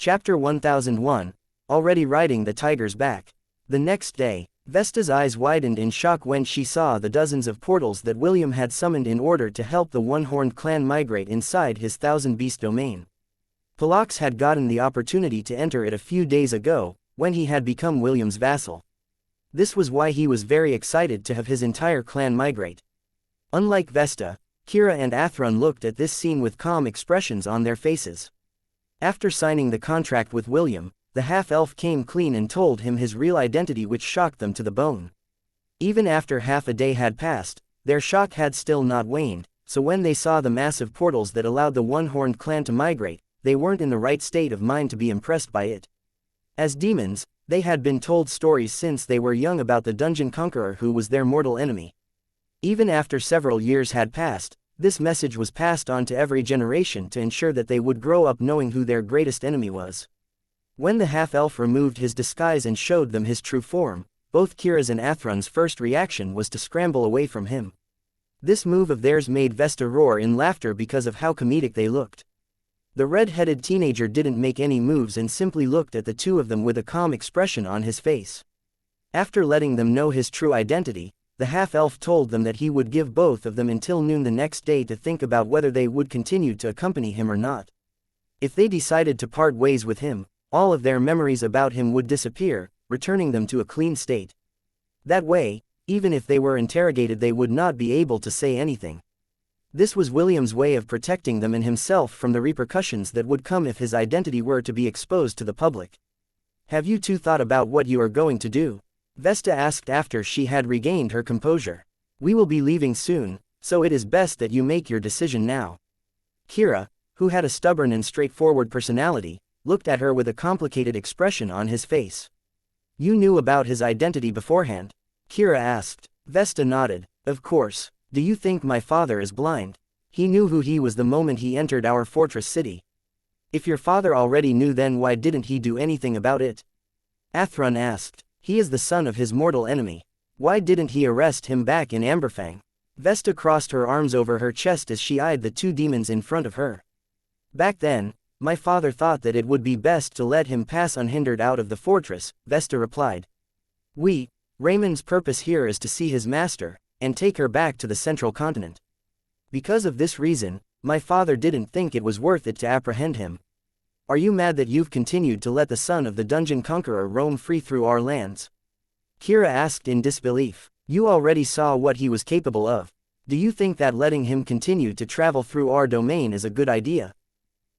Chapter 1001, Already Riding the Tiger's Back. The next day, Vesta's eyes widened in shock when she saw the dozens of portals that William had summoned in order to help the one-horned clan migrate inside his thousand-beast domain. Palax had gotten the opportunity to enter it a few days ago, when he had become William's vassal. This was why he was very excited to have his entire clan migrate. Unlike Vesta, Kira and Athrun looked at this scene with calm expressions on their faces. After signing the contract with William, the half-elf came clean and told him his real identity, which shocked them to the bone. Even after half a day had passed, their shock had still not waned, so when they saw the massive portals that allowed the one-horned clan to migrate, they weren't in the right state of mind to be impressed by it. As demons, they had been told stories since they were young about the Dungeon Conqueror who was their mortal enemy. Even after several years had passed, this message was passed on to every generation to ensure that they would grow up knowing who their greatest enemy was. When the half-elf removed his disguise and showed them his true form, both Kira's and Athrun's first reaction was to scramble away from him. This move of theirs made Vesta roar in laughter because of how comedic they looked. The red-headed teenager didn't make any moves and simply looked at the two of them with a calm expression on his face. After letting them know his true identity, the half-elf told them that he would give both of them until noon the next day to think about whether they would continue to accompany him or not. If they decided to part ways with him, all of their memories about him would disappear, returning them to a clean state. That way, even if they were interrogated, they would not be able to say anything. This was William's way of protecting them and himself from the repercussions that would come if his identity were to be exposed to the public. "Have you two thought about what you are going to do?" Vesta asked after she had regained her composure. "We will be leaving soon, so it is best that you make your decision now." Kira, who had a stubborn and straightforward personality, looked at her with a complicated expression on his face. "You knew about his identity beforehand?" Kira asked. Vesta nodded. "Of course. Do you think my father is blind? He knew who he was the moment he entered our fortress city. If your father already knew, then why didn't he do anything about it?" Athrun asked. "He is the son of his mortal enemy. Why didn't he arrest him back in Amberfang?" Vesta crossed her arms over her chest as she eyed the two demons in front of her. "Back then, my father thought that it would be best to let him pass unhindered out of the fortress," Vesta replied. Raymond's purpose here is to see his master, and take her back to the central continent. Because of this reason, my father didn't think it was worth it to apprehend him. Are you mad that you've continued to let the son of the Dungeon Conqueror roam free through our lands?" Kira asked in disbelief. "You already saw what he was capable of. Do you think that letting him continue to travel through our domain is a good idea?"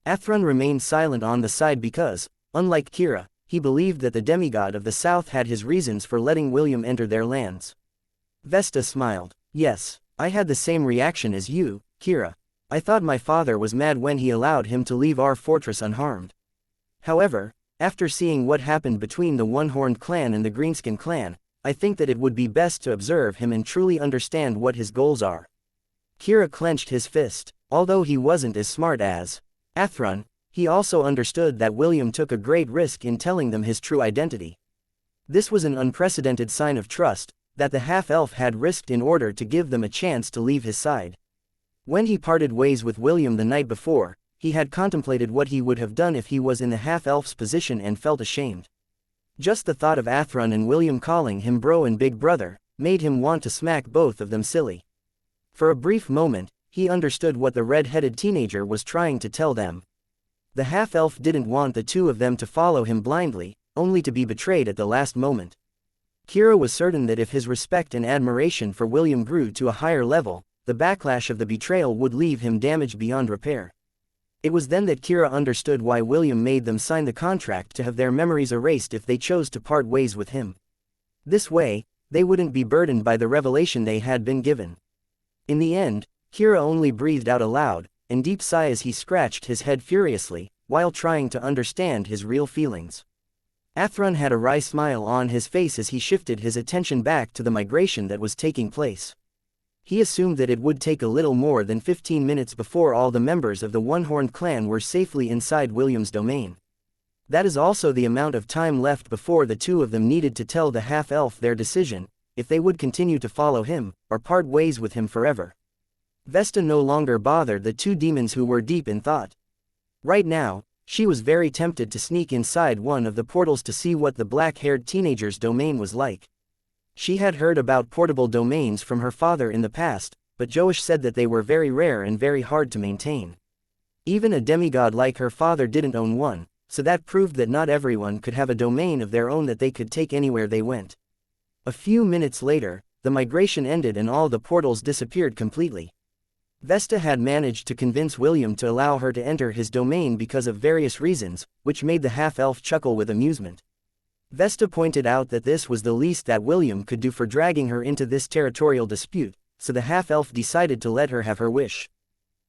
Athrun remained silent on the side because, unlike Kira, he believed that the demigod of the south had his reasons for letting William enter their lands. Vesta smiled. "Yes, I had the same reaction as you, Kira. I thought my father was mad when he allowed him to leave our fortress unharmed. However, after seeing what happened between the One-Horned clan and the Greenskin clan, I think that it would be best to observe him and truly understand what his goals are." Kira clenched his fist. Although he wasn't as smart as Athrun, he also understood that William took a great risk in telling them his true identity. This was an unprecedented sign of trust that the half-elf had risked in order to give them a chance to leave his side. When he parted ways with William the night before, he had contemplated what he would have done if he was in the half-elf's position and felt ashamed. Just the thought of Athrun and William calling him bro and big brother made him want to smack both of them silly. For a brief moment, he understood what the red-headed teenager was trying to tell them. The half-elf didn't want the two of them to follow him blindly, only to be betrayed at the last moment. Kira was certain that if his respect and admiration for William grew to a higher level, the backlash of the betrayal would leave him damaged beyond repair. It was then that Kira understood why William made them sign the contract to have their memories erased if they chose to part ways with him. This way, they wouldn't be burdened by the revelation they had been given. In the end, Kira only breathed out a loud and deep sigh as he scratched his head furiously, while trying to understand his real feelings. Athrun had a wry smile on his face as he shifted his attention back to the migration that was taking place. He assumed that it would take a little more than 15 minutes before all the members of the One-Horned clan were safely inside William's domain. That is also the amount of time left before the two of them needed to tell the half-elf their decision, if they would continue to follow him, or part ways with him forever. Vesta no longer bothered the two demons who were deep in thought. Right now, She was very tempted to sneak inside one of the portals to see what the black-haired teenager's domain was like. She had heard about portable domains from her father in the past, but Joash said that they were very rare and very hard to maintain. Even a demigod like her father didn't own one, so that proved that not everyone could have a domain of their own that they could take anywhere they went. A few minutes later, the migration ended and all the portals disappeared completely. Vesta had managed to convince William to allow her to enter his domain because of various reasons, which made the half-elf chuckle with amusement. Vesta pointed out that this was the least that William could do for dragging her into this territorial dispute, so the half-elf decided to let her have her wish.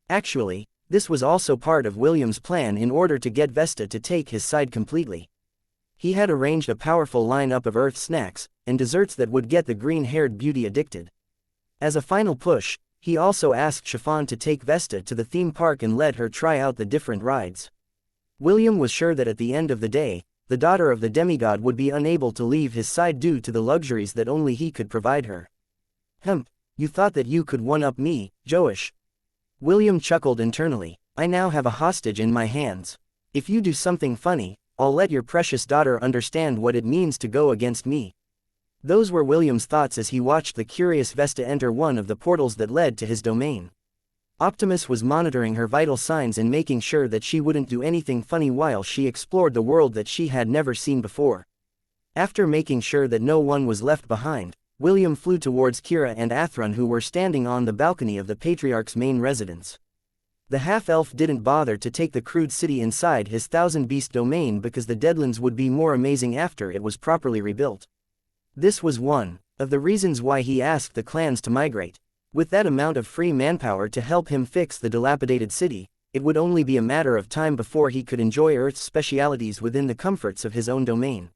Actually, this was also part of William's plan in order to get Vesta to take his side completely. He had arranged a powerful lineup of earth snacks and desserts that would get the green-haired beauty addicted. As a final push, he also asked Chiffon to take Vesta to the theme park and let her try out the different rides. William was sure that at the end of the day, the daughter of the demigod would be unable to leave his side due to the luxuries that only he could provide her. You thought that you could one-up me, Joash? William chuckled internally. I now have a hostage in my hands. If you do something funny, I'll let your precious daughter understand what it means to go against me. Those were William's thoughts as he watched the curious Vesta enter one of the portals that led to his domain. Optimus was monitoring her vital signs and making sure that she wouldn't do anything funny while she explored the world that she had never seen before. After making sure that no one was left behind, William flew towards Kira and Athrun, who were standing on the balcony of the Patriarch's main residence. The half-elf didn't bother to take the crude city inside his thousand-beast domain because the Deadlands would be more amazing after it was properly rebuilt. This was one of the reasons why he asked the clans to migrate. With that amount of free manpower to help him fix the dilapidated city, it would only be a matter of time before he could enjoy Earth's specialities within the comforts of his own domain.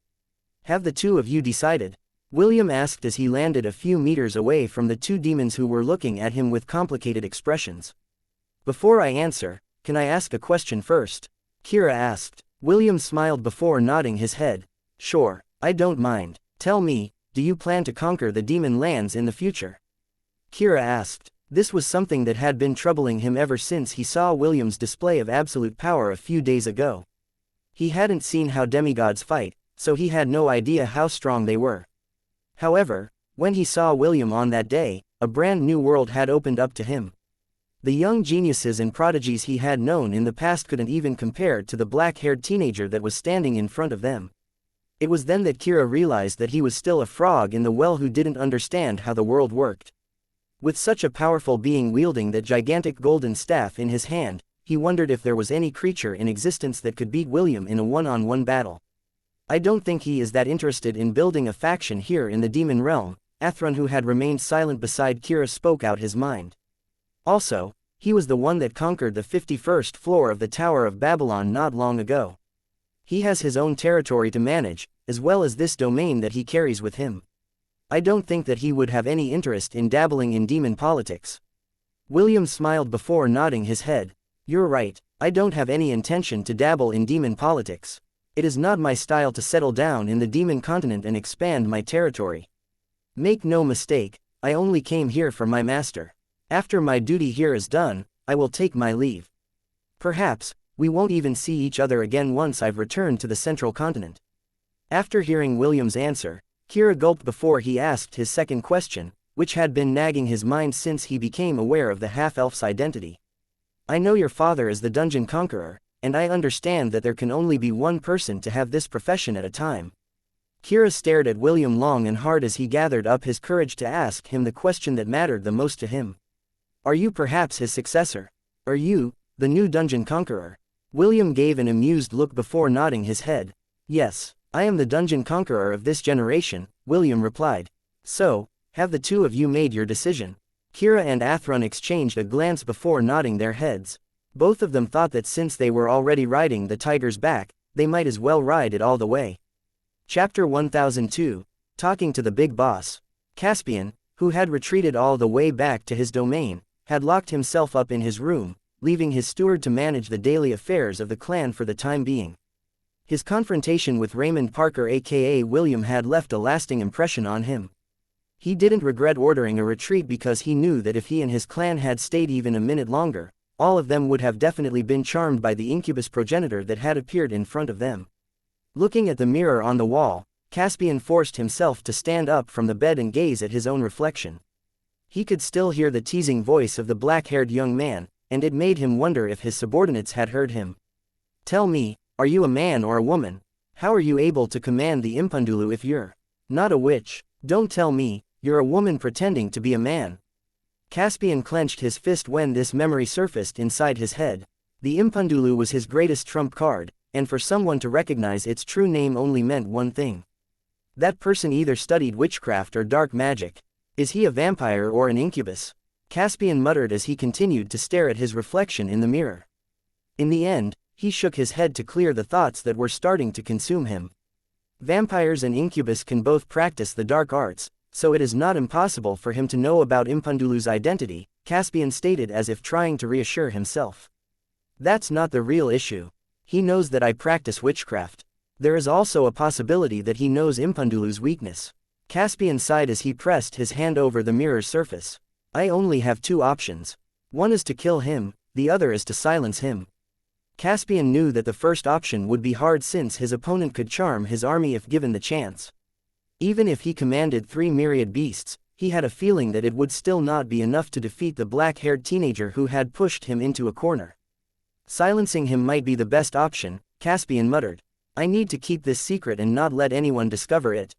Have the two of you decided? William asked as he landed a few meters away from the two demons who were looking at him with complicated expressions. Before I answer, can I ask a question first? Kira asked. William smiled before nodding his head. Sure, I don't mind. Tell me, do you plan to conquer the demon lands in the future? Kira asked. This was something that had been troubling him ever since he saw William's display of absolute power a few days ago. He hadn't seen how demigods fight, so he had no idea how strong they were. However, when he saw William on that day, a brand new world had opened up to him. The young geniuses and prodigies he had known in the past couldn't even compare to the black-haired teenager that was standing in front of them. It was then that Kira realized that he was still a frog in the well who didn't understand how the world worked. With such a powerful being wielding that gigantic golden staff in his hand, he wondered if there was any creature in existence that could beat William in a one-on-one battle. I don't think he is that interested in building a faction here in the demon realm. Athrun, who had remained silent beside Kira, spoke out his mind. Also, he was the one that conquered the 51st floor of the Tower of Babylon not long ago. He has his own territory to manage, as well as this domain that he carries with him. I don't think that he would have any interest in dabbling in demon politics. William smiled before nodding his head. You're right, I don't have any intention to dabble in demon politics. It is not my style to settle down in the demon continent and expand my territory. Make no mistake, I only came here for my master. After my duty here is done, I will take my leave. Perhaps, we won't even see each other again once I've returned to the central continent. After hearing William's answer, Kira gulped before he asked his second question, which had been nagging his mind since he became aware of the half-elf's identity. I know your father is the Dungeon Conqueror, and I understand that there can only be one person to have this profession at a time. Kira stared at William long and hard as he gathered up his courage to ask him the question that mattered the most to him. Are you perhaps his successor? Are you, the new Dungeon Conqueror? William gave an amused look before nodding his head. Yes, I am the Dungeon Conqueror of this generation, William replied. So, have the two of you made your decision? Kira and Athrun exchanged a glance before nodding their heads. Both of them thought that since they were already riding the tiger's back, they might as well ride it all the way. Chapter 1002, Talking to the Big Boss. Caspian, who had retreated all the way back to his domain, had locked himself up in his room, leaving his steward to manage the daily affairs of the clan for the time being. His confrontation with Raymond Parker aka William had left a lasting impression on him. He didn't regret ordering a retreat because he knew that if he and his clan had stayed even a minute longer, all of them would have definitely been charmed by the incubus progenitor that had appeared in front of them. Looking at the mirror on the wall, Caspian forced himself to stand up from the bed and gaze at his own reflection. He could still hear the teasing voice of the black-haired young man, and it made him wonder if his subordinates had heard him. "Tell me, are you a man or a woman? How are you able to command the Impundulu if you're not a witch? Don't tell me, you're a woman pretending to be a man." Caspian clenched his fist when this memory surfaced inside his head. The Impundulu was his greatest trump card, and for someone to recognize its true name only meant one thing. That person either studied witchcraft or dark magic. Is he a vampire or an incubus? Caspian muttered as he continued to stare at his reflection in the mirror. In the end, he shook his head to clear the thoughts that were starting to consume him. Vampires and incubus can both practice the dark arts, so it is not impossible for him to know about Impundulu's identity, Caspian stated as if trying to reassure himself. That's not the real issue. He knows that I practice witchcraft. There is also a possibility that he knows Impundulu's weakness. Caspian sighed as he pressed his hand over the mirror's surface. I only have two options. One is to kill him, the other is to silence him. Caspian knew that the first option would be hard since his opponent could charm his army if given the chance. Even if he commanded 3 myriad beasts, he had a feeling that it would still not be enough to defeat the black-haired teenager who had pushed him into a corner. Silencing him might be the best option, Caspian muttered. I need to keep this secret and not let anyone discover it.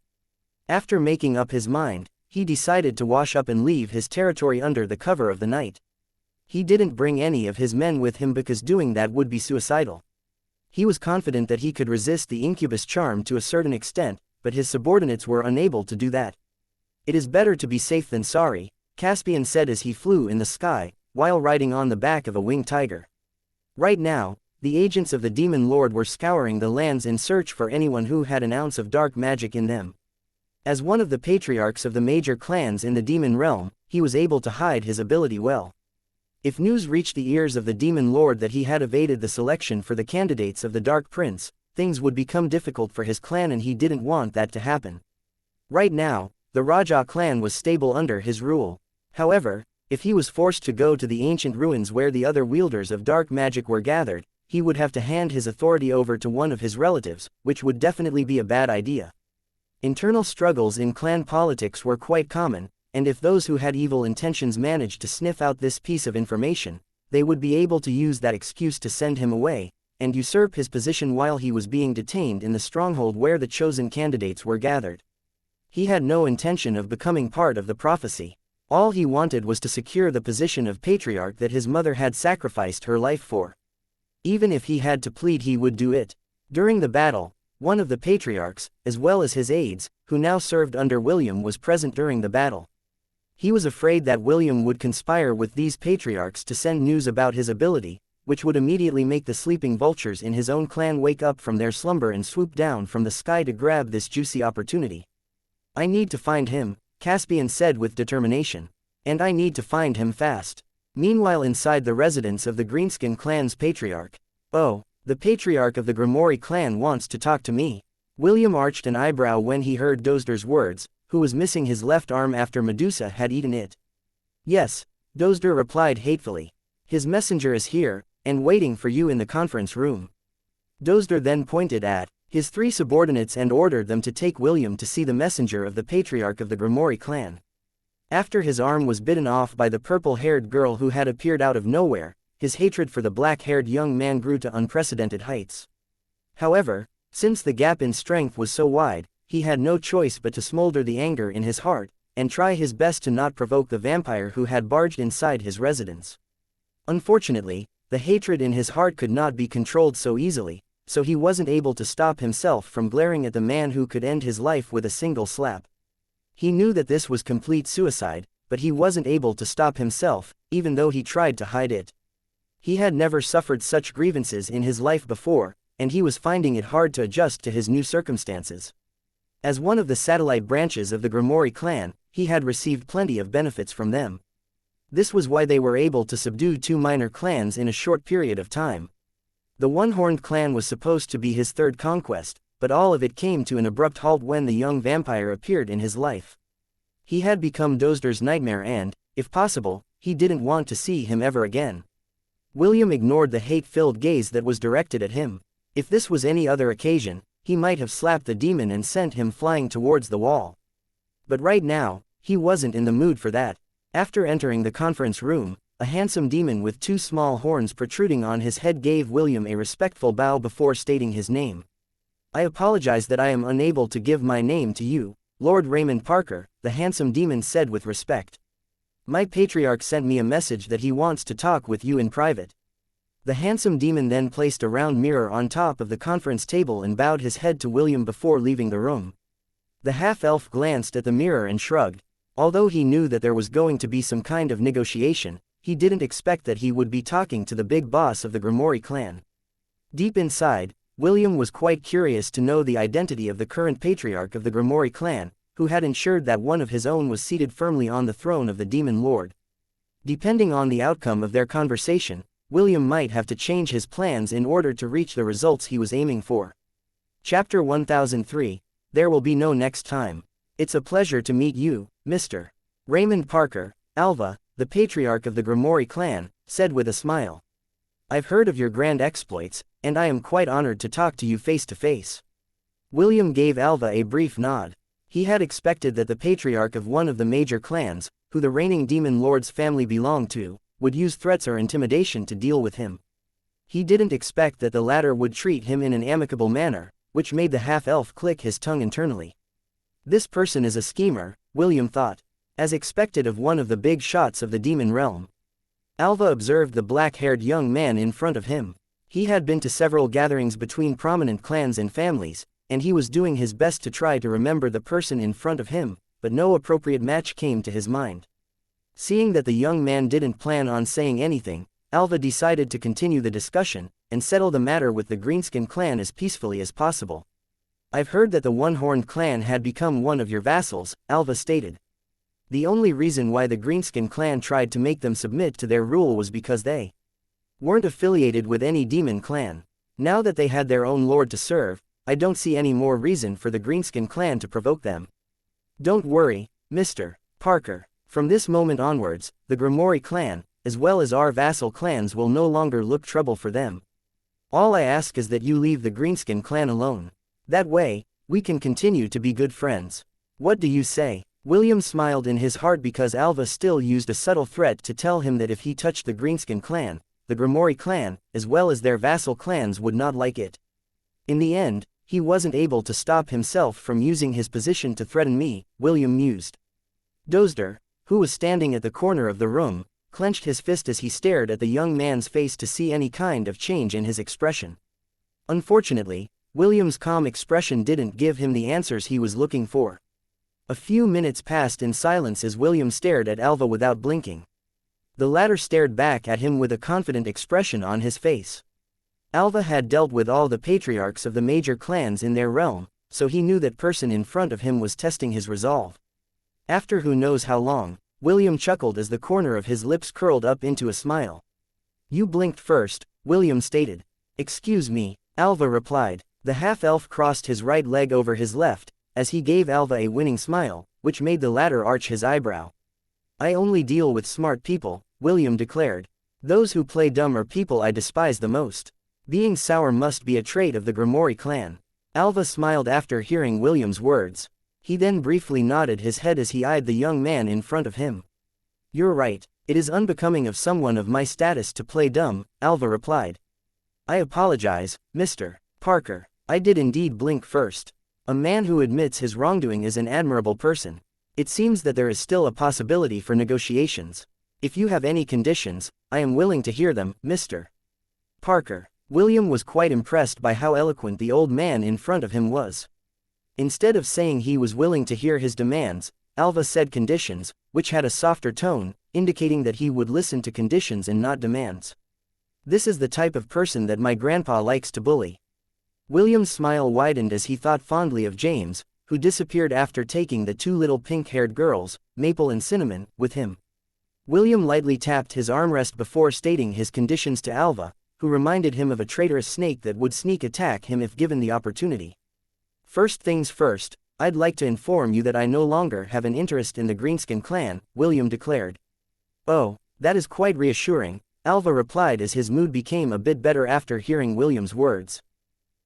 After making up his mind, he decided to wash up and leave his territory under the cover of the night. He didn't bring any of his men with him because doing that would be suicidal. He was confident that he could resist the incubus charm to a certain extent, but his subordinates were unable to do that. It is better to be safe than sorry, Caspian said as he flew in the sky, while riding on the back of a winged tiger. Right now, the agents of the Demon Lord were scouring the lands in search for anyone who had an ounce of dark magic in them. As one of the patriarchs of the major clans in the demon realm, he was able to hide his ability well. If news reached the ears of the Demon Lord that he had evaded the selection for the candidates of the Dark Prince, things would become difficult for his clan and he didn't want that to happen. Right now, the Raja clan was stable under his rule. However, if he was forced to go to the ancient ruins where the other wielders of dark magic were gathered, he would have to hand his authority over to one of his relatives, which would definitely be a bad idea. Internal struggles in clan politics were quite common, and if those who had evil intentions managed to sniff out this piece of information, they would be able to use that excuse to send him away, and usurp his position while he was being detained in the stronghold where the chosen candidates were gathered. He had no intention of becoming part of the prophecy. All he wanted was to secure the position of patriarch that his mother had sacrificed her life for. Even if he had to plead, he would do it. During the battle, one of the patriarchs, as well as his aides, who now served under William, was present during the battle. He was afraid that William would conspire with these patriarchs to send news about his ability, which would immediately make the sleeping vultures in his own clan wake up from their slumber and swoop down from the sky to grab this juicy opportunity. I need to find him, Caspian said with determination. And I need to find him fast. Meanwhile, inside the residence of the Greenskin clan's patriarch. Oh, the patriarch of the Grimoire clan wants to talk to me. William arched an eyebrow when he heard Dozder's words, who was missing his left arm after Medusa had eaten it. Yes, Dozder replied hatefully. His messenger is here, and waiting for you in the conference room. Dozder then pointed at his 3 subordinates and ordered them to take William to see the messenger of the patriarch of the Grimoire clan. After his arm was bitten off by the purple-haired girl who had appeared out of nowhere, his hatred for the black-haired young man grew to unprecedented heights. However, since the gap in strength was so wide, he had no choice but to smolder the anger in his heart, and try his best to not provoke the vampire who had barged inside his residence. Unfortunately, the hatred in his heart could not be controlled so easily, so he wasn't able to stop himself from glaring at the man who could end his life with a single slap. He knew that this was complete suicide, but he wasn't able to stop himself, even though he tried to hide it. He had never suffered such grievances in his life before, and he was finding it hard to adjust to his new circumstances. As one of the satellite branches of the Grimoire clan, he had received plenty of benefits from them. This was why they were able to subdue 2 minor clans in a short period of time. The one-horned clan was supposed to be his 3rd conquest, but all of it came to an abrupt halt when the young vampire appeared in his life. He had become Dozder's nightmare and, if possible, he didn't want to see him ever again. William ignored the hate-filled gaze that was directed at him. If this was any other occasion, he might have slapped the demon and sent him flying towards the wall. But right now, he wasn't in the mood for that. After entering the conference room, a handsome demon with 2 small horns protruding on his head gave William a respectful bow before stating his name. "I apologize that I am unable to give my name to you, Lord Raymond Parker," the handsome demon said with respect. "My patriarch sent me a message that he wants to talk with you in private." The handsome demon then placed a round mirror on top of the conference table and bowed his head to William before leaving the room. The half-elf glanced at the mirror and shrugged. Although he knew that there was going to be some kind of negotiation, he didn't expect that he would be talking to the big boss of the Grimoire clan. Deep inside, William was quite curious to know the identity of the current patriarch of the Grimoire clan, who had ensured that one of his own was seated firmly on the throne of the Demon Lord. Depending on the outcome of their conversation, William might have to change his plans in order to reach the results he was aiming for. Chapter 1003, There Will Be No Next Time. It's a pleasure to meet you, Mr. Raymond Parker. Alva, the patriarch of the Grimoire clan, said with a smile. "I've heard of your grand exploits, and I am quite honored to talk to you face to face." William gave Alva a brief nod. He had expected that the patriarch of one of the major clans, who the reigning demon lord's family belonged to, would use threats or intimidation to deal with him. He didn't expect that the latter would treat him in an amicable manner, which made the half-elf click his tongue internally. This person is a schemer, William thought, as expected of one of the big shots of the demon realm. Alva observed the black-haired young man in front of him. He had been to several gatherings between prominent clans and families, and he was doing his best to try to remember the person in front of him, but no appropriate match came to his mind. Seeing that the young man didn't plan on saying anything, Alva decided to continue the discussion, and settle the matter with the Greenskin clan as peacefully as possible. "I've heard that the One-Horned clan had become one of your vassals," Alva stated. "The only reason why the Greenskin clan tried to make them submit to their rule was because they weren't affiliated with any demon clan. Now that they had their own lord to serve, I don't see any more reason for the Greenskin clan to provoke them." "Don't worry, Mr. Parker. From this moment onwards, the Grimoire clan, as well as our vassal clans, will no longer look trouble for them. All I ask is that you leave the Greenskin clan alone. That way, we can continue to be good friends. What do you say?" William smiled in his heart because Alva still used a subtle threat to tell him that if he touched the Greenskin clan, the Grimoire clan, as well as their vassal clans, would not like it. In the end, he wasn't able to stop himself from using his position to threaten me, William mused. Dozder, who was standing at the corner of the room, clenched his fist as he stared at the young man's face to see any kind of change in his expression. Unfortunately, William's calm expression didn't give him the answers he was looking for. A few minutes passed in silence as William stared at Alva without blinking. The latter stared back at him with a confident expression on his face. Alva had dealt with all the patriarchs of the major clans in their realm, so he knew that person in front of him was testing his resolve. After who knows how long, William chuckled as the corner of his lips curled up into a smile. "You blinked first," William stated. "Excuse me," Alva replied. The half-elf crossed his right leg over his left, as he gave Alva a winning smile, which made the latter arch his eyebrow. "I only deal with smart people," William declared. "Those who play dumb are people I despise the most. Being sour must be a trait of the Grimoire clan." Alva smiled after hearing William's words. He then briefly nodded his head as he eyed the young man in front of him. "You're right, it is unbecoming of someone of my status to play dumb," Alva replied. "I apologize, Mr. Parker. I did indeed blink first. A man who admits his wrongdoing is an admirable person. It seems that there is still a possibility for negotiations. If you have any conditions, I am willing to hear them, Mr. Parker." William was quite impressed by how eloquent the old man in front of him was. Instead of saying he was willing to hear his demands, Alva said conditions, which had a softer tone, indicating that he would listen to conditions and not demands. "This is the type of person that my grandpa likes to bully." William's smile widened as he thought fondly of James, who disappeared after taking the 2 little pink-haired girls, Maple and Cinnamon, with him. William lightly tapped his armrest before stating his conditions to Alva, who reminded him of a traitorous snake that would sneak attack him if given the opportunity. "First things first, I'd like to inform you that I no longer have an interest in the Greenskin clan," William declared. "Oh, that is quite reassuring," Alva replied as his mood became a bit better after hearing William's words.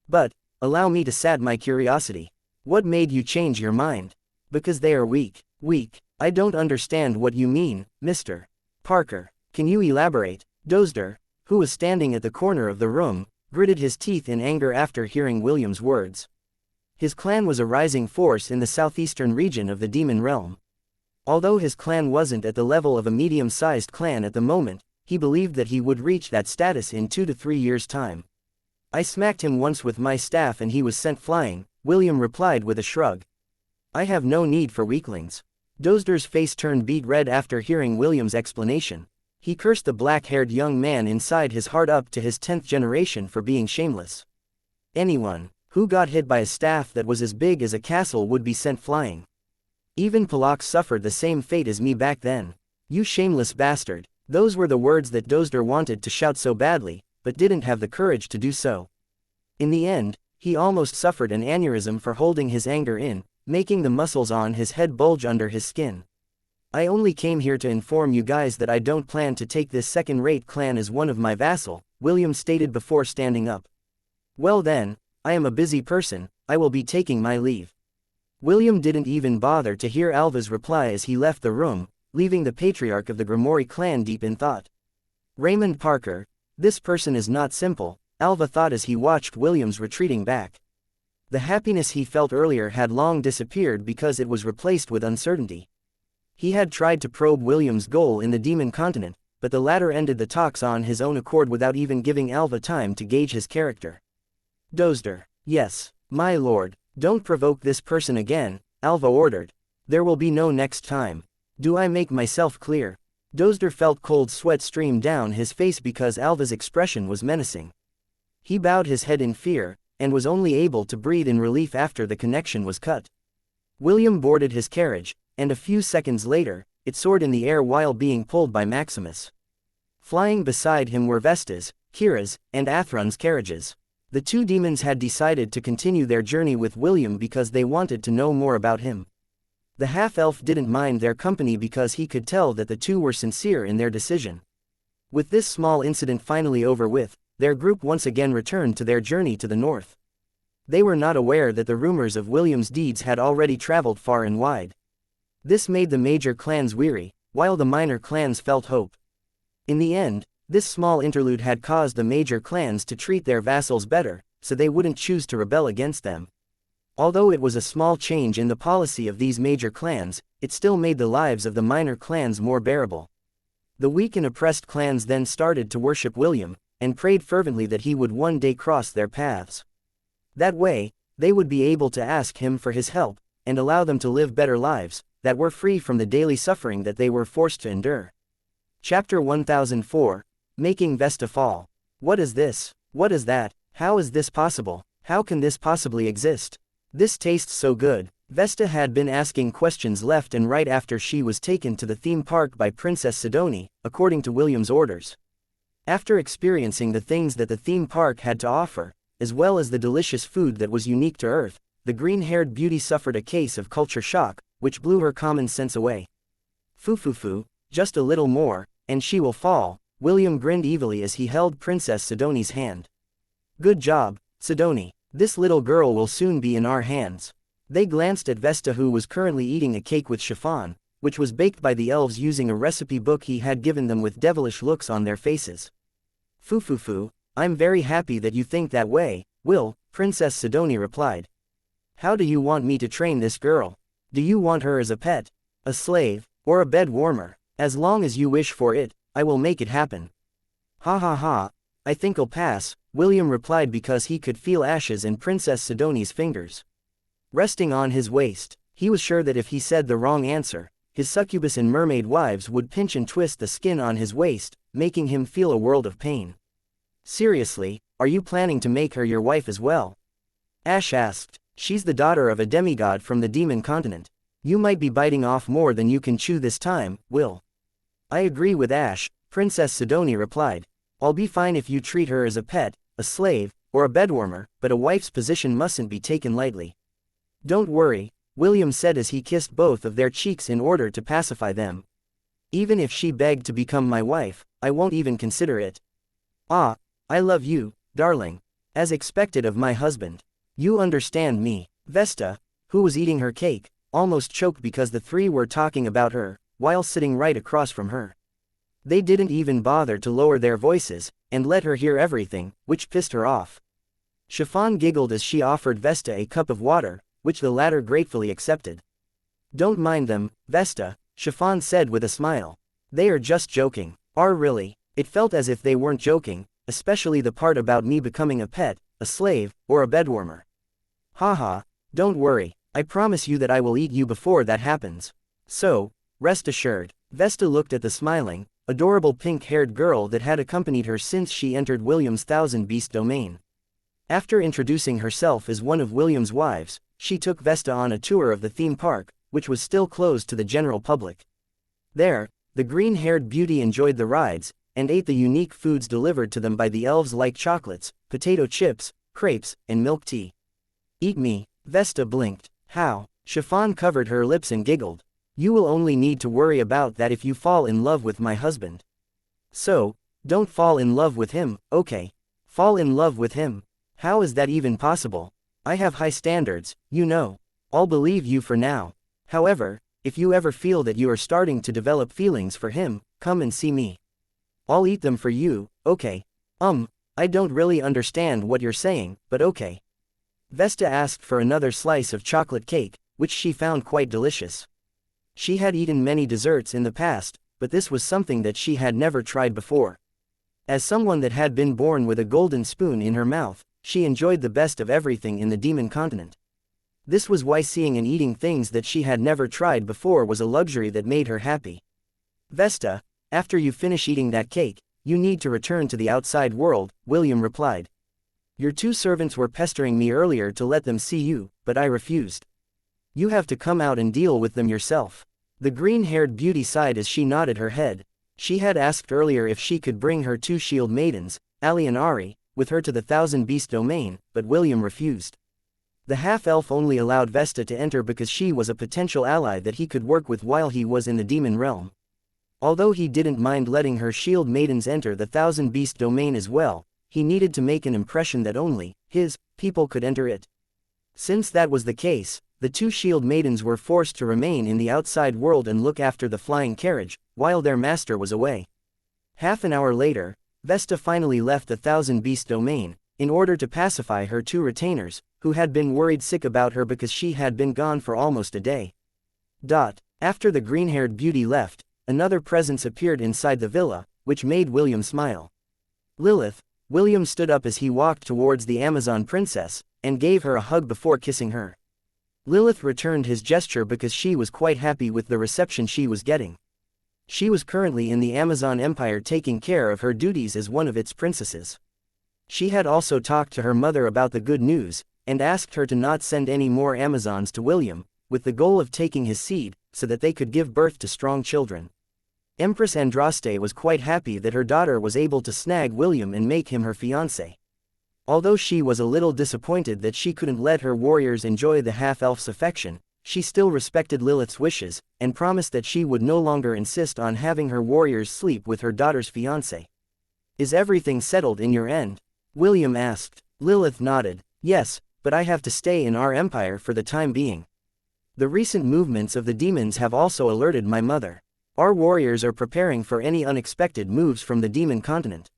But, allow me to sat my curiosity. What made you change your mind? Because they are weak. Weak? I don't understand what you mean, Mr. Parker. Can you elaborate? Dozder, who was standing at the corner of the room, gritted his teeth in anger after hearing William's words. His clan was a rising force in the southeastern region of the Demon Realm. Although his clan wasn't at the level of a medium-sized clan at the moment, he believed that he would reach that status in 2 to 3 years' time. I smacked him once with my staff and he was sent flying, William replied with a shrug. I have no need for weaklings. Dozder's face turned beet red after hearing William's explanation. He cursed the black-haired young man inside his heart up to his 10th generation for being shameless. Anyone who got hit by a staff that was as big as a castle would be sent flying. Even Palak suffered the same fate as me back then. You shameless bastard. Those were the words that Dozder wanted to shout so badly, but didn't have the courage to do so. In the end, he almost suffered an aneurysm for holding his anger in, making the muscles on his head bulge under his skin. I only came here to inform you guys that I don't plan to take this second-rate clan as one of my vassal, William stated before standing up. Well then, I am a busy person, I will be taking my leave. William didn't even bother to hear Alva's reply as he left the room, leaving the patriarch of the Grimoire clan deep in thought. Raymond Parker, this person is not simple, Alva thought as he watched William's retreating back. The happiness he felt earlier had long disappeared because it was replaced with uncertainty. He had tried to probe William's goal in the Demon Continent, but the latter ended the talks on his own accord without even giving Alva time to gauge his character. Dozder. Yes, my lord, don't provoke this person again, Alva ordered. There will be no next time. Do I make myself clear? Dozder felt cold sweat stream down his face because Alva's expression was menacing. He bowed his head in fear, and was only able to breathe in relief after the connection was cut. William boarded his carriage, and a few seconds later, it soared in the air while being pulled by Maximus. Flying beside him were Vesta's, Kira's, and Athrun's carriages. The two demons had decided to continue their journey with William because they wanted to know more about him. The half-elf didn't mind their company because he could tell that the two were sincere in their decision. With this small incident finally over with, their group once again returned to their journey to the north. They were not aware that the rumors of William's deeds had already traveled far and wide. This made the major clans weary, while the minor clans felt hope. In the end, this small interlude had caused the major clans to treat their vassals better, so they wouldn't choose to rebel against them. Although it was a small change in the policy of these major clans, it still made the lives of the minor clans more bearable. The weak and oppressed clans then started to worship William, and prayed fervently that he would one day cross their paths. That way, they would be able to ask him for his help, and allow them to live better lives, that were free from the daily suffering that they were forced to endure. Chapter 1004, Making Vesta Fall. What is this? What is that? How is this possible? How can this possibly exist? This tastes so good. Vesta had been asking questions left and right after she was taken to the theme park by Princess Sidoni, according to William's orders. After experiencing the things that the theme park had to offer, as well as the delicious food that was unique to Earth, the green-haired beauty suffered a case of culture shock, which blew her common sense away. Foo, just a little more, and she will fall, William grinned evilly as he held Princess Sidoni's hand. Good job, Sidoni. This little girl will soon be in our hands. They glanced at Vesta, who was currently eating a cake with chiffon, which was baked by the elves using a recipe book he had given them with devilish looks on their faces. Foo, I'm very happy that you think that way, Will, Princess Sidoni replied. How do you want me to train this girl? Do you want her as a pet, a slave, or a bed warmer? As long as you wish for it, I will make it happen. Ha, I think I'll pass, William replied because he could feel ashes in Princess Sidoni's fingers resting on his waist. He was sure that if he said the wrong answer, his succubus and mermaid wives would pinch and twist the skin on his waist, making him feel a world of pain. Seriously, are you planning to make her your wife as well? Ash asked. She's the daughter of a demigod from the Demon Continent. You might be biting off more than you can chew this time, Will. I agree with Ash, Princess Sidoni replied. I'll be fine if you treat her as a pet, a slave, or a bedwarmer, but a wife's position mustn't be taken lightly. Don't worry, William said as he kissed both of their cheeks in order to pacify them. Even if she begged to become my wife, I won't even consider it. Ah, I love you, darling. As expected of my husband. You understand me. Vesta, who was eating her cake, almost choked because the three were talking about her, while sitting right across from her. They didn't even bother to lower their voices, and let her hear everything, which pissed her off. Chiffon giggled as she offered Vesta a cup of water, which the latter gratefully accepted. Don't mind them, Vesta, Chiffon said with a smile. They are just joking. Really? It felt as if they weren't joking, especially the part about me becoming a pet, a slave, or a bedwarmer. Haha, don't worry, I promise you that I will eat you before that happens. So, rest assured. Vesta looked at the smiling, adorable pink-haired girl that had accompanied her since she entered William's Thousand Beast domain. After introducing herself as one of William's wives, she took Vesta on a tour of the theme park, which was still closed to the general public. There, the green-haired beauty enjoyed the rides, and ate the unique foods delivered to them by the elves like chocolates, potato chips, crepes, and milk tea. Eat me, Vesta blinked. How? Chiffon covered her lips and giggled. You will only need to worry about that if you fall in love with my husband. So, don't fall in love with him, okay? Fall in love with him? How is that even possible? I have high standards, you know. I'll believe you for now. However, if you ever feel that you are starting to develop feelings for him, come and see me. I'll eat them for you, okay? I don't really understand what you're saying, but okay. Vesta asked for another slice of chocolate cake, which she found quite delicious. She had eaten many desserts in the past, but this was something that she had never tried before. As someone that had been born with a golden spoon in her mouth, she enjoyed the best of everything in the demon continent. This was why seeing and eating things that she had never tried before was a luxury that made her happy. Vesta, after you finish eating that cake, you need to return to the outside world, William replied. Your two servants were pestering me earlier to let them see you, but I refused. You have to come out and deal with them yourself. The green-haired beauty sighed as she nodded her head. She had asked earlier if she could bring her two shield maidens, Ali and Ari, with her to the Thousand Beast domain, but William refused. The half-elf only allowed Vesta to enter because she was a potential ally that he could work with while he was in the demon realm. Although he didn't mind letting her shield maidens enter the Thousand Beast domain as well, he needed to make an impression that only his people could enter it. Since that was the case, the two shield maidens were forced to remain in the outside world and look after the flying carriage, while their master was away. Half an hour later, Vesta finally left the Thousand Beast domain, in order to pacify her two retainers, who had been worried sick about her because she had been gone for almost a day. After the green-haired beauty left, another presence appeared inside the villa, which made William smile. Lilith. William stood up as he walked towards the Amazon princess, and gave her a hug before kissing her. Lilith returned his gesture because she was quite happy with the reception she was getting. She was currently in the Amazon Empire taking care of her duties as one of its princesses. She had also talked to her mother about the good news, and asked her to not send any more Amazons to William, with the goal of taking his seed, so that they could give birth to strong children. Empress Andraste was quite happy that her daughter was able to snag William and make him her fiancé. Although she was a little disappointed that she couldn't let her warriors enjoy the half-elf's affection, she still respected Lilith's wishes, and promised that she would no longer insist on having her warriors sleep with her daughter's fiancé. Is everything settled in your end? William asked. Lilith nodded. Yes, but I have to stay in our empire for the time being. The recent movements of the demons have also alerted my mother. Our warriors are preparing for any unexpected moves from the demon continent.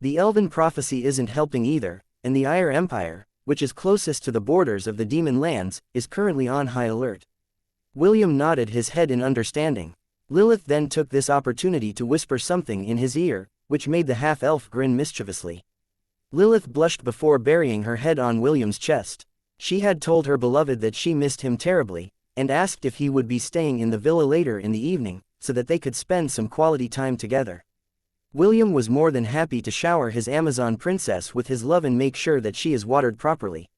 The elven prophecy isn't helping either, and the Ire Empire, which is closest to the borders of the demon lands, is currently on high alert. William nodded his head in understanding. Lilith then took this opportunity to whisper something in his ear, which made the half-elf grin mischievously. Lilith blushed before burying her head on William's chest. She had told her beloved that she missed him terribly, and asked if he would be staying in the villa later in the evening, so that they could spend some quality time together. William was more than happy to shower his Amazon princess with his love and make sure that she is watered properly.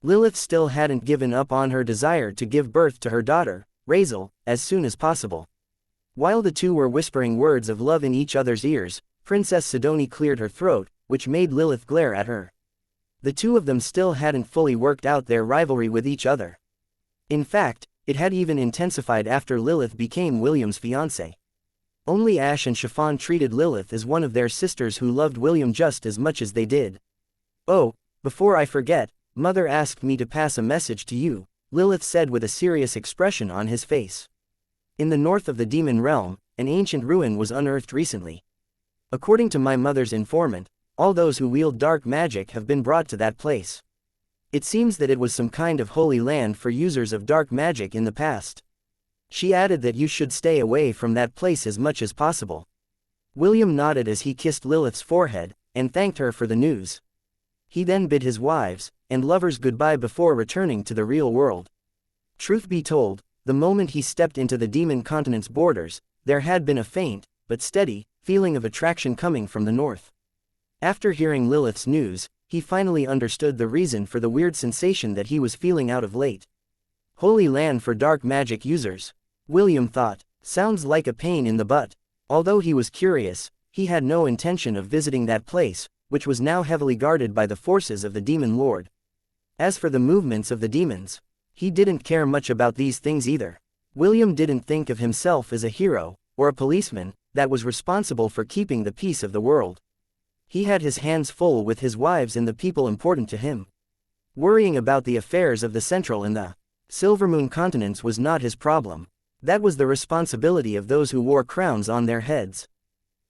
Lilith still hadn't given up on her desire to give birth to her daughter, Razel, as soon as possible. While the two were whispering words of love in each other's ears, Princess Sidoni cleared her throat, which made Lilith glare at her. The two of them still hadn't fully worked out their rivalry with each other. In fact, it had even intensified after Lilith became William's fiancé. Only Ash and Chiffon treated Lilith as one of their sisters who loved William just as much as they did. "Oh, before I forget, Mother asked me to pass a message to you," Lilith said with a serious expression on his face. "In the north of the demon realm, an ancient ruin was unearthed recently. According to my mother's informant, all those who wield dark magic have been brought to that place. It seems that it was some kind of holy land for users of dark magic in the past. She added that you should stay away from that place as much as possible." William nodded as he kissed Lilith's forehead, and thanked her for the news. He then bid his wives and lovers goodbye before returning to the real world. Truth be told, the moment he stepped into the demon continent's borders, there had been a faint, but steady, feeling of attraction coming from the north. After hearing Lilith's news, he finally understood the reason for the weird sensation that he was feeling out of late. Holy land for dark magic users, William thought. Sounds like a pain in the butt. Although he was curious, he had no intention of visiting that place, which was now heavily guarded by the forces of the demon lord. As for the movements of the demons, he didn't care much about these things either. William didn't think of himself as a hero, or a policeman, that was responsible for keeping the peace of the world. He had his hands full with his wives and the people important to him. Worrying about the affairs of the Central and the Silvermoon continents was not his problem. That was the responsibility of those who wore crowns on their heads.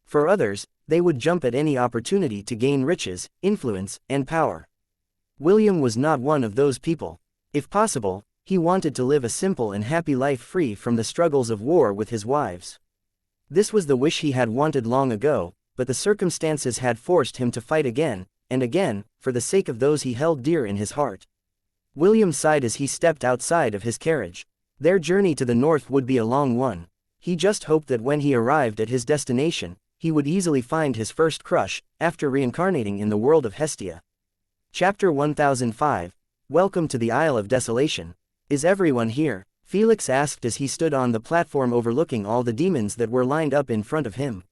For others, they would jump at any opportunity to gain riches, influence, and power. William was not one of those people. If possible, he wanted to live a simple and happy life free from the struggles of war with his wives. This was the wish he had wanted long ago, but the circumstances had forced him to fight again, and again, for the sake of those he held dear in his heart. William sighed as he stepped outside of his carriage. Their journey to the north would be a long one. He just hoped that when he arrived at his destination, he would easily find his first crush, after reincarnating in the world of Hestia. Chapter 1005. Welcome to the Isle of Desolation. Is everyone here? Felix asked as he stood on the platform overlooking all the demons that were lined up in front of him.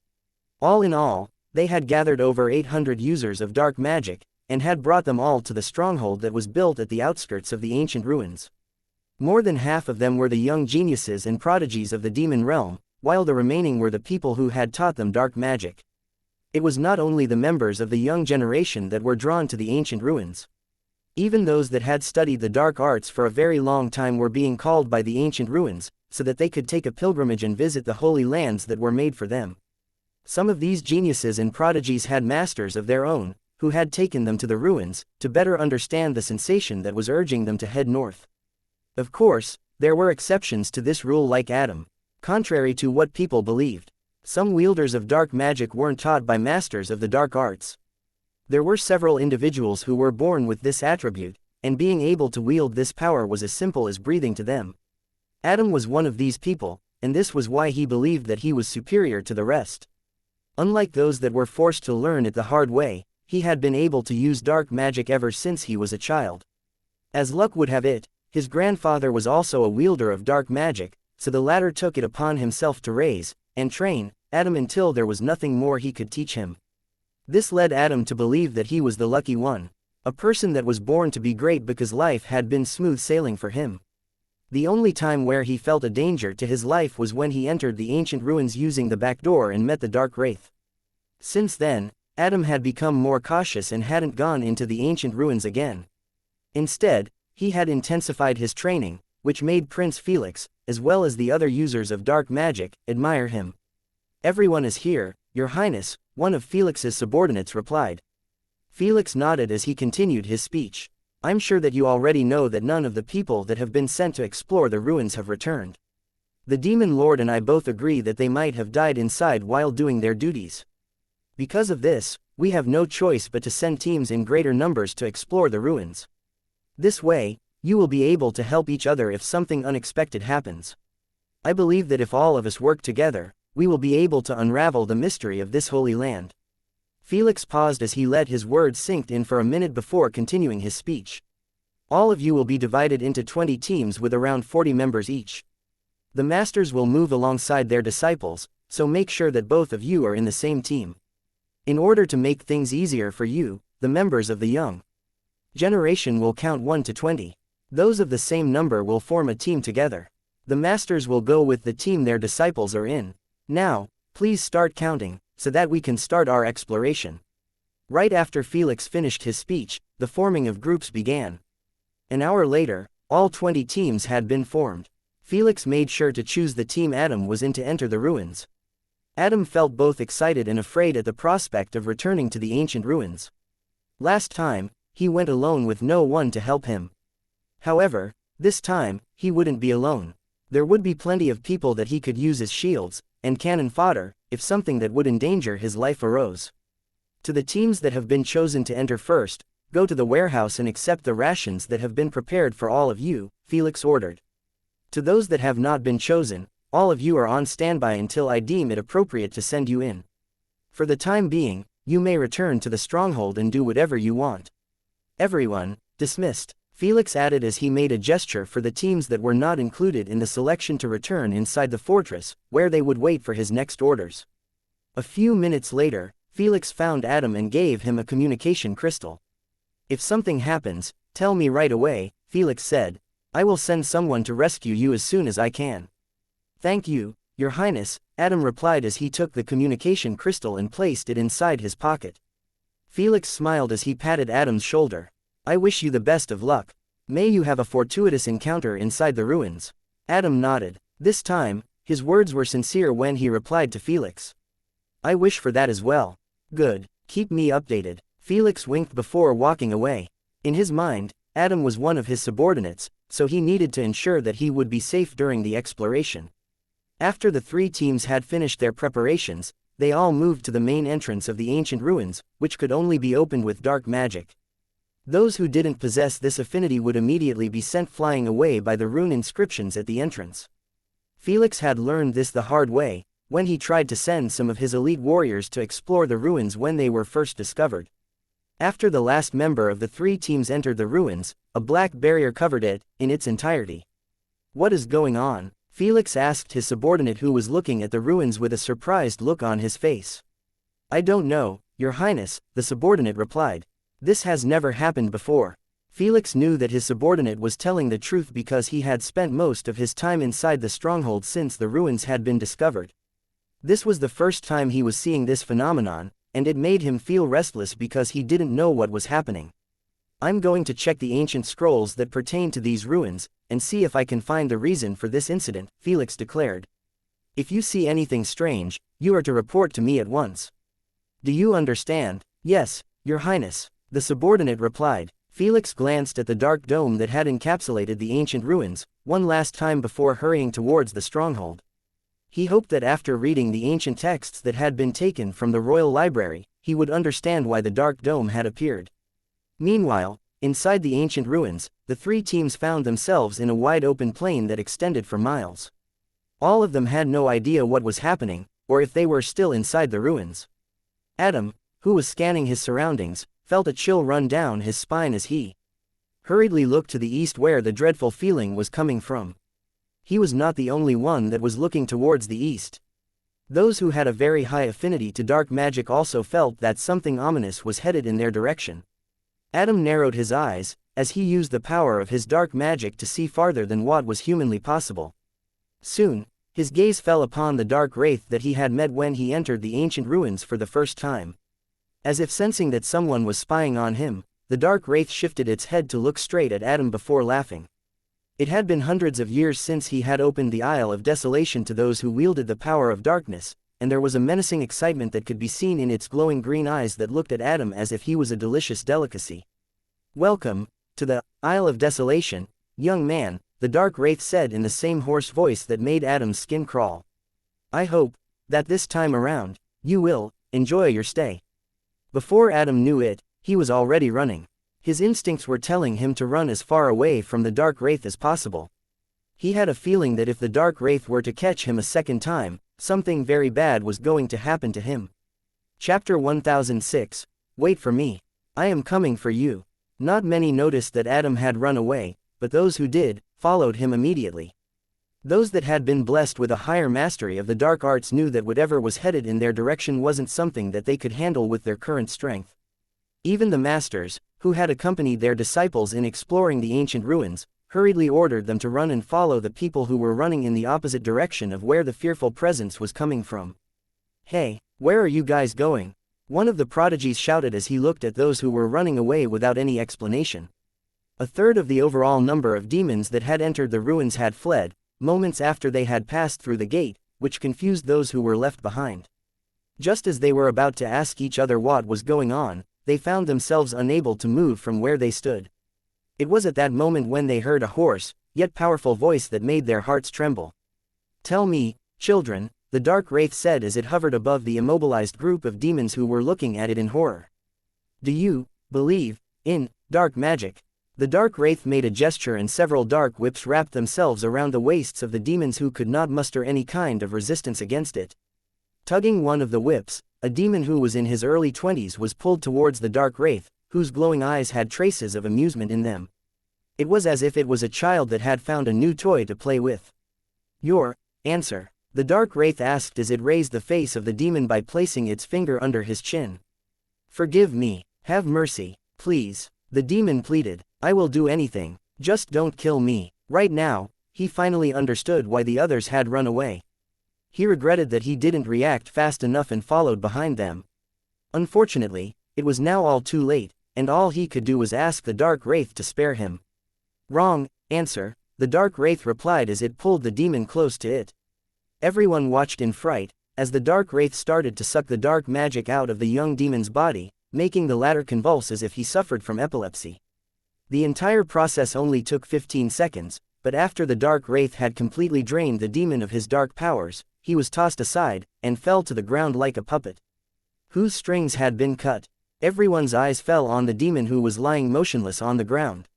All in all, they had gathered over 800 users of dark magic, and had brought them all to the stronghold that was built at the outskirts of the ancient ruins. More than half of them were the young geniuses and prodigies of the demon realm, while the remaining were the people who had taught them dark magic. It was not only the members of the young generation that were drawn to the ancient ruins. Even those that had studied the dark arts for a very long time were being called by the ancient ruins, so that they could take a pilgrimage and visit the holy lands that were made for them. Some of these geniuses and prodigies had masters of their own, who had taken them to the ruins, to better understand the sensation that was urging them to head north. Of course, there were exceptions to this rule like Adam. Contrary to what people believed, some wielders of dark magic weren't taught by masters of the dark arts. There were several individuals who were born with this attribute, and being able to wield this power was as simple as breathing to them. Adam was one of these people, and this was why he believed that he was superior to the rest. Unlike those that were forced to learn it the hard way, he had been able to use dark magic ever since he was a child. As luck would have it, his grandfather was also a wielder of dark magic, so the latter took it upon himself to raise and train Adam until there was nothing more he could teach him. This led Adam to believe that he was the lucky one, a person that was born to be great because life had been smooth sailing for him. The only time where he felt a danger to his life was when he entered the ancient ruins using the back door and met the dark wraith. Since then, Adam had become more cautious and hadn't gone into the ancient ruins again. Instead, he had intensified his training, which made Prince Felix, as well as the other users of dark magic, admire him. "Everyone is here, Your Highness," one of Felix's subordinates replied. Felix nodded as he continued his speech. "I'm sure that you already know that none of the people that have been sent to explore the ruins have returned. The demon lord and I both agree that they might have died inside while doing their duties. Because of this, we have no choice but to send teams in greater numbers to explore the ruins. This way, you will be able to help each other if something unexpected happens. I believe that if all of us work together, we will be able to unravel the mystery of this holy land." Felix paused as he let his words sink in for a minute before continuing his speech. "All of you will be divided into 20 teams with around 40 members each. The masters will move alongside their disciples, so make sure that both of you are in the same team. In order to make things easier for you, the members of the young generation will count 1 to 20. Those of the same number will form a team together. The masters will go with the team their disciples are in. Now, Please start counting, so that we can start our exploration. Right after Felix finished his speech, the forming of groups began. An hour later, all 20 teams had been formed. Felix made sure to choose the team Adam was in to enter the ruins. Adam felt both excited and afraid at the prospect of returning to the ancient ruins. Last time, he went alone with no one to help him. However, this time, he wouldn't be alone. There would be plenty of people that he could use as shields and cannon fodder if something that would endanger his life arose. To the teams that have been chosen to enter first, go to the warehouse and accept the rations that have been prepared for all of you, Felix ordered. To those that have not been chosen, all of you are on standby until I deem it appropriate to send you in. For the time being, you may return to the stronghold and do whatever you want. Everyone, dismissed, Felix added as he made a gesture for the teams that were not included in the selection to return inside the fortress, where they would wait for his next orders. A few minutes later, Felix found Adam and gave him a communication crystal. If something happens, tell me right away, Felix said. I will send someone to rescue you as soon as I can. Thank you, Your Highness, Adam replied as he took the communication crystal and placed it inside his pocket. Felix smiled as he patted Adam's shoulder. I wish you the best of luck. May you have a fortuitous encounter inside the ruins. Adam nodded. This time, his words were sincere when he replied to Felix. I wish for that as well. Good, keep me updated. Felix winked before walking away. In his mind, Adam was one of his subordinates, so he needed to ensure that he would be safe during the exploration. After the 3 teams had finished their preparations, they all moved to the main entrance of the ancient ruins, which could only be opened with dark magic. Those who didn't possess this affinity would immediately be sent flying away by the rune inscriptions at the entrance. Felix had learned this the hard way, when he tried to send some of his elite warriors to explore the ruins when they were first discovered. After the last member of the 3 teams entered the ruins, a black barrier covered it, in its entirety. What is going on? Felix asked his subordinate who was looking at the ruins with a surprised look on his face. I don't know, Your Highness, the subordinate replied. This has never happened before. Felix knew that his subordinate was telling the truth because he had spent most of his time inside the stronghold since the ruins had been discovered. This was the first time he was seeing this phenomenon, and it made him feel restless because he didn't know what was happening. I'm going to check the ancient scrolls that pertain to these ruins, and see if I can find the reason for this incident, Felix declared. If you see anything strange, you are to report to me at once. Do you understand? Yes, Your Highness, the subordinate replied. Felix glanced at the dark dome that had encapsulated the ancient ruins, one last time before hurrying towards the stronghold. He hoped that after reading the ancient texts that had been taken from the royal library, he would understand why the dark dome had appeared. Meanwhile, inside the ancient ruins, the 3 teams found themselves in a wide open plain that extended for miles. All of them had no idea what was happening, or if they were still inside the ruins. Adam, who was scanning his surroundings, felt a chill run down his spine as he hurriedly looked to the east where the dreadful feeling was coming from. He was not the only one that was looking towards the east. Those who had a very high affinity to dark magic also felt that something ominous was headed in their direction. Adam narrowed his eyes, as he used the power of his dark magic to see farther than what was humanly possible. Soon, his gaze fell upon the dark wraith that he had met when he entered the ancient ruins for the first time. As if sensing that someone was spying on him, the dark wraith shifted its head to look straight at Adam before laughing. It had been hundreds of years since he had opened the Isle of Desolation to those who wielded the power of darkness, and there was a menacing excitement that could be seen in its glowing green eyes that looked at Adam as if he was a delicious delicacy. Welcome to the Isle of Desolation, young man, the dark wraith said in the same hoarse voice that made Adam's skin crawl. I hope that this time around, you will enjoy your stay. Before Adam knew it, he was already running. His instincts were telling him to run as far away from the dark wraith as possible. He had a feeling that if the dark wraith were to catch him a second time, something very bad was going to happen to him. Chapter 1006, Wait for me. I am coming for you. Not many noticed that Adam had run away, but those who did, followed him immediately. Those that had been blessed with a higher mastery of the dark arts knew that whatever was headed in their direction wasn't something that they could handle with their current strength. Even the masters, who had accompanied their disciples in exploring the ancient ruins, hurriedly ordered them to run and follow the people who were running in the opposite direction of where the fearful presence was coming from. Hey, where are you guys going? One of the prodigies shouted as he looked at those who were running away without any explanation. A third of the overall number of demons that had entered the ruins had fled, moments after they had passed through the gate, which confused those who were left behind. Just as they were about to ask each other what was going on, they found themselves unable to move from where they stood. It was at that moment when they heard a hoarse, yet powerful voice that made their hearts tremble. "Tell me, children," the dark wraith said as it hovered above the immobilized group of demons who were looking at it in horror. "Do you believe in dark magic?" The dark wraith made a gesture and several dark whips wrapped themselves around the waists of the demons who could not muster any kind of resistance against it. Tugging one of the whips, a demon who was in his early 20s was pulled towards the dark wraith, whose glowing eyes had traces of amusement in them. It was as if it was a child that had found a new toy to play with. "Your answer?" the dark wraith asked as it raised the face of the demon by placing its finger under his chin. "Forgive me, have mercy, please," the demon pleaded. "I will do anything, just don't kill me." Right now, he finally understood why the others had run away. He regretted that he didn't react fast enough and followed behind them. Unfortunately, it was now all too late, and all he could do was ask the dark wraith to spare him. "Wrong answer," the dark wraith replied as it pulled the demon close to it. Everyone watched in fright, as the dark wraith started to suck the dark magic out of the young demon's body, making the latter convulse as if he suffered from epilepsy. The entire process only took 15 seconds, but after the dark wraith had completely drained the demon of his dark powers, he was tossed aside, and fell to the ground like a puppet whose strings had been cut. Everyone's eyes fell on the demon who was lying motionless on the ground.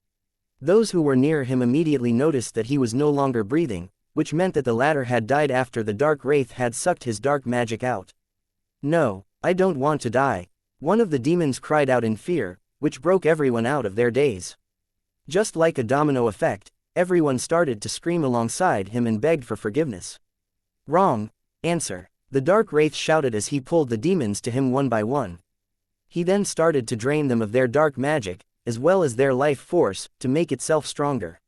Those who were near him immediately noticed that he was no longer breathing, which meant that the latter had died after the dark wraith had sucked his dark magic out. "No, I don't want to die," one of the demons cried out in fear, which broke everyone out of their daze. Just like a domino effect, everyone started to scream alongside him and begged for forgiveness. "Wrong answer," the dark wraith shouted as he pulled the demons to him one by one. He then started to drain them of their dark magic, as well as their life force, to make itself stronger.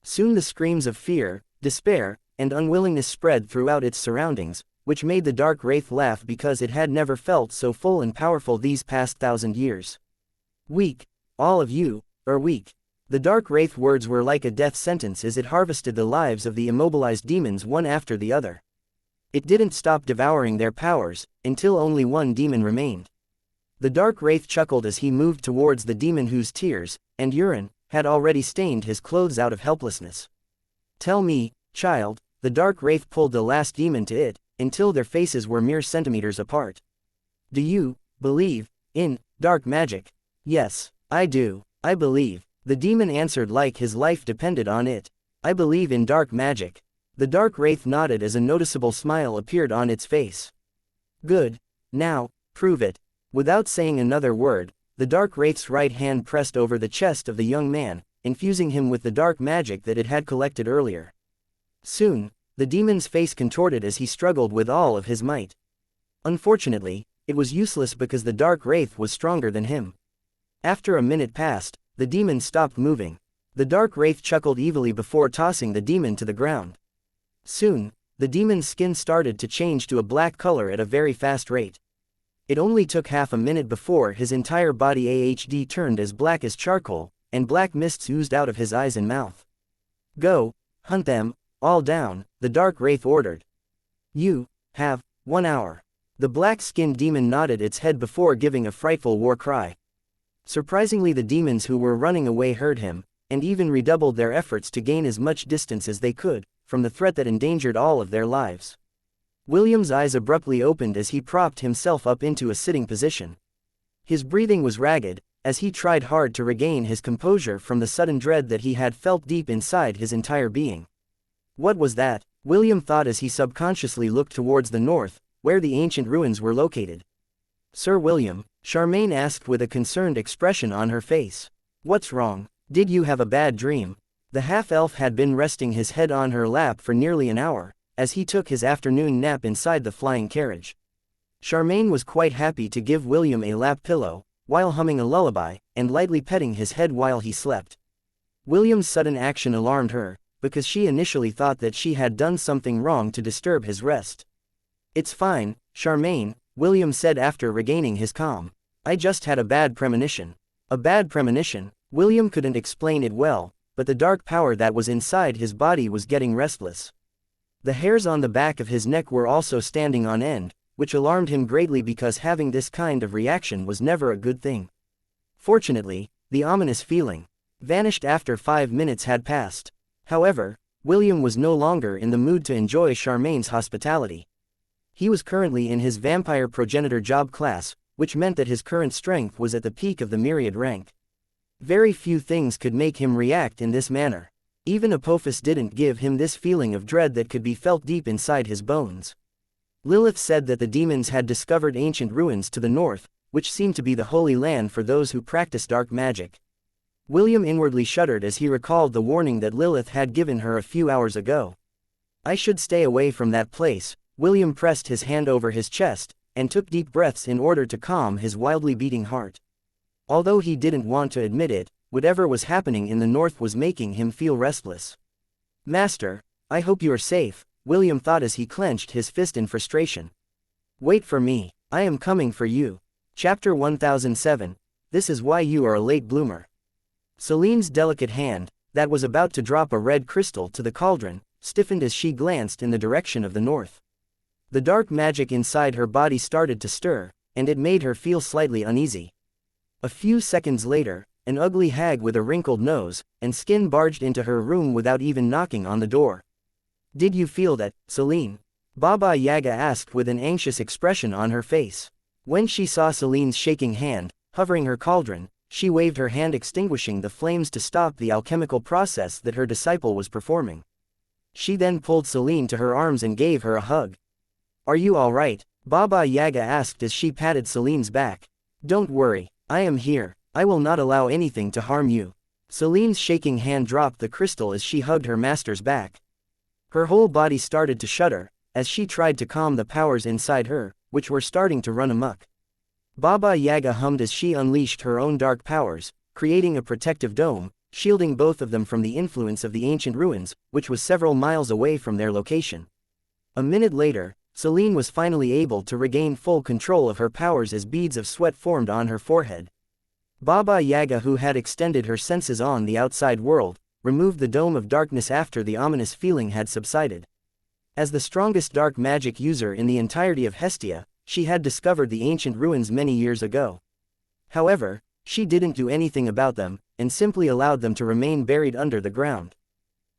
Soon the screams of fear, despair, and unwillingness spread throughout its surroundings, which made the dark wraith laugh because it had never felt so full and powerful these past 1,000 years. "Weak, all of you, are weak." The dark wraith words were like a death sentence as it harvested the lives of the immobilized demons one after the other. It didn't stop devouring their powers, until only one demon remained. The dark wraith chuckled as he moved towards the demon whose tears, and urine, had already stained his clothes out of helplessness. "Tell me, child," the dark wraith pulled the last demon to it, until their faces were mere centimeters apart. "Do you believe in dark magic?" "Yes, I do, I believe," the demon answered like his life depended on it. "I believe in dark magic." The dark wraith nodded as a noticeable smile appeared on its face. "Good. Now, prove it." Without saying another word, the dark wraith's right hand pressed over the chest of the young man, infusing him with the dark magic that it had collected earlier. Soon, the demon's face contorted as he struggled with all of his might. Unfortunately, it was useless because the dark wraith was stronger than him. After a minute passed, the demon stopped moving. The dark wraith chuckled evilly before tossing the demon to the ground. Soon, the demon's skin started to change to a black color at a very fast rate. It only took half a minute before his entire body turned as black as charcoal, and black mists oozed out of his eyes and mouth. "Go, hunt them, all down," the dark wraith ordered. "You have 1 hour." The black-skinned demon nodded its head before giving a frightful war cry. Surprisingly, the demons who were running away heard him, and even redoubled their efforts to gain as much distance as they could from the threat that endangered all of their lives. William's eyes abruptly opened as he propped himself up into a sitting position. His breathing was ragged, as he tried hard to regain his composure from the sudden dread that he had felt deep inside his entire being. What was that? William thought as he subconsciously looked towards the north, where the ancient ruins were located. "Sir William," Charmaine asked with a concerned expression on her face. "What's wrong? Did you have a bad dream?" The half-elf had been resting his head on her lap for nearly an hour, as he took his afternoon nap inside the flying carriage. Charmaine was quite happy to give William a lap pillow, while humming a lullaby, and lightly petting his head while he slept. William's sudden action alarmed her, because she initially thought that she had done something wrong to disturb his rest. "It's fine," Charmaine, William said after regaining his calm. I just had a bad premonition. A bad premonition? William couldn't explain it well, but the dark power that was inside his body was getting restless. The hairs on the back of his neck were also standing on end, which alarmed him greatly because having this kind of reaction was never a good thing. Fortunately, the ominous feeling vanished after 5 minutes had passed. However, William was no longer in the mood to enjoy Charmaine's hospitality. He was currently in his vampire progenitor job class, which meant that his current strength was at the peak of the myriad rank. Very few things could make him react in this manner. Even Apophis didn't give him this feeling of dread that could be felt deep inside his bones. Lilith said that the demons had discovered ancient ruins to the north, which seemed to be the holy land for those who practice dark magic. William inwardly shuddered as he recalled the warning that Lilith had given her a few hours ago. I should stay away from that place. William pressed his hand over his chest, and took deep breaths in order to calm his wildly beating heart. Although he didn't want to admit it, whatever was happening in the north was making him feel restless. Master, I hope you are safe, William thought as he clenched his fist in frustration. Wait for me, I am coming for you. Chapter 1007, This is why you are a late bloomer. Celine's delicate hand, that was about to drop a red crystal to the cauldron, stiffened as she glanced in the direction of the north. The dark magic inside her body started to stir, and it made her feel slightly uneasy. A few seconds later, an ugly hag with a wrinkled nose and skin barged into her room without even knocking on the door. Did you feel that, Celine? Baba Yaga asked with an anxious expression on her face. When she saw Celine's shaking hand, hovering her cauldron, she waved her hand extinguishing the flames to stop the alchemical process that her disciple was performing. She then pulled Celine to her arms and gave her a hug. Are you all right? Baba Yaga asked as she patted Celine's back. Don't worry, I am here, I will not allow anything to harm you. Celine's shaking hand dropped the crystal as she hugged her master's back. Her whole body started to shudder, as she tried to calm the powers inside her, which were starting to run amok. Baba Yaga hummed as she unleashed her own dark powers, creating a protective dome, shielding both of them from the influence of the ancient ruins, which was several miles away from their location. A minute later, Celine was finally able to regain full control of her powers as beads of sweat formed on her forehead. Baba Yaga, who had extended her senses on the outside world, removed the dome of darkness after the ominous feeling had subsided. As the strongest dark magic user in the entirety of Hestia, she had discovered the ancient ruins many years ago. However, she didn't do anything about them, and simply allowed them to remain buried under the ground.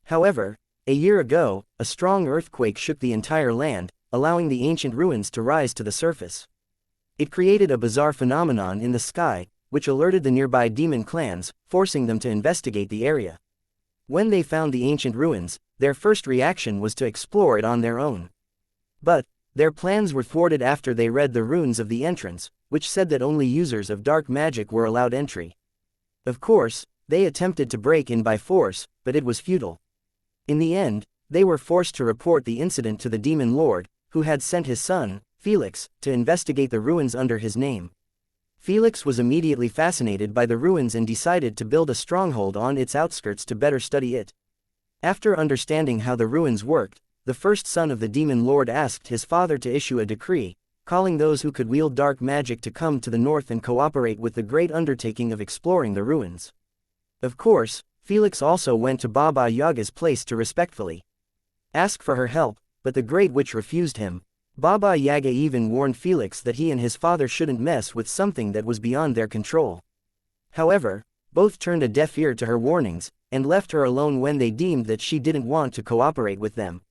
However, a year ago, a strong earthquake shook the entire land, allowing the ancient ruins to rise to the surface. It created a bizarre phenomenon in the sky, which alerted the nearby demon clans, forcing them to investigate the area. When they found the ancient ruins, their first reaction was to explore it on their own. But their plans were thwarted after they read the runes of the entrance, which said that only users of dark magic were allowed entry. Of course, they attempted to break in by force, but it was futile. In the end, they were forced to report the incident to the demon lord, who had sent his son, Felix, to investigate the ruins under his name. Felix was immediately fascinated by the ruins and decided to build a stronghold on its outskirts to better study it. After understanding how the ruins worked, the first son of the demon lord asked his father to issue a decree, calling those who could wield dark magic to come to the north and cooperate with the great undertaking of exploring the ruins. Of course, Felix also went to Baba Yaga's place to respectfully ask for her help, but the Great Witch refused him. Baba Yaga even warned Felix that he and his father shouldn't mess with something that was beyond their control. However, both turned a deaf ear to her warnings, and left her alone when they deemed that she didn't want to cooperate with them.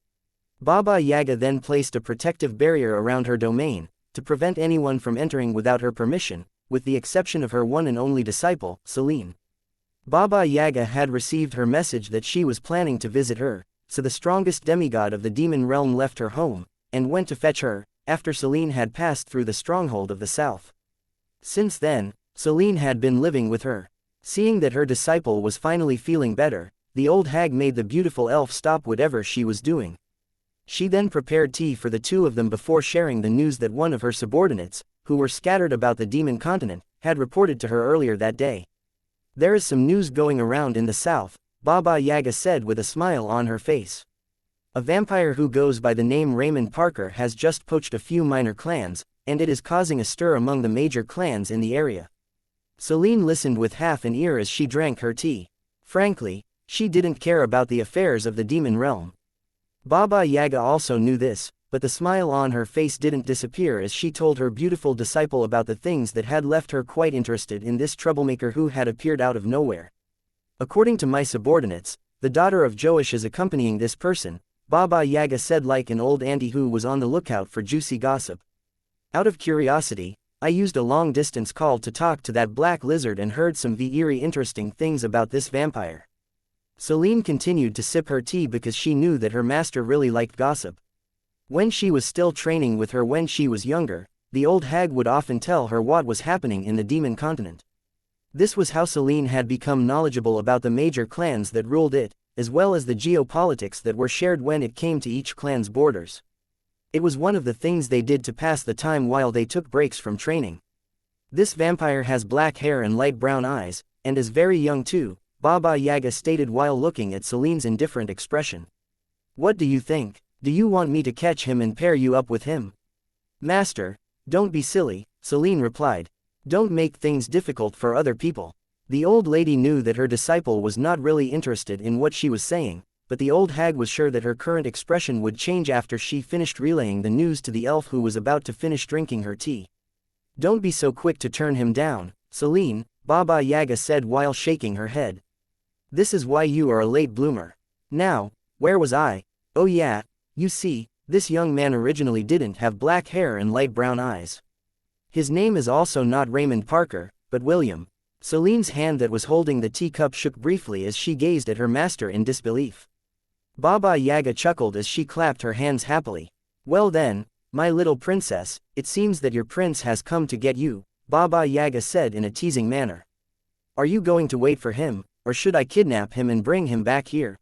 Baba Yaga then placed a protective barrier around her domain, to prevent anyone from entering without her permission, with the exception of her one and only disciple, Celine. Baba Yaga had received her message that she was planning to visit her, so the strongest demigod of the demon realm left her home, and went to fetch her, after Celine had passed through the stronghold of the south. Since then, Celine had been living with her. Seeing that her disciple was finally feeling better, the old hag made the beautiful elf stop whatever she was doing. She then prepared tea for the two of them before sharing the news that one of her subordinates, who were scattered about the demon continent, had reported to her earlier that day. There is some news going around in the south, Baba Yaga said with a smile on her face. A vampire who goes by the name Raymond Parker has just poached a few minor clans, and it is causing a stir among the major clans in the area. Celine listened with half an ear as she drank her tea. Frankly, she didn't care about the affairs of the demon realm. Baba Yaga also knew this, but the smile on her face didn't disappear as she told her beautiful disciple about the things that had left her quite interested in this troublemaker who had appeared out of nowhere. According to my subordinates, the daughter of Joash is accompanying this person, Baba Yaga said like an old auntie who was on the lookout for juicy gossip. Out of curiosity, I used a long-distance call to talk to that black lizard and heard some very interesting things about this vampire. Celine continued to sip her tea because she knew that her master really liked gossip. When she was still training with her when she was younger, the old hag would often tell her what was happening in the demon continent. This was how Celine had become knowledgeable about the major clans that ruled it, as well as the geopolitics that were shared when it came to each clan's borders. It was one of the things they did to pass the time while they took breaks from training. This vampire has black hair and light brown eyes, and is very young too, Baba Yaga stated while looking at Celine's indifferent expression. What do you think? Do you want me to catch him and pair you up with him? Master, don't be silly, Celine replied. Don't make things difficult for other people. The old lady knew that her disciple was not really interested in what she was saying, but the old hag was sure that her current expression would change after she finished relaying the news to the elf who was about to finish drinking her tea. Don't be so quick to turn him down, Celine, Baba Yaga said while shaking her head. This is why you are a late bloomer. Now, where was I? Oh yeah, you see, this young man originally didn't have black hair and light brown eyes. His name is also not Raymond Parker, but William. Celine's hand that was holding the teacup shook briefly as she gazed at her master in disbelief. Baba Yaga chuckled as she clapped her hands happily. Well then, my little princess, it seems that your prince has come to get you, Baba Yaga said in a teasing manner. Are you going to wait for him, or should I kidnap him and bring him back here?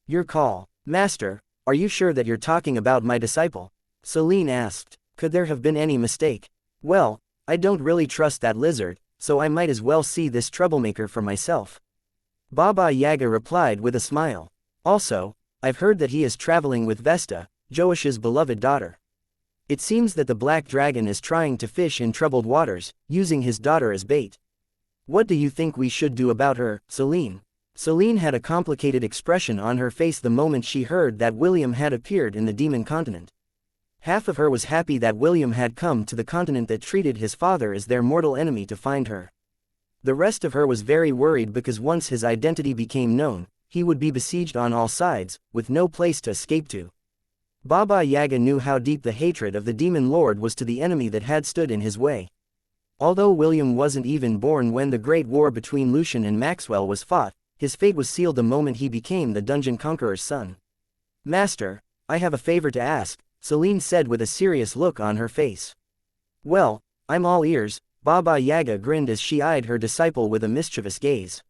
Your call. Master, are you sure that you're talking about my disciple? Celine asked. Could there have been any mistake? Well, I don't really trust that lizard, so I might as well see this troublemaker for myself. Baba Yaga replied with a smile. Also, I've heard that he is traveling with Vesta, Joash's beloved daughter. It seems that the black dragon is trying to fish in troubled waters, using his daughter as bait. What do you think we should do about her, Celine? Celine had a complicated expression on her face the moment she heard that William had appeared in the demon continent. Half of her was happy that William had come to the continent that treated his father as their mortal enemy to find her. The rest of her was very worried because once his identity became known, he would be besieged on all sides, with no place to escape to. Baba Yaga knew how deep the hatred of the demon lord was to the enemy that had stood in his way. Although William wasn't even born when the great war between Lucian and Maxwell was fought, his fate was sealed the moment he became the Dungeon Conqueror's son. Master, I have a favor to ask, Celine said with a serious look on her face. Well, I'm all ears, Baba Yaga grinned as she eyed her disciple with a mischievous gaze.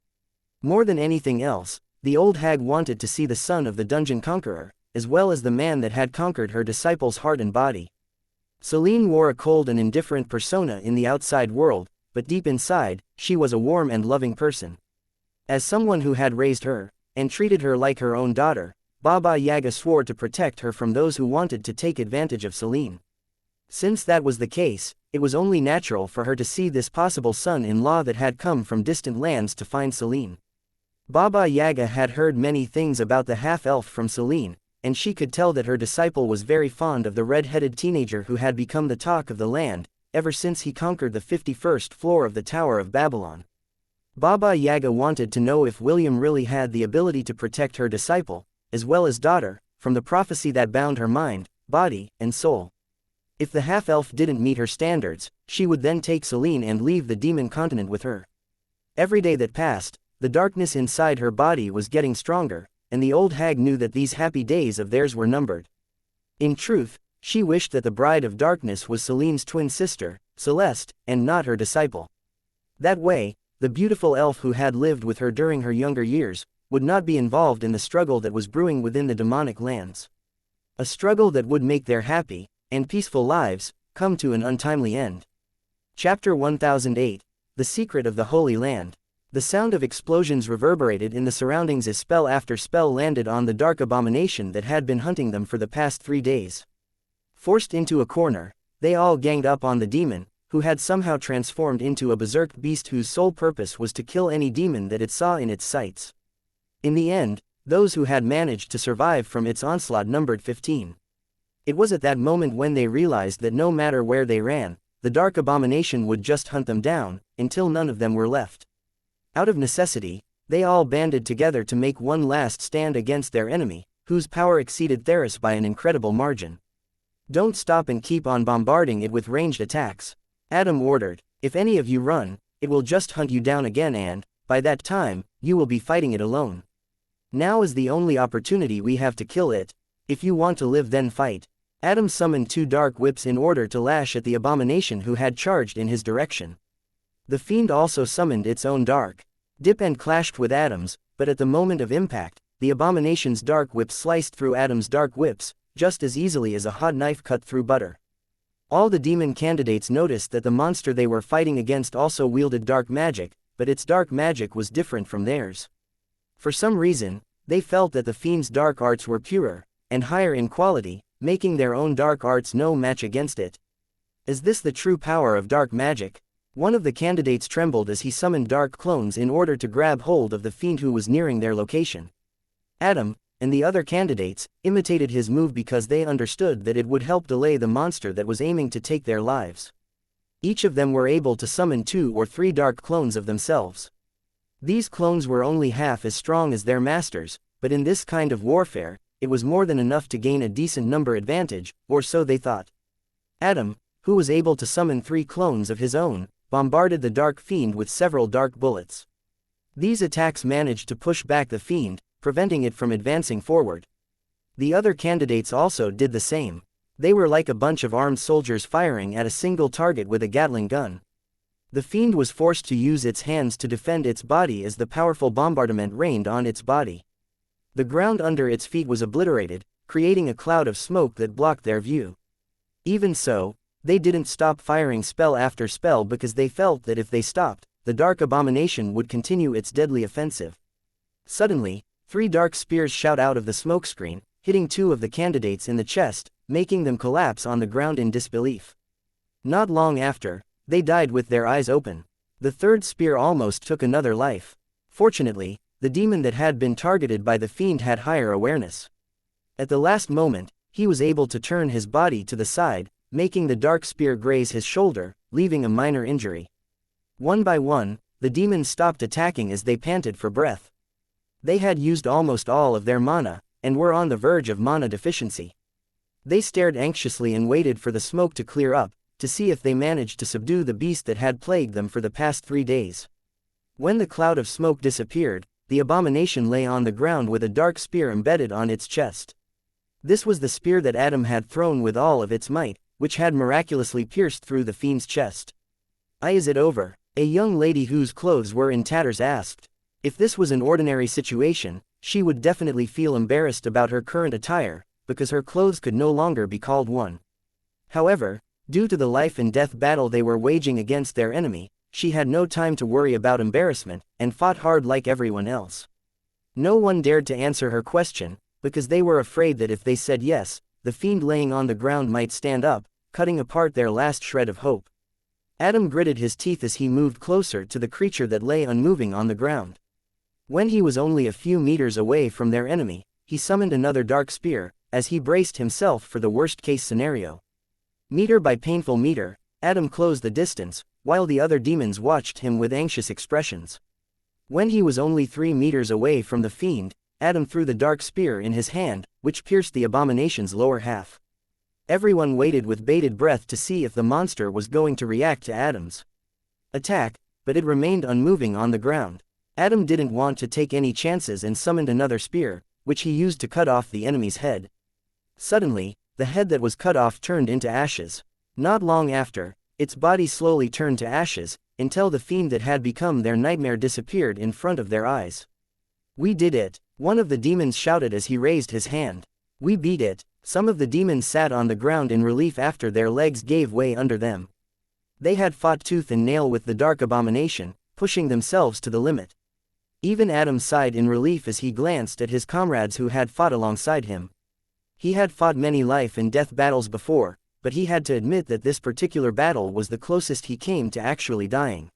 More than anything else, the old hag wanted to see the son of the Dungeon Conqueror, as well as the man that had conquered her disciple's heart and body. Celine wore a cold and indifferent persona in the outside world, but deep inside, she was a warm and loving person. As someone who had raised her, and treated her like her own daughter, Baba Yaga swore to protect her from those who wanted to take advantage of Celine. Since that was the case, it was only natural for her to see this possible son-in-law that had come from distant lands to find Celine. Baba Yaga had heard many things about the half-elf from Celine, and she could tell that her disciple was very fond of the red-headed teenager who had become the talk of the land, ever since he conquered the 51st floor of the Tower of Babylon. Baba Yaga wanted to know if William really had the ability to protect her disciple, as well as daughter, from the prophecy that bound her mind, body, and soul. If the half-elf didn't meet her standards, she would then take Celine and leave the demon continent with her. Every day that passed, the darkness inside her body was getting stronger, and the old hag knew that these happy days of theirs were numbered. In truth, she wished that the bride of darkness was Celine's twin sister, Celeste, and not her disciple. That way, the beautiful elf who had lived with her during her younger years, would not be involved in the struggle that was brewing within the demonic lands. A struggle that would make their happy, and peaceful lives, come to an untimely end. Chapter 1008, The Secret of the Holy Land. The sound of explosions reverberated in the surroundings as spell after spell landed on the dark abomination that had been hunting them for the past 3 days. Forced into a corner, they all ganged up on the demon, who had somehow transformed into a berserk beast whose sole purpose was to kill any demon that it saw in its sights. In the end, those who had managed to survive from its onslaught numbered 15. It was at that moment when they realized that no matter where they ran, the dark abomination would just hunt them down, until none of them were left. Out of necessity, they all banded together to make one last stand against their enemy, whose power exceeded theirs by an incredible margin. "Don't stop and keep on bombarding it with ranged attacks," Adam ordered. "If any of you run, it will just hunt you down again and, by that time, you will be fighting it alone. Now is the only opportunity we have to kill it. If you want to live, then fight." Adam summoned 2 dark whips in order to lash at the abomination who had charged in his direction. The fiend also summoned its own dark dip and clashed with Adam's, but at the moment of impact, the abomination's dark whip sliced through Adam's dark whips, just as easily as a hot knife cut through butter. All the demon candidates noticed that the monster they were fighting against also wielded dark magic, but its dark magic was different from theirs. For some reason, they felt that the fiend's dark arts were purer and higher in quality, making their own dark arts no match against it. Is this the true power of dark magic? One of the candidates trembled as he summoned dark clones in order to grab hold of the fiend who was nearing their location. Adam, and the other candidates, imitated his move because they understood that it would help delay the monster that was aiming to take their lives. Each of them were able to summon 2 or 3 dark clones of themselves. These clones were only half as strong as their masters, but in this kind of warfare, it was more than enough to gain a decent number advantage, or so they thought. Adam, who was able to summon 3 clones of his own, bombarded the dark fiend with several dark bullets. These attacks managed to push back the fiend, preventing it from advancing forward. The other candidates also did the same. They were like a bunch of armed soldiers firing at a single target with a Gatling gun. The fiend was forced to use its hands to defend its body as the powerful bombardment rained on its body. The ground under its feet was obliterated, creating a cloud of smoke that blocked their view. Even so, they didn't stop firing spell after spell because they felt that if they stopped, the dark abomination would continue its deadly offensive. Suddenly, 3 dark spears shot out of the smokescreen, hitting 2 of the candidates in the chest, making them collapse on the ground in disbelief. Not long after, they died with their eyes open. The 3rd spear almost took another life. Fortunately, the demon that had been targeted by the fiend had higher awareness. At the last moment, he was able to turn his body to the side, making the dark spear graze his shoulder, leaving a minor injury. One by one, the demons stopped attacking as they panted for breath. They had used almost all of their mana, and were on the verge of mana deficiency. They stared anxiously and waited for the smoke to clear up, to see if they managed to subdue the beast that had plagued them for the past 3 days. When the cloud of smoke disappeared, the abomination lay on the ground with a dark spear embedded on its chest. This was the spear that Adam had thrown with all of its might, which had miraculously pierced through the fiend's chest. "Is it over?" a young lady whose clothes were in tatters asked. If this was an ordinary situation, she would definitely feel embarrassed about her current attire, because her clothes could no longer be called one. However, due to the life and death battle they were waging against their enemy, she had no time to worry about embarrassment, and fought hard like everyone else. No one dared to answer her question, because they were afraid that if they said yes, the fiend laying on the ground might stand up, cutting apart their last shred of hope. Adam gritted his teeth as he moved closer to the creature that lay unmoving on the ground. When he was only a few meters away from their enemy, he summoned another dark spear, as he braced himself for the worst-case scenario. Meter by painful meter, Adam closed the distance, while the other demons watched him with anxious expressions. When he was only 3 meters away from the fiend, Adam threw the dark spear in his hand, which pierced the abomination's lower half. Everyone waited with bated breath to see if the monster was going to react to Adam's attack, but it remained unmoving on the ground. Adam didn't want to take any chances and summoned another spear, which he used to cut off the enemy's head. Suddenly, the head that was cut off turned into ashes. Not long after, its body slowly turned to ashes, until the fiend that had become their nightmare disappeared in front of their eyes. "We did it," one of the demons shouted as he raised his hand. "We beat it." Some of the demons sat on the ground in relief after their legs gave way under them. They had fought tooth and nail with the dark abomination, pushing themselves to the limit. Even Adam sighed in relief as he glanced at his comrades who had fought alongside him. He had fought many life-and-death battles before, but he had to admit that this particular battle was the closest he came to actually dying.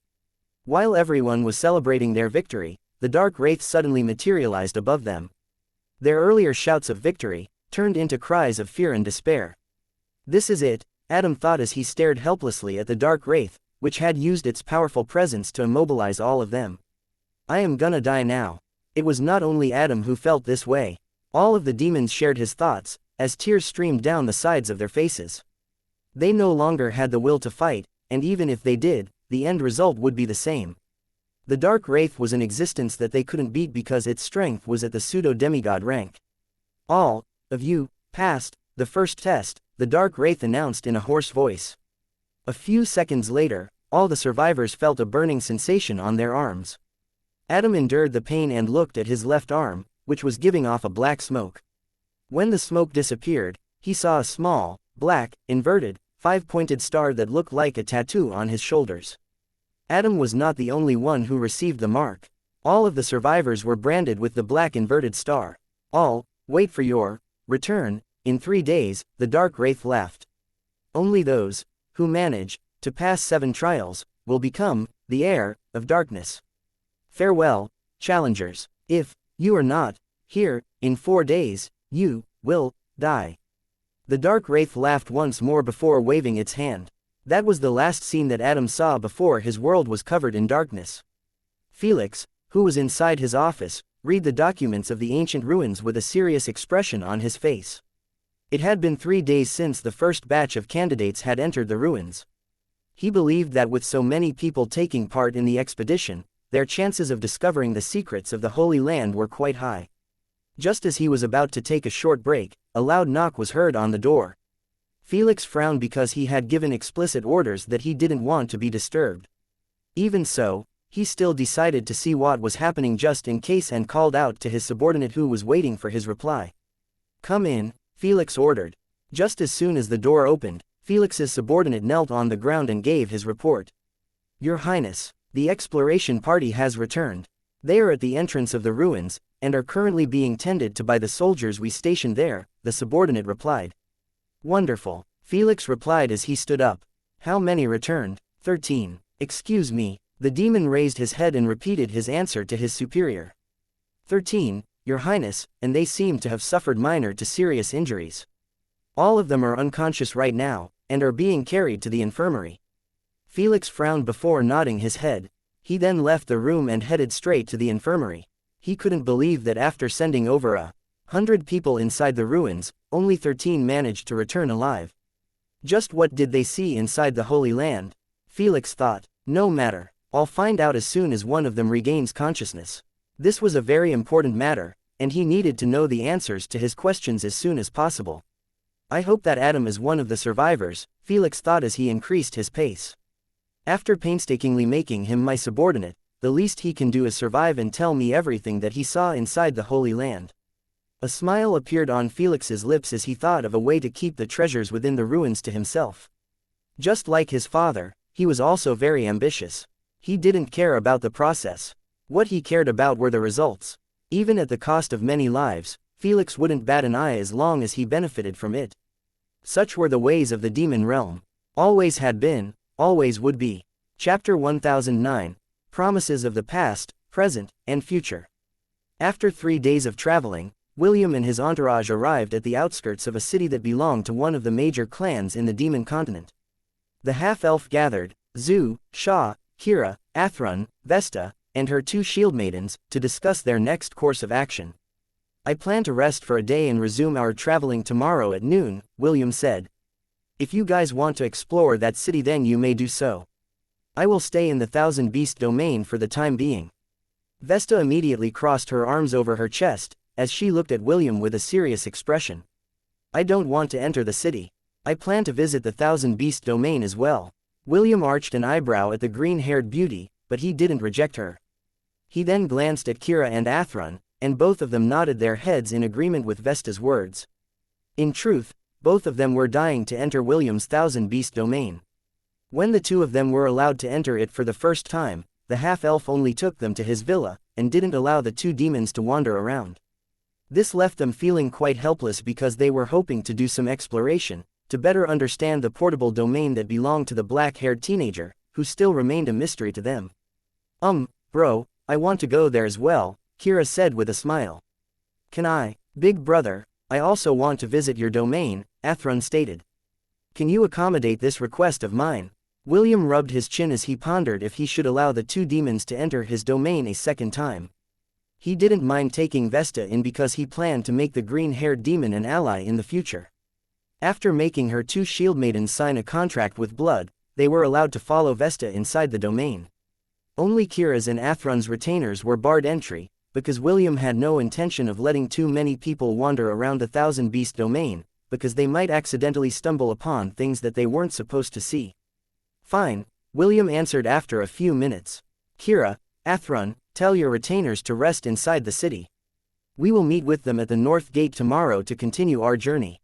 While everyone was celebrating their victory, the dark wraith suddenly materialized above them. Their earlier shouts of victory turned into cries of fear and despair. This is it, Adam thought as he stared helplessly at the dark wraith, which had used its powerful presence to immobilize all of them. I am gonna die now. It was not only Adam who felt this way. All of the demons shared his thoughts, as tears streamed down the sides of their faces. They no longer had the will to fight, and even if they did, the end result would be the same. The dark wraith was an existence that they couldn't beat because its strength was at the pseudo-demigod rank. All of you passed the first test, the dark wraith announced in a hoarse voice. A few seconds later, all the survivors felt a burning sensation on their arms. Adam endured the pain and looked at his left arm, which was giving off a black smoke. When the smoke disappeared, he saw a small, black, inverted, five-pointed star that looked like a tattoo on his shoulders. Adam was not the only one who received the mark. All of the survivors were branded with the black inverted star. All, wait for your return. In 3 days, the dark wraith laughed. Only those who manage to pass 7 trials will become the heir of darkness. Farewell, challengers. If you are not here in 4 days, you will die. The dark wraith laughed once more before waving its hand. That was the last scene that Adam saw before his world was covered in darkness. Felix, who was inside his office, read the documents of the ancient ruins with a serious expression on his face. It had been 3 days since the first batch of candidates had entered the ruins. He believed that with so many people taking part in the expedition, their chances of discovering the secrets of the Holy Land were quite high. Just as he was about to take a short break, a loud knock was heard on the door. Felix frowned because he had given explicit orders that he didn't want to be disturbed. Even so, he still decided to see what was happening just in case and called out to his subordinate who was waiting for his reply. Come in, Felix ordered. Just as soon as the door opened, Felix's subordinate knelt on the ground and gave his report. Your Highness, the exploration party has returned. They are at the entrance of the ruins, and are currently being tended to by the soldiers we stationed there, the subordinate replied. Wonderful, Felix replied as he stood up. How many returned? 13. Excuse me, the demon raised his head and repeated his answer to his superior. 13, Your Highness, and they seem to have suffered minor to serious injuries. All of them are unconscious right now, and are being carried to the infirmary. Felix frowned before nodding his head. He then left the room and headed straight to the infirmary. He couldn't believe that after sending over 100 people inside the ruins, only 13 managed to return alive. Just what did they see inside the Holy Land? Felix thought. No matter, I'll find out as soon as one of them regains consciousness. This was a very important matter, and he needed to know the answers to his questions as soon as possible. I hope that Adam is one of the survivors, Felix thought as he increased his pace. After painstakingly making him my subordinate, the least he can do is survive and tell me everything that he saw inside the Holy Land. A smile appeared on Felix's lips as he thought of a way to keep the treasures within the ruins to himself. Just like his father, he was also very ambitious. He didn't care about the process. What he cared about were the results. Even at the cost of many lives, Felix wouldn't bat an eye as long as he benefited from it. Such were the ways of the demon realm. Always had been, always would be. Chapter 1009, Promises of the Past, Present, and Future. After 3 days of traveling, William and his entourage arrived at the outskirts of a city that belonged to one of the major clans in the demon continent. The half-elf gathered, Zu, Shah, Kira, Athrun, Vesta, and her 2 shield maidens, to discuss their next course of action. I plan to rest for a day and resume our traveling tomorrow at noon, William said. If you guys want to explore that city then you may do so. I will stay in the Thousand Beast domain for the time being. Vesta immediately crossed her arms over her chest, as she looked at William with a serious expression. I don't want to enter the city. I plan to visit the Thousand Beast domain as well. William arched an eyebrow at the green-haired beauty, but he didn't reject her. He then glanced at Kira and Athrun, and both of them nodded their heads in agreement with Vesta's words. In truth, both of them were dying to enter William's Thousand Beast domain. When the 2 of them were allowed to enter it for the first time, the half-elf only took them to his villa, and didn't allow the two demons to wander around. This left them feeling quite helpless because they were hoping to do some exploration, to better understand the portable domain that belonged to the black-haired teenager, who still remained a mystery to them. Bro, I want to go there as well, Kira said with a smile. Can I? Big brother, I also want to visit your domain, Athrun stated. Can you accommodate this request of mine? William rubbed his chin as he pondered if he should allow the two demons to enter his domain a second time. He didn't mind taking Vesta in because he planned to make the green-haired demon an ally in the future. After making her two shield maidens sign a contract with blood, they were allowed to follow Vesta inside the domain. Only Kira's and Athrun's retainers were barred entry, because William had no intention of letting too many people wander around the Thousand Beast domain, because they might accidentally stumble upon things that they weren't supposed to see. Fine, William answered after a few minutes. Kira, Athrun, tell your retainers to rest inside the city. We will meet with them at the North Gate tomorrow to continue our journey.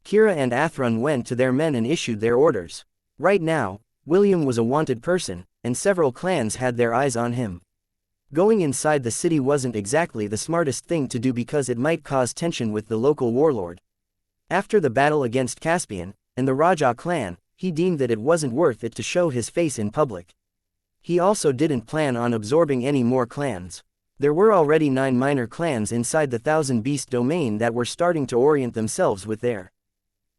Kira and Athrun went to their men and issued their orders. Right now, William was a wanted person, and several clans had their eyes on him. Going inside the city wasn't exactly the smartest thing to do because it might cause tension with the local warlord. After the battle against Caspian, and the Raja clan, he deemed that it wasn't worth it to show his face in public. He also didn't plan on absorbing any more clans. There were already 9 minor clans inside the Thousand Beast domain that were starting to orient themselves with their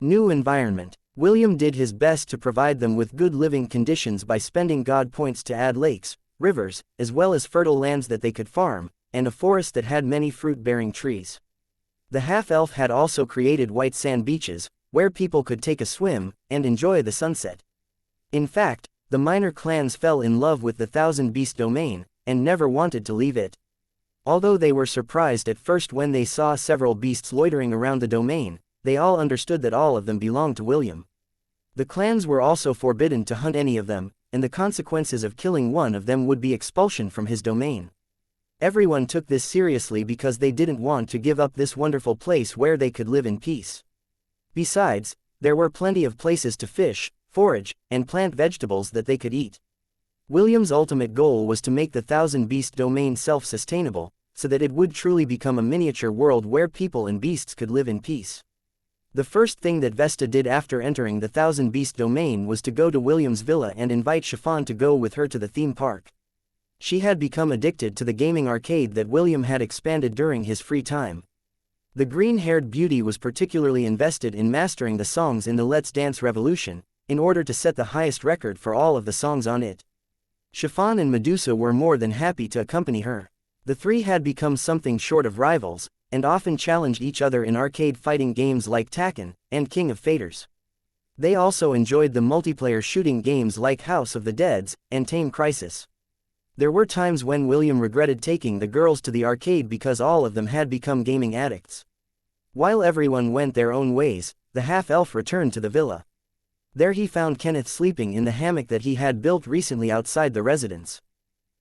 new environment. William did his best to provide them with good living conditions by spending god points to add lakes, rivers, as well as fertile lands that they could farm, and a forest that had many fruit-bearing trees. The half-elf had also created white sand beaches, where people could take a swim, and enjoy the sunset. In fact, the minor clans fell in love with the Thousand Beast domain, and never wanted to leave it. Although they were surprised at first when they saw several beasts loitering around the domain, they all understood that all of them belonged to William. The clans were also forbidden to hunt any of them, and the consequences of killing one of them would be expulsion from his domain. Everyone took this seriously because they didn't want to give up this wonderful place where they could live in peace. Besides, there were plenty of places to fish, forage, and plant vegetables that they could eat. William's ultimate goal was to make the Thousand Beast domain self-sustainable, so that it would truly become a miniature world where people and beasts could live in peace. The first thing that Vesta did after entering the Thousand Beast domain was to go to William's villa and invite Chiffon to go with her to the theme park. She had become addicted to the gaming arcade that William had expanded during his free time. The green-haired beauty was particularly invested in mastering the songs in the Let's Dance Revolution, in order to set the highest record for all of the songs on it. Chiffon and Medusa were more than happy to accompany her. The three had become something short of rivals, and often challenged each other in arcade fighting games like Tekken and King of Fighters. They also enjoyed the multiplayer shooting games like House of the Dead and Tame Crisis. There were times when William regretted taking the girls to the arcade because all of them had become gaming addicts. While everyone went their own ways, the half-elf returned to the villa. There he found Kenneth sleeping in the hammock that he had built recently outside the residence.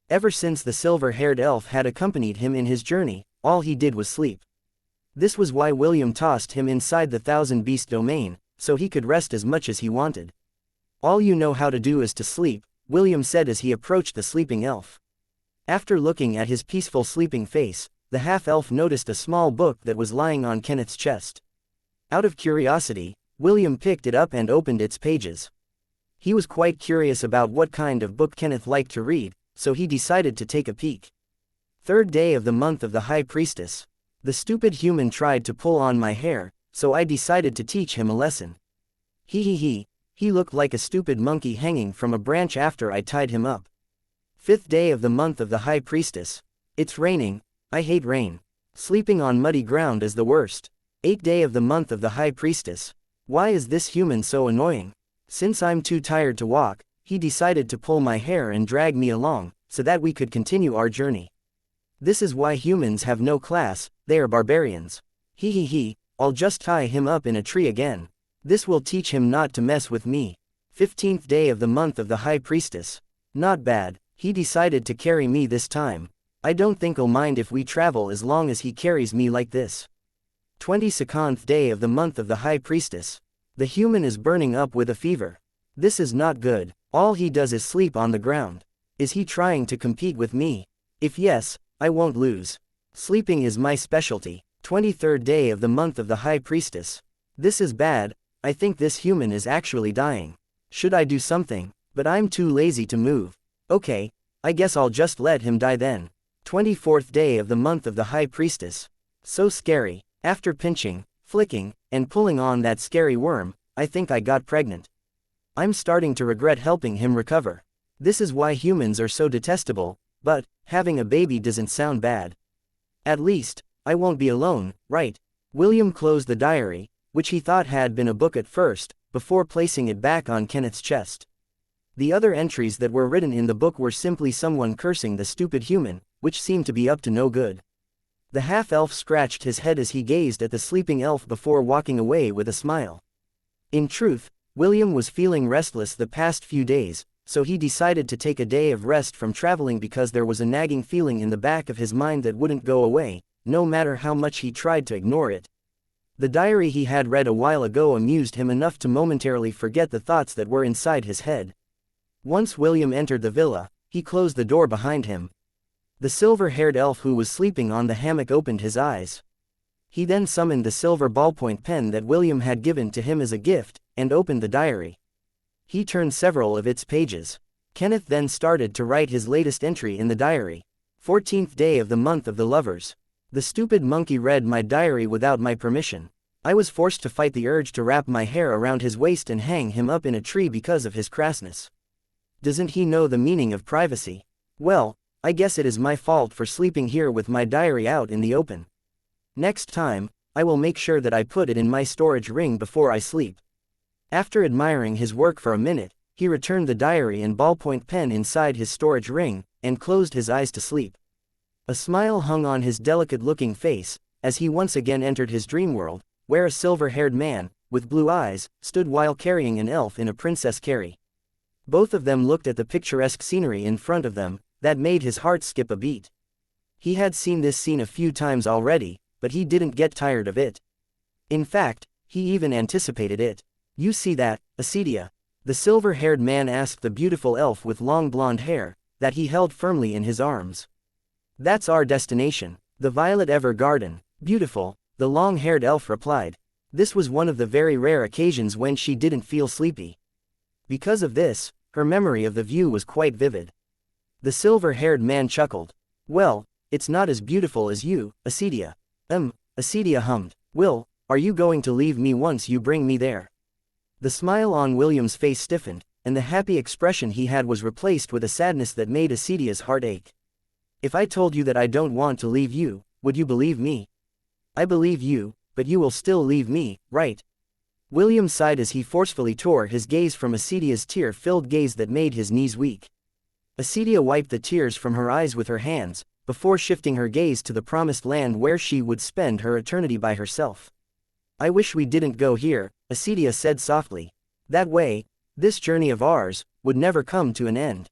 Ever since the silver-haired elf had accompanied him in his journey, all he did was sleep. This was why William tossed him inside the Thousand Beast domain, so he could rest as much as he wanted. All you know how to do is to sleep, William said as he approached the sleeping elf. After looking at his peaceful sleeping face, the half-elf noticed a small book that was lying on Kenneth's chest. Out of curiosity, William picked it up and opened its pages. He was quite curious about what kind of book Kenneth liked to read, so he decided to take a peek. 3rd day of the month of the High Priestess. The stupid human tried to pull on my hair, so I decided to teach him a lesson. He looked like a stupid monkey hanging from a branch after I tied him up. 5th day of the month of the High Priestess. It's raining, I hate rain. Sleeping on muddy ground is the worst. 8th day of the month of the High Priestess. Why is this human so annoying? Since I'm too tired to walk, he decided to pull my hair and drag me along, so that we could continue our journey. This is why humans have no class, they are barbarians. I'll just tie him up in a tree again. This will teach him not to mess with me. 15th day of the month of the High Priestess. Not bad, he decided to carry me this time. I don't think I'll mind if we travel as long as he carries me like this. 22nd day of the month of the High Priestess. The human is burning up with a fever. This is not good, all he does is sleep on the ground. Is he trying to compete with me? If yes, I won't lose. Sleeping is my specialty. 23rd day of the month of the High Priestess. This is bad, I think this human is actually dying. Should I do something? But I'm too lazy to move. Okay, I guess I'll just let him die then. 24th day of the month of the High Priestess. So scary. After pinching, flicking, and pulling on that scary worm, I think I got pregnant. I'm starting to regret helping him recover. This is why humans are so detestable, but having a baby doesn't sound bad. At least, I won't be alone, right? William closed the diary, which he thought had been a book at first, before placing it back on Kenneth's chest. The other entries that were written in the book were simply someone cursing the stupid human, which seemed to be up to no good. The half-elf scratched his head as he gazed at the sleeping elf before walking away with a smile. In truth, William was feeling restless the past few days, so he decided to take a day of rest from traveling because there was a nagging feeling in the back of his mind that wouldn't go away, no matter how much he tried to ignore it. The diary he had read a while ago amused him enough to momentarily forget the thoughts that were inside his head. Once William entered the villa, he closed the door behind him. The silver-haired elf who was sleeping on the hammock opened his eyes. He then summoned the silver ballpoint pen that William had given to him as a gift, and opened the diary. He turned several of its pages. Kenneth then started to write his latest entry in the diary. 14th day of the month of the lovers. The stupid monkey read my diary without my permission. I was forced to fight the urge to wrap my hair around his waist and hang him up in a tree because of his crassness. Doesn't he know the meaning of privacy? Well, I guess it is my fault for sleeping here with my diary out in the open. Next time, I will make sure that I put it in my storage ring before I sleep. After admiring his work for a minute, he returned the diary and ballpoint pen inside his storage ring, and closed his eyes to sleep. A smile hung on his delicate-looking face, as he once again entered his dream world, where a silver-haired man, with blue eyes, stood while carrying an elf in a princess carry. Both of them looked at the picturesque scenery in front of them, that made his heart skip a beat. He had seen this scene a few times already, but he didn't get tired of it. In fact, he even anticipated it. You see that, Acedia? The silver-haired man asked the beautiful elf with long blonde hair, that he held firmly in his arms. That's our destination, the Violet Ever Garden. Beautiful, the long-haired elf replied. This was one of the very rare occasions when she didn't feel sleepy. Because of this, her memory of the view was quite vivid. The silver-haired man chuckled. Well, it's not as beautiful as you, Acedia. Acedia hummed. Will, are you going to leave me once you bring me there? The smile on William's face stiffened, and the happy expression he had was replaced with a sadness that made Acedia's heart ache. If I told you that I don't want to leave you, would you believe me? I believe you, but you will still leave me, right? William sighed as he forcefully tore his gaze from Acedia's tear-filled gaze that made his knees weak. Acedia wiped the tears from her eyes with her hands, before shifting her gaze to the promised land where she would spend her eternity by herself. I wish we didn't go here, Acedia said softly. That way, this journey of ours would never come to an end.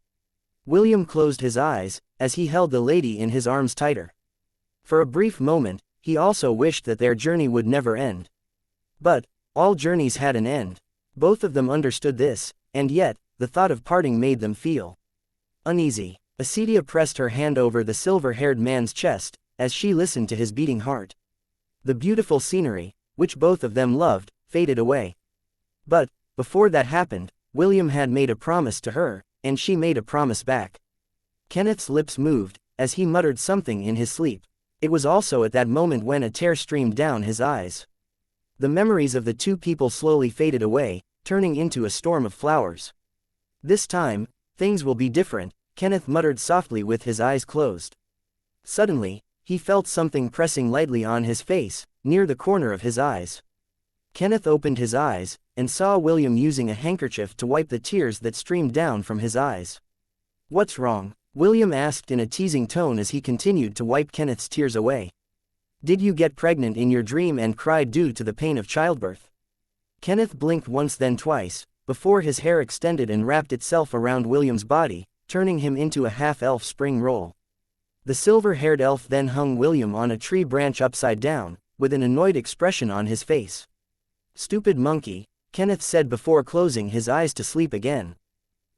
William closed his eyes, as he held the lady in his arms tighter. For a brief moment, he also wished that their journey would never end. But all journeys had an end. Both of them understood this, and yet, the thought of parting made them feel uneasy. Acedia pressed her hand over the silver-haired man's chest, as she listened to his beating heart. The beautiful scenery, which both of them loved, faded away. But before that happened, William had made a promise to her, and she made a promise back. Kenneth's lips moved, as he muttered something in his sleep. It was also at that moment when a tear streamed down his eyes. The memories of the two people slowly faded away, turning into a storm of flowers. This time, things will be different, Kenneth muttered softly with his eyes closed. Suddenly, he felt something pressing lightly on his face, near the corner of his eyes. Kenneth opened his eyes, and saw William using a handkerchief to wipe the tears that streamed down from his eyes. What's wrong? William asked in a teasing tone as he continued to wipe Kenneth's tears away. Did you get pregnant in your dream and cry due to the pain of childbirth? Kenneth blinked once then twice, before his hair extended and wrapped itself around William's body, turning him into a half-elf spring roll. The silver-haired elf then hung William on a tree branch upside down, with an annoyed expression on his face. Stupid monkey, Kenneth said before closing his eyes to sleep again.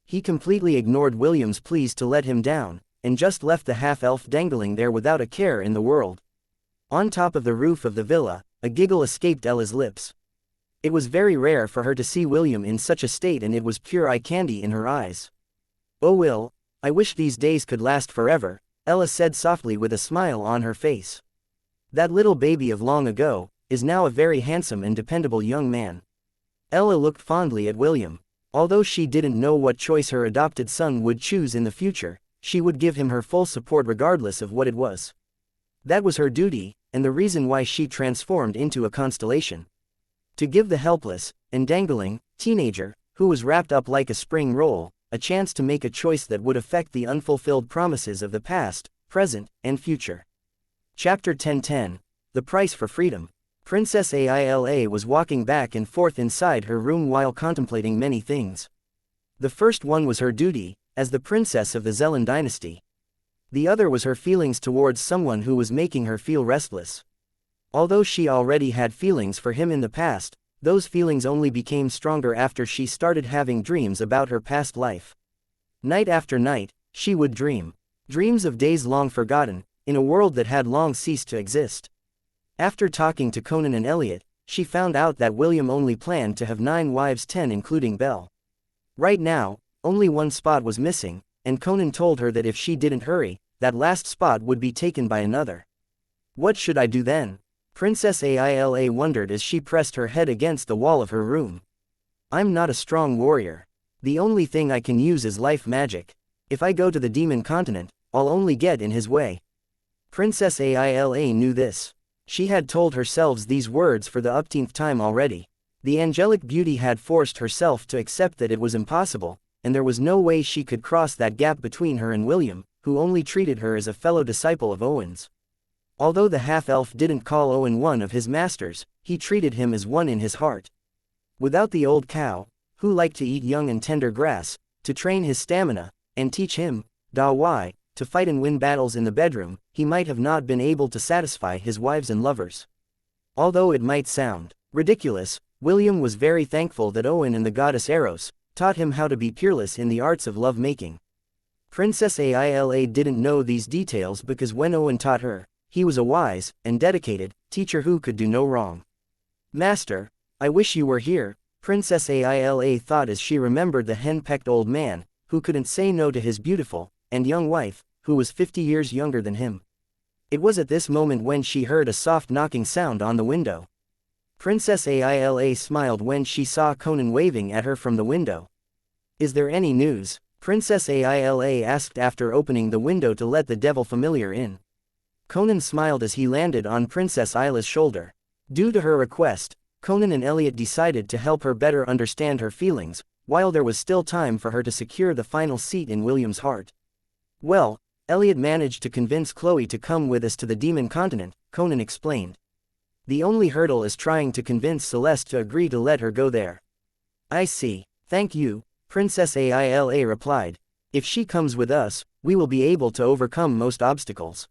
he completely ignored William's pleas to let him down, and just left the half-elf dangling there without a care in the world. On top of the roof of the villa, a giggle escaped Ella's lips. It was very rare for her to see William in such a state, and it was pure eye candy in her eyes. "Oh Will, I wish these days could last forever," Ella said softly with a smile on her face. "That little baby of long ago is now a very handsome and dependable young man." Ella looked fondly at William. Although she didn't know what choice her adopted son would choose in the future, she would give him her full support regardless of what it was. That was her duty, and the reason why she transformed into a constellation. To give the helpless and dangling teenager, who was wrapped up like a spring roll, a chance to make a choice that would affect the unfulfilled promises of the past, present, and future. Chapter 10:10. The Price for Freedom. Princess Aila was walking back and forth inside her room while contemplating many things. The first one was her duty, as the princess of the Zelen dynasty. The other was her feelings towards someone who was making her feel restless. Although she already had feelings for him in the past, those feelings only became stronger after she started having dreams about her past life. Night after night, she would dream. Dreams of days long forgotten, in a world that had long ceased to exist. After talking to Conan and Elliot, she found out that William only planned to have 9 wives, 10 including Belle. Right now, only one spot was missing, and Conan told her that if she didn't hurry, that last spot would be taken by another. What should I do then? Princess Aila wondered as she pressed her head against the wall of her room. I'm not a strong warrior. The only thing I can use is life magic. If I go to the demon continent, I'll only get in his way. Princess Aila knew this. She had told herself these words for the upteenth time already. The angelic beauty had forced herself to accept that it was impossible, and there was no way she could cross that gap between her and William, who only treated her as a fellow disciple of Owen's. Although the half-elf didn't call Owen one of his masters, he treated him as one in his heart. Without the old cow, who liked to eat young and tender grass, to train his stamina, and teach him, Da Wai, to fight and win battles in the bedroom, he might have not been able to satisfy his wives and lovers. Although it might sound ridiculous, William was very thankful that Owen and the goddess Eros taught him how to be peerless in the arts of love-making. Princess Aila didn't know these details because when Owen taught her, he was a wise and dedicated teacher who could do no wrong. Master, I wish you were here, Princess Aila thought as she remembered the hen-pecked old man, who couldn't say no to his beautiful and young wife, who was 50 years younger than him. It was at this moment when she heard a soft knocking sound on the window. Princess Aila smiled when she saw Conan waving at her from the window. Is there any news? Princess Aila asked after opening the window to let the devil familiar in. Conan smiled as he landed on Princess Aila's shoulder. Due to her request, Conan and Elliot decided to help her better understand her feelings, while there was still time for her to secure the final seat in William's heart. Well, Elliot managed to convince Chloe to come with us to the demon continent, Conan explained. The only hurdle is trying to convince Celeste to agree to let her go there. I see, thank you, Princess Aila replied. If she comes with us, we will be able to overcome most obstacles.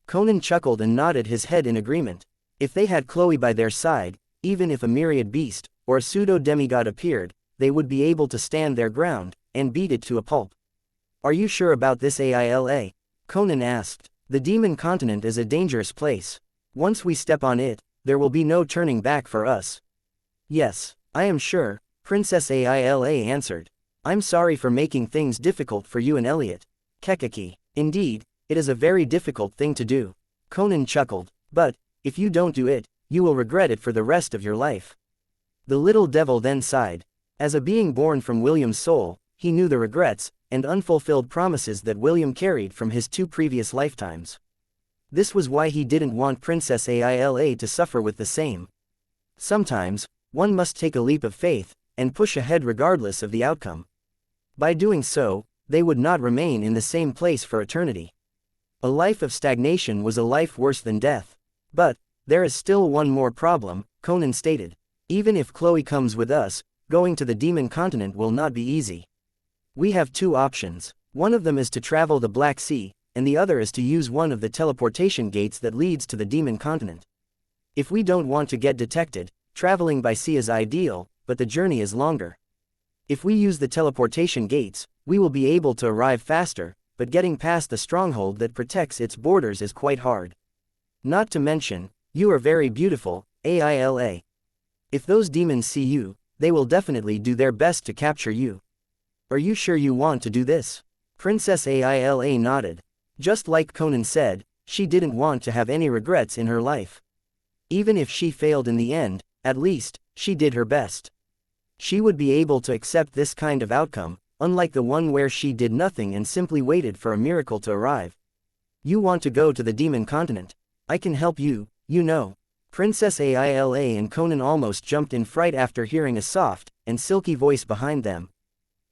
Conan chuckled and nodded his head in agreement. If they had Chloe by their side, even if a myriad beast, or a pseudo-demigod appeared, they would be able to stand their ground, and beat it to a pulp. Are you sure about this Aila? Conan asked. The demon continent is a dangerous place. Once we step on it, there will be no turning back for us. Yes, I am sure, Princess Aila answered. I'm sorry for making things difficult for you and Elliot. Kekeki. Indeed, it is a very difficult thing to do. Conan chuckled. But, if you don't do it, you will regret it for the rest of your life. The little devil then sighed. As a being born from William's soul, he knew the regrets and unfulfilled promises that William carried from his 2 previous lifetimes. This was why he didn't want Princess Aila to suffer with the same. Sometimes, one must take a leap of faith and push ahead regardless of the outcome. By doing so, they would not remain in the same place for eternity. A life of stagnation was a life worse than death. But, there is still one more problem, Conan stated. Even if Chloe comes with us, going to the demon continent will not be easy. We have 2 options. One of them is to travel the Black Sea, and the other is to use one of the teleportation gates that leads to the demon continent. If we don't want to get detected, traveling by sea is ideal, but the journey is longer. If we use the teleportation gates, we will be able to arrive faster, but getting past the stronghold that protects its borders is quite hard. Not to mention, you are very beautiful, Aila. If those demons see you, they will definitely do their best to capture you. Are you sure you want to do this? Princess Aila nodded. Just like Conan said, she didn't want to have any regrets in her life. Even if she failed in the end, at least, she did her best. She would be able to accept this kind of outcome, unlike the one where she did nothing and simply waited for a miracle to arrive. You want to go to the demon continent? I can help you, you know. Princess Aila and Conan almost jumped in fright after hearing a soft and silky voice behind them.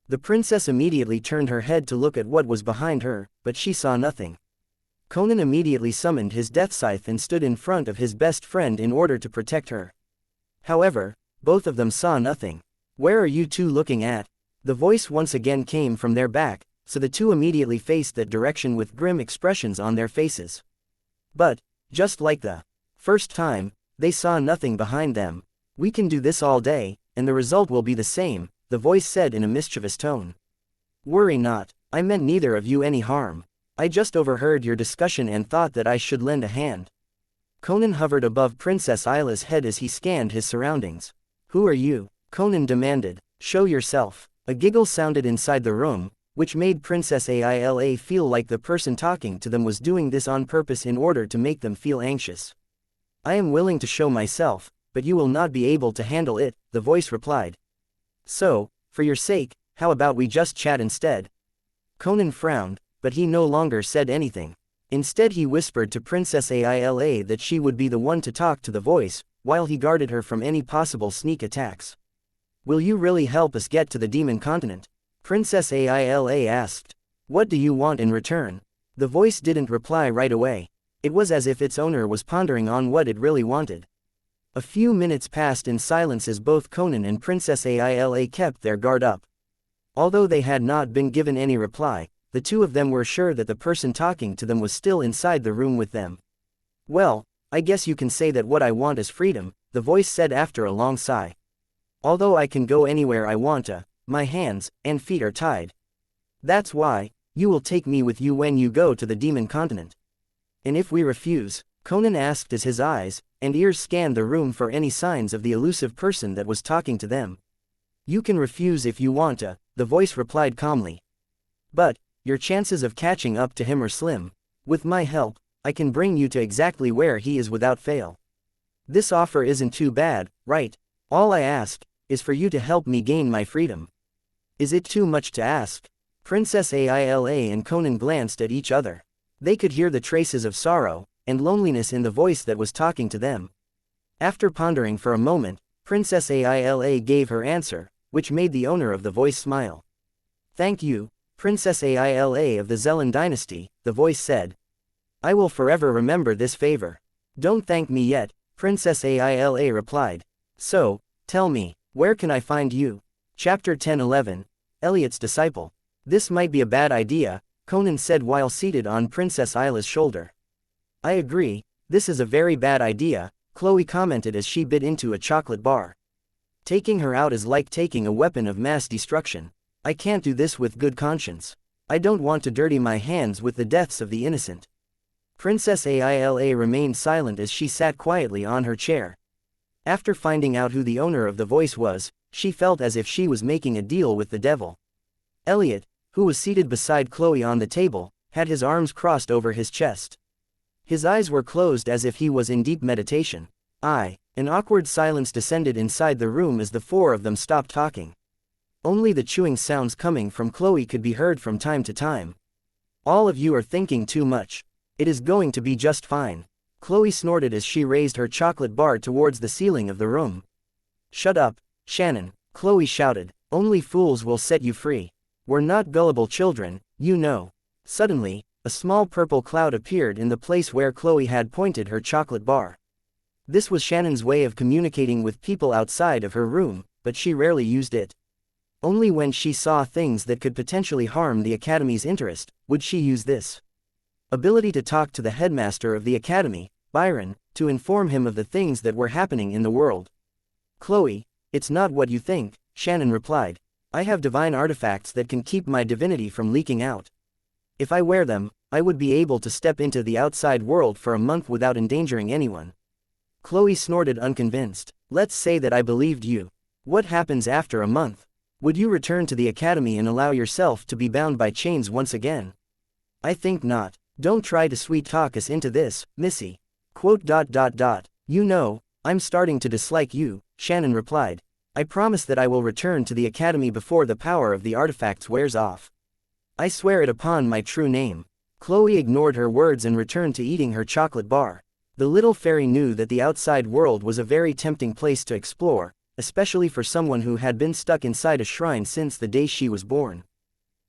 The princess immediately turned her head to look at what was behind her, but she saw nothing. Conan immediately summoned his death scythe and stood in front of his best friend in order to protect her. However, both of them saw nothing. Where are you two looking at? The voice once again came from their back, so the two immediately faced that direction with grim expressions on their faces. But, just like the first time, they saw nothing behind them. We can do this all day, and the result will be the same, the voice said in a mischievous tone. Worry not, I meant neither of you any harm. I just overheard your discussion and thought that I should lend a hand. Conan hovered above Princess Aila's head as he scanned his surroundings. Who are you? Conan demanded. Show yourself. A giggle sounded inside the room, which made Princess Aila feel like the person talking to them was doing this on purpose in order to make them feel anxious. I am willing to show myself, but you will not be able to handle it, the voice replied. So, for your sake, how about we just chat instead? Conan frowned, but he no longer said anything. Instead he whispered to Princess Aila that she would be the one to talk to the voice, while he guarded her from any possible sneak attacks. Will you really help us get to the demon continent? Princess Aila asked. What do you want in return? The voice didn't reply right away. It was as if its owner was pondering on what it really wanted. A few minutes passed in silence as both Conan and Princess Aila kept their guard up. Although they had not been given any reply, the two of them were sure that the person talking to them was still inside the room with them. Well, I guess you can say that what I want is freedom, the voice said after a long sigh. Although I can go anywhere I want to, my hands and feet are tied. That's why, you will take me with you when you go to the demon continent. And if we refuse? Conan asked as his eyes and ears scanned the room for any signs of the elusive person that was talking to them. You can refuse if you want to, the voice replied calmly. But, your chances of catching up to him are slim. With my help, I can bring you to exactly where he is without fail. This offer isn't too bad, right? All I ask is for you to help me gain my freedom. Is it too much to ask? Princess Aila and Conan glanced at each other. They could hear the traces of sorrow and loneliness in the voice that was talking to them. After pondering for a moment, Princess Aila gave her answer, which made the owner of the voice smile. Thank you, Princess Aila of the Zelan dynasty, the voice said. I will forever remember this favor. Don't thank me yet, Princess Aila replied. So, tell me, where can I find you? Chapter 10:11, Elliot's Disciple. This might be a bad idea, Conan said while seated on Princess Aila's shoulder. I agree, this is a very bad idea, Chloe commented as she bit into a chocolate bar. Taking her out is like taking a weapon of mass destruction. I can't do this with good conscience. I don't want to dirty my hands with the deaths of the innocent. Princess Aila remained silent as she sat quietly on her chair. After finding out who the owner of the voice was, she felt as if she was making a deal with the devil. Elliot, who was seated beside Chloe on the table, had his arms crossed over his chest. His eyes were closed as if he was in deep meditation. An awkward silence descended inside the room as the four of them stopped talking. Only the chewing sounds coming from Chloe could be heard from time to time. All of you are thinking too much. It is going to be just fine. Chloe snorted as she raised her chocolate bar towards the ceiling of the room. Shut up, Shannon, Chloe shouted. Only fools will set you free. We're not gullible children, you know. Suddenly, a small purple cloud appeared in the place where Chloe had pointed her chocolate bar. This was Shannon's way of communicating with people outside of her room, but she rarely used it. Only when she saw things that could potentially harm the Academy's interest, would she use this ability to talk to the headmaster of the Academy, Byron, to inform him of the things that were happening in the world. Chloe, it's not what you think, Shannon replied. I have divine artifacts that can keep my divinity from leaking out. If I wear them, I would be able to step into the outside world for a month without endangering anyone. Chloe snorted unconvinced. Let's say that I believed you. What happens after a month? Would you return to the academy and allow yourself to be bound by chains once again? I think not. Don't try to sweet talk us into this, Missy. Quote. You know, I'm starting to dislike you, Shannon replied. I promise that I will return to the academy before the power of the artifacts wears off. I swear it upon my true name. Chloe ignored her words and returned to eating her chocolate bar. The little fairy knew that the outside world was a very tempting place to explore, especially for someone who had been stuck inside a shrine since the day she was born.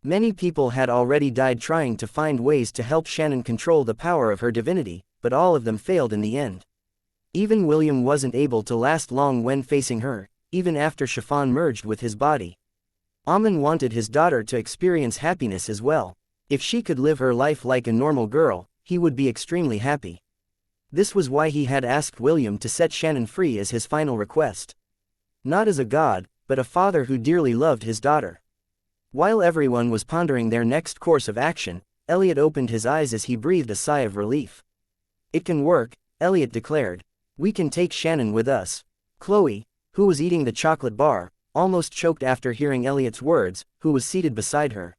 Many people had already died trying to find ways to help Shannon control the power of her divinity, but all of them failed in the end. Even William wasn't able to last long when facing her, even after Chiffon merged with his body. Amon wanted his daughter to experience happiness as well. If she could live her life like a normal girl, he would be extremely happy. This was why he had asked William to set Shannon free as his final request. Not as a god, but a father who dearly loved his daughter. While everyone was pondering their next course of action, Elliot opened his eyes as he breathed a sigh of relief. It can work, Elliot declared. We can take Shannon with us. Chloe, who was eating the chocolate bar, almost choked after hearing Elliot's words, who was seated beside her.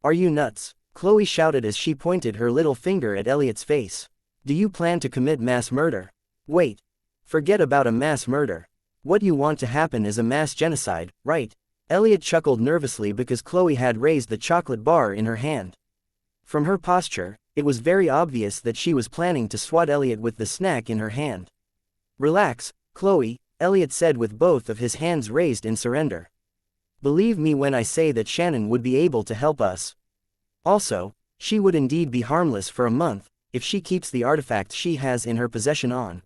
Are you nuts? Chloe shouted as she pointed her little finger at Elliot's face. Do you plan to commit mass murder? Wait. Forget about a mass murder. What you want to happen is a mass genocide, right? Elliot chuckled nervously because Chloe had raised the chocolate bar in her hand. From her posture, it was very obvious that she was planning to swat Elliot with the snack in her hand. Relax, Chloe, Elliot said with both of his hands raised in surrender. Believe me when I say that Shannon would be able to help us. Also, she would indeed be harmless for a month, if she keeps the artifacts she has in her possession on.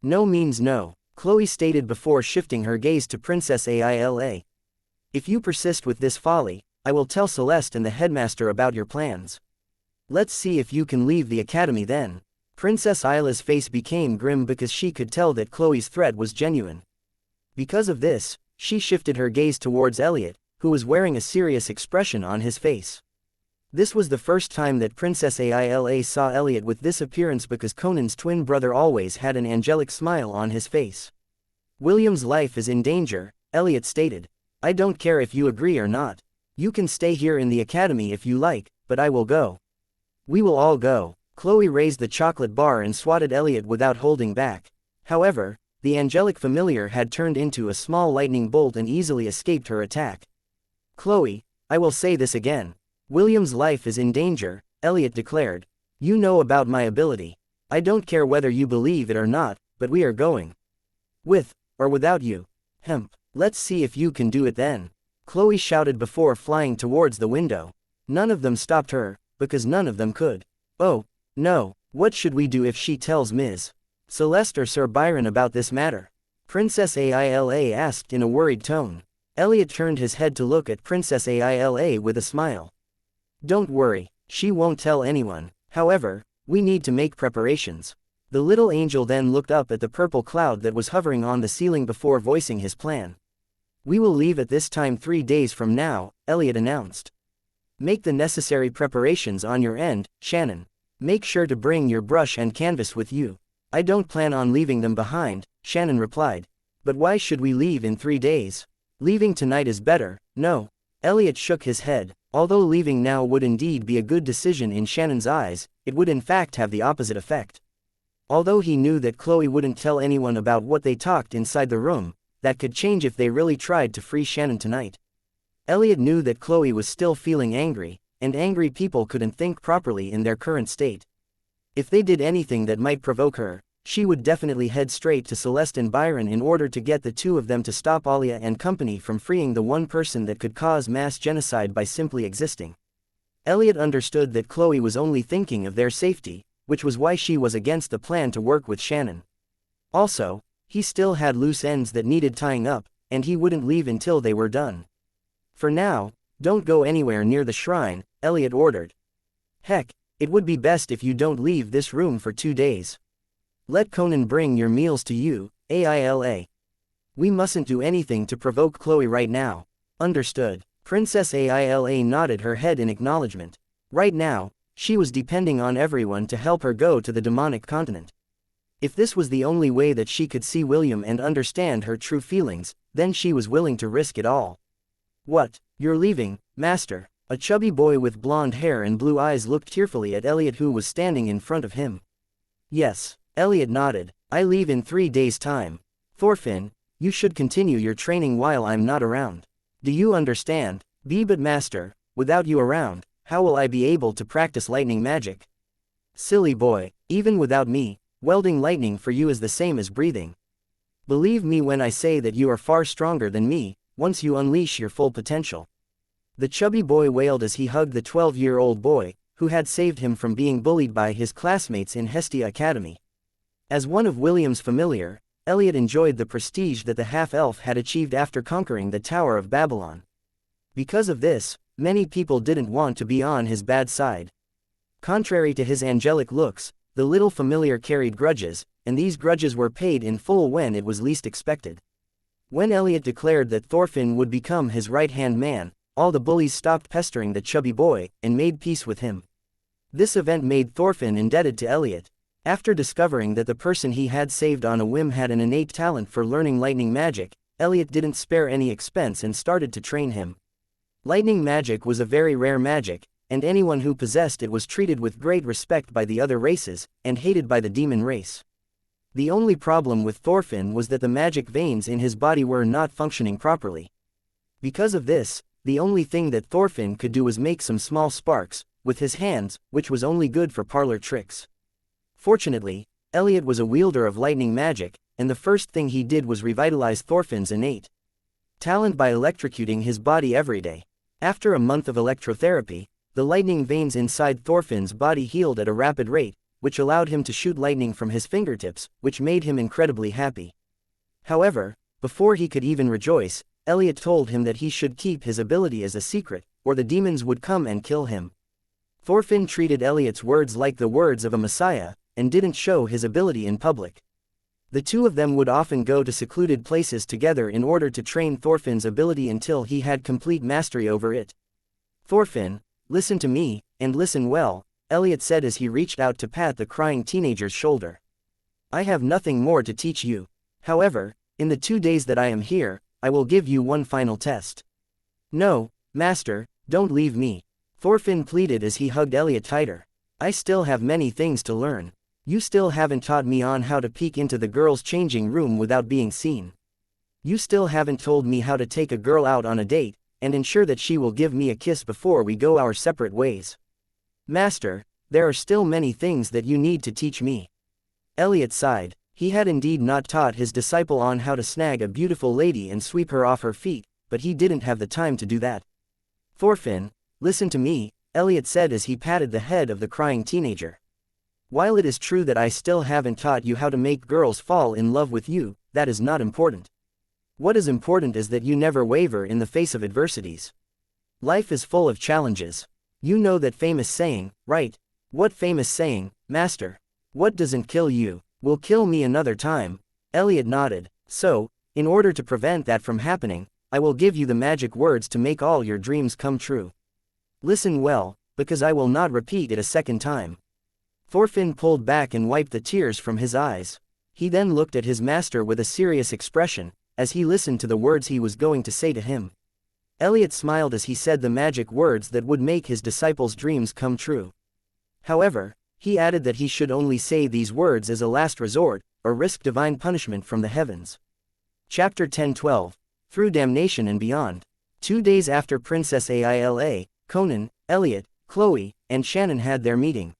No means no, Chloe stated before shifting her gaze to Princess Aila. If you persist with this folly, I will tell Celeste and the headmaster about your plans. Let's see if you can leave the academy then. Princess Aila's face became grim because she could tell that Chloe's threat was genuine. Because of this, she shifted her gaze towards Elliot, who was wearing a serious expression on his face. This was the first time that Princess Aila saw Elliot with this appearance because Conan's twin brother always had an angelic smile on his face. William's life is in danger, Elliot stated. I don't care if you agree or not. You can stay here in the academy if you like, but I will go. We will all go. Chloe raised the chocolate bar and swatted Elliot without holding back. However, the angelic familiar had turned into a small lightning bolt and easily escaped her attack. Chloe, I will say this again. William's life is in danger, Elliot declared. You know about my ability. I don't care whether you believe it or not, but we are going. With, or without you. Let's see if you can do it then. Chloe shouted before flying towards the window. None of them stopped her, because none of them could. Oh, no, what should we do if she tells Ms. Celeste or Sir Byron about this matter? Princess Aila asked in a worried tone. Elliot turned his head to look at Princess Aila with a smile. Don't worry, she won't tell anyone. However, we need to make preparations. The little angel then looked up at the purple cloud that was hovering on the ceiling before voicing his plan. We will leave at this time 3 days from now, Elliot announced. Make the necessary preparations on your end, Shannon. Make sure to bring your brush and canvas with you. I don't plan on leaving them behind, Shannon replied. But why should we leave in 3 days? Leaving tonight is better, no. Elliot shook his head. Although leaving now would indeed be a good decision in Shannon's eyes, it would in fact have the opposite effect. Although he knew that Chloe wouldn't tell anyone about what they talked inside the room, that could change if they really tried to free Shannon tonight. Elliot knew that Chloe was still feeling angry, and angry people couldn't think properly in their current state. If they did anything that might provoke her, she would definitely head straight to Celeste and Byron in order to get the two of them to stop Alia and company from freeing the one person that could cause mass genocide by simply existing. Elliot understood that Chloe was only thinking of their safety, which was why she was against the plan to work with Shannon. Also, he still had loose ends that needed tying up, and he wouldn't leave until they were done. For now, don't go anywhere near the shrine, Elliot ordered. Heck, it would be best if you don't leave this room for 2 days. Let Conan bring your meals to you, Aila. We mustn't do anything to provoke Chloe right now. Understood. Princess Aila nodded her head in acknowledgement. Right now, she was depending on everyone to help her go to the demonic continent. If this was the only way that she could see William and understand her true feelings, then she was willing to risk it all. What? You're leaving, Master? A chubby boy with blonde hair and blue eyes looked tearfully at Elliot, who was standing in front of him. Yes, Elliot nodded. I leave in 3 days' time. Thorfinn, you should continue your training while I'm not around. Do you understand? But Master, without you around, how will I be able to practice lightning magic? Silly boy, even without me, welding lightning for you is the same as breathing. Believe me when I say that you are far stronger than me, once you unleash your full potential. The chubby boy wailed as he hugged the 12-year-old boy, who had saved him from being bullied by his classmates in Hestia Academy. As one of William's familiar, Elliot enjoyed the prestige that the half-elf had achieved after conquering the Tower of Babylon. Because of this, many people didn't want to be on his bad side. Contrary to his angelic looks, the little familiar carried grudges, and these grudges were paid in full when it was least expected. When Elliot declared that Thorfinn would become his right-hand man, all the bullies stopped pestering the chubby boy, and made peace with him. This event made Thorfinn indebted to Elliot. After discovering that the person he had saved on a whim had an innate talent for learning lightning magic, Elliot didn't spare any expense and started to train him. Lightning magic was a very rare magic, and anyone who possessed it was treated with great respect by the other races, and hated by the demon race. The only problem with Thorfinn was that the magic veins in his body were not functioning properly. Because of this, the only thing that Thorfinn could do was make some small sparks with his hands, which was only good for parlor tricks. Fortunately, Elliot was a wielder of lightning magic, and the first thing he did was revitalize Thorfinn's innate talent by electrocuting his body every day. After a month of electrotherapy, the lightning veins inside Thorfinn's body healed at a rapid rate, which allowed him to shoot lightning from his fingertips, which made him incredibly happy. However, before he could even rejoice, Elliot told him that he should keep his ability as a secret, or the demons would come and kill him. Thorfinn treated Elliot's words like the words of a messiah, and didn't show his ability in public. The two of them would often go to secluded places together in order to train Thorfinn's ability until he had complete mastery over it. Thorfinn, listen to me, and listen well, Elliot said as he reached out to pat the crying teenager's shoulder. I have nothing more to teach you. However, in the 2 days that I am here, I will give you one final test. No, Master, don't leave me. Thorfinn pleaded as he hugged Elliot tighter. I still have many things to learn. You still haven't taught me on how to peek into the girl's changing room without being seen. You still haven't told me how to take a girl out on a date, and ensure that she will give me a kiss before we go our separate ways. Master, there are still many things that you need to teach me. Elliot sighed. He had indeed not taught his disciple on how to snag a beautiful lady and sweep her off her feet, but he didn't have the time to do that. Thorfinn, listen to me, Elliot said as he patted the head of the crying teenager. While it is true that I still haven't taught you how to make girls fall in love with you, that is not important. What is important is that you never waver in the face of adversities. Life is full of challenges. You know that famous saying, right? What famous saying, Master? What doesn't kill you, will kill me another time. Elliot nodded. So, in order to prevent that from happening, I will give you the magic words to make all your dreams come true. Listen well, because I will not repeat it a second time. Thorfinn pulled back and wiped the tears from his eyes. He then looked at his master with a serious expression, as he listened to the words he was going to say to him. Elliot smiled as he said the magic words that would make his disciple's dreams come true. However, he added that he should only say these words as a last resort, or risk divine punishment from the heavens. Chapter 10-12. Through Damnation and Beyond. 2 days after Princess Aila, Conan, Elliot, Chloe, and Shannon had their meeting.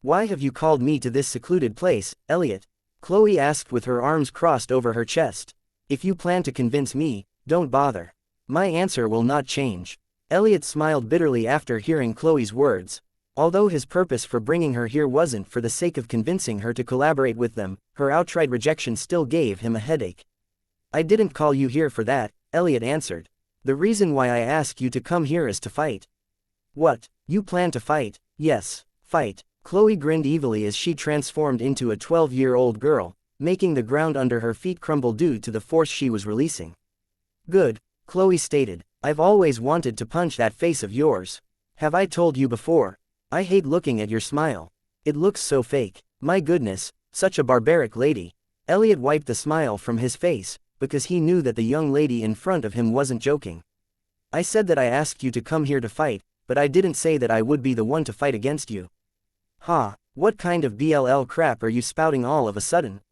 Why have you called me to this secluded place, Elliot? Chloe asked with her arms crossed over her chest. If you plan to convince me, don't bother. My answer will not change. Elliot smiled bitterly after hearing Chloe's words. Although his purpose for bringing her here wasn't for the sake of convincing her to collaborate with them, her outright rejection still gave him a headache. I didn't call you here for that, Elliot answered. The reason why I ask you to come here is to fight. What? You plan to fight? Yes, fight. Chloe grinned evilly as she transformed into a 12-year-old girl, making the ground under her feet crumble due to the force she was releasing. Good, Chloe stated. I've always wanted to punch that face of yours. Have I told you before? I hate looking at your smile. It looks so fake. My goodness, such a barbaric lady. Elliot wiped the smile from his face, because he knew that the young lady in front of him wasn't joking. I said that I asked you to come here to fight, but I didn't say that I would be the one to fight against you. Ha, what kind of BLL crap are you spouting all of a sudden?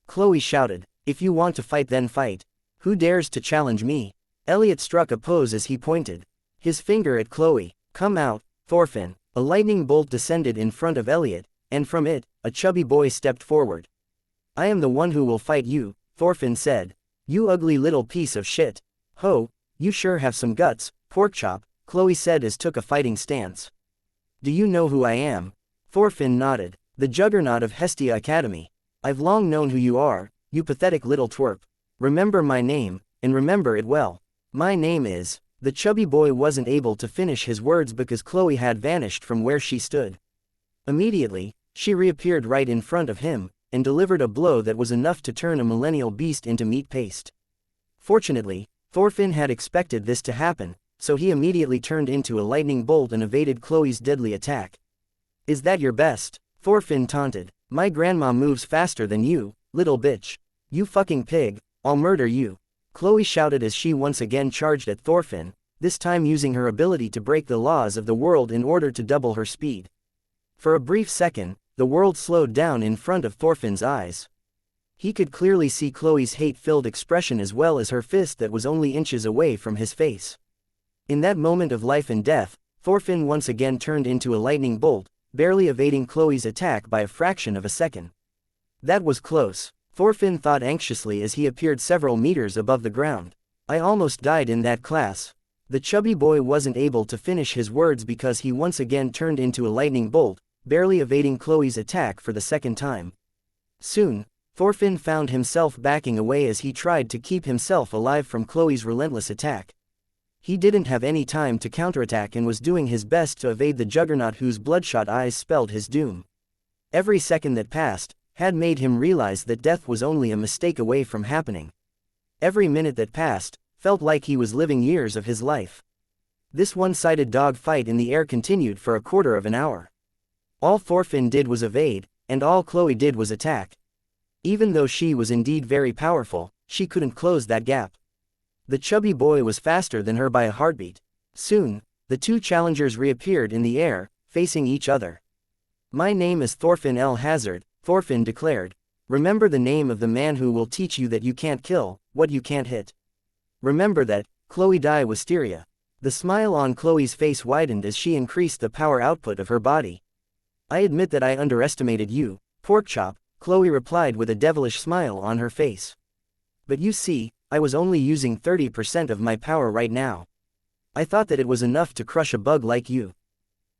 Chloe shouted. If you want to fight then fight. Who dares to challenge me? Elliot struck a pose as he pointed his finger at Chloe. Come out, Thorfinn. A lightning bolt descended in front of Elliot, and from it, a chubby boy stepped forward. I am the one who will fight you, Thorfinn said. You ugly little piece of shit. Ho, you sure have some guts, Porkchop, Chloe said as took a fighting stance. Do you know who I am? Thorfinn nodded. The juggernaut of Hestia Academy. I've long known who you are, you pathetic little twerp. Remember my name, and remember it well. My name is... The chubby boy wasn't able to finish his words because Chloe had vanished from where she stood. Immediately, she reappeared right in front of him, and delivered a blow that was enough to turn a millennial beast into meat paste. Fortunately, Thorfinn had expected this to happen, so he immediately turned into a lightning bolt and evaded Chloe's deadly attack. Is that your best? Thorfinn taunted. My grandma moves faster than you, little bitch. You fucking pig, I'll murder you. Chloe shouted as she once again charged at Thorfinn, this time using her ability to break the laws of the world in order to double her speed. For a brief second, the world slowed down in front of Thorfinn's eyes. He could clearly see Chloe's hate-filled expression as well as her fist that was only inches away from his face. In that moment of life and death, Thorfinn once again turned into a lightning bolt, barely evading Chloe's attack by a fraction of a second. That was close, Thorfinn thought anxiously as he appeared several meters above the ground. I almost died in that class. The chubby boy wasn't able to finish his words because he once again turned into a lightning bolt, barely evading Chloe's attack for the second time. Soon, Thorfinn found himself backing away as he tried to keep himself alive from Chloe's relentless attack. He didn't have any time to counterattack and was doing his best to evade the juggernaut whose bloodshot eyes spelled his doom. Every second that passed had made him realize that death was only a mistake away from happening. Every minute that passed felt like he was living years of his life. This one-sided dog fight in the air continued for a quarter of an hour. All Thorfinn did was evade, and all Chloe did was attack. Even though she was indeed very powerful, she couldn't close that gap. The chubby boy was faster than her by a heartbeat. Soon, the two challengers reappeared in the air, facing each other. My name is Thorfinn L. Hazard, Thorfinn declared. Remember the name of the man who will teach you that you can't kill what you can't hit. Remember that, Chloe die Wisteria. The smile on Chloe's face widened as she increased the power output of her body. I admit that I underestimated you, Porkchop, Chloe replied with a devilish smile on her face. But you see, I was only using 30% of my power right now. I thought that it was enough to crush a bug like you.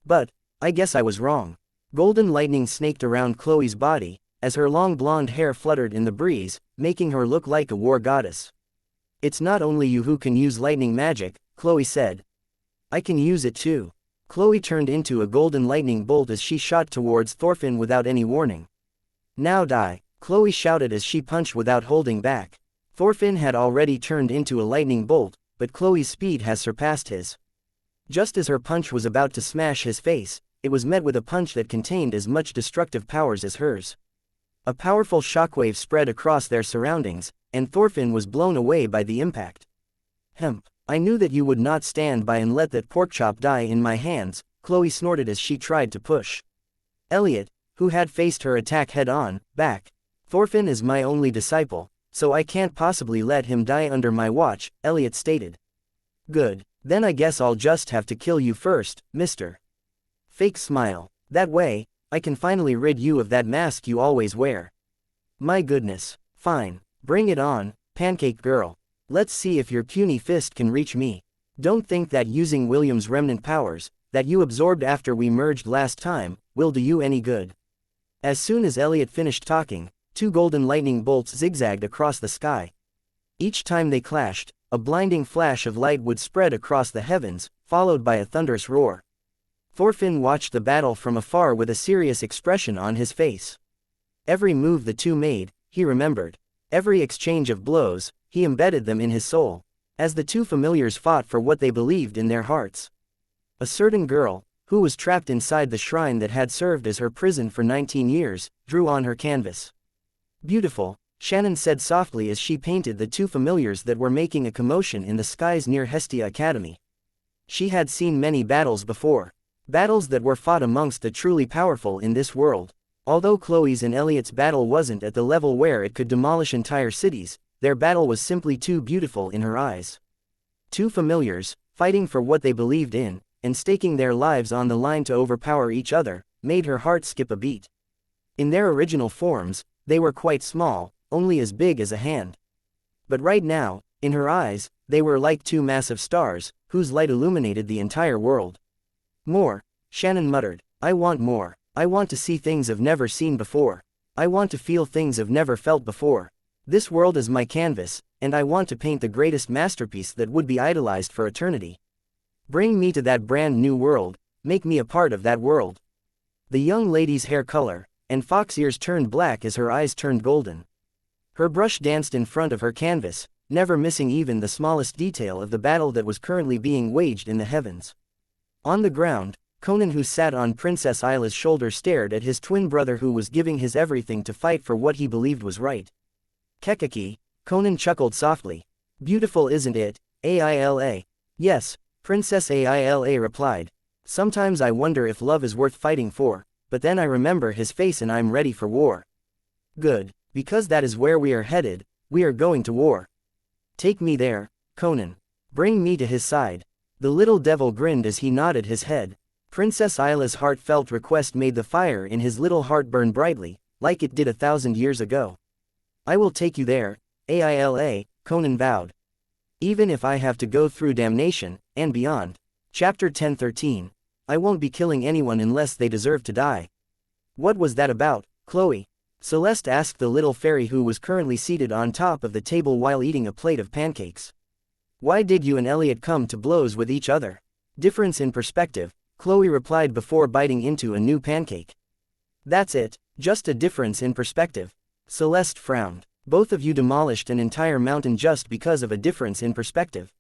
But, I guess I was wrong. Golden lightning snaked around Chloe's body, as her long blonde hair fluttered in the breeze, making her look like a war goddess. It's not only you who can use lightning magic, Chloe said. I can use it too. Chloe turned into a golden lightning bolt as she shot towards Thorfinn without any warning. Now die, Chloe shouted as she punched without holding back. Thorfinn had already turned into a lightning bolt, but Chloe's speed has surpassed his. Just as her punch was about to smash his face, it was met with a punch that contained as much destructive powers as hers. A powerful shockwave spread across their surroundings, and Thorfinn was blown away by the impact. Hemp, I knew that you would not stand by and let that porkchop die in my hands, Chloe snorted as she tried to push Elliot, who had faced her attack head-on, back. Thorfinn is my only disciple, so I can't possibly let him die under my watch, Elliot stated. Good, then I guess I'll just have to kill you first, mister. Fake smile. That way, I can finally rid you of that mask you always wear. My goodness. Fine. Bring it on, pancake girl. Let's see if your puny fist can reach me. Don't think that using William's remnant powers, that you absorbed after we merged last time, will do you any good. As soon as Elliot finished talking, two golden lightning bolts zigzagged across the sky. Each time they clashed, a blinding flash of light would spread across the heavens, followed by a thunderous roar. Thorfinn watched the battle from afar with a serious expression on his face. Every move the two made, he remembered. Every exchange of blows, he embedded them in his soul. as the two familiars fought for what they believed in their hearts. A certain girl, who was trapped inside the shrine that had served as her prison for 19 years, drew on her canvas. "Beautiful," Shannon said softly as she painted the two familiars that were making a commotion in the skies near Hestia Academy. She had seen many battles before. Battles that were fought amongst the truly powerful in this world. Although Chloe's and Elliot's battle wasn't at the level where it could demolish entire cities, their battle was simply too beautiful in her eyes. Two familiars, fighting for what they believed in, and staking their lives on the line to overpower each other, made her heart skip a beat. In their original forms, they were quite small, only as big as a hand. But right now, in her eyes, they were like two massive stars, whose light illuminated the entire world. "More," Shannon muttered. "I want more. I want to see things I've never seen before. I want to feel things I've never felt before. This world is my canvas, and I want to paint the greatest masterpiece that would be idolized for eternity. Bring me to that brand new world, make me a part of that world." The young lady's hair color and fox ears turned black as her eyes turned golden. Her brush danced in front of her canvas, never missing even the smallest detail of the battle that was currently being waged in the heavens. On the ground, Conan, who sat on Princess Isla's shoulder, stared at his twin brother who was giving his everything to fight for what he believed was right. "Kekaki," Conan chuckled softly. "Beautiful, isn't it, Aila?" "Yes," Princess Aila replied. "Sometimes I wonder if love is worth fighting for, but then I remember his face and I'm ready for war." "Good, because that is where we are headed, we are going to war." "Take me there, Conan. Bring me to his side." The little devil grinned as he nodded his head. Princess Isla's heartfelt request made the fire in his little heart burn brightly, like it did 1,000 years ago. "I will take you there, Aila," Conan vowed. "Even if I have to go through damnation, and beyond." Chapter 10:13. I won't be killing anyone unless they deserve to die. "What was that about, Chloe?" Celeste asked the little fairy who was currently seated on top of the table while eating a plate of pancakes. "Why did you and Elliot come to blows with each other?" "Difference in perspective," Chloe replied before biting into a new pancake. "That's it, just a difference in perspective." Celeste frowned. "Both of you demolished an entire mountain just because of a difference in perspective."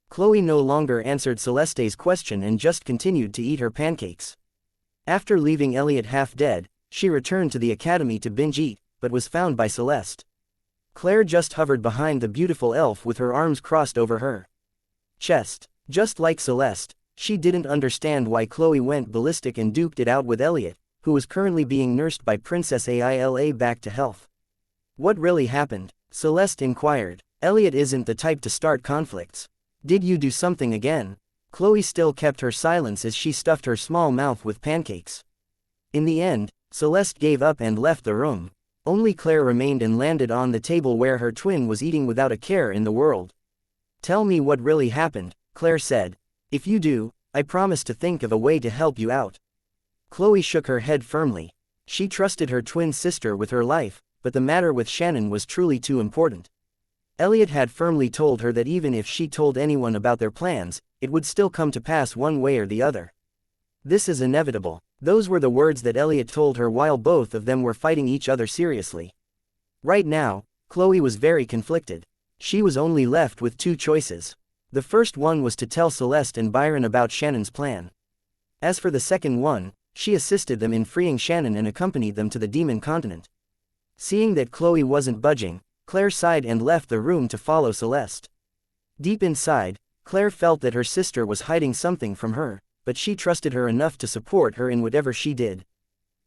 Chloe no longer answered Celeste's question and just continued to eat her pancakes. After leaving Elliot half dead, she returned to the academy to binge eat, but was found by Celeste. Claire just hovered behind the beautiful elf with her arms crossed over her chest. Just like Celeste, she didn't understand why Chloe went ballistic and duked it out with Elliot, who was currently being nursed by Princess Aila back to health. "What really happened?" Celeste inquired. "Elliot isn't the type to start conflicts. Did you do something again?" Chloe still kept her silence as she stuffed her small mouth with pancakes. In the end, Celeste gave up and left the room. Only Claire remained and landed on the table where her twin was eating without a care in the world. "Tell me what really happened," Claire said. "If you do, I promise to think of a way to help you out." Chloe shook her head firmly. She trusted her twin sister with her life, but the matter with Shannon was truly too important. Elliot had firmly told her that even if she told anyone about their plans, it would still come to pass one way or the other. "This is inevitable." Those were the words that Elliot told her while both of them were fighting each other seriously. Right now, Chloe was very conflicted. She was only left with two choices. The first one was to tell Celeste and Byron about Shannon's plan. As for the second one, she assisted them in freeing Shannon and accompanied them to the Demon Continent. Seeing that Chloe wasn't budging, Claire sighed and left the room to follow Celeste. Deep inside, Claire felt that her sister was hiding something from her, but she trusted her enough to support her in whatever she did.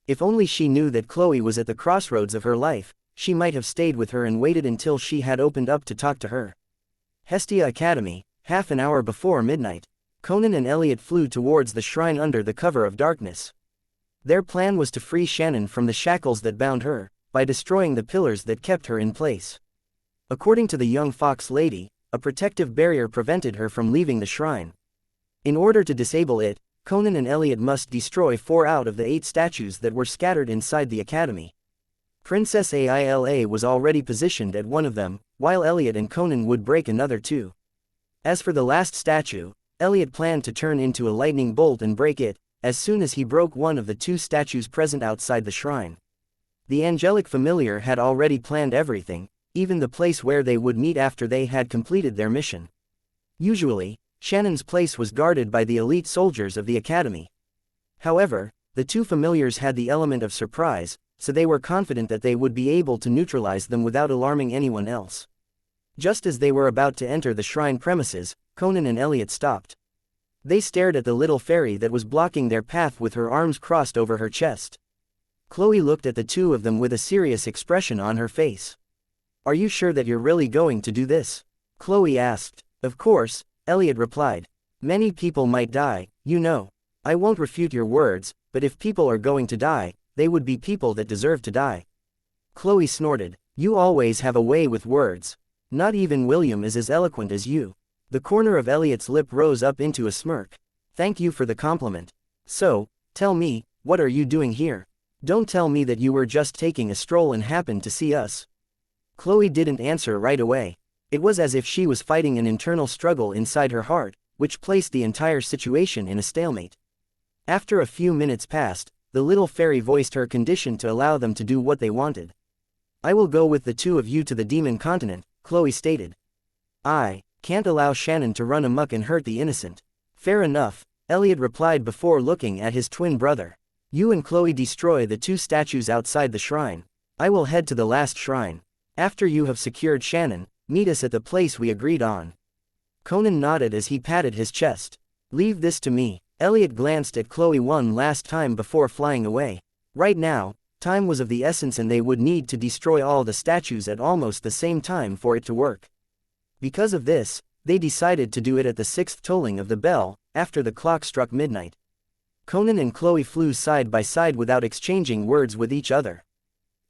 If only she knew that Chloe was at the crossroads of her life, she might have stayed with her and waited until she had opened up to talk to her. Hestia Academy, half an hour before midnight. Conan and Elliot flew towards the shrine under the cover of darkness. Their plan was to free Shannon from the shackles that bound her, by destroying the pillars that kept her in place. According to the young fox lady, a protective barrier prevented her from leaving the shrine. In order to disable it, Conan and Elliot must destroy 4 out of the 8 statues that were scattered inside the academy. Princess Aila was already positioned at one of them, while Elliot and Conan would break another 2. As for the last statue, Elliot planned to turn into a lightning bolt and break it, as soon as he broke one of the 2 statues present outside the shrine. The angelic familiar had already planned everything, even the place where they would meet after they had completed their mission. Usually, Shannon's place was guarded by the elite soldiers of the academy. However, the two familiars had the element of surprise, so they were confident that they would be able to neutralize them without alarming anyone else. Just as they were about to enter the shrine premises, Conan and Elliot stopped. They stared at the little fairy that was blocking their path with her arms crossed over her chest. Chloe looked at the two of them with a serious expression on her face. "Are you sure that you're really going to do this?" Chloe asked. "Of course," Elliot replied. "Many people might die, you know. I won't refute your words, but if people are going to die, they would be people that deserve to die." Chloe snorted. "You always have a way with words. Not even William is as eloquent as you." The corner of Elliot's lip rose up into a smirk. "Thank you for the compliment. So, tell me, what are you doing here? Don't tell me that you were just taking a stroll and happened to see us." Chloe didn't answer right away. It was as if she was fighting an internal struggle inside her heart, which placed the entire situation in a stalemate. After a few minutes passed, the little fairy voiced her condition to allow them to do what they wanted. "I will go with the two of you to the demon continent," Chloe stated. "I can't allow Shannon to run amok and hurt the innocent." "Fair enough," Elliot replied before looking at his twin brother. "You and Chloe destroy the two statues outside the shrine. I will head to the last shrine. After you have secured Shannon, meet us at the place we agreed on." Conan nodded as he patted his chest. "Leave this to me." Elliot glanced at Chloe one last time before flying away. Right now, time was of the essence and they would need to destroy all the statues at almost the same time for it to work. Because of this, they decided to do it at the 6th tolling of the bell, after the clock struck midnight. Conan and Chloe flew side by side without exchanging words with each other.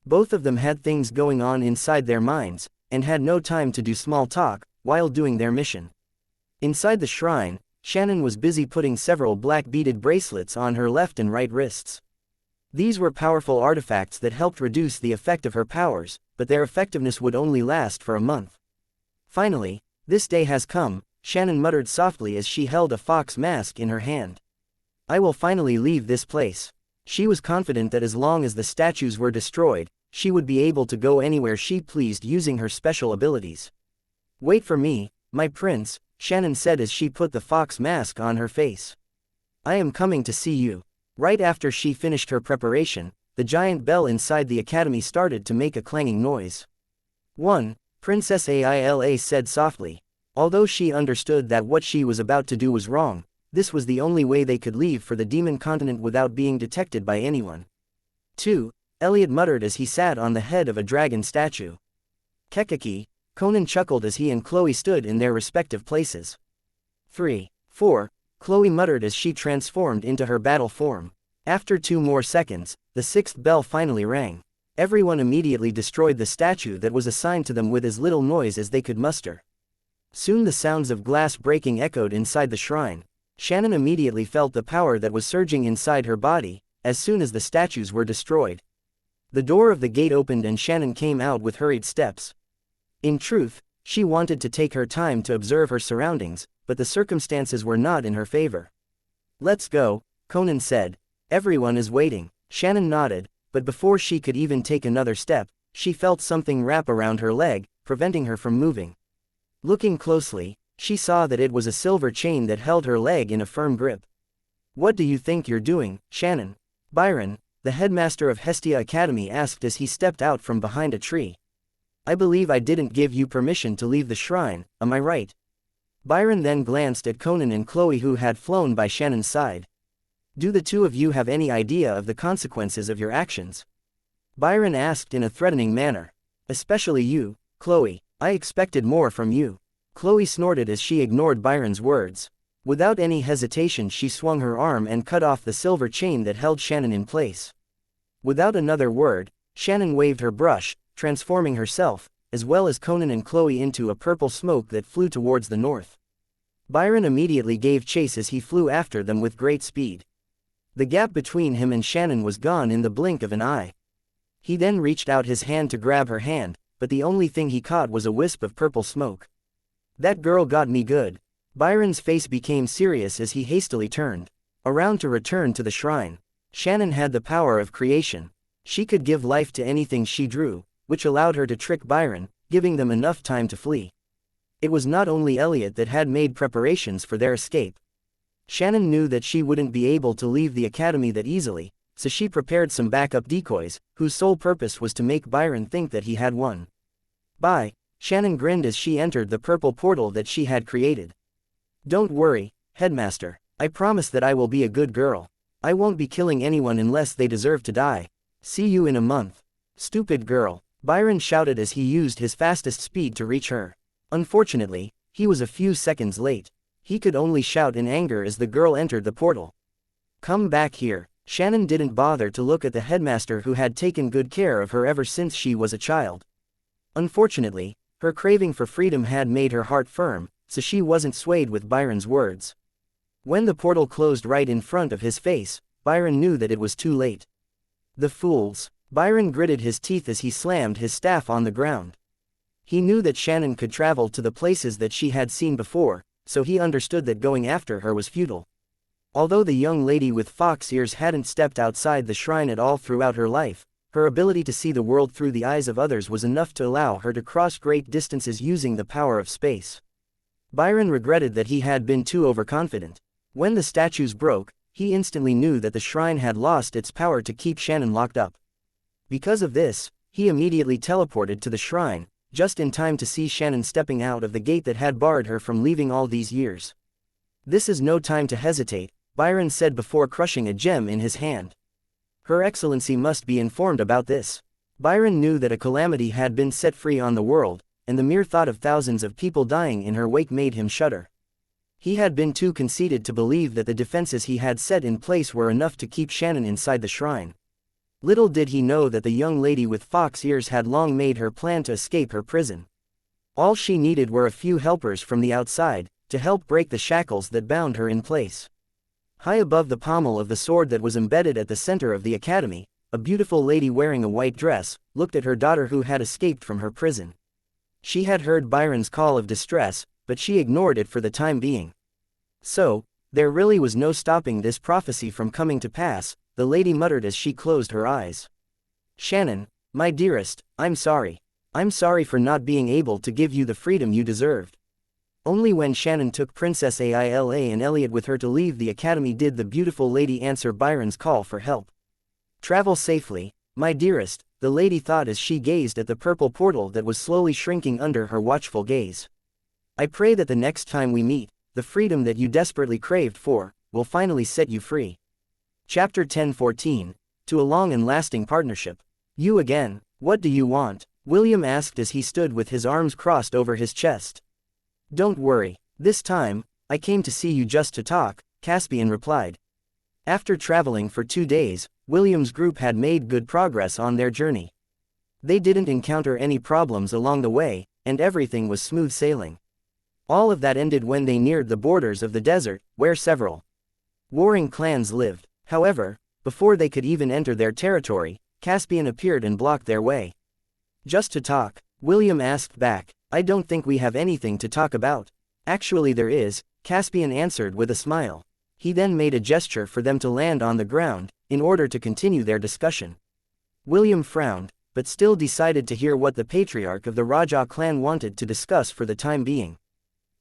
Both of them had things going on inside their minds, and had no time to do small talk, while doing their mission. Inside the shrine, Shannon was busy putting several black beaded bracelets on her left and right wrists. These were powerful artifacts that helped reduce the effect of her powers, but their effectiveness would only last for a month. "Finally, this day has come," Shannon muttered softly as she held a fox mask in her hand. "I will finally leave this place." She was confident that as long as the statues were destroyed, she would be able to go anywhere she pleased using her special abilities. "Wait for me, my prince," Shannon said as she put the fox mask on her face. "I am coming to see you." Right after she finished her preparation, the giant bell inside the academy started to make a clanging noise. "1. Princess Aila said softly. Although she understood that what she was about to do was wrong, this was the only way they could leave for the demon continent without being detected by anyone. 2. Elliot muttered as he sat on the head of a dragon statue. "Kekeki," Conan chuckled as he and Chloe stood in their respective places. 3. 4. Chloe muttered as she transformed into her battle form. After 2 more seconds, the 6th bell finally rang. Everyone immediately destroyed the statue that was assigned to them with as little noise as they could muster. Soon the sounds of glass breaking echoed inside the shrine. Shannon immediately felt the power that was surging inside her body, as soon as the statues were destroyed. The door of the gate opened and Shannon came out with hurried steps. In truth, she wanted to take her time to observe her surroundings, but the circumstances were not in her favor. "Let's go," Conan said. "Everyone is waiting." Shannon nodded, but before she could even take another step, she felt something wrap around her leg, preventing her from moving. Looking closely, she saw that it was a silver chain that held her leg in a firm grip. "What do you think you're doing, Shannon?" Byron, the headmaster of Hestia Academy, asked as he stepped out from behind a tree. "I believe I didn't give you permission to leave the shrine, am I right?" Byron then glanced at Conan and Chloe, who had flown by Shannon's side. "Do the two of you have any idea of the consequences of your actions?" Byron asked in a threatening manner. "Especially you, Chloe. I expected more from you." Chloe snorted as she ignored Byron's words. Without any hesitation she swung her arm and cut off the silver chain that held Shannon in place. Without another word, Shannon waved her brush, transforming herself, as well as Conan and Chloe, into a purple smoke that flew towards the north. Byron immediately gave chase as he flew after them with great speed. The gap between him and Shannon was gone in the blink of an eye. He then reached out his hand to grab her hand, but the only thing he caught was a wisp of purple smoke. "That girl got me good." Byron's face became serious as he hastily turned around to return to the shrine. Shannon had the power of creation. She could give life to anything she drew, which allowed her to trick Byron, giving them enough time to flee. It was not only Elliot that had made preparations for their escape. Shannon knew that she wouldn't be able to leave the academy that easily, so she prepared some backup decoys, whose sole purpose was to make Byron think that he had won. Bye, Shannon grinned as she entered the purple portal that she had created. Don't worry, Headmaster, I promise that I will be a good girl. I won't be killing anyone unless they deserve to die. See you in a month. Stupid girl, Byron shouted as he used his fastest speed to reach her. Unfortunately, he was a few seconds late. He could only shout in anger as the girl entered the portal. Come back here. Shannon didn't bother to look at the headmaster who had taken good care of her ever since she was a child. Unfortunately, her craving for freedom had made her heart firm, so she wasn't swayed with Byron's words. When the portal closed right in front of his face, Byron knew that it was too late. The fools! Byron gritted his teeth as he slammed his staff on the ground. He knew that Shannon could travel to the places that she had seen before, so he understood that going after her was futile. Although the young lady with fox ears hadn't stepped outside the shrine at all throughout her life, her ability to see the world through the eyes of others was enough to allow her to cross great distances using the power of space. Byron regretted that he had been too overconfident. When the statues broke, he instantly knew that the shrine had lost its power to keep Shannon locked up. Because of this, he immediately teleported to the shrine, just in time to see Shannon stepping out of the gate that had barred her from leaving all these years. This is no time to hesitate, Byron said before crushing a gem in his hand. Her Excellency must be informed about this. Byron knew that a calamity had been set free on the world, and the mere thought of thousands of people dying in her wake made him shudder. He had been too conceited to believe that the defenses he had set in place were enough to keep Shannon inside the shrine. Little did he know that the young lady with fox ears had long made her plan to escape her prison. All she needed were a few helpers from the outside, to help break the shackles that bound her in place. High above the pommel of the sword that was embedded at the center of the academy, a beautiful lady wearing a white dress, looked at her daughter who had escaped from her prison. She had heard Byron's call of distress, but she ignored it for the time being. So, there really was no stopping this prophecy from coming to pass, the lady muttered as she closed her eyes. Shannon, my dearest, I'm sorry. I'm sorry for not being able to give you the freedom you deserved. Only when Shannon took Princess Aila and Elliot with her to leave the academy did the beautiful lady answer Byron's call for help. Travel safely, my dearest, the lady thought as she gazed at the purple portal that was slowly shrinking under her watchful gaze. I pray that the next time we meet, the freedom that you desperately craved for, will finally set you free. Chapter 1014, To a Long and Lasting Partnership. You again, what do you want? William asked as he stood with his arms crossed over his chest. Don't worry, this time, I came to see you just to talk, Caspian replied. After traveling for 2 days, William's group had made good progress on their journey. They didn't encounter any problems along the way, and everything was smooth sailing. All of that ended when they neared the borders of the desert, where several warring clans lived. However, before they could even enter their territory, Caspian appeared and blocked their way. Just to talk, William asked back. I don't think we have anything to talk about. Actually there is, Caspian answered with a smile. He then made a gesture for them to land on the ground, in order to continue their discussion. William frowned, but still decided to hear what the patriarch of the Raja clan wanted to discuss for the time being.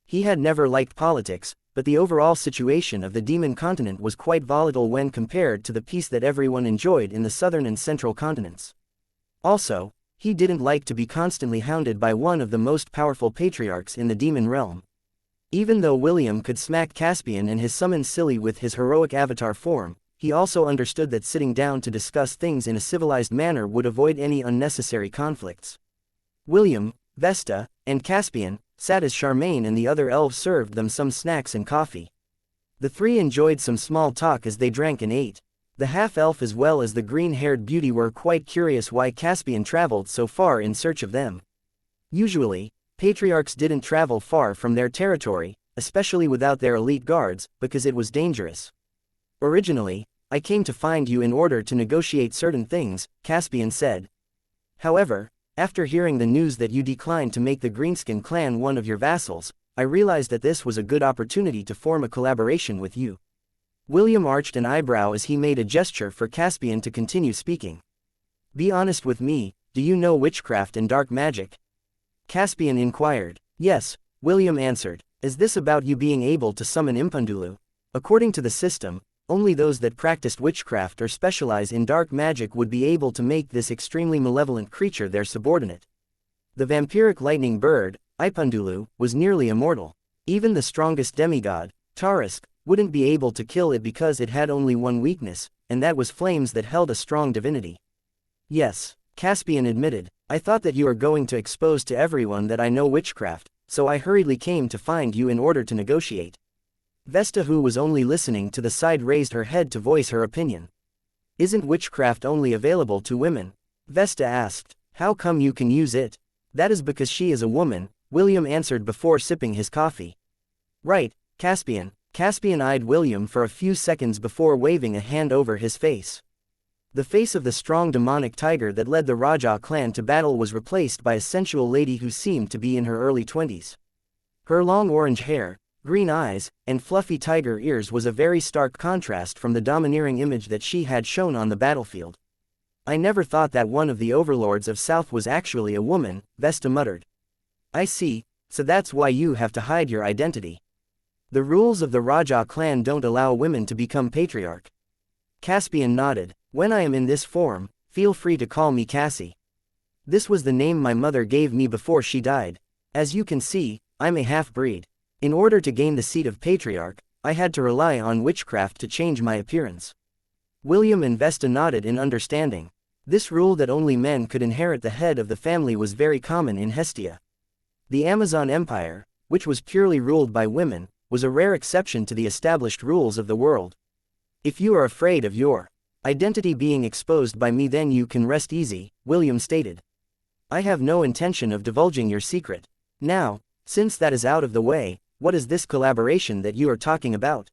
He had never liked politics, but the overall situation of the demon continent was quite volatile when compared to the peace that everyone enjoyed in the southern and central continents. Also, he didn't like to be constantly hounded by one of the most powerful patriarchs in the demon realm. Even though William could smack Caspian and his summon silly with his heroic avatar form, he also understood that sitting down to discuss things in a civilized manner would avoid any unnecessary conflicts. William, Vesta, and Caspian sat as Charmaine and the other elves served them some snacks and coffee. The three enjoyed some small talk as they drank and ate. The half-elf as well as the green-haired beauty were quite curious why Caspian traveled so far in search of them. Usually, patriarchs didn't travel far from their territory, especially without their elite guards, because it was dangerous. Originally, I came to find you in order to negotiate certain things, Caspian said. However, after hearing the news that you declined to make the Greenskin clan one of your vassals, I realized that this was a good opportunity to form a collaboration with you. William arched an eyebrow as he made a gesture for Caspian to continue speaking. Be honest with me, do you know witchcraft and dark magic? Caspian inquired. Yes, William answered. Is this about you being able to summon Impundulu? According to the system, only those that practiced witchcraft or specialize in dark magic would be able to make this extremely malevolent creature their subordinate. The vampiric lightning bird, Ipundulu, was nearly immortal. Even the strongest demigod, Tarisk, wouldn't be able to kill it because it had only one weakness, and that was flames that held a strong divinity. Yes, Caspian admitted. I thought that you are going to expose to everyone that I know witchcraft, so I hurriedly came to find you in order to negotiate. Vesta, who was only listening to the side, raised her head to voice her opinion. Isn't witchcraft only available to women? Vesta asked. How come you can use it? That is because she is a woman, William answered before sipping his coffee. Right, Caspian. Caspian eyed William for a few seconds before waving a hand over his face. The face of the strong demonic tiger that led the Raja clan to battle was replaced by a sensual lady who seemed to be in her early 20s. Her long orange hair, green eyes, and fluffy tiger ears was a very stark contrast from the domineering image that she had shown on the battlefield. I never thought that one of the overlords of South was actually a woman, Vesta muttered. I see, so that's why you have to hide your identity. The rules of the Raja clan don't allow women to become patriarch. Caspian nodded. When I am in this form, feel free to call me Cassie. This was the name my mother gave me before she died. As you can see, I'm a half-breed. In order to gain the seat of patriarch, I had to rely on witchcraft to change my appearance. William and Vesta nodded in understanding. This rule that only men could inherit the head of the family was very common in Hestia. The Amazon Empire, which was purely ruled by women, was a rare exception to the established rules of the world. If you are afraid of your identity being exposed by me, then you can rest easy, William stated. I have no intention of divulging your secret. Now, since that is out of the way, what is this collaboration that you are talking about?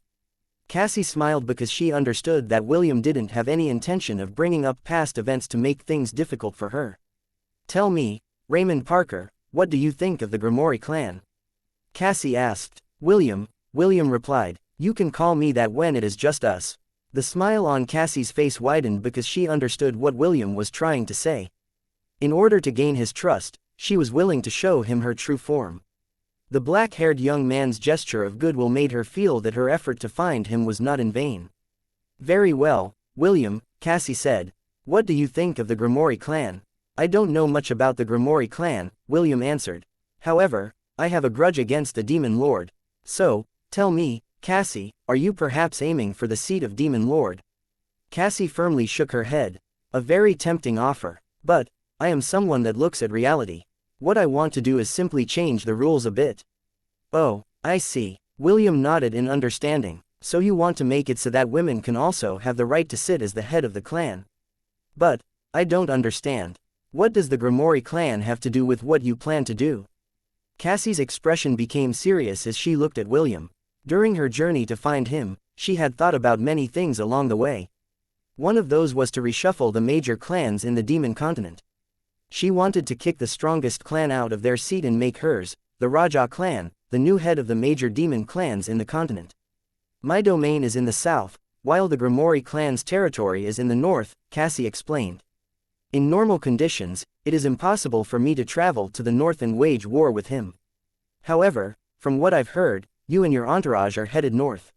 Cassie smiled because she understood that William didn't have any intention of bringing up past events to make things difficult for her. Tell me, Raymond Parker, what do you think of the Grimoire clan? Cassie asked. William replied. You can call me that when it is just us. The smile on Cassie's face widened because she understood what William was trying to say. In order to gain his trust, she was willing to show him her true form. The black-haired young man's gesture of goodwill made her feel that her effort to find him was not in vain. Very well, William, Cassie said. What do you think of the Grimoire clan? I don't know much about the Grimoire clan, William answered. However, I have a grudge against the Demon Lord. So, tell me, Cassie, are you perhaps aiming for the seat of Demon Lord? Cassie firmly shook her head. A very tempting offer. But, I am someone that looks at reality. What I want to do is simply change the rules a bit. Oh, I see. William nodded in understanding. So you want to make it so that women can also have the right to sit as the head of the clan. But, I don't understand. What does the Grimoire clan have to do with what you plan to do? Cassie's expression became serious as she looked at William. During her journey to find him, she had thought about many things along the way. One of those was to reshuffle the major clans in the demon continent. She wanted to kick the strongest clan out of their seat and make hers, the Raja clan, the new head of the major demon clans in the continent. My domain is in the south, while the Grimoire clan's territory is in the north, Cassie explained. In normal conditions, it is impossible for me to travel to the north and wage war with him. However, from what I've heard, you and your entourage are headed north.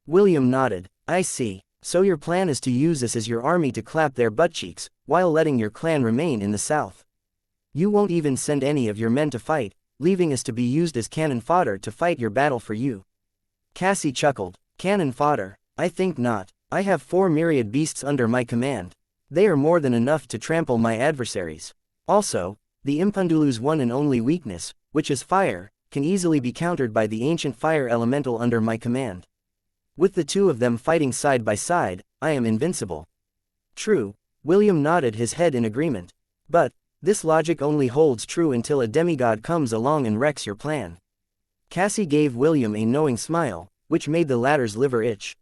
William nodded. I see. So your plan is to use us as your army to clap their butt cheeks, while letting your clan remain in the south. You won't even send any of your men to fight, leaving us to be used as cannon fodder to fight your battle for you. Cassie chuckled. Cannon fodder? I think not. I have 4 myriad beasts under my command. They are more than enough to trample my adversaries. Also, the Impundulu's one and only weakness, which is fire, can easily be countered by the ancient fire elemental under my command. With the two of them fighting side by side, I am invincible. True, William nodded his head in agreement. But, this logic only holds true until a demigod comes along and wrecks your plan. Cassie gave William a knowing smile, which made the latter's liver itch.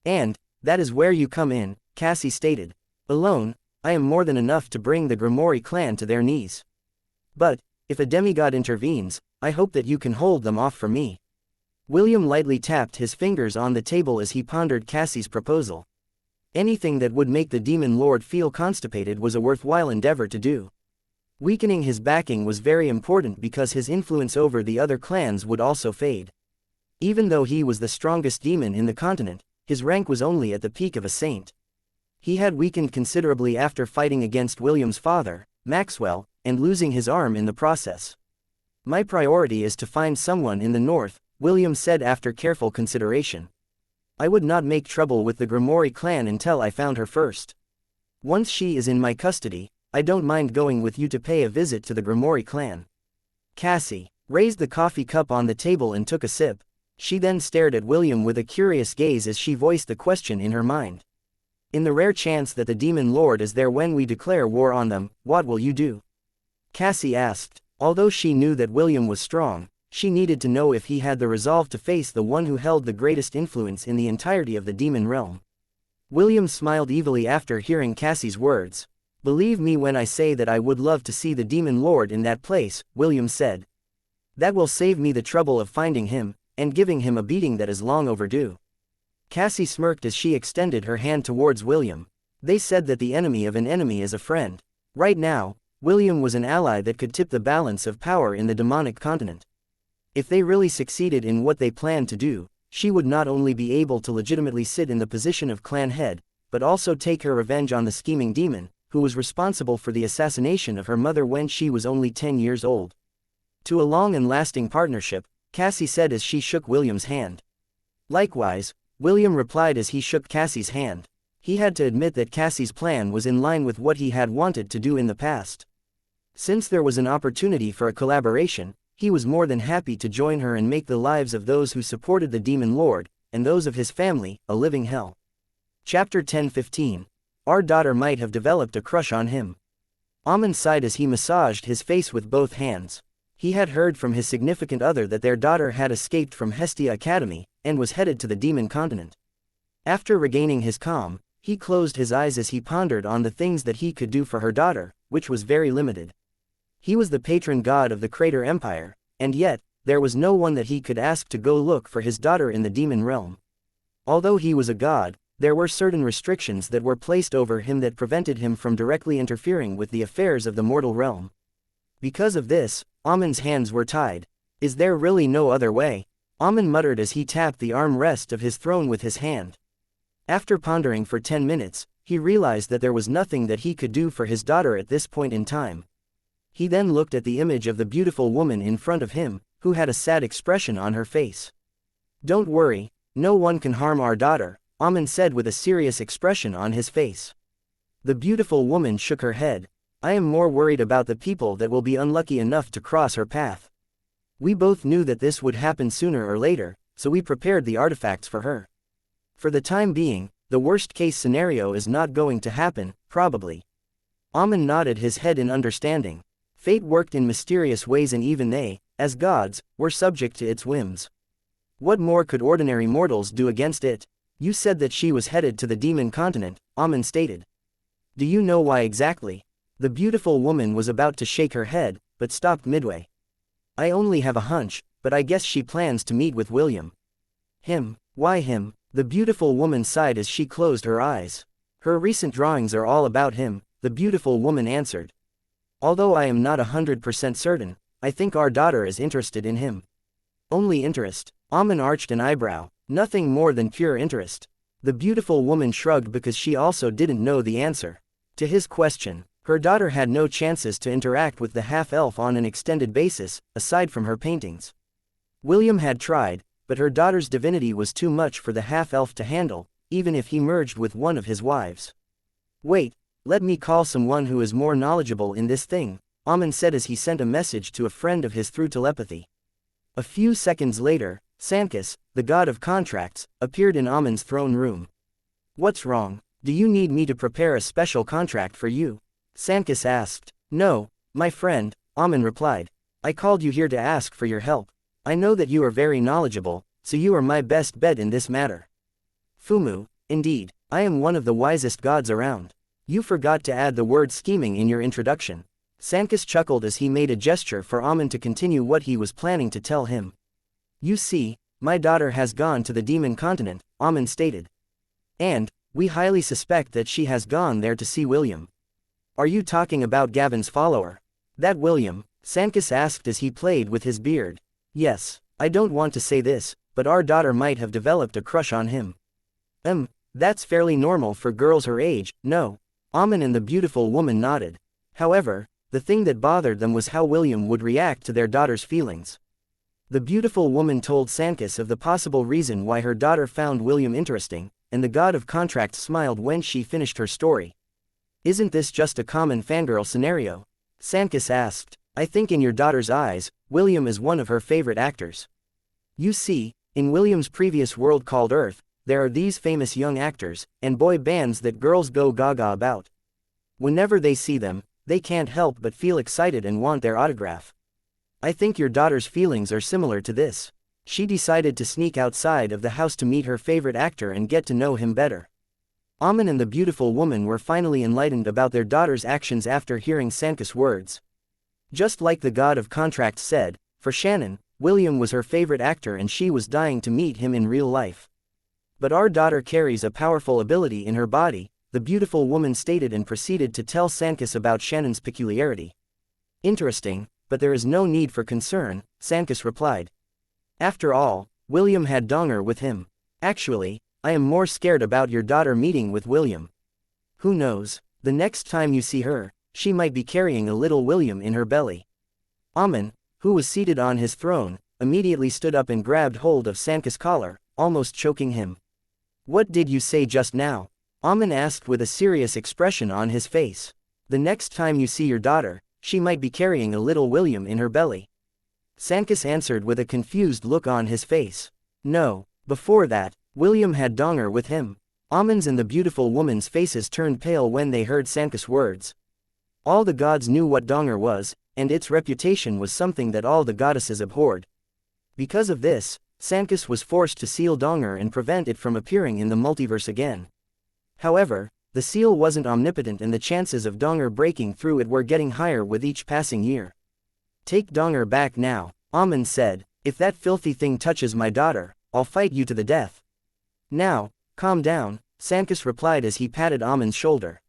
And, that is where you come in, Cassie stated. Alone, I am more than enough to bring the Grimoire clan to their knees. But, if a demigod intervenes, I hope that you can hold them off for me. William lightly tapped his fingers on the table as he pondered Cassie's proposal. Anything that would make the Demon Lord feel constipated was a worthwhile endeavor to do. Weakening his backing was very important because his influence over the other clans would also fade. Even though he was the strongest demon in the continent, his rank was only at the peak of a saint. He had weakened considerably after fighting against William's father, Maxwell, and losing his arm in the process. My priority is to find someone in the north, William said after careful consideration. I would not make trouble with the Grimoire clan until I found her first. Once she is in my custody, I don't mind going with you to pay a visit to the Grimoire clan. Cassie raised the coffee cup on the table and took a sip. She then stared at William with a curious gaze as she voiced the question in her mind. In the rare chance that the demon lord is there when we declare war on them, what will you do? Cassie asked. Although she knew that William was strong, she needed to know if he had the resolve to face the one who held the greatest influence in the entirety of the demon realm. William smiled evilly after hearing Cassie's words. Believe me when I say that I would love to see the demon lord in that place, William said. That will save me the trouble of finding him, and giving him a beating that is long overdue. Cassie smirked as she extended her hand towards William. They said that the enemy of an enemy is a friend. Right now, William was an ally that could tip the balance of power in the demonic continent. If they really succeeded in what they planned to do, she would not only be able to legitimately sit in the position of clan head, but also take her revenge on the scheming demon, who was responsible for the assassination of her mother when she was only 10 years old. To a long and lasting partnership, Cassie said as she shook William's hand. Likewise, William replied as he shook Cassie's hand. He had to admit that Cassie's plan was in line with what he had wanted to do in the past. Since there was an opportunity for a collaboration, he was more than happy to join her and make the lives of those who supported the demon lord, and those of his family, a living hell. Chapter 10:15. Our daughter might have developed a crush on him. Amon sighed as he massaged his face with both hands. He had heard from his significant other that their daughter had escaped from Hestia Academy, and was headed to the demon continent. After regaining his calm, he closed his eyes as he pondered on the things that he could do for her daughter, which was very limited. He was the patron god of the Crater Empire, and yet, there was no one that he could ask to go look for his daughter in the demon realm. Although he was a god, there were certain restrictions that were placed over him that prevented him from directly interfering with the affairs of the mortal realm. Because of this, Amon's hands were tied. Is there really no other way? Amon muttered as he tapped the armrest of his throne with his hand. After pondering for 10 minutes, he realized that there was nothing that he could do for his daughter at this point in time. He then looked at the image of the beautiful woman in front of him, who had a sad expression on her face. Don't worry, no one can harm our daughter, Amon said with a serious expression on his face. The beautiful woman shook her head. I am more worried about the people that will be unlucky enough to cross her path. We both knew that this would happen sooner or later, so we prepared the artifacts for her. For the time being, the worst-case scenario is not going to happen, probably. Amon nodded his head in understanding. Fate worked in mysterious ways and even they, as gods, were subject to its whims. What more could ordinary mortals do against it? You said that she was headed to the demon continent, Amon stated. Do you know why exactly? The beautiful woman was about to shake her head, but stopped midway. I only have a hunch, but I guess she plans to meet with William. Him? Why him? The beautiful woman sighed as she closed her eyes. Her recent drawings are all about him, the beautiful woman answered. Although I am not 100% certain, I think our daughter is interested in him. Only interest? Amon arched an eyebrow. Nothing more than pure interest. The beautiful woman shrugged because she also didn't know the answer to his question. Her daughter had no chances to interact with the half-elf on an extended basis, aside from her paintings. William had tried, but her daughter's divinity was too much for the half-elf to handle, even if he merged with one of his wives. Wait, let me call someone who is more knowledgeable in this thing, Amon said as he sent a message to a friend of his through telepathy. A few seconds later, Saintess, the god of contracts, appeared in Amon's throne room. What's wrong? Do you need me to prepare a special contract for you? Saintess asked. No, my friend, Amon replied. I called you here to ask for your help. I know that you are very knowledgeable, so you are my best bet in this matter. Fumu, indeed, I am one of the wisest gods around. You forgot to add the word scheming in your introduction. Saintess chuckled as he made a gesture for Amon to continue what he was planning to tell him. You see, my daughter has gone to the demon continent, Amon stated. And, we highly suspect that she has gone there to see William. Are you talking about Gavin's follower? That William? Saintess asked as he played with his beard. Yes, I don't want to say this, but our daughter might have developed a crush on him. That's fairly normal for girls her age, no? Arwen and the beautiful woman nodded. However, the thing that bothered them was how William would react to their daughter's feelings. The beautiful woman told Saintess of the possible reason why her daughter found William interesting, and the god of contracts smiled when she finished her story. Isn't this just a common fangirl scenario? Saintess asked. I think in your daughter's eyes, William is one of her favorite actors. You see, in William's previous world called Earth, there are these famous young actors, and boy bands that girls go gaga about. Whenever they see them, they can't help but feel excited and want their autograph. I think your daughter's feelings are similar to this. She decided to sneak outside of the house to meet her favorite actor and get to know him better. Arwen and the beautiful woman were finally enlightened about their daughter's actions after hearing Saintess' words. Just like the god of contracts said, for Shannon, William was her favorite actor and she was dying to meet him in real life. But our daughter carries a powerful ability in her body, the beautiful woman stated and proceeded to tell Saintess about Shannon's peculiarity. Interesting, but there is no need for concern, Saintess replied. After all, William had Donger with him. Actually, I am more scared about your daughter meeting with William. Who knows, the next time you see her, she might be carrying a little William in her belly. Arwen, who was seated on his throne, immediately stood up and grabbed hold of Saintess' collar, almost choking him. What did you say just now? Arwen asked with a serious expression on his face. The next time you see your daughter, she might be carrying a little William in her belly. Saintess answered with a confused look on his face. No, before that, William had Donger with him. Arwen's and the beautiful woman's faces turned pale when they heard Saintess' words. All the gods knew what Donger was, and its reputation was something that all the goddesses abhorred. Because of this, Saintess was forced to seal Donger and prevent it from appearing in the multiverse again. However, the seal wasn't omnipotent and the chances of Donger breaking through it were getting higher with each passing year. Take Donger back now, Arwen said. If that filthy thing touches my daughter, I'll fight you to the death. Now, calm down, Saintess replied as he patted Arwen's shoulder.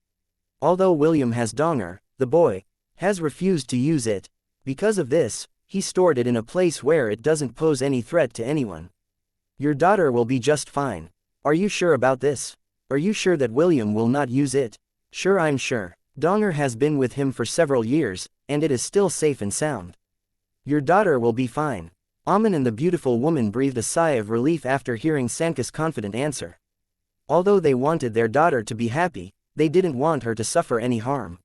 Although William has Donger, the boy has refused to use it. Because of this, he stored it in a place where it doesn't pose any threat to anyone. Your daughter will be just fine. Are you sure about this? Are you sure that William will not use it? Sure, I'm sure. Donger has been with him for several years, and it is still safe and sound. Your daughter will be fine. Arwen and the beautiful woman breathed a sigh of relief after hearing Saintess' confident answer. Although they wanted their daughter to be happy, they didn't want her to suffer any harm.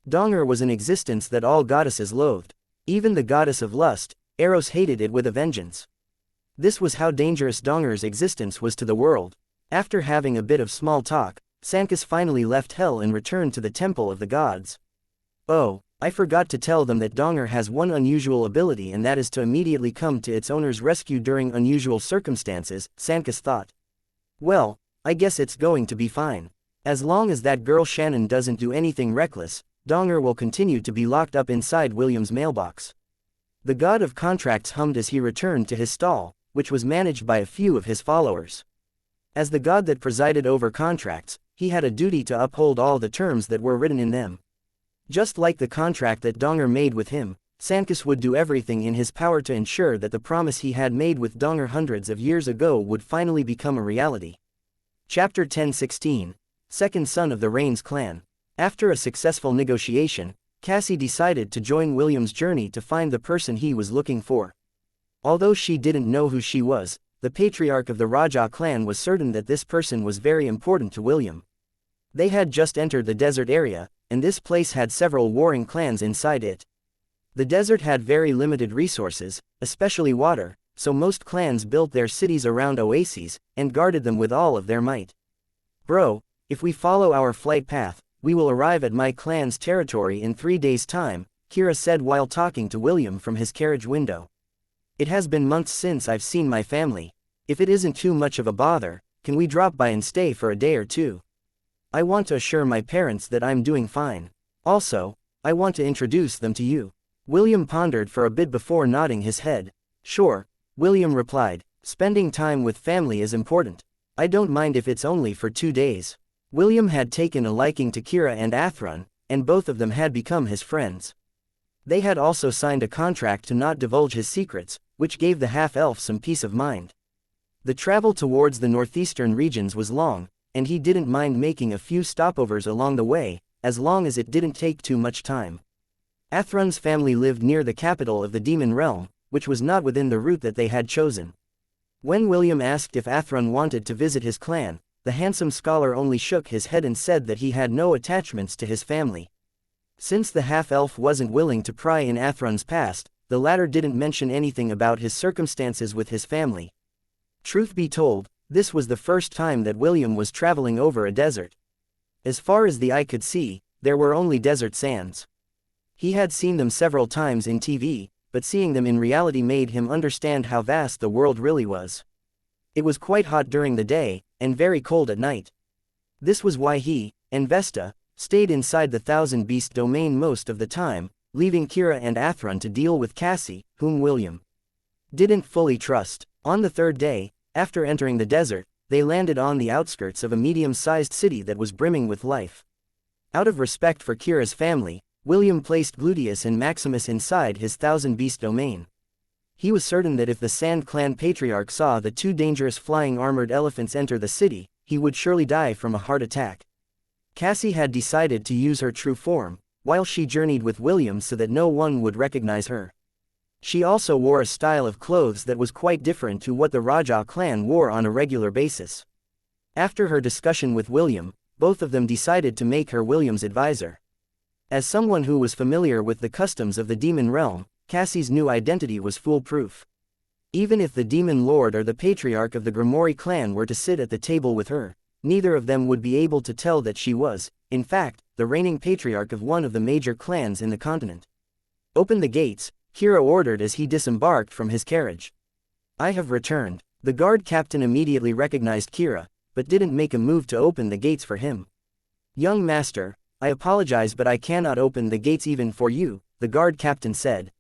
Donger was an existence that all goddesses loathed. Even the goddess of lust, Eros, hated it with a vengeance. This was how dangerous Donger's existence was to the world. After having a bit of small talk, Saintess finally left Hell and returned to the Temple of the Gods. Oh, I forgot to tell them that Donger has one unusual ability, and that is to immediately come to its owner's rescue during unusual circumstances, Saintess thought. Well, I guess it's going to be fine. As long as that girl Shannon doesn't do anything reckless, Donger will continue to be locked up inside William's mailbox. The god of contracts hummed as he returned to his stall, which was managed by a few of his followers. As the god that presided over contracts, he had a duty to uphold all the terms that were written in them. Just like the contract that Donger made with him, Saintess would do everything in his power to ensure that the promise he had made with Donger hundreds of years ago would finally become a reality. Chapter 1016. Second son of the Rains clan. After a successful negotiation, Cassie decided to join William's journey to find the person he was looking for. Although she didn't know who she was, the patriarch of the Raja clan was certain that this person was very important to William. They had just entered the desert area, and this place had several warring clans inside it. The desert had very limited resources, especially water, so most clans built their cities around oases, and guarded them with all of their might. Bro, if we follow our flight path, we will arrive at my clan's territory in 3 days' time, Kira said while talking to William from his carriage window. It has been months since I've seen my family. If it isn't too much of a bother, can we drop by and stay for a day or two? I want to assure my parents that I'm doing fine. Also, I want to introduce them to you. William pondered for a bit before nodding his head. Sure, William replied. Spending time with family is important. I don't mind if it's only for 2 days. William had taken a liking to Kira and Athrun, and both of them had become his friends. They had also signed a contract to not divulge his secrets, which gave the half-elf some peace of mind. The travel towards the northeastern regions was long, and he didn't mind making a few stopovers along the way, as long as it didn't take too much time. Athrun's family lived near the capital of the demon realm, which was not within the route that they had chosen. When William asked if Athrun wanted to visit his clan, the handsome scholar only shook his head and said that he had no attachments to his family. Since the half-elf wasn't willing to pry in Athrun's past, the latter didn't mention anything about his circumstances with his family. Truth be told, this was the first time that William was traveling over a desert. As far as the eye could see, there were only desert sands. He had seen them several times in TV, but seeing them in reality made him understand how vast the world really was. It was quite hot during the day, and very cold at night. This was why he, and Vesta, stayed inside the Thousand Beast domain most of the time, leaving Kira and Athrun to deal with Cassie, whom William didn't fully trust. On the third day, after entering the desert, they landed on the outskirts of a medium-sized city that was brimming with life. Out of respect for Kira's family, William placed Gluteus and Maximus inside his Thousand Beast domain. He was certain that if the Sand Clan Patriarch saw the two dangerous flying armored elephants enter the city, he would surely die from a heart attack. Cassie had decided to use her true form, while she journeyed with William so that no one would recognize her. She also wore a style of clothes that was quite different to what the Raja clan wore on a regular basis. After her discussion with William, both of them decided to make her William's advisor. As someone who was familiar with the customs of the demon realm, Cassie's new identity was foolproof. Even if the demon lord or the patriarch of the Grimoire clan were to sit at the table with her, neither of them would be able to tell that she was, in fact, the reigning patriarch of one of the major clans in the continent. "Open the gates," Kira ordered as he disembarked from his carriage. "I have returned." The guard captain immediately recognized Kira, but didn't make a move to open the gates for him. "Young master, I apologize but I cannot open the gates even for you," the guard captain said.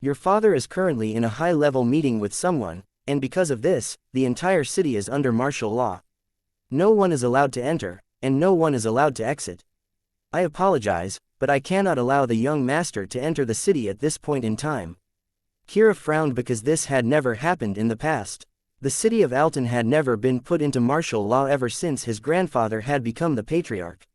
"Your father is currently in a high-level meeting with someone, and because of this, the entire city is under martial law. No one is allowed to enter, and no one is allowed to exit. I apologize, but I cannot allow the young master to enter the city at this point in time." Kira frowned because this had never happened in the past. The city of Alton had never been put into martial law ever since his grandfather had become the patriarch.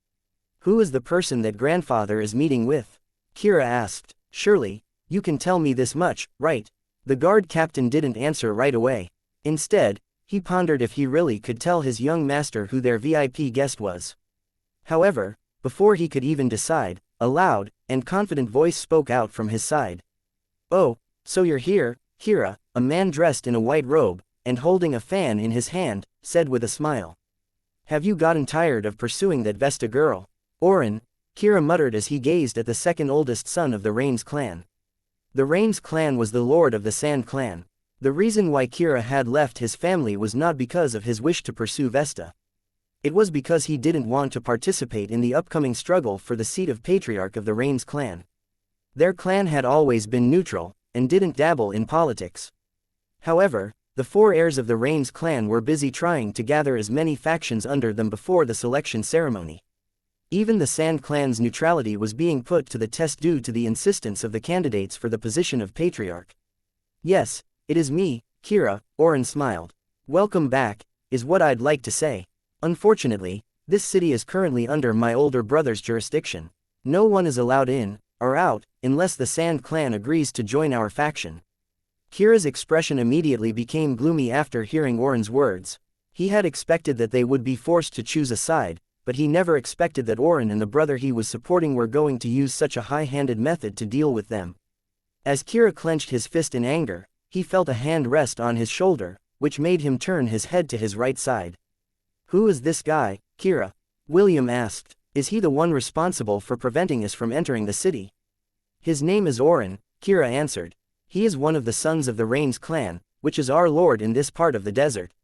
"Who is the person that grandfather is meeting with?" Kira asked. "Surely, you can tell me this much, right?" The guard captain didn't answer right away. Instead, he pondered if he really could tell his young master who their VIP guest was. However, before he could even decide, a loud and confident voice spoke out from his side. "Oh, so you're here, Kira," a man dressed in a white robe, and holding a fan in his hand, said with a smile. "Have you gotten tired of pursuing that Vesta girl?" "Oren," Kira muttered as he gazed at the second oldest son of the Rains clan. The Rains clan was the lord of the Sand clan. The reason why Kira had left his family was not because of his wish to pursue Vesta. It was because he didn't want to participate in the upcoming struggle for the seat of patriarch of the Rains clan. Their clan had always been neutral, and didn't dabble in politics. However, the four heirs of the Rains clan were busy trying to gather as many factions under them before the selection ceremony. Even the Sand clan's neutrality was being put to the test due to the insistence of the candidates for the position of patriarch. "Yes, it is me, Kira," Oren smiled. "Welcome back, is what I'd like to say. Unfortunately, this city is currently under my older brother's jurisdiction. No one is allowed in, or out, unless the Sand clan agrees to join our faction." Kira's expression immediately became gloomy after hearing Oren's words. He had expected that they would be forced to choose a side, but he never expected that Oren and the brother he was supporting were going to use such a high-handed method to deal with them. As Kira clenched his fist in anger, he felt a hand rest on his shoulder, which made him turn his head to his right side. "Who is this guy, Kira?" William asked. "Is he the one responsible for preventing us from entering the city?" "His name is Oren," Kira answered. "He is one of the sons of the Rains clan, which is our lord in this part of the desert."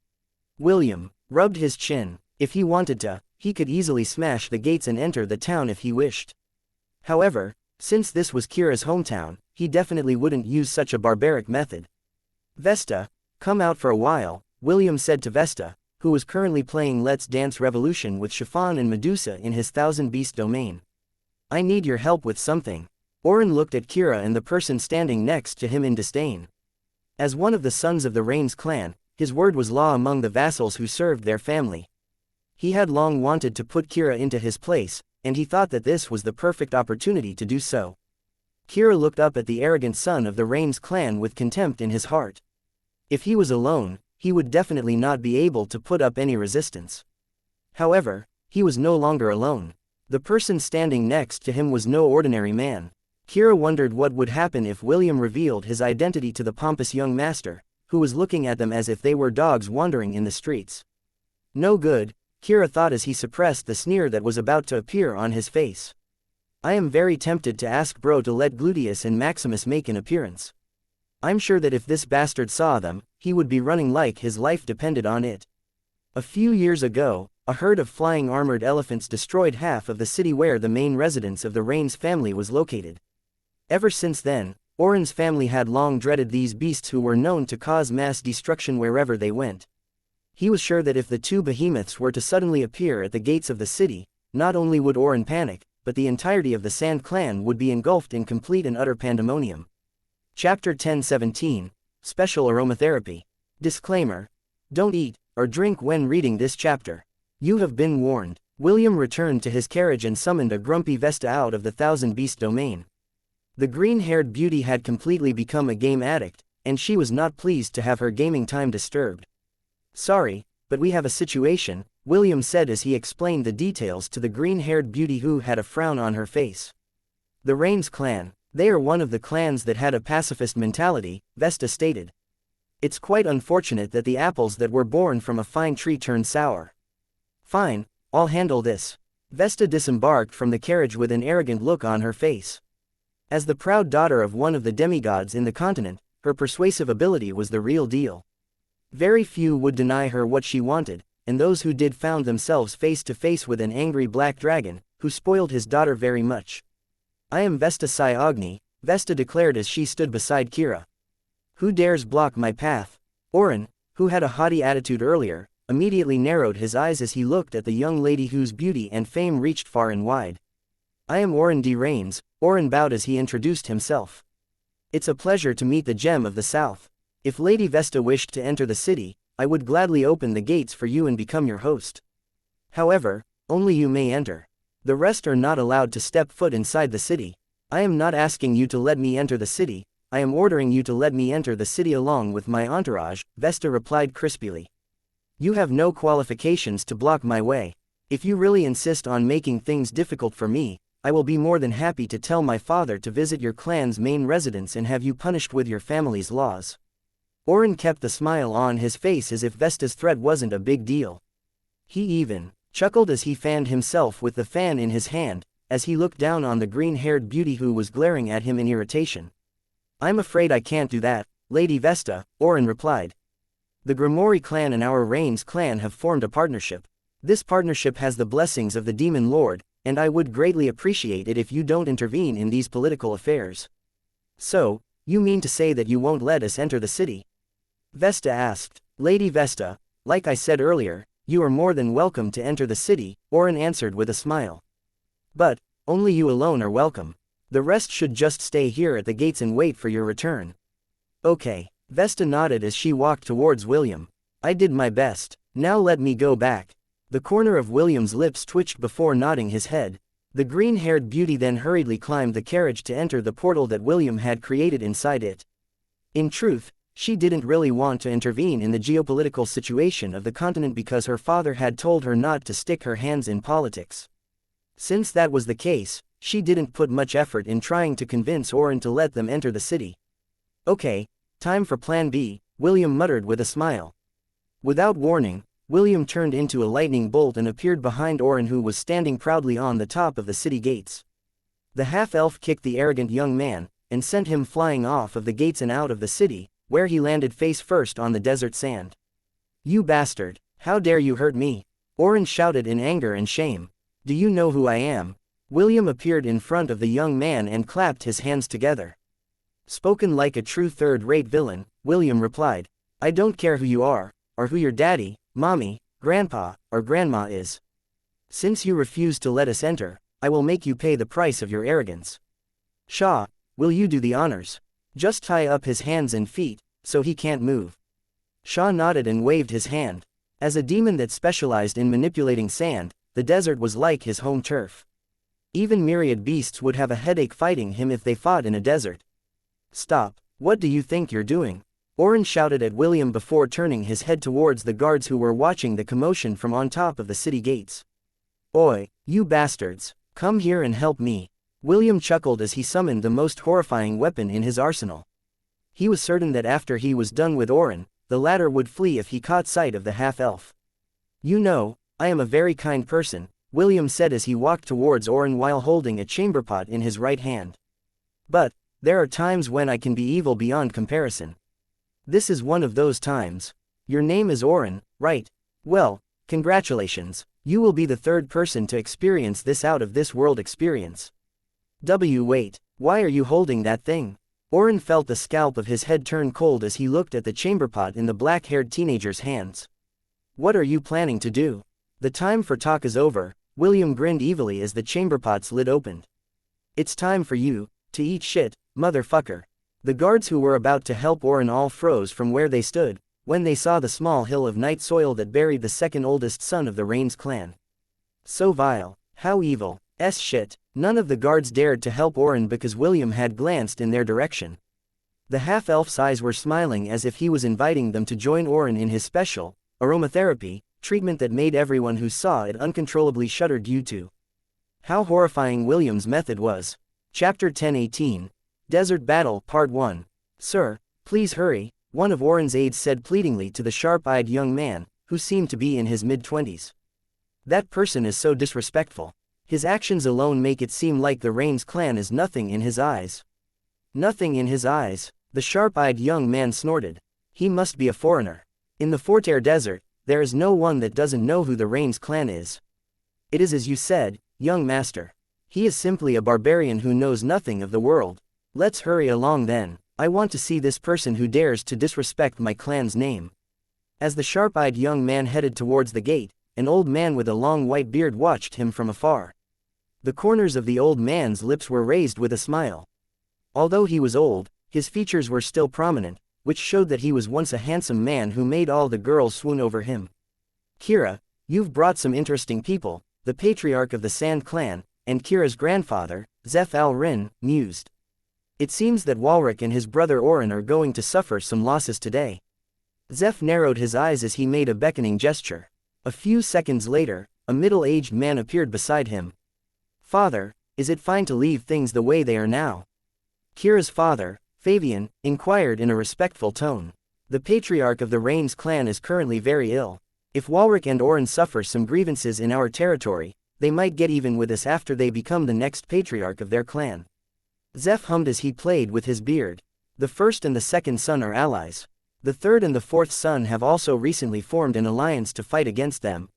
William rubbed his chin. If he wanted to, he could easily smash the gates and enter the town if he wished. However, since this was Kira's hometown, he definitely wouldn't use such a barbaric method. "Vesta, come out for a while," William said to Vesta, who was currently playing Let's Dance Revolution with Chiffon and Medusa in his Thousand Beast domain. "I need your help with something." Oren looked at Kira and the person standing next to him in disdain. As one of the sons of the Rains clan, his word was law among the vassals who served their family. He had long wanted to put Kira into his place, and he thought that this was the perfect opportunity to do so. Kira looked up at the arrogant son of the Rains clan with contempt in his heart. If he was alone, he would definitely not be able to put up any resistance. However, he was no longer alone. The person standing next to him was no ordinary man. Kira wondered what would happen if William revealed his identity to the pompous young master, who was looking at them as if they were dogs wandering in the streets. No good, Kira thought as he suppressed the sneer that was about to appear on his face. I am very tempted to ask Bro to let Gluteus and Maximus make an appearance. I'm sure that if this bastard saw them, he would be running like his life depended on it. A few years ago, a herd of flying armored elephants destroyed half of the city where the main residence of the Rains family was located. Ever since then, Oren's family had long dreaded these beasts who were known to cause mass destruction wherever they went. He was sure that if the two behemoths were to suddenly appear at the gates of the city, not only would Oren panic, but the entirety of the Sand clan would be engulfed in complete and utter pandemonium. Chapter 10:17, Special Aromatherapy. Disclaimer. Don't eat or drink when reading this chapter. You have been warned. William returned to his carriage and summoned a grumpy Vesta out of the Thousand Beast domain. The green-haired beauty had completely become a game addict, and she was not pleased to have her gaming time disturbed. Sorry, but we have a situation, William said as he explained the details to the green-haired beauty who had a frown on her face. The Rains clan. They are one of the clans that had a pacifist mentality, Vesta stated. It's quite unfortunate that the apples that were born from a fine tree turned sour. Fine, I'll handle this. Vesta disembarked from the carriage with an arrogant look on her face. As the proud daughter of one of the demigods in the continent, her persuasive ability was the real deal. Very few would deny her what she wanted, and those who did found themselves face to face with an angry black dragon, who spoiled his daughter very much. I am Vesta Agni, Vesta declared as she stood beside Kira. Who dares block my path? Oren, who had a haughty attitude earlier, immediately narrowed his eyes as he looked at the young lady whose beauty and fame reached far and wide. I am Oren D. Rains, Oren bowed as he introduced himself. It's a pleasure to meet the gem of the south. If Lady Vesta wished to enter the city, I would gladly open the gates for you and become your host. However, only you may enter. The rest are not allowed to step foot inside the city. I am not asking you to let me enter the city, I am ordering you to let me enter the city along with my entourage, Vesta replied crispily. You have no qualifications to block my way. If you really insist on making things difficult for me, I will be more than happy to tell my father to visit your clan's main residence and have you punished with your family's laws. Oren kept the smile on his face as if Vesta's threat wasn't a big deal. He even chuckled as he fanned himself with the fan in his hand, as he looked down on the green-haired beauty who was glaring at him in irritation. I'm afraid I can't do that, Lady Vesta, Oren replied. The Grimoire clan and our Rains clan have formed a partnership. This partnership has the blessings of the Demon Lord, and I would greatly appreciate it if you don't intervene in these political affairs. So, you mean to say that you won't let us enter the city? Vesta asked. Lady Vesta, like I said earlier, you are more than welcome to enter the city, Oren answered with a smile. But, only you alone are welcome. The rest should just stay here at the gates and wait for your return. Okay, Vesta nodded as she walked towards William. I did my best, now let me go back. The corner of William's lips twitched before nodding his head. The green-haired beauty then hurriedly climbed the carriage to enter the portal that William had created inside it. In truth, she didn't really want to intervene in the geopolitical situation of the continent because her father had told her not to stick her hands in politics. Since that was the case, she didn't put much effort in trying to convince Oren to let them enter the city. Okay, time for Plan B, William muttered with a smile. Without warning, William turned into a lightning bolt and appeared behind Oren, who was standing proudly on the top of the city gates. The half-elf kicked the arrogant young man, and sent him flying off of the gates and out of the city, where he landed face first on the desert sand. You bastard, how dare you hurt me? Oren shouted in anger and shame. Do you know who I am? William appeared in front of the young man and clapped his hands together. Spoken like a true third-rate villain, William replied. I don't care who you are, or who your daddy, mommy, grandpa, or grandma is. Since you refuse to let us enter, I will make you pay the price of your arrogance. Shaw, will you do the honors? Just tie up his hands and feet, so he can't move. Shaw nodded and waved his hand. As a demon that specialized in manipulating sand, the desert was like his home turf. Even myriad beasts would have a headache fighting him if they fought in a desert. Stop, what do you think you're doing? Oren shouted at William before turning his head towards the guards who were watching the commotion from on top of the city gates. Oi, you bastards, come here and help me. William chuckled as he summoned the most horrifying weapon in his arsenal. He was certain that after he was done with Oren, the latter would flee if he caught sight of the half-elf. You know, I am a very kind person, William said as he walked towards Oren while holding a chamber pot in his right hand. But, there are times when I can be evil beyond comparison. This is one of those times. Your name is Oren, right? Well, congratulations, you will be the third person to experience this out-of-this-world experience. Wait, why are you holding that thing? Oren felt the scalp of his head turn cold as he looked at the chamber pot in the black-haired teenager's hands. What are you planning to do? The time for talk is over, William grinned evilly as the chamber pot's lid opened. It's time for you to eat shit, motherfucker. The guards who were about to help Oren all froze from where they stood, when they saw the small hill of night soil that buried the second oldest son of the Rains clan. So vile, how evil, shit. None of the guards dared to help Oren because William had glanced in their direction. The half-elf's eyes were smiling as if he was inviting them to join Oren in his special, aromatherapy, treatment that made everyone who saw it uncontrollably shudder due to how horrifying William's method was. Chapter 10:18. Desert Battle, Part 1. Sir, please hurry, one of Oren's aides said pleadingly to the sharp-eyed young man, who seemed to be in his mid-20s. That person is so disrespectful. His actions alone make it seem like the Rains clan is nothing in his eyes. Nothing in his eyes, the sharp-eyed young man snorted. He must be a foreigner. In the Fortair Desert, there is no one that doesn't know who the Rains clan is. It is as you said, young master. He is simply a barbarian who knows nothing of the world. Let's hurry along then, I want to see this person who dares to disrespect my clan's name. As the sharp-eyed young man headed towards the gate, an old man with a long white beard watched him from afar. The corners of the old man's lips were raised with a smile. Although he was old, his features were still prominent, which showed that he was once a handsome man who made all the girls swoon over him. Kira, you've brought some interesting people, the patriarch of the Sand clan, and Kira's grandfather, Zeph al-Rin, mused. It seems that Walric and his brother Oren are going to suffer some losses today. Zeph narrowed his eyes as he made a beckoning gesture. A few seconds later, a middle-aged man appeared beside him. Father, is it fine to leave things the way they are now? Kira's father, Fabian, inquired in a respectful tone. The patriarch of the Rains clan is currently very ill. If Walric and Oren suffer some grievances in our territory, they might get even with us after they become the next patriarch of their clan. Zeph hummed as he played with his beard. The first and the second son are allies. The third and the fourth son have also recently formed an alliance to fight against them.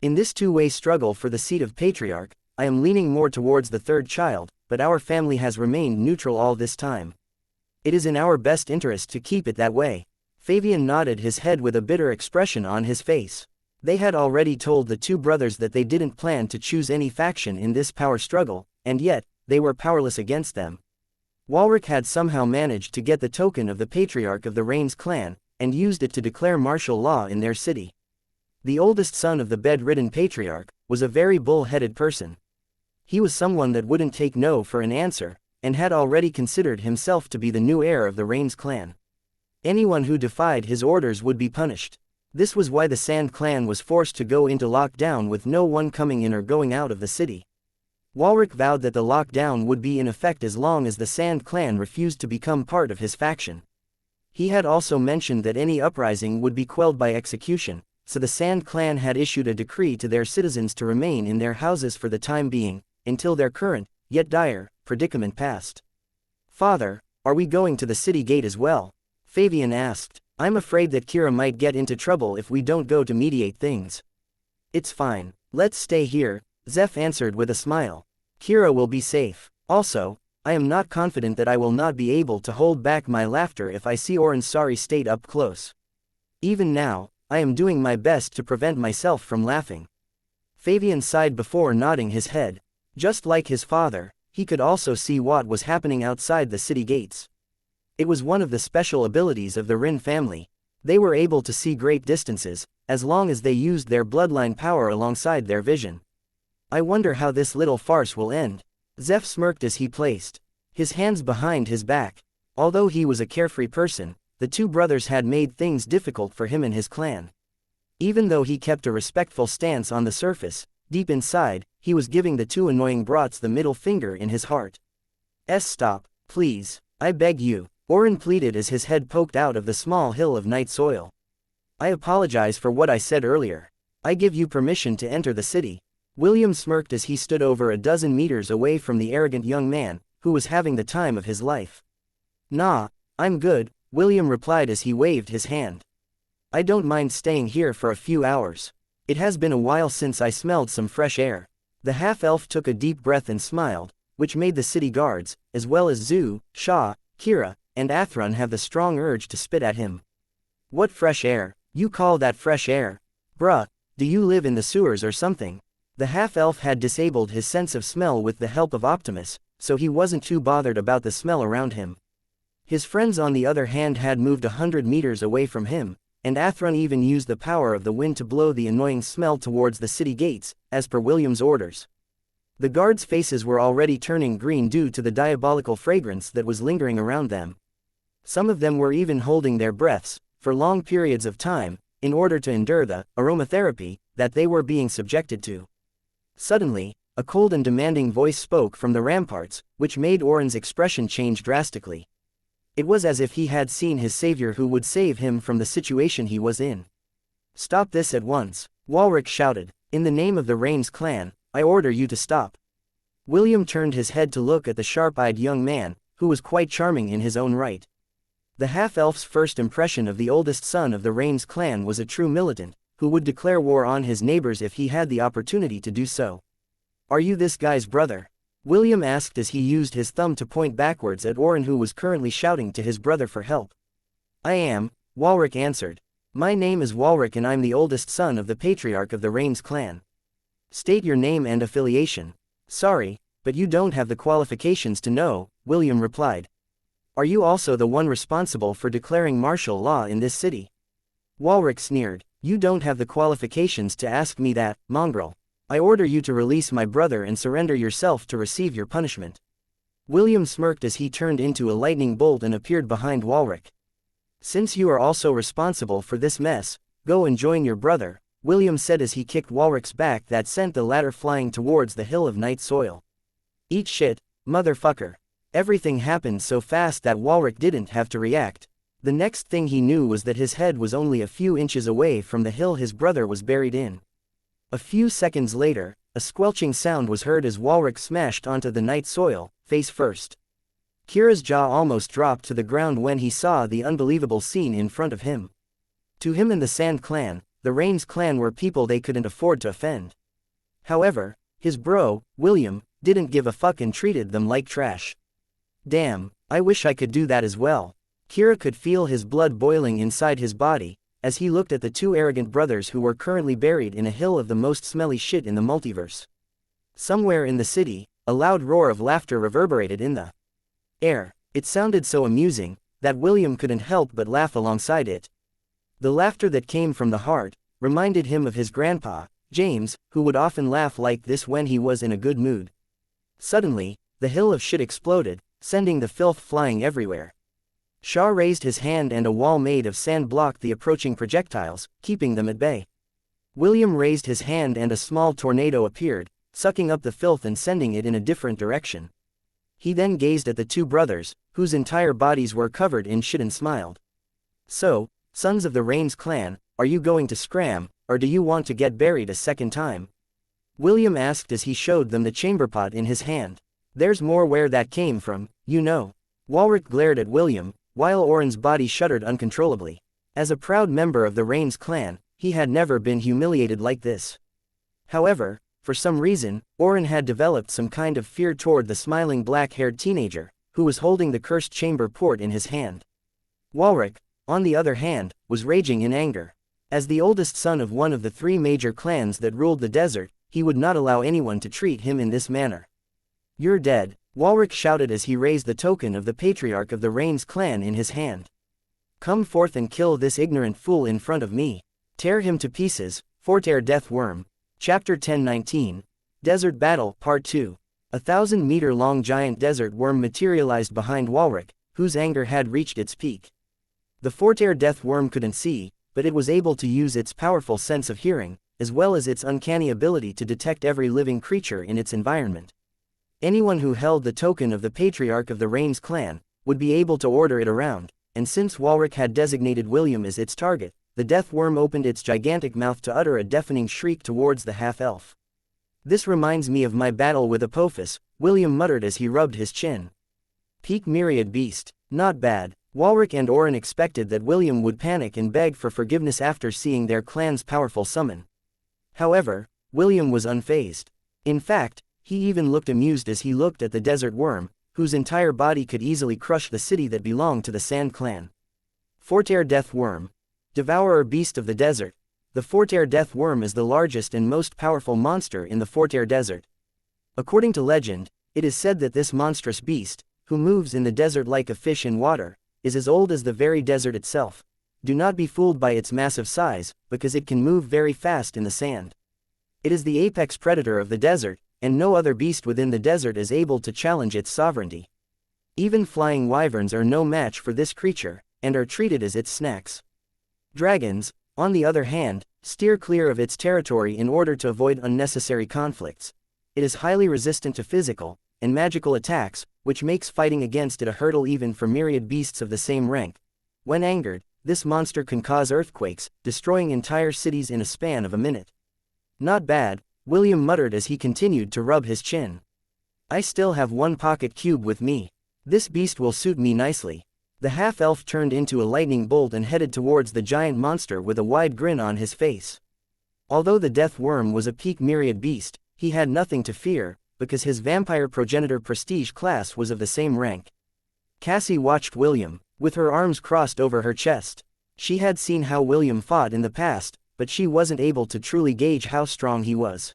In this two-way struggle for the seat of patriarch, I am leaning more towards the third child, but our family has remained neutral all this time. It is in our best interest to keep it that way. Fabian nodded his head with a bitter expression on his face. They had already told the two brothers that they didn't plan to choose any faction in this power struggle, and yet, they were powerless against them. Walric had somehow managed to get the token of the patriarch of the Rains clan, and used it to declare martial law in their city. The oldest son of the bed-ridden patriarch was a very bull-headed person. He was someone that wouldn't take no for an answer, and had already considered himself to be the new heir of the Rains clan. Anyone who defied his orders would be punished. This was why the Sand clan was forced to go into lockdown with no one coming in or going out of the city. Walric vowed that the lockdown would be in effect as long as the Sand clan refused to become part of his faction. He had also mentioned that any uprising would be quelled by execution, so the Sand clan had issued a decree to their citizens to remain in their houses for the time being, until their current, yet dire, predicament passed. Father, are we going to the city gate as well? Fabian asked. I'm afraid that Kira might get into trouble if we don't go to mediate things. It's fine, let's stay here, Zeph answered with a smile. Kira will be safe. Also, I am not confident that I will not be able to hold back my laughter if I see Oren's sorry state up close. Even now, I am doing my best to prevent myself from laughing. Fabian sighed before nodding his head. Just like his father, he could also see what was happening outside the city gates. It was one of the special abilities of the Rin family. They were able to see great distances, as long as they used their bloodline power alongside their vision. I wonder how this little farce will end. Zeph smirked as he placed his hands behind his back. Although he was a carefree person, the two brothers had made things difficult for him and his clan. Even though he kept a respectful stance on the surface, deep inside, he was giving the two annoying brats the middle finger in his heart. Stop, please, I beg you, Oren pleaded as his head poked out of the small hill of night soil. I apologize for what I said earlier. I give you permission to enter the city. William smirked as he stood over a dozen meters away from the arrogant young man, who was having the time of his life. Nah, I'm good, William replied as he waved his hand. I don't mind staying here for a few hours. It has been a while since I smelled some fresh air. The half-elf took a deep breath and smiled, which made the city guards, as well as Zhu, Sha, Kira, and Athrun have the strong urge to spit at him. What fresh air? You call that fresh air? Bruh, do you live in the sewers or something? The half-elf had disabled his sense of smell with the help of Optimus, so he wasn't too bothered about the smell around him. His friends on the other hand had moved 100 meters away from him, and Athrun even used the power of the wind to blow the annoying smell towards the city gates, as per William's orders. The guards' faces were already turning green due to the diabolical fragrance that was lingering around them. Some of them were even holding their breaths, for long periods of time, in order to endure the aromatherapy that they were being subjected to. Suddenly, a cold and demanding voice spoke from the ramparts, which made Oren's expression change drastically. It was as if he had seen his savior who would save him from the situation he was in. Stop this at once, Walric shouted. In the name of the Rains clan, I order you to stop. William turned his head to look at the sharp-eyed young man, who was quite charming in his own right. The half-elf's first impression of the oldest son of the Rains clan was a true militant, who would declare war on his neighbors if he had the opportunity to do so. Are you this guy's brother? William asked as he used his thumb to point backwards at Oren, who was currently shouting to his brother for help. I am, Walric answered. My name is Walric and I'm the oldest son of the patriarch of the Rains clan. State your name and affiliation. Sorry, but you don't have the qualifications to know, William replied. Are you also the one responsible for declaring martial law in this city? Walric sneered. You don't have the qualifications to ask me that, mongrel. I order you to release my brother and surrender yourself to receive your punishment. William smirked as he turned into a lightning bolt and appeared behind Walric. Since you are also responsible for this mess, go and join your brother, William said as he kicked Walric's back that sent the latter flying towards the hill of night soil. Eat shit, motherfucker. Everything happened so fast that Walric didn't have to react. The next thing he knew was that his head was only a few inches away from the hill his brother was buried in. A few seconds later, a squelching sound was heard as Walric smashed onto the night soil, face first. Kira's jaw almost dropped to the ground when he saw the unbelievable scene in front of him. To him and the Sand clan, the Rains clan were people they couldn't afford to offend. However, his bro, William, didn't give a fuck and treated them like trash. Damn, I wish I could do that as well. Kira could feel his blood boiling inside his body, as he looked at the two arrogant brothers who were currently buried in a hill of the most smelly shit in the multiverse. Somewhere in the city, a loud roar of laughter reverberated in the air. It sounded so amusing, that William couldn't help but laugh alongside it. The laughter that came from the heart reminded him of his grandpa, James, who would often laugh like this when he was in a good mood. Suddenly, the hill of shit exploded, sending the filth flying everywhere. Shah raised his hand and a wall made of sand blocked the approaching projectiles, keeping them at bay. William raised his hand and a small tornado appeared, sucking up the filth and sending it in a different direction. He then gazed at the two brothers, whose entire bodies were covered in shit, and smiled. So, sons of the Rains clan, are you going to scram, or do you want to get buried a second time? William asked as he showed them the chamber pot in his hand. There's more where that came from, you know. Walric glared at William, while Oren's body shuddered uncontrollably. As a proud member of the Rains clan, he had never been humiliated like this. However, for some reason, Oren had developed some kind of fear toward the smiling black-haired teenager, who was holding the cursed chamber port in his hand. Walric, on the other hand, was raging in anger. As the oldest son of one of the three major clans that ruled the desert, he would not allow anyone to treat him in this manner. You're dead, Walric shouted as he raised the token of the Patriarch of the Rains clan in his hand. "Come forth and kill this ignorant fool in front of me. Tear him to pieces." Fortear Death Worm. Chapter 10:19. Desert Battle, Part 2. A 1,000-meter-long giant desert worm materialized behind Walric, whose anger had reached its peak. The Fortear Death Worm couldn't see, but it was able to use its powerful sense of hearing, as well as its uncanny ability to detect every living creature in its environment. Anyone who held the token of the Patriarch of the Rains clan would be able to order it around, and since Walric had designated William as its target, the death worm opened its gigantic mouth to utter a deafening shriek towards the half-elf. "This reminds me of my battle with Apophis," William muttered as he rubbed his chin. Peak Myriad Beast. Not bad. Walric and Orin expected that William would panic and beg for forgiveness after seeing their clan's powerful summon. However, William was unfazed. In fact, he even looked amused as he looked at the desert worm, whose entire body could easily crush the city that belonged to the Sand Clan. Fortear Death Worm. Devourer Beast of the Desert. The Fortear Death Worm is the largest and most powerful monster in the Fortear Desert. According to legend, it is said that this monstrous beast, who moves in the desert like a fish in water, is as old as the very desert itself. Do not be fooled by its massive size, because it can move very fast in the sand. It is the apex predator of the desert, and no other beast within the desert is able to challenge its sovereignty. Even flying wyverns are no match for this creature, and are treated as its snacks. Dragons, on the other hand, steer clear of its territory in order to avoid unnecessary conflicts. It is highly resistant to physical and magical attacks, which makes fighting against it a hurdle even for myriad beasts of the same rank. When angered, this monster can cause earthquakes, destroying entire cities in a span of a minute. Not bad, William muttered as he continued to rub his chin. "I still have one pocket cube with me. This beast will suit me nicely." The half-elf turned into a lightning bolt and headed towards the giant monster with a wide grin on his face. Although the death worm was a peak myriad beast, he had nothing to fear, because his vampire progenitor prestige class was of the same rank. Cassie watched William, with her arms crossed over her chest. She had seen how William fought in the past, but she wasn't able to truly gauge how strong he was.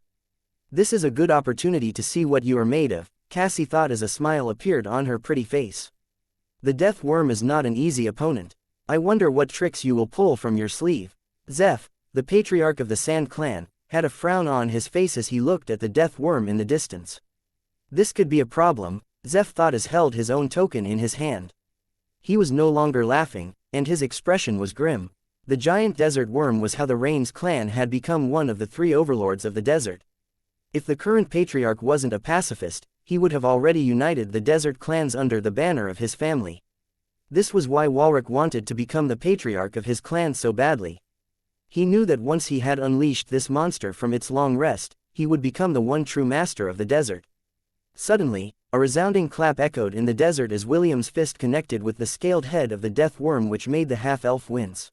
"This is a good opportunity to see what you are made of," Cassie thought as a smile appeared on her pretty face. "The death worm is not an easy opponent. I wonder what tricks you will pull from your sleeve." Zeph, the patriarch of the Sand Clan, had a frown on his face as he looked at the death worm in the distance. This could be a problem, Zeph thought as held his own token in his hand. He was no longer laughing, and his expression was grim. The giant desert worm was how the Rains clan had become one of the three overlords of the desert. If the current patriarch wasn't a pacifist, he would have already united the desert clans under the banner of his family. This was why Walric wanted to become the patriarch of his clan so badly. He knew that once he had unleashed this monster from its long rest, he would become the one true master of the desert. Suddenly, a resounding clap echoed in the desert as William's fist connected with the scaled head of the death worm, which made the half-elf wince.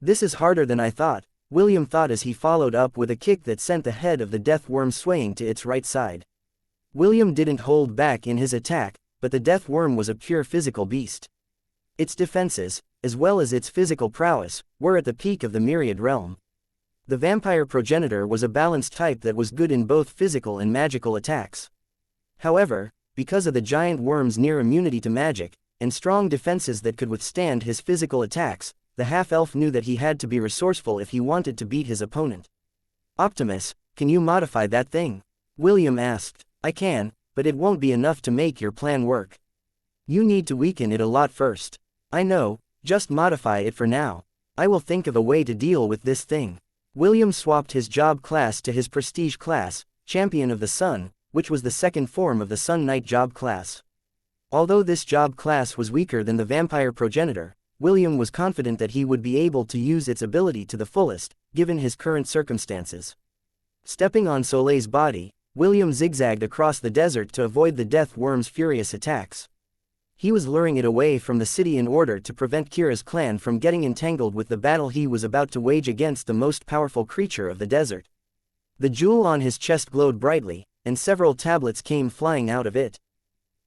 "This is harder than I thought," William thought as he followed up with a kick that sent the head of the death worm swaying to its right side. William didn't hold back in his attack, but the death worm was a pure physical beast. Its defenses, as well as its physical prowess, were at the peak of the myriad realm. The vampire progenitor was a balanced type that was good in both physical and magical attacks. However, because of the giant worm's near immunity to magic, and strong defenses that could withstand his physical attacks, the half-elf knew that he had to be resourceful if he wanted to beat his opponent. "Optimus, can you modify that thing?" William asked. "I can, but it won't be enough to make your plan work. You need to weaken it a lot first." "I know, just modify it for now. I will think of a way to deal with this thing." William swapped his job class to his prestige class, Champion of the Sun, which was the second form of the Sun Knight job class. Although this job class was weaker than the vampire progenitor, William was confident that he would be able to use its ability to the fullest, given his current circumstances. Stepping on Soleil's body, William zigzagged across the desert to avoid the death worm's furious attacks. He was luring it away from the city in order to prevent Kira's clan from getting entangled with the battle he was about to wage against the most powerful creature of the desert. The jewel on his chest glowed brightly, and several tablets came flying out of it.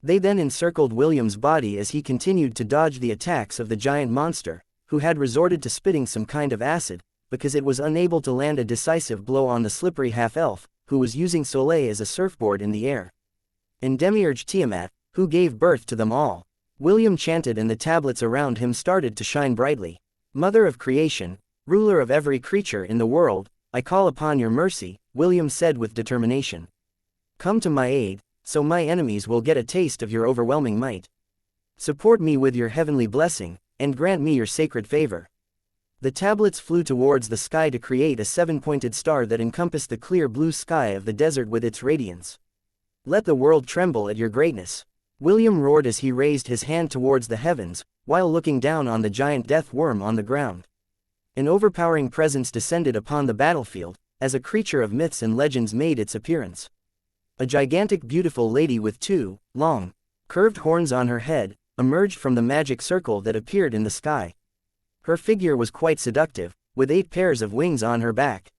They then encircled William's body as he continued to dodge the attacks of the giant monster, who had resorted to spitting some kind of acid, because it was unable to land a decisive blow on the slippery half-elf, who was using Soleil as a surfboard in the air. and Demiurge Tiamat, who gave birth to them all. William chanted and the tablets around him started to shine brightly. Mother of creation, ruler of every creature in the world, I call upon your mercy, William said with determination. Come to my aid, so my enemies will get a taste of your overwhelming might. Support me with your heavenly blessing, and grant me your sacred favor. The tablets flew towards the sky to create a seven-pointed star that encompassed the clear blue sky of the desert with its radiance. Let the world tremble at your greatness. William roared as he raised his hand towards the heavens, while looking down on the giant death worm on the ground. An overpowering presence descended upon the battlefield, as a creature of myths and legends made its appearance. A gigantic beautiful lady with two, long, curved horns on her head, emerged from the magic circle that appeared in the sky. Her figure was quite seductive, with 8 pairs of wings on her back.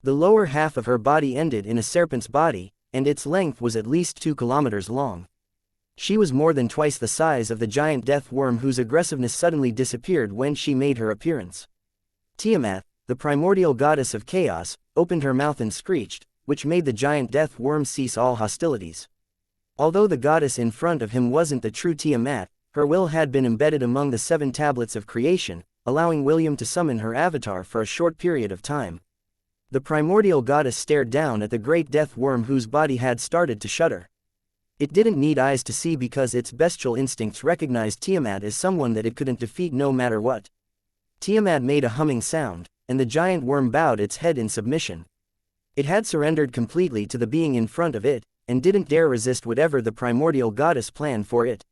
The lower half of her body ended in a serpent's body, and its length was at least 2 kilometers long. She was more than twice the size of the giant death worm whose aggressiveness suddenly disappeared when she made her appearance. Tiamat, the primordial goddess of chaos, opened her mouth and screeched, which made the giant death worm cease all hostilities. Although the goddess in front of him wasn't the true Tiamat, her will had been embedded among the 7 tablets of creation, allowing William to summon her avatar for a short period of time. The primordial goddess stared down at the great death worm whose body had started to shudder. It didn't need eyes to see because its bestial instincts recognized Tiamat as someone that it couldn't defeat no matter what. Tiamat made a humming sound, and the giant worm bowed its head in submission. It had surrendered completely to the being in front of it, and didn't dare resist whatever the primordial goddess planned for it.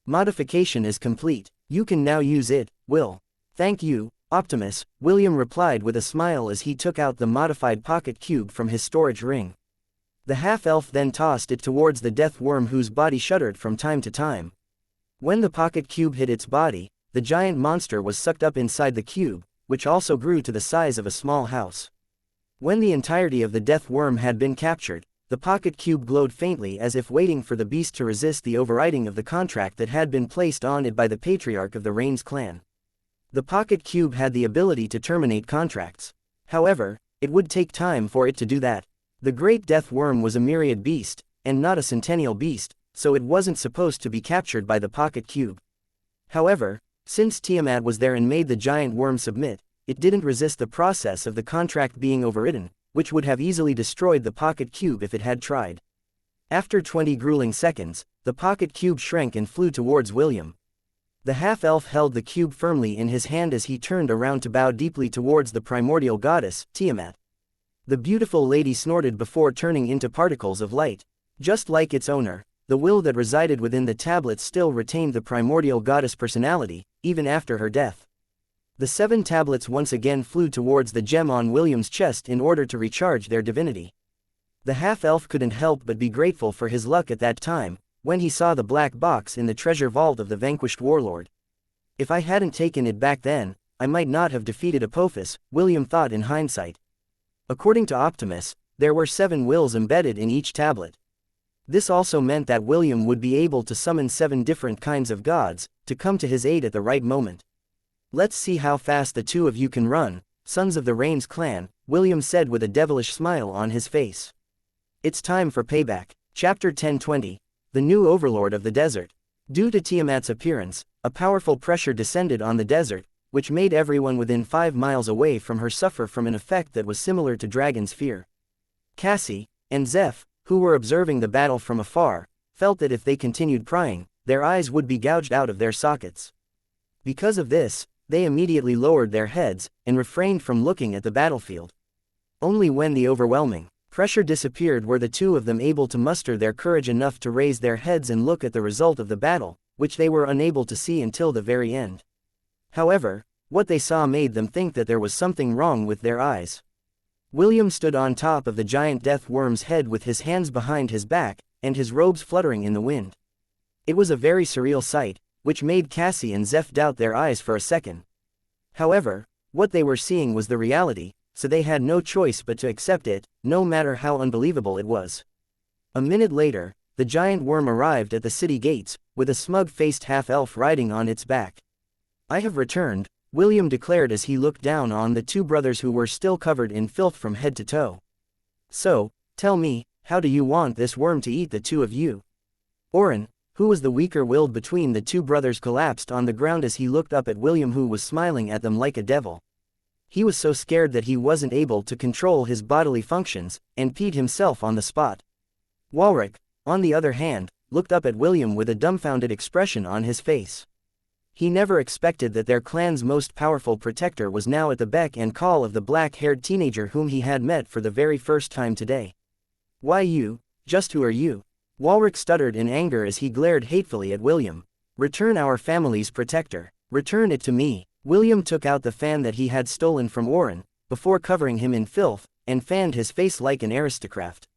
Modification is complete. You can now use it, Will. Thank you, Optimus, William replied with a smile as he took out the modified pocket cube from his storage ring. The half-elf then tossed it towards the death worm whose body shuddered from time to time. When the pocket cube hit its body, the giant monster was sucked up inside the cube, which also grew to the size of a small house. When the entirety of the death worm had been captured, the pocket cube glowed faintly as if waiting for the beast to resist the overriding of the contract that had been placed on it by the patriarch of the Rains clan. The pocket cube had the ability to terminate contracts. However, it would take time for it to do that. The great death worm was a myriad beast, and not a centennial beast, so it wasn't supposed to be captured by the pocket cube. However, since Tiamat was there and made the giant worm submit, it didn't resist the process of the contract being overridden, which would have easily destroyed the pocket cube if it had tried. After 20 grueling seconds, the pocket cube shrank and flew towards William. The half-elf held the cube firmly in his hand as he turned around to bow deeply towards the primordial goddess, Tiamat. The beautiful lady snorted before turning into particles of light. Just like its owner, the will that resided within the tablet still retained the primordial goddess personality, even after her death. The 7 tablets once again flew towards the gem on William's chest in order to recharge their divinity. The half-elf couldn't help but be grateful for his luck at that time, when he saw the black box in the treasure vault of the vanquished warlord. If I hadn't taken it back then, I might not have defeated Apophis, William thought in hindsight. According to Optimus, there were 7 wills embedded in each tablet. This also meant that William would be able to summon 7 different kinds of gods, to come to his aid at the right moment. Let's see how fast the 2 of you can run, sons of the Rains clan, William said with a devilish smile on his face. It's time for payback. Chapter 1020. The new overlord of the desert. Due to Tiamat's appearance, a powerful pressure descended on the desert, which made everyone within 5 miles away from her suffer from an effect that was similar to dragon's fear. Cassie and Zeph, who were observing the battle from afar, felt that if they continued prying, their eyes would be gouged out of their sockets. Because of this, they immediately lowered their heads, and refrained from looking at the battlefield. Only when the overwhelming pressure disappeared were the 2 of them able to muster their courage enough to raise their heads and look at the result of the battle, which they were unable to see until the very end. However, what they saw made them think that there was something wrong with their eyes. William stood on top of the giant death worm's head with his hands behind his back, and his robes fluttering in the wind. It was a very surreal sight, which made Cassie and Zeph doubt their eyes for a second. However, what they were seeing was the reality, so they had no choice but to accept it, no matter how unbelievable it was. A minute later, the giant worm arrived at the city gates, with a smug-faced half-elf riding on its back. I have returned, William declared as he looked down on the 2 brothers who were still covered in filth from head to toe. So, tell me, How do you want this worm to eat the two of you? Oren, who was the weaker-willed between the two brothers, collapsed on the ground as he looked up at William, who was smiling at them like a devil. He was so scared that he wasn't able to control his bodily functions, and peed himself on the spot. Walric, on the other hand, looked up at William with a dumbfounded expression on his face. He never expected that their clan's most powerful protector was now at the beck and call of the black-haired teenager whom he had met for the very first time today. Why you? Just who are you? Walric stuttered in anger as he glared hatefully at William. Return our family's protector. Return it to me. William took out the fan that he had stolen from Oren, before covering him in filth, and fanned his face like an aristocrat.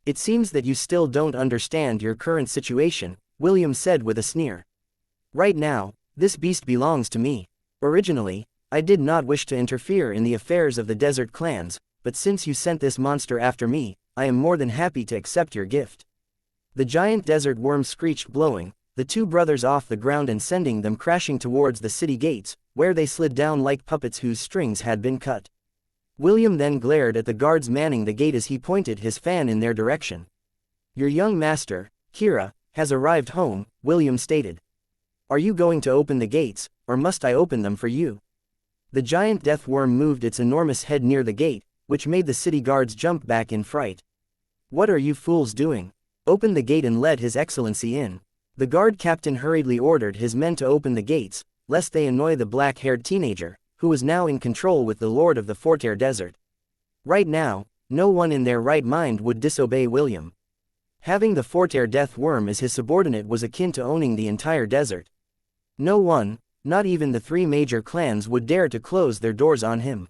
It seems that you still don't understand your current situation, William said with a sneer. Right now, this beast belongs to me. Originally, I did not wish to interfere in the affairs of the desert clans, but since you sent this monster after me, I am more than happy to accept your gift. The giant desert worm screeched, blowing the two brothers off the ground and sending them crashing towards the city gates, where they slid down like puppets whose strings had been cut. William then glared at the guards manning the gate as he pointed his fan in their direction. Your young master, Kira, has arrived home, William stated. Are you going to open the gates, or must I open them for you? The giant death worm moved its enormous head near the gate, which made the city guards jump back in fright. What are you fools doing? Open the gate and let His Excellency in. The guard captain hurriedly ordered his men to open the gates, lest they annoy the black-haired teenager, who was now in control with the Lord of the Fortair Desert. Right now, no one in their right mind would disobey William. Having the Fortair death worm as his subordinate was akin to owning the entire desert. No one, not even the three major clans, would dare to close their doors on him.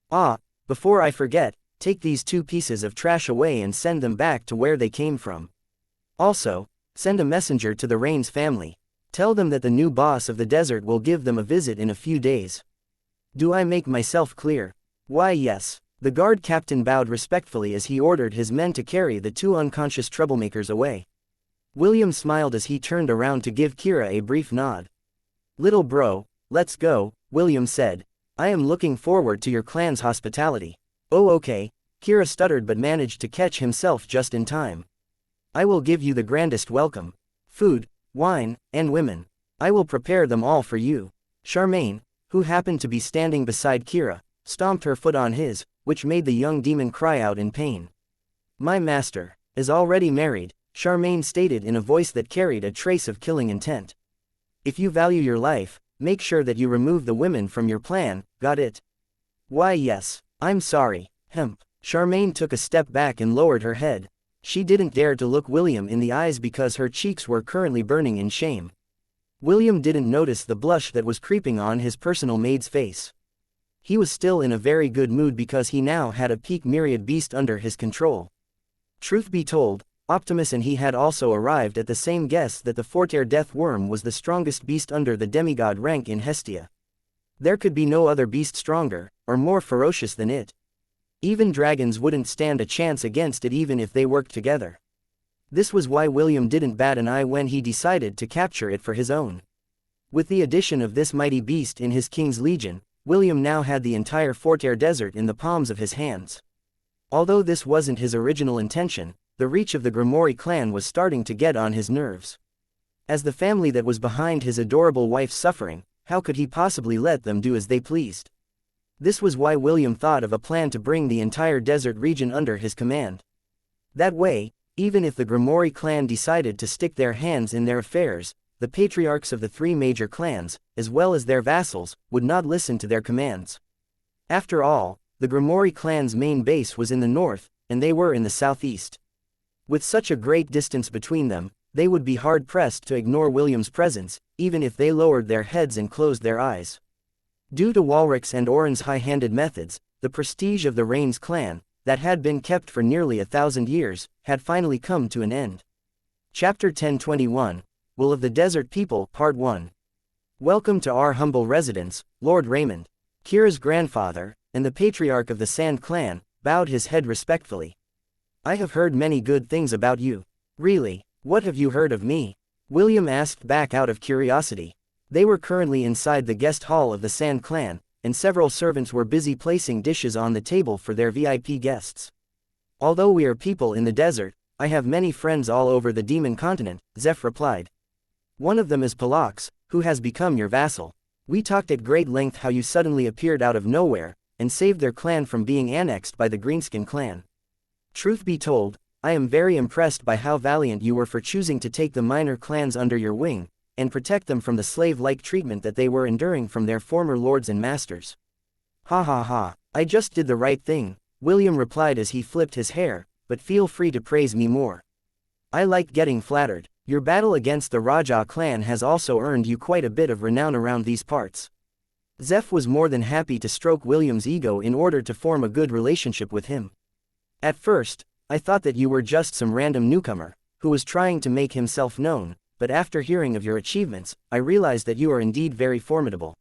Ah, before I forget, take these two pieces of trash away and send them back to where they came from. Also, send a messenger to the Rains family. Tell them that the new boss of the desert will give them a visit in a few days. Do I make myself clear? Why, yes. The guard captain bowed respectfully as he ordered his men to carry the two unconscious troublemakers away. William smiled as he turned around to give Kira a brief nod. Little bro, let's go, William said. I am looking forward to your clan's hospitality. Oh okay, Kira stuttered but managed to catch himself just in time. I will give you the grandest welcome. Food, wine, and women. I will prepare them all for you. Charmaine, who happened to be standing beside Kira, stomped her foot on his, which made the young demon cry out in pain. My master is already married, Charmaine stated in a voice that carried a trace of killing intent. If you value your life, make sure that you remove the women from your plan, got it? Why yes, I'm sorry, hemp. Charmaine took a step back and lowered her head. She didn't dare to look William in the eyes because her cheeks were currently burning in shame. William didn't notice the blush that was creeping on his personal maid's face. He was still in a very good mood because he now had a peak myriad beast under his control. Truth be told, Optimus and he had also arrived at the same guess that the Fortair death worm was the strongest beast under the demigod rank in Hestia. There could be no other beast stronger, or more ferocious than it. Even dragons wouldn't stand a chance against it even if they worked together. This was why William didn't bat an eye when he decided to capture it for his own. With the addition of this mighty beast in his king's legion, William now had the entire Fortair Desert in the palms of his hands. Although this wasn't his original intention, the reach of the Grimoire clan was starting to get on his nerves. As the family that was behind his adorable wife's suffering, how could he possibly let them do as they pleased? This was why William thought of a plan to bring the entire desert region under his command. That way, even if the Grimoire clan decided to stick their hands in their affairs, the patriarchs of the three major clans, as well as their vassals, would not listen to their commands. After all, the Grimoire clan's main base was in the north, and they were in the southeast. With such a great distance between them, they would be hard-pressed to ignore William's presence, even if they lowered their heads and closed their eyes. Due to Walric's and Oren's high-handed methods, the prestige of the Rains clan, that had been kept for nearly 1,000 years, had finally come to an end. Chapter 1021, Will of the Desert People, Part 1. Welcome to our humble residence, Lord Raymond. Kira's grandfather, and the patriarch of the Sand clan, bowed his head respectfully. I have heard many good things about you. Really, what have you heard of me? William asked back out of curiosity. They were currently inside the guest hall of the Sand clan, and several servants were busy placing dishes on the table for their VIP guests. Although we are people in the desert, I have many friends all over the demon continent, Zeph replied. One of them is Palax, who has become your vassal. We talked at great length how you suddenly appeared out of nowhere, and saved their clan from being annexed by the Greenskin clan. Truth be told, I am very impressed by how valiant you were for choosing to take the minor clans under your wing, and protect them from the slave-like treatment that they were enduring from their former lords and masters. Ha ha ha, I just did the right thing, William replied as he flipped his hair, but feel free to praise me more. I like getting flattered. Your battle against the Raja clan has also earned you quite a bit of renown around these parts. Zeph was more than happy to stroke William's ego in order to form a good relationship with him. At first, I thought that you were just some random newcomer, who was trying to make himself known, but after hearing of your achievements, I realized that you are indeed very formidable.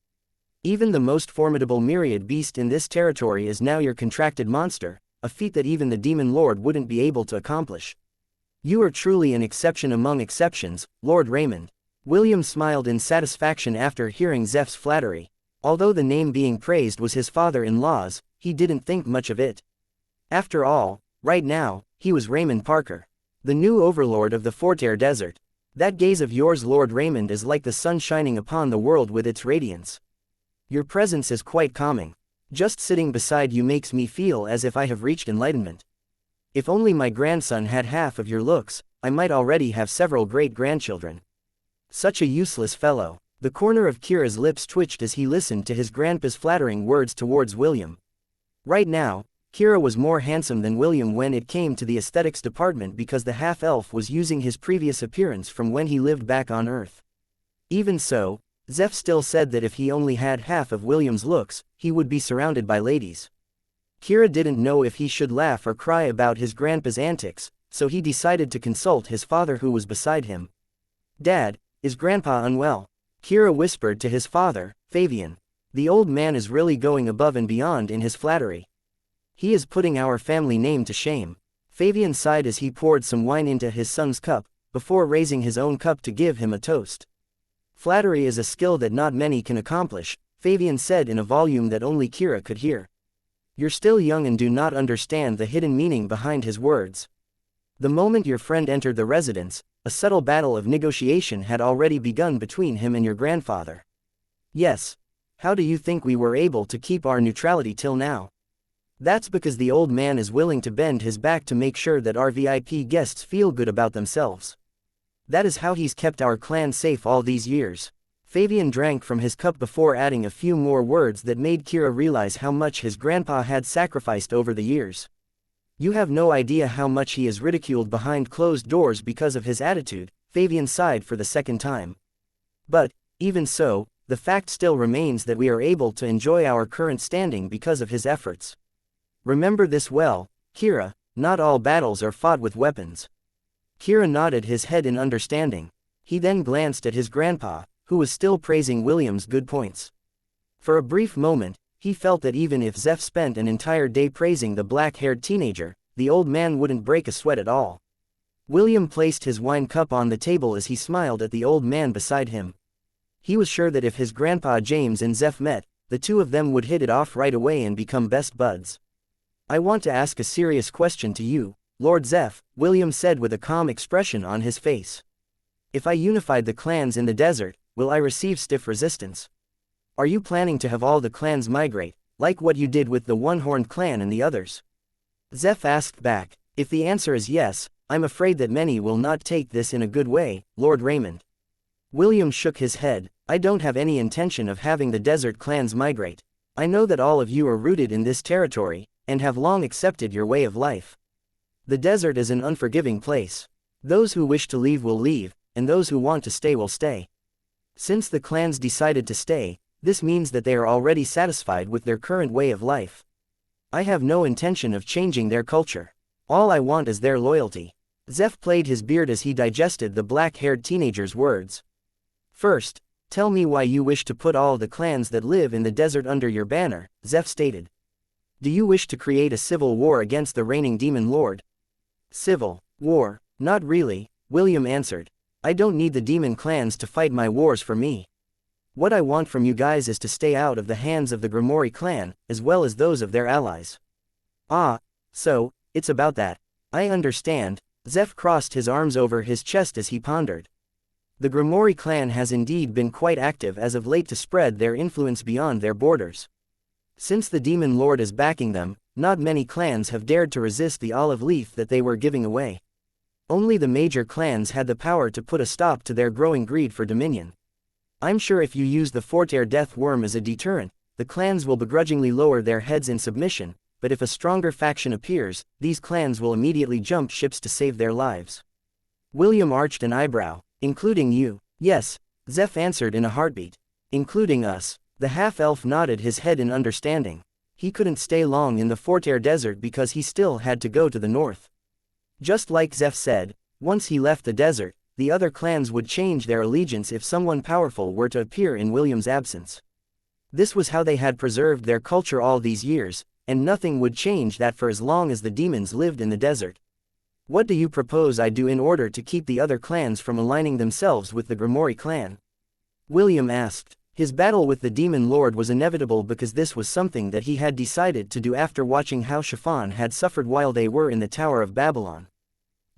Even the most formidable myriad beast in this territory is now your contracted monster, a feat that even the demon lord wouldn't be able to accomplish. You are truly an exception among exceptions, Lord Raymond. William smiled in satisfaction after hearing Zeph's flattery. Although the name being praised was his father-in-law's, he didn't think much of it. After all, right now, he was Raymond Parker, the new overlord of the Fortair Desert. That gaze of yours, Lord Raymond, is like the sun shining upon the world with its radiance. Your presence is quite calming. Just sitting beside you makes me feel as if I have reached enlightenment. If only my grandson had half of your looks, I might already have several great-grandchildren. Such a useless fellow. The corner of Kira's lips twitched as he listened to his grandpa's flattering words towards William. Right now, Kira was more handsome than William when it came to the aesthetics department because the half-elf was using his previous appearance from when he lived back on Earth. Even so, Zeph still said that if he only had half of William's looks, he would be surrounded by ladies. Kira didn't know if he should laugh or cry about his grandpa's antics, so he decided to consult his father who was beside him. Dad, is Grandpa unwell? Kira whispered to his father, Fabian. The old man is really going above and beyond in his flattery. He is putting our family name to shame. Fabian sighed as he poured some wine into his son's cup, before raising his own cup to give him a toast. Flattery is a skill that not many can accomplish, Fabian said in a volume that only Kira could hear. You're still young and do not understand the hidden meaning behind his words. The moment your friend entered the residence, a subtle battle of negotiation had already begun between him and your grandfather. Yes. How do you think we were able to keep our neutrality till now? That's because the old man is willing to bend his back to make sure that our VIP guests feel good about themselves. That is how he's kept our clan safe all these years. Fabian drank from his cup before adding a few more words that made Kira realize how much his grandpa had sacrificed over the years. You have no idea how much he is ridiculed behind closed doors because of his attitude, Fabian sighed for the second time. But, even so, the fact still remains that we are able to enjoy our current standing because of his efforts. Remember this well, Kira, not all battles are fought with weapons. Kira nodded his head in understanding. He then glanced at his grandpa, who was still praising William's good points. For a brief moment, he felt that even if Zeph spent an entire day praising the black-haired teenager, the old man wouldn't break a sweat at all. William placed his wine cup on the table as he smiled at the old man beside him. He was sure that if his grandpa James and Zeph met, the two of them would hit it off right away and become best buds. I want to ask a serious question to you, Lord Zeph, William said with a calm expression on his face. If I unified the clans in the desert, will I receive stiff resistance? Are you planning to have all the clans migrate, like what you did with the One-Horned clan and the others? Zeph asked back. If the answer is yes, I'm afraid that many will not take this in a good way, Lord Raymond. William shook his head. I don't have any intention of having the desert clans migrate. I know that all of you are rooted in this territory, and have long accepted your way of life. The desert is an unforgiving place. Those who wish to leave will leave, and those who want to stay will stay. Since the clans decided to stay, this means that they are already satisfied with their current way of life. I have no intention of changing their culture. All I want is their loyalty. Zeph played his beard as he digested the black-haired teenager's words. First, tell me why you wish to put all the clans that live in the desert under your banner, Zeph stated. Do you wish to create a civil war against the reigning demon lord? Civil war? Not really, William answered. I don't need the demon clans to fight my wars for me. What I want from you guys is to stay out of the hands of the Grimoire clan, as well as those of their allies. Ah, so, It's about that. I understand. Zeph crossed his arms over his chest as he pondered. The Grimoire clan has indeed been quite active as of late to spread their influence beyond their borders. Since the Demon Lord is backing them, not many clans have dared to resist the olive leaf that they were giving away. Only the major clans had the power to put a stop to their growing greed for dominion. I'm sure if you use the Fortear Death Worm as a deterrent, the clans will begrudgingly lower their heads in submission, but if a stronger faction appears, these clans will immediately jump ships to save their lives. William arched an eyebrow. Including you? Yes, Zeph answered in a heartbeat. Including us. The half-elf nodded his head in understanding. He couldn't stay long in the Fortear Desert because he still had to go to the north. Just like Zeph said, once he left the desert, the other clans would change their allegiance if someone powerful were to appear in William's absence. This was how they had preserved their culture all these years, and nothing would change that for as long as the demons lived in the desert. What do you propose I do in order to keep the other clans from aligning themselves with the Grimoire clan? William asked. His battle with the Demon Lord was inevitable because this was something that he had decided to do after watching how Chiffon had suffered while they were in the Tower of Babylon.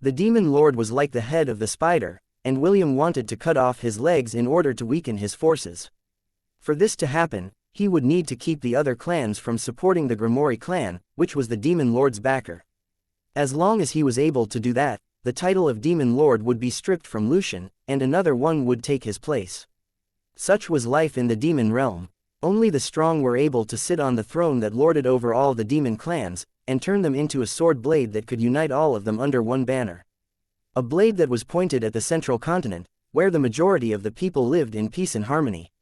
The Demon Lord was like the head of the spider, and William wanted to cut off his legs in order to weaken his forces. For this to happen, he would need to keep the other clans from supporting the Grimoire clan, which was the Demon Lord's backer. As long as he was able to do that, the title of Demon Lord would be stripped from Lucian, and another one would take his place. Such was life in the demon realm. Only the strong were able to sit on the throne that lorded over all the demon clans, and turn them into a sword blade that could unite all of them under one banner. A blade that was pointed at the central continent, where the majority of the people lived in peace and harmony.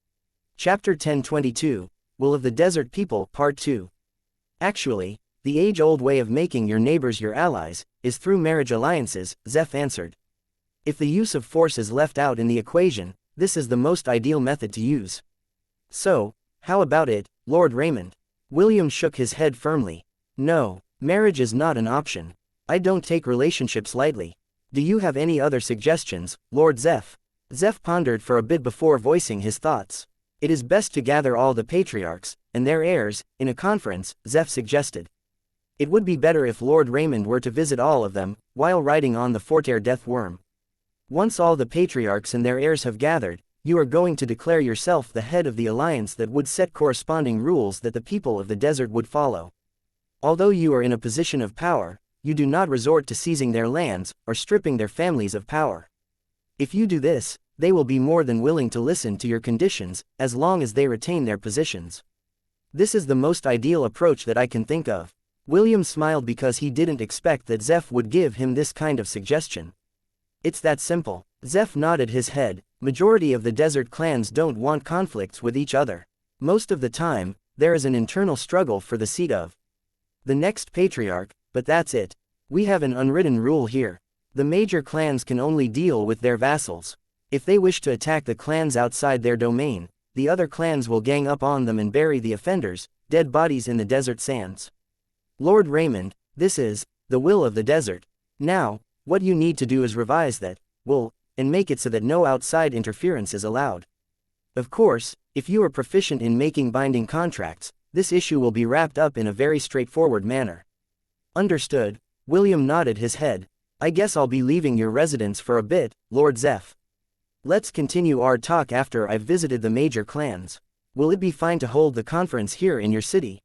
Chapter 1022, Will of the Desert People, Part 2. Actually, the age-old way of making your neighbors your allies, is through marriage alliances, Zeph answered. If the use of force is left out in the equation, this is the most ideal method to use. So, how about it, Lord Raymond? William shook his head firmly. No, marriage is not an option. I don't take relationships lightly. Do you have any other suggestions, Lord Zeph? Zeph pondered for a bit before voicing his thoughts. It is best to gather all the patriarchs, and their heirs, in a conference, Zeph suggested. It would be better if Lord Raymond were to visit all of them, while riding on the Fortear Death Worm. Once all the patriarchs and their heirs have gathered, you are going to declare yourself the head of the alliance that would set corresponding rules that the people of the desert would follow. Although you are in a position of power, you do not resort to seizing their lands, or stripping their families of power. If you do this, they will be more than willing to listen to your conditions, as long as they retain their positions. This is the most ideal approach that I can think of. William smiled because he didn't expect that Zeph would give him this kind of suggestion. It's that simple. Zeph nodded his head. Majority of the desert clans don't want conflicts with each other. Most of the time, there is an internal struggle for the seat of the next patriarch, but that's it. We have an unwritten rule here. The major clans can only deal with their vassals. If they wish to attack the clans outside their domain, the other clans will gang up on them and bury the offenders, dead bodies in the desert sands. Lord Raymond, this is the will of the desert. Now, what you need to do is revise that will, and make it so that no outside interference is allowed. Of course, if you are proficient in making binding contracts, this issue will be wrapped up in a very straightforward manner. Understood. William nodded his head. I guess I'll be leaving your residence for a bit, Lord Zeph. Let's continue our talk after I've visited the major clans. Will it be fine to hold the conference here in your city?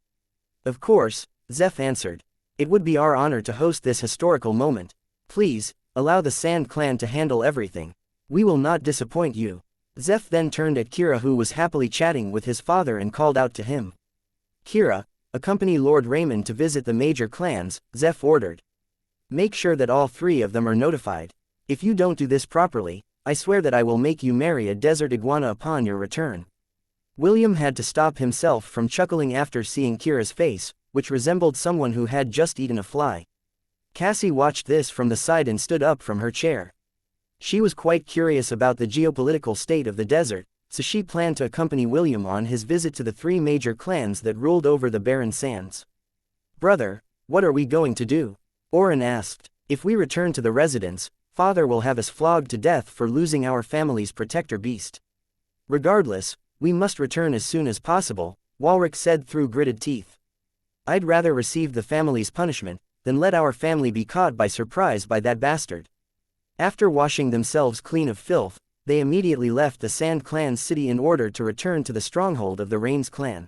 Of course, Zeph answered. It would be our honor to host this historical moment. Please, allow the Sand Clan to handle everything. We will not disappoint you. Zeph then turned at Kira, who was happily chatting with his father, and called out to him. Kira, accompany Lord Raymond to visit the major clans, Zeph ordered. Make sure that all three of them are notified. If you don't do this properly, I swear that I will make you marry a desert iguana upon your return. William had to stop himself from chuckling after seeing Kira's face, which resembled someone who had just eaten a fly. Cassie watched this from the side and stood up from her chair. She was quite curious about the geopolitical state of the desert, so she planned to accompany William on his visit to the three major clans that ruled over the barren sands. Brother, what are we going to do? Oren asked. If we return to the residence, Father will have us flogged to death for losing our family's protector beast. Regardless, we must return as soon as possible, Walrick said through gritted teeth. I'd rather receive the family's punishment, then let our family be caught by surprise by that bastard." After washing themselves clean of filth, they immediately left the Sand Clan's city in order to return to the stronghold of the Rains clan.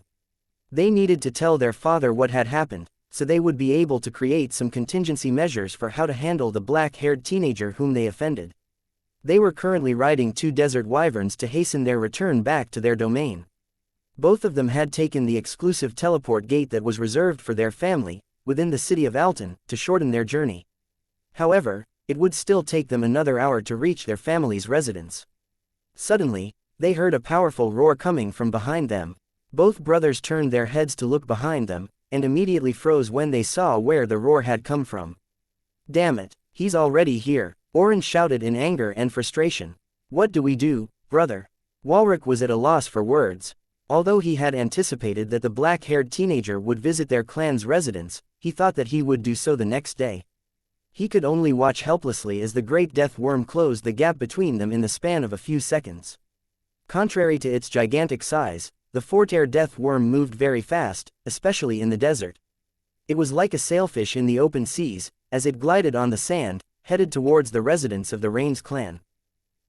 They needed to tell their father what had happened, so they would be able to create some contingency measures for how to handle the black-haired teenager whom they offended. They were currently riding 2 desert wyverns to hasten their return back to their domain. Both of them had taken the exclusive teleport gate that was reserved for their family, within the city of Alton, to shorten their journey. However, it would still take them another hour to reach their family's residence. Suddenly, they heard a powerful roar coming from behind them. Both brothers turned their heads to look behind them, and immediately froze when they saw where the roar had come from. "Damn it, he's already here," Oren shouted in anger and frustration. "What do we do, brother?" Walric was at a loss for words. Although he had anticipated that the black-haired teenager would visit their clan's residence, he thought that he would do so the next day. He could only watch helplessly as the great death worm closed the gap between them in the span of a few seconds. Contrary to its gigantic size, the Fortair death worm moved very fast, especially in the desert. It was like a sailfish in the open seas, as it glided on the sand, headed towards the residence of the Rains clan.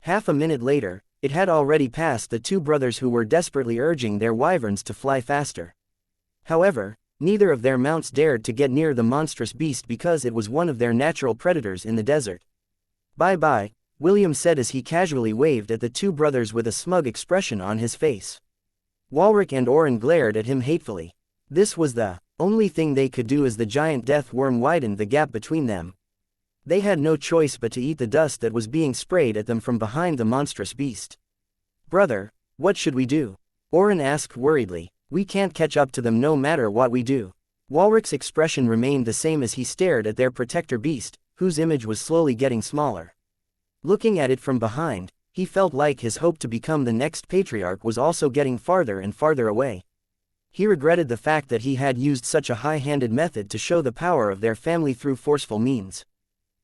Half a minute later, it had already passed the 2 brothers who were desperately urging their wyverns to fly faster. However, neither of their mounts dared to get near the monstrous beast because it was one of their natural predators in the desert. "Bye-bye," William said as he casually waved at the 2 brothers with a smug expression on his face. Walric and Oren glared at him hatefully. This was the only thing they could do as the giant death worm widened the gap between them. They had no choice but to eat the dust that was being sprayed at them from behind the monstrous beast. "Brother, what should we do?" Oren asked worriedly. "We can't catch up to them no matter what we do." Walric's expression remained the same as he stared at their protector beast, whose image was slowly getting smaller. Looking at it from behind, he felt like his hope to become the next patriarch was also getting farther and farther away. He regretted the fact that he had used such a high-handed method to show the power of their family through forceful means.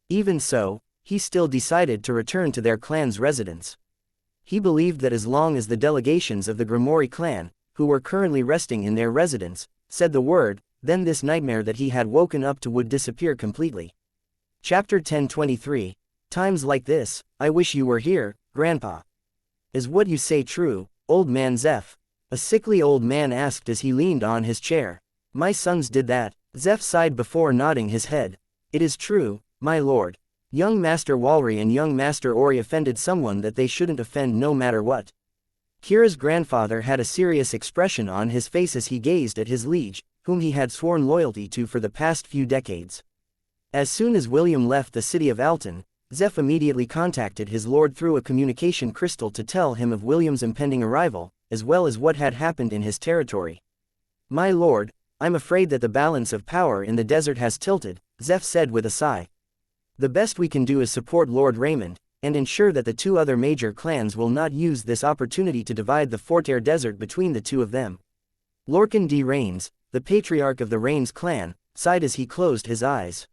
Even so, he still decided to return to their clan's residence. He believed that as long as the delegations of the Grimoire clan, who were currently resting in their residence, said the word, then this nightmare that he had woken up to would disappear completely. Chapter 1023. Times like this, I wish you were here, Grandpa. Is what you say true, old man Zeph? A sickly old man asked as he leaned on his chair. My sons did that, Zeph sighed before nodding his head. It is true, my lord. Young Master Walry and young Master Ori offended someone that they shouldn't offend no matter what. Kira's grandfather had a serious expression on his face as he gazed at his liege, whom he had sworn loyalty to for the past few decades. As soon as William left the city of Alton, Zeph immediately contacted his lord through a communication crystal to tell him of William's impending arrival, as well as what had happened in his territory. My lord, I'm afraid that the balance of power in the desert has tilted, Zeph said with a sigh. The best we can do is support Lord Raymond, and ensure that the 2 other major clans will not use this opportunity to divide the Fortair Desert between the 2 of them. Lorcan D. Rains, the patriarch of the Rains clan, sighed as he closed his eyes.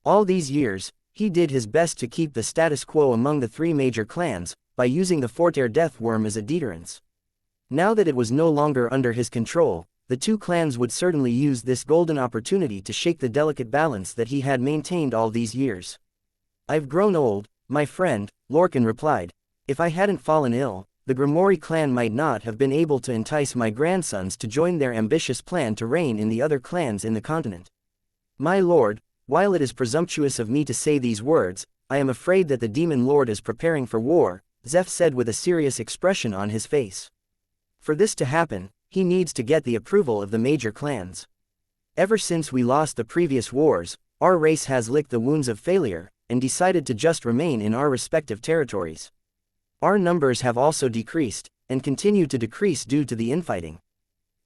All these years, he did his best to keep the status quo among the 3 major clans, by using the Fortair death worm as a deterrence. Now that it was no longer under his control, the 2 clans would certainly use this golden opportunity to shake the delicate balance that he had maintained all these years. I've grown old, my friend, Lorcan replied. If I hadn't fallen ill, the Grimoire clan might not have been able to entice my grandsons to join their ambitious plan to reign in the other clans in the continent. My lord, while it is presumptuous of me to say these words, I am afraid that the demon lord is preparing for war, Zeph said with a serious expression on his face. For this to happen, he needs to get the approval of the major clans. Ever since we lost the previous wars, our race has licked the wounds of failure, and decided to just remain in our respective territories. Our numbers have also decreased, and continue to decrease due to the infighting.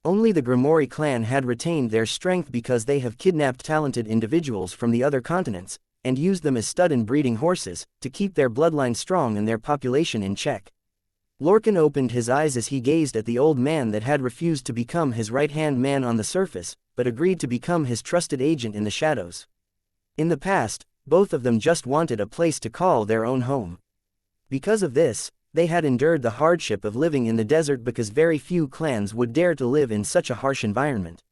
Only the Grimoire clan had retained their strength because they have kidnapped talented individuals from the other continents, and used them as stud and breeding horses, to keep their bloodline strong and their population in check. Lorcan opened his eyes as he gazed at the old man that had refused to become his right-hand man on the surface, but agreed to become his trusted agent in the shadows. In the past, both of them just wanted a place to call their own home. Because of this, they had endured the hardship of living in the desert because very few clans would dare to live in such a harsh environment.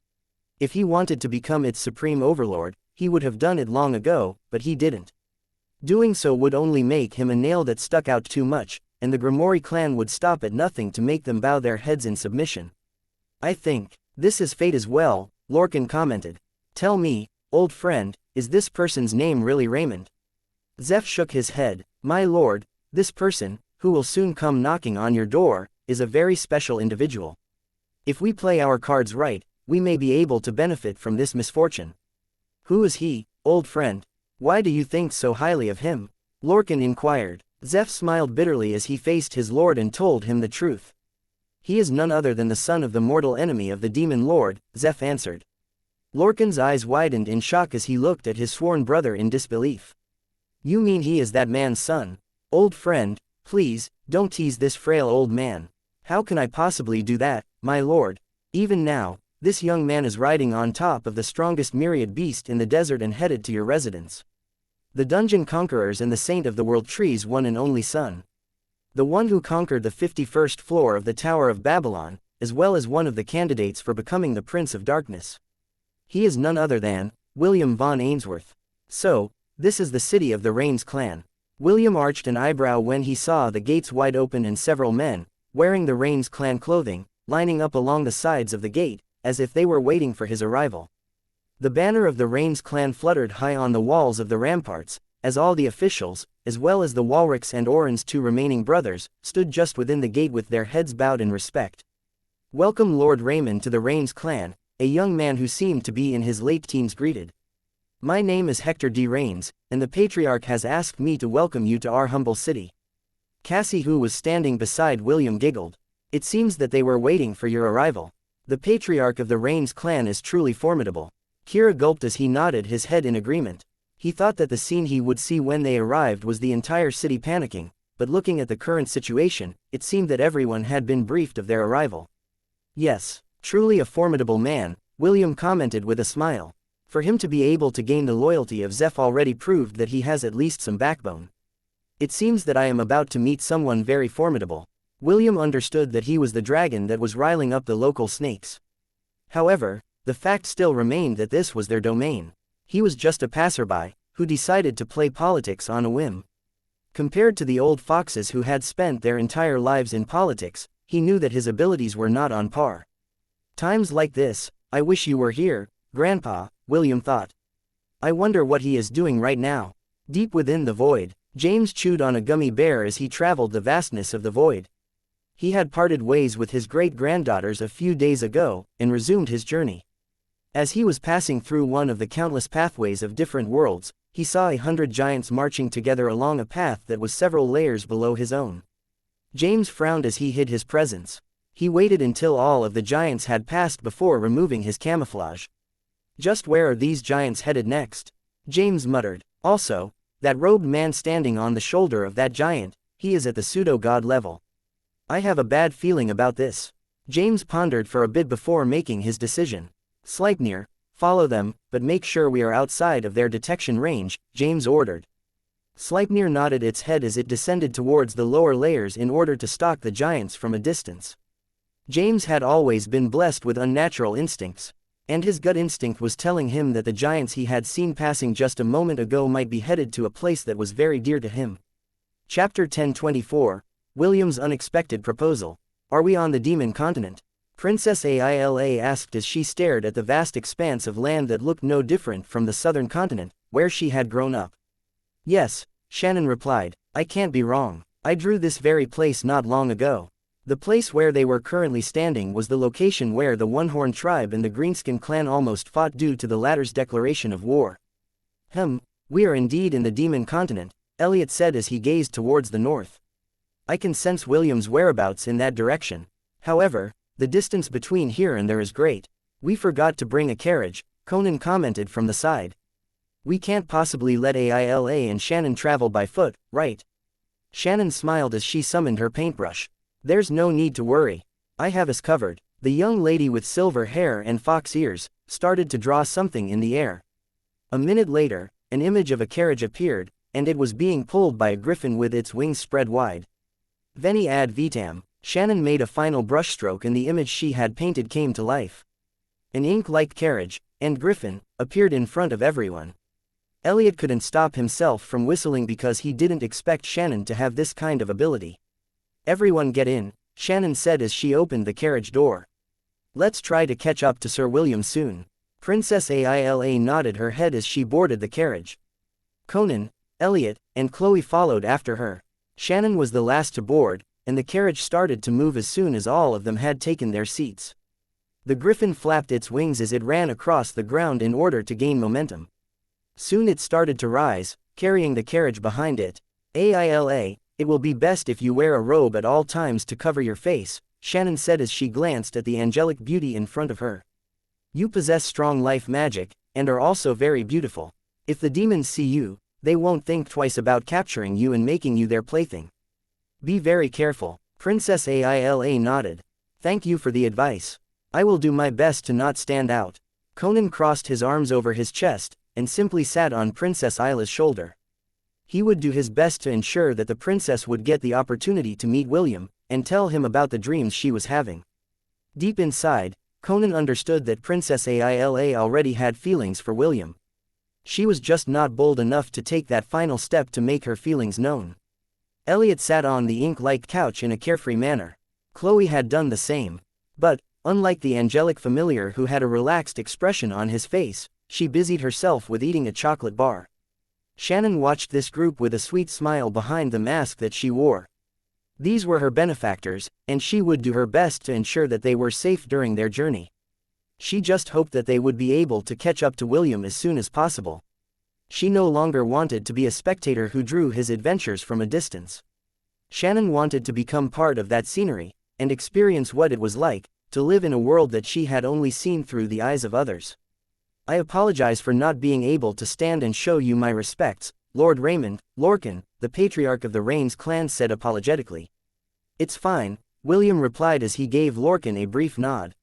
If he wanted to become its supreme overlord, he would have done it long ago, but he didn't. Doing so would only make him a nail that stuck out too much, and the Grimoire clan would stop at nothing to make them bow their heads in submission. I think this is fate as well, Lorcan commented. Tell me, old friend, is this person's name really Raymond? Zeph shook his head. My lord, this person, who will soon come knocking on your door, is a very special individual. If we play our cards right, we may be able to benefit from this misfortune. Who is he, old friend? Why do you think so highly of him? Lorcan inquired. Zeph smiled bitterly as he faced his lord and told him the truth. He is none other than the son of the mortal enemy of the demon lord, Zeph answered. Lorcan's eyes widened in shock as he looked at his sworn brother in disbelief. You mean he is that man's son? Old friend, please, don't tease this frail old man. How can I possibly do that, my lord? Even now, this young man is riding on top of the strongest myriad beast in the desert and headed to your residence. The Dungeon Conquerors and the Saint of the World Tree's one and only son. The one who conquered the 51st floor of the Tower of Babylon, as well as one of the candidates for becoming the Prince of Darkness. He is none other than William Von Ainsworth. So, this is the city of the Rains clan. William arched an eyebrow when he saw the gates wide open and several men, wearing the Rains clan clothing, lining up along the sides of the gate, as if they were waiting for his arrival. The banner of the Rains clan fluttered high on the walls of the ramparts, as all the officials, as well as the Walrics and Orin's two remaining brothers, stood just within the gate with their heads bowed in respect. Welcome Lord Raymond to the Rains clan, a young man who seemed to be in his late teens greeted. My name is Hector D. Rains, and the Patriarch has asked me to welcome you to our humble city. Cassie, who was standing beside William, giggled. It seems that they were waiting for your arrival. The Patriarch of the Rains clan is truly formidable. Kira gulped as he nodded his head in agreement. He thought that the scene he would see when they arrived was the entire city panicking, but looking at the current situation, it seemed that everyone had been briefed of their arrival. Yes, truly a formidable man, William commented with a smile. For him to be able to gain the loyalty of Zeph already proved that he has at least some backbone. It seems that I am about to meet someone very formidable. William understood that he was the dragon that was riling up the local snakes. However, the fact still remained that this was their domain. He was just a passerby, who decided to play politics on a whim. Compared to the old foxes who had spent their entire lives in politics, he knew that his abilities were not on par. Times like this, I wish you were here, Grandpa, William thought. I wonder what he is doing right now. Deep within the void, James chewed on a gummy bear as he traveled the vastness of the void. He had parted ways with his great-granddaughters a few days ago, and resumed his journey. As he was passing through one of the countless pathways of different worlds, he saw 100 giants marching together along a path that was several layers below his own. James frowned as he hid his presence. He waited until all of the giants had passed before removing his camouflage. Just where are these giants headed next? James muttered. Also, that robed man standing on the shoulder of that giant, he is at the pseudo-god level. I have a bad feeling about this. James pondered for a bit before making his decision. Sleipnir, follow them, but make sure we are outside of their detection range, James ordered. Sleipnir nodded its head as it descended towards the lower layers in order to stalk the giants from a distance. James had always been blessed with unnatural instincts, and his gut instinct was telling him that the giants he had seen passing just a moment ago might be headed to a place that was very dear to him. Chapter 1024, William's Unexpected Proposal. Are we on the Demon Continent? Princess Aila asked as she stared at the vast expanse of land that looked no different from the southern continent, where she had grown up. Yes, Shannon replied, I can't be wrong. I drew this very place not long ago. The place where they were currently standing was the location where the One-Horn tribe and the Greenskin clan almost fought due to the latter's declaration of war. We are indeed in the Demon Continent, Elliot said as he gazed towards the north. I can sense William's whereabouts in that direction. However, the distance between here and there is great. We forgot to bring a carriage, Conan commented from the side. We can't possibly let Aila and Shannon travel by foot, right? Shannon smiled as she summoned her paintbrush. There's no need to worry. I have us covered. The young lady with silver hair and fox ears started to draw something in the air. A minute later, an image of a carriage appeared, and it was being pulled by a griffin with its wings spread wide. Veni ad vitam. Shannon made a final brushstroke and the image she had painted came to life. An ink-like carriage, and Griffin, appeared in front of everyone. Elliot couldn't stop himself from whistling because he didn't expect Shannon to have this kind of ability. "Everyone get in," Shannon said as she opened the carriage door. "Let's try to catch up to Sir William soon." Princess Aila nodded her head as she boarded the carriage. Conan, Elliot, and Chloe followed after her. Shannon was the last to board, and the carriage started to move as soon as all of them had taken their seats. The griffin flapped its wings as it ran across the ground in order to gain momentum. Soon it started to rise, carrying the carriage behind it. "Aila, it will be best if you wear a robe at all times to cover your face," Shannon said as she glanced at the angelic beauty in front of her. "You possess strong life magic, and are also very beautiful. If the demons see you, they won't think twice about capturing you and making you their plaything. Be very careful." Princess Aila nodded. "Thank you for the advice. I will do my best to not stand out." Conan crossed his arms over his chest, and simply sat on Princess Aila's shoulder. He would do his best to ensure that the princess would get the opportunity to meet William, and tell him about the dreams she was having. Deep inside, Conan understood that Princess Aila already had feelings for William. She was just not bold enough to take that final step to make her feelings known. Elliot sat on the ink-like couch in a carefree manner. Chloe had done the same. But, unlike the angelic familiar who had a relaxed expression on his face, she busied herself with eating a chocolate bar. Shannon watched this group with a sweet smile behind the mask that she wore. These were her benefactors, and she would do her best to ensure that they were safe during their journey. She just hoped that they would be able to catch up to William as soon as possible. She no longer wanted to be a spectator who drew his adventures from a distance. Shannon wanted to become part of that scenery, and experience what it was like to live in a world that she had only seen through the eyes of others. "I apologize for not being able to stand and show you my respects," Lord Raymond, Lorcan, the patriarch of the Rains clan, said apologetically. "It's fine," William replied as he gave Lorcan a brief nod.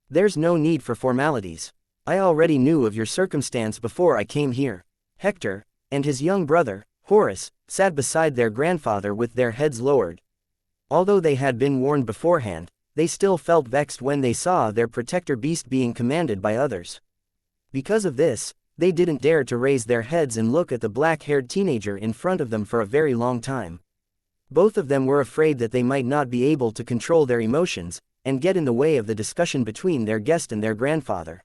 "There's no need for formalities. I already knew of your circumstance before I came here." Hector, and his young brother, Horace, sat beside their grandfather with their heads lowered. Although they had been warned beforehand, they still felt vexed when they saw their protector beast being commanded by others. Because of this, they didn't dare to raise their heads and look at the black-haired teenager in front of them for a very long time. Both of them were afraid that they might not be able to control their emotions, and get in the way of the discussion between their guest and their grandfather.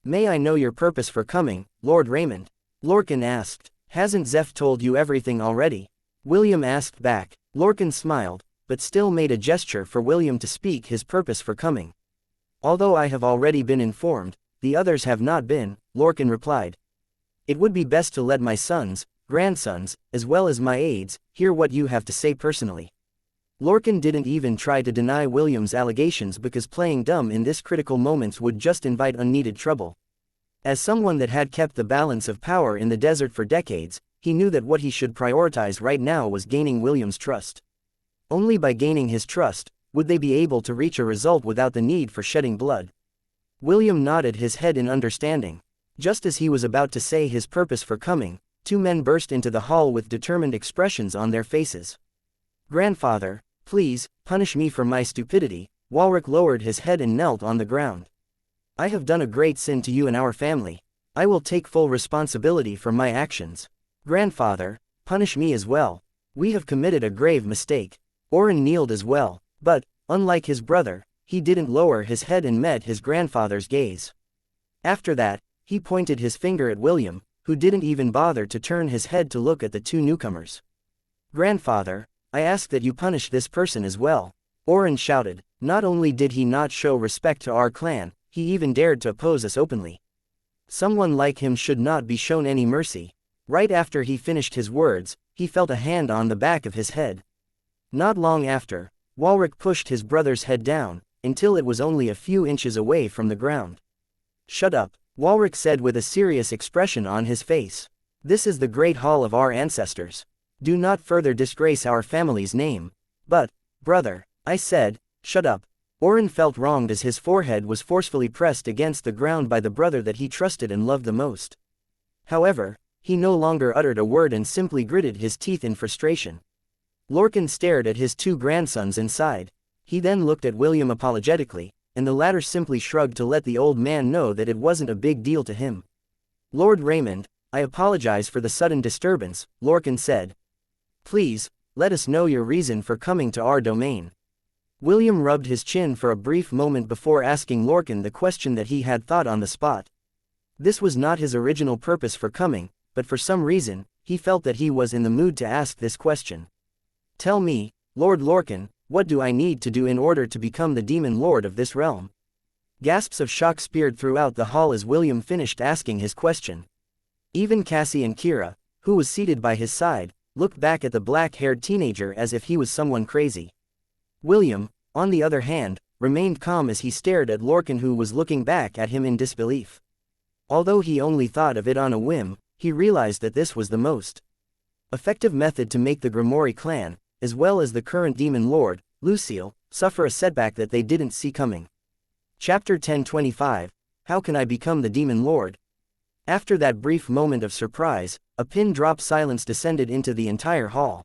"May I know your purpose for coming, Lord Raymond?" Lorcan asked. "Hasn't Zeph told you everything already?" William asked back. Lorcan smiled, but still made a gesture for William to speak his purpose for coming. "Although I have already been informed, the others have not been," Lorcan replied. "It would be best to let my sons, grandsons, as well as my aides, hear what you have to say personally." Lorcan didn't even try to deny William's allegations because playing dumb in this critical moments would just invite unneeded trouble. As someone that had kept the balance of power in the desert for decades, he knew that what he should prioritize right now was gaining William's trust. Only by gaining his trust would they be able to reach a result without the need for shedding blood. William nodded his head in understanding. Just as he was about to say his purpose for coming, two men burst into the hall with determined expressions on their faces. "Grandfather, please, punish me for my stupidity." Walrick lowered his head and knelt on the ground. "I have done a great sin to you and our family. I will take full responsibility for my actions. Grandfather, punish me as well. We have committed a grave mistake." Oren kneeled as well, but, unlike his brother, he didn't lower his head and met his grandfather's gaze. After that, he pointed his finger at William, who didn't even bother to turn his head to look at the two newcomers. "Grandfather, I ask that you punish this person as well," Oren shouted. Not only did he not show respect to our clan, he even dared to oppose us openly. Someone like him should not be shown any mercy. Right after he finished his words, he felt a hand on the back of his head. Not long after, Walrick pushed his brother's head down, until it was only a few inches away from the ground. "Shut up," Walrick said with a serious expression on his face. "This is the great hall of our ancestors. Do not further disgrace our family's name." "But, brother," I said, "shut up." Oren felt wronged as his forehead was forcefully pressed against the ground by the brother that he trusted and loved the most. However, he no longer uttered a word and simply gritted his teeth in frustration. Lorcan stared at his two grandsons and sighed. He then looked at William apologetically, and the latter simply shrugged to let the old man know that it wasn't a big deal to him. "Lord Raymond, I apologize for the sudden disturbance," Lorcan said. "Please, let us know your reason for coming to our domain." William rubbed his chin for a brief moment before asking Lorcan the question that he had thought on the spot. This was not his original purpose for coming, but for some reason, he felt that he was in the mood to ask this question. "Tell me, Lord Lorcan, what do I need to do in order to become the demon lord of this realm?" Gasps of shock speared throughout the hall as William finished asking his question. Even Cassie and Kira, who was seated by his side, looked back at the black-haired teenager as if he was someone crazy. William, on the other hand, remained calm as he stared at Lorcan, who was looking back at him in disbelief. Although he only thought of it on a whim, he realized that this was the most effective method to make the Grimoire clan, as well as the current demon lord, Lucille, suffer a setback that they didn't see coming. Chapter 1025, How Can I Become the Demon Lord? After that brief moment of surprise, a pin-drop silence descended into the entire hall.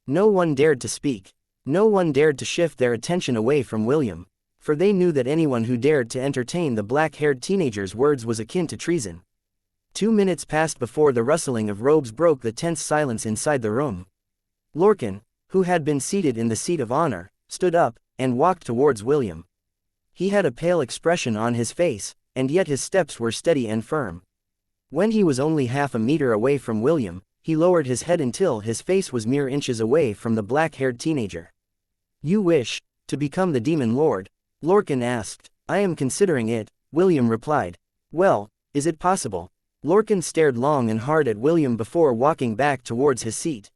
No one dared to speak. No one dared to shift their attention away from William, for they knew that anyone who dared to entertain the black-haired teenager's words was akin to treason. 2 minutes passed before the rustling of robes broke the tense silence inside the room. Lorcan, who had been seated in the seat of honor, stood up and walked towards William. He had a pale expression on his face, and yet his steps were steady and firm. When he was only half a meter away from William, he lowered his head until his face was mere inches away from the black-haired teenager. "You wish to become the demon lord?" Lorcan asked. "I am considering it," William replied. "Well, is it possible?" Lorcan stared long and hard at William before walking back towards his seat.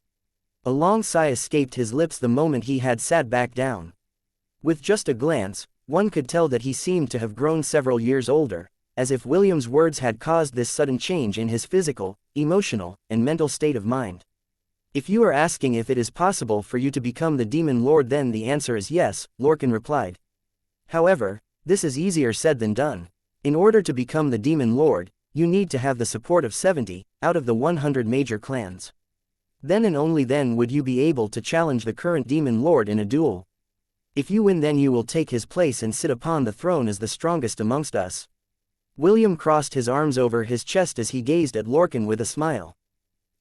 A long sigh escaped his lips the moment he had sat back down. With just a glance, one could tell that he seemed to have grown several years older, as if William's words had caused this sudden change in his physical, emotional, and mental state of mind. "If you are asking if it is possible for you to become the demon lord, then the answer is yes," Lorcan replied. "However, this is easier said than done. In order to become the demon lord, you need to have the support of 70 out of the 100 major clans. Then and only then would you be able to challenge the current demon lord in a duel. If you win, then you will take his place and sit upon the throne as the strongest amongst us." William crossed his arms over his chest as he gazed at Lorcan with a smile.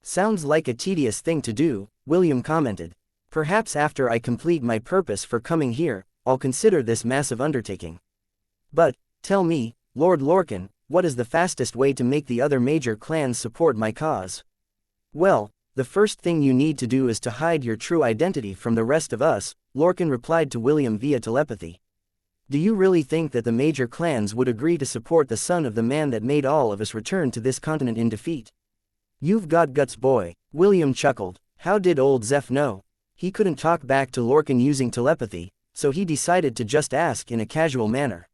"Sounds like a tedious thing to do," William commented. "Perhaps after I complete my purpose for coming here, I'll consider this massive undertaking. But, tell me, Lord Lorcan, what is the fastest way to make the other major clans support my cause?" "Well, the first thing you need to do is to hide your true identity from the rest of us," Lorcan replied to William via telepathy. "Do you really think that the major clans would agree to support the son of the man that made all of us return to this continent in defeat? You've got guts, boy." William chuckled. How did old Zeph know? He couldn't talk back to Lorcan using telepathy, so he decided to just ask in a casual manner.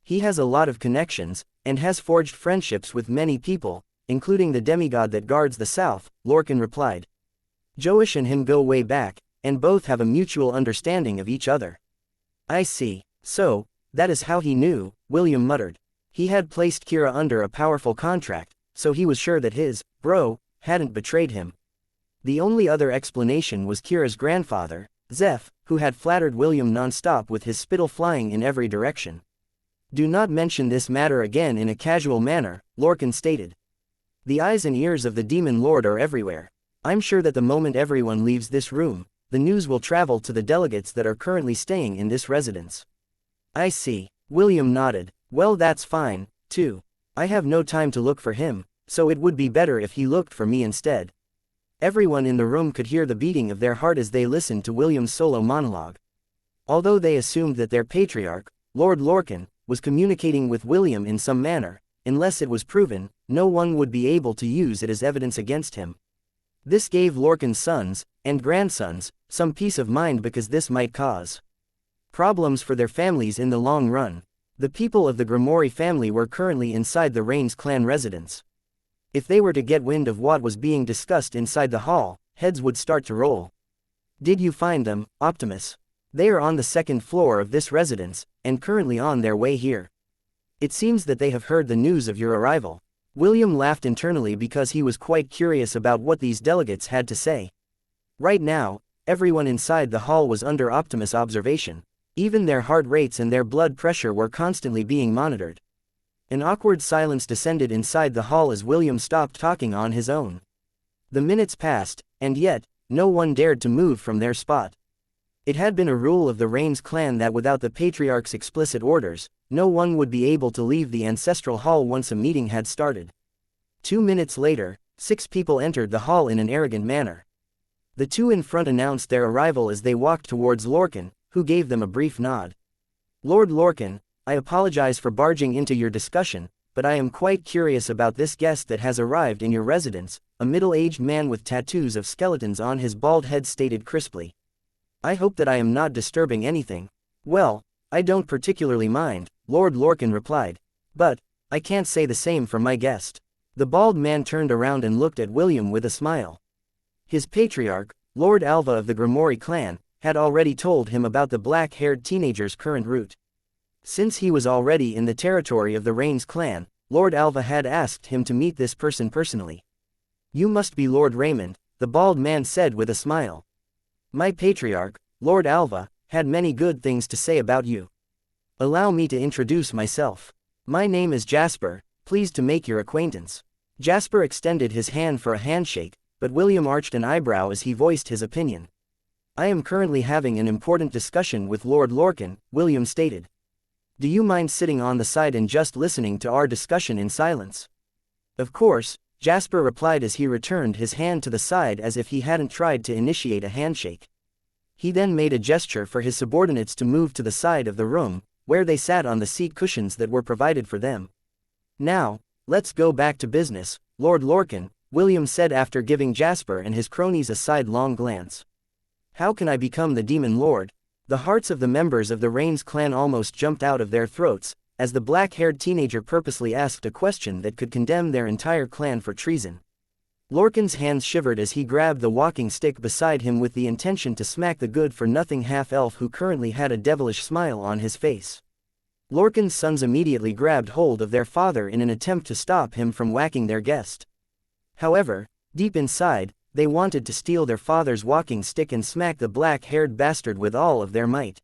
"He has a lot of connections, and has forged friendships with many people, including the demigod that guards the south," Lorcan replied. "Joish and him go way back, and both have a mutual understanding of each other." "I see. So, that is how he knew," William muttered. He had placed Kira under a powerful contract, so he was sure that his bro hadn't betrayed him. The only other explanation was Kira's grandfather, Zeph, who had flattered William non-stop with his spittle flying in every direction. "Do not mention this matter again," in a casual manner, Lorcan stated. "The eyes and ears of the demon lord are everywhere. I'm sure that the moment everyone leaves this room, the news will travel to the delegates that are currently staying in this residence." "I see." William nodded. "Well, that's fine, too. I have no time to look for him, so it would be better if he looked for me instead." Everyone in the room could hear the beating of their heart as they listened to William's solo monologue. Although they assumed that their patriarch, Lord Lorcan, was communicating with William in some manner, unless it was proven, no one would be able to use it as evidence against him. This gave Lorcan's sons, and grandsons, some peace of mind because this might cause problems for their families in the long run. The people of the Grimoire family were currently inside the Rains clan residence. If they were to get wind of what was being discussed inside the hall, heads would start to roll. "Did you find them, Optimus? They are on the second floor of this residence, and currently on their way here. It seems that they have heard the news of your arrival." William laughed internally because he was quite curious about what these delegates had to say. Right now, everyone inside the hall was under Optimus' observation. Even their heart rates and their blood pressure were constantly being monitored. An awkward silence descended inside the hall as William stopped talking on his own. The minutes passed, and yet, no one dared to move from their spot. It had been a rule of the Rains clan that without the Patriarch's explicit orders, no one would be able to leave the ancestral hall once a meeting had started. 2 minutes later, 6 people entered the hall in an arrogant manner. The two in front announced their arrival as they walked towards Lorcan, who gave them a brief nod. "Lord Lorcan, I apologize for barging into your discussion, but I am quite curious about this guest that has arrived in your residence," a middle-aged man with tattoos of skeletons on his bald head stated crisply. "I hope that I am not disturbing anything." "Well, I don't particularly mind," Lord Lorcan replied. "But I can't say the same for my guest." The bald man turned around and looked at William with a smile. His patriarch, Lord Alva of the Grimoire clan, had already told him about the black-haired teenager's current route. Since he was already in the territory of the Rains clan, Lord Alva had asked him to meet this person personally. "You must be Lord Raymond," the bald man said with a smile. "My patriarch, Lord Alva, had many good things to say about you. Allow me to introduce myself. My name is Jasper, pleased to make your acquaintance." Jasper extended his hand for a handshake, but William arched an eyebrow as he voiced his opinion. "I am currently having an important discussion with Lord Lorcan," William stated. "Do you mind sitting on the side and just listening to our discussion in silence?" "Of course," Jasper replied as he returned his hand to the side as if he hadn't tried to initiate a handshake. He then made a gesture for his subordinates to move to the side of the room, where they sat on the seat cushions that were provided for them. "Now, let's go back to business, Lord Lorcan," William said after giving Jasper and his cronies a sidelong glance. "How can I become the Demon Lord?" The hearts of the members of the Rains clan almost jumped out of their throats, as the black-haired teenager purposely asked a question that could condemn their entire clan for treason. Lorcan's hands shivered as he grabbed the walking stick beside him with the intention to smack the good-for-nothing half-elf who currently had a devilish smile on his face. Lorcan's sons immediately grabbed hold of their father in an attempt to stop him from whacking their guest. However, deep inside, they wanted to steal their father's walking stick and smack the black-haired bastard with all of their might.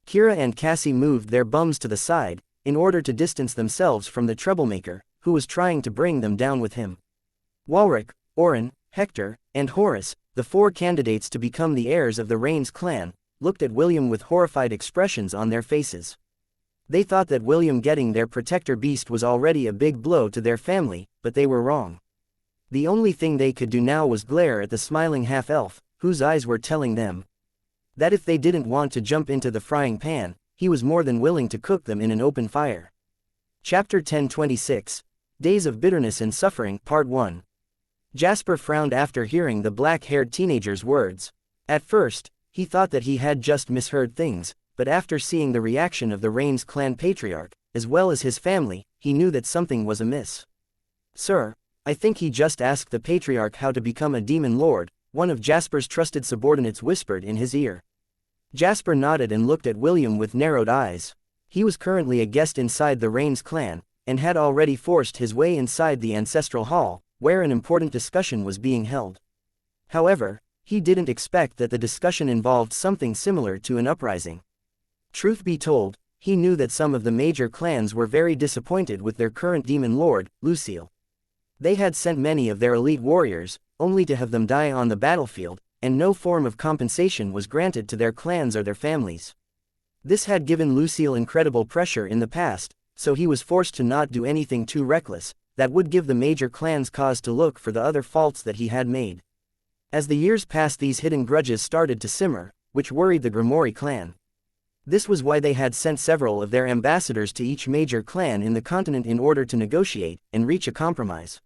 Kira and Cassie moved their bums to the side, in order to distance themselves from the troublemaker, who was trying to bring them down with him. Walric, Orin, Hector, and Horace, the 4 candidates to become the heirs of the Rains clan, looked at William with horrified expressions on their faces. They thought that William getting their protector beast was already a big blow to their family, but they were wrong. The only thing they could do now was glare at the smiling half-elf, whose eyes were telling them that if they didn't want to jump into the frying pan, he was more than willing to cook them in an open fire. Chapter 1026, Days of Bitterness and Suffering, Part 1. Jasper frowned after hearing the black-haired teenager's words. At first, he thought that he had just misheard things, but after seeing the reaction of the Rains clan patriarch, as well as his family, he knew that something was amiss. "Sir, I think he just asked the patriarch how to become a demon lord," one of Jasper's trusted subordinates whispered in his ear. Jasper nodded and looked at William with narrowed eyes. He was currently a guest inside the Rains clan, and had already forced his way inside the ancestral hall, where an important discussion was being held. However, he didn't expect that the discussion involved something similar to an uprising. Truth be told, he knew that some of the major clans were very disappointed with their current demon lord, Lucille. They had sent many of their elite warriors, only to have them die on the battlefield, and no form of compensation was granted to their clans or their families. This had given Lucille incredible pressure in the past, so he was forced to not do anything too reckless, that would give the major clans cause to look for the other faults that he had made. As the years passed, these hidden grudges started to simmer, which worried the Grimoire clan. This was why they had sent several of their ambassadors to each major clan in the continent in order to negotiate and reach a compromise.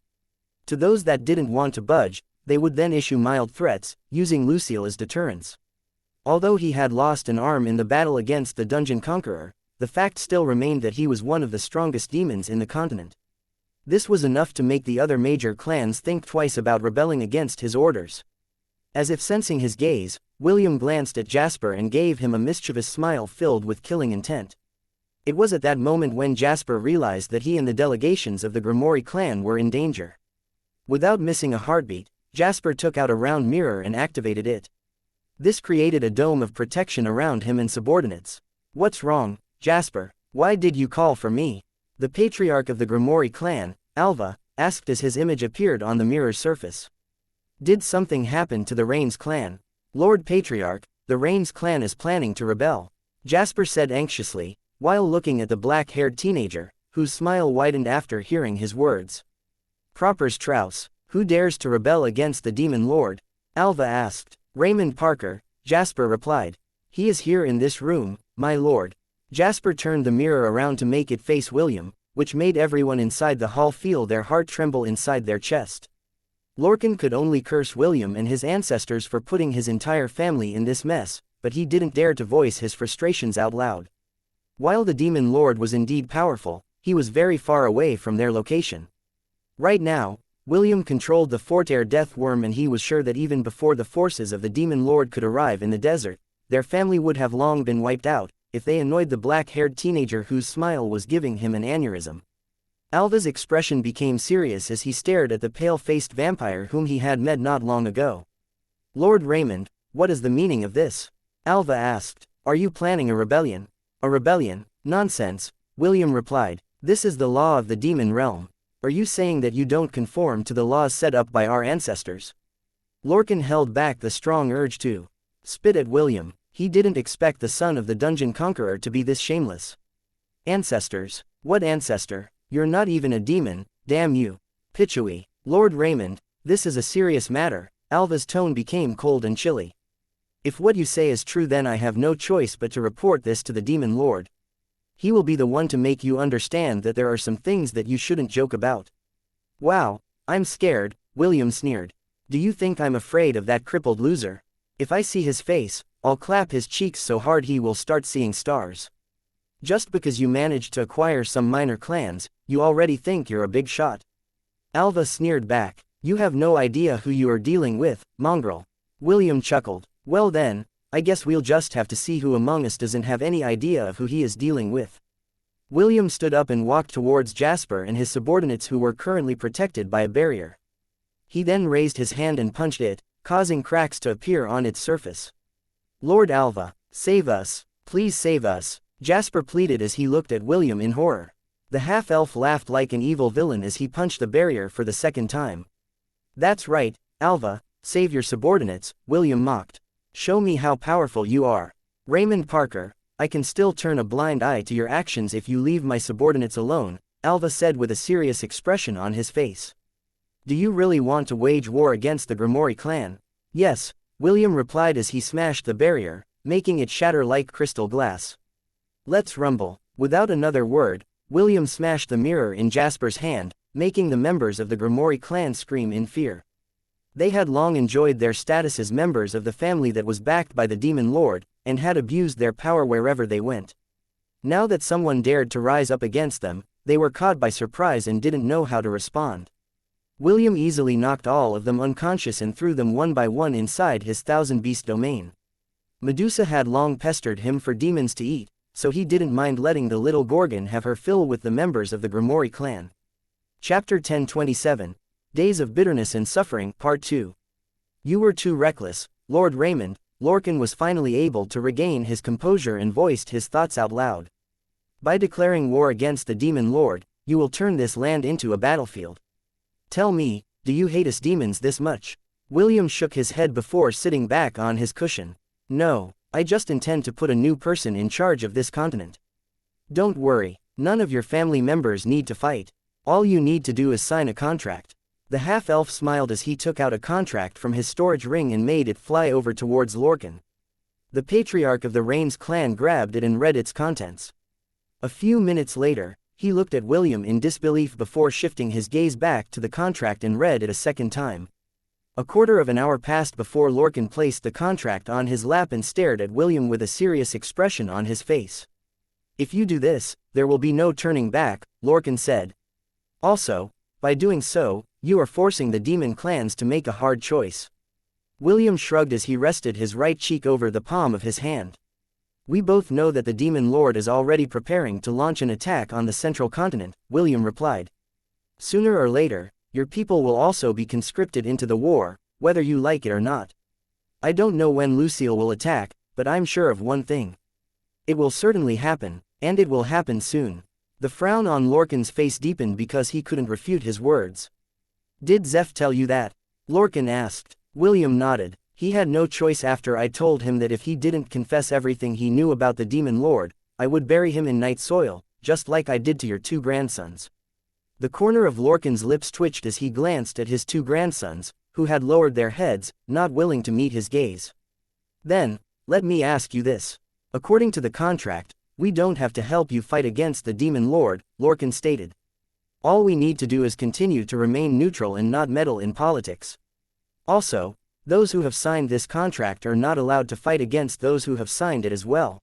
To those that didn't want to budge, they would then issue mild threats, using Lucille as deterrence. Although he had lost an arm in the battle against the Dungeon Conqueror, the fact still remained that he was one of the strongest demons in the continent. This was enough to make the other major clans think twice about rebelling against his orders. As if sensing his gaze, William glanced at Jasper and gave him a mischievous smile filled with killing intent. It was at that moment when Jasper realized that he and the delegations of the Grimoire clan were in danger. Without missing a heartbeat, Jasper took out a round mirror and activated it. This created a dome of protection around him and subordinates. What's wrong, Jasper? Why did you call for me? The patriarch of the Grimoire clan, Alva, asked as his image appeared on the mirror's surface. Did something happen to the Rains clan? Lord Patriarch, the Rains clan is planning to rebel, Jasper said anxiously, while looking at the black-haired teenager, whose smile widened after hearing his words. Proper Strauss, who dares to rebel against the Demon Lord? Alva asked. Raymond Parker, Jasper replied. He is here in this room, my lord. Jasper turned the mirror around to make it face William, which made everyone inside the hall feel their heart tremble inside their chest. Lorcan could only curse William and his ancestors for putting his entire family in this mess, but he didn't dare to voice his frustrations out loud. While the Demon Lord was indeed powerful, he was very far away from their location. Right now, William controlled the Fortair death worm, and he was sure that even before the forces of the Demon Lord could arrive in the desert, their family would have long been wiped out, if they annoyed the black-haired teenager whose smile was giving him an aneurysm. Alva's expression became serious as he stared at the pale-faced vampire whom he had met not long ago. Lord Raymond, what is the meaning of this? Alva asked. Are you planning a rebellion? A rebellion? Nonsense, William replied. This is the law of the demon realm. Are you saying that you don't conform to the laws set up by our ancestors? Lorcan held back the strong urge to spit at William. He didn't expect the son of the Dungeon Conqueror to be this shameless. Ancestors? What ancestor? You're not even a demon, damn you. Pichoui. Lord Raymond, this is a serious matter. Alva's tone became cold and chilly. If what you say is true, then I have no choice but to report this to the Demon Lord. He will be the one to make you understand that there are some things that you shouldn't joke about. Wow, I'm scared, William sneered. Do you think I'm afraid of that crippled loser? If I see his face, I'll clap his cheeks so hard he will start seeing stars. Just because you managed to acquire some minor clans, you already think you're a big shot. Alva sneered back. You have no idea who you are dealing with, mongrel. William chuckled. Well then, I guess we'll just have to see who among us doesn't have any idea of who he is dealing with. William stood up and walked towards Jasper and his subordinates who were currently protected by a barrier. He then raised his hand and punched it, causing cracks to appear on its surface. Lord Alva, save us, please save us, Jasper pleaded as he looked at William in horror. The half-elf laughed like an evil villain as he punched the barrier for the second time. That's right, Alva, save your subordinates, William mocked. Show me how powerful you are. Raymond Parker, I can still turn a blind eye to your actions if you leave my subordinates alone, Alva said with a serious expression on his face. Do you really want to wage war against the Grimoire clan? Yes, William replied as he smashed the barrier, making it shatter like crystal glass. Let's rumble. Without another word, William smashed the mirror in Jasper's hand, making the members of the Grimoire clan scream in fear. They had long enjoyed their status as members of the family that was backed by the Demon Lord, and had abused their power wherever they went. Now that someone dared to rise up against them, they were caught by surprise and didn't know how to respond. William easily knocked all of them unconscious and threw them one by one inside his thousand-beast domain. Medusa had long pestered him for demons to eat, so he didn't mind letting the little Gorgon have her fill with the members of the Grimoire clan. Chapter 1027, Days of Bitterness and Suffering, Part 2. You were too reckless, Lord Raymond. Lorcan was finally able to regain his composure and voiced his thoughts out loud. By declaring war against the Demon Lord, you will turn this land into a battlefield. Tell me, do you hate us demons this much? William shook his head before sitting back on his cushion. No, I just intend to put a new person in charge of this continent. Don't worry, none of your family members need to fight. All you need to do is sign a contract. The half-elf smiled as he took out a contract from his storage ring and made it fly over towards Lorcan. The patriarch of the Rains clan grabbed it and read its contents. A few minutes later, he looked at William in disbelief before shifting his gaze back to the contract and read it a second time. A quarter of an hour passed before Lorcan placed the contract on his lap and stared at William with a serious expression on his face. If you do this, there will be no turning back, Lorcan said. Also, by doing so, you are forcing the demon clans to make a hard choice. William shrugged as he rested his right cheek over the palm of his hand. We both know that the Demon Lord is already preparing to launch an attack on the central continent, William replied. Sooner or later, your people will also be conscripted into the war, whether you like it or not. I don't know when Lucille will attack, but I'm sure of one thing. It will certainly happen, and it will happen soon. The frown on Lorcan's face deepened because he couldn't refute his words. Did Zeph tell you that? Lorcan asked. William nodded. He had no choice after I told him that if he didn't confess everything he knew about the Demon Lord, I would bury him in night soil, just like I did to your 2 grandsons. The corner of Lorcan's lips twitched as he glanced at his 2 grandsons, who had lowered their heads, not willing to meet his gaze. Then, let me ask you this. According to the contract, we don't have to help you fight against the Demon Lord, Lorcan stated. All we need to do is continue to remain neutral and not meddle in politics. Also, those who have signed this contract are not allowed to fight against those who have signed it as well.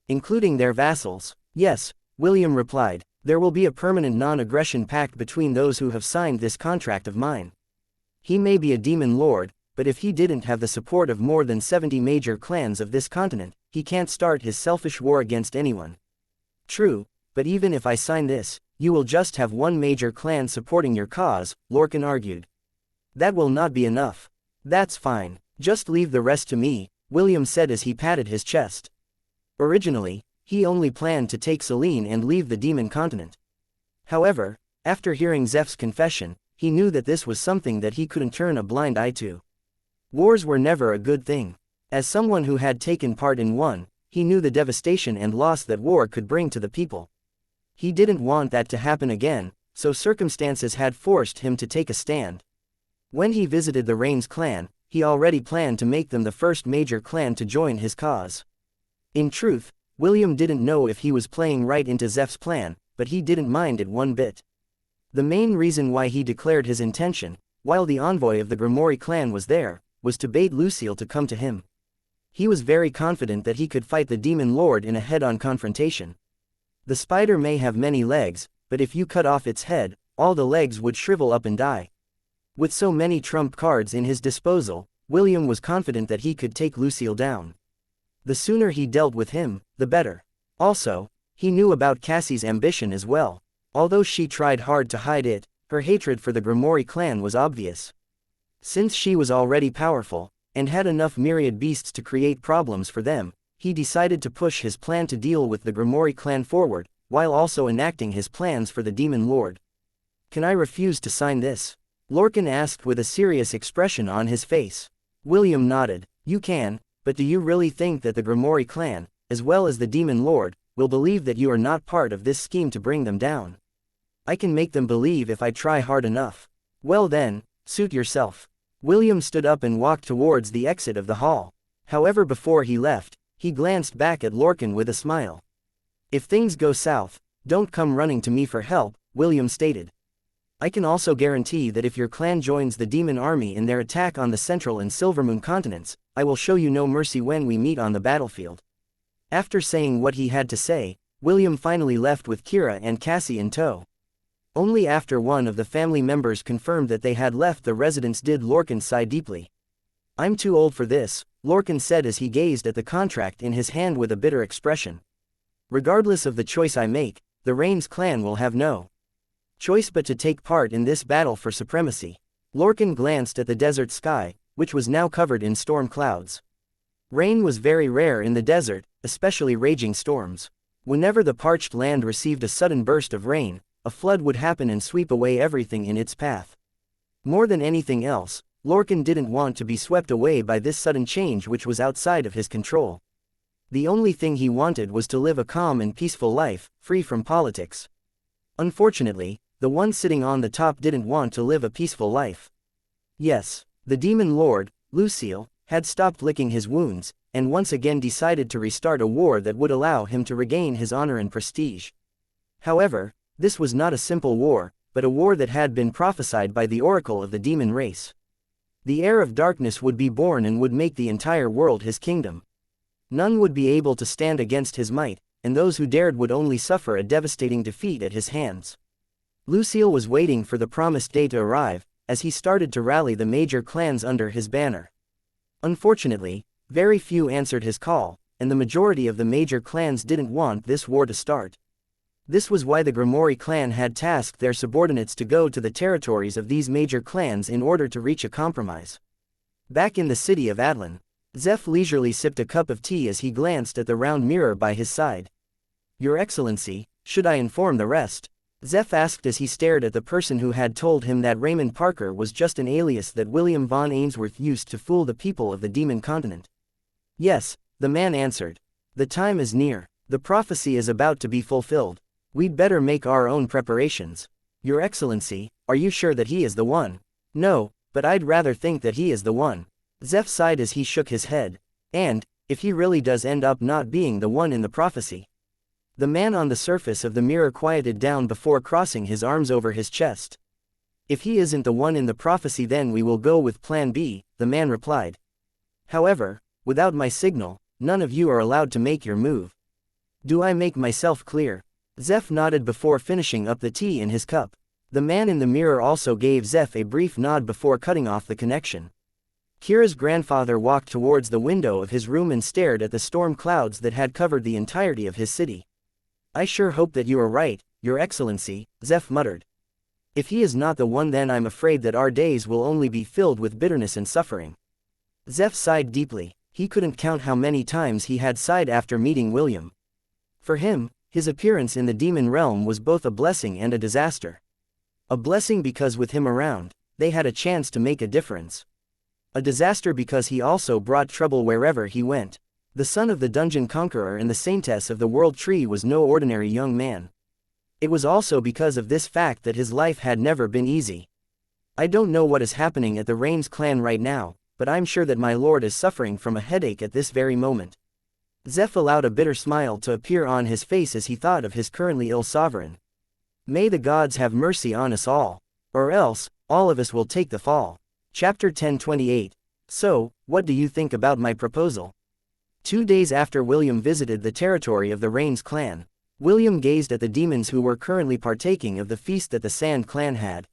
Including their vassals. Yes, William replied, there will be a permanent non-aggression pact between those who have signed this contract of mine. He may be a demon lord, but if he didn't have the support of more than 70 major clans of this continent, he can't start his selfish war against anyone. True, but even if I sign this, you will just have one major clan supporting your cause, Lorcan argued. That will not be enough. That's fine, just leave the rest to me, William said as he patted his chest. Originally, he only planned to take Selene and leave the demon continent. However, after hearing Zeph's confession, he knew that this was something that he couldn't turn a blind eye to. Wars were never a good thing. As someone who had taken part in one, he knew the devastation and loss that war could bring to the people. He didn't want that to happen again, so circumstances had forced him to take a stand. When he visited the Rains clan, he already planned to make them the first major clan to join his cause. In truth, William didn't know if he was playing right into Zeph's plan, but he didn't mind it one bit. The main reason why he declared his intention, while the envoy of the Grimoire clan was there, was to bait Lucille to come to him. He was very confident that he could fight the Demon Lord in a head-on confrontation. The spider may have many legs, but if you cut off its head, all the legs would shrivel up and die. With so many trump cards in his disposal, William was confident that he could take Lucille down. The sooner he dealt with him, the better. Also, he knew about Cassie's ambition as well. Although she tried hard to hide it, her hatred for the Grimoire clan was obvious. Since she was already powerful, and had enough myriad beasts to create problems for them, he decided to push his plan to deal with the Grimoire clan forward, while also enacting his plans for the Demon Lord. Can I refuse to sign this? Lorcan asked with a serious expression on his face. William nodded. You can, but do you really think that the Grimoire clan, as well as the Demon Lord, will believe that you are not part of this scheme to bring them down? I can make them believe if I try hard enough. Well then, suit yourself. William stood up and walked towards the exit of the hall. However, before he left, he glanced back at Lorcan with a smile. If things go south, don't come running to me for help, William stated. I can also guarantee that if your clan joins the demon army in their attack on the Central and Silvermoon continents, I will show you no mercy when we meet on the battlefield. After saying what he had to say, William finally left with Kira and Cassie in tow. Only after one of the family members confirmed that they had left the residence did Lorcan sigh deeply. I'm too old for this, Lorcan said as he gazed at the contract in his hand with a bitter expression. Regardless of the choice I make, the Rains clan will have no choice but to take part in this battle for supremacy. Lorcan glanced at the desert sky, which was now covered in storm clouds. Rain was very rare in the desert, especially raging storms. Whenever the parched land received a sudden burst of rain, a flood would happen and sweep away everything in its path. More than anything else, Lorcan didn't want to be swept away by this sudden change which was outside of his control. The only thing he wanted was to live a calm and peaceful life, free from politics. Unfortunately, the one sitting on the top didn't want to live a peaceful life. Yes, the Demon Lord, Lucille, had stopped licking his wounds, and once again decided to restart a war that would allow him to regain his honor and prestige. However, this was not a simple war, but a war that had been prophesied by the oracle of the demon race. The heir of darkness would be born and would make the entire world his kingdom. None would be able to stand against his might, and those who dared would only suffer a devastating defeat at his hands. Lucille was waiting for the promised day to arrive, as he started to rally the major clans under his banner. Unfortunately, very few answered his call, and the majority of the major clans didn't want this war to start. This was why the Grimoire clan had tasked their subordinates to go to the territories of these major clans in order to reach a compromise. Back in the city of Adlan, Zeph leisurely sipped a cup of tea as he glanced at the round mirror by his side. Your Excellency, should I inform the rest? Zeph asked as he stared at the person who had told him that Raymond Parker was just an alias that William Von Ainsworth used to fool the people of the Demon Continent. Yes, the man answered. The time is near. The prophecy is about to be fulfilled. We'd better make our own preparations. Your Excellency, are you sure that he is the one? No, but I'd rather think that he is the one. Zeph sighed as he shook his head. And, if he really does end up not being the one in the prophecy? The man on the surface of the mirror quieted down before crossing his arms over his chest. If he isn't the one in the prophecy, then we will go with Plan B, the man replied. However, without my signal, none of you are allowed to make your move. Do I make myself clear? Zeph nodded before finishing up the tea in his cup. The man in the mirror also gave Zeph a brief nod before cutting off the connection. Kira's grandfather walked towards the window of his room and stared at the storm clouds that had covered the entirety of his city. I sure hope that you are right, Your Excellency, Zeph muttered. If he is not the one, then I'm afraid that our days will only be filled with bitterness and suffering. Zeph sighed deeply. He couldn't count how many times he had sighed after meeting William. For him, his appearance in the demon realm was both a blessing and a disaster. A blessing because with him around, they had a chance to make a difference. A disaster because he also brought trouble wherever he went. The son of the Dungeon Conqueror and the Saintess of the World Tree was no ordinary young man. It was also because of this fact that his life had never been easy. I don't know what is happening at the Rains clan right now, but I'm sure that my lord is suffering from a headache at this very moment. Zeph allowed a bitter smile to appear on his face as he thought of his currently ill sovereign. May the gods have mercy on us all. Or else, all of us will take the fall. Chapter 1028. So, what do you think about my proposal? 2 days after William visited the territory of the Rains clan, William gazed at the demons who were currently partaking of the feast that the Sand clan had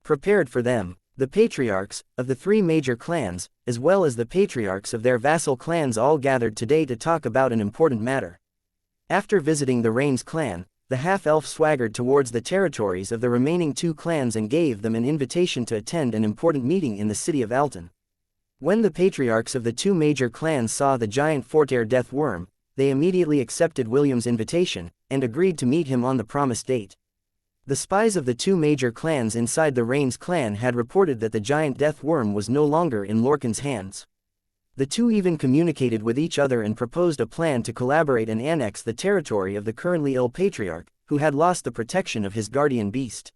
prepared for them. The patriarchs of the 3 major clans, as well as the patriarchs of their vassal clans, all gathered today to talk about an important matter. After visiting the Rains clan, the half-elf swaggered towards the territories of the remaining 2 clans and gave them an invitation to attend an important meeting in the city of Alton. When the patriarchs of the 2 major clans saw the giant Fortair death worm, they immediately accepted William's invitation, and agreed to meet him on the promised date. The spies of the 2 major clans inside the Rains clan had reported that the giant death worm was no longer in Lorcan's hands. The 2 even communicated with each other and proposed a plan to collaborate and annex the territory of the currently ill patriarch, who had lost the protection of his guardian beast.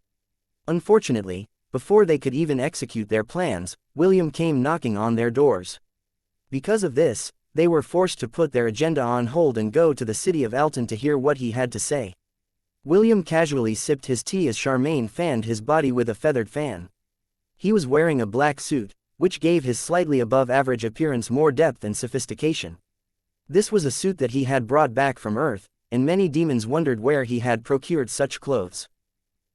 Unfortunately, before they could even execute their plans, William came knocking on their doors. Because of this, they were forced to put their agenda on hold and go to the city of Alton to hear what he had to say. William casually sipped his tea as Charmaine fanned his body with a feathered fan. He was wearing a black suit, which gave his slightly above-average appearance more depth and sophistication. This was a suit that he had brought back from Earth, and many demons wondered where he had procured such clothes.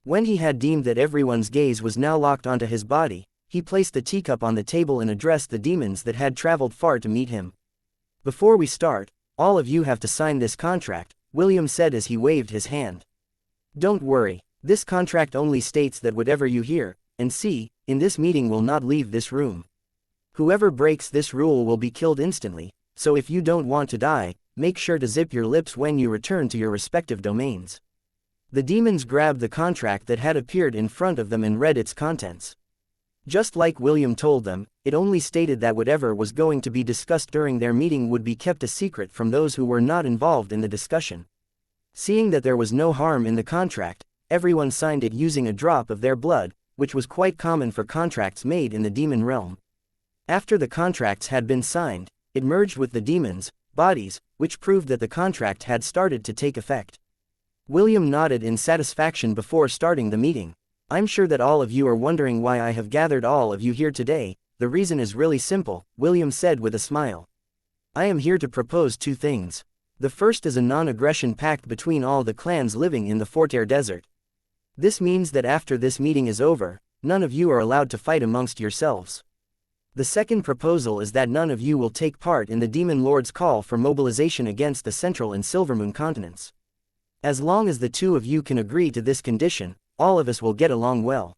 When he had deemed that everyone's gaze was now locked onto his body, he placed the teacup on the table and addressed the demons that had traveled far to meet him. Before we start, all of you have to sign this contract, William said as he waved his hand. Don't worry, this contract only states that whatever you hear and see in this meeting will not leave this room. Whoever breaks this rule will be killed instantly, so if you don't want to die, make sure to zip your lips when you return to your respective domains. The demons grabbed the contract that had appeared in front of them and read its contents. Just like William told them, it only stated that whatever was going to be discussed during their meeting would be kept a secret from those who were not involved in the discussion. Seeing that there was no harm in the contract, everyone signed it using a drop of their blood, which was quite common for contracts made in the demon realm. After the contracts had been signed, it merged with the demons' bodies, which proved that the contract had started to take effect. William nodded in satisfaction before starting the meeting. I'm sure that all of you are wondering why I have gathered all of you here today. The reason is really simple, William said with a smile. I am here to propose 2 things. The first is a non-aggression pact between all the clans living in the Fortair Desert. This means that after this meeting is over, none of you are allowed to fight amongst yourselves. The second proposal is that none of you will take part in the Demon Lord's call for mobilization against the Central and Silvermoon continents. As long as the 2 of you can agree to this condition, all of us will get along well.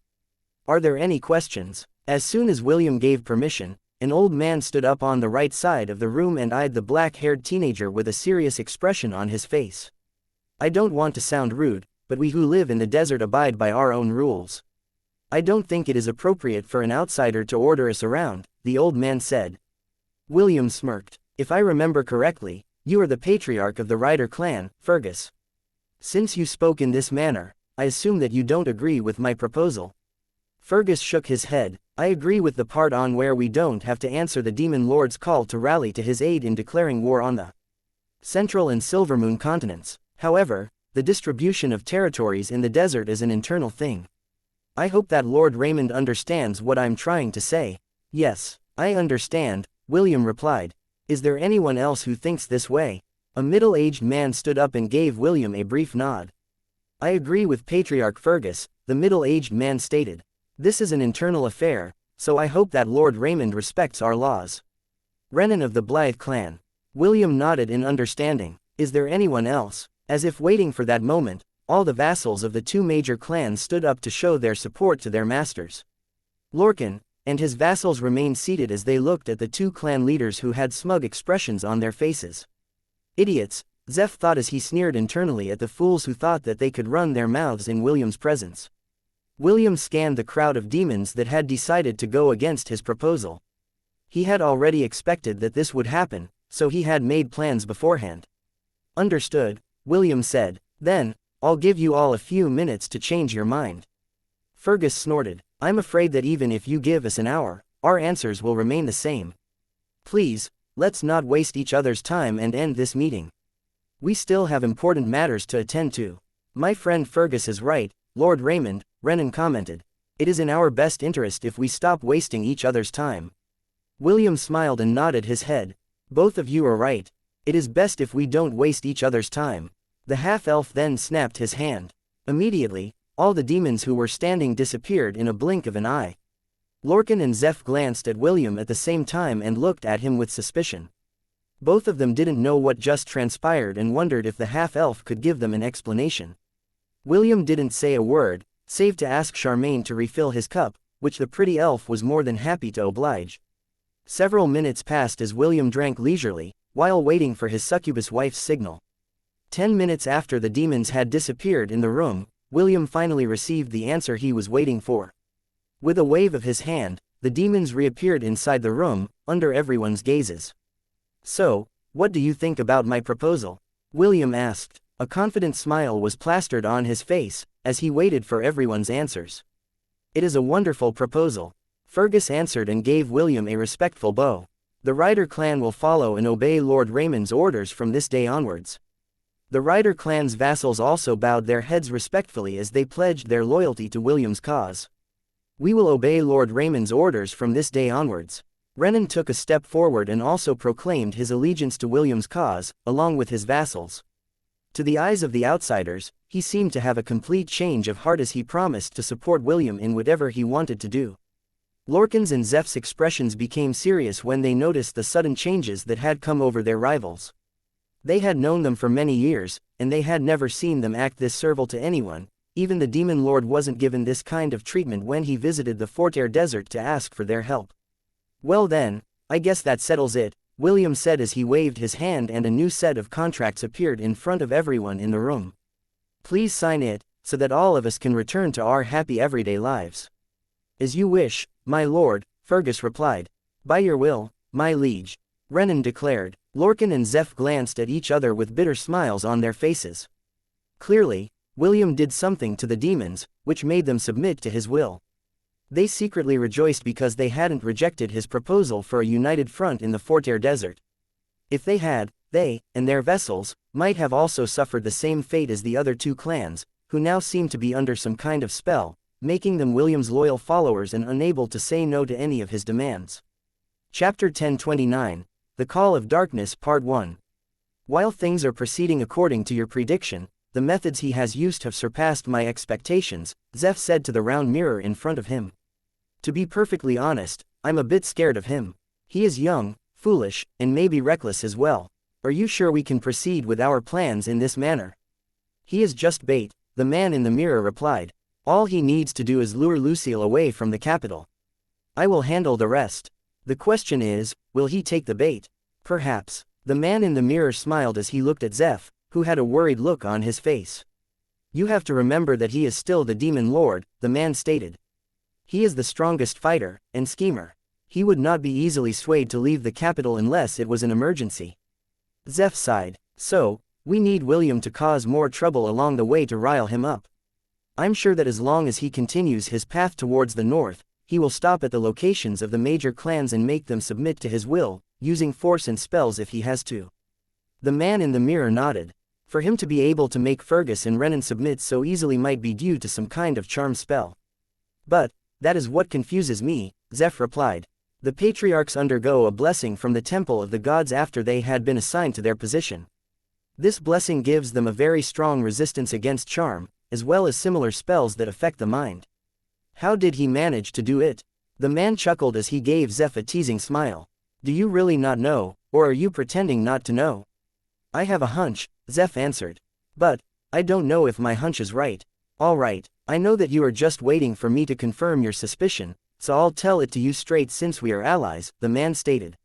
Are there any questions? As soon as William gave permission, An old man stood up on the right side of the room and eyed the black-haired teenager with a serious expression on his face. I don't want to sound rude, but we who live in the desert abide by our own rules. I don't think it is appropriate for an outsider to order us around, the old man said. William smirked. If I remember correctly, you are the patriarch of the Ryder clan, Fergus. Since you spoke in this manner, I assume that you don't agree with my proposal. Fergus shook his head. I agree with the part on where we don't have to answer the Demon Lord's call to rally to his aid in declaring war on the Central and Silvermoon continents. However, the distribution of territories in the desert is an internal thing. I hope that Lord Raymond understands what I'm trying to say. Yes, I understand, William replied. Is there anyone else who thinks this way? A middle-aged man stood up and gave William a brief nod. I agree with Patriarch Fergus, the middle-aged man stated. This is an internal affair, so I hope that Lord Raymond respects our laws. Renan of the Blythe clan. William nodded in understanding. Is there anyone else? As if waiting for that moment, all the vassals of the two major clans stood up to show their support to their masters. Lorcan and his vassals remained seated as they looked at the two clan leaders who had smug expressions on their faces. Idiots, Zeph thought as he sneered internally at the fools who thought that they could run their mouths in William's presence. William scanned the crowd of demons that had decided to go against his proposal. He had already expected that this would happen, so he had made plans beforehand. Understood, William said. Then, I'll give you all a few minutes to change your mind. Fergus snorted. I'm afraid that even if you give us an hour, our answers will remain the same. Please, let's not waste each other's time and end this meeting. We still have important matters to attend to. My friend Fergus is right, Lord Raymond, Renan commented. It is in our best interest if we stop wasting each other's time. William smiled and nodded his head. Both of you are right. It is best if we don't waste each other's time. The half-elf then snapped his hand. Immediately, all the demons who were standing disappeared in a blink of an eye. Lorcan and Zeph glanced at William at the same time and looked at him with suspicion. Both of them didn't know what just transpired and wondered if the half-elf could give them an explanation. William didn't say a word, save to ask Charmaine to refill his cup, which the pretty elf was more than happy to oblige. Several minutes passed as William drank leisurely, while waiting for his succubus wife's signal. 10 minutes after the demons had disappeared in the room, William finally received the answer he was waiting for. With a wave of his hand, the demons reappeared inside the room, under everyone's gazes. So, what do you think about my proposal? William asked. A confident smile was plastered on his face, as he waited for everyone's answers. It is a wonderful proposal. Fergus answered and gave William a respectful bow. The Ryder clan will follow and obey Lord Raymond's orders from this day onwards. The Ryder clan's vassals also bowed their heads respectfully as they pledged their loyalty to William's cause. We will obey Lord Raymond's orders from this day onwards. Renan took a step forward and also proclaimed his allegiance to William's cause, along with his vassals. To the eyes of the outsiders, he seemed to have a complete change of heart as he promised to support William in whatever he wanted to do. Lorcan's and Zeph's expressions became serious when they noticed the sudden changes that had come over their rivals. They had known them for many years, and they had never seen them act this servile to anyone. Even the Demon Lord wasn't given this kind of treatment when he visited the Fortair Desert to ask for their help. Well then, I guess that settles it, William said as he waved his hand and a new set of contracts appeared in front of everyone in the room. Please sign it, so that all of us can return to our happy everyday lives. As you wish, my lord, Fergus replied. By your will, my liege, Renan declared. Lorcan and Zeph glanced at each other with bitter smiles on their faces. Clearly, William did something to the demons, which made them submit to his will. They secretly rejoiced because they hadn't rejected his proposal for a united front in the Fortair Desert. If they had, they, and their vessels, might have also suffered the same fate as the other two clans, who now seemed to be under some kind of spell, making them William's loyal followers and unable to say no to any of his demands. Chapter 1029, The Call of Darkness Part 1. While things are proceeding according to your prediction, the methods he has used have surpassed my expectations, Zeph said to the round mirror in front of him. To be perfectly honest, I'm a bit scared of him. He is young, foolish, and maybe reckless as well. Are you sure we can proceed with our plans in this manner? He is just bait, the man in the mirror replied. All he needs to do is lure Lucille away from the capital. I will handle the rest. The question is, will he take the bait? Perhaps. The man in the mirror smiled as he looked at Zeph, who had a worried look on his face. You have to remember that he is still the demon lord, the man stated. He is the strongest fighter, and schemer. He would not be easily swayed to leave the capital unless it was an emergency. Zeph sighed. So, we need William to cause more trouble along the way to rile him up. I'm sure that as long as he continues his path towards the north, he will stop at the locations of the major clans and make them submit to his will, using force and spells if he has to. The man in the mirror nodded. For him to be able to make Fergus and Renan submit so easily might be due to some kind of charm spell. But, that is what confuses me, Zeph replied. The patriarchs undergo a blessing from the temple of the gods after they had been assigned to their position. This blessing gives them a very strong resistance against charm, as well as similar spells that affect the mind. How did he manage to do it? The man chuckled as he gave Zeph a teasing smile. Do you really not know, or are you pretending not to know? I have a hunch, Zeph answered. But, I don't know if my hunch is right. All right, I know that you are just waiting for me to confirm your suspicion, so I'll tell it to you straight since we are allies, the man stated.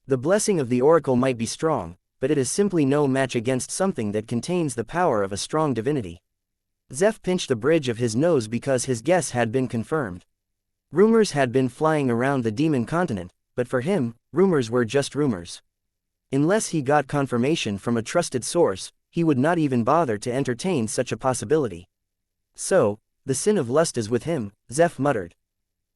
The blessing of the oracle might be strong, but it is simply no match against something that contains the power of a strong divinity. Zeph pinched the bridge of his nose because his guess had been confirmed. Rumors had been flying around the demon continent, but for him, rumors were just rumors. Unless he got confirmation from a trusted source, he would not even bother to entertain such a possibility. So, the sin of lust is with him, Zeph muttered.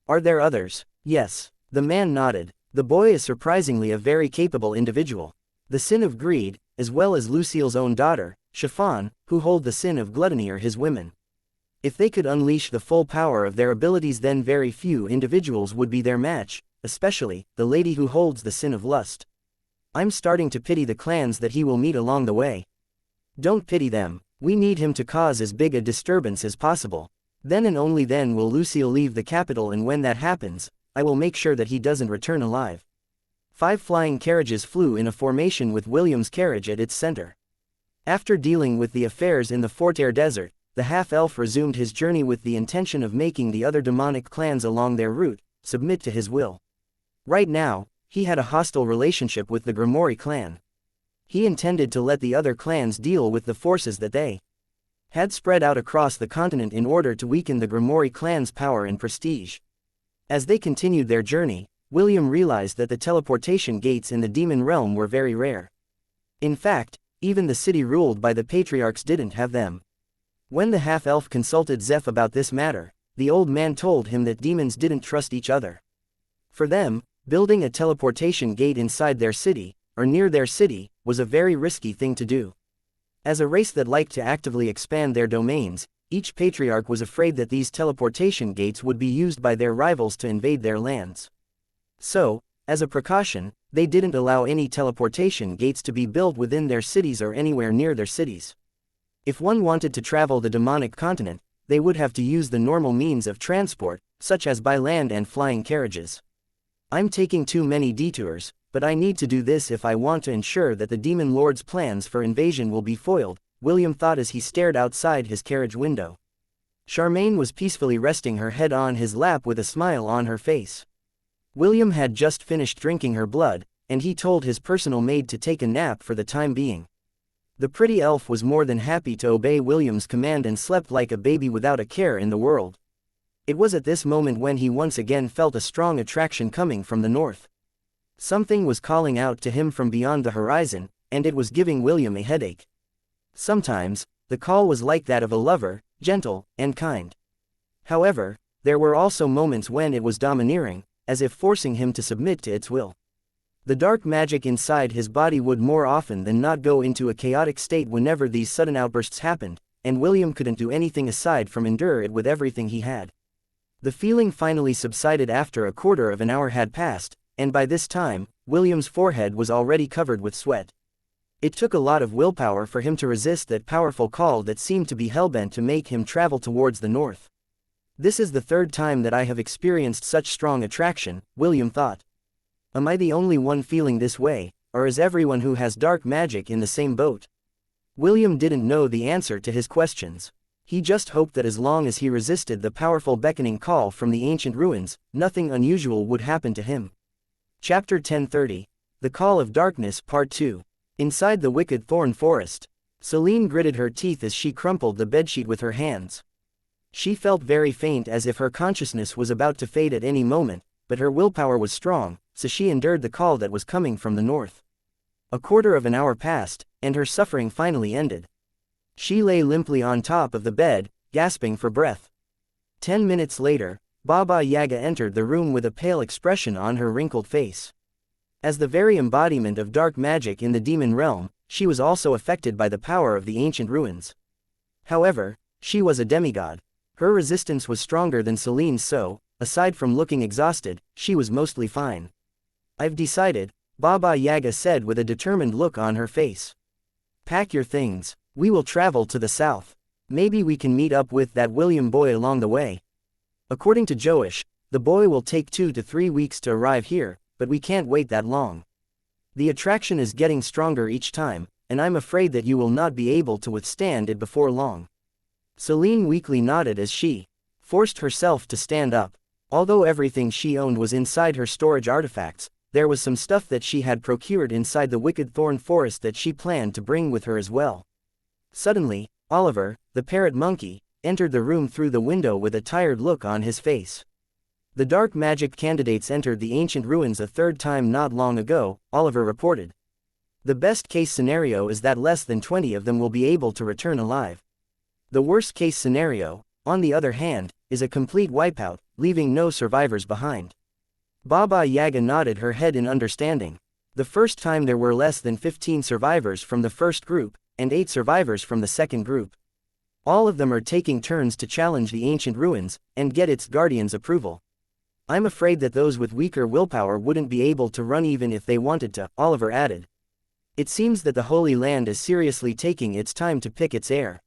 Are there others? Yes. The man nodded. The boy is surprisingly a very capable individual. The sin of greed, as well as Lucille's own daughter, Chiffon, who hold the sin of gluttony are his women. If they could unleash the full power of their abilities, then very few individuals would be their match, especially the lady who holds the sin of lust. I'm starting to pity the clans that he will meet along the way. Don't pity them. We need him to cause as big a disturbance as possible. Then and only then will Lucille leave the capital, and when that happens, I will make sure that he doesn't return alive. 5 flying carriages flew in a formation with William's carriage at its center. After dealing with the affairs in the Fortair Desert, the half-elf resumed his journey with the intention of making the other demonic clans along their route submit to his will. Right now, he had a hostile relationship with the Grimoire clan. He intended to let the other clans deal with the forces that they had spread out across the continent in order to weaken the Grimoire clan's power and prestige. As they continued their journey, William realized that the teleportation gates in the demon realm were very rare. In fact, even the city ruled by the patriarchs didn't have them. When the half-elf consulted Zeph about this matter, the old man told him that demons didn't trust each other. For them, building a teleportation gate inside their city, or near their city, was a very risky thing to do. As a race that liked to actively expand their domains, each patriarch was afraid that these teleportation gates would be used by their rivals to invade their lands. So, as a precaution, they didn't allow any teleportation gates to be built within their cities or anywhere near their cities. If one wanted to travel the demonic continent, they would have to use the normal means of transport, such as by land and flying carriages. I'm taking too many detours, but I need to do this if I want to ensure that the demon lord's plans for invasion will be foiled, William thought as he stared outside his carriage window. Charmaine was peacefully resting her head on his lap with a smile on her face. William had just finished drinking her blood, and he told his personal maid to take a nap for the time being. The pretty elf was more than happy to obey William's command and slept like a baby without a care in the world. It was at this moment when he once again felt a strong attraction coming from the north. Something was calling out to him from beyond the horizon, and it was giving William a headache. Sometimes, the call was like that of a lover, gentle and kind. However, there were also moments when it was domineering, as if forcing him to submit to its will. The dark magic inside his body would more often than not go into a chaotic state whenever these sudden outbursts happened, and William couldn't do anything aside from endure it with everything he had. The feeling finally subsided after a quarter of an hour had passed, and by this time, William's forehead was already covered with sweat. It took a lot of willpower for him to resist that powerful call that seemed to be hellbent to make him travel towards the north. This is the 3rd time that I have experienced such strong attraction, William thought. Am I the only one feeling this way, or is everyone who has dark magic in the same boat? William didn't know the answer to his questions. He just hoped that as long as he resisted the powerful beckoning call from the ancient ruins, nothing unusual would happen to him. Chapter 1030. The Call of Darkness Part 2. Inside the wicked thorn forest. Celine gritted her teeth as she crumpled the bedsheet with her hands. She felt very faint, as if her consciousness was about to fade at any moment, but her willpower was strong, so she endured the call that was coming from the north. A quarter of an hour passed, and her suffering finally ended. She lay limply on top of the bed, gasping for breath. 10 minutes later, Baba Yaga entered the room with a pale expression on her wrinkled face. As the very embodiment of dark magic in the demon realm, she was also affected by the power of the ancient ruins. However, she was a demigod. Her resistance was stronger than Celine's, so, aside from looking exhausted, she was mostly fine. "I've decided," Baba Yaga said with a determined look on her face. "Pack your things. We will travel to the south. Maybe we can meet up with that William boy along the way. According to Joash, the boy will take 2 to 3 weeks to arrive here, but we can't wait that long. The attraction is getting stronger each time, and I'm afraid that you will not be able to withstand it before long." Celine weakly nodded as she forced herself to stand up. Although everything she owned was inside her storage artifacts, there was some stuff that she had procured inside the wicked thorn forest that she planned to bring with her as well. Suddenly, Oliver, the parrot monkey, entered the room through the window with a tired look on his face. "The dark magic candidates entered the ancient ruins a third time not long ago," Oliver reported. "The best-case scenario is that less than 20 of them will be able to return alive. The worst-case scenario, on the other hand, is a complete wipeout, leaving no survivors behind." Baba Yaga nodded her head in understanding. The first time there were less than 15 survivors from the first group, and 8 survivors from the second group. All of them are taking turns to challenge the ancient ruins, and get its guardian's approval. "I'm afraid that those with weaker willpower wouldn't be able to run even if they wanted to," Oliver added. "It seems that the Holy Land is seriously taking its time to pick its heir.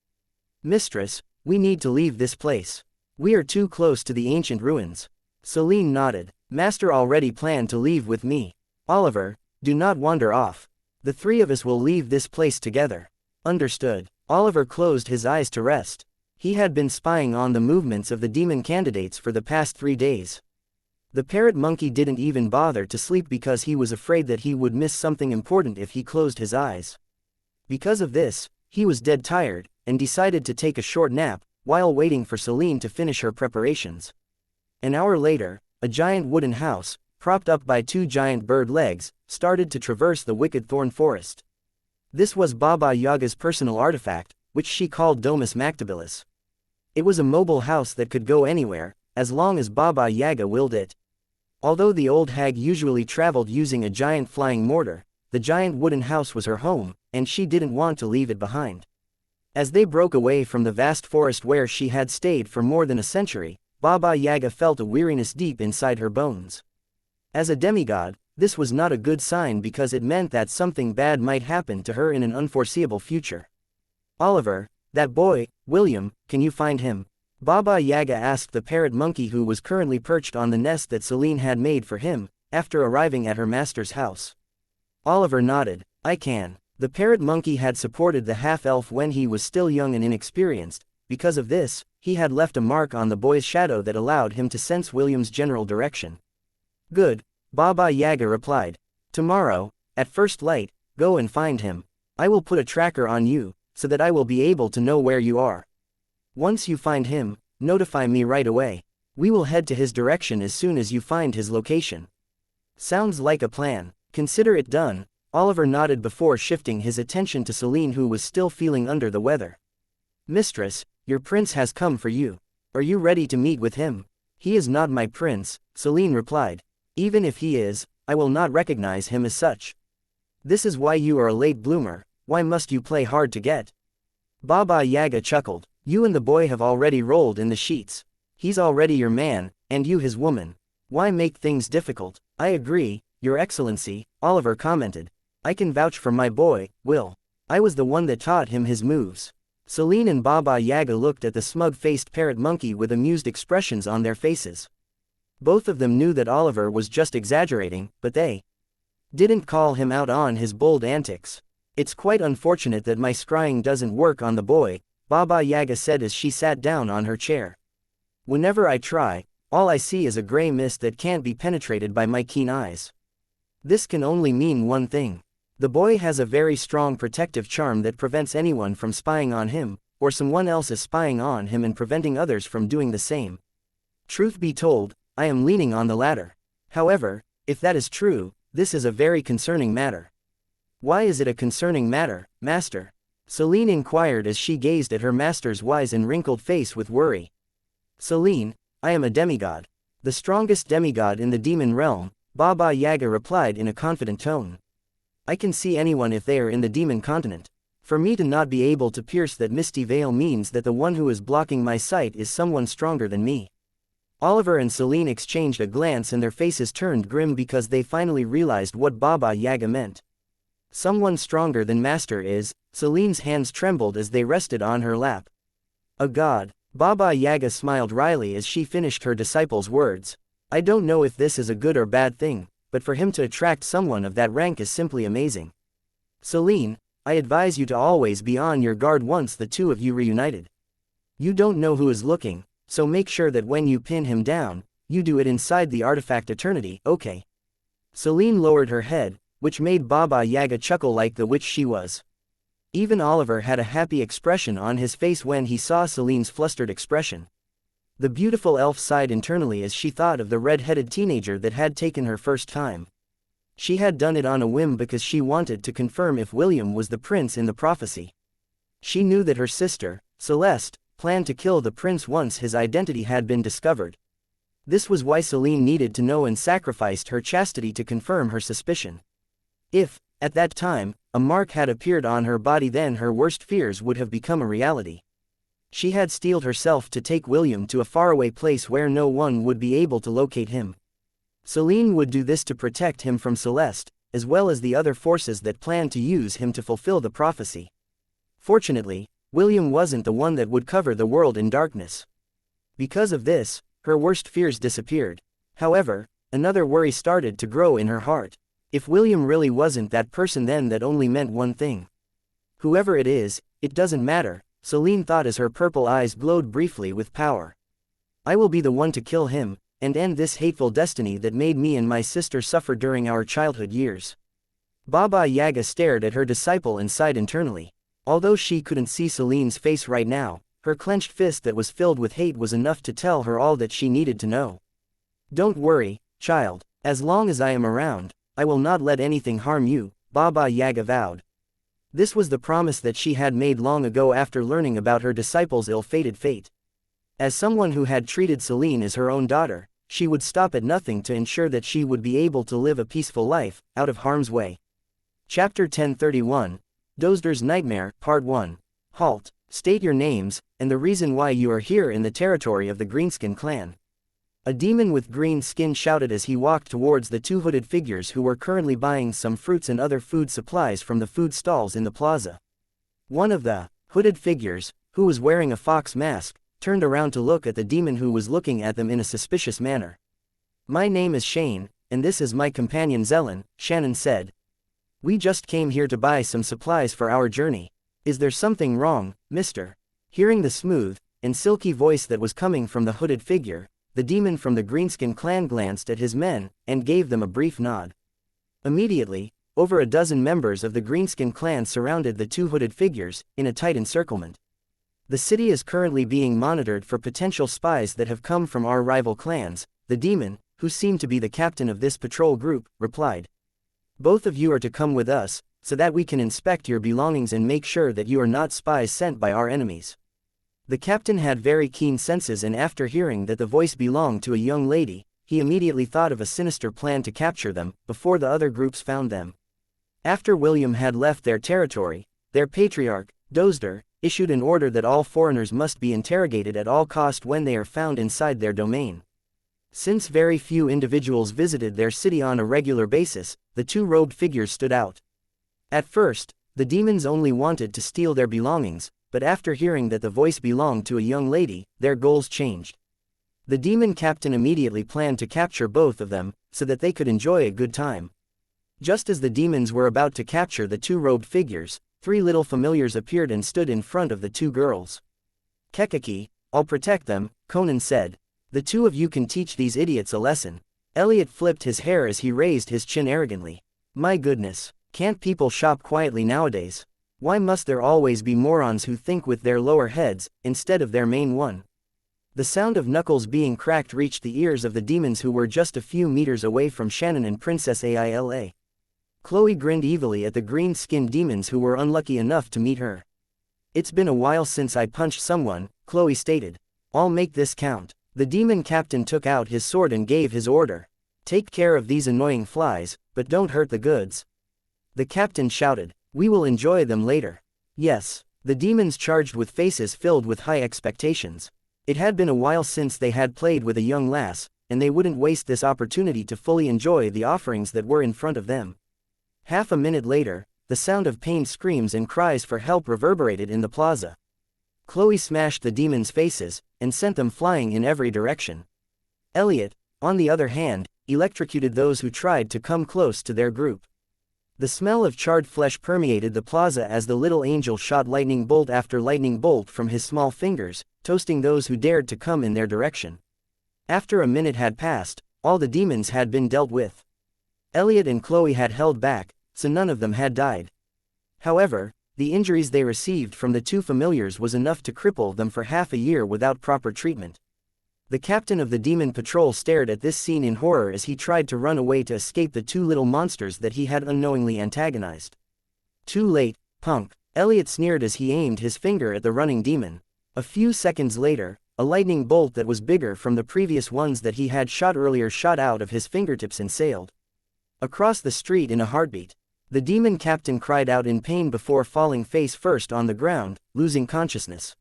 Mistress, we need to leave this place. We are too close to the ancient ruins." Celine nodded. "Master already planned to leave with me. Oliver, do not wander off. The 3 of us will leave this place together." "Understood." Oliver closed his eyes to rest. He had been spying on the movements of the demon candidates for the past 3 days. The parrot monkey didn't even bother to sleep because he was afraid that he would miss something important if he closed his eyes. Because of this, he was dead tired, and decided to take a short nap, while waiting for Celine to finish her preparations. An hour later, a giant wooden house, propped up by 2 giant bird legs, started to traverse the wicked thorn forest. This was Baba Yaga's personal artifact, which she called Domus Mactabilis. It was a mobile house that could go anywhere, as long as Baba Yaga willed it. Although the old hag usually traveled using a giant flying mortar, the giant wooden house was her home, and she didn't want to leave it behind. As they broke away from the vast forest where she had stayed for more than a century, Baba Yaga felt a weariness deep inside her bones. As a demigod, this was not a good sign because it meant that something bad might happen to her in an unforeseeable future. "Oliver, that boy, William, can you find him?" Baba Yaga asked the parrot monkey, who was currently perched on the nest that Celine had made for him, after arriving at her master's house. Oliver nodded. "I can." The parrot monkey had supported the half-elf when he was still young and inexperienced. Because of this, he had left a mark on the boy's shadow that allowed him to sense William's general direction. "Good," Baba Yaga replied. "Tomorrow, at first light, go and find him. I will put a tracker on you, so that I will be able to know where you are. Once you find him, notify me right away. We will head to his direction as soon as you find his location." "Sounds like a plan. Consider it done," Oliver nodded before shifting his attention to Celine, who was still feeling under the weather. "Mistress, your prince has come for you. Are you ready to meet with him?" "He is not my prince," Celine replied. "Even if he is, I will not recognize him as such." "This is why you are a late bloomer. Why must you play hard to get?" Baba Yaga chuckled. "You and the boy have already rolled in the sheets. He's already your man, and you his woman. Why make things difficult?" "I agree, Your Excellency," Oliver commented. "I can vouch for my boy, Will. I was the one that taught him his moves." Celine and Baba Yaga looked at the smug-faced parrot monkey with amused expressions on their faces. Both of them knew that Oliver was just exaggerating, but they didn't call him out on his bold antics. "It's quite unfortunate that my scrying doesn't work on the boy," Baba Yaga said as she sat down on her chair. "Whenever I try, all I see is a gray mist that can't be penetrated by my keen eyes. This can only mean one thing. The boy has a very strong protective charm that prevents anyone from spying on him, or someone else is spying on him and preventing others from doing the same. Truth be told, I am leaning on the latter. However, if that is true, this is a very concerning matter. Why is it a concerning matter, Master? Selene inquired as she gazed at her master's wise and wrinkled face with worry. Selene, I am a demigod. The strongest demigod in the demon realm, Baba Yaga replied in a confident tone. I can see anyone if they are in the demon continent. For me to not be able to pierce that misty veil means that the one who is blocking my sight is someone stronger than me. Oliver and Selene exchanged a glance and their faces turned grim because they finally realized what Baba Yaga meant. Someone stronger than Master is. Selene's hands trembled as they rested on her lap. A god. Baba Yaga smiled wryly as she finished her disciple's words. I don't know if this is a good or bad thing, but for him to attract someone of that rank is simply amazing. Selene, I advise you to always be on your guard once the two of you reunited. You don't know who is looking, so make sure that when you pin him down, you do it inside the artifact eternity, okay? Selene lowered her head, which made Baba Yaga chuckle like the witch she was. Even Oliver had a happy expression on his face when he saw Selene's flustered expression. The beautiful elf sighed internally as she thought of the red-headed teenager that had taken her first time. She had done it on a whim because she wanted to confirm if William was the prince in the prophecy. She knew that her sister, Celeste, planned to kill the prince once his identity had been discovered. This was why Selene needed to know and sacrificed her chastity to confirm her suspicion. If, at that time, a mark had appeared on her body, then her worst fears would have become a reality. She had steeled herself to take William to a faraway place where no one would be able to locate him. Selene would do this to protect him from Celeste, as well as the other forces that planned to use him to fulfill the prophecy. Fortunately, William wasn't the one that would cover the world in darkness. Because of this, her worst fears disappeared. However, another worry started to grow in her heart. If William really wasn't that person, then that only meant one thing. Whoever it is, it doesn't matter, Selene thought as her purple eyes glowed briefly with power. I will be the one to kill him, and end this hateful destiny that made me and my sister suffer during our childhood years. Baba Yaga stared at her disciple and sighed internally. Although she couldn't see Selene's face right now, her clenched fist that was filled with hate was enough to tell her all that she needed to know. Don't worry, child, as long as I am around, I will not let anything harm you, Baba Yaga vowed. This was the promise that she had made long ago after learning about her disciple's ill-fated fate. As someone who had treated Selene as her own daughter, she would stop at nothing to ensure that she would be able to live a peaceful life, out of harm's way. Chapter 1031, Dozder's Nightmare, Part 1. Halt, state your names, and the reason why you are here in the territory of the Greenskin clan. A demon with green skin shouted as he walked towards the two hooded figures who were currently buying some fruits and other food supplies from the food stalls in the plaza. One of the hooded figures, who was wearing a fox mask, turned around to look at the demon who was looking at them in a suspicious manner. My name is Shane, and this is my companion Zelen, Shannon said. We just came here to buy some supplies for our journey. Is there something wrong, mister? Hearing the smooth and silky voice that was coming from the hooded figure, the demon from the Greenskin clan glanced at his men, and gave them a brief nod. Immediately, over a dozen members of the Greenskin clan surrounded the two hooded figures, in a tight encirclement. The city is currently being monitored for potential spies that have come from our rival clans, the demon, who seemed to be the captain of this patrol group, replied. Both of you are to come with us, so that we can inspect your belongings and make sure that you are not spies sent by our enemies. The captain had very keen senses, and after hearing that the voice belonged to a young lady, he immediately thought of a sinister plan to capture them, before the other groups found them. After William had left their territory, their patriarch, Dozder, issued an order that all foreigners must be interrogated at all cost when they are found inside their domain. Since very few individuals visited their city on a regular basis, the two robed figures stood out. At first, the demons only wanted to steal their belongings, but after hearing that the voice belonged to a young lady, their goals changed. The demon captain immediately planned to capture both of them, so that they could enjoy a good time. Just as the demons were about to capture the two robed figures, three little familiars appeared and stood in front of the two girls. Kekaki, I'll protect them, Conan said. The two of you can teach these idiots a lesson. Elliot flipped his hair as he raised his chin arrogantly. My goodness, can't people shop quietly nowadays? Why must there always be morons who think with their lower heads, instead of their main one? The sound of knuckles being cracked reached the ears of the demons who were just a few meters away from Shannon and Princess Aila. Chloe grinned evilly at the green-skinned demons who were unlucky enough to meet her. It's been a while since I punched someone, Chloe stated. I'll make this count. The demon captain took out his sword and gave his order. Take care of these annoying flies, but don't hurt the goods. The captain shouted. We will enjoy them later. Yes. The demons charged with faces filled with high expectations. It had been a while since they had played with a young lass, and they wouldn't waste this opportunity to fully enjoy the offerings that were in front of them. Half a minute later, the sound of pained screams and cries for help reverberated in the plaza. Chloe smashed the demons' faces, and sent them flying in every direction. Elliot, on the other hand, electrocuted those who tried to come close to their group. The smell of charred flesh permeated the plaza as the little angel shot lightning bolt after lightning bolt from his small fingers, toasting those who dared to come in their direction. After a minute had passed, all the demons had been dealt with. Elliot and Chloe had held back, so none of them had died. However, the injuries they received from the two familiars was enough to cripple them for half a year without proper treatment. The captain of the demon patrol stared at this scene in horror as he tried to run away to escape the two little monsters that he had unknowingly antagonized. Too late, punk, Elliot sneered as he aimed his finger at the running demon. A few seconds later, a lightning bolt that was bigger from the previous ones that he had shot earlier shot out of his fingertips and sailed across the street in a heartbeat. The demon captain cried out in pain before falling face first on the ground, losing consciousness.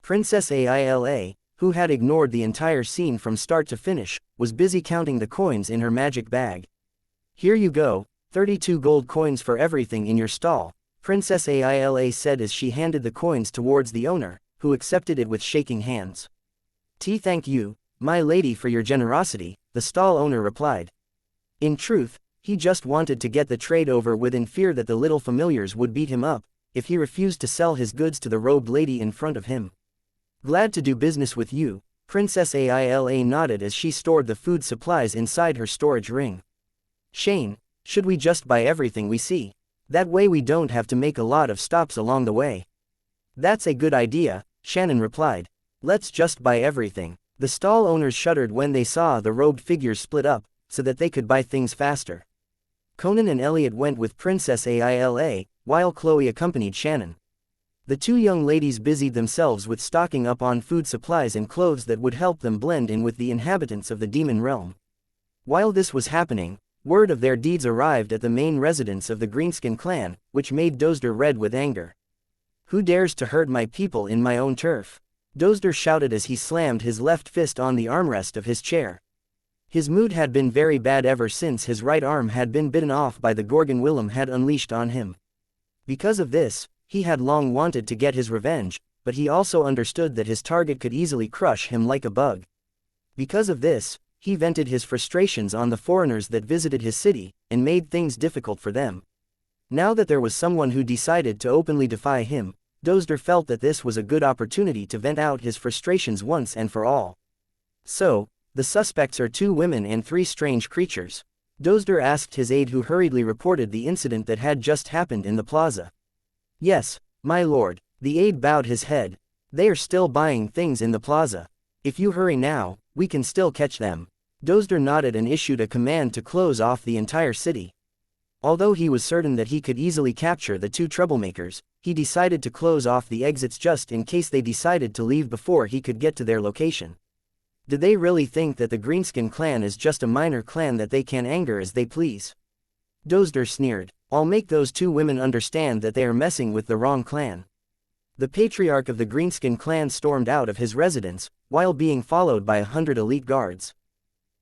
Princess Aila, who had ignored the entire scene from start to finish, was busy counting the coins in her magic bag. Here you go, 32 gold coins for everything in your stall, Princess Aila said as she handed the coins towards the owner, who accepted it with shaking hands. Thank you, my lady, for your generosity, the stall owner replied. In truth, he just wanted to get the trade over with in fear that the little familiars would beat him up if he refused to sell his goods to the robed lady in front of him. Glad to do business with you, Princess Aila nodded as she stored the food supplies inside her storage ring. Shane, should we just buy everything we see? That way we don't have to make a lot of stops along the way. That's a good idea, Shannon replied. Let's just buy everything. The stall owners shuddered when they saw the robed figures split up, so that they could buy things faster. Conan and Elliot went with Princess Aila, while Chloe accompanied Shannon. The two young ladies busied themselves with stocking up on food supplies and clothes that would help them blend in with the inhabitants of the demon realm. While this was happening, word of their deeds arrived at the main residence of the Greenskin clan, which made Dozder red with anger. Who dares to hurt my people in my own turf? Dozder shouted as he slammed his left fist on the armrest of his chair. His mood had been very bad ever since his right arm had been bitten off by the Gorgon Willem had unleashed on him. Because of this, he had long wanted to get his revenge, but he also understood that his target could easily crush him like a bug. Because of this, he vented his frustrations on the foreigners that visited his city, and made things difficult for them. Now that there was someone who decided to openly defy him, Dozder felt that this was a good opportunity to vent out his frustrations once and for all. So, the suspects are 2 women and 3 strange creatures. Dozder asked his aide, who hurriedly reported the incident that had just happened in the plaza. Yes, my lord, the aide bowed his head. They are still buying things in the plaza. If you hurry now, we can still catch them. Dozder nodded and issued a command to close off the entire city. Although he was certain that he could easily capture the 2 troublemakers, he decided to close off the exits just in case they decided to leave before he could get to their location. Did they really think that the Greenskin clan is just a minor clan that they can anger as they please? Dozder sneered. I'll make those 2 women understand that they are messing with the wrong clan. The patriarch of the Greenskin clan stormed out of his residence, while being followed by 100 elite guards.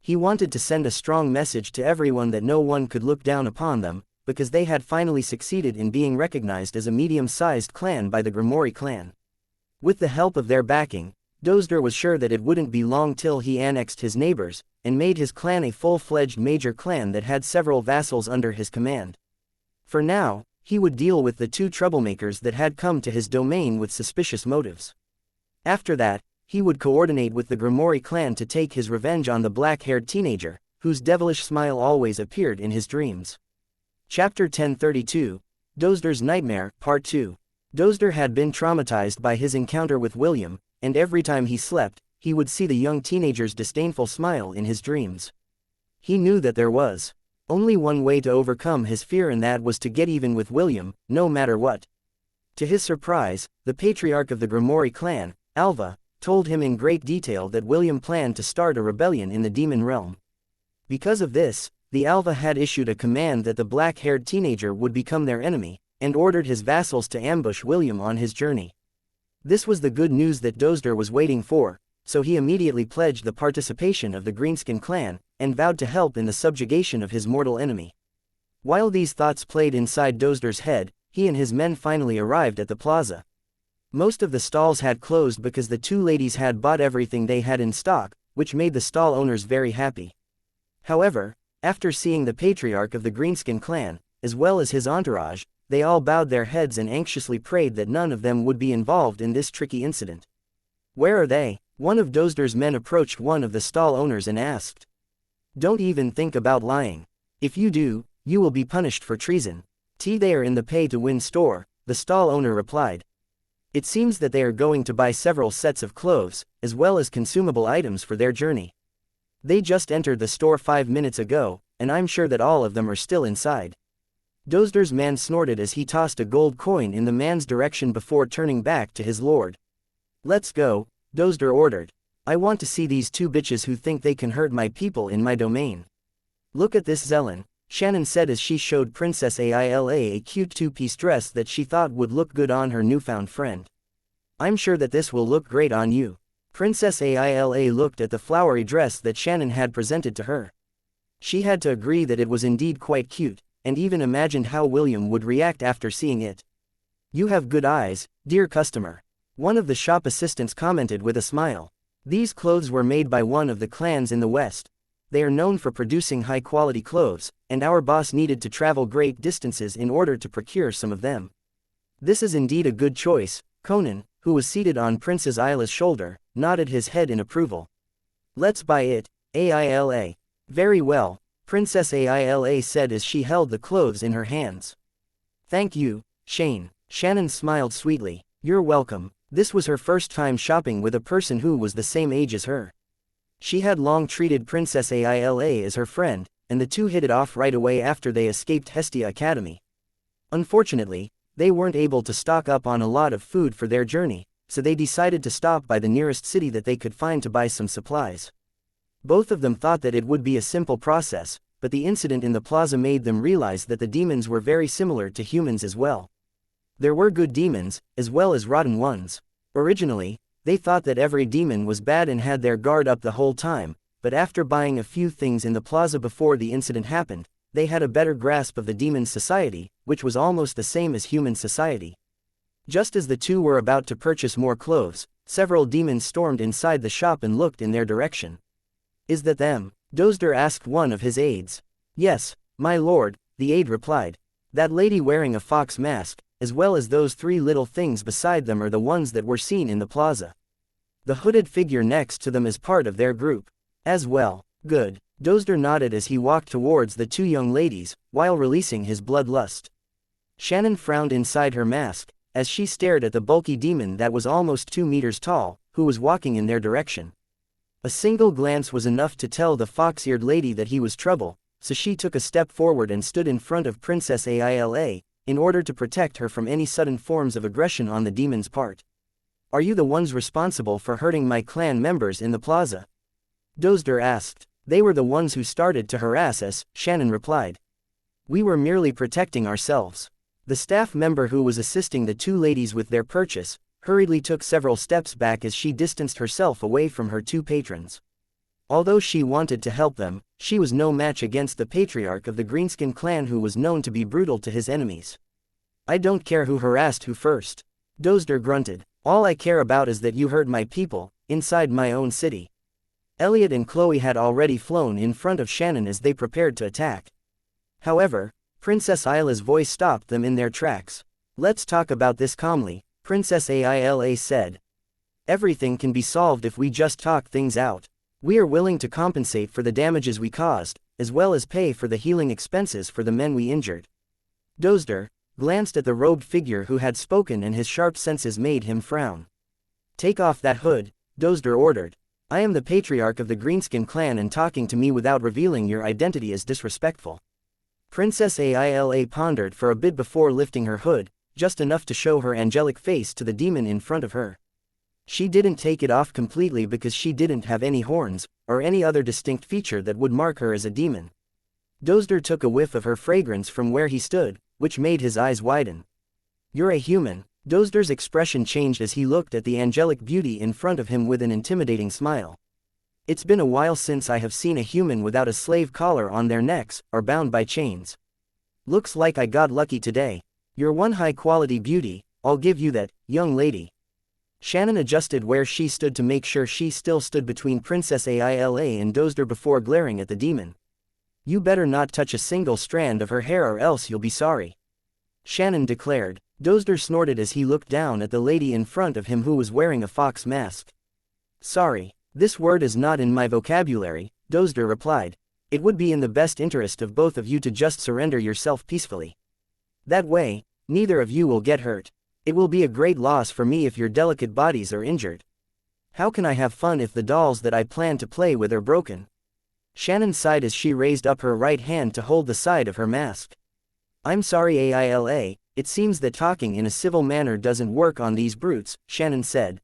He wanted to send a strong message to everyone that no one could look down upon them, because they had finally succeeded in being recognized as a medium-sized clan by the Grimoire clan. With the help of their backing, Dozder was sure that it wouldn't be long till he annexed his neighbors, and made his clan a full-fledged major clan that had several vassals under his command. For now, he would deal with the 2 troublemakers that had come to his domain with suspicious motives. After that, he would coordinate with the Grimoire clan to take his revenge on the black-haired teenager, whose devilish smile always appeared in his dreams. Chapter 1032, Dozder's Nightmare, Part 2. Dozder had been traumatized by his encounter with William, and every time he slept, he would see the young teenager's disdainful smile in his dreams. He knew that there was only one way to overcome his fear, and that was to get even with William, no matter what. To his surprise, the patriarch of the Grimoire clan, Alva, told him in great detail that William planned to start a rebellion in the demon realm. Because of this, the Alva had issued a command that the black-haired teenager would become their enemy, and ordered his vassals to ambush William on his journey. This was the good news that Dozder was waiting for, so he immediately pledged the participation of the Greenskin clan, and vowed to help in the subjugation of his mortal enemy. While these thoughts played inside Dozder's head, he and his men finally arrived at the plaza. Most of the stalls had closed because the two ladies had bought everything they had in stock, which made the stall owners very happy. However, after seeing the patriarch of the Greenskin clan, as well as his entourage, they all bowed their heads and anxiously prayed that none of them would be involved in this tricky incident. "Where are they?" One of Dozder's men approached one of the stall owners and asked. "Don't even think about lying. If you do, you will be punished for treason." "They are in the pay-to-win store," the stall owner replied. "It seems that they are going to buy several sets of clothes, as well as consumable items for their journey. They just entered the store 5 minutes ago, and I'm sure that all of them are still inside." Dozder's man snorted as he tossed a gold coin in the man's direction before turning back to his lord. "Let's go," Dozder ordered. "I want to see these two bitches who think they can hurt my people in my domain." "Look at this Zelen," Shannon said as she showed Princess Aila a cute two-piece dress that she thought would look good on her newfound friend. "I'm sure that this will look great on you." Princess Aila looked at the flowery dress that Shannon had presented to her. She had to agree that it was indeed quite cute, and even imagined how William would react after seeing it. "You have good eyes, dear customer," one of the shop assistants commented with a smile. "These clothes were made by one of the clans in the West. They are known for producing high-quality clothes, and our boss needed to travel great distances in order to procure some of them. This is indeed a good choice." Conan, who was seated on Princess Aila's shoulder, nodded his head in approval. "Let's buy it, Aila." "Very well," Princess Aila said as she held the clothes in her hands. "Thank you, Shane." Shannon smiled sweetly. "You're welcome." This was her first time shopping with a person who was the same age as her. She had long treated Princess Aila as her friend, and the two hit it off right away after they escaped Hestia Academy. Unfortunately, they weren't able to stock up on a lot of food for their journey, so they decided to stop by the nearest city that they could find to buy some supplies. Both of them thought that it would be a simple process, but the incident in the plaza made them realize that the demons were very similar to humans as well. There were good demons, as well as rotten ones. Originally, they thought that every demon was bad and had their guard up the whole time, but after buying a few things in the plaza before the incident happened, they had a better grasp of the demon society, which was almost the same as human society. Just as the two were about to purchase more clothes, several demons stormed inside the shop and looked in their direction. "Is that them?" Dozder asked one of his aides. "Yes, my lord," the aide replied. "That lady wearing a fox mask, as well as those 3 little things beside them are the ones that were seen in the plaza. The hooded figure next to them is part of their group." "As well. Good." Dozder nodded as he walked towards the 2 young ladies, while releasing his bloodlust. Shannon frowned inside her mask, as she stared at the bulky demon that was almost 2 meters tall, who was walking in their direction. A single glance was enough to tell the fox-eared lady that he was trouble, so she took a step forward and stood in front of Princess Aila, in order to protect her from any sudden forms of aggression on the demon's part. "Are you the ones responsible for hurting my clan members in the plaza?" Dozder asked. "They were the ones who started to harass us," Shannon replied. "We were merely protecting ourselves." The staff member who was assisting the 2 ladies with their purchase, hurriedly took several steps back as she distanced herself away from her 2 patrons. Although she wanted to help them, she was no match against the patriarch of the Greenskin clan who was known to be brutal to his enemies. "I don't care who harassed who first," Dozder grunted. "All I care about is that you hurt my people, inside my own city." Elliot and Chloe had already flown in front of Shannon as they prepared to attack. However, Princess Aila's voice stopped them in their tracks. "Let's talk about this calmly," Princess Aila said. "Everything can be solved if we just talk things out." We are willing to compensate for the damages we caused, as well as pay for the healing expenses for the men we injured. Dozder glanced at the robed figure who had spoken, and his sharp senses made him frown. Take off that hood, Dozder ordered. I am the patriarch of the Greenskin clan, and talking to me without revealing your identity is disrespectful. Princess Aila pondered for a bit before lifting her hood, just enough to show her angelic face to the demon in front of her. She didn't take it off completely because she didn't have any horns, or any other distinct feature that would mark her as a demon. Dozder took a whiff of her fragrance from where he stood, which made his eyes widen. You're a human. Dozder's expression changed as he looked at the angelic beauty in front of him with an intimidating smile. It's been a while since I have seen a human without a slave collar on their necks, or bound by chains. Looks like I got lucky today. You're one high-quality beauty, I'll give you that, young lady. Shannon adjusted where she stood to make sure she still stood between Princess Aila and Dozder before glaring at the demon. You better not touch a single strand of her hair or else you'll be sorry. Shannon declared. Dozder snorted as he looked down at the lady in front of him who was wearing a fox mask. Sorry, this word is not in my vocabulary, Dozder replied. It would be in the best interest of both of you to just surrender yourself peacefully. That way, neither of you will get hurt. It will be a great loss for me if your delicate bodies are injured. How can I have fun if the dolls that I plan to play with are broken? Shannon sighed as she raised up her right hand to hold the side of her mask. I'm sorry Aila, it seems that talking in a civil manner doesn't work on these brutes, Shannon said.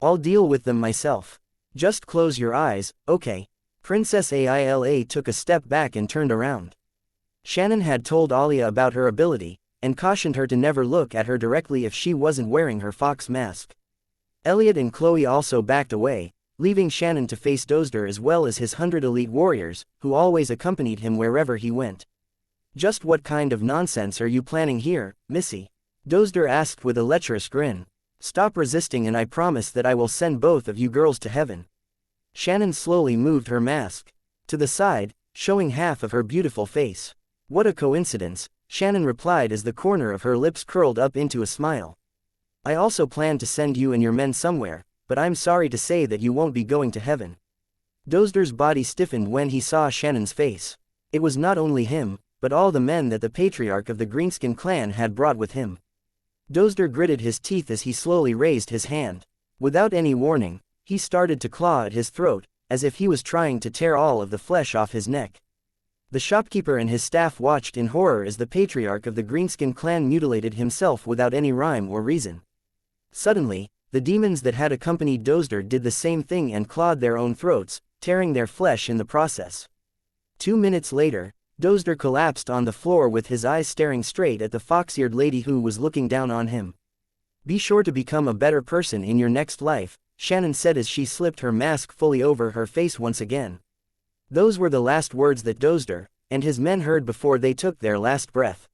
I'll deal with them myself. Just close your eyes, okay? Princess Aila took a step back and turned around. Shannon had told Alia about her ability, and cautioned her to never look at her directly if she wasn't wearing her fox mask. Elliot and Chloe also backed away, leaving Shannon to face Dozder as well as his 100 elite warriors, who always accompanied him wherever he went. Just what kind of nonsense are you planning here, Missy? Dozder asked with a lecherous grin. Stop resisting and I promise that I will send both of you girls to heaven. Shannon slowly moved her mask to the side, showing half of her beautiful face. What a coincidence, Shannon replied as the corner of her lips curled up into a smile. I also plan to send you and your men somewhere, but I'm sorry to say that you won't be going to heaven. Dozder's body stiffened when he saw Shannon's face. It was not only him, but all the men that the patriarch of the Greenskin clan had brought with him. Dozder gritted his teeth as he slowly raised his hand. Without any warning, he started to claw at his throat, as if he was trying to tear all of the flesh off his neck. The shopkeeper and his staff watched in horror as the patriarch of the Greenskin clan mutilated himself without any rhyme or reason. Suddenly, the demons that had accompanied Dozder did the same thing and clawed their own throats, tearing their flesh in the process. 2 minutes later, Dozder collapsed on the floor with his eyes staring straight at the fox-eared lady who was looking down on him. Be sure to become a better person in your next life, Shannon said as she slipped her mask fully over her face once again. Those were the last words that Dozder and his men heard before they took their last breath.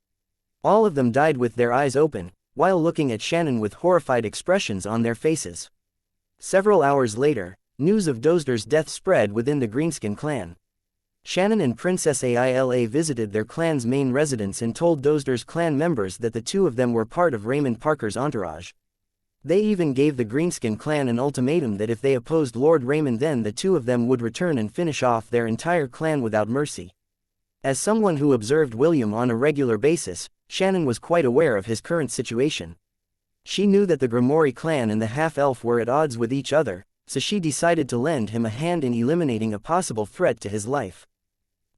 All of them died with their eyes open, while looking at Shannon with horrified expressions on their faces. Several hours later, news of Dozder's death spread within the Greenskin clan. Shannon and Princess Aila visited their clan's main residence and told Dozder's clan members that the two of them were part of Raymond Parker's entourage. They even gave the Greenskin clan an ultimatum that if they opposed Lord Raymond, then the two of them would return and finish off their entire clan without mercy. As someone who observed William on a regular basis, Shannon was quite aware of his current situation. She knew that the Grimoire clan and the half-elf were at odds with each other, so she decided to lend him a hand in eliminating a possible threat to his life.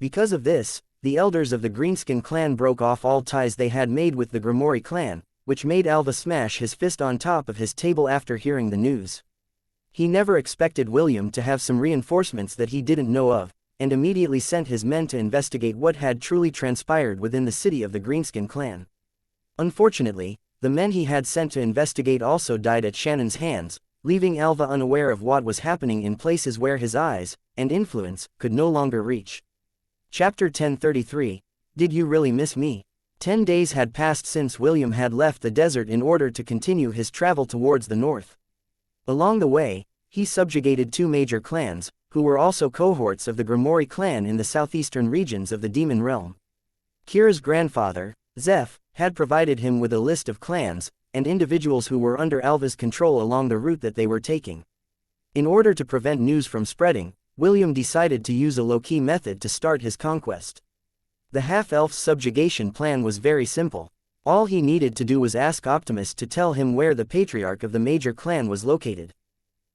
Because of this, the elders of the Greenskin clan broke off all ties they had made with the Grimoire clan, which made Alva smash his fist on top of his table after hearing the news. He never expected William to have some reinforcements that he didn't know of, and immediately sent his men to investigate what had truly transpired within the city of the Greenskin clan. Unfortunately, the men he had sent to investigate also died at Shannon's hands, leaving Alva unaware of what was happening in places where his eyes and influence could no longer reach. Chapter 1033. Did you really miss me? 10 days had passed since William had left the desert in order to continue his travel towards the north. Along the way, he subjugated 2 major clans, who were also cohorts of the Grimoire clan in the southeastern regions of the Demon Realm. Kira's grandfather, Zeph, had provided him with a list of clans and individuals who were under Alva's control along the route that they were taking. In order to prevent news from spreading, William decided to use a low-key method to start his conquest. The half-elf's subjugation plan was very simple. All he needed to do was ask Optimus to tell him where the patriarch of the major clan was located.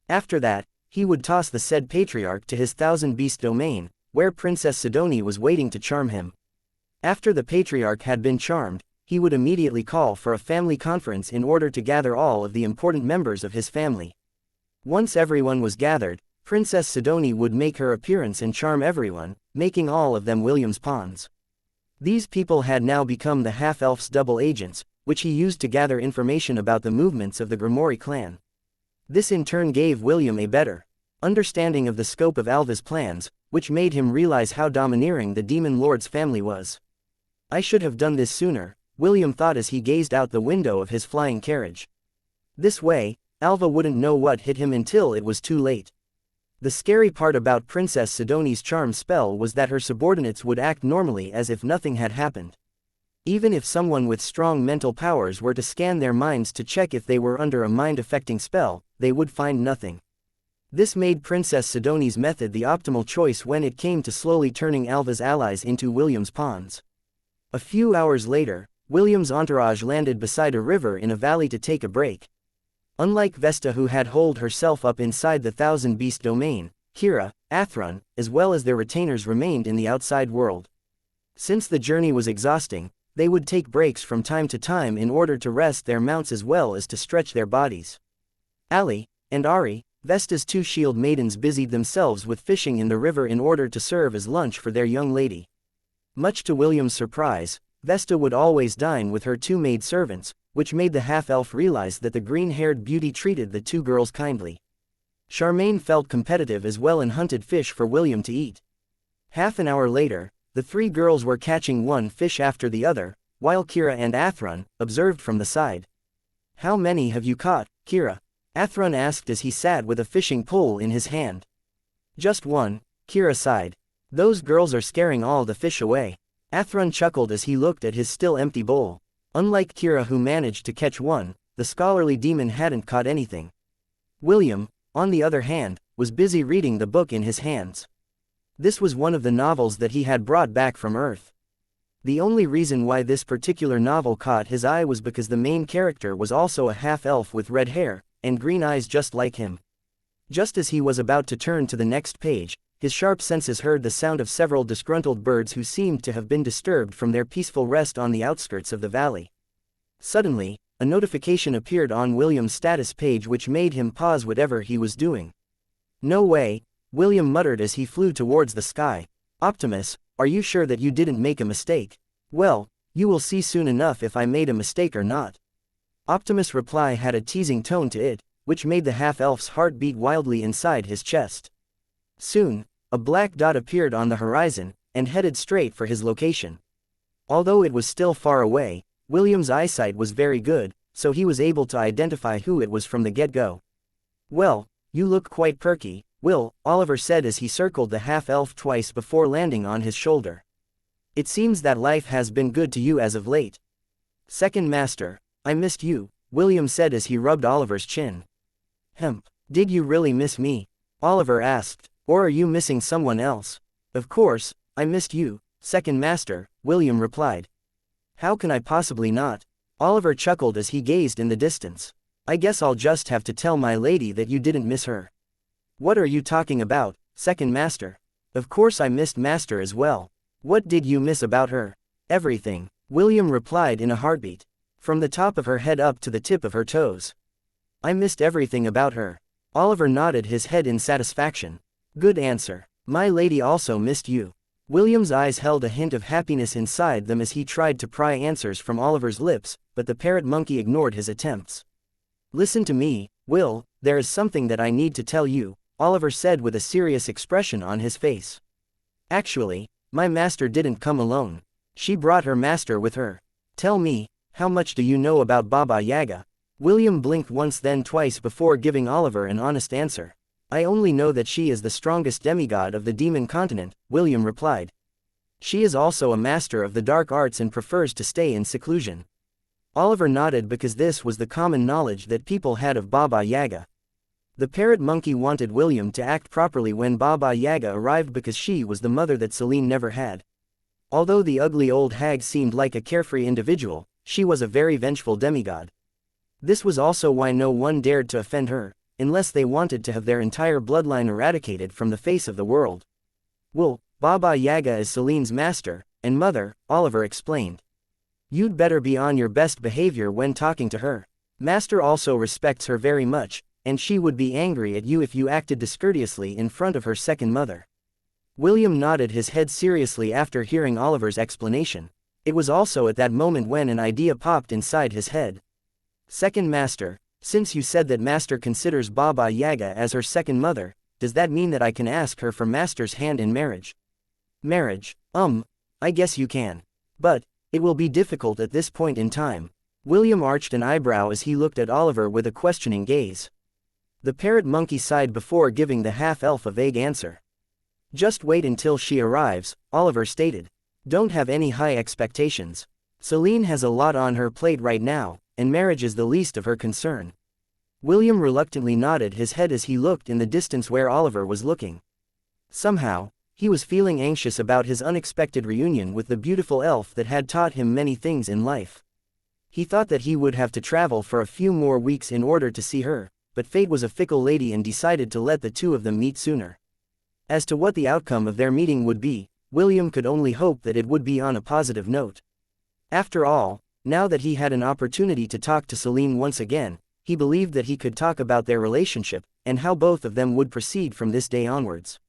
After that, he would toss the said patriarch to his thousand-beast domain, where Princess Sidoni was waiting to charm him. After the patriarch had been charmed, he would immediately call for a family conference in order to gather all of the important members of his family. Once everyone was gathered, Princess Sidoni would make her appearance and charm everyone, making all of them William's pawns. These people had now become the half-elf's double agents, which he used to gather information about the movements of the Grimoire clan. This in turn gave William a better understanding of the scope of Alva's plans, which made him realize how domineering the Demon Lord's family was. I should have done this sooner, William thought as he gazed out the window of his flying carriage. This way, Alva wouldn't know what hit him until it was too late. The scary part about Princess Sidoni's charm spell was that her subordinates would act normally as if nothing had happened. Even if someone with strong mental powers were to scan their minds to check if they were under a mind-affecting spell, they would find nothing. This made Princess Sidoni's method the optimal choice when it came to slowly turning Alva's allies into William's pawns. A few hours later, William's entourage landed beside a river in a valley to take a break. Unlike Vesta, who had holed herself up inside the thousand-beast domain, Kira, Athrun, as well as their retainers remained in the outside world. Since the journey was exhausting, they would take breaks from time to time in order to rest their mounts as well as to stretch their bodies. Ali and Ari, Vesta's two shield maidens, busied themselves with fishing in the river in order to serve as lunch for their young lady. Much to William's surprise, Vesta would always dine with her two maid-servants, which made the half-elf realize that the green-haired beauty treated the two girls kindly. Charmaine felt competitive as well and hunted fish for William to eat. Half an hour later, the three girls were catching one fish after the other, while Kira and Athrun observed from the side. "How many have you caught, Kira?" Athrun asked as he sat with a fishing pole in his hand. "Just one," Kira sighed. "Those girls are scaring all the fish away." Athrun chuckled as he looked at his still empty bowl. Unlike Kira, who managed to catch one, the scholarly demon hadn't caught anything. William, on the other hand, was busy reading the book in his hands. This was one of the novels that he had brought back from Earth. The only reason why this particular novel caught his eye was because the main character was also a half-elf with red hair and green eyes just like him. Just as he was about to turn to the next page, his sharp senses heard the sound of several disgruntled birds who seemed to have been disturbed from their peaceful rest on the outskirts of the valley. Suddenly, a notification appeared on William's status page which made him pause whatever he was doing. "No way," William muttered as he flew towards the sky. "Optimus, are you sure that you didn't make a mistake?" "Well, you will see soon enough if I made a mistake or not." Optimus' reply had a teasing tone to it, which made the half-elf's heart beat wildly inside his chest. Soon, a black dot appeared on the horizon, and headed straight for his location. Although it was still far away, William's eyesight was very good, so he was able to identify who it was from the get-go. "Well, you look quite perky, Will," Oliver said as he circled the half-elf twice before landing on his shoulder. "It seems that life has been good to you as of late." "Second Master, I missed you," William said as he rubbed Oliver's chin. Did you really miss me?" Oliver asked. "Or are you missing someone else?" "Of course, I missed you, Second Master," William replied. "How can I possibly not?" Oliver chuckled as he gazed in the distance. "I guess I'll just have to tell my lady that you didn't miss her." "What are you talking about, Second Master?" "Of course I missed Master as well." "What did you miss about her?" "Everything," William replied in a heartbeat. "From the top of her head up to the tip of her toes." "I missed everything about her." Oliver nodded his head in satisfaction. "Good answer. My lady also missed you." William's eyes held a hint of happiness inside them as he tried to pry answers from Oliver's lips, but the parrot monkey ignored his attempts. "Listen to me, Will, there is something that I need to tell you," Oliver said with a serious expression on his face. "Actually, my master didn't come alone. She brought her master with her." "Tell me, how much do you know about Baba Yaga?" William blinked once then twice before giving Oliver an honest answer. "I only know that she is the strongest demigod of the demon continent," William replied. "She is also a master of the dark arts and prefers to stay in seclusion." Oliver nodded because this was the common knowledge that people had of Baba Yaga. The parrot monkey wanted William to act properly when Baba Yaga arrived because she was the mother that Celine never had. Although the ugly old hag seemed like a carefree individual, she was a very vengeful demigod. This was also why no one dared to offend her, unless they wanted to have their entire bloodline eradicated from the face of the world. Well, Baba Yaga is Celine's master and mother, Oliver explained. You'd better be on your best behavior when talking to her. Master also respects her very much, and she would be angry at you if you acted discourteously in front of her second mother. William nodded his head seriously after hearing Oliver's explanation. It was also at that moment when an idea popped inside his head. Second master, since you said that master considers Baba Yaga as her second mother, does that mean that I can ask her for master's hand in marriage? Marriage? I guess you can. But it will be difficult at this point in time. William arched an eyebrow as he looked at Oliver with a questioning gaze. The parrot monkey sighed before giving the half-elf a vague answer. Just wait until she arrives, Oliver stated. Don't have any high expectations. Celine has a lot on her plate right now, and marriage is the least of her concern. William reluctantly nodded his head as he looked in the distance where Oliver was looking. Somehow, he was feeling anxious about his unexpected reunion with the beautiful elf that had taught him many things in life. He thought that he would have to travel for a few more weeks in order to see her, but fate was a fickle lady and decided to let the two of them meet sooner. As to what the outcome of their meeting would be, William could only hope that it would be on a positive note. After all, now that he had an opportunity to talk to Celine once again, he believed that he could talk about their relationship, and how both of them would proceed from this day onwards.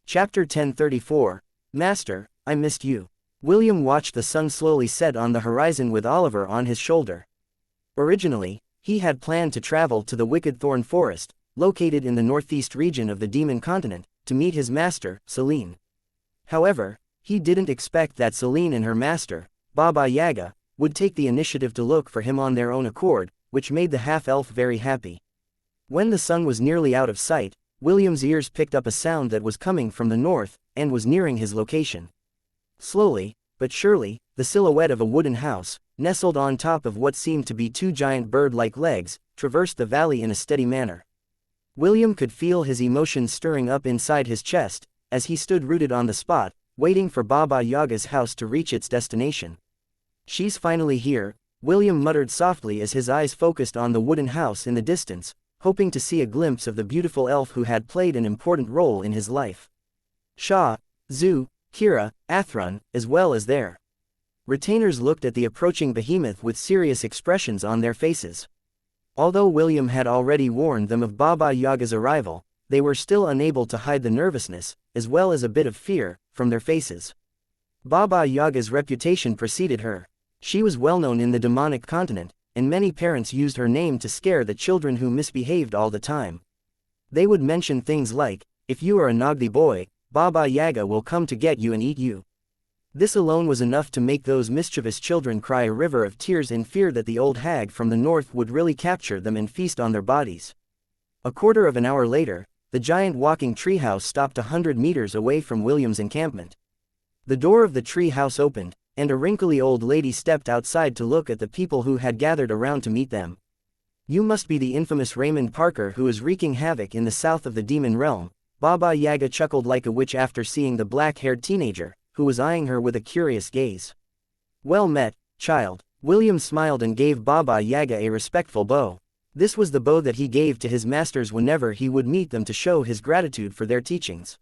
Chapter 1034, Master, I missed you. William watched the sun slowly set on the horizon with Oliver on his shoulder. Originally, he had planned to travel to the Wicked Thorn Forest, located in the northeast region of the Demon Continent, to meet his master, Celine. However, he didn't expect that Celine and her master, Baba Yaga, would take the initiative to look for him on their own accord, which made the half-elf very happy. When the sun was nearly out of sight, William's ears picked up a sound that was coming from the north, and was nearing his location. Slowly, but surely, the silhouette of a wooden house, nestled on top of what seemed to be two giant bird-like legs, traversed the valley in a steady manner. William could feel his emotions stirring up inside his chest, as he stood rooted on the spot, waiting for Baba Yaga's house to reach its destination. She's finally here, William muttered softly as his eyes focused on the wooden house in the distance, hoping to see a glimpse of the beautiful elf who had played an important role in his life. Shah, Zu, Kira, Athrun, as well as their retainers looked at the approaching behemoth with serious expressions on their faces. Although William had already warned them of Baba Yaga's arrival, they were still unable to hide the nervousness, as well as a bit of fear, from their faces. Baba Yaga's reputation preceded her. She was well known in the demonic continent, and many parents used her name to scare the children who misbehaved all the time. They would mention things like, if you are a naughty boy, Baba Yaga will come to get you and eat you. This alone was enough to make those mischievous children cry a river of tears in fear that the old hag from the north would really capture them and feast on their bodies. A quarter of an hour later, the giant walking treehouse stopped 100 meters away from William's encampment. The door of the treehouse opened, and a wrinkly old lady stepped outside to look at the people who had gathered around to meet them. You must be the infamous Raymond Parker who is wreaking havoc in the south of the demon realm, Baba Yaga chuckled like a witch after seeing the black-haired teenager, who was eyeing her with a curious gaze. Well met, child. William smiled and gave Baba Yaga a respectful bow. This was the bow that he gave to his masters whenever he would meet them to show his gratitude for their teachings.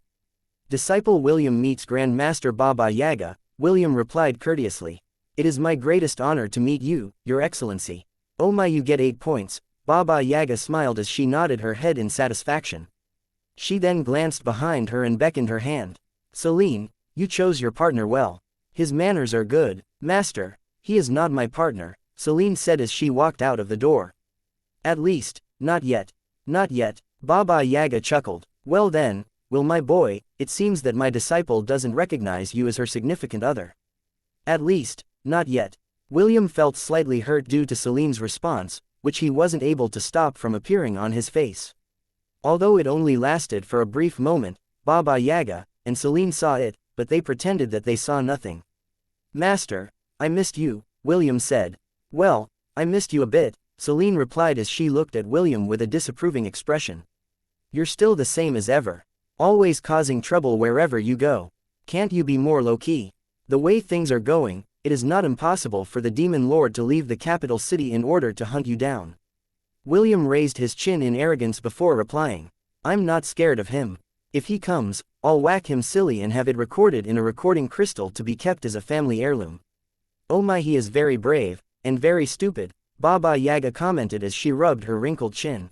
Disciple William meets Grand Master Baba Yaga, William replied courteously. It is my greatest honor to meet you, Your Excellency. Oh my, you get 8 points. Baba Yaga smiled as she nodded her head in satisfaction. She then glanced behind her and beckoned her hand. Celine, you chose your partner well. His manners are good, Master. He is not my partner, Celine said as she walked out of the door. At least, not yet. Not yet, Baba Yaga chuckled. Well then, Will my boy, it seems that my disciple doesn't recognize you as her significant other. At least, not yet. William felt slightly hurt due to Celine's response, which he wasn't able to stop from appearing on his face. Although it only lasted for a brief moment, Baba Yaga and Celine saw it, but they pretended that they saw nothing. Master, I missed you, William said. Well, I missed you a bit, Celine replied as she looked at William with a disapproving expression. You're still the same as ever. Always causing trouble wherever you go. Can't you be more low-key? The way things are going, it is not impossible for the Demon Lord to leave the capital city in order to hunt you down. William raised his chin in arrogance before replying. I'm not scared of him. If he comes, I'll whack him silly and have it recorded in a recording crystal to be kept as a family heirloom. Oh my, he is very brave, and very stupid, Baba Yaga commented as she rubbed her wrinkled chin.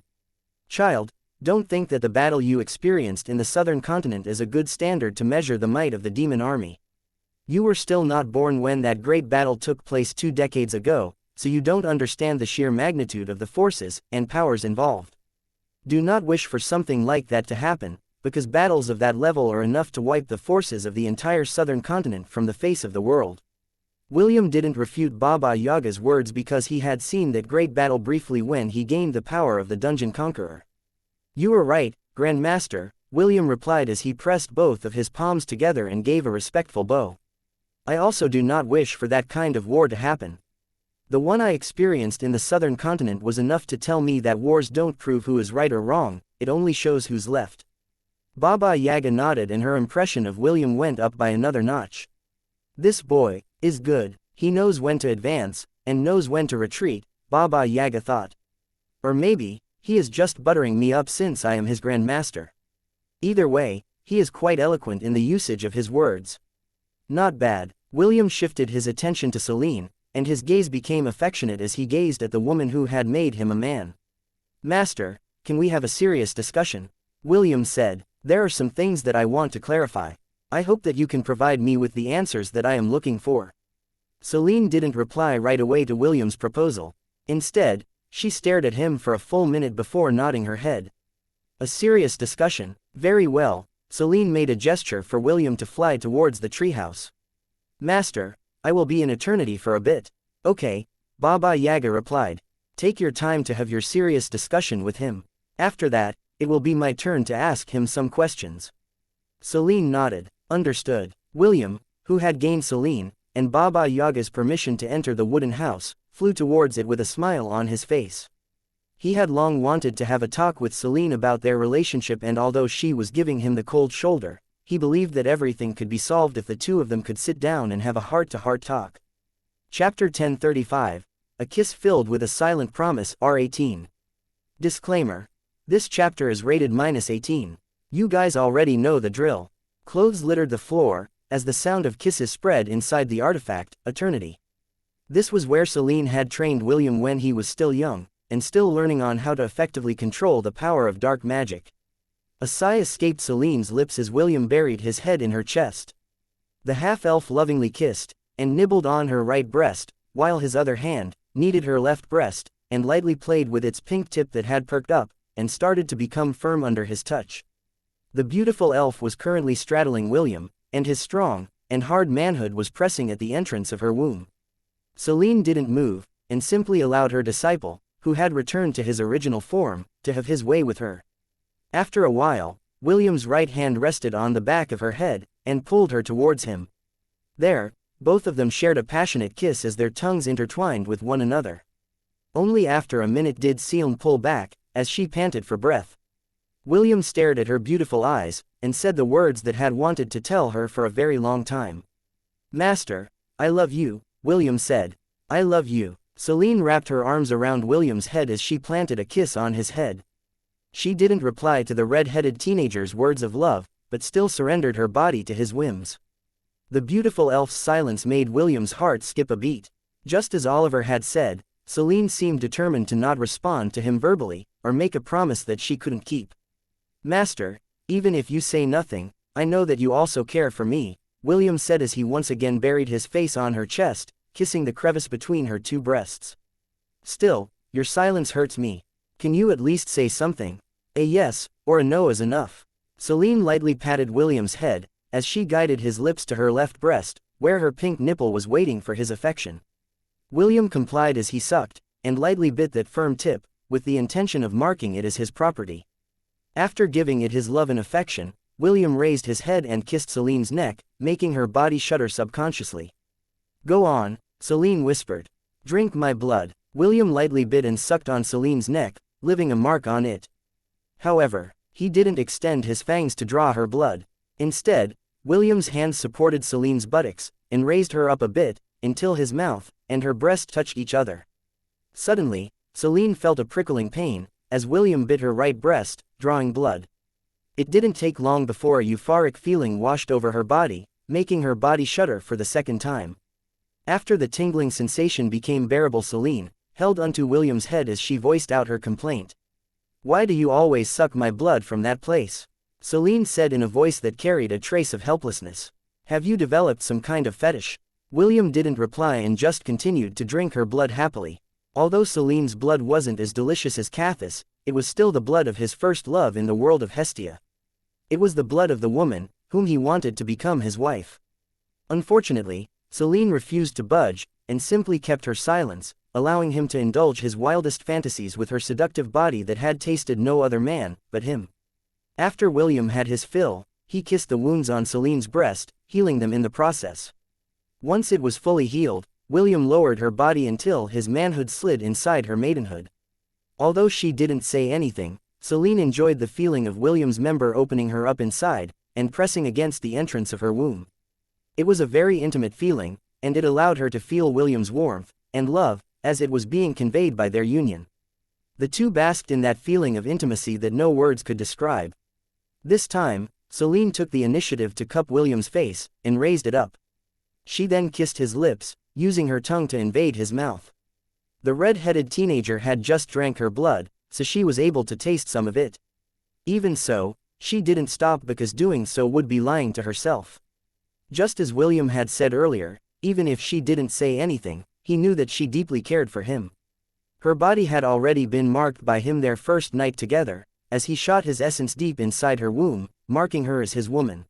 Child, don't think that the battle you experienced in the southern continent is a good standard to measure the might of the demon army. You were still not born when that great battle took place 2 decades ago, so you don't understand the sheer magnitude of the forces and powers involved. Do not wish for something like that to happen, because battles of that level are enough to wipe the forces of the entire southern continent from the face of the world. William didn't refute Baba Yaga's words because he had seen that great battle briefly when he gained the power of the Dungeon Conqueror. You are right, Grand Master, William replied as he pressed both of his palms together and gave a respectful bow. I also do not wish for that kind of war to happen. The one I experienced in the southern continent was enough to tell me that wars don't prove who is right or wrong, it only shows who's left. Baba Yaga nodded and her impression of William went up by another notch. This boy is good, he knows when to advance, and knows when to retreat, Baba Yaga thought. Or maybe, he is just buttering me up since I am his Grand Master. Either way, he is quite eloquent in the usage of his words. Not bad. William shifted his attention to Celine, and his gaze became affectionate as he gazed at the woman who had made him a man. Master, can we have a serious discussion? William said, there are some things that I want to clarify. I hope that you can provide me with the answers that I am looking for. Celine didn't reply right away to William's proposal. Instead, she stared at him for a full minute before nodding her head. A serious discussion, very well. Celine made a gesture for William to fly towards the treehouse. Master, I will be in eternity for a bit. Okay, Baba Yaga replied. Take your time to have your serious discussion with him. After that, it will be my turn to ask him some questions. Celine nodded. Understood. William, who had gained Celine and Baba Yaga's permission to enter the wooden house, flew towards it with a smile on his face. He had long wanted to have a talk with Celine about their relationship, and although she was giving him the cold shoulder, he believed that everything could be solved if the two of them could sit down and have a heart-to-heart talk. Chapter 1035. A Kiss Filled with a Silent Promise, R18. Disclaimer. This chapter is rated -18. You guys already know the drill. Clothes littered the floor, as the sound of kisses spread inside the artifact, Eternity. This was where Celine had trained William when he was still young, and still learning on how to effectively control the power of dark magic. A sigh escaped Celine's lips as William buried his head in her chest. The half-elf lovingly kissed, and nibbled on her right breast, while his other hand kneaded her left breast, and lightly played with its pink tip that had perked up, and started to become firm under his touch. The beautiful elf was currently straddling William, and his strong and hard manhood was pressing at the entrance of her womb. Celine didn't move, and simply allowed her disciple, who had returned to his original form, to have his way with her. After a while, William's right hand rested on the back of her head, and pulled her towards him. There, both of them shared a passionate kiss as their tongues intertwined with one another. Only after a minute did Celine pull back, as she panted for breath. William stared at her beautiful eyes, and said the words that had wanted to tell her for a very long time. Master, I love you, William said. I love you. Celine wrapped her arms around William's head as she planted a kiss on his head. She didn't reply to the red-headed teenager's words of love, but still surrendered her body to his whims. The beautiful elf's silence made William's heart skip a beat. Just as Oliver had said, Celine seemed determined to not respond to him verbally, or make a promise that she couldn't keep. Master, even if you say nothing, I know that you also care for me, William said as he once again buried his face on her chest, kissing the crevice between her two breasts. Still, your silence hurts me. Can you at least say something? A yes, or a no is enough. Celine lightly patted William's head, as she guided his lips to her left breast, where her pink nipple was waiting for his affection. William complied as he sucked, and lightly bit that firm tip, with the intention of marking it as his property. After giving it his love and affection, William raised his head and kissed Celine's neck, making her body shudder subconsciously. Go on, Celine whispered. Drink my blood. William lightly bit and sucked on Celine's neck, leaving a mark on it. However, He didn't extend his fangs to draw her blood. Instead, William's hands supported Celine's buttocks, and raised her up a bit, until his mouth and her breast touched each other. Suddenly, Celine felt a prickling pain, as William bit her right breast, drawing blood. It didn't take long before a euphoric feeling washed over her body, making her body shudder for the second time. After the tingling sensation became bearable, Celine held onto William's head as she voiced out her complaint. "Why do you always suck my blood from that place?" Celine said in a voice that carried a trace of helplessness. "Have you developed some kind of fetish?" William didn't reply and just continued to drink her blood happily. Although Celine's blood wasn't as delicious as Cathis, it was still the blood of his first love in the world of Hestia. It was the blood of the woman whom he wanted to become his wife. Unfortunately, Celine refused to budge, and simply kept her silence, allowing him to indulge his wildest fantasies with her seductive body that had tasted no other man but him. After William had his fill, he kissed the wounds on Celine's breast, healing them in the process. Once it was fully healed, William lowered her body until his manhood slid inside her maidenhood. Although she didn't say anything, Celine enjoyed the feeling of William's member opening her up inside, and pressing against the entrance of her womb. It was a very intimate feeling, and it allowed her to feel William's warmth and love, as it was being conveyed by their union. The two basked in that feeling of intimacy that no words could describe. This time, Celine took the initiative to cup William's face, and raised it up. She then kissed his lips, using her tongue to invade his mouth. The red-headed teenager had just drank her blood, so she was able to taste some of it. Even so, she didn't stop because doing so would be lying to herself. Just as William had said earlier, even if she didn't say anything, he knew that she deeply cared for him. Her body had already been marked by him their first night together, as he shot his essence deep inside her womb, marking her as his woman.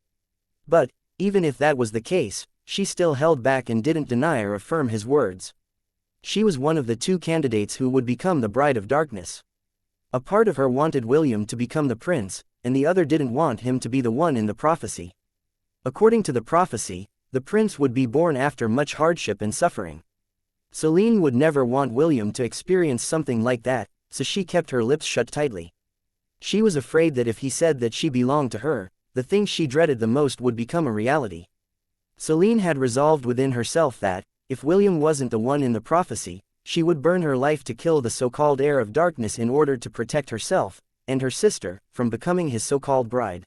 But, even if that was the case, she still held back and didn't deny or affirm his words. She was one of the two candidates who would become the Bride of Darkness. A part of her wanted William to become the prince, and the other didn't want him to be the one in the prophecy. According to the prophecy, the prince would be born after much hardship and suffering. Celine would never want William to experience something like that, so she kept her lips shut tightly. She was afraid that if he said that she belonged to her, the thing she dreaded the most would become a reality. Celine had resolved within herself that, if William wasn't the one in the prophecy, she would burn her life to kill the so-called heir of darkness in order to protect herself, and her sister, from becoming his so-called bride.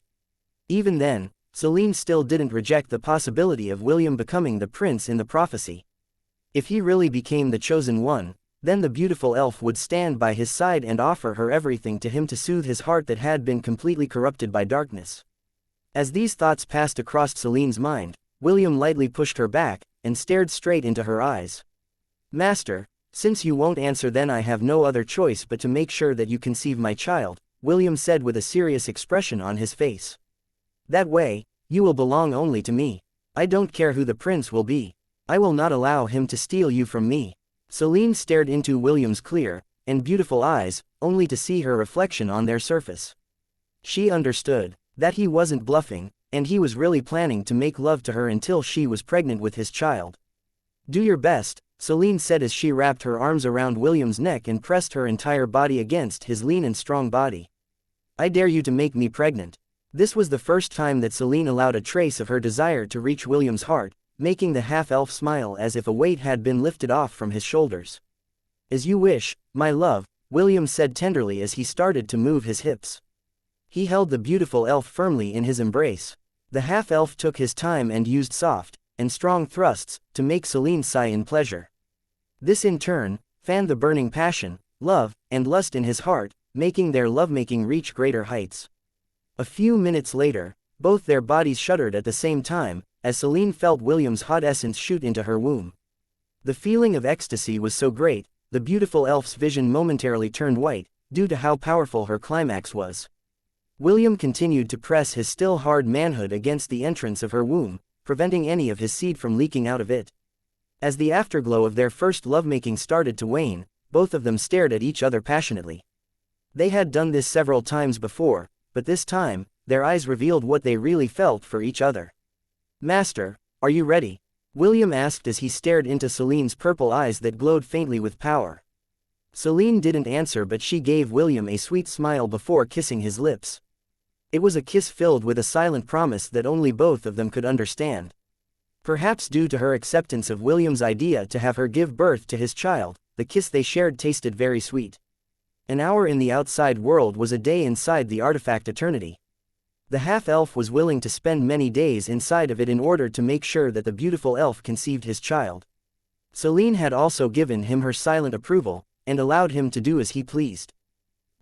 Even then, Celine still didn't reject the possibility of William becoming the prince in the prophecy. If he really became the chosen one, then the beautiful elf would stand by his side and offer her everything to him to soothe his heart that had been completely corrupted by darkness. As these thoughts passed across Celine's mind, William lightly pushed her back, and stared straight into her eyes. "Master, since you won't answer, then I have no other choice but to make sure that you conceive my child," William said with a serious expression on his face. "That way, you will belong only to me. I don't care who the prince will be. I will not allow him to steal you from me." Celine stared into William's clear and beautiful eyes, only to see her reflection on their surface. She understood that he wasn't bluffing, and he was really planning to make love to her until she was pregnant with his child. "Do your best," Celine said as she wrapped her arms around William's neck and pressed her entire body against his lean and strong body. "I dare you to make me pregnant." This was the first time that Celine allowed a trace of her desire to reach William's heart, making the half-elf smile as if a weight had been lifted off from his shoulders. "As you wish, my love," William said tenderly as he started to move his hips. He held the beautiful elf firmly in his embrace. The half-elf took his time and used soft and strong thrusts to make Celine sigh in pleasure. This in turn fanned the burning passion, love, and lust in his heart, making their lovemaking reach greater heights. A few minutes later, both their bodies shuddered at the same time, as Celine felt William's hot essence shoot into her womb. The feeling of ecstasy was so great, the beautiful elf's vision momentarily turned white, due to how powerful her climax was. William continued to press his still hard manhood against the entrance of her womb, preventing any of his seed from leaking out of it. As the afterglow of their first lovemaking started to wane, both of them stared at each other passionately. They had done this several times before, but this time, their eyes revealed what they really felt for each other. "Master, are you ready?" William asked as he stared into Celine's purple eyes that glowed faintly with power. Celine didn't answer, but she gave William a sweet smile before kissing his lips. It was a kiss filled with a silent promise that only both of them could understand. Perhaps due to her acceptance of William's idea to have her give birth to his child, the kiss they shared tasted very sweet. An hour in the outside world was a day inside the artifact eternity. The half-elf was willing to spend many days inside of it in order to make sure that the beautiful elf conceived his child. Celine had also given him her silent approval, and allowed him to do as he pleased.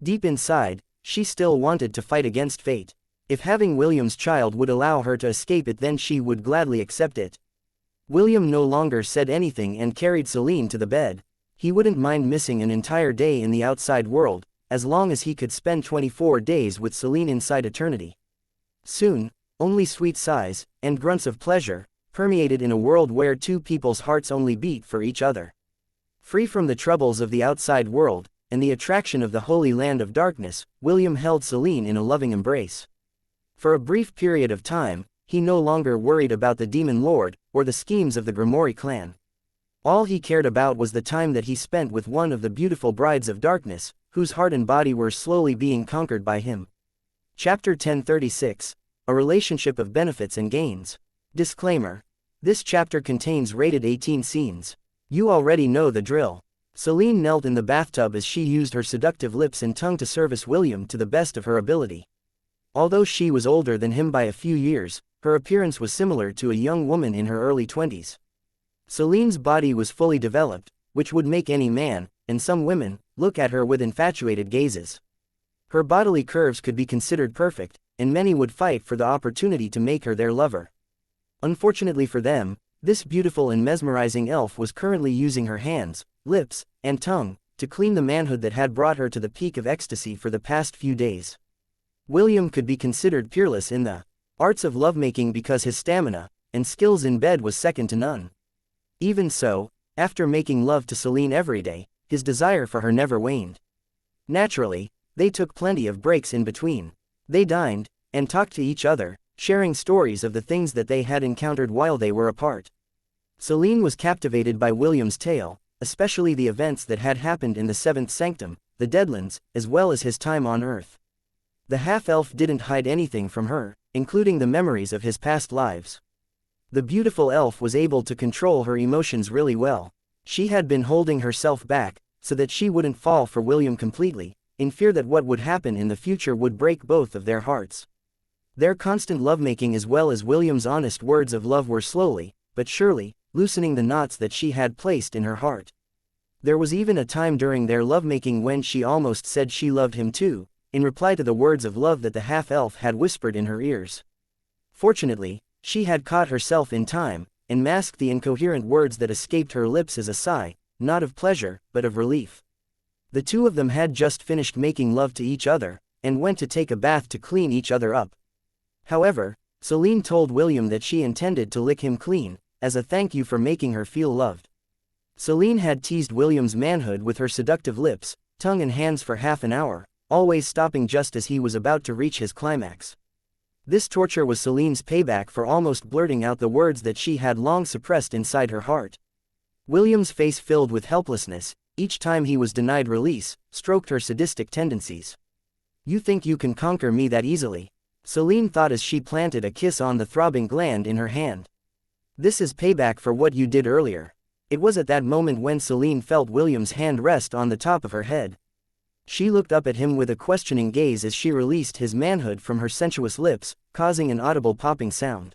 Deep inside, she still wanted to fight against fate. If having William's child would allow her to escape it, then she would gladly accept it. William no longer said anything and carried Celine to the bed. He wouldn't mind missing an entire day in the outside world, as long as he could spend 24 days with Celine inside eternity. Soon, only sweet sighs, and grunts of pleasure, permeated in a world where two people's hearts only beat for each other. Free from the troubles of the outside world, and the attraction of the holy land of darkness, William held Celine in a loving embrace. For a brief period of time, he no longer worried about the Demon Lord, or the schemes of the Grimoire clan. All he cared about was the time that he spent with one of the beautiful brides of darkness, whose heart and body were slowly being conquered by him. Chapter 1036, A Relationship of Benefits and Gains. Disclaimer. This chapter contains rated 18 scenes. You already know the drill. Celine knelt in the bathtub as she used her seductive lips and tongue to service William to the best of her ability. Although she was older than him by a few years, her appearance was similar to a young woman in her early 20s. Celine's body was fully developed, which would make any man, and some women, look at her with infatuated gazes. Her bodily curves could be considered perfect, and many would fight for the opportunity to make her their lover. Unfortunately for them, this beautiful and mesmerizing elf was currently using her hands, lips, and tongue, to clean the manhood that had brought her to the peak of ecstasy for the past few days. William could be considered peerless in the arts of lovemaking because his stamina and skills in bed was second to none. Even so, after making love to Celine every day, his desire for her never waned. Naturally, they took plenty of breaks in between. They dined, and talked to each other, sharing stories of the things that they had encountered while they were apart. Celine was captivated by William's tale, especially the events that had happened in the Seventh Sanctum, the Deadlands, as well as his time on Earth. The half-elf didn't hide anything from her, including the memories of his past lives. The beautiful elf was able to control her emotions really well. She had been holding herself back, so that she wouldn't fall for William completely, in fear that what would happen in the future would break both of their hearts. Their constant lovemaking as well as William's honest words of love were slowly, but surely, loosening the knots that she had placed in her heart. There was even a time during their lovemaking when she almost said she loved him too, in reply to the words of love that the half-elf had whispered in her ears. Fortunately, she had caught herself in time, and masked the incoherent words that escaped her lips as a sigh, not of pleasure, but of relief. The two of them had just finished making love to each other, and went to take a bath to clean each other up. However, Celine told William that she intended to lick him clean, as a thank you for making her feel loved. Celine had teased William's manhood with her seductive lips, tongue and hands for half an hour, always stopping just as he was about to reach his climax. This torture was Celine's payback for almost blurting out the words that she had long suppressed inside her heart. William's face filled with helplessness, each time he was denied release, stroked her sadistic tendencies. "You think you can conquer me that easily?" Celine thought as she planted a kiss on the throbbing gland in her hand. "This is payback for what you did earlier." It was at that moment when Celine felt William's hand rest on the top of her head. She looked up at him with a questioning gaze as she released his manhood from her sensuous lips, causing an audible popping sound.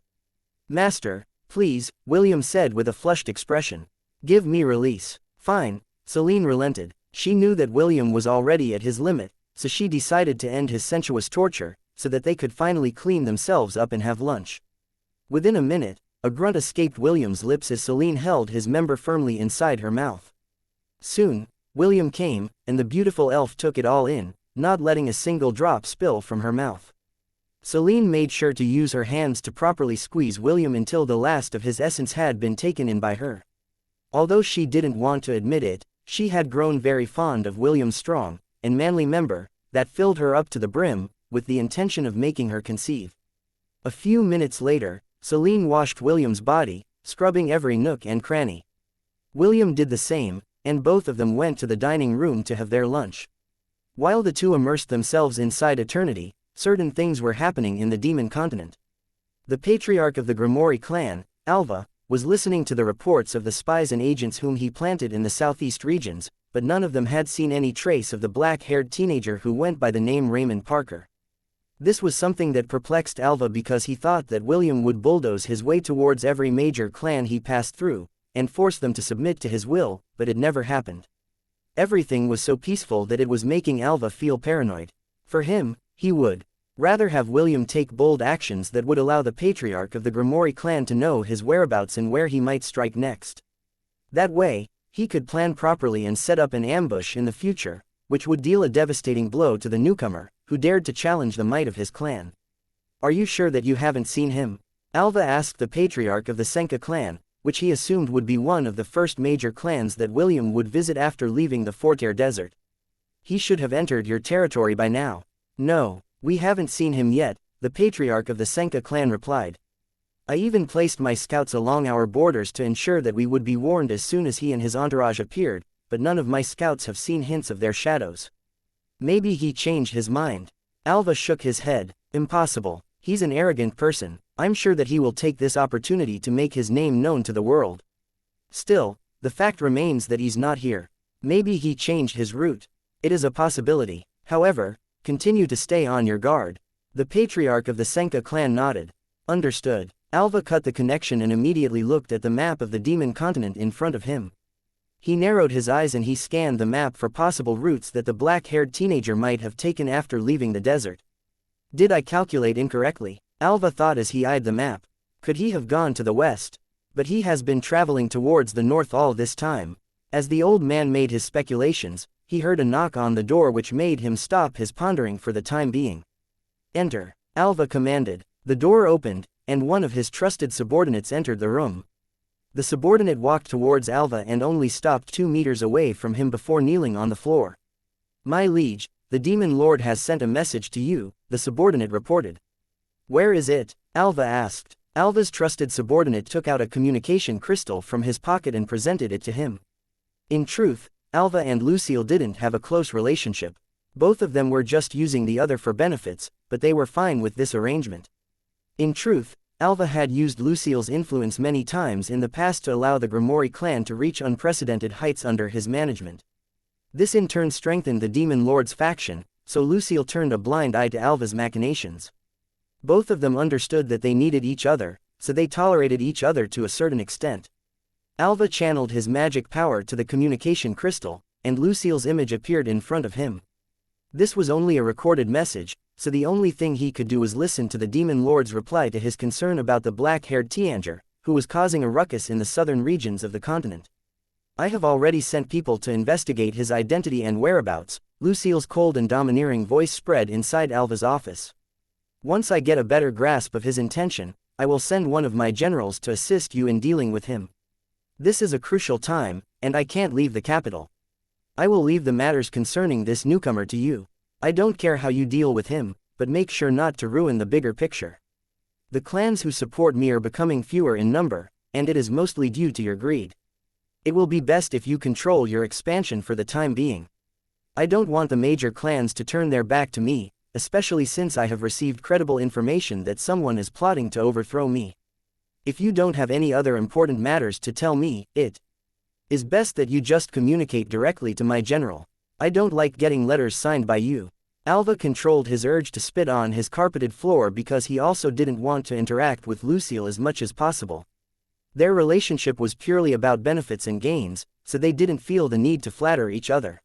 "Master, please," William said with a flushed expression. "Give me release." "Fine." Celine relented. She knew that William was already at his limit, so she decided to end his sensuous torture, so that they could finally clean themselves up and have lunch. Within a minute, a grunt escaped William's lips as Celine held his member firmly inside her mouth. Soon, William came, and the beautiful elf took it all in, not letting a single drop spill from her mouth. Celine made sure to use her hands to properly squeeze William until the last of his essence had been taken in by her. Although she didn't want to admit it, she had grown very fond of William's strong and manly member, that filled her up to the brim, with the intention of making her conceive. A few minutes later, Celine washed William's body, scrubbing every nook and cranny. William did the same, and both of them went to the dining room to have their lunch. While the two immersed themselves inside eternity, certain things were happening in the demon continent. The patriarch of the Grimoire clan, Alva, was listening to the reports of the spies and agents whom he planted in the southeast regions, but none of them had seen any trace of the black-haired teenager who went by the name Raymond Parker. This was something that perplexed Alva because he thought that William would bulldoze his way towards every major clan he passed through, and force them to submit to his will, but it never happened. Everything was so peaceful that it was making Alva feel paranoid. For him, he would rather have William take bold actions that would allow the patriarch of the Grimoire clan to know his whereabouts and where he might strike next. That way, he could plan properly and set up an ambush in the future, which would deal a devastating blow to the newcomer, who dared to challenge the might of his clan. "Are you sure that you haven't seen him?" Alva asked the patriarch of the Xianxia clan, which he assumed would be one of the first major clans that William would visit after leaving the Fortier Desert. "He should have entered your territory by now." "No, we haven't seen him yet," the patriarch of the Xianxia clan replied. "I even placed my scouts along our borders to ensure that we would be warned as soon as he and his entourage appeared, but none of my scouts have seen hints of their shadows." "Maybe he changed his mind." Alva shook his head. "Impossible. He's an arrogant person. I'm sure that he will take this opportunity to make his name known to the world. Still, the fact remains that he's not here. Maybe he changed his route. It is a possibility. However, continue to stay on your guard." The patriarch of the Xianxia clan nodded. "Understood." Alva cut the connection and immediately looked at the map of the demon continent in front of him. He narrowed his eyes and he scanned the map for possible routes that the black-haired teenager might have taken after leaving the desert. "Did I calculate incorrectly?" Alva thought as he eyed the map. "Could he have gone to the west? But he has been traveling towards the north all this time." As the old man made his speculations, he heard a knock on the door which made him stop his pondering for the time being. "Enter," Alva commanded. The door opened, and one of his trusted subordinates entered the room. The subordinate walked towards Alva and only stopped 2 meters away from him before kneeling on the floor. "My liege, the demon lord has sent a message to you," the subordinate reported. "Where is it?" Alva asked. Alva's trusted subordinate took out a communication crystal from his pocket and presented it to him. In truth, Alva and Lucille didn't have a close relationship. Both of them were just using the other for benefits, but they were fine with this arrangement. In truth, Alva had used Lucille's influence many times in the past to allow the Grimoire clan to reach unprecedented heights under his management. This in turn strengthened the Demon Lord's faction, so Lucille turned a blind eye to Alva's machinations. Both of them understood that they needed each other, so they tolerated each other to a certain extent. Alva channeled his magic power to the communication crystal, and Lucille's image appeared in front of him. This was only a recorded message, so the only thing he could do was listen to the Demon Lord's reply to his concern about the black-haired teenager, who was causing a ruckus in the southern regions of the continent. "I have already sent people to investigate his identity and whereabouts," Lucille's cold and domineering voice spread inside Alva's office. "Once I get a better grasp of his intention, I will send one of my generals to assist you in dealing with him. This is a crucial time, and I can't leave the capital. I will leave the matters concerning this newcomer to you. I don't care how you deal with him, but make sure not to ruin the bigger picture. The clans who support me are becoming fewer in number, and it is mostly due to your greed. It will be best if you control your expansion for the time being. I don't want the major clans to turn their back to me, especially since I have received credible information that someone is plotting to overthrow me. If you don't have any other important matters to tell me, it is best that you just communicate directly to my general. I don't like getting letters signed by you." Alva controlled his urge to spit on his carpeted floor because he also didn't want to interact with Lucille as much as possible. Their relationship was purely about benefits and gains, so they didn't feel the need to flatter each other.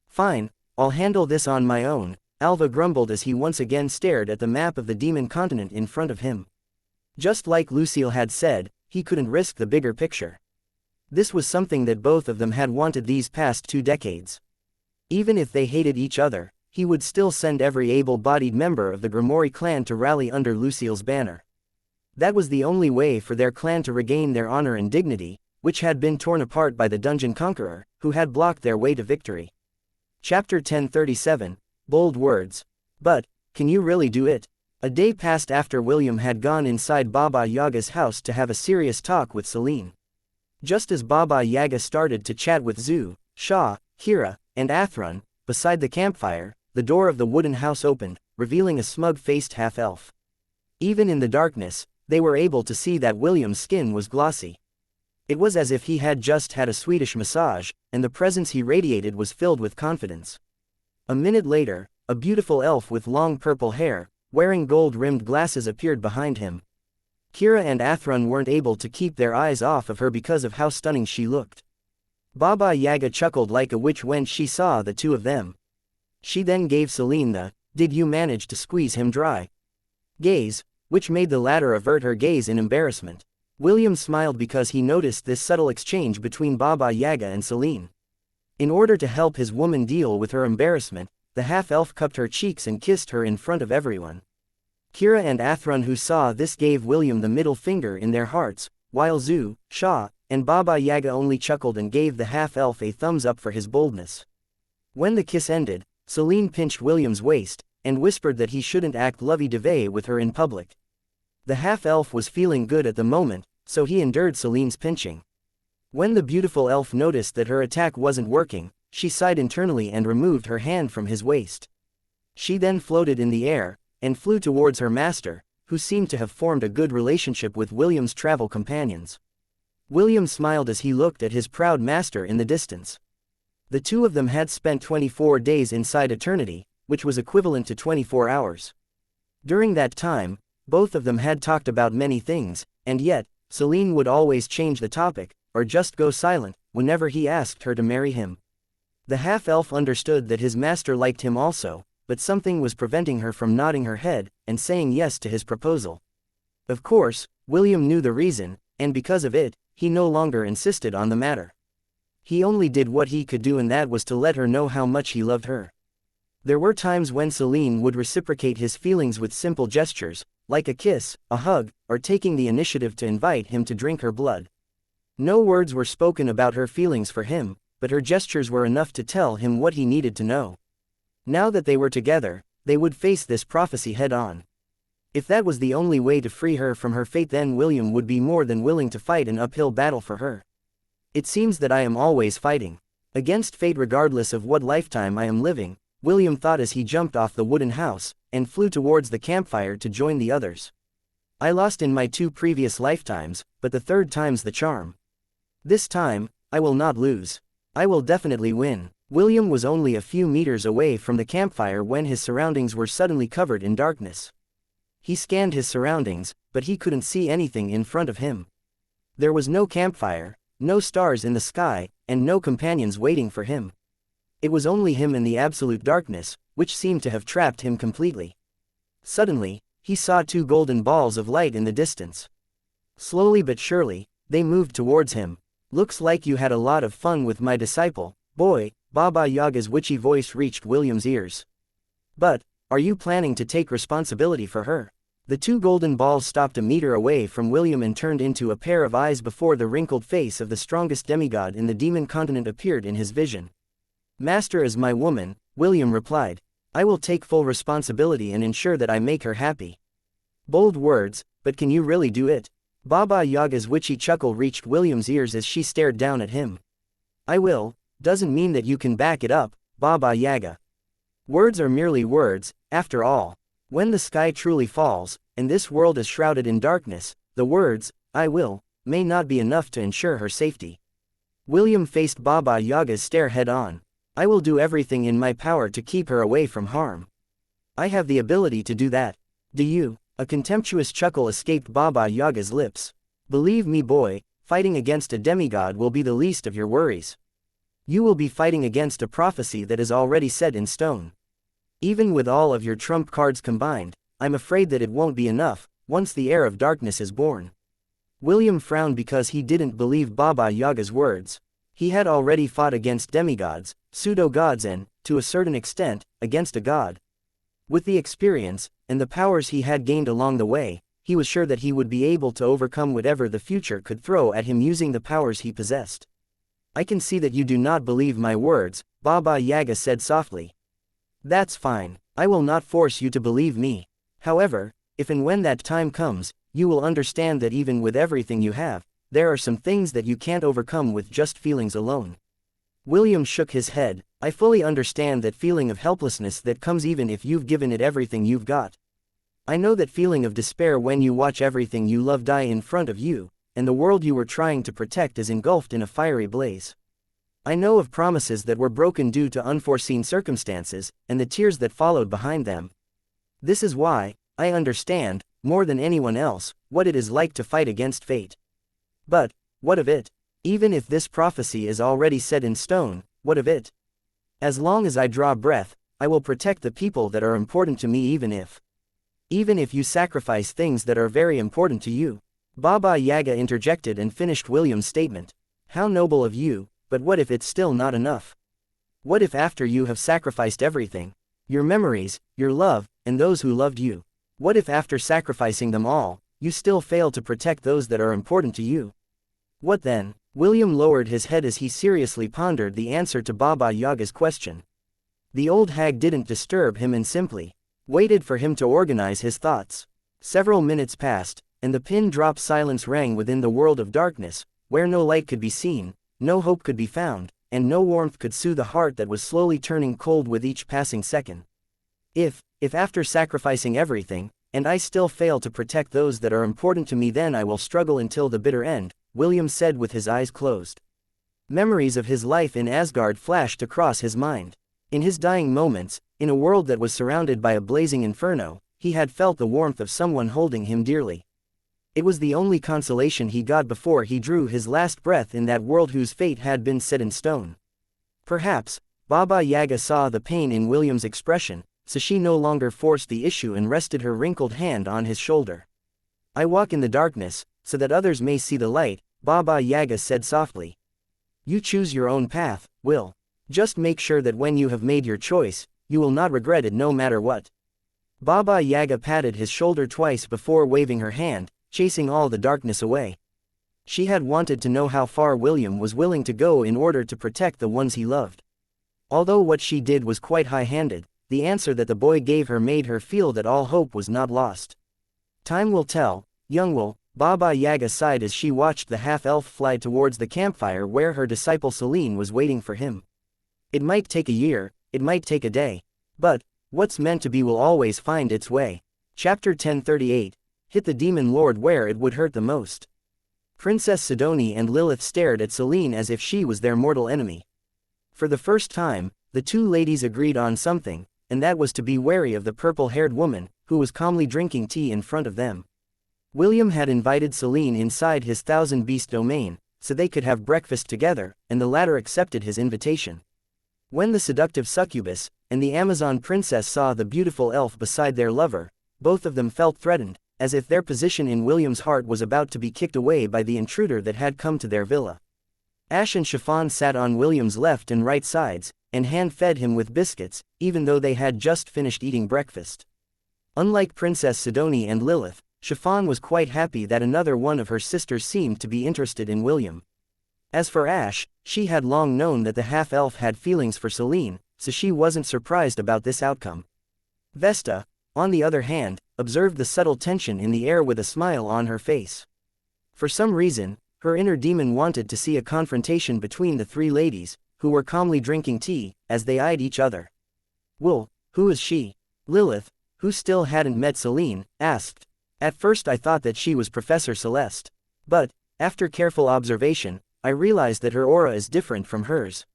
"Fine, I'll handle this on my own," Alva grumbled as he once again stared at the map of the demon continent in front of him. Just like Lucille had said, he couldn't risk the bigger picture. This was something that both of them had wanted these past 2 decades. Even if they hated each other, he would still send every able-bodied member of the Grimoire clan to rally under Lucille's banner. That was the only way for their clan to regain their honor and dignity, which had been torn apart by the Dungeon Conqueror, who had blocked their way to victory. Chapter 1037, Bold Words. "But, can you really do it?" A day passed after William had gone inside Baba Yaga's house to have a serious talk with Celine. Just as Baba Yaga started to chat with Zhu, Shah, Kira, and Athrun, beside the campfire, the door of the wooden house opened, revealing a smug-faced half-elf. Even in the darkness, they were able to see that William's skin was glossy. It was as if he had just had a Swedish massage, and the presence he radiated was filled with confidence. A minute later, a beautiful elf with long purple hair, wearing gold-rimmed glasses appeared behind him. Kira and Athrun weren't able to keep their eyes off of her because of how stunning she looked. Baba Yaga chuckled like a witch when she saw the two of them. She then gave Celine the, "Did you manage to squeeze him dry?" gaze, which made the latter avert her gaze in embarrassment. William smiled because he noticed this subtle exchange between Baba Yaga and Celine. In order to help his woman deal with her embarrassment, the half-elf cupped her cheeks and kissed her in front of everyone. Kira and Athrun, who saw this, gave William the middle finger in their hearts, while Zhu, Shah, and Baba Yaga only chuckled and gave the half-elf a thumbs up for his boldness. When the kiss ended, Celine pinched William's waist, and whispered that he shouldn't act lovey-dovey with her in public. The half-elf was feeling good at the moment, so he endured Celine's pinching. When the beautiful elf noticed that her attack wasn't working, she sighed internally and removed her hand from his waist. She then floated in the air, and flew towards her master, who seemed to have formed a good relationship with William's travel companions. William smiled as he looked at his proud master in the distance. The two of them had spent 24 days inside eternity, which was equivalent to 24 hours. During that time, both of them had talked about many things, and yet, Celine would always change the topic, or just go silent, whenever he asked her to marry him. The half-elf understood that his master liked him also, but something was preventing her from nodding her head, and saying yes to his proposal. Of course, William knew the reason, and because of it, he no longer insisted on the matter. He only did what he could do, and that was to let her know how much he loved her. There were times when Celine would reciprocate his feelings with simple gestures, like a kiss, a hug, or taking the initiative to invite him to drink her blood. No words were spoken about her feelings for him, but her gestures were enough to tell him what he needed to know. Now that they were together, they would face this prophecy head-on. If that was the only way to free her from her fate, then William would be more than willing to fight an uphill battle for her. It seems that I am always fighting against fate regardless of what lifetime I am living, William thought as he jumped off the wooden house, and flew towards the campfire to join the others. I lost in my 2 previous lifetimes, but the 3rd time's the charm. This time, I will not lose. I will definitely win. William was only a few meters away from the campfire when his surroundings were suddenly covered in darkness. He scanned his surroundings, but he couldn't see anything in front of him. There was no campfire, no stars in the sky, and no companions waiting for him. It was only him in the absolute darkness, which seemed to have trapped him completely. Suddenly, he saw 2 golden balls of light in the distance. Slowly but surely, they moved towards him. "Looks like you had a lot of fun with my disciple, boy," Baba Yaga's witchy voice reached William's ears. "But, are you planning to take responsibility for her?" The 2 golden balls stopped a meter away from William and turned into a pair of eyes before the wrinkled face of the strongest demigod in the demon continent appeared in his vision. "Master is my woman," William replied. "I will take full responsibility and ensure that I make her happy." Bold words, but can you really do it? Baba Yaga's witchy chuckle reached William's ears as she stared down at him. "I will," doesn't mean that you can back it up, Baba Yaga. Words are merely words, after all. When the sky truly falls, and this world is shrouded in darkness, the words, "I will," may not be enough to ensure her safety. William faced Baba Yaga's stare head-on. "I will do everything in my power to keep her away from harm. I have the ability to do that. Do you?" A contemptuous chuckle escaped Baba Yaga's lips. "Believe me, boy, fighting against a demigod will be the least of your worries. You will be fighting against a prophecy that is already set in stone. Even with all of your trump cards combined, I'm afraid that it won't be enough, once the heir of darkness is born." William frowned because he didn't believe Baba Yaga's words. He had already fought against demigods, pseudo-gods and, to a certain extent, against a god. With the experience, and the powers he had gained along the way, he was sure that he would be able to overcome whatever the future could throw at him using the powers he possessed. "I can see that you do not believe my words," Baba Yaga said softly. "That's fine, I will not force you to believe me. However, if and when that time comes, you will understand that even with everything you have, there are some things that you can't overcome with just feelings alone." William shook his head, I fully understand that feeling of helplessness that comes even if you've given it everything you've got. I know that feeling of despair when you watch everything you love die in front of you, and the world you were trying to protect is engulfed in a fiery blaze. I know of promises that were broken due to unforeseen circumstances, and the tears that followed behind them. This is why, I understand, more than anyone else, what it is like to fight against fate. But, what of it? Even if this prophecy is already set in stone, what of it? As long as I draw breath, I will protect the people that are important to me even if you sacrifice things that are very important to you. Baba Yaga interjected and finished William's statement. How noble of you, but what if it's still not enough? What if after you have sacrificed everything, your memories, your love, and those who loved you, what if after sacrificing them all, you still fail to protect those that are important to you? What then? William lowered his head as he seriously pondered the answer to Baba Yaga's question. The old hag didn't disturb him and simply waited for him to organize his thoughts. Several minutes passed, and the pin-drop silence rang within the world of darkness, where no light could be seen, no hope could be found, and no warmth could soothe a heart that was slowly turning cold with each passing second. If after sacrificing everything, and I still fail to protect those that are important to me, then I will struggle until the bitter end, William said with his eyes closed. Memories of his life in Asgard flashed across his mind. In his dying moments, in a world that was surrounded by a blazing inferno, he had felt the warmth of someone holding him dearly. It was the only consolation he got before he drew his last breath in that world whose fate had been set in stone. Perhaps, Baba Yaga saw the pain in William's expression, so she no longer forced the issue and rested her wrinkled hand on his shoulder. I walk in the darkness, so that others may see the light, Baba Yaga said softly. You choose your own path, Will. Just make sure that when you have made your choice, you will not regret it no matter what. Baba Yaga patted his shoulder twice before waving her hand, chasing all the darkness away. She had wanted to know how far William was willing to go in order to protect the ones he loved. Although what she did was quite high-handed, the answer that the boy gave her made her feel that all hope was not lost. Time will tell, young Will, Baba Yaga sighed as she watched the half-elf fly towards the campfire where her disciple Selene was waiting for him. It might take a year, it might take a day. But, what's meant to be will always find its way. Chapter 1038. Hit the demon lord where it would hurt the most. Princess Sidonie and Lilith stared at Selene as if she was their mortal enemy. For the first time, the two ladies agreed on something, and that was to be wary of the purple-haired woman, who was calmly drinking tea in front of them. William had invited Selene inside his thousand-beast domain, so they could have breakfast together, and the latter accepted his invitation. When the seductive succubus and the Amazon princess saw the beautiful elf beside their lover, both of them felt threatened, as if their position in William's heart was about to be kicked away by the intruder that had come to their villa. Ash and Chiffon sat on William's left and right sides, and hand-fed him with biscuits, even though they had just finished eating breakfast. Unlike Princess Sidonie and Lilith, Chiffon was quite happy that another one of her sisters seemed to be interested in William. As for Ash, she had long known that the half-elf had feelings for Selene, so she wasn't surprised about this outcome. Vesta, on the other hand, observed the subtle tension in the air with a smile on her face. For some reason, her inner demon wanted to see a confrontation between the three ladies, who were calmly drinking tea, as they eyed each other. Well, who is she? Lilith, who still hadn't met Selene, asked. At first I thought that she was Professor Celeste. But, after careful observation, I realized that her aura is different from hers.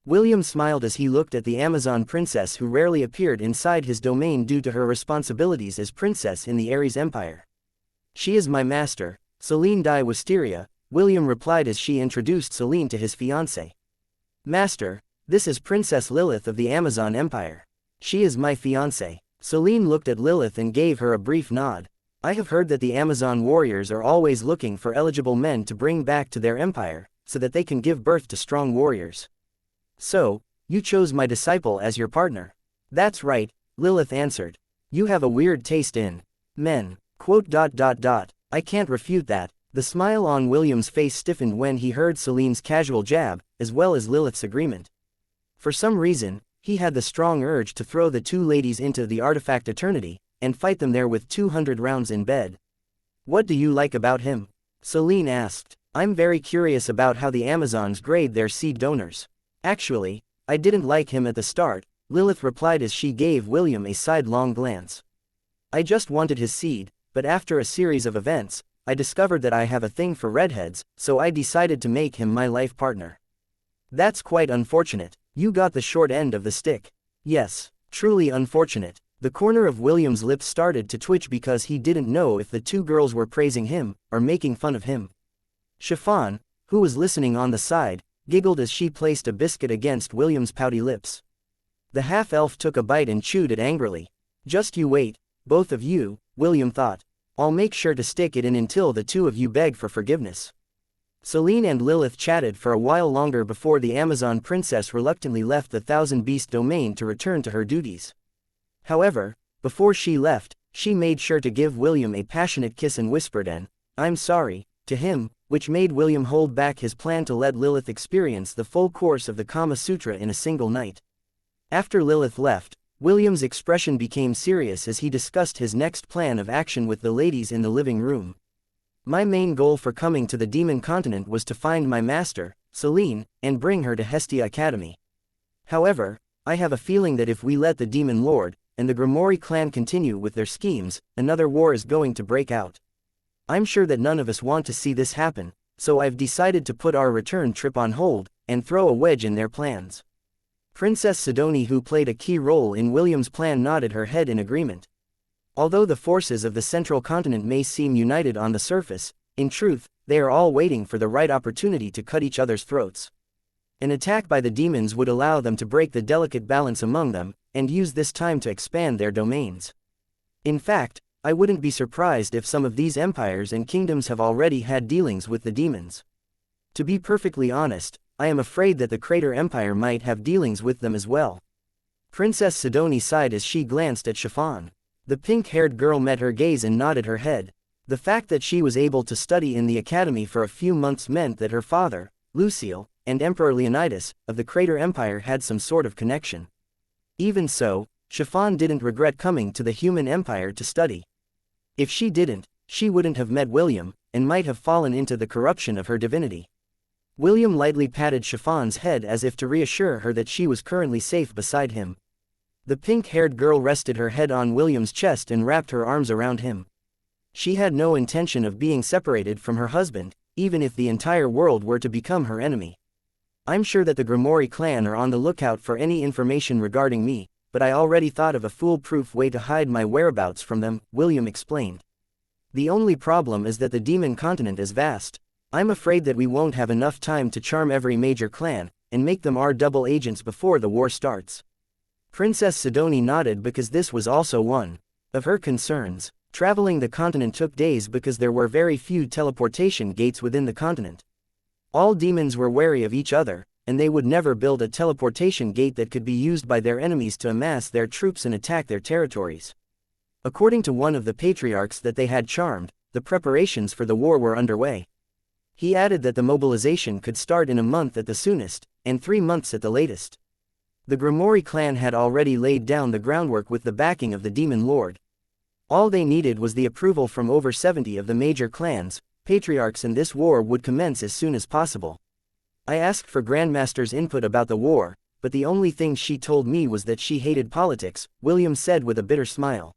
William smiled as he looked at the Amazon princess who rarely appeared inside his domain due to her responsibilities as princess in the Ares Empire. She is my master, Selene di Wisteria, William replied as she introduced Selene to his fiancé. Master, this is Princess Lilith of the Amazon Empire. She is my fiancé. Selene looked at Lilith and gave her a brief nod. I have heard that the Amazon warriors are always looking for eligible men to bring back to their empire, so that they can give birth to strong warriors. So, you chose my disciple as your partner. That's right, Lilith answered. You have a weird taste in men. I can't refute that. The smile on William's face stiffened when he heard Selene's casual jab, as well as Lilith's agreement. For some reason, he had the strong urge to throw the two ladies into the artifact Eternity, and fight them there with 200 rounds in bed. What do you like about him? Selene asked. I'm very curious about how the Amazons grade their seed donors. Actually, I didn't like him at the start, Lilith replied as she gave William a sidelong glance. I just wanted his seed, but after a series of events, I discovered that I have a thing for redheads, so I decided to make him my life partner. That's quite unfortunate. You got the short end of the stick. Yes, truly unfortunate. The corner of William's lips started to twitch because he didn't know if the two girls were praising him, or making fun of him. Chiffon, who was listening on the side, giggled as she placed a biscuit against William's pouty lips. The half-elf took a bite and chewed it angrily. Just you wait, both of you, William thought. I'll make sure to stick it in until the two of you beg for forgiveness. Selene and Lilith chatted for a while longer before the Amazon princess reluctantly left the Thousand Beast domain to return to her duties. However, before she left, she made sure to give William a passionate kiss and whispered an, "I'm sorry," to him, which made William hold back his plan to let Lilith experience the full course of the Kama Sutra in a single night. After Lilith left, William's expression became serious as he discussed his next plan of action with the ladies in the living room. My main goal for coming to the Demon Continent was to find my master, Selene, and bring her to Hestia Academy. However, I have a feeling that if we let the Demon Lord and the Grimoire clan continue with their schemes, another war is going to break out. I'm sure that none of us want to see this happen, so I've decided to put our return trip on hold and throw a wedge in their plans. Princess Sidoni, who played a key role in William's plan, nodded her head in agreement. Although the forces of the Central Continent may seem united on the surface, in truth, they are all waiting for the right opportunity to cut each other's throats. An attack by the demons would allow them to break the delicate balance among them, and use this time to expand their domains. In fact, I wouldn't be surprised if some of these empires and kingdoms have already had dealings with the demons. To be perfectly honest, I am afraid that the Crater Empire might have dealings with them as well. Princess Sidoni sighed as she glanced at Chiffon. The pink-haired girl met her gaze and nodded her head. The fact that she was able to study in the academy for a few months meant that her father, Lucille, and Emperor Leonidas, of the Crater Empire had some sort of connection. Even so, Chiffon didn't regret coming to the human empire to study. If she didn't, she wouldn't have met William, and might have fallen into the corruption of her divinity. William lightly patted Chiffon's head as if to reassure her that she was currently safe beside him. The pink-haired girl rested her head on William's chest and wrapped her arms around him. She had no intention of being separated from her husband, even if the entire world were to become her enemy. I'm sure that the Grimoire clan are on the lookout for any information regarding me, but I already thought of a foolproof way to hide my whereabouts from them, William explained. The only problem is that the Demon Continent is vast. I'm afraid that we won't have enough time to charm every major clan, and make them our double agents before the war starts. Princess Sidoni nodded because this was also one of her concerns. Traveling the continent took days because there were very few teleportation gates within the continent. All demons were wary of each other, and they would never build a teleportation gate that could be used by their enemies to amass their troops and attack their territories. According to one of the patriarchs that they had charmed, the preparations for the war were underway. He added that the mobilization could start in a month at the soonest, and 3 months at the latest. The Grimoire clan had already laid down the groundwork with the backing of the Demon Lord. All they needed was the approval from over 70 of the major clans, patriarchs, and this war would commence as soon as possible. I asked for Grandmaster's input about the war, but the only thing she told me was that she hated politics, William said with a bitter smile.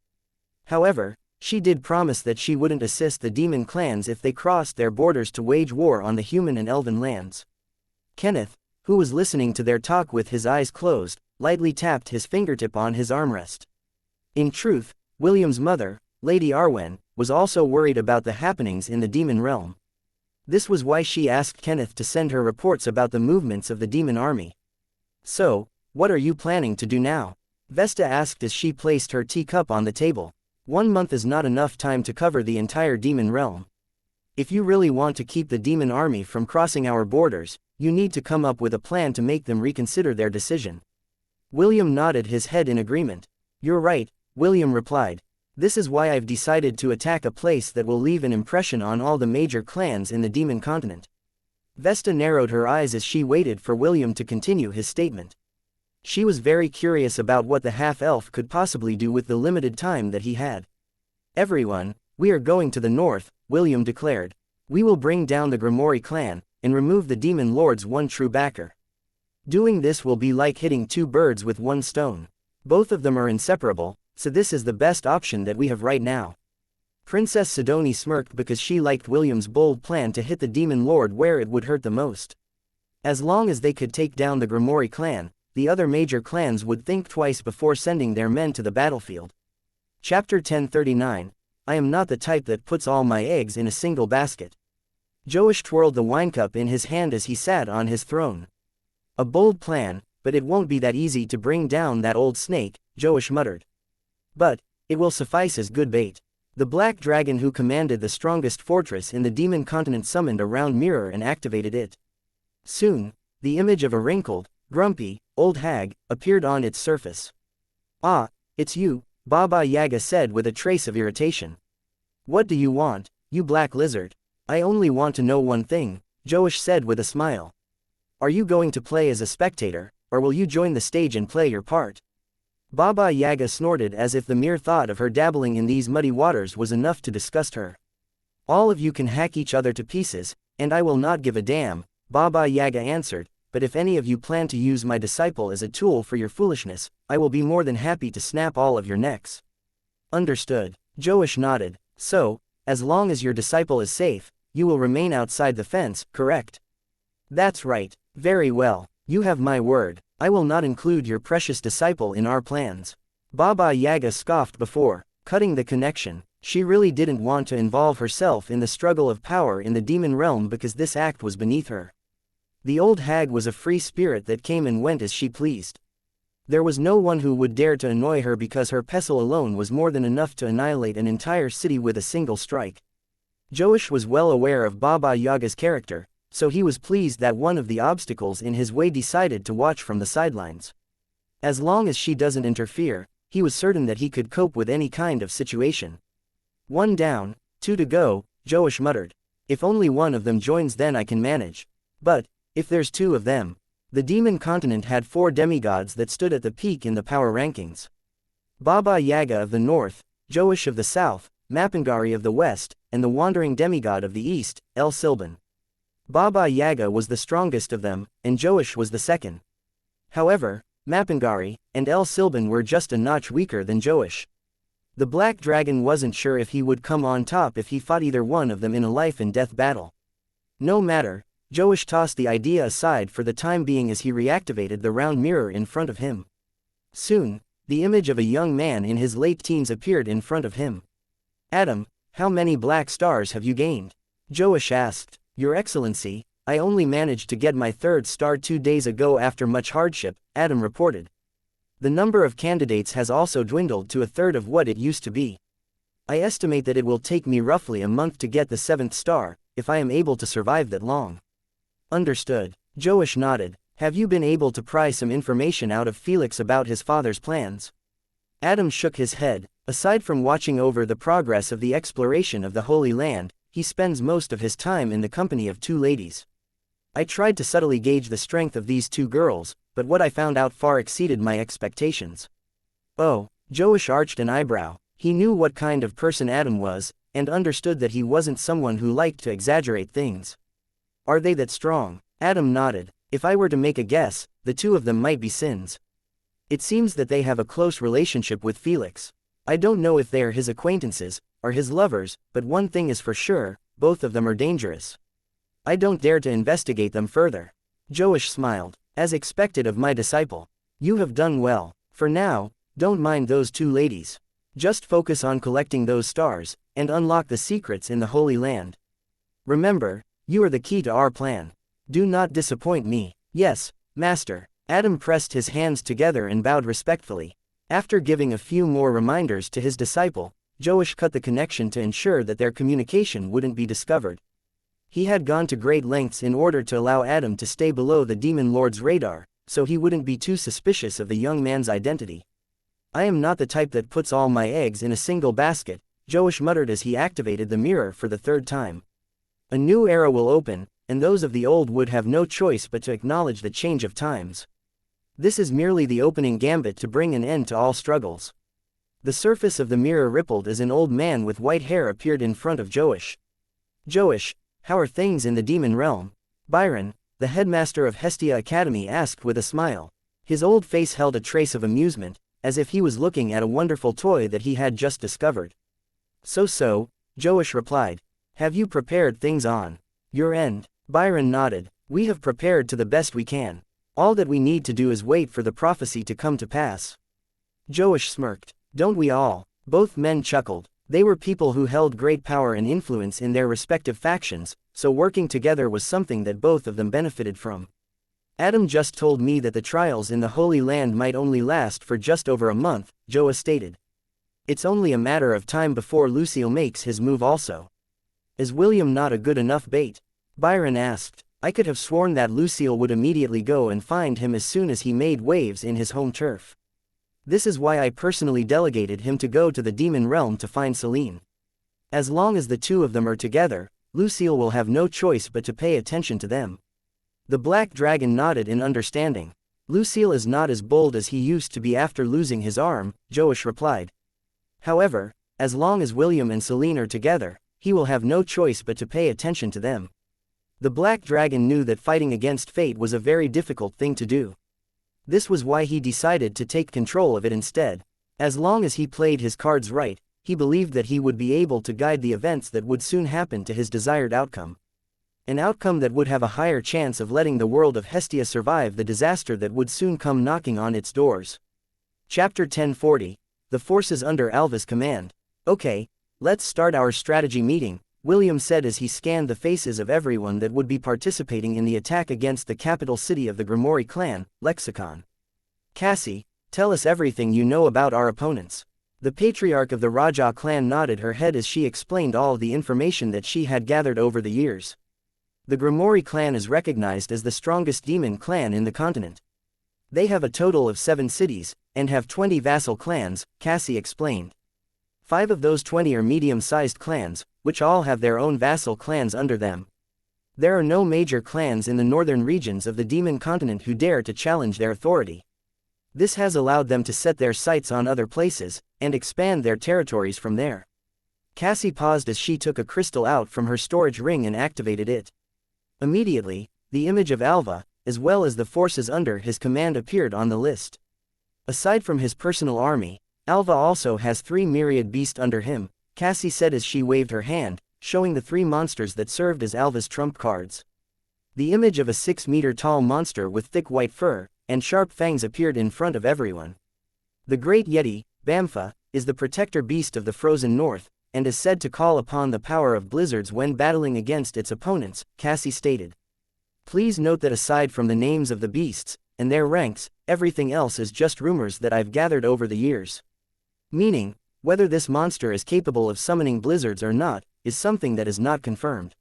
However, she did promise that she wouldn't assist the demon clans if they crossed their borders to wage war on the human and elven lands. Kenneth, who was listening to their talk with his eyes closed, lightly tapped his fingertip on his armrest. In truth, William's mother, Lady Arwen, was also worried about the happenings in the demon realm. This was why she asked Kenneth to send her reports about the movements of the demon army. "So, what are you planning to do now?" Vesta asked as she placed her teacup on the table. 1 month is not enough time to cover the entire demon realm. If you really want to keep the demon army from crossing our borders, you need to come up with a plan to make them reconsider their decision. William nodded his head in agreement. "You're right," William replied. "This is why I've decided to attack a place that will leave an impression on all the major clans in the Demon Continent." Vesta narrowed her eyes as she waited for William to continue his statement. She was very curious about what the half-elf could possibly do with the limited time that he had. "Everyone, we are going to the north," William declared. "We will bring down the Grimoire clan, and remove the Demon Lord's one true backer." Doing this will be like hitting two birds with one stone. Both of them are inseparable, so this is the best option that we have right now. Princess Sidoni smirked because she liked William's bold plan to hit the demon lord where it would hurt the most. As long as they could take down the Grimoire clan, the other major clans would think twice before sending their men to the battlefield. Chapter 1039. I am not the type that puts all my eggs in a single basket. Joash twirled the wine cup in his hand as he sat on his throne. A bold plan, but it won't be that easy to bring down that old snake, Joash muttered. But it will suffice as good bait. The black dragon who commanded the strongest fortress in the demon continent summoned a round mirror and activated it. Soon, the image of a wrinkled, grumpy, old hag appeared on its surface. "Ah, it's you," Baba Yaga said with a trace of irritation. "What do you want, you black lizard?" "I only want to know one thing," Joash said with a smile. "Are you going to play as a spectator, or will you join the stage and play your part?" Baba Yaga snorted as if the mere thought of her dabbling in these muddy waters was enough to disgust her. "All of you can hack each other to pieces, and I will not give a damn," Baba Yaga answered, "but if any of you plan to use my disciple as a tool for your foolishness, I will be more than happy to snap all of your necks." "Understood." Joash nodded. "So, as long as your disciple is safe, you will remain outside the fence, correct?" "That's right. Very well. You have my word. I will not include your precious disciple in our plans." Baba Yaga scoffed before cutting the connection. She really didn't want to involve herself in the struggle of power in the demon realm because this act was beneath her. The old hag was a free spirit that came and went as she pleased. There was no one who would dare to annoy her because her pestle alone was more than enough to annihilate an entire city with a single strike. Joash was well aware of Baba Yaga's character, so he was pleased that one of the obstacles in his way decided to watch from the sidelines. As long as she doesn't interfere, he was certain that he could cope with any kind of situation. "One down, 2 to go," Joash muttered. "If only one of them joins then I can manage. But if there's 2 of them..." The demon continent had 4 demigods that stood at the peak in the power rankings. Baba Yaga of the north, Joash of the south, Mapangari of the west, and the wandering demigod of the east, El Silban. Baba Yaga was the strongest of them, and Joash was the second. However, Mapangari and El Silban were just a notch weaker than Joash. The black dragon wasn't sure if he would come on top if he fought either one of them in a life-and-death battle. No matter, Joash tossed the idea aside for the time being as he reactivated the round mirror in front of him. Soon, the image of a young man in his late teens appeared in front of him. "Adam, how many black stars have you gained?" Joash asked. "Your Excellency, I only managed to get my 3rd star 2 days ago after much hardship," Adam reported. "The number of candidates has also dwindled to a third of what it used to be. I estimate that it will take me roughly a month to get the 7th star, if I am able to survive that long." "Understood." Joash nodded. "Have you been able to pry some information out of Felix about his father's plans?" Adam shook his head. Aside from watching over the progress of the exploration of the Holy Land, he spends most of his time in the company of 2 ladies. I tried to subtly gauge the strength of these 2 girls, but what I found out far exceeded my expectations. "Oh," Joash arched an eyebrow. He knew what kind of person Adam was, and understood that he wasn't someone who liked to exaggerate things. "Are they that strong?" Adam nodded. "If I were to make a guess, the 2 of them might be sins. It seems that they have a close relationship with Felix. I don't know if they are his acquaintances, or his lovers, but one thing is for sure, both of them are dangerous. I don't dare to investigate them further." Joash smiled. "As expected of my disciple. You have done well. For now, don't mind those 2 ladies. Just focus on collecting those stars, and unlock the secrets in the Holy Land. Remember, you are the key to our plan. Do not disappoint me." "Yes, Master." Adam pressed his hands together and bowed respectfully. After giving a few more reminders to his disciple, Joash cut the connection to ensure that their communication wouldn't be discovered. He had gone to great lengths in order to allow Adam to stay below the Demon Lord's radar, so he wouldn't be too suspicious of the young man's identity. "I am not the type that puts all my eggs in a single basket," Joash muttered as he activated the mirror for the 3rd time. "A new era will open, and those of the old would have no choice but to acknowledge the change of times. This is merely the opening gambit to bring an end to all struggles." The surface of the mirror rippled as an old man with white hair appeared in front of Joash. "Joash, how are things in the demon realm?" "Byron, the headmaster of Hestia Academy asked with a smile. His old face held a trace of amusement, as if he was looking at a wonderful toy that he had just discovered. So, Joash replied. Have you prepared things on your end? Byron nodded. We have prepared to the best we can. All that we need to do is wait for the prophecy to come to pass. Joash smirked. Don't we all? Both men chuckled. They were people who held great power and influence in their respective factions, so working together was something that both of them benefited from. Adam just told me that the trials in the Holy Land might only last for just over a month, Joa stated. It's only a matter of time before Lucille makes his move also. Is William not a good enough bait? Byron asked. I could have sworn that Lucille would immediately go and find him as soon as he made waves in his home turf. This is why I personally delegated him to go to the demon realm to find Celine. As long as the two of them are together, Lucille will have no choice but to pay attention to them. The Black Dragon nodded in understanding. Lucille is not as bold as he used to be after losing his arm, Joash replied. However, as long as William and Celine are together, he will have no choice but to pay attention to them. The Black Dragon knew that fighting against fate was a very difficult thing to do. This was why he decided to take control of it instead. As long as he played his cards right, he believed that he would be able to guide the events that would soon happen to his desired outcome. An outcome that would have a higher chance of letting the world of Hestia survive the disaster that would soon come knocking on its doors. Chapter 1040, The Forces Under Alva's Command. Okay, let's start our strategy meeting, William said as he scanned the faces of everyone that would be participating in the attack against the capital city of the Grimoire clan, Lexicon. Cassie, tell us everything you know about our opponents. The patriarch of the Raja clan nodded her head as she explained all the information that she had gathered over the years. The Grimoire clan is recognized as the strongest demon clan in the continent. They have a total of 7 cities, and have 20 vassal clans, Cassie explained. 5 of those 20 are medium-sized clans, which all have their own vassal clans under them. There are no major clans in the northern regions of the demon continent who dare to challenge their authority. This has allowed them to set their sights on other places, and expand their territories from there. Cassie paused as she took a crystal out from her storage ring and activated it. Immediately, the image of Alva, as well as the forces under his command appeared on the list. Aside from his personal army, Alva also has 3 myriad beasts under him, Cassie said as she waved her hand, showing the 3 monsters that served as Alva's trump cards. The image of a 6-meter-tall monster with thick white fur and sharp fangs appeared in front of everyone. The Great Yeti, Bamfa, is the protector beast of the frozen north, and is said to call upon the power of blizzards when battling against its opponents, Cassie stated. Please note that aside from the names of the beasts and their ranks, everything else is just rumors that I've gathered over the years. Meaning, whether this monster is capable of summoning blizzards or not, is something that is not confirmed.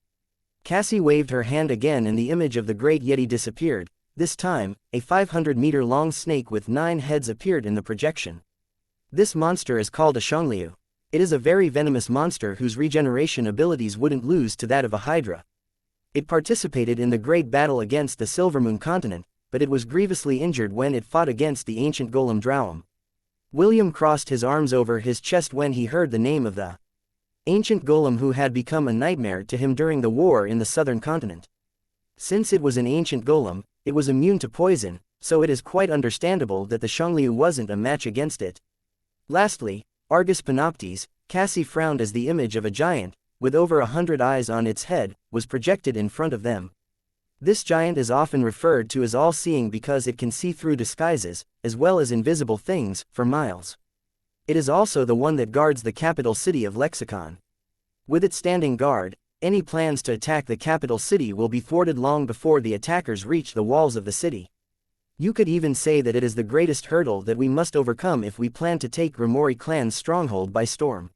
Cassie waved her hand again and the image of the Great Yeti disappeared. This time, a 500-meter-long snake with 9 heads appeared in the projection. This monster is called a xianxia. It is a very venomous monster whose regeneration abilities wouldn't lose to that of a hydra. It participated in the great battle against the Silvermoon continent, but it was grievously injured when it fought against the ancient golem Drowum. William crossed his arms over his chest when he heard the name of the ancient golem who had become a nightmare to him during the war in the southern continent. Since it was an ancient golem, it was immune to poison, so it is quite understandable that the xianxia wasn't a match against it. Lastly, Argus Panoptes, Cassie frowned as the image of a giant, with over 100 eyes on its head, was projected in front of them. This giant is often referred to as all-seeing because it can see through disguises, as well as invisible things, for miles. It is also the one that guards the capital city of Lexicon. With it standing guard, any plans to attack the capital city will be thwarted long before the attackers reach the walls of the city. You could even say that it is the greatest hurdle that we must overcome if we plan to take Grimoire clan's stronghold by storm.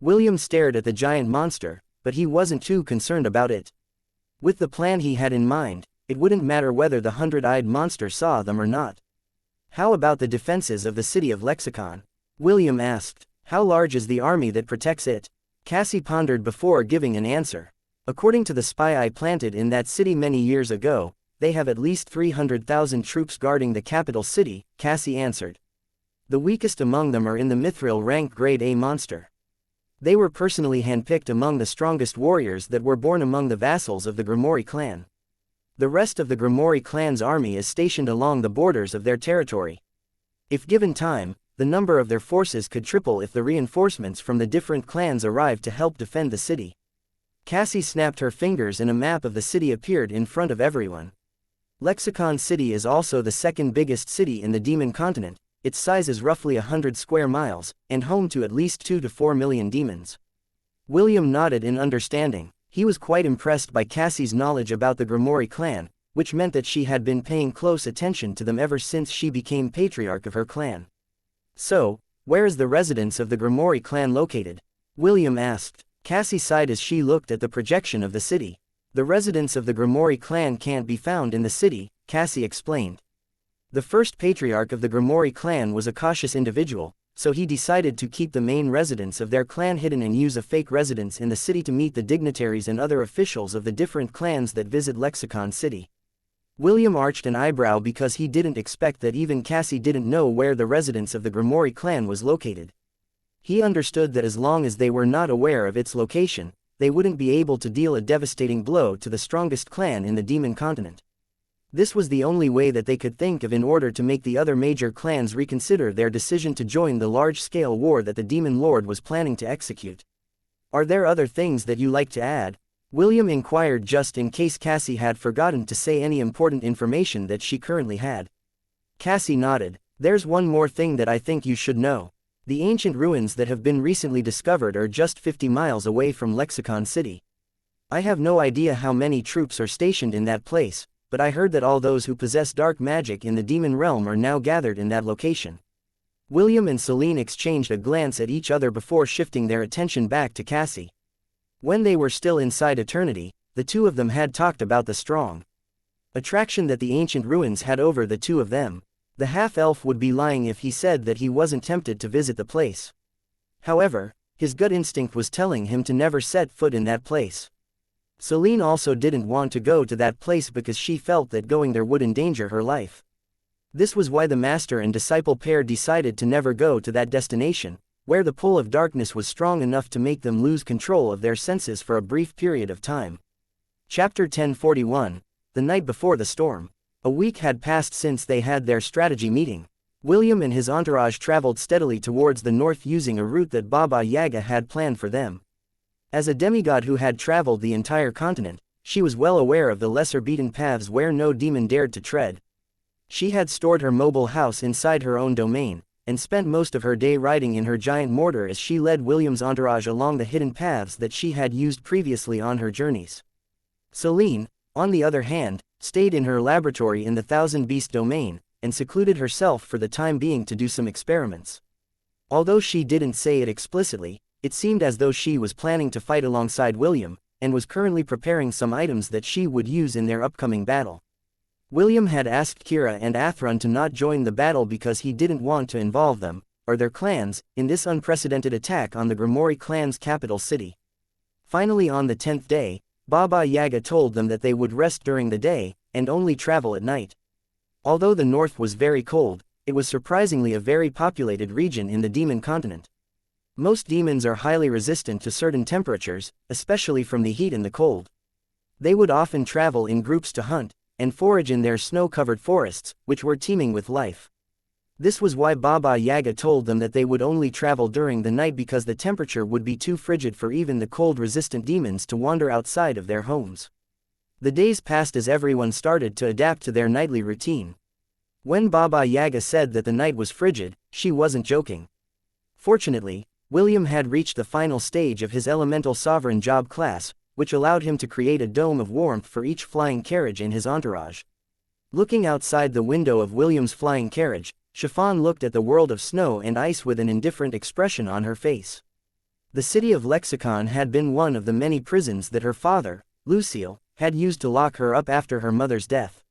William stared at the giant monster, but he wasn't too concerned about it. With the plan he had in mind, it wouldn't matter whether the 100-eyed monster saw them or not. How about the defenses of the city of Lexicon? William asked. How large is the army that protects it? Cassie pondered before giving an answer. According to the spy I planted in that city many years ago, they have at least 300,000 troops guarding the capital city, Cassie answered. The weakest among them are in the mithril rank grade A monster. They were personally handpicked among the strongest warriors that were born among the vassals of the Grimoire clan. The rest of the Grimoire clan's army is stationed along the borders of their territory. If given time, the number of their forces could triple if the reinforcements from the different clans arrived to help defend the city. Cassie snapped her fingers and a map of the city appeared in front of everyone. Lexicon City is also the second biggest city in the Demon Continent. Its size is roughly 100 square miles, and home to at least 2 to 4 million demons. William nodded in understanding. He was quite impressed by Cassie's knowledge about the Grimoire clan, which meant that she had been paying close attention to them ever since she became patriarch of her clan. So, where is the residence of the Grimoire clan located? William asked. Cassie sighed as she looked at the projection of the city. The residence of the Grimoire clan can't be found in the city, Cassie explained. The first patriarch of the Grimoire clan was a cautious individual, so he decided to keep the main residence of their clan hidden and use a fake residence in the city to meet the dignitaries and other officials of the different clans that visit Lexicon City. William arched an eyebrow because he didn't expect that even Cassie didn't know where the residence of the Grimoire clan was located. He understood that as long as they were not aware of its location, they wouldn't be able to deal a devastating blow to the strongest clan in the Demon Continent. This was the only way that they could think of in order to make the other major clans reconsider their decision to join the large-scale war that the Demon Lord was planning to execute. Are there other things that you like to add? William inquired just in case Cassie had forgotten to say any important information that she currently had. Cassie nodded. There's one more thing that I think you should know. The ancient ruins that have been recently discovered are just 50 miles away from Lexicon City. I have no idea how many troops are stationed in that place, but I heard that all those who possess dark magic in the demon realm are now gathered in that location. William and Celine exchanged a glance at each other before shifting their attention back to Cassie. When they were still inside Eternity, the two of them had talked about the strong attraction that the ancient ruins had over the two of them. The half-elf would be lying if he said that he wasn't tempted to visit the place. However, his gut instinct was telling him to never set foot in that place. Celine also didn't want to go to that place because she felt that going there would endanger her life. This was why the master and disciple pair decided to never go to that destination, where the pull of darkness was strong enough to make them lose control of their senses for a brief period of time. Chapter 1041, The Night Before the Storm. A week had passed since they had their strategy meeting. William and his entourage traveled steadily towards the north using a route that Baba Yaga had planned for them. As a demigod who had traveled the entire continent, she was well aware of the lesser beaten paths where no demon dared to tread. She had stored her mobile house inside her own domain, and spent most of her day riding in her giant mortar as she led William's entourage along the hidden paths that she had used previously on her journeys. Celine, on the other hand, stayed in her laboratory in the Thousand Beast domain, and secluded herself for the time being to do some experiments. Although she didn't say it explicitly, it seemed as though she was planning to fight alongside William, and was currently preparing some items that she would use in their upcoming battle. William had asked Kira and Athrun to not join the battle because he didn't want to involve them, or their clans, in this unprecedented attack on the Grimoire clan's capital city. Finally, on the 10th day, Baba Yaga told them that they would rest during the day, and only travel at night. Although the north was very cold, it was surprisingly a very populated region in the Demon Continent. Most demons are highly resistant to certain temperatures, especially from the heat and the cold. They would often travel in groups to hunt, and forage in their snow-covered forests, which were teeming with life. This was why Baba Yaga told them that they would only travel during the night because the temperature would be too frigid for even the cold-resistant demons to wander outside of their homes. The days passed as everyone started to adapt to their nightly routine. When Baba Yaga said that the night was frigid, she wasn't joking. Fortunately, William had reached the final stage of his elemental sovereign job class, which allowed him to create a dome of warmth for each flying carriage in his entourage. Looking outside the window of William's flying carriage, Chiffon looked at the world of snow and ice with an indifferent expression on her face. The city of Lexicon had been one of the many prisons that her father, Lucille, had used to lock her up after her mother's death.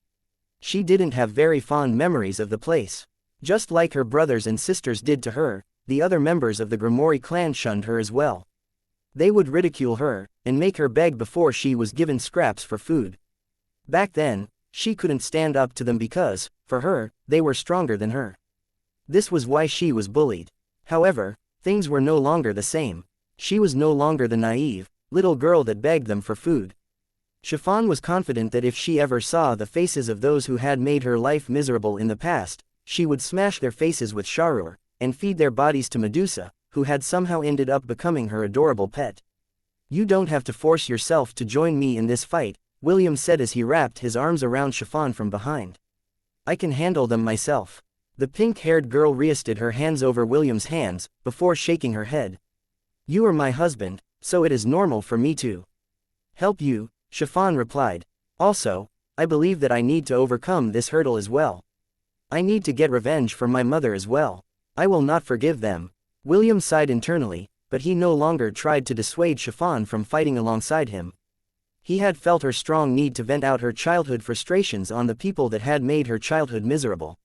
She didn't have very fond memories of the place. Just like her brothers and sisters did to her, the other members of the Grimoire clan shunned her as well. They would ridicule her, and make her beg before she was given scraps for food. Back then, she couldn't stand up to them because, for her, they were stronger than her. This was why she was bullied. However, things were no longer the same. She was no longer the naive, little girl that begged them for food. Chiffon was confident that if she ever saw the faces of those who had made her life miserable in the past, she would smash their faces with Sharur, and feed their bodies to Medusa, who had somehow ended up becoming her adorable pet. "You don't have to force yourself to join me in this fight," William said as he wrapped his arms around Chiffon from behind. "I can handle them myself." The pink-haired girl rested her hands over William's hands, before shaking her head. "You are my husband, so it is normal for me to help you," Chiffon replied. "Also, I believe that I need to overcome this hurdle as well. I need to get revenge for my mother as well. I will not forgive them." William sighed internally, but he no longer tried to dissuade Chiffon from fighting alongside him. He had felt her strong need to vent out her childhood frustrations on the people that had made her childhood miserable.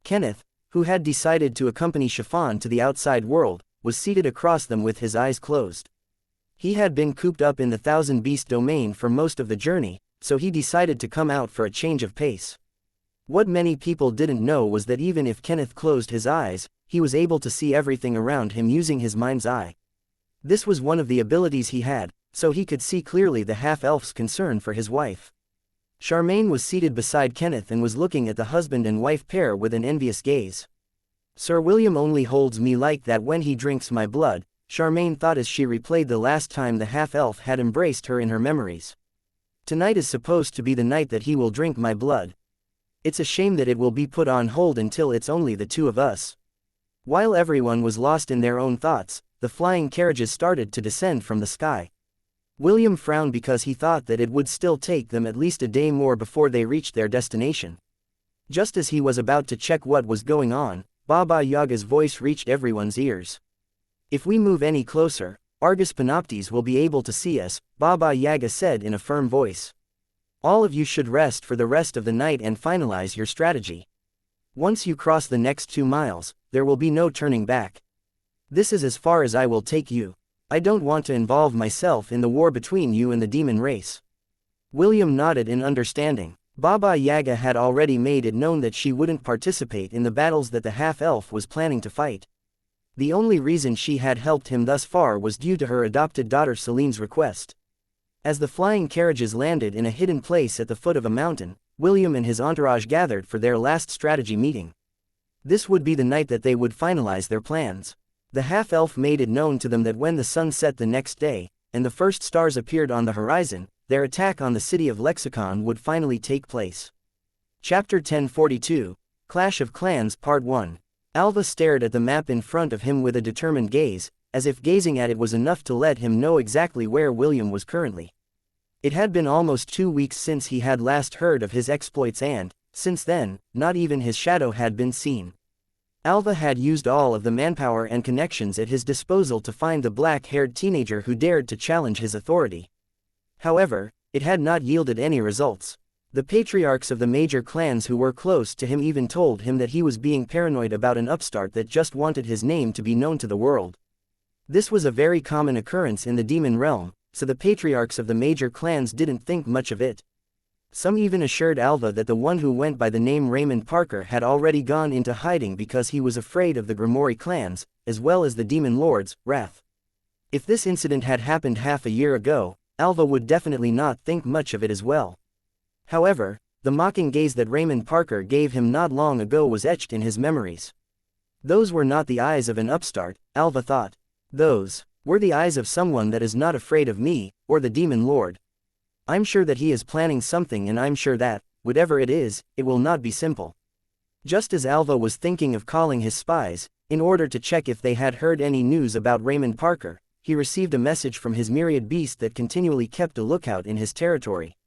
Kenneth, who had decided to accompany Chiffon to the outside world, was seated across them with his eyes closed. He had been cooped up in the Thousand Beast domain for most of the journey, so he decided to come out for a change of pace. What many people didn't know was that even if Kenneth closed his eyes, he was able to see everything around him using his mind's eye. This was one of the abilities he had, so he could see clearly the half-elf's concern for his wife. Charmaine was seated beside Kenneth and was looking at the husband and wife pair with an envious gaze. "Sir William only holds me like that when he drinks my blood," Charmaine thought as she replayed the last time the half-elf had embraced her in her memories. "Tonight is supposed to be the night that he will drink my blood. It's a shame that it will be put on hold until it's only the two of us." While everyone was lost in their own thoughts, the flying carriages started to descend from the sky. William frowned because he thought that it would still take them at least a day more before they reached their destination. Just as he was about to check what was going on, Baba Yaga's voice reached everyone's ears. "If we move any closer, Argus Panoptes will be able to see us," Baba Yaga said in a firm voice. "All of you should rest for the rest of the night and finalize your strategy. Once you cross the next 2 miles, there will be no turning back. This is as far as I will take you. I don't want to involve myself in the war between you and the demon race." William nodded in understanding. Baba Yaga had already made it known that she wouldn't participate in the battles that the half-elf was planning to fight. The only reason she had helped him thus far was due to her adopted daughter Celine's request. As the flying carriages landed in a hidden place at the foot of a mountain, William and his entourage gathered for their last strategy meeting. This would be the night that they would finalize their plans. The half-elf made it known to them that when the sun set the next day, and the first stars appeared on the horizon, their attack on the city of Lexicon would finally take place. Chapter 1042, Clash of Clans Part 1. Alva stared at the map in front of him with a determined gaze, as if gazing at it was enough to let him know exactly where William was currently. It had been almost 2 weeks since he had last heard of his exploits and, since then, not even his shadow had been seen. Alva had used all of the manpower and connections at his disposal to find the black-haired teenager who dared to challenge his authority. However, it had not yielded any results. The patriarchs of the major clans who were close to him even told him that he was being paranoid about an upstart that just wanted his name to be known to the world. This was a very common occurrence in the demon realm, so the patriarchs of the major clans didn't think much of it. Some even assured Alva that the one who went by the name Raymond Parker had already gone into hiding because he was afraid of the Grimoire clans, as well as the demon lord's wrath. If this incident had happened half a year ago, Alva would definitely not think much of it as well. However, the mocking gaze that Raymond Parker gave him not long ago was etched in his memories. Those were not the eyes of an upstart, Alva thought. Those were the eyes of someone that is not afraid of me, or the demon lord. I'm sure that he is planning something, and I'm sure that, whatever it is, it will not be simple. Just as Alva was thinking of calling his spies, in order to check if they had heard any news about Raymond Parker, he received a message from his myriad beast that continually kept a lookout in his territory.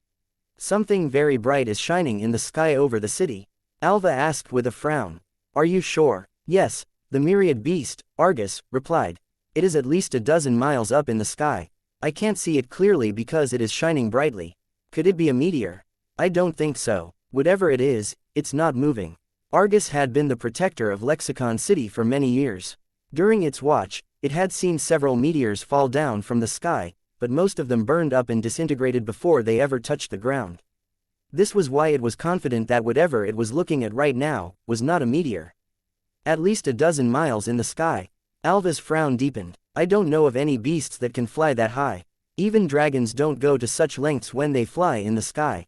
"Something very bright is shining in the sky over the city," Alva asked with a frown. "Are you sure?" "Yes," the myriad beast, Argus, replied. "It is at least a dozen miles up in the sky. I can't see it clearly because it is shining brightly. Could it be a meteor?" "I don't think so. Whatever it is, it's not moving." Argus had been the protector of Lexicon City for many years. During its watch, it had seen several meteors fall down from the sky, but most of them burned up and disintegrated before they ever touched the ground. This was why it was confident that whatever it was looking at right now was not a meteor. "At least a dozen miles in the sky." Alva's frown deepened. "I don't know of any beasts that can fly that high. Even dragons don't go to such lengths when they fly in the sky.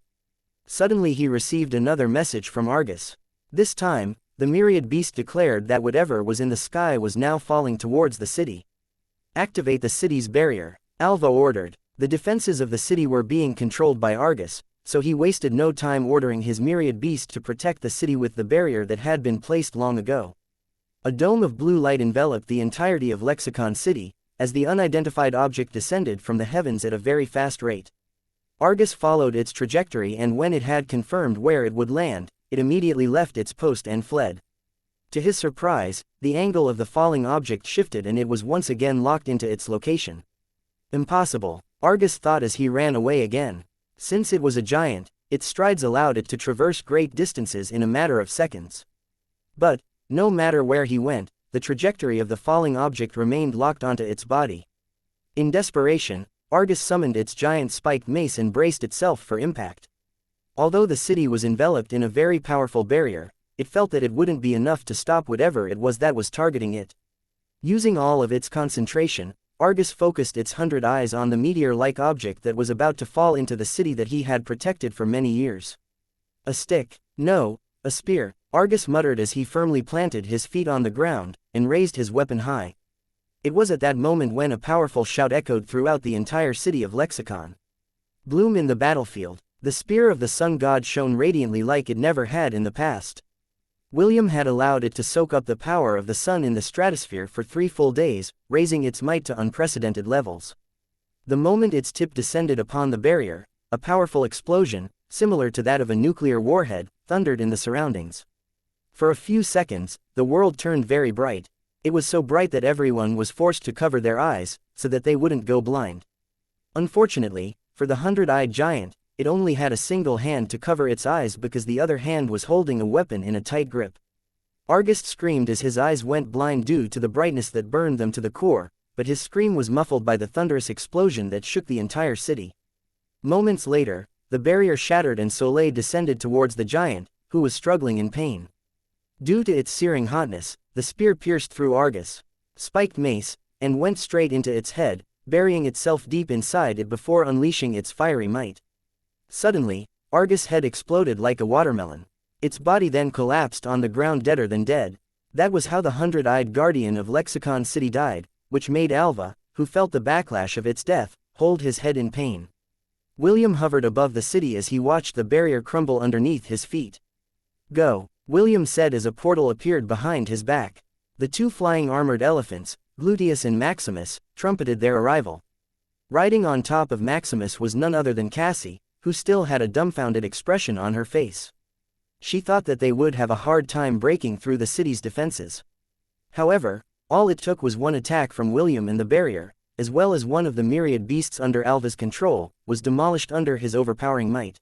Suddenly he received another message from Argus. This time, the myriad beast declared that whatever was in the sky was now falling towards the city. Activate the city's barrier, Alva ordered. The defenses of the city were being controlled by Argus, so he wasted no time ordering his myriad beast to protect the city with the barrier that had been placed long ago. A dome of blue light enveloped the entirety of Lexicon City, as the unidentified object descended from the heavens at a very fast rate. Argus followed its trajectory, and when it had confirmed where it would land, it immediately left its post and fled. To his surprise, the angle of the falling object shifted and it was once again locked into its location. Impossible, Argus thought as he ran away again. Since it was a giant, its strides allowed it to traverse great distances in a matter of seconds. But, no matter where he went, the trajectory of the falling object remained locked onto its body. In desperation, Argus summoned its giant spiked mace and braced itself for impact. Although the city was enveloped in a very powerful barrier, it felt that it wouldn't be enough to stop whatever it was that was targeting it. Using all of its concentration, Argus focused its 100 eyes on the meteor-like object that was about to fall into the city that he had protected for many years. A stick, no, a spear, Argus muttered as he firmly planted his feet on the ground, and raised his weapon high. It was at that moment when a powerful shout echoed throughout the entire city of Lexicon. Bloom in the battlefield, the spear of the sun god shone radiantly like it never had in the past. William had allowed it to soak up the power of the sun in the stratosphere for 3 full days, raising its might to unprecedented levels. The moment its tip descended upon the barrier, a powerful explosion, similar to that of a nuclear warhead, thundered in the surroundings. For a few seconds, the world turned very bright. It was so bright that everyone was forced to cover their eyes, so that they wouldn't go blind. Unfortunately, for the 100-eyed giant, it only had a single hand to cover its eyes because the other hand was holding a weapon in a tight grip. Argus screamed as his eyes went blind due to the brightness that burned them to the core, but his scream was muffled by the thunderous explosion that shook the entire city. Moments later, the barrier shattered and Soleil descended towards the giant, who was struggling in pain. Due to its searing hotness, the spear pierced through Argus' spiked mace, and went straight into its head, burying itself deep inside it before unleashing its fiery might. Suddenly, Argus' head exploded like a watermelon. Its body then collapsed on the ground deader than dead. That was how the 100-eyed guardian of Lexicon City died, which made Alva, who felt the backlash of its death, hold his head in pain. William hovered above the city as he watched the barrier crumble underneath his feet. "Go," William said as a portal appeared behind his back. The 2 flying armored elephants, Gluteus and Maximus, trumpeted their arrival. Riding on top of Maximus was none other than Cassie, who still had a dumbfounded expression on her face. She thought that they would have a hard time breaking through the city's defenses. However, all it took was one attack from William, and the barrier, as well as one of the myriad beasts under Alva's control, was demolished under his overpowering might.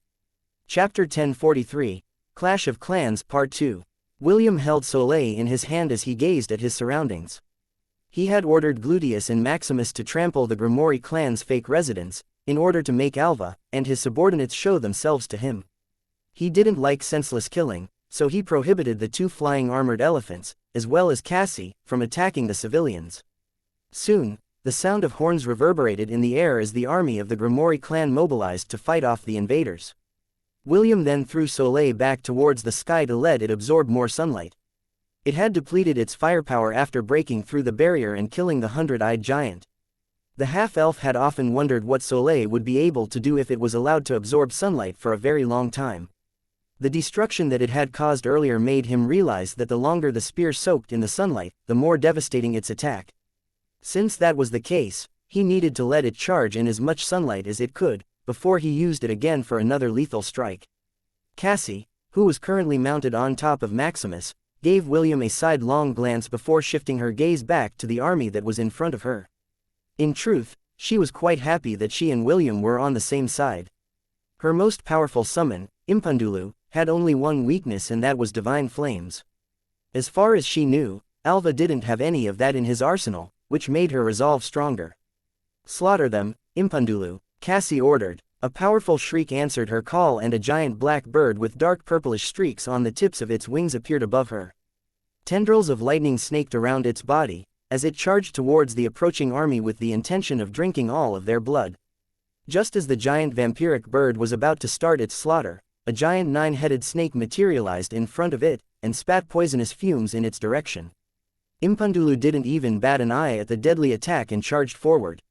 Chapter 1043, Clash of Clans Part 2. William held Soleil in his hand as he gazed at his surroundings. He had ordered Gluteus and Maximus to trample the Grimoire clan's fake residence, in order to make Alva and his subordinates show themselves to him. He didn't like senseless killing, so he prohibited the 2 flying armored elephants, as well as Cassie, from attacking the civilians. Soon, the sound of horns reverberated in the air as the army of the Grimoire clan mobilized to fight off the invaders. William then threw Soleil back towards the sky to let it absorb more sunlight. It had depleted its firepower after breaking through the barrier and killing the 100-eyed giant. The half-elf had often wondered what Soleil would be able to do if it was allowed to absorb sunlight for a very long time. The destruction that it had caused earlier made him realize that the longer the spear soaked in the sunlight, the more devastating its attack. Since that was the case, he needed to let it charge in as much sunlight as it could, before he used it again for another lethal strike. Cassie, who was currently mounted on top of Maximus, gave William a sidelong glance before shifting her gaze back to the army that was in front of her. In truth, she was quite happy that she and William were on the same side. Her most powerful summon, Impundulu, had only one weakness, and that was divine flames. As far as she knew, Alva didn't have any of that in his arsenal, which made her resolve stronger. "Slaughter them, Impundulu," Cassie ordered. A powerful shriek answered her call, and a giant black bird with dark purplish streaks on the tips of its wings appeared above her. Tendrils of lightning snaked around its body, as it charged towards the approaching army with the intention of drinking all of their blood. Just as the giant vampiric bird was about to start its slaughter, a giant nine-headed snake materialized in front of it, and spat poisonous fumes in its direction. Impundulu didn't even bat an eye at the deadly attack and charged forward.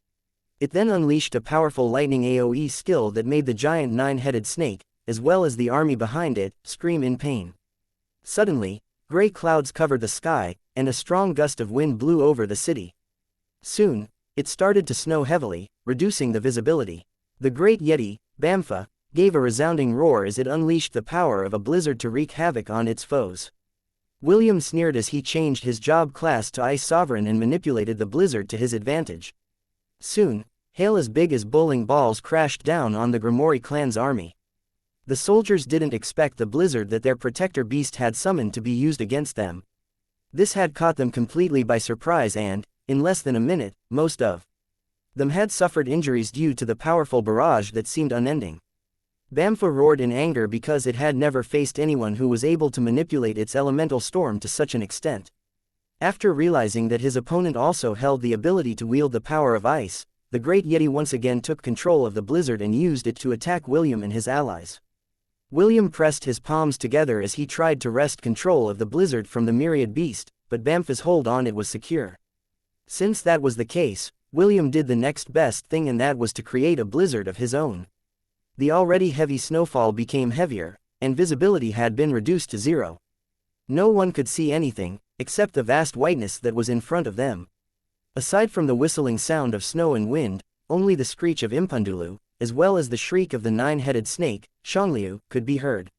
It then unleashed a powerful lightning AoE skill that made the giant nine-headed snake, as well as the army behind it, scream in pain. Suddenly, gray clouds covered the sky, and a strong gust of wind blew over the city. Soon, it started to snow heavily, reducing the visibility. The great Yeti, Bamfa, gave a resounding roar as it unleashed the power of a blizzard to wreak havoc on its foes. William sneered as he changed his job class to Ice Sovereign and manipulated the blizzard to his advantage. Soon, hail as big as bowling balls crashed down on the Grimoire clan's army. The soldiers didn't expect the blizzard that their protector beast had summoned to be used against them. This had caught them completely by surprise and, in less than a minute, most of them had suffered injuries due to the powerful barrage that seemed unending. Bamfa roared in anger because it had never faced anyone who was able to manipulate its elemental storm to such an extent. After realizing that his opponent also held the ability to wield the power of ice, the Great Yeti once again took control of the blizzard and used it to attack William and his allies. William pressed his palms together as he tried to wrest control of the blizzard from the myriad beast, but Bamfa's hold on it was secure. Since that was the case, William did the next best thing, and that was to create a blizzard of his own. The already heavy snowfall became heavier, and visibility had been reduced to zero. No one could see anything, except the vast whiteness that was in front of them. Aside from the whistling sound of snow and wind, only the screech of Impundulu, as well as the shriek of the nine-headed snake, xianxia, could be heard.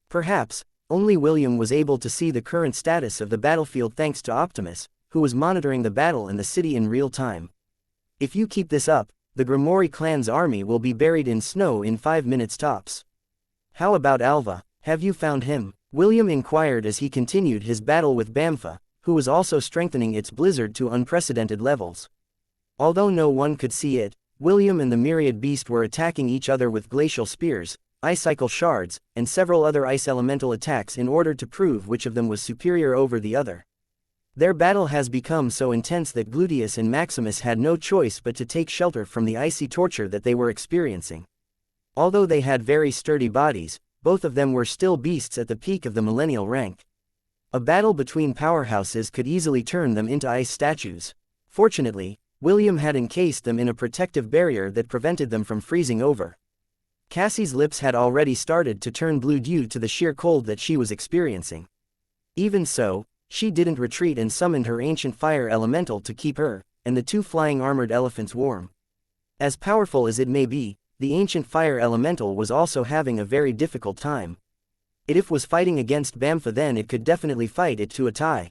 Perhaps, only William was able to see the current status of the battlefield thanks to Optimus, who was monitoring the battle in the city in real time. If you keep this up, the Grimoire clan's army will be buried in snow in 5 minutes tops. How about Alva? Have you found him? William inquired as he continued his battle with Bamfa, who was also strengthening its blizzard to unprecedented levels. Although no one could see it, William and the myriad beast were attacking each other with glacial spears, icicle shards, and several other ice elemental attacks in order to prove which of them was superior over the other. Their battle has become so intense that Gluteus and Maximus had no choice but to take shelter from the icy torture that they were experiencing. Although they had very sturdy bodies, both of them were still beasts at the peak of the millennial rank. A battle between powerhouses could easily turn them into ice statues. Fortunately, William had encased them in a protective barrier that prevented them from freezing over. Cassie's lips had already started to turn blue due to the sheer cold that she was experiencing. Even so, she didn't retreat and summoned her ancient fire elemental to keep her, and the two flying armored elephants warm. As powerful as it may be, the ancient fire elemental was also having a very difficult time. If was fighting against Bamfa, then it could definitely fight it to a tie.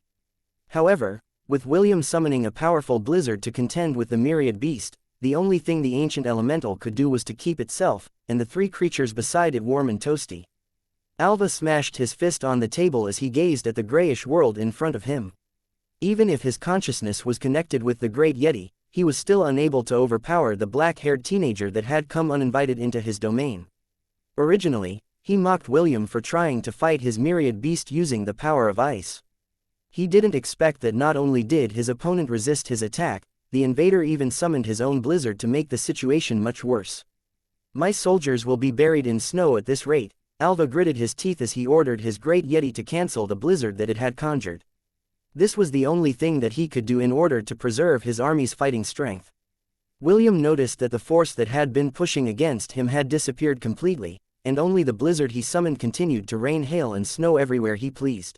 However, with William summoning a powerful blizzard to contend with the myriad beast, the only thing the ancient elemental could do was to keep itself, and the three creatures beside it warm and toasty. Alva smashed his fist on the table as he gazed at the grayish world in front of him. Even if his consciousness was connected with the Great Yeti, he was still unable to overpower the black-haired teenager that had come uninvited into his domain. Originally, he mocked William for trying to fight his myriad beast using the power of ice. He didn't expect that not only did his opponent resist his attack, the invader even summoned his own blizzard to make the situation much worse. My soldiers will be buried in snow at this rate. Alva gritted his teeth as he ordered his Great Yeti to cancel the blizzard that it had conjured. This was the only thing that he could do in order to preserve his army's fighting strength. William noticed that the force that had been pushing against him had disappeared completely, and only the blizzard he summoned continued to rain hail and snow everywhere he pleased.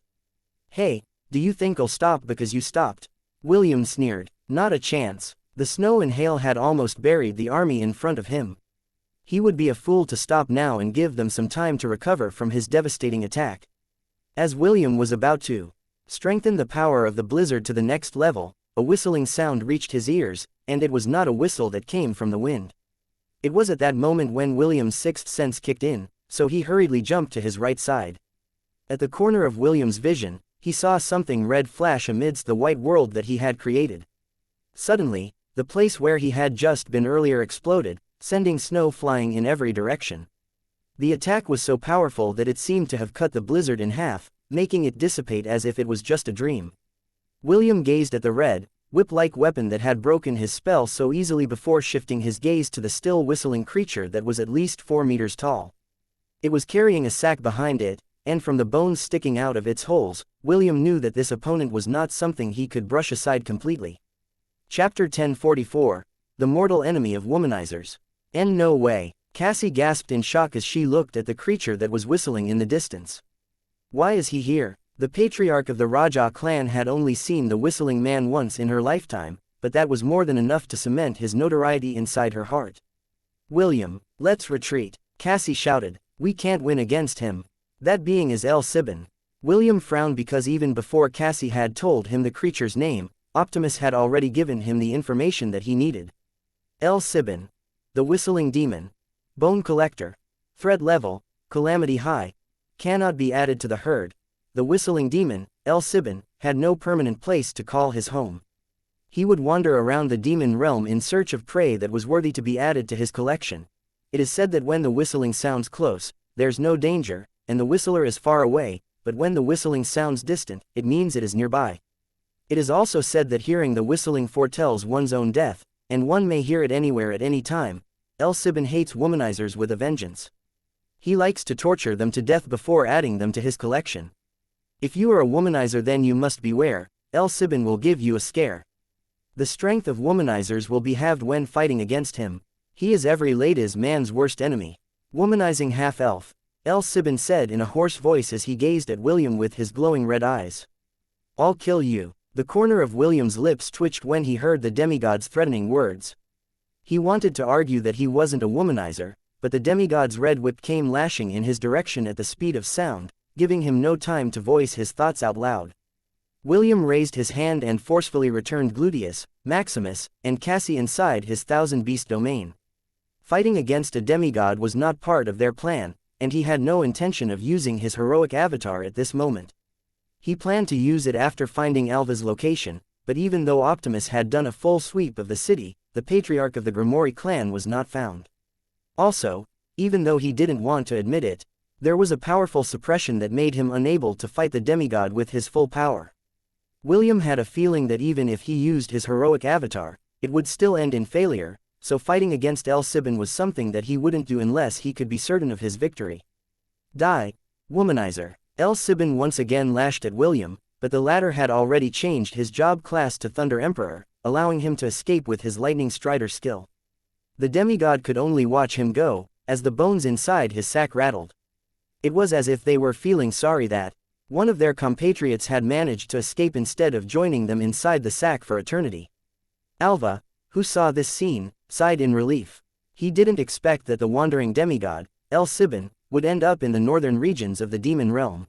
Hey, do you think I'll stop because you stopped? William sneered. Not a chance. The snow and hail had almost buried the army in front of him. He would be a fool to stop now and give them some time to recover from his devastating attack. As William was about to strengthen the power of the blizzard to the next level, a whistling sound reached his ears, and it was not a whistle that came from the wind. It was at that moment when William's sixth sense kicked in, so he hurriedly jumped to his right side. At the corner of William's vision, he saw something red flash amidst the white world that he had created. Suddenly, the place where he had just been earlier exploded, sending snow flying in every direction. The attack was so powerful that it seemed to have cut the blizzard in half, making it dissipate as if it was just a dream. William gazed at the red, whip-like weapon that had broken his spell so easily before shifting his gaze to the still whistling creature that was at least 4 meters tall. It was carrying a sack behind it, and from the bones sticking out of its holes, William knew that this opponent was not something he could brush aside completely. Chapter 1044, The Mortal Enemy of Womanizers. No way, Cassie gasped in shock as she looked at the creature that was whistling in the distance. Why is he here? The patriarch of the Raja clan had only seen the whistling man once in her lifetime, but that was more than enough to cement his notoriety inside her heart. William, let's retreat, Cassie shouted. We can't win against him. That being is El Sibin. William frowned because even before Cassie had told him the creature's name, Optimus had already given him the information that he needed. El Sibin. The whistling demon. Bone collector. Threat level, calamity high. Cannot be added to the herd. The whistling demon, El Sibin, had no permanent place to call his home. He would wander around the demon realm in search of prey that was worthy to be added to his collection. It is said that when the whistling sounds close, there's no danger, and the whistler is far away, but when the whistling sounds distant, it means it is nearby. It is also said that hearing the whistling foretells one's own death, and one may hear it anywhere at any time. El Sibin hates womanizers with a vengeance. He likes to torture them to death before adding them to his collection. If you are a womanizer, then you must beware, El Sibin will give you a scare. The strength of womanizers will be halved when fighting against him. He is every lady's man's worst enemy. Womanizing half-elf, El Sibin said in a hoarse voice as he gazed at William with his glowing red eyes. I'll kill you. The corner of William's lips twitched when he heard the demigod's threatening words. He wanted to argue that he wasn't a womanizer, but the demigod's red whip came lashing in his direction at the speed of sound, giving him no time to voice his thoughts out loud. William raised his hand and forcefully returned Gluteus, Maximus, and Cassie inside his thousand-beast domain. Fighting against a demigod was not part of their plan, and he had no intention of using his heroic avatar at this moment. He planned to use it after finding Alva's location, but even though Optimus had done a full sweep of the city, the patriarch of the Grimoire clan was not found. Also, even though he didn't want to admit it, there was a powerful suppression that made him unable to fight the demigod with his full power. William had a feeling that even if he used his heroic avatar, it would still end in failure, so fighting against El Sibin was something that he wouldn't do unless he could be certain of his victory. Die, womanizer. El Sibin once again lashed at William, but the latter had already changed his job class to Thunder Emperor, allowing him to escape with his lightning strider skill. The demigod could only watch him go, as the bones inside his sack rattled. It was as if they were feeling sorry that one of their compatriots had managed to escape instead of joining them inside the sack for eternity. Alva, who saw this scene, sighed in relief. He didn't expect that the wandering demigod, El Sibin, would end up in the northern regions of the demon realm.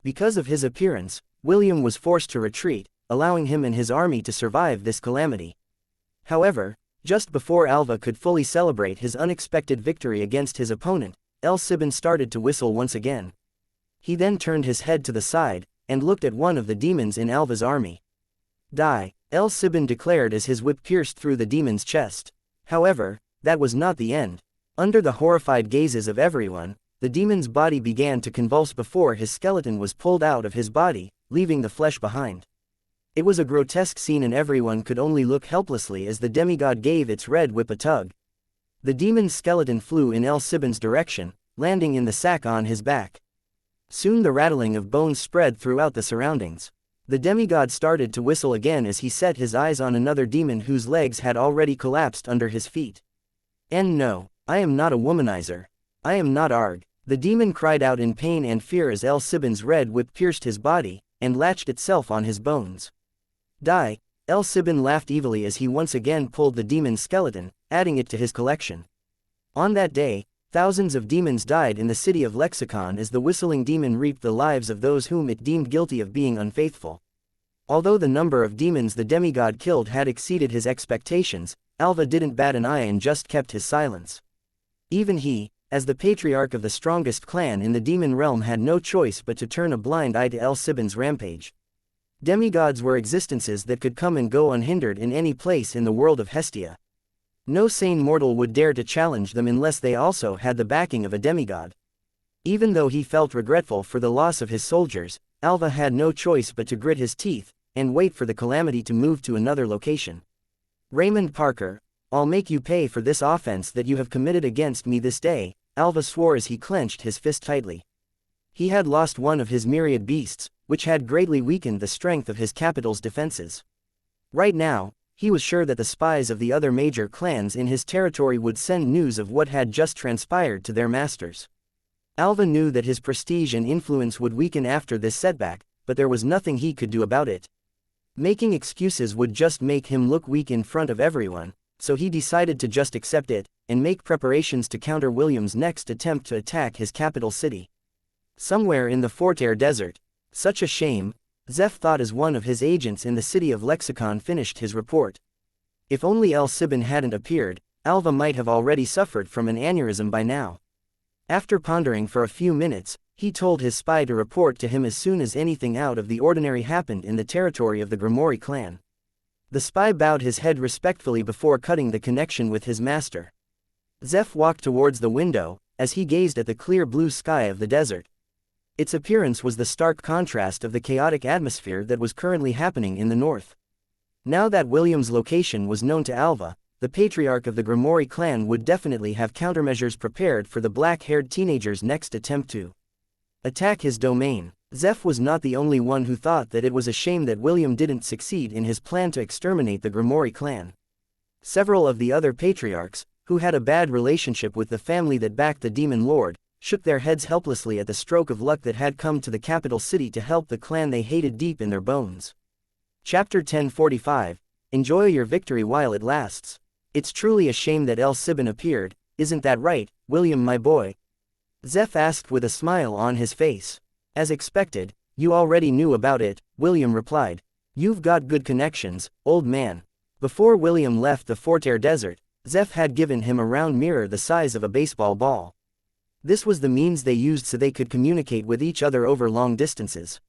Because of his appearance, William was forced to retreat, allowing him and his army to survive this calamity. However, just before Alva could fully celebrate his unexpected victory against his opponent, El Sibin started to whistle once again. He then turned his head to the side, and looked at one of the demons in Alva's army. Die, El Sibin declared as his whip pierced through the demon's chest. However, that was not the end. Under the horrified gazes of everyone, the demon's body began to convulse before his skeleton was pulled out of his body, leaving the flesh behind. It was a grotesque scene and everyone could only look helplessly as the demigod gave its red whip a tug. The demon's skeleton flew in El Sibin's direction, landing in the sack on his back. Soon the rattling of bones spread throughout the surroundings. The demigod started to whistle again as he set his eyes on another demon whose legs had already collapsed under his feet. And no, I am not a womanizer. I am not Arg. The demon cried out in pain and fear as El Sibin's red whip pierced his body, and latched itself on his bones. Die, El Sibin laughed evilly as he once again pulled the demon's skeleton, adding it to his collection. On that day, thousands of demons died in the city of Lexicon as the whistling demon reaped the lives of those whom it deemed guilty of being unfaithful. Although the number of demons the demigod killed had exceeded his expectations, Alva didn't bat an eye and just kept his silence. Even he, as the patriarch of the strongest clan in the demon realm, had no choice but to turn a blind eye to El Sibin's rampage. Demigods were existences that could come and go unhindered in any place in the world of Hestia. No sane mortal would dare to challenge them unless they also had the backing of a demigod. Even though he felt regretful for the loss of his soldiers, Alva had no choice but to grit his teeth, and wait for the calamity to move to another location. Raymond Parker, I'll make you pay for this offense that you have committed against me this day, Alva swore as he clenched his fist tightly. He had lost one of his myriad beasts, which had greatly weakened the strength of his capital's defenses. Right now, he was sure that the spies of the other major clans in his territory would send news of what had just transpired to their masters. Alva knew that his prestige and influence would weaken after this setback, but there was nothing he could do about it. Making excuses would just make him look weak in front of everyone, so he decided to just accept it, and make preparations to counter William's next attempt to attack his capital city. Somewhere in the Fortair Desert. Such a shame, Zeph thought as one of his agents in the city of Lexicon finished his report. If only El Sibin hadn't appeared, Alva might have already suffered from an aneurysm by now. After pondering for a few minutes, he told his spy to report to him as soon as anything out of the ordinary happened in the territory of the Grimoire clan. The spy bowed his head respectfully before cutting the connection with his master. Zeph walked towards the window, as he gazed at the clear blue sky of the desert. Its appearance was the stark contrast of the chaotic atmosphere that was currently happening in the north. Now that William's location was known to Alva, the patriarch of the Grimoire clan would definitely have countermeasures prepared for the black-haired teenager's next attempt to attack his domain. Zeph was not the only one who thought that it was a shame that William didn't succeed in his plan to exterminate the Grimoire clan. Several of the other patriarchs, who had a bad relationship with the family that backed the Demon Lord, shook their heads helplessly at the stroke of luck that had come to the capital city to help the clan they hated deep in their bones. Chapter 1045. Enjoy your victory while it lasts. It's truly a shame that El Sibin appeared, isn't that right, William my boy? Zeph asked with a smile on his face. As expected, you already knew about it, William replied. You've got good connections, old man. Before William left the Fortair Desert, Zeph had given him a round mirror the size of a baseball ball. This was the means they used so they could communicate with each other over long distances.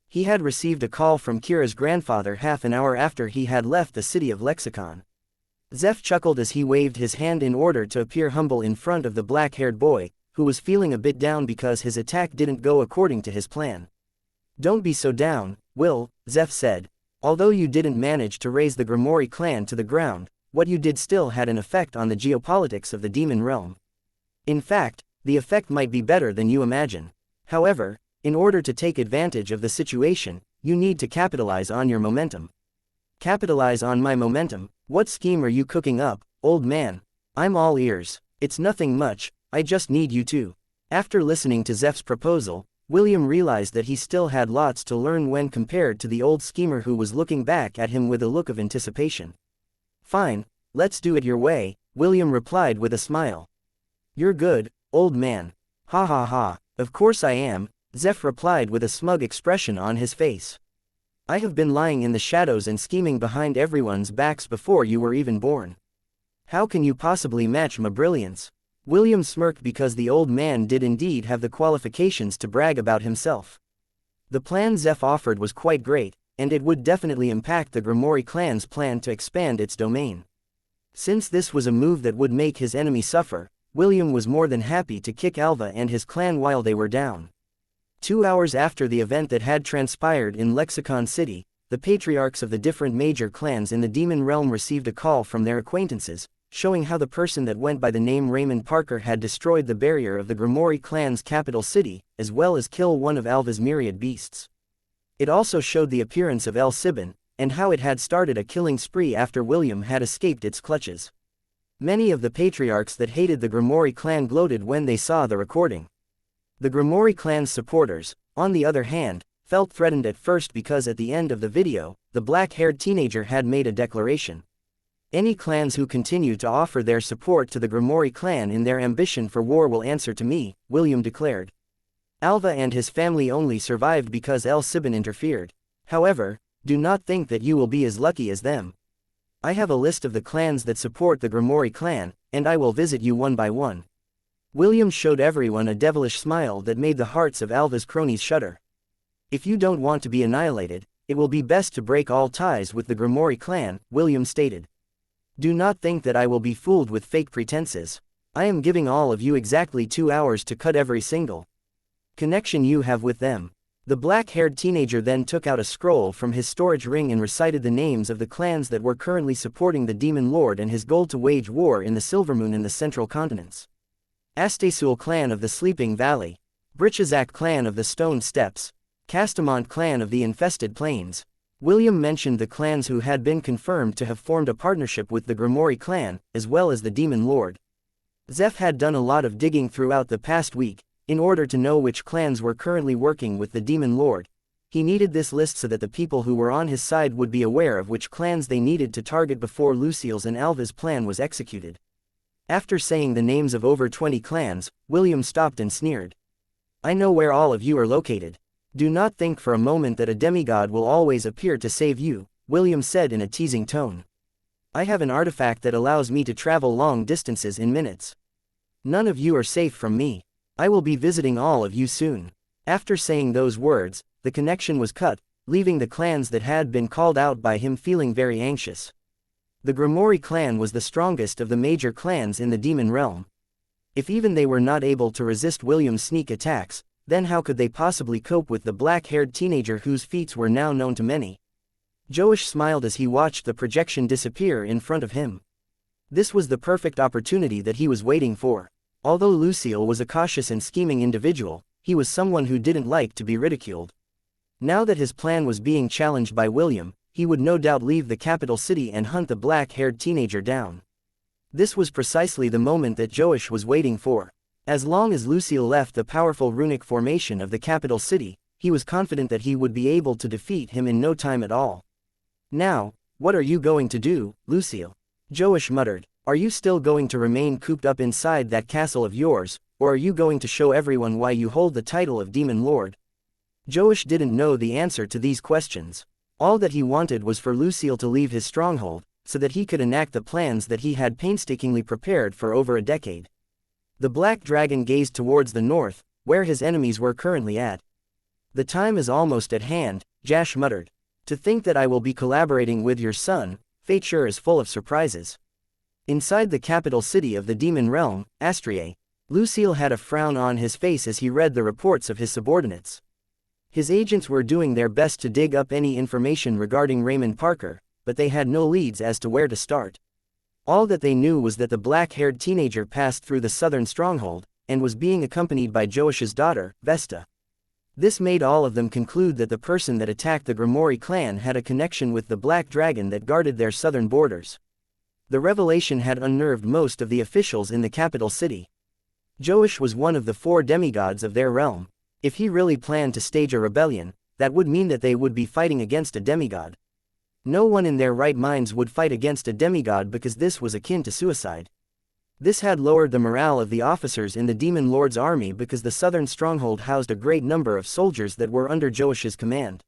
He had received a call from Kira's grandfather half an hour after he had left the city of Lexicon. Zeph chuckled as he waved his hand in order to appear humble in front of the black-haired boy, who was feeling a bit down because his attack didn't go according to his plan. Don't be so down, Will, Zeph said. Although you didn't manage to raise the Grimoire clan to the ground, what you did still had an effect on the geopolitics of the demon realm. In fact, the effect might be better than you imagine. However, in order to take advantage of the situation, you need to capitalize on your momentum. Capitalize on my momentum? What scheme are you cooking up, old man? I'm all ears. It's nothing much, I just need you to. After listening to Zeph's proposal, William realized that he still had lots to learn when compared to the old schemer who was looking back at him with a look of anticipation. Fine, let's do it your way, William replied with a smile. You're good, old man. Ha ha ha, of course I am, Zeph replied with a smug expression on his face. I have been lying in the shadows and scheming behind everyone's backs before you were even born. How can you possibly match my brilliance? William smirked because the old man did indeed have the qualifications to brag about himself. The plan Zeph offered was quite great, and it would definitely impact the Grimoire clan's plan to expand its domain. Since this was a move that would make his enemy suffer, William was more than happy to kick Alva and his clan while they were down. 2 hours after the event that had transpired in Lexicon City, the patriarchs of the different major clans in the demon realm received a call from their acquaintances, showing how the person that went by the name Raymond Parker had destroyed the barrier of the Grimoire clan's capital city, as well as kill one of Alva's myriad beasts. It also showed the appearance of El Sibin, and how it had started a killing spree after William had escaped its clutches. Many of the patriarchs that hated the Grimoire clan gloated when they saw the recording. The Grimoire clan's supporters, on the other hand, felt threatened at first because at the end of the video, the black-haired teenager had made a declaration. Any clans who continue to offer their support to the Grimoire clan in their ambition for war will answer to me, William declared. Alva and his family only survived because El Sibin interfered. However, do not think that you will be as lucky as them. I have a list of the clans that support the Grimoire clan, and I will visit you one by one. William showed everyone a devilish smile that made the hearts of Alva's cronies shudder. If you don't want to be annihilated, it will be best to break all ties with the Grimoire clan, William stated. Do not think that I will be fooled with fake pretenses. I am giving all of you exactly 2 hours to cut every single connection you have with them. The black-haired teenager then took out a scroll from his storage ring and recited the names of the clans that were currently supporting the Demon Lord and his goal to wage war in the Silvermoon in the Central Continents. Astesul clan of the Sleeping Valley, Brichazak clan of the Stone Steppes, Castamont clan of the Infested Plains. William mentioned the clans who had been confirmed to have formed a partnership with the Grimoire clan, as well as the Demon Lord. Zeph had done a lot of digging throughout the past week, in order to know which clans were currently working with the Demon Lord. He needed this list so that the people who were on his side would be aware of which clans they needed to target before Lucille's and Alva's plan was executed. After saying the names of over 20 clans, William stopped and sneered. "I know where all of you are located. Do not think for a moment that a demigod will always appear to save you," William said in a teasing tone. "I have an artifact that allows me to travel long distances in minutes. None of you are safe from me. I will be visiting all of you soon." After saying those words, the connection was cut, leaving the clans that had been called out by him feeling very anxious. The Grimoire clan was the strongest of the major clans in the demon realm. If even they were not able to resist William's sneak attacks, then how could they possibly cope with the black-haired teenager whose feats were now known to many? Joash smiled as he watched the projection disappear in front of him. This was the perfect opportunity that he was waiting for. Although Lucille was a cautious and scheming individual, he was someone who didn't like to be ridiculed. Now that his plan was being challenged by William, he would no doubt leave the capital city and hunt the black-haired teenager down. This was precisely the moment that Joash was waiting for. As long as Lucille left the powerful runic formation of the capital city, he was confident that he would be able to defeat him in no time at all. "Now, what are you going to do, Lucille?" Joash muttered. "Are you still going to remain cooped up inside that castle of yours, or are you going to show everyone why you hold the title of Demon Lord?" Joash didn't know the answer to these questions. All that he wanted was for Lucille to leave his stronghold, so that he could enact the plans that he had painstakingly prepared for over a decade. The black dragon gazed towards the north, where his enemies were currently at. "The time is almost at hand," Jash muttered. "To think that I will be collaborating with your son, fate sure is full of surprises." Inside the capital city of the demon realm, Astria, Lucille had a frown on his face as he read the reports of his subordinates. His agents were doing their best to dig up any information regarding Raymond Parker, but they had no leads as to where to start. All that they knew was that the black-haired teenager passed through the southern stronghold, and was being accompanied by Joash's daughter, Vesta. This made all of them conclude that the person that attacked the Grimoire clan had a connection with the black dragon that guarded their southern borders. The revelation had unnerved most of the officials in the capital city. Joash was one of the 4 demigods of their realm. If he really planned to stage a rebellion, that would mean that they would be fighting against a demigod. No one in their right minds would fight against a demigod because this was akin to suicide. This had lowered the morale of the officers in the Demon Lord's army because the southern stronghold housed a great number of soldiers that were under Joash's command.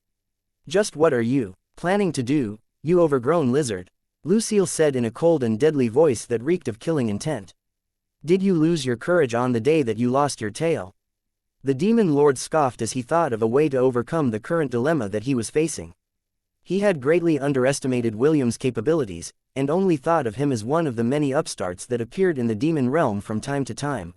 "Just what are you planning to do, you overgrown lizard?" Lucille said in a cold and deadly voice that reeked of killing intent. "Did you lose your courage on the day that you lost your tail?" The Demon Lord scoffed as he thought of a way to overcome the current dilemma that he was facing. He had greatly underestimated William's capabilities, and only thought of him as one of the many upstarts that appeared in the demon realm from time to time.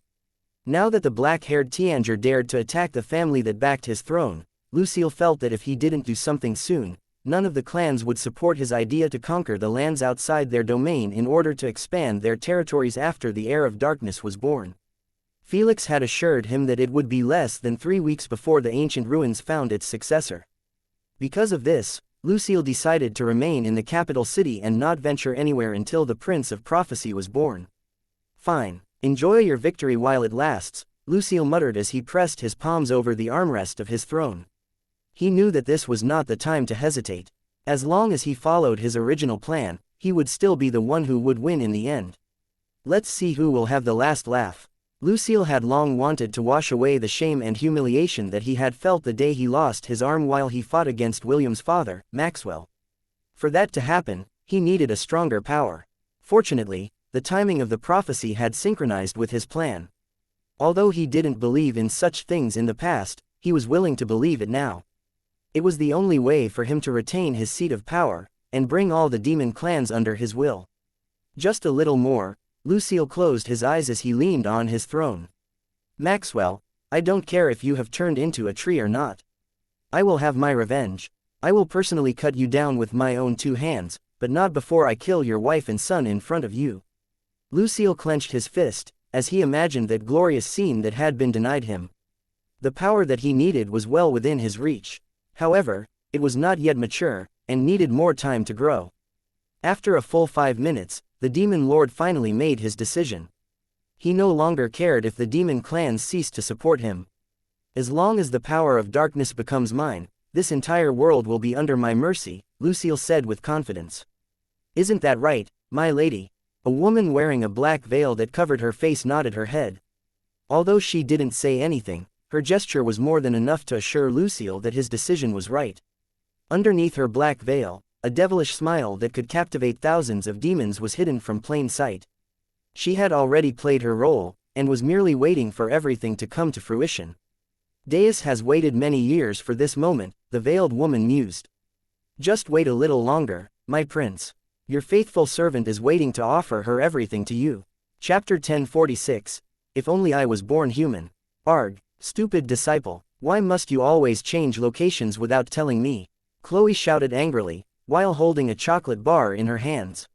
Now that the black-haired teenager dared to attack the family that backed his throne, Lucille felt that if he didn't do something soon, none of the clans would support his idea to conquer the lands outside their domain in order to expand their territories after the Heir of Darkness was born. Felix had assured him that it would be less than 3 weeks before the ancient ruins found its successor. Because of this, Lucille decided to remain in the capital city and not venture anywhere until the Prince of Prophecy was born. "Fine, enjoy your victory while it lasts," Lucille muttered as he pressed his palms over the armrest of his throne. He knew that this was not the time to hesitate. As long as he followed his original plan, he would still be the one who would win in the end. Let's see who will have the last laugh. Lucille had long wanted to wash away the shame and humiliation that he had felt the day he lost his arm while he fought against William's father, Maxwell. For that to happen, he needed a stronger power. Fortunately, the timing of the prophecy had synchronized with his plan. Although he didn't believe in such things in the past, he was willing to believe it now. It was the only way for him to retain his seat of power, and bring all the demon clans under his will. Just a little more, Lucille closed his eyes as he leaned on his throne. "Maxwell, I don't care if you have turned into a tree or not. I will have my revenge. I will personally cut you down with my own 2 hands, but not before I kill your wife and son in front of you." Lucille clenched his fist, as he imagined that glorious scene that had been denied him. The power that he needed was well within his reach. However, it was not yet mature, and needed more time to grow. After a full 5 minutes, the demon lord finally made his decision. He no longer cared if the demon clans ceased to support him. "As long as the power of darkness becomes mine, this entire world will be under my mercy," Lucille said with confidence. "Isn't that right, my lady?" A woman wearing a black veil that covered her face nodded her head. Although she didn't say anything, her gesture was more than enough to assure Lucille that his decision was right. Underneath her black veil, a devilish smile that could captivate thousands of demons was hidden from plain sight. She had already played her role, and was merely waiting for everything to come to fruition. "Deus has waited many years for this moment," the veiled woman mused. "Just wait a little longer, my prince. Your faithful servant is waiting to offer her everything to you." Chapter 1046, If Only I Was Born Human. "Arg, stupid disciple, why must you always change locations without telling me?" Chloe shouted angrily, while holding a chocolate bar in her hands.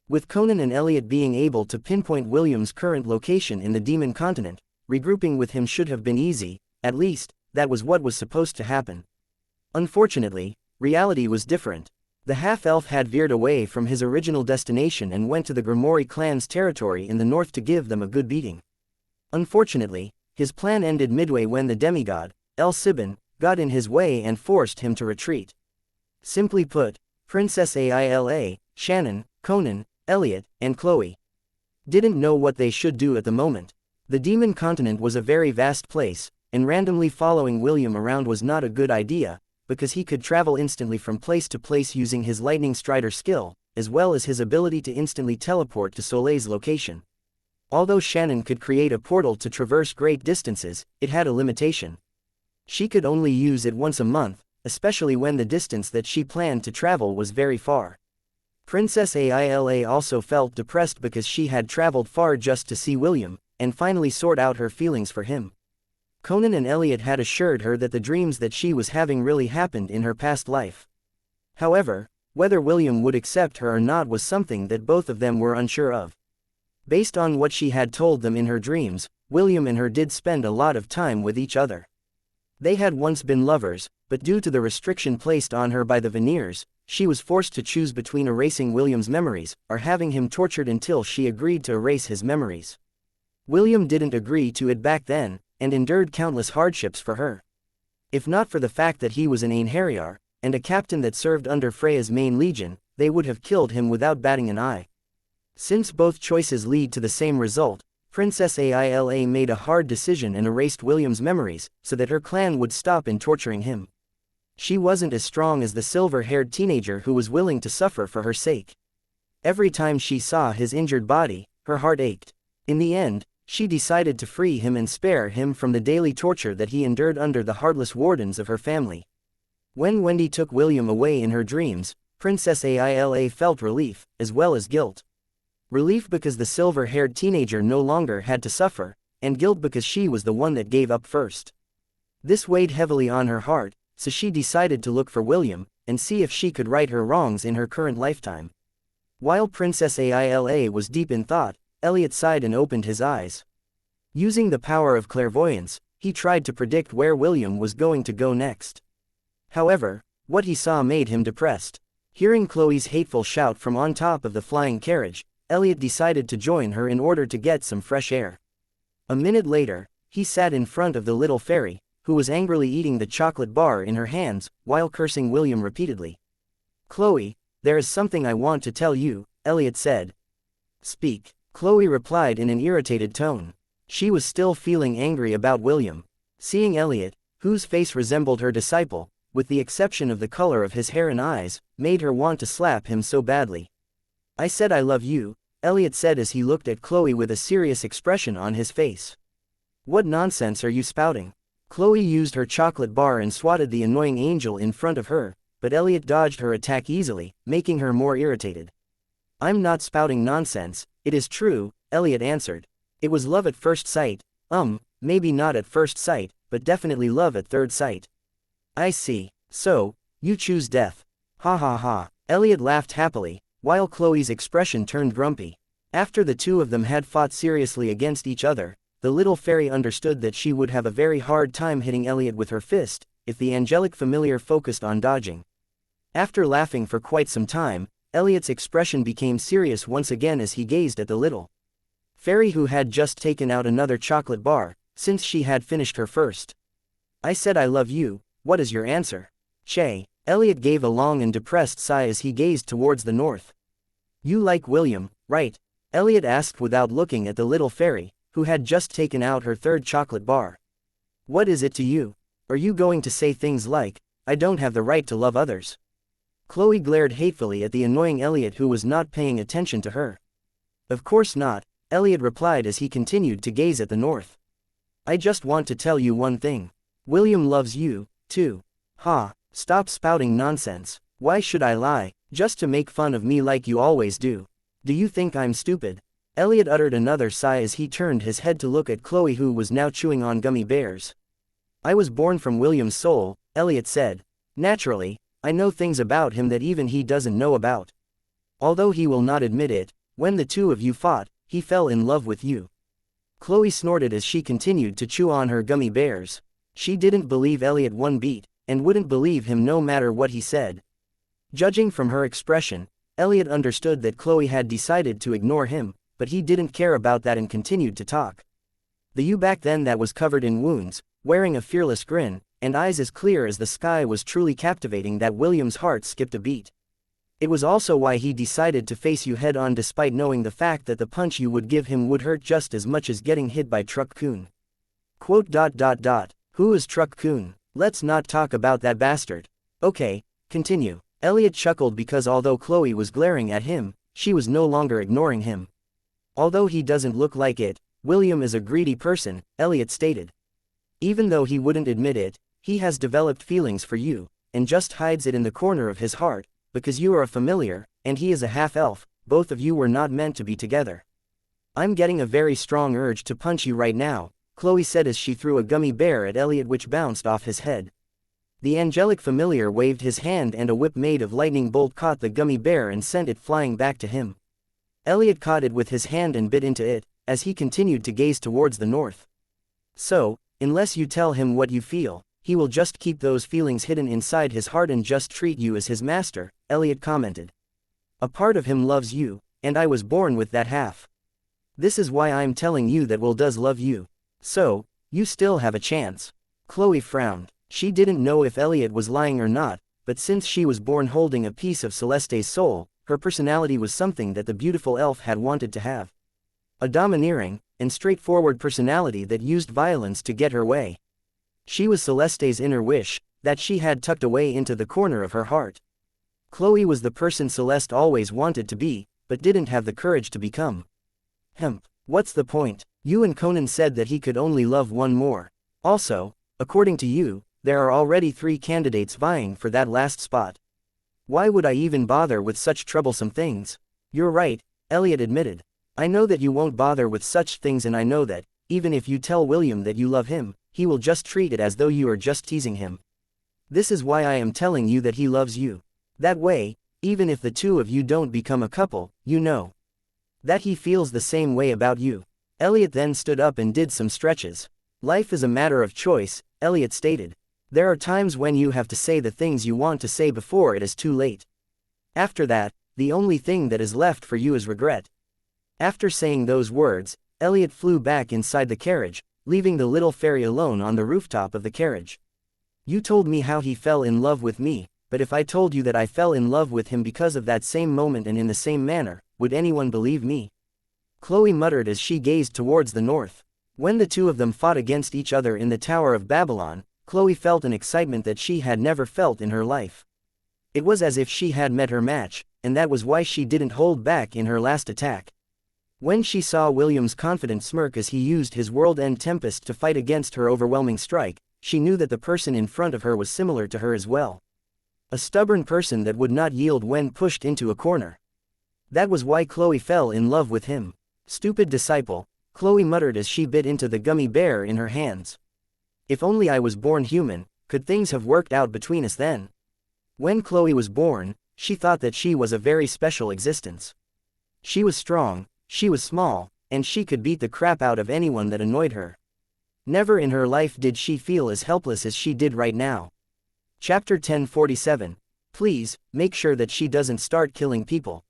With Conan and Elliot being able to pinpoint William's current location in the demon continent, regrouping with him should have been easy. At least, that was what was supposed to happen. Unfortunately, reality was different. The half-elf had veered away from his original destination and went to the Grimoire clan's territory in the north to give them a good beating. Unfortunately, his plan ended midway when the demigod, El Sibin, got in his way and forced him to retreat. Simply put, Princess Aila, Shannon, Conan, Elliot, and Chloe didn't know what they should do at the moment. The demon continent was a very vast place, and randomly following William around was not a good idea, because he could travel instantly from place to place using his lightning strider skill, as well as his ability to instantly teleport to Soleil's location. Although Shannon could create a portal to traverse great distances, it had a limitation. She could only use it once a month, especially when the distance that she planned to travel was very far. Princess Aila also felt depressed because she had traveled far just to see William, and finally sort out her feelings for him. Conan and Elliot had assured her that the dreams that she was having really happened in her past life. However, whether William would accept her or not was something that both of them were unsure of. Based on what she had told them in her dreams, William and her did spend a lot of time with each other. They had once been lovers, but due to the restriction placed on her by the veneers, she was forced to choose between erasing William's memories, or having him tortured until she agreed to erase his memories. William didn't agree to it back then, and endured countless hardships for her. If not for the fact that he was an Aenarion, and a captain that served under Freya's main legion, they would have killed him without batting an eye. Since both choices lead to the same result, Princess Aila made a hard decision and erased William's memories, so that her clan would stop in torturing him. She wasn't as strong as the silver-haired teenager who was willing to suffer for her sake. Every time she saw his injured body, her heart ached. In the end, she decided to free him and spare him from the daily torture that he endured under the heartless wardens of her family. When Wendy took William away in her dreams, Princess Aila felt relief, as well as guilt. Relief because the silver-haired teenager no longer had to suffer, and guilt because she was the one that gave up first. This weighed heavily on her heart, so she decided to look for William, and see if she could right her wrongs in her current lifetime. While Princess Aila was deep in thought, Elliot sighed and opened his eyes. Using the power of clairvoyance, he tried to predict where William was going to go next. However, what he saw made him depressed. Hearing Chloe's hateful shout from on top of the flying carriage, Elliot decided to join her in order to get some fresh air. A minute later, he sat in front of the little fairy, who was angrily eating the chocolate bar in her hands, while cursing William repeatedly. "Chloe, there is something I want to tell you," Elliot said. "Speak," Chloe replied in an irritated tone. She was still feeling angry about William. Seeing Elliot, whose face resembled her disciple, with the exception of the color of his hair and eyes, made her want to slap him so badly. "I said I love you," Elliot said as he looked at Chloe with a serious expression on his face. "What nonsense are you spouting?" Chloe used her chocolate bar and swatted the annoying angel in front of her, but Elliot dodged her attack easily, making her more irritated. "I'm not spouting nonsense, it is true," Elliot answered. "It was love at first sight, maybe not at first sight, but definitely love at third sight. I see. So, you choose death. Ha ha ha. Elliot laughed happily, while Chloe's expression turned grumpy. After the two of them had fought seriously against each other, the little fairy understood that she would have a very hard time hitting Elliot with her fist, if the angelic familiar focused on dodging. After laughing for quite some time, Elliot's expression became serious once again as he gazed at the little fairy who had just taken out another chocolate bar, since she had finished her first. I said I love you, what is your answer? Che. Elliot gave a long and depressed sigh as he gazed towards the north. You like William, right? Elliot asked without looking at the little fairy, who had just taken out her third chocolate bar. What is it to you? Are you going to say things like, I don't have the right to love others? Chloe glared hatefully at the annoying Elliot who was not paying attention to her. Of course not, Elliot replied as he continued to gaze at the north. I just want to tell you one thing. William loves you, too. Ha, stop spouting nonsense. Why should I lie, just to make fun of me like you always do? Do you think I'm stupid? Elliot uttered another sigh as he turned his head to look at Chloe who was now chewing on gummy bears. I was born from William's soul, Elliot said. Naturally, I know things about him that even he doesn't know about. Although he will not admit it, when the two of you fought, he fell in love with you. Chloe snorted as she continued to chew on her gummy bears. She didn't believe Elliot one bit, and wouldn't believe him no matter what he said. Judging from her expression, Elliot understood that Chloe had decided to ignore him, but he didn't care about that and continued to talk. The you back then that was covered in wounds, wearing a fearless grin, and eyes as clear as the sky was truly captivating that William's heart skipped a beat. It was also why he decided to face you head on despite knowing the fact that the punch you would give him would hurt just as much as getting hit by Truck Kun. Quote. Who is Truck Kun? Let's not talk about that bastard. Okay, continue. Elliot chuckled because although Chloe was glaring at him, she was no longer ignoring him. Although he doesn't look like it, William is a greedy person, Elliot stated. Even though he wouldn't admit it, he has developed feelings for you, and just hides it in the corner of his heart, because you are a familiar, and he is a half-elf, both of you were not meant to be together. I'm getting a very strong urge to punch you right now, Chloe said as she threw a gummy bear at Elliot which bounced off his head. The angelic familiar waved his hand and a whip made of lightning bolt caught the gummy bear and sent it flying back to him. Elliot caught it with his hand and bit into it, as he continued to gaze towards the north. So, unless you tell him what you feel, he will just keep those feelings hidden inside his heart and just treat you as his master, Elliot commented. A part of him loves you, and I was born with that half. This is why I'm telling you that Will does love you. So, you still have a chance. Chloe frowned. She didn't know if Elliot was lying or not, but since she was born holding a piece of Celeste's soul, her personality was something that the beautiful elf had wanted to have. A domineering and straightforward personality that used violence to get her way. She was Celeste's inner wish, that she had tucked away into the corner of her heart. Chloe was the person Celeste always wanted to be, but didn't have the courage to become. What's the point? You and Conan said that he could only love one more. Also, according to you, there are already 3 candidates vying for that last spot. Why would I even bother with such troublesome things? You're right, Elliot admitted. I know that you won't bother with such things, and I know that, even if you tell William that you love him, he will just treat it as though you are just teasing him. This is why I am telling you that he loves you. That way, even if the two of you don't become a couple, you know that he feels the same way about you. Elliot then stood up and did some stretches. Life is a matter of choice, Elliot stated. There are times when you have to say the things you want to say before it is too late. After that, the only thing that is left for you is regret. After saying those words, Elliot flew back inside the carriage, leaving the little fairy alone on the rooftop of the carriage. You told me how he fell in love with me, but if I told you that I fell in love with him because of that same moment and in the same manner, would anyone believe me? Chloe muttered as she gazed towards the north. When the two of them fought against each other in the Tower of Babylon, Chloe felt an excitement that she had never felt in her life. It was as if she had met her match, and that was why she didn't hold back in her last attack. When she saw William's confident smirk as he used his world-end tempest to fight against her overwhelming strike, she knew that the person in front of her was similar to her as well. A stubborn person that would not yield when pushed into a corner. That was why Chloe fell in love with him. Stupid disciple, Chloe muttered as she bit into the gummy bear in her hands. If only I was born human, Could things have worked out between us then? When Chloe was born, she thought that she was a very special existence. She was strong, she was small, and she could beat the crap out of anyone that annoyed her. Never in her life did she feel as helpless as she did right now. Chapter 1047. Please, make sure that she doesn't start killing people.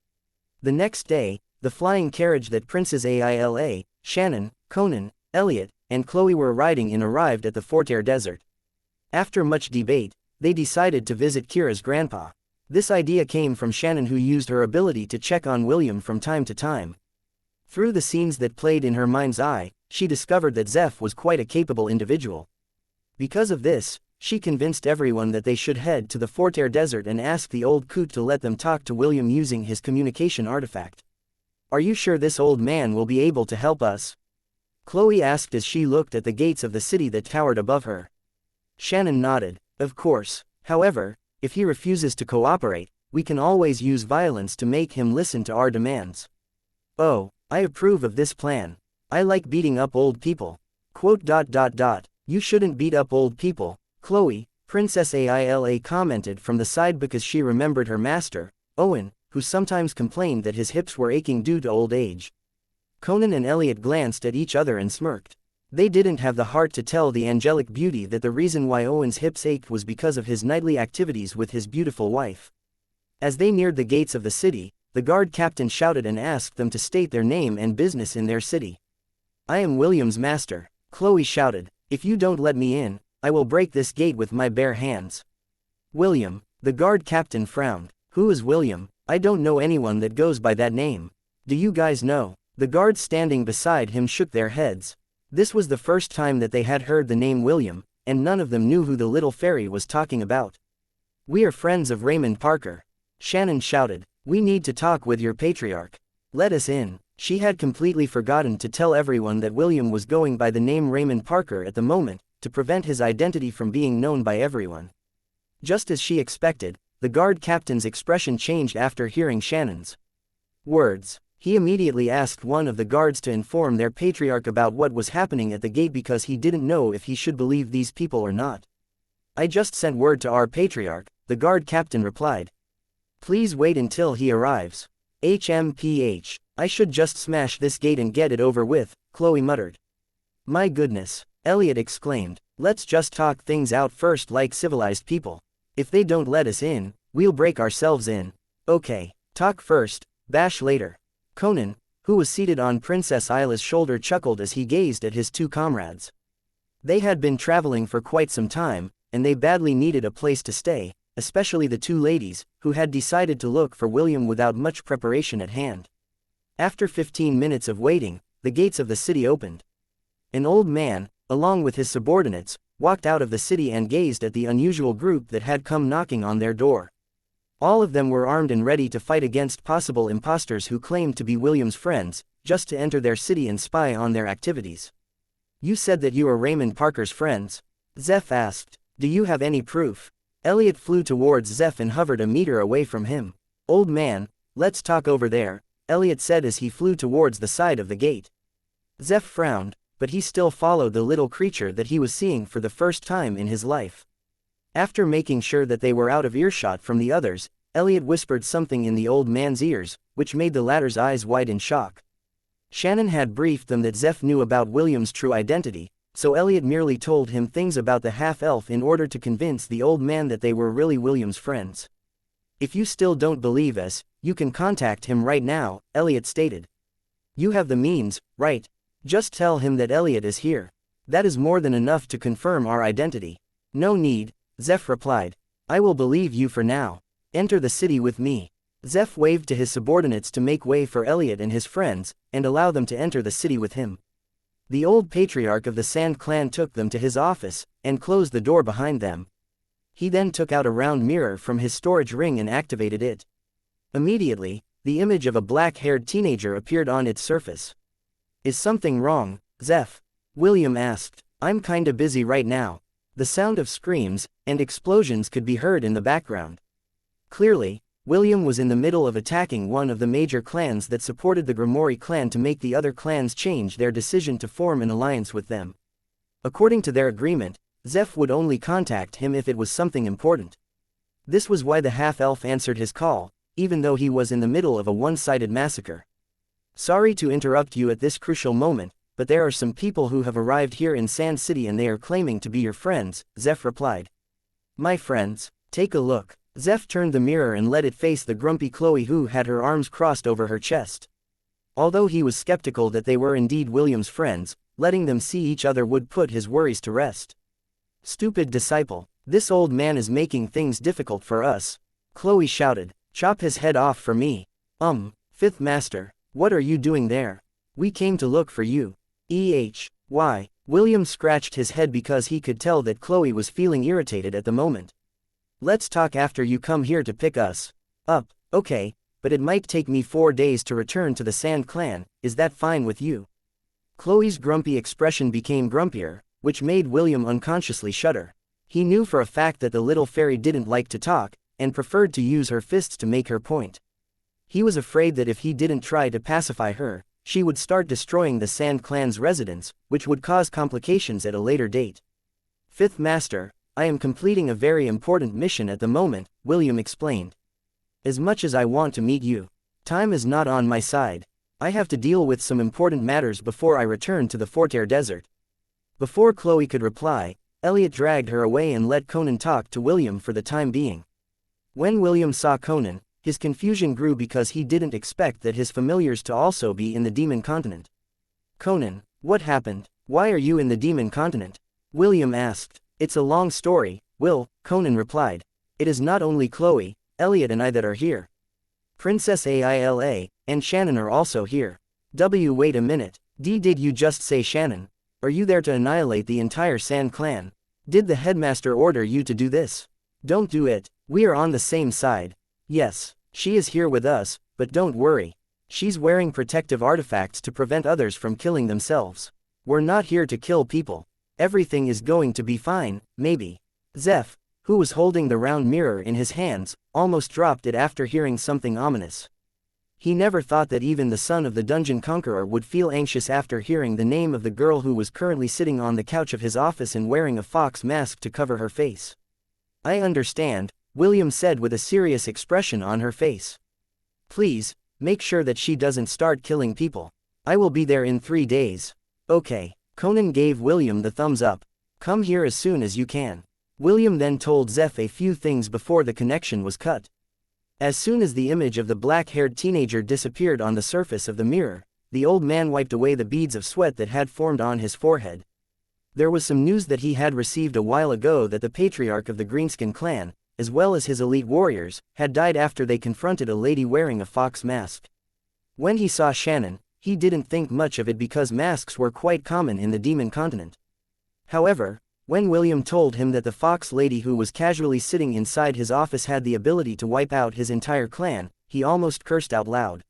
The next day, the flying carriage that Princes Aila, Shannon, Conan, Elliot, and Chloe were riding in arrived at the Forterre Desert. After much debate, they decided to visit Kira's grandpa. This idea came from Shannon, who used her ability to check on William from time to time. Through the scenes that played in her mind's eye, she discovered that Zeph was quite a capable individual. Because of this, she convinced everyone that they should head to the Forterre Desert and ask the old coot to let them talk to William using his communication artifact. Are you sure this old man will be able to help us? Chloe asked as she looked at the gates of the city that towered above her. Shannon nodded. Of course. However, if he refuses to cooperate, we can always use violence to make him listen to our demands. Oh, I approve of this plan. I like beating up old people. You shouldn't beat up old people, Chloe, Princess Aila commented from the side because she remembered her master, Owen, who sometimes complained that his hips were aching due to old age. Conan and Elliot glanced at each other and smirked. They didn't have the heart to tell the angelic beauty that the reason why Owen's hips ached was because of his nightly activities with his beautiful wife. As they neared the gates of the city, the guard captain shouted and asked them to state their name and business in their city. I am William's master, Chloe shouted. If you don't let me in, I will break this gate with my bare hands. William, the guard captain frowned. Who is William? I don't know anyone that goes by that name. Do you guys know? The guards standing beside him shook their heads. This was the first time that they had heard the name William, and none of them knew who the little fairy was talking about. We are friends of Raymond Parker. Shannon shouted. We need to talk with your patriarch. Let us in. She had completely forgotten to tell everyone that William was going by the name Raymond Parker at the moment, to prevent his identity from being known by everyone. Just as she expected, the guard captain's expression changed after hearing Shannon's words. He immediately asked one of the guards to inform their patriarch about what was happening at the gate because he didn't know if he should believe these people or not. I just sent word to our patriarch, the guard captain replied. Please wait until he arrives. HMPH. I should just smash this gate and get it over with, Chloe muttered. My goodness, Elliot exclaimed. Let's just talk things out first like civilized people. If they don't let us in, we'll break ourselves in. Okay, talk first, bash later. Conan, who was seated on Princess Isla's shoulder, chuckled as he gazed at his two comrades. They had been traveling for quite some time, and they badly needed a place to stay, especially the two ladies, who had decided to look for William without much preparation at hand. After 15 minutes of waiting, the gates of the city opened. An old man, along with his subordinates, walked out of the city and gazed at the unusual group that had come knocking on their door. All of them were armed and ready to fight against possible imposters who claimed to be William's friends, just to enter their city and spy on their activities. You said that you are Raymond Parker's friends? Zeph asked. Do you have any proof? Elliot flew towards Zeph and hovered a meter away from him. Old man, let's talk over there, Elliot said as he flew towards the side of the gate. Zeph frowned, but he still followed the little creature that he was seeing for the first time in his life. After making sure that they were out of earshot from the others, Elliot whispered something in the old man's ears, which made the latter's eyes wide in shock. Shannon had briefed them that Zeph knew about William's true identity, so Elliot merely told him things about the half-elf in order to convince the old man that they were really William's friends. If you still don't believe us, you can contact him right now, Elliot stated. You have the means, right? Just tell him that Elliot is here. That is more than enough to confirm our identity. No need, Zeph replied. I will believe you for now. Enter the city with me. Zeph waved to his subordinates to make way for Elliot and his friends, and allow them to enter the city with him. The old patriarch of the Sand clan took them to his office, and closed the door behind them. He then took out a round mirror from his storage ring and activated it. Immediately, the image of a black-haired teenager appeared on its surface. Is something wrong, Zeph? William asked. I'm kinda busy right now. The sound of screams and explosions could be heard in the background. Clearly, William was in the middle of attacking one of the major clans that supported the Grimoire clan to make the other clans change their decision to form an alliance with them. According to their agreement, Zeph would only contact him if it was something important. This was why the half-elf answered his call, even though he was in the middle of a one-sided massacre. Sorry to interrupt you at this crucial moment, but there are some people who have arrived here in Sand City and they are claiming to be your friends, Zeph replied. My friends? Take a look. Zeph turned the mirror and let it face the grumpy Chloe who had her arms crossed over her chest. Although he was skeptical that they were indeed William's friends, letting them see each other would put his worries to rest. Stupid disciple. This old man is making things difficult for us. Chloe shouted. Chop his head off for me. Fifth Master. What are you doing there? We came to look for you. Why? William scratched his head because he could tell that Chloe was feeling irritated at the moment. Let's talk after you come here to pick us up. Okay, but it might take me 4 days to return to the Sand Clan, is that fine with you? Chloe's grumpy expression became grumpier, which made William unconsciously shudder. He knew for a fact that the little fairy didn't like to talk, and preferred to use her fists to make her point. He was afraid that if he didn't try to pacify her, she would start destroying the Sand Clan's residence, which would cause complications at a later date. Fifth Master, I am completing a very important mission at the moment, William explained. As much as I want to meet you, time is not on my side. I have to deal with some important matters before I return to the Forterre Desert. Before Chloe could reply, Elliot dragged her away and let Conan talk to William for the time being. When William saw Conan, his confusion grew because he didn't expect that his familiars to also be in the Demon Continent. Conan, what happened? Why are you in the Demon Continent? William asked. It's a long story, Will, Conan replied. It is not only Chloe, Elliot and I that are here. Princess Aila, and Shannon are also here. Wait a minute, did you just say Shannon? Are you there to annihilate the entire Sand Clan? Did the headmaster order you to do this? Don't do it, we are on the same side. Yes, she is here with us, but don't worry. She's wearing protective artifacts to prevent others from killing themselves. We're not here to kill people. Everything is going to be fine, maybe. Zeph, who was holding the round mirror in his hands, almost dropped it after hearing something ominous. He never thought that even the son of the Dungeon Conqueror would feel anxious after hearing the name of the girl who was currently sitting on the couch of his office and wearing a fox mask to cover her face. I understand, William said with a serious expression on her face. Please, make sure that she doesn't start killing people. I will be there in 3 days. Okay, Conan gave William the thumbs up. Come here as soon as you can. William then told Zeph a few things before the connection was cut. As soon as the image of the black-haired teenager disappeared on the surface of the mirror, the old man wiped away the beads of sweat that had formed on his forehead. There was some news that he had received a while ago that the patriarch of the Greenskin clan, as well as his elite warriors, had died after they confronted a lady wearing a fox mask. When he saw Shannon, he didn't think much of it because masks were quite common in the Demon Continent. However, when William told him that the fox lady who was casually sitting inside his office had the ability to wipe out his entire clan, he almost cursed out loud.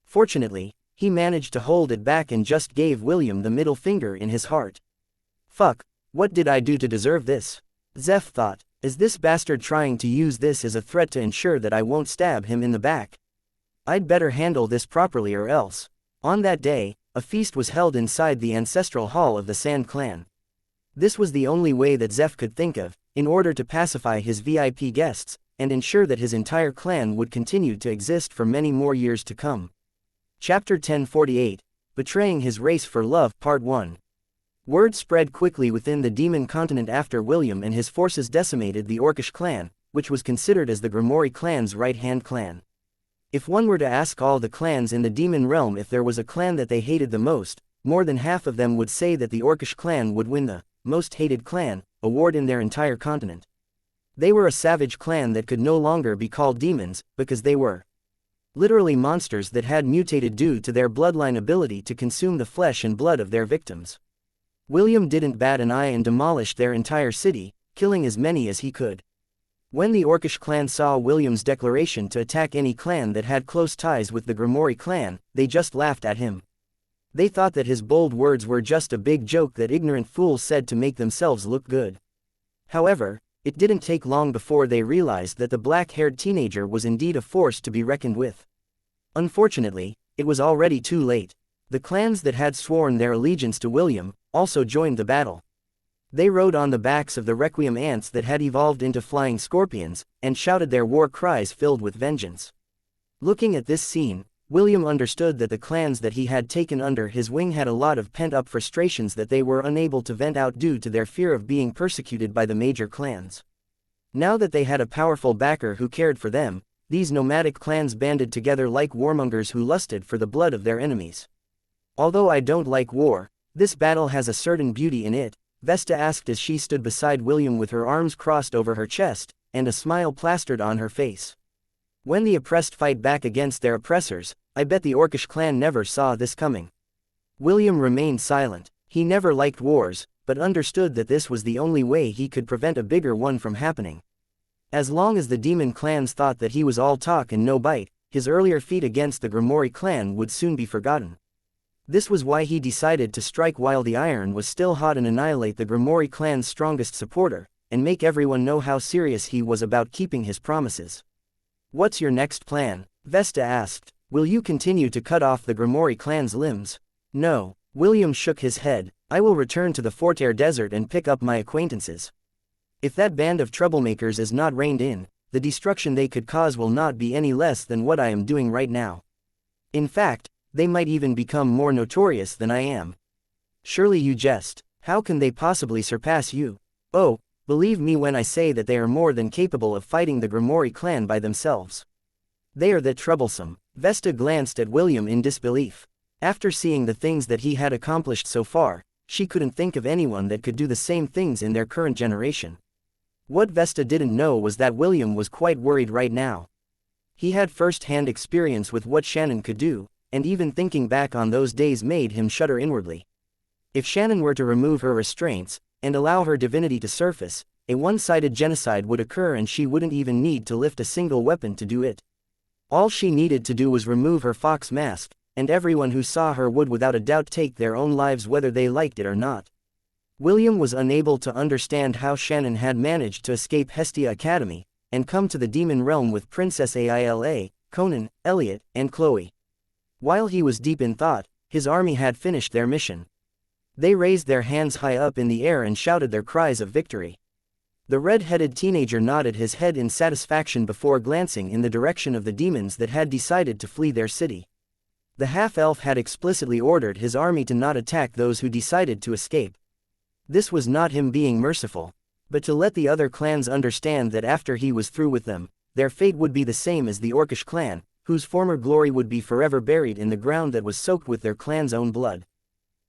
Fortunately, he managed to hold it back and just gave William the middle finger in his heart. Fuck, what did I do to deserve this? Zeph thought. Is this bastard trying to use this as a threat to ensure that I won't stab him in the back? I'd better handle this properly or else. On that day, a feast was held inside the ancestral hall of the Sand Clan. This was the only way that Zeph could think of, in order to pacify his VIP guests, and ensure that his entire clan would continue to exist for many more years to come. Chapter 1048, Betraying His Race for Love, Part 1. Word spread quickly within the Demon Continent after William and his forces decimated the Orcish clan, which was considered as the Grimoire clan's right-hand clan. If one were to ask all the clans in the Demon Realm if there was a clan that they hated the most, more than half of them would say that the Orcish clan would win the Most Hated Clan award in their entire continent. They were a savage clan that could no longer be called demons, because they were literally monsters that had mutated due to their bloodline ability to consume the flesh and blood of their victims. William didn't bat an eye and demolished their entire city, killing as many as he could. When the Orcish clan saw William's declaration to attack any clan that had close ties with the Grimoire clan, they just laughed at him. They thought that his bold words were just a big joke that ignorant fools said to make themselves look good. However, it didn't take long before they realized that the black-haired teenager was indeed a force to be reckoned with. Unfortunately, it was already too late. The clans that had sworn their allegiance to William also joined the battle. They rode on the backs of the requiem ants that had evolved into flying scorpions, and shouted their war cries filled with vengeance. Looking at this scene, William understood that the clans that he had taken under his wing had a lot of pent-up frustrations that they were unable to vent out due to their fear of being persecuted by the major clans. Now that they had a powerful backer who cared for them, these nomadic clans banded together like warmongers who lusted for the blood of their enemies. Although I don't like war, this battle has a certain beauty in it, Vesta asked as she stood beside William with her arms crossed over her chest, and a smile plastered on her face. When the oppressed fight back against their oppressors, I bet the Orcish clan never saw this coming. William remained silent. He never liked wars, but understood that this was the only way he could prevent a bigger one from happening. As long as the demon clans thought that he was all talk and no bite, his earlier feat against the Grimoire clan would soon be forgotten. This was why he decided to strike while the iron was still hot and annihilate the Grimoire clan's strongest supporter, and make everyone know how serious he was about keeping his promises. "What's your next plan?" Vesta asked. "Will you continue to cut off the Grimoire clan's limbs?" "No." William shook his head. "I will return to the Fortair Desert and pick up my acquaintances. If that band of troublemakers is not reined in, the destruction they could cause will not be any less than what I am doing right now. In fact, they might even become more notorious than I am." "Surely you jest. How can they possibly surpass you?" "Oh, believe me when I say that they are more than capable of fighting the Grimoire clan by themselves. They are that troublesome." Vesta glanced at William in disbelief. After seeing the things that he had accomplished so far, she couldn't think of anyone that could do the same things in their current generation. What Vesta didn't know was that William was quite worried right now. He had first-hand experience with what Shannon could do, and even thinking back on those days made him shudder inwardly. If Shannon were to remove her restraints, and allow her divinity to surface, a one-sided genocide would occur and she wouldn't even need to lift a single weapon to do it. All she needed to do was remove her fox mask, and everyone who saw her would without a doubt take their own lives whether they liked it or not. William was unable to understand how Shannon had managed to escape Hestia Academy, and come to the demon realm with Princess Aila, Conan, Elliot, and Chloe. While he was deep in thought, his army had finished their mission. They raised their hands high up in the air and shouted their cries of victory. The red-headed teenager nodded his head in satisfaction before glancing in the direction of the demons that had decided to flee their city. The half-elf had explicitly ordered his army to not attack those who decided to escape. This was not him being merciful, but to let the other clans understand that after he was through with them, their fate would be the same as the Orcish clan, whose former glory would be forever buried in the ground that was soaked with their clan's own blood.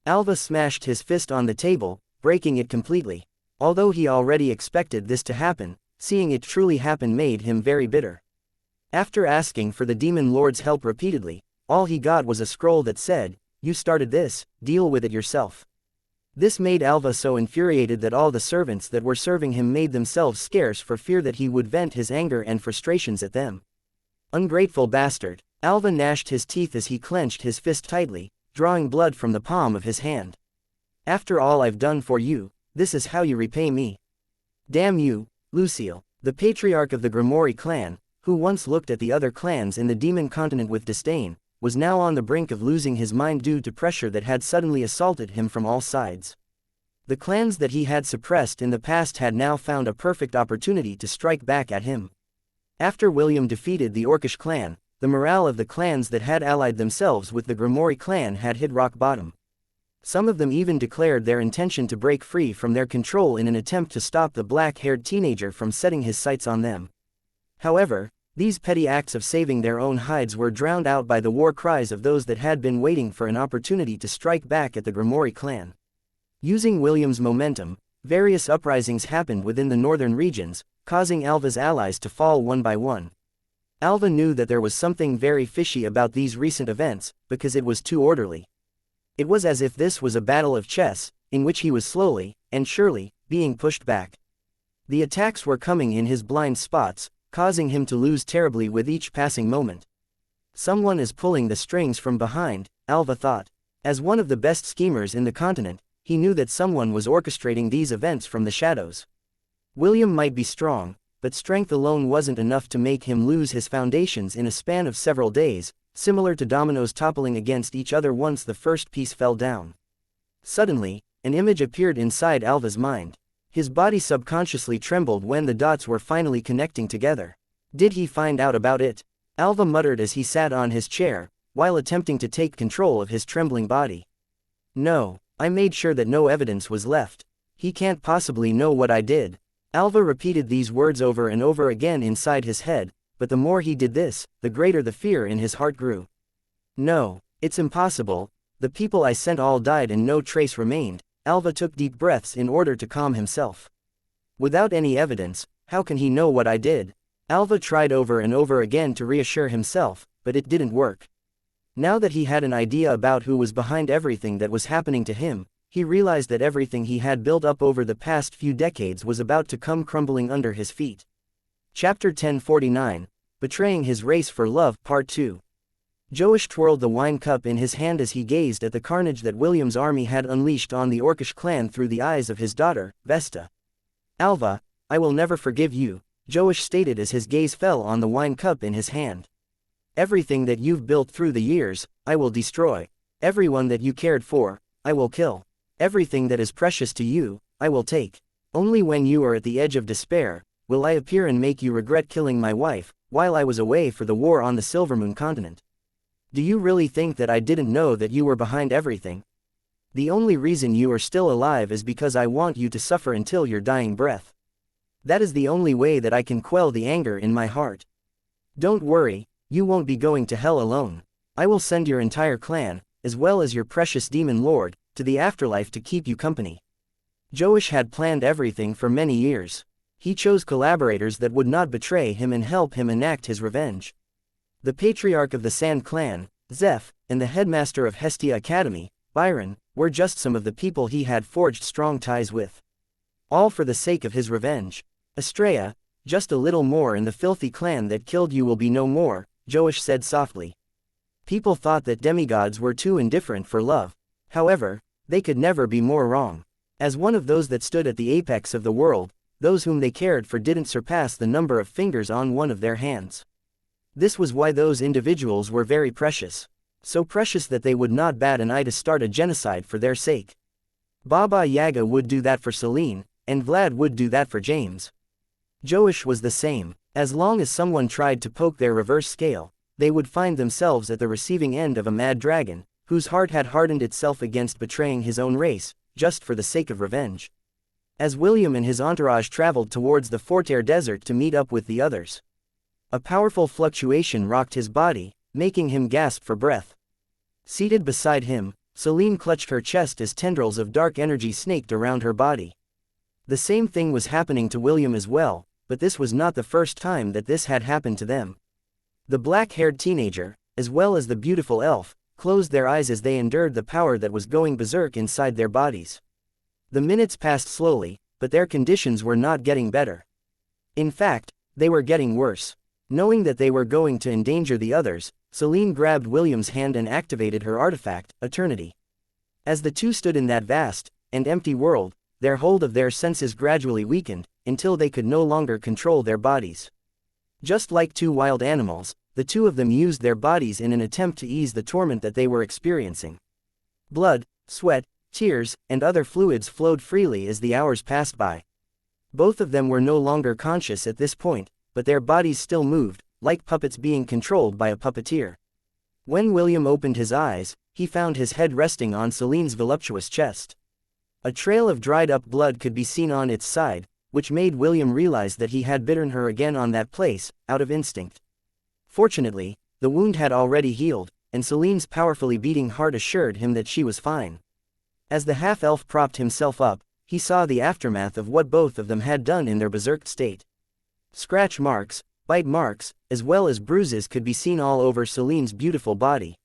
Alva smashed his fist on the table, breaking it completely. Although he already expected this to happen, seeing it truly happen made him very bitter. After asking for the demon lord's help repeatedly, all he got was a scroll that said, "You started this, deal with it yourself." This made Alva so infuriated that all the servants that were serving him made themselves scarce for fear that he would vent his anger and frustrations at them. Ungrateful bastard. Alva gnashed his teeth as he clenched his fist tightly, drawing blood from the palm of his hand. "After all I've done for you, this is how you repay me." "Damn you, Lucille." The patriarch of the Grimoire clan, who once looked at the other clans in the demon continent with disdain, was now on the brink of losing his mind due to pressure that had suddenly assaulted him from all sides. The clans that he had suppressed in the past had now found a perfect opportunity to strike back at him. After William defeated the Orcish clan, the morale of the clans that had allied themselves with the Grimoire clan had hit rock bottom. Some of them even declared their intention to break free from their control in an attempt to stop the black-haired teenager from setting his sights on them. However, these petty acts of saving their own hides were drowned out by the war cries of those that had been waiting for an opportunity to strike back at the Grimoire clan. Using William's momentum, various uprisings happened within the northern regions, causing Alva's allies to fall one by one. Alva knew that there was something very fishy about these recent events, because it was too orderly. It was as if this was a battle of chess, in which he was slowly, and surely, being pushed back. The attacks were coming in his blind spots, causing him to lose terribly with each passing moment. Someone is pulling the strings from behind, Alva thought. As one of the best schemers in the continent, he knew that someone was orchestrating these events from the shadows. William might be strong, but strength alone wasn't enough to make him lose his foundations in a span of several days, similar to dominoes toppling against each other once the first piece fell down. Suddenly, an image appeared inside Alva's mind. His body subconsciously trembled when the dots were finally connecting together. Did he find out about it? Alva muttered as he sat on his chair, while attempting to take control of his trembling body. No, I made sure that no evidence was left. He can't possibly know what I did. Alva repeated these words over and over again inside his head, but the more he did this, the greater the fear in his heart grew. No, it's impossible. The people I sent all died and no trace remained. Alva took deep breaths in order to calm himself. Without any evidence, how can he know what I did? Alva tried over and over again to reassure himself, but it didn't work. Now that he had an idea about who was behind everything that was happening to him, he realized that everything he had built up over the past few decades was about to come crumbling under his feet. Chapter 1049, Betraying His Race for Love, Part 2. Joash twirled the wine cup in his hand as he gazed at the carnage that William's army had unleashed on the Orcish clan through the eyes of his daughter, Vesta. Alva, I will never forgive you, Joash stated as his gaze fell on the wine cup in his hand. Everything that you've built through the years, I will destroy. Everyone that you cared for, I will kill. Everything that is precious to you, I will take. Only when you are at the edge of despair, will I appear and make you regret killing my wife, while I was away for the war on the Silvermoon continent. Do you really think that I didn't know that you were behind everything? The only reason you are still alive is because I want you to suffer until your dying breath. That is the only way that I can quell the anger in my heart. Don't worry, you won't be going to hell alone. I will send your entire clan, as well as your precious demon lord, to the afterlife to keep you company. Joash had planned everything for many years. He chose collaborators that would not betray him and help him enact his revenge. The patriarch of the Sand clan, Zeph, and the headmaster of Hestia Academy, Byron, were just some of the people he had forged strong ties with. All for the sake of his revenge. Estrella, just a little more and the filthy clan that killed you will be no more, Joash said softly. People thought that demigods were too indifferent for love. However, they could never be more wrong. As one of those that stood at the apex of the world, those whom they cared for didn't surpass the number of fingers on one of their hands. This was why those individuals were very precious. So precious that they would not bat an eye to start a genocide for their sake. Baba Yaga would do that for Celine, and Vlad would do that for James. Joash was the same. As long as someone tried to poke their reverse scale, they would find themselves at the receiving end of a mad dragon, whose heart had hardened itself against betraying his own race, just for the sake of revenge. As William and his entourage traveled towards the Forterre Desert to meet up with the others, a powerful fluctuation rocked his body, making him gasp for breath. Seated beside him, Celine clutched her chest as tendrils of dark energy snaked around her body. The same thing was happening to William as well, but this was not the first time that this had happened to them. The black-haired teenager, as well as the beautiful elf, closed their eyes as they endured the power that was going berserk inside their bodies. The minutes passed slowly, but their conditions were not getting better. In fact, they were getting worse. Knowing that they were going to endanger the others, Celine grabbed William's hand and activated her artifact, Eternity. As the two stood in that vast and empty world, their hold of their senses gradually weakened, until they could no longer control their bodies. Just like two wild animals, the two of them used their bodies in an attempt to ease the torment that they were experiencing. Blood, sweat, tears, and other fluids flowed freely as the hours passed by. Both of them were no longer conscious at this point, but their bodies still moved, like puppets being controlled by a puppeteer. When William opened his eyes, he found his head resting on Celine's voluptuous chest. A trail of dried-up blood could be seen on its side, which made William realize that he had bitten her again on that place, out of instinct. Fortunately, the wound had already healed, and Celine's powerfully beating heart assured him that she was fine. As the half-elf propped himself up, he saw the aftermath of what both of them had done in their berserk state. Scratch marks, bite marks, as well as bruises could be seen all over Celine's beautiful body.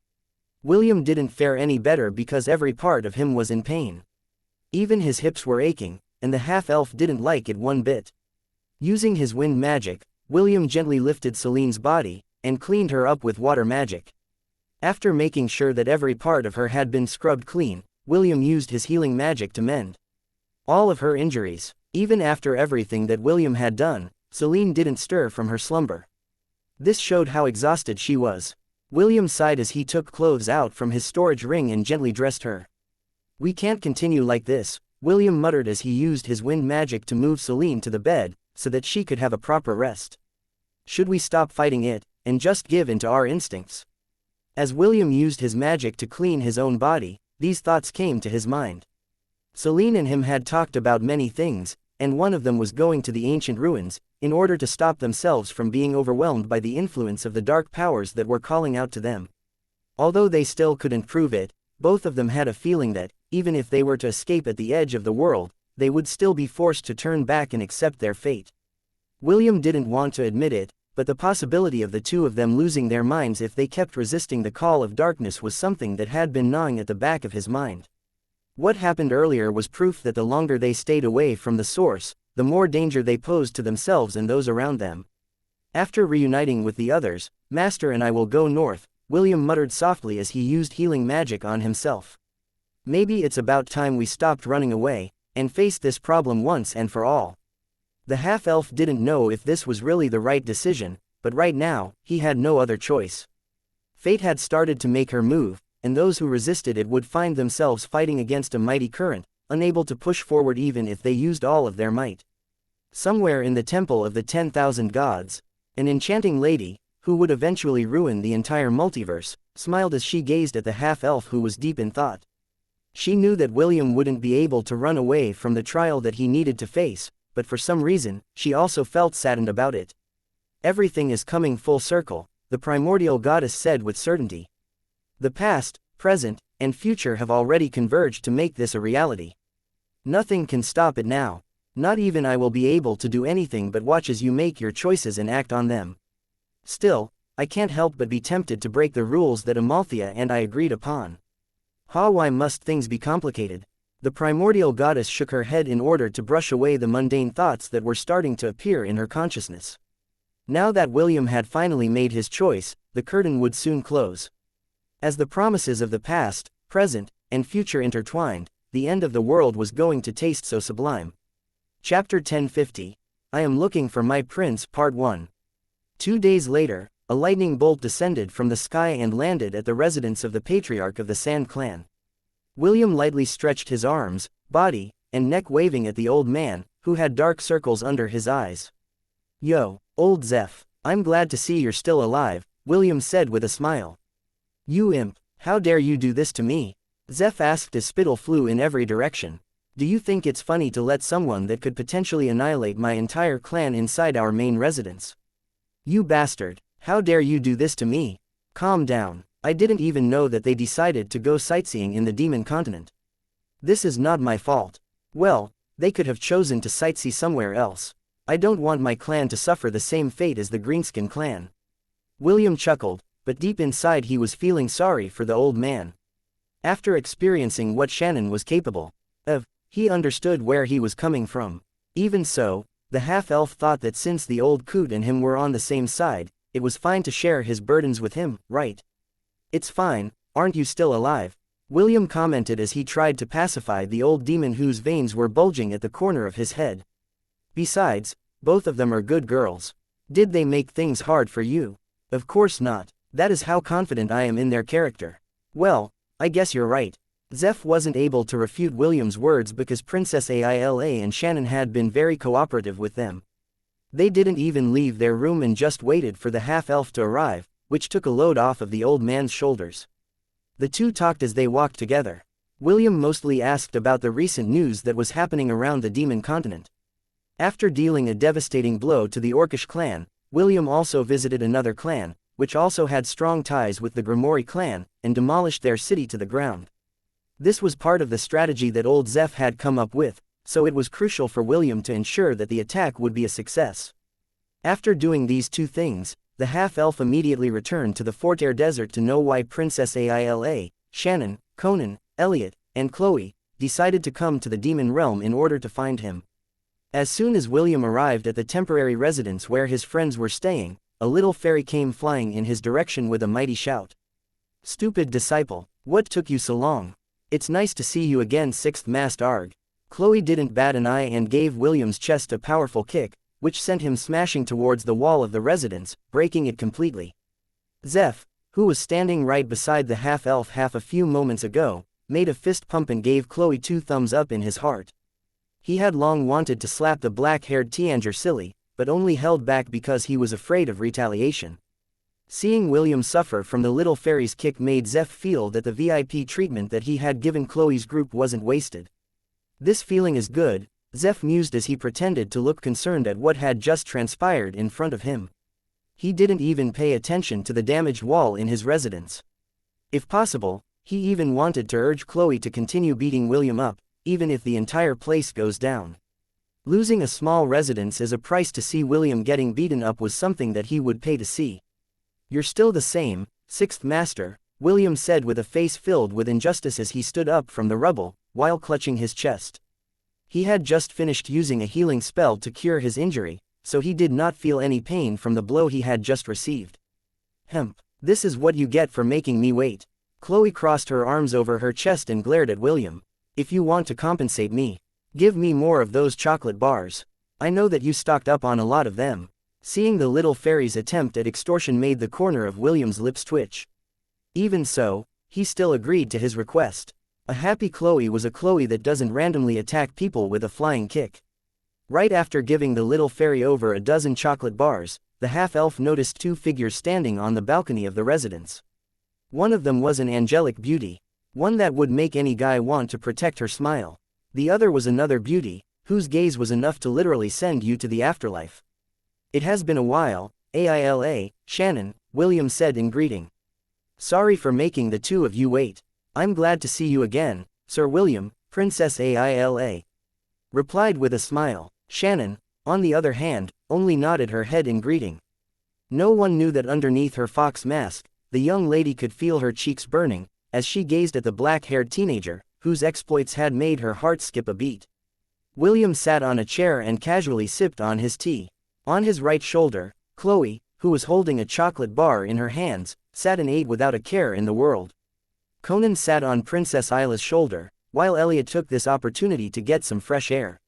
William didn't fare any better because every part of him was in pain. Even his hips were aching, and the half-elf didn't like it one bit. Using his wind magic, William gently lifted Celine's body, and cleaned her up with water magic. After making sure that every part of her had been scrubbed clean, William used his healing magic to mend all of her injuries. Even after everything that William had done, Celine didn't stir from her slumber. This showed how exhausted she was. William sighed as he took clothes out from his storage ring and gently dressed her. We can't continue like this, William muttered as he used his wind magic to move Celine to the bed, so that she could have a proper rest. Should we stop fighting it, and just give in to our instincts? As William used his magic to clean his own body, these thoughts came to his mind. Celine and him had talked about many things, and one of them was going to the ancient ruins, in order to stop themselves from being overwhelmed by the influence of the dark powers that were calling out to them. Although they still couldn't prove it, both of them had a feeling that, even if they were to escape at the edge of the world, they would still be forced to turn back and accept their fate. William didn't want to admit it, but the possibility of the two of them losing their minds if they kept resisting the call of darkness was something that had been gnawing at the back of his mind. What happened earlier was proof that the longer they stayed away from the source, the more danger they posed to themselves and those around them. After reuniting with the others, Master and I will go north, William muttered softly as he used healing magic on himself. Maybe it's about time we stopped running away, and faced this problem once and for all. The half-elf didn't know if this was really the right decision, but right now, he had no other choice. Fate had started to make her move, and those who resisted it would find themselves fighting against a mighty current, unable to push forward even if they used all of their might. Somewhere in the temple of the 10,000 gods, an enchanting lady, who would eventually ruin the entire multiverse, smiled as she gazed at the half-elf who was deep in thought. She knew that William wouldn't be able to run away from the trial that he needed to face, but for some reason, she also felt saddened about it. Everything is coming full circle, the primordial goddess said with certainty. The past, present, and future have already converged to make this a reality. Nothing can stop it now. Not even I will be able to do anything but watch as you make your choices and act on them. Still, I can't help but be tempted to break the rules that Amalthea and I agreed upon. Why must things be complicated? The primordial goddess shook her head in order to brush away the mundane thoughts that were starting to appear in her consciousness. Now that William had finally made his choice, the curtain would soon close. As the promises of the past, present, and future intertwined, the end of the world was going to taste so sublime. Chapter 1050. I Am Looking for My Prince Part 1. 2 days later, a lightning bolt descended from the sky and landed at the residence of the patriarch of the Sand Clan. William lightly stretched his arms, body, and neck waving at the old man, who had dark circles under his eyes. "Yo, old Zeph, I'm glad to see you're still alive," William said with a smile. "You imp, how dare you do this to me?" Zeph asked as spittle flew in every direction. "Do you think it's funny to let someone that could potentially annihilate my entire clan inside our main residence? You bastard, how dare you do this to me? Calm down, I didn't even know that they decided to go sightseeing in the demon continent. This is not my fault. Well, they could have chosen to sightsee somewhere else. I don't want my clan to suffer the same fate as the Greenskin clan." William chuckled, but deep inside he was feeling sorry for the old man. After experiencing what Shannon was capable of, he understood where he was coming from. Even so, the half-elf thought that since the old coot and him were on the same side, it was fine to share his burdens with him, right? "It's fine, aren't you still alive?" William commented as he tried to pacify the old demon whose veins were bulging at the corner of his head. "Besides, both of them are good girls. Did they make things hard for you?" "Of course not, that is how confident I am in their character." "Well, I guess you're right." Zeph wasn't able to refute William's words because Princess Aila and Shannon had been very cooperative with them. They didn't even leave their room and just waited for the half-elf to arrive, which took a load off of the old man's shoulders. The two talked as they walked together. William mostly asked about the recent news that was happening around the demon continent. After dealing a devastating blow to the Orcish clan, William also visited another clan, which also had strong ties with the Grimoire clan, and demolished their city to the ground. This was part of the strategy that old Zeph had come up with, so it was crucial for William to ensure that the attack would be a success. After doing these two things, the half-elf immediately returned to the Fortair Desert to know why Princess Aila, Shannon, Conan, Elliot, and Chloe decided to come to the demon realm in order to find him. As soon as William arrived at the temporary residence where his friends were staying, a little fairy came flying in his direction with a mighty shout. "Stupid disciple, what took you so long? It's nice to see you again, Sixth Master Arg." Chloe didn't bat an eye and gave William's chest a powerful kick, which sent him smashing towards the wall of the residence, breaking it completely. Zeph, who was standing right beside the half-elf a few moments ago, made a fist pump and gave Chloe 2 thumbs up in his heart. He had long wanted to slap the black-haired xianxia silly, but only held back because he was afraid of retaliation. Seeing William suffer from the little fairy's kick made Zeph feel that the VIP treatment that he had given Chloe's group wasn't wasted. This feeling is good, Zeph mused as he pretended to look concerned at what had just transpired in front of him. He didn't even pay attention to the damaged wall in his residence. If possible, he even wanted to urge Chloe to continue beating William up, even if the entire place goes down. Losing a small residence as a price to see William getting beaten up was something that he would pay to see. "You're still the same, Sixth Master," William said with a face filled with injustice as he stood up from the rubble, while clutching his chest. He had just finished using a healing spell to cure his injury, so he did not feel any pain from the blow he had just received. This is what you get for making me wait." Chloe crossed her arms over her chest and glared at William. "If you want to compensate me, give me more of those chocolate bars. I know that you stocked up on a lot of them." Seeing the little fairy's attempt at extortion made the corner of William's lips twitch. Even so, he still agreed to his request. A happy Chloe was a Chloe that doesn't randomly attack people with a flying kick. Right after giving the little fairy over a dozen chocolate bars, the half-elf noticed 2 figures standing on the balcony of the residence. One of them was an angelic beauty, one that would make any guy want to protect her smile. The other was another beauty, whose gaze was enough to literally send you to the afterlife. "It has been a while, Aila, Shannon," William said in greeting. "Sorry for making the 2 of you wait. I'm glad to see you again, Sir William," Princess Aila replied with a smile. Shannon, on the other hand, only nodded her head in greeting. No one knew that underneath her fox mask, the young lady could feel her cheeks burning, as she gazed at the black-haired teenager, whose exploits had made her heart skip a beat. William sat on a chair and casually sipped on his tea. On his right shoulder, Chloe, who was holding a chocolate bar in her hands, sat and ate without a care in the world. Conan sat on Princess Isla's shoulder, while Elliot took this opportunity to get some fresh air.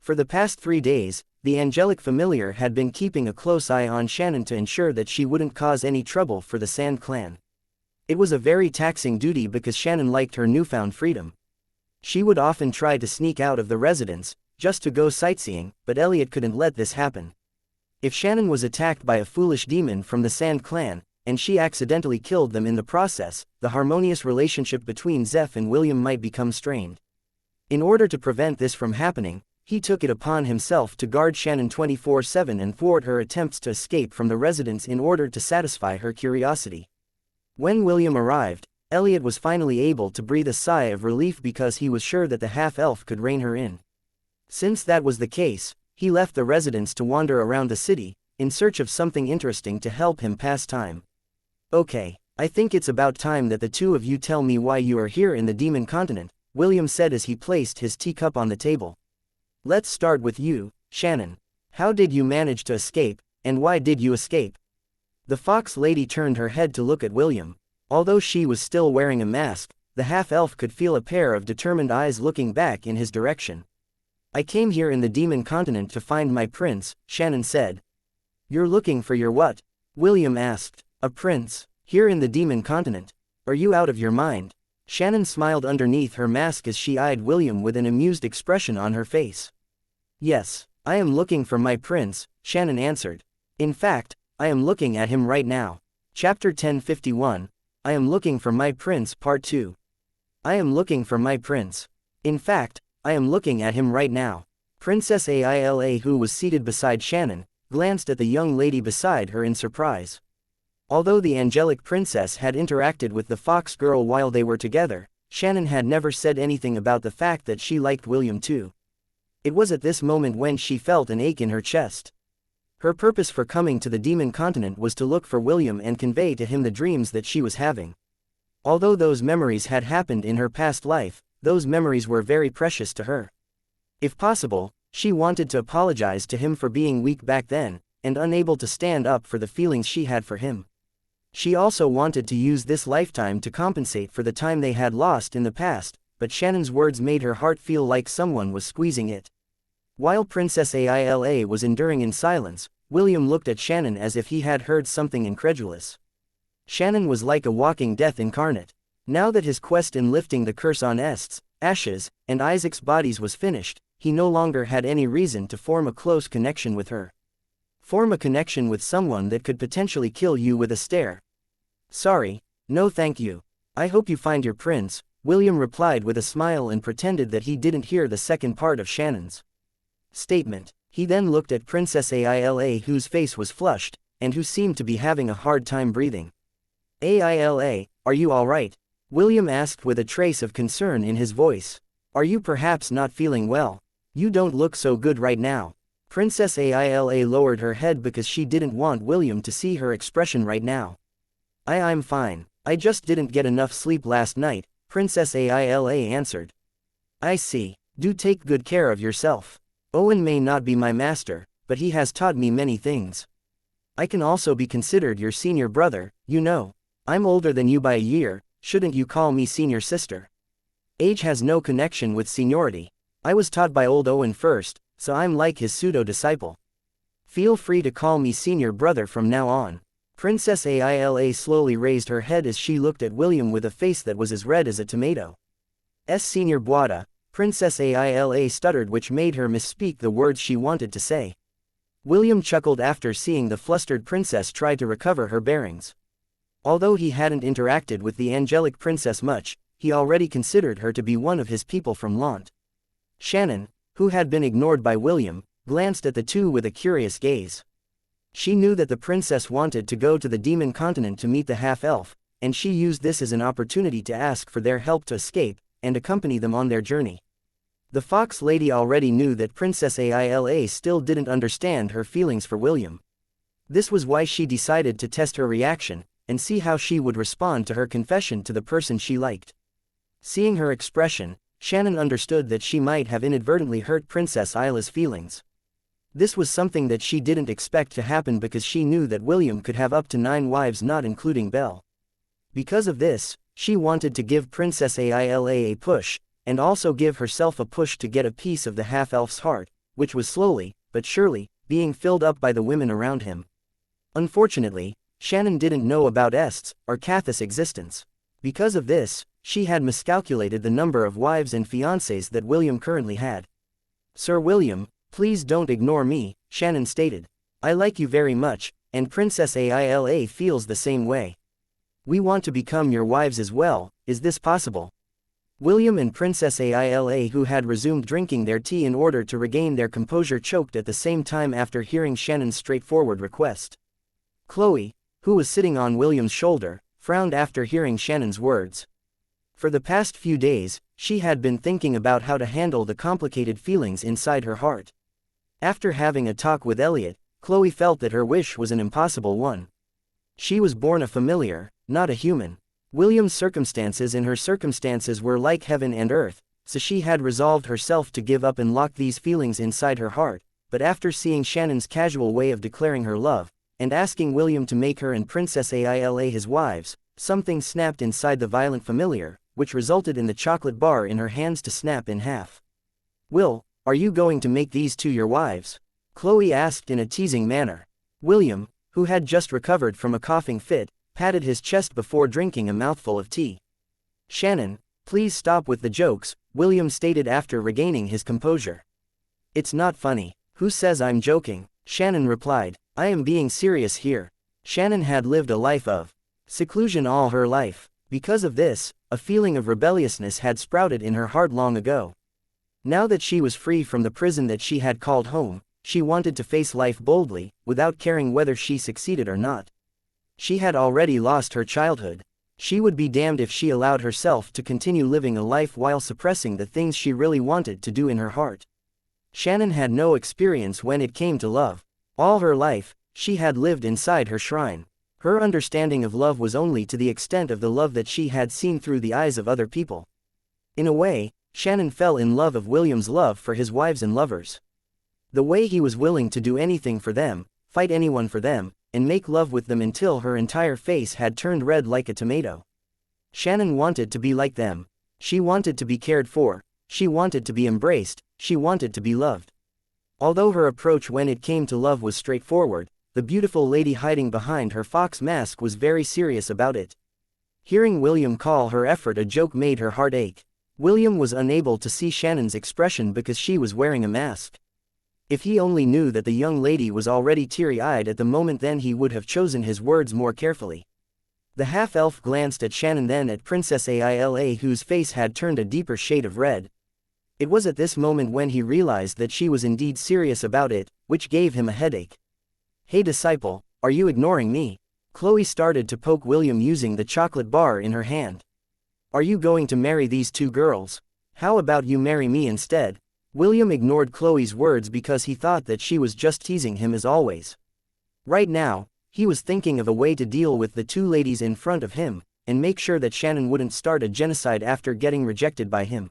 For the past 3 days, the angelic familiar had been keeping a close eye on Shannon to ensure that she wouldn't cause any trouble for the Sand Clan. It was a very taxing duty because Shannon liked her newfound freedom. She would often try to sneak out of the residence, just to go sightseeing, but Elliot couldn't let this happen. If Shannon was attacked by a foolish demon from the Sand Clan, and she accidentally killed them in the process, the harmonious relationship between Zeph and William might become strained. In order to prevent this from happening, he took it upon himself to guard Shannon 24/7 and thwart her attempts to escape from the residence in order to satisfy her curiosity. When William arrived, Elliot was finally able to breathe a sigh of relief because he was sure that the half-elf could rein her in. Since that was the case, he left the residence to wander around the city, in search of something interesting to help him pass time. "Okay, I think it's about time that the 2 of you tell me why you are here in the Demon Continent," William said as he placed his teacup on the table. "Let's start with you, Shannon. How did you manage to escape, and why did you escape?" The fox lady turned her head to look at William. Although she was still wearing a mask, the half-elf could feel a pair of determined eyes looking back in his direction. "I came here in the Demon Continent to find my prince," Shannon said. "You're looking for your what?" William asked. "A prince, here in the Demon Continent? Are you out of your mind?" Shannon smiled underneath her mask as she eyed William with an amused expression on her face. "Yes, I am looking for my prince," Shannon answered. "In fact, I am looking at him right now." Chapter 1051, I am looking for my prince, Part 2. I am looking for my prince. In fact, I am looking at him right now. Princess Aila, who was seated beside Shannon, glanced at the young lady beside her in surprise. Although the angelic princess had interacted with the fox girl while they were together, Shannon had never said anything about the fact that she liked William too. It was at this moment when she felt an ache in her chest. Her purpose for coming to the Demon Continent was to look for William and convey to him the dreams that she was having. Although those memories had happened in her past life, those memories were very precious to her. If possible, she wanted to apologize to him for being weak back then, and unable to stand up for the feelings she had for him. She also wanted to use this lifetime to compensate for the time they had lost in the past, but Shannon's words made her heart feel like someone was squeezing it. While Princess Aila was enduring in silence, William looked at Shannon as if he had heard something incredulous. Shannon was like a walking death incarnate. Now that his quest in lifting the curse on Est's, Ash's, and Isaac's bodies was finished, he no longer had any reason to form a close connection with her. Form a connection with someone that could potentially kill you with a stare. Sorry, no thank you. I hope you find your prince, William replied with a smile and pretended that he didn't hear the second part of Shannon's statement. He then looked at Princess Aila, whose face was flushed, and who seemed to be having a hard time breathing. Aila, are you alright? William asked with a trace of concern in his voice. Are you perhaps not feeling well? You don't look so good right now. Princess Aila lowered her head because she didn't want William to see her expression right now. I'm fine. I just didn't get enough sleep last night, Princess Aila answered. I see. Do take good care of yourself. Owen may not be my master, but he has taught me many things. I can also be considered your senior brother, you know. I'm older than you by a year, shouldn't you call me senior sister? Age has no connection with seniority. I was taught by old Owen first, so I'm like his pseudo-disciple. Feel free to call me senior brother from now on. Princess Aila slowly raised her head as she looked at William with a face that was as red as a tomato. Senior Boada, Princess Aila stuttered, which made her misspeak the words she wanted to say. William chuckled after seeing the flustered princess try to recover her bearings. Although he hadn't interacted with the angelic princess much, he already considered her to be one of his people from Lant. Shannon, who had been ignored by William, glanced at the two with a curious gaze. She knew that the princess wanted to go to the demon continent to meet the half-elf, and she used this as an opportunity to ask for their help to escape, and accompany them on their journey. The fox lady already knew that Princess Aila still didn't understand her feelings for William. This was why she decided to test her reaction, and see how she would respond to her confession to the person she liked. Seeing her expression, Shannon understood that she might have inadvertently hurt Princess Aila's feelings. This was something that she didn't expect to happen because she knew that William could have up to 9 wives, not including Belle. Because of this, she wanted to give Princess Aila a push, and also give herself a push to get a piece of the half-elf's heart, which was slowly, but surely, being filled up by the women around him. Unfortunately, Shannon didn't know about Est's, or Cath's existence. Because of this, she had miscalculated the number of wives and fiancés that William currently had. Sir William, please don't ignore me, Shannon stated. I like you very much, and Princess Aila feels the same way. We want to become your wives as well, is this possible? William and Princess Aila, who had resumed drinking their tea in order to regain their composure, choked at the same time after hearing Shannon's straightforward request. Chloe, who was sitting on William's shoulder, frowned after hearing Shannon's words. For the past few days, she had been thinking about how to handle the complicated feelings inside her heart. After having a talk with Elliot, Chloe felt that her wish was an impossible one. She was born a familiar, not a human. William's circumstances and her circumstances were like heaven and earth, so she had resolved herself to give up and lock these feelings inside her heart, but after seeing Shannon's casual way of declaring her love, and asking William to make her and Princess Aila his wives, something snapped inside the violent familiar, which resulted in the chocolate bar in her hands to snap in half. Will, are you going to make these two your wives? Chloe asked in a teasing manner. William, who had just recovered from a coughing fit, patted his chest before drinking a mouthful of tea. Shannon, please stop with the jokes, William stated after regaining his composure. It's not funny. Who says I'm joking? Shannon replied. I am being serious here. Shannon had lived a life of seclusion all her life. Because of this, a feeling of rebelliousness had sprouted in her heart long ago. Now that she was free from the prison that she had called home, she wanted to face life boldly, without caring whether she succeeded or not. She had already lost her childhood. She would be damned if she allowed herself to continue living a life while suppressing the things she really wanted to do in her heart. Shannon had no experience when it came to love. All her life, she had lived inside her shrine. Her understanding of love was only to the extent of the love that she had seen through the eyes of other people. In a way, Shannon fell in love of William's love for his wives and lovers. The way he was willing to do anything for them, fight anyone for them, and make love with them until her entire face had turned red like a tomato. Shannon wanted to be like them. She wanted to be cared for, she wanted to be embraced, she wanted to be loved. Although her approach when it came to love was straightforward, the beautiful lady hiding behind her fox mask was very serious about it. Hearing William call her effort a joke made her heart ache. William was unable to see Shannon's expression because she was wearing a mask. If he only knew that the young lady was already teary-eyed at the moment, then he would have chosen his words more carefully. The half-elf glanced at Shannon, then at Princess Aila, whose face had turned a deeper shade of red. It was at this moment when he realized that she was indeed serious about it, which gave him a headache. "Hey disciple, are you ignoring me?" Chloe started to poke William using the chocolate bar in her hand. "Are you going to marry these two girls? How about you marry me instead?" William ignored Chloe's words because he thought that she was just teasing him as always. Right now, he was thinking of a way to deal with the two ladies in front of him, and make sure that Shannon wouldn't start a genocide after getting rejected by him.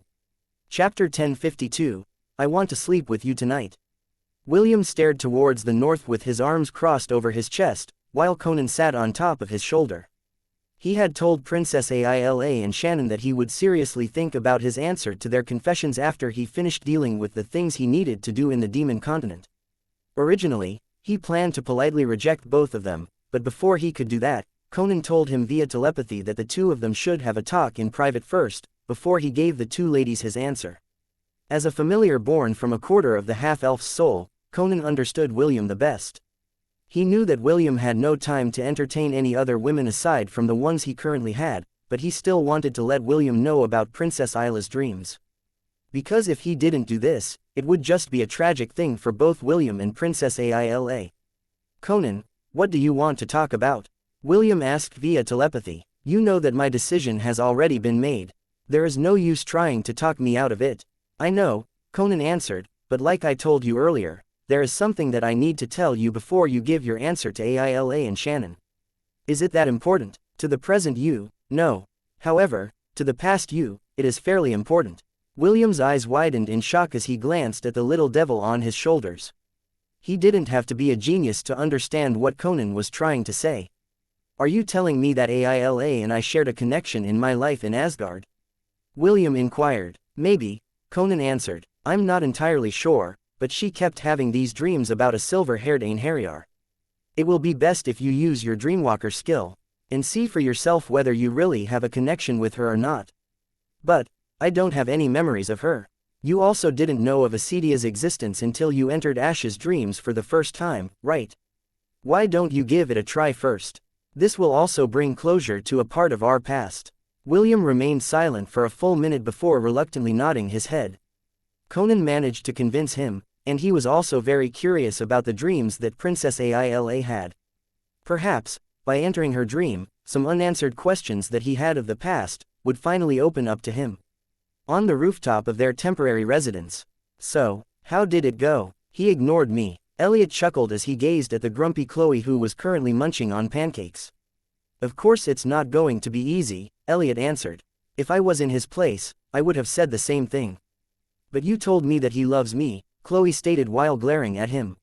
Chapter 1052, I Want to Sleep with You Tonight. William stared towards the north with his arms crossed over his chest, while Conan sat on top of his shoulder. He had told Princess Aila and Shannon that he would seriously think about his answer to their confessions after he finished dealing with the things he needed to do in the Demon Continent. Originally, he planned to politely reject both of them, but before he could do that, Conan told him via telepathy that the two of them should have a talk in private first, before he gave the two ladies his answer. As a familiar born from a quarter of the half-elf's soul, Conan understood William the best. He knew that William had no time to entertain any other women aside from the ones he currently had, but he still wanted to let William know about Princess Aila's dreams. Because if he didn't do this, it would just be a tragic thing for both William and Princess Aila. "Conan, what do you want to talk about?" William asked via telepathy. "You know that my decision has already been made. There is no use trying to talk me out of it." "I know," Conan answered, "but like I told you earlier, there is something that I need to tell you before you give your answer to Aila and Shannon." "Is it that important?" "To the present you, no. However, to the past you, it is fairly important." William's eyes widened in shock as he glanced at the little devil on his shoulders. He didn't have to be a genius to understand what Conan was trying to say. "Are you telling me that Aila and I shared a connection in my life in Asgard?" William inquired. "Maybe," Conan answered. "I'm not entirely sure, but she kept having these dreams about a silver-haired Aenarion. It will be best if you use your dreamwalker skill, and see for yourself whether you really have a connection with her or not." "But, I don't have any memories of her." "You also didn't know of Acedia's existence until you entered Ash's dreams for the first time, right? Why don't you give it a try first? This will also bring closure to a part of our past." William remained silent for a full minute before reluctantly nodding his head. Conan managed to convince him, and he was also very curious about the dreams that Princess Aila had. Perhaps, by entering her dream, some unanswered questions that he had of the past would finally open up to him. On the rooftop of their temporary residence. "So, how did it go?" "He ignored me." Elliot chuckled as he gazed at the grumpy Chloe, who was currently munching on pancakes. "Of course it's not going to be easy," Elliot answered. "If I was in his place, I would have said the same thing." "But you told me that he loves me," Chloe stated while glaring at him.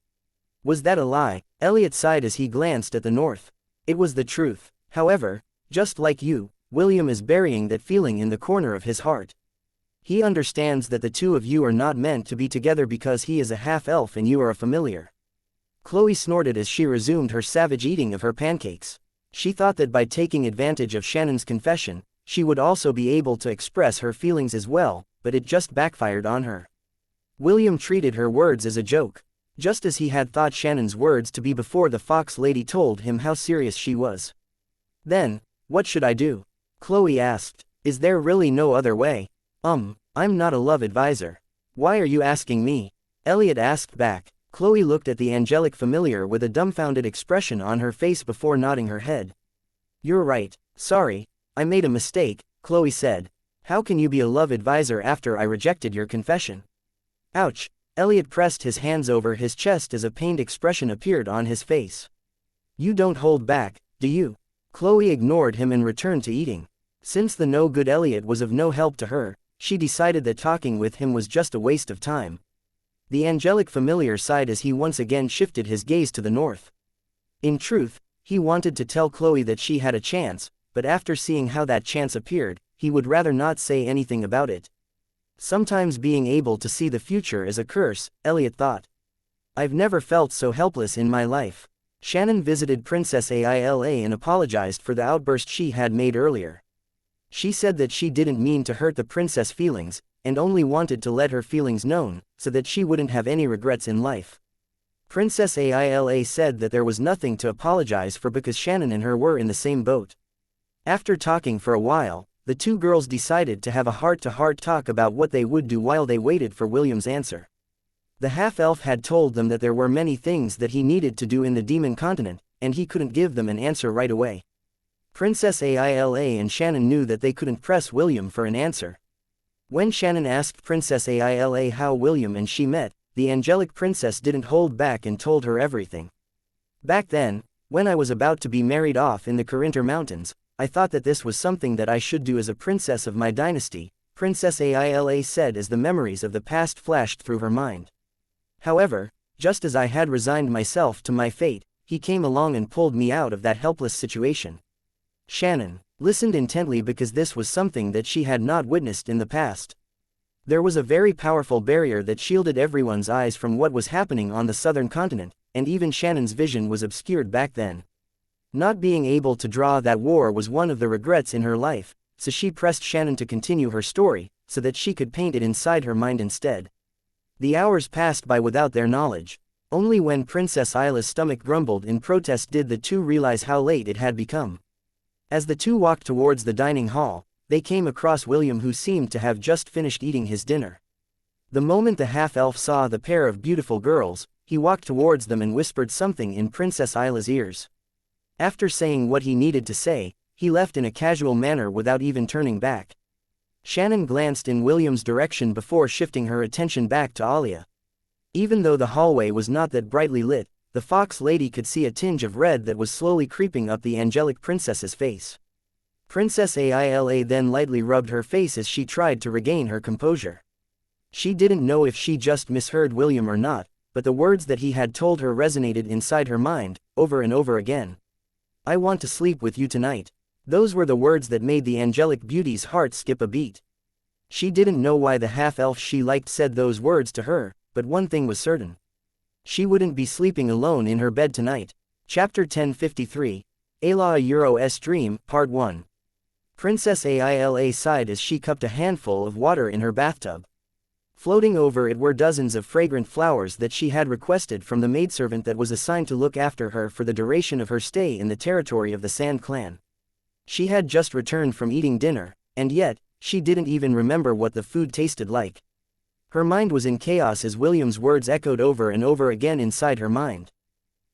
"Was that a lie?" Elliot sighed as he glanced at the north. "It was the truth. However, just like you, William is burying that feeling in the corner of his heart. He understands that the two of you are not meant to be together because he is a half-elf and you are a familiar." Chloe snorted as she resumed her savage eating of her pancakes. She thought that by taking advantage of Shannon's confession, she would also be able to express her feelings as well, but it just backfired on her. William treated her words as a joke, just as he had thought Shannon's words to be before the fox lady told him how serious she was. "Then, what should I do?" Chloe asked. "Is there really no other way?" I'm not a love advisor." "Why are you asking me?" Elliot asked back. Chloe looked at the angelic familiar with a dumbfounded expression on her face before nodding her head. "You're right, sorry, I made a mistake," Chloe said. "How can you be a love advisor after I rejected your confession?" "Ouch." Elliot pressed his hands over his chest as a pained expression appeared on his face. "You don't hold back, do you?" Chloe ignored him and returned to eating. Since the no-good Elliot was of no help to her, she decided that talking with him was just a waste of time. The angelic familiar sighed as he once again shifted his gaze to the north. In truth, he wanted to tell Chloe that she had a chance, but after seeing how that chance appeared, he would rather not say anything about it. Sometimes being able to see the future is a curse, Elliot thought. "I've never felt so helpless in my life." Shannon visited Princess Aila and apologized for the outburst she had made earlier. She said that she didn't mean to hurt the princess' feelings, and only wanted to let her feelings known, so that she wouldn't have any regrets in life. Princess Aila said that there was nothing to apologize for because Shannon and her were in the same boat. After talking for a while, the two girls decided to have a heart-to-heart talk about what they would do while they waited for William's answer. The half-elf had told them that there were many things that he needed to do in the demon continent, and he couldn't give them an answer right away. Princess Aila and Shannon knew that they couldn't press William for an answer. When Shannon asked Princess Aila how William and she met, the angelic princess didn't hold back and told her everything. Back then, when I was about to be married off in the Carinthar Mountains, I thought that this was something that I should do as a princess of my dynasty, Princess Aila said as the memories of the past flashed through her mind. However, just as I had resigned myself to my fate, he came along and pulled me out of that helpless situation. Shannon listened intently because this was something that she had not witnessed in the past. There was a very powerful barrier that shielded everyone's eyes from what was happening on the southern continent, and even Shannon's vision was obscured back then. Not being able to draw that war was one of the regrets in her life, so she pressed Shannon to continue her story, so that she could paint it inside her mind instead. The hours passed by without their knowledge. Only when Princess Aila's stomach grumbled in protest did the two realize how late it had become. As the two walked towards the dining hall, they came across William, who seemed to have just finished eating his dinner. The moment the half-elf saw the pair of beautiful girls, he walked towards them and whispered something in Princess Aila's ears. After saying what he needed to say, he left in a casual manner without even turning back. Shannon glanced in William's direction before shifting her attention back to Alia. Even though the hallway was not that brightly lit, the fox lady could see a tinge of red that was slowly creeping up the angelic princess's face. Princess Aila then lightly rubbed her face as she tried to regain her composure. She didn't know if she just misheard William or not, but the words that he had told her resonated inside her mind, over and over again. "I want to sleep with you tonight." Those were the words that made the angelic beauty's heart skip a beat. She didn't know why the half-elf she liked said those words to her, but one thing was certain. She wouldn't be sleeping alone in her bed tonight. Chapter 1053, Ayla Euro's Dream, Part 1. Princess Aila sighed as she cupped a handful of water in her bathtub. Floating over it were dozens of fragrant flowers that she had requested from the maidservant that was assigned to look after her for the duration of her stay in the territory of the Sand Clan. She had just returned from eating dinner, and yet, she didn't even remember what the food tasted like. Her mind was in chaos as William's words echoed over and over again inside her mind.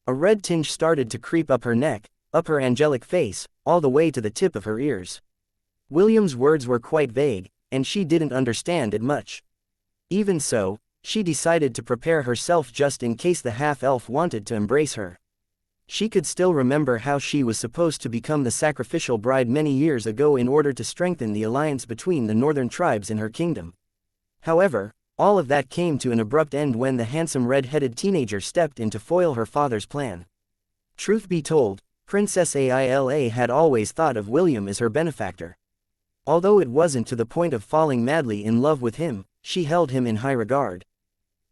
A red tinge started to creep up her neck, up her angelic face, all the way to the tip of her ears. William's words were quite vague, and she didn't understand it much. Even so, she decided to prepare herself just in case the half-elf wanted to embrace her. She could still remember how she was supposed to become the sacrificial bride many years ago in order to strengthen the alliance between the northern tribes in her kingdom. However, all of that came to an abrupt end when the handsome red-headed teenager stepped in to foil her father's plan. Truth be told, Princess Aila had always thought of William as her benefactor. Although it wasn't to the point of falling madly in love with him, she held him in high regard.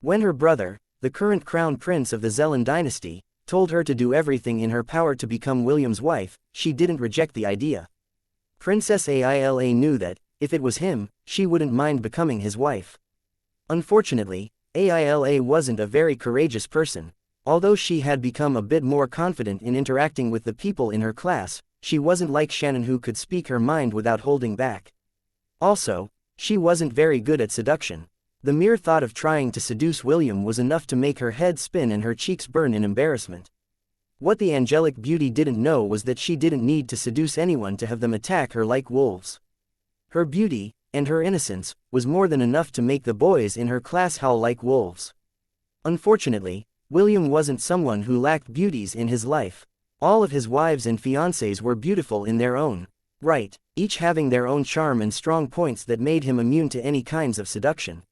When her brother, the current crown prince of the Zelen dynasty, told her to do everything in her power to become William's wife, she didn't reject the idea. Princess Aila knew that, if it was him, she wouldn't mind becoming his wife. Unfortunately, Aila wasn't a very courageous person. Although she had become a bit more confident in interacting with the people in her class, she wasn't like Shannon, who could speak her mind without holding back. Also, she wasn't very good at seduction. The mere thought of trying to seduce William was enough to make her head spin and her cheeks burn in embarrassment. What the angelic beauty didn't know was that she didn't need to seduce anyone to have them attack her like wolves. Her beauty, and her innocence, was more than enough to make the boys in her class howl like wolves. Unfortunately, William wasn't someone who lacked beauties in his life. All of his wives and fiancées were beautiful in their own right, each having their own charm and strong points that made him immune to any kinds of seduction.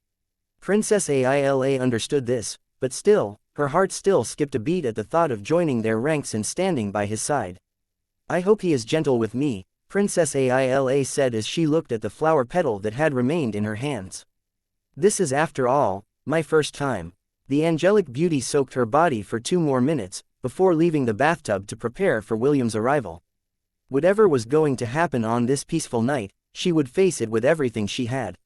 Princess Aila understood this, but still, her heart still skipped a beat at the thought of joining their ranks and standing by his side. "I hope he is gentle with me," Princess Aila said as she looked at the flower petal that had remained in her hands. "This is, after all, my first time." The angelic beauty soaked her body for 2 more minutes, before leaving the bathtub to prepare for William's arrival. Whatever was going to happen on this peaceful night, she would face it with everything she had.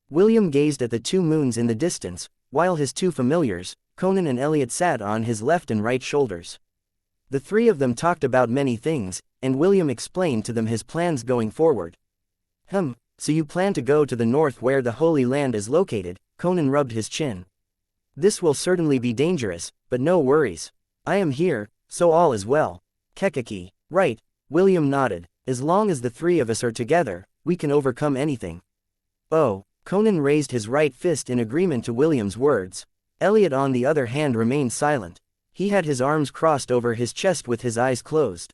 William gazed at the 2 moons in the distance, while his 2 familiars, Conan and Elliot, sat on his left and right shoulders. The 3 of them talked about many things, and William explained to them his plans going forward. So you plan to go to the north where the Holy Land is located? Conan rubbed his chin. This will certainly be dangerous, but no worries. I am here, so all is well. Kekeki. Right, William nodded. As long as the 3 of us are together, we can overcome anything. Oh, Conan raised his right fist in agreement to William's words. Elliot, on the other hand, remained silent. He had his arms crossed over his chest with his eyes closed.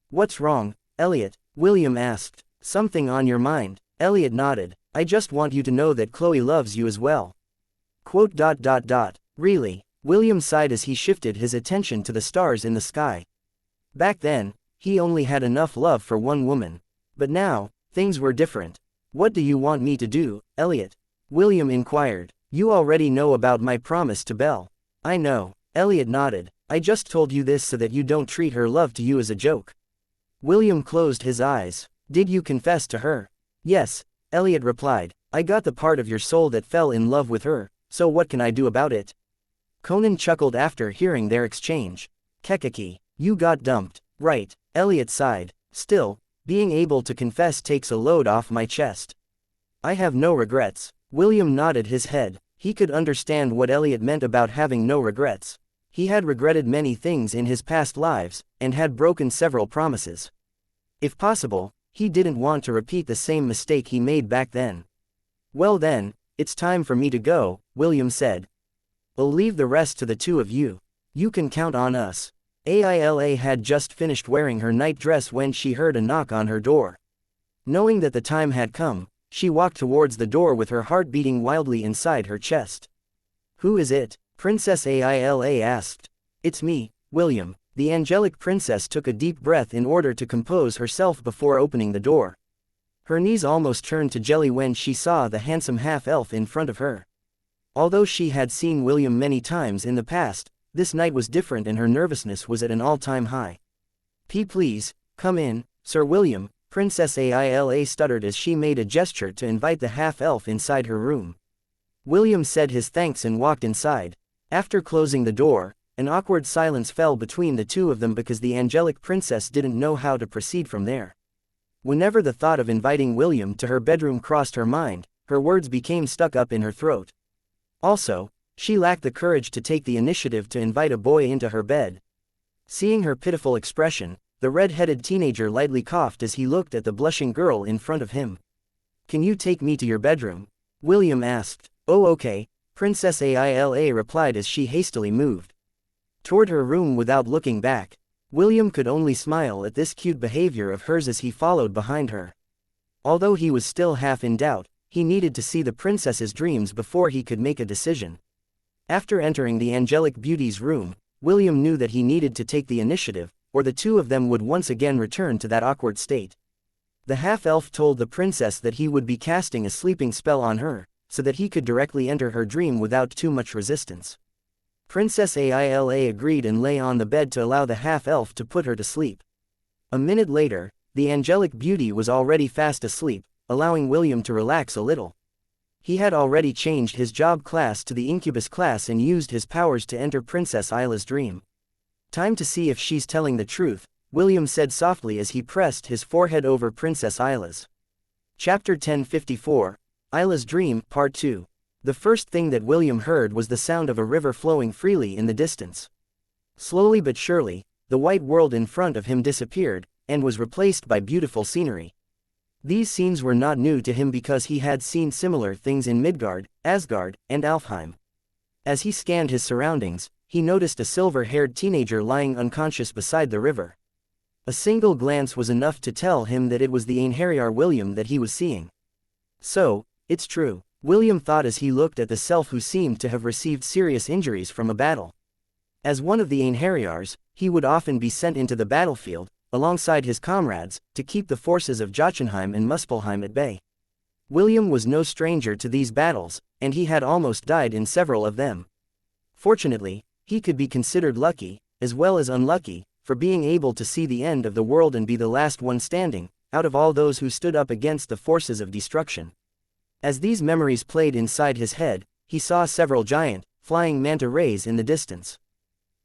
What's wrong, Elliot? William asked. Something on your mind? Elliot nodded. I just want you to know that Chloe loves you as well. Really? William sighed as he shifted his attention to the stars in the sky. Back then, he only had enough love for one woman. But now, things were different. What do you want me to do, Elliot? William inquired. You already know about my promise to Belle. I know. Elliot nodded. I just told you this so that you don't treat her love to you as a joke. William closed his eyes. Did you confess to her? Yes, Elliot replied. I got the part of your soul that fell in love with her, so what can I do about it? Conan chuckled after hearing their exchange. Kekeki. You got dumped. Right, Elliot sighed. Still, being able to confess takes a load off my chest. I have no regrets. William nodded his head. He could understand what Elliot meant about having no regrets. He had regretted many things in his past lives, and had broken several promises. If possible, he didn't want to repeat the same mistake he made back then. Well then, it's time for me to go, William said. I'll leave the rest to the 2 of you. You can count on us. Aila had just finished wearing her night dress when she heard a knock on her door. Knowing that the time had come, she walked towards the door with her heart beating wildly inside her chest. Who is it? Princess Aila asked. It's me, William. The angelic princess took a deep breath in order to compose herself before opening the door. Her knees almost turned to jelly when she saw the handsome half-elf in front of her. Although she had seen William many times in the past, this night was different and her nervousness was at an all-time high. Please, come in, Sir William, Princess Aila stuttered as she made a gesture to invite the half-elf inside her room. William said his thanks and walked inside. After closing the door, an awkward silence fell between the 2 of them because the angelic princess didn't know how to proceed from there. Whenever the thought of inviting William to her bedroom crossed her mind, her words became stuck up in her throat. Also, she lacked the courage to take the initiative to invite a boy into her bed. Seeing her pitiful expression, the red-headed teenager lightly coughed as he looked at the blushing girl in front of him. Can you take me to your bedroom? William asked. Oh okay, Princess Aila replied as she hastily moved toward her room without looking back. William could only smile at this cute behavior of hers as he followed behind her. Although he was still half in doubt, he needed to see the princess's dreams before he could make a decision. After entering the angelic beauty's room, William knew that he needed to take the initiative, or the 2 of them would once again return to that awkward state. The half-elf told the princess that he would be casting a sleeping spell on her, so that he could directly enter her dream without too much resistance. Princess Aila agreed and lay on the bed to allow the half-elf to put her to sleep. A minute later, the angelic beauty was already fast asleep, allowing William to relax a little. He had already changed his job class to the incubus class and used his powers to enter Princess Isla's dream. Time to see if she's telling the truth, William said softly as he pressed his forehead over Princess Isla's. Chapter 1054, Isla's Dream, Part 2. The first thing that William heard was the sound of a river flowing freely in the distance. Slowly but surely, the white world in front of him disappeared, and was replaced by beautiful scenery. These scenes were not new to him because he had seen similar things in Midgard, Asgard, and Alfheim. As he scanned his surroundings, he noticed a silver-haired teenager lying unconscious beside the river. A single glance was enough to tell him that it was the Aenarion William that he was seeing. So, it's true, William thought as he looked at the self who seemed to have received serious injuries from a battle. As one of the Aenarions, he would often be sent into the battlefield, alongside his comrades, to keep the forces of Jotunheim and Muspelheim at bay. William was no stranger to these battles, and he had almost died in several of them. Fortunately, he could be considered lucky, as well as unlucky, for being able to see the end of the world and be the last one standing, out of all those who stood up against the forces of destruction. As these memories played inside his head, he saw several giant, flying manta rays in the distance.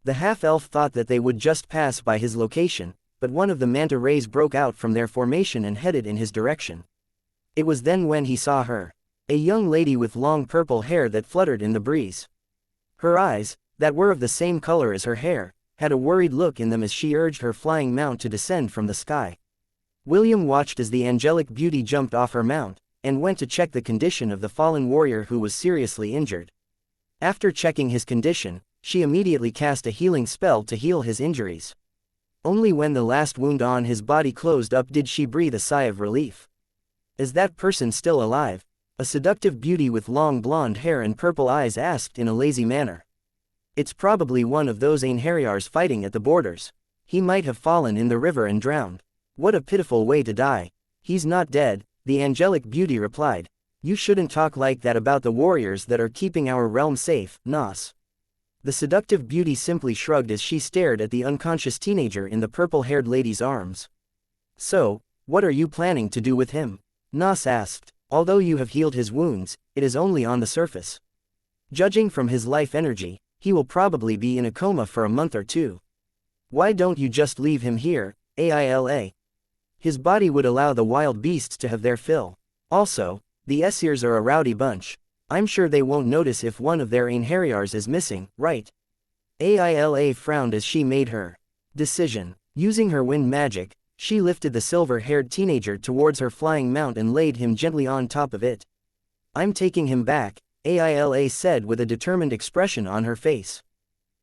The half-elf thought that they would just pass by his location, but one of the manta rays broke out from their formation and headed in his direction. It was then when he saw her. A young lady with long purple hair that fluttered in the breeze. Her eyes, that were of the same color as her hair, had a worried look in them as she urged her flying mount to descend from the sky. William watched as the angelic beauty jumped off her mount, and went to check the condition of the fallen warrior who was seriously injured. After checking his condition, she immediately cast a healing spell to heal his injuries. Only when the last wound on his body closed up did she breathe a sigh of relief. Is that person still alive? A seductive beauty with long blonde hair and purple eyes asked in a lazy manner. It's probably one of those Aenarions fighting at the borders. He might have fallen in the river and drowned. What a pitiful way to die. He's not dead, the angelic beauty replied. You shouldn't talk like that about the warriors that are keeping our realm safe, Nos. The seductive beauty simply shrugged as she stared at the unconscious teenager in the purple-haired lady's arms. So, what are you planning to do with him? Nos asked. Although you have healed his wounds, it is only on the surface. Judging from his life energy, he will probably be in a coma for a month or two. Why don't you just leave him here, Aila? His body would allow the wild beasts to have their fill. Also, the Essirs are a rowdy bunch. I'm sure they won't notice if one of their Aenarions is missing, right? Aila frowned as she made her decision. Using her wind magic, she lifted the silver-haired teenager towards her flying mount and laid him gently on top of it. I'm taking him back, Aila said with a determined expression on her face.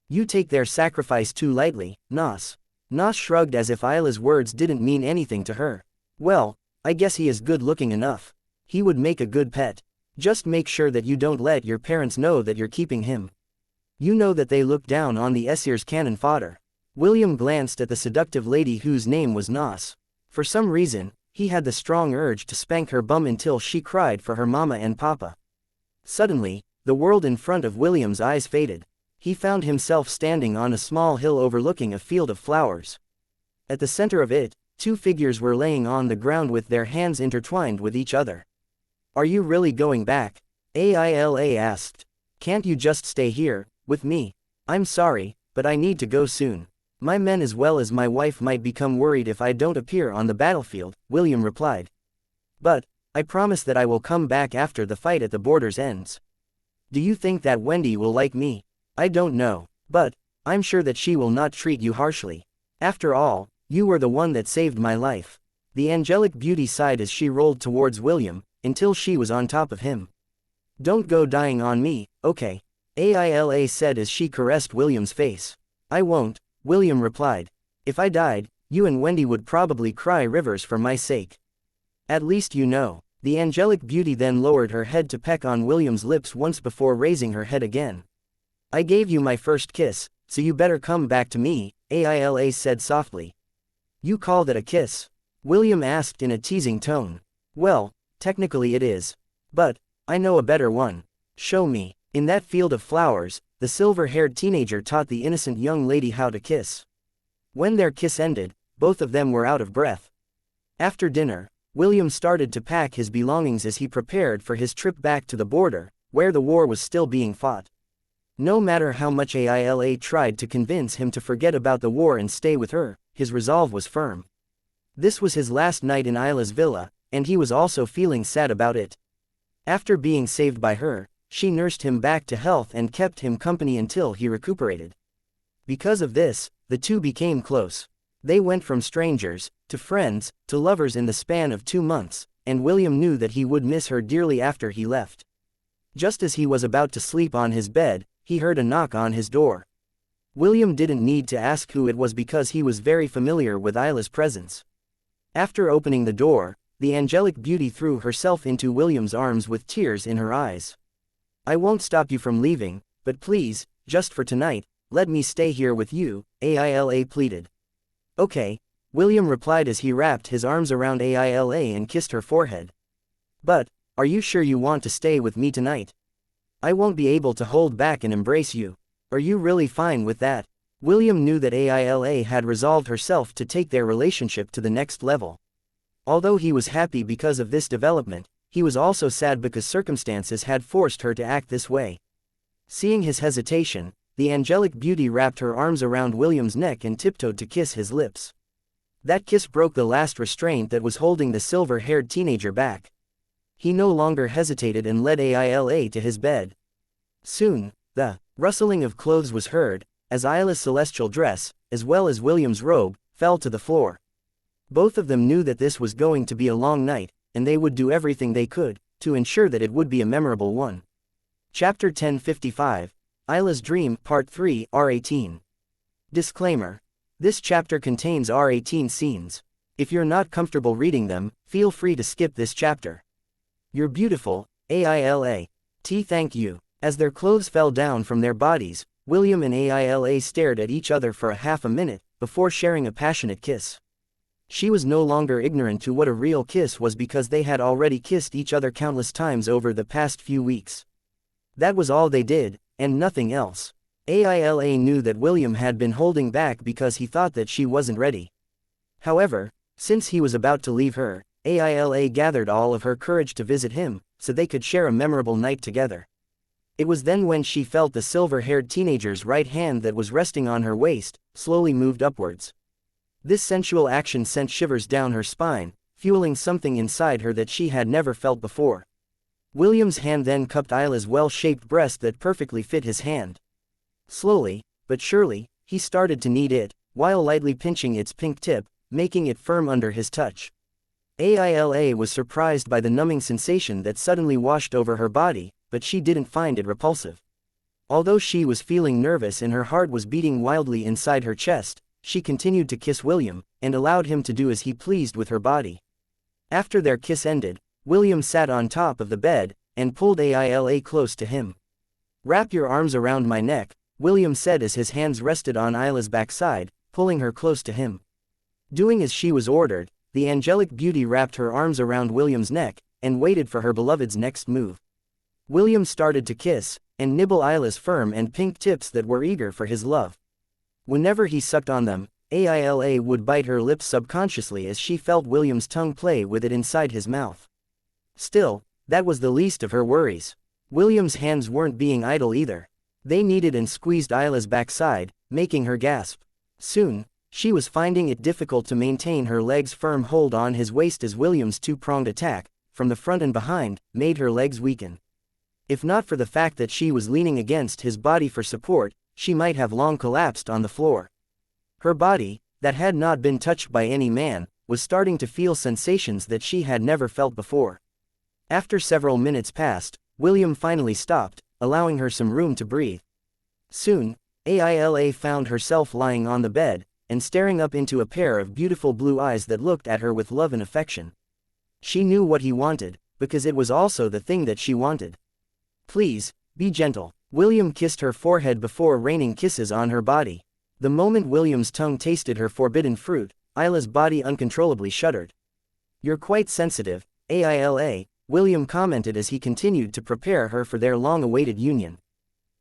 You take their sacrifice too lightly, Nos. Nos shrugged as if Isla's words didn't mean anything to her. Well, I guess he is good-looking enough. He would make a good pet. Just make sure that you don't let your parents know that you're keeping him. You know that they look down on the Essir's cannon fodder. William glanced at the seductive lady whose name was Nos. For some reason, he had the strong urge to spank her bum until she cried for her mama and papa. Suddenly, the world in front of William's eyes faded. He found himself standing on a small hill overlooking a field of flowers. At the center of it, two figures were laying on the ground with their hands intertwined with each other. Are you really going back? Aila asked. Can't you just stay here, with me? I'm sorry, but I need to go soon. My men as well as my wife might become worried if I don't appear on the battlefield, William replied. But, I promise that I will come back after the fight at the borders ends. Do you think that Wendy will like me? I don't know, but, I'm sure that she will not treat you harshly. After all, you were the one that saved my life. The angelic beauty sighed as she rolled towards William, until she was on top of him. Don't go dying on me, okay? Aila said as she caressed William's face. I won't, William replied. If I died, you and Wendy would probably cry rivers for my sake. At least you know. The angelic beauty then lowered her head to peck on William's lips once before raising her head again. I gave you my first kiss, so you better come back to me, Aila said softly. You call that a kiss? William asked in a teasing tone. Well, technically it is. But, I know a better one. Show me. In that field of flowers, the silver-haired teenager taught the innocent young lady how to kiss. When their kiss ended, both of them were out of breath. After dinner, William started to pack his belongings as he prepared for his trip back to the border, where the war was still being fought. No matter how much Aila tried to convince him to forget about the war and stay with her, his resolve was firm. This was his last night in Isla's villa, and he was also feeling sad about it. After being saved by her, she nursed him back to health and kept him company until he recuperated. Because of this, the two became close. They went from strangers, to friends, to lovers in the span of 2 months, and William knew that he would miss her dearly after he left. Just as he was about to sleep on his bed, he heard a knock on his door. William didn't need to ask who it was because he was very familiar with Isla's presence. After opening the door, the angelic beauty threw herself into William's arms with tears in her eyes. I won't stop you from leaving, but please, just for tonight, let me stay here with you, Aila pleaded. Okay, William replied as he wrapped his arms around Aila and kissed her forehead. But, are you sure you want to stay with me tonight? I won't be able to hold back and embrace you. Are you really fine with that? William knew that Aila had resolved herself to take their relationship to the next level. Although he was happy because of this development, he was also sad because circumstances had forced her to act this way. Seeing his hesitation, the angelic beauty wrapped her arms around William's neck and tiptoed to kiss his lips. That kiss broke the last restraint that was holding the silver-haired teenager back. He no longer hesitated and led Aila to his bed. Soon, the rustling of clothes was heard, as Aila's celestial dress, as well as William's robe, fell to the floor. Both of them knew that this was going to be a long night, and they would do everything they could to ensure that it would be a memorable one. Chapter 1055, Aila's Dream, Part 3, R18. Disclaimer. This chapter contains R18 scenes. If you're not comfortable reading them, feel free to skip this chapter. You're beautiful, Aila. Thank you. As their clothes fell down from their bodies, William and Aila stared at each other for half a minute, before sharing a passionate kiss. She was no longer ignorant to what a real kiss was because they had already kissed each other countless times over the past few weeks. That was all they did, and nothing else. Aila knew that William had been holding back because he thought that she wasn't ready. However, since he was about to leave her, Aila gathered all of her courage to visit him, so they could share a memorable night together. It was then when she felt the silver-haired teenager's right hand that was resting on her waist, slowly moved upwards. This sensual action sent shivers down her spine, fueling something inside her that she had never felt before. William's hand then cupped Aila's well-shaped breast that perfectly fit his hand. Slowly, but surely, he started to knead it, while lightly pinching its pink tip, making it firm under his touch. Aila was surprised by the numbing sensation that suddenly washed over her body, but she didn't find it repulsive. Although she was feeling nervous and her heart was beating wildly inside her chest, she continued to kiss William, and allowed him to do as he pleased with her body. After their kiss ended, William sat on top of the bed, and pulled Aila close to him. "Wrap your arms around my neck," William said as his hands rested on Aila's backside, pulling her close to him. Doing as she was ordered, the angelic beauty wrapped her arms around William's neck, and waited for her beloved's next move. William started to kiss, and nibble Aila's firm and pink tips that were eager for his love. Whenever he sucked on them, Aila would bite her lips subconsciously as she felt William's tongue play with it inside his mouth. Still, that was the least of her worries. William's hands weren't being idle either. They kneaded and squeezed Aila's backside, making her gasp. Soon, she was finding it difficult to maintain her legs' firm hold on his waist as William's two-pronged attack, from the front and behind, made her legs weaken. If not for the fact that she was leaning against his body for support, she might have long collapsed on the floor. Her body, that had not been touched by any man, was starting to feel sensations that she had never felt before. After several minutes passed, William finally stopped, allowing her some room to breathe. Soon, Aila found herself lying on the bed, and staring up into a pair of beautiful blue eyes that looked at her with love and affection. She knew what he wanted, because it was also the thing that she wanted. "Please, be gentle." William kissed her forehead before raining kisses on her body. The moment William's tongue tasted her forbidden fruit, Aila's body uncontrollably shuddered. "You're quite sensitive, Aila," William commented as he continued to prepare her for their long-awaited union.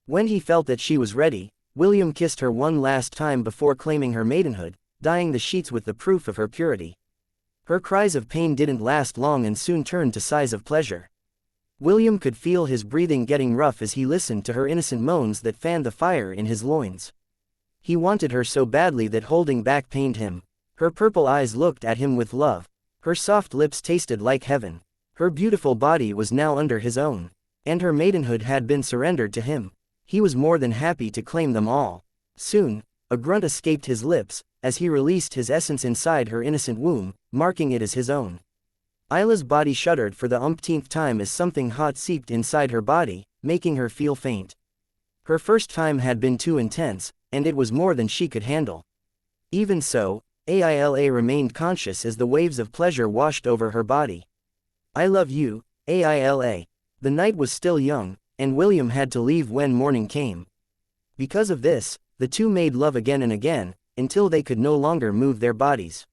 When he felt that she was ready, William kissed her one last time before claiming her maidenhood, dyeing the sheets with the proof of her purity. Her cries of pain didn't last long and soon turned to sighs of pleasure. William could feel his breathing getting rough as he listened to her innocent moans that fanned the fire in his loins. He wanted her so badly that holding back pained him. Her purple eyes looked at him with love. Her soft lips tasted like heaven. Her beautiful body was now under his own. And her maidenhood had been surrendered to him. He was more than happy to claim them all. Soon, a grunt escaped his lips, as he released his essence inside her innocent womb, marking it as his own. Aila's body shuddered for the umpteenth time as something hot seeped inside her body, making her feel faint. Her first time had been too intense, and it was more than she could handle. Even so, Aila remained conscious as the waves of pleasure washed over her body. "I love you, Aila." The night was still young, and William had to leave when morning came. Because of this, the two made love again and again, until they could no longer move their bodies.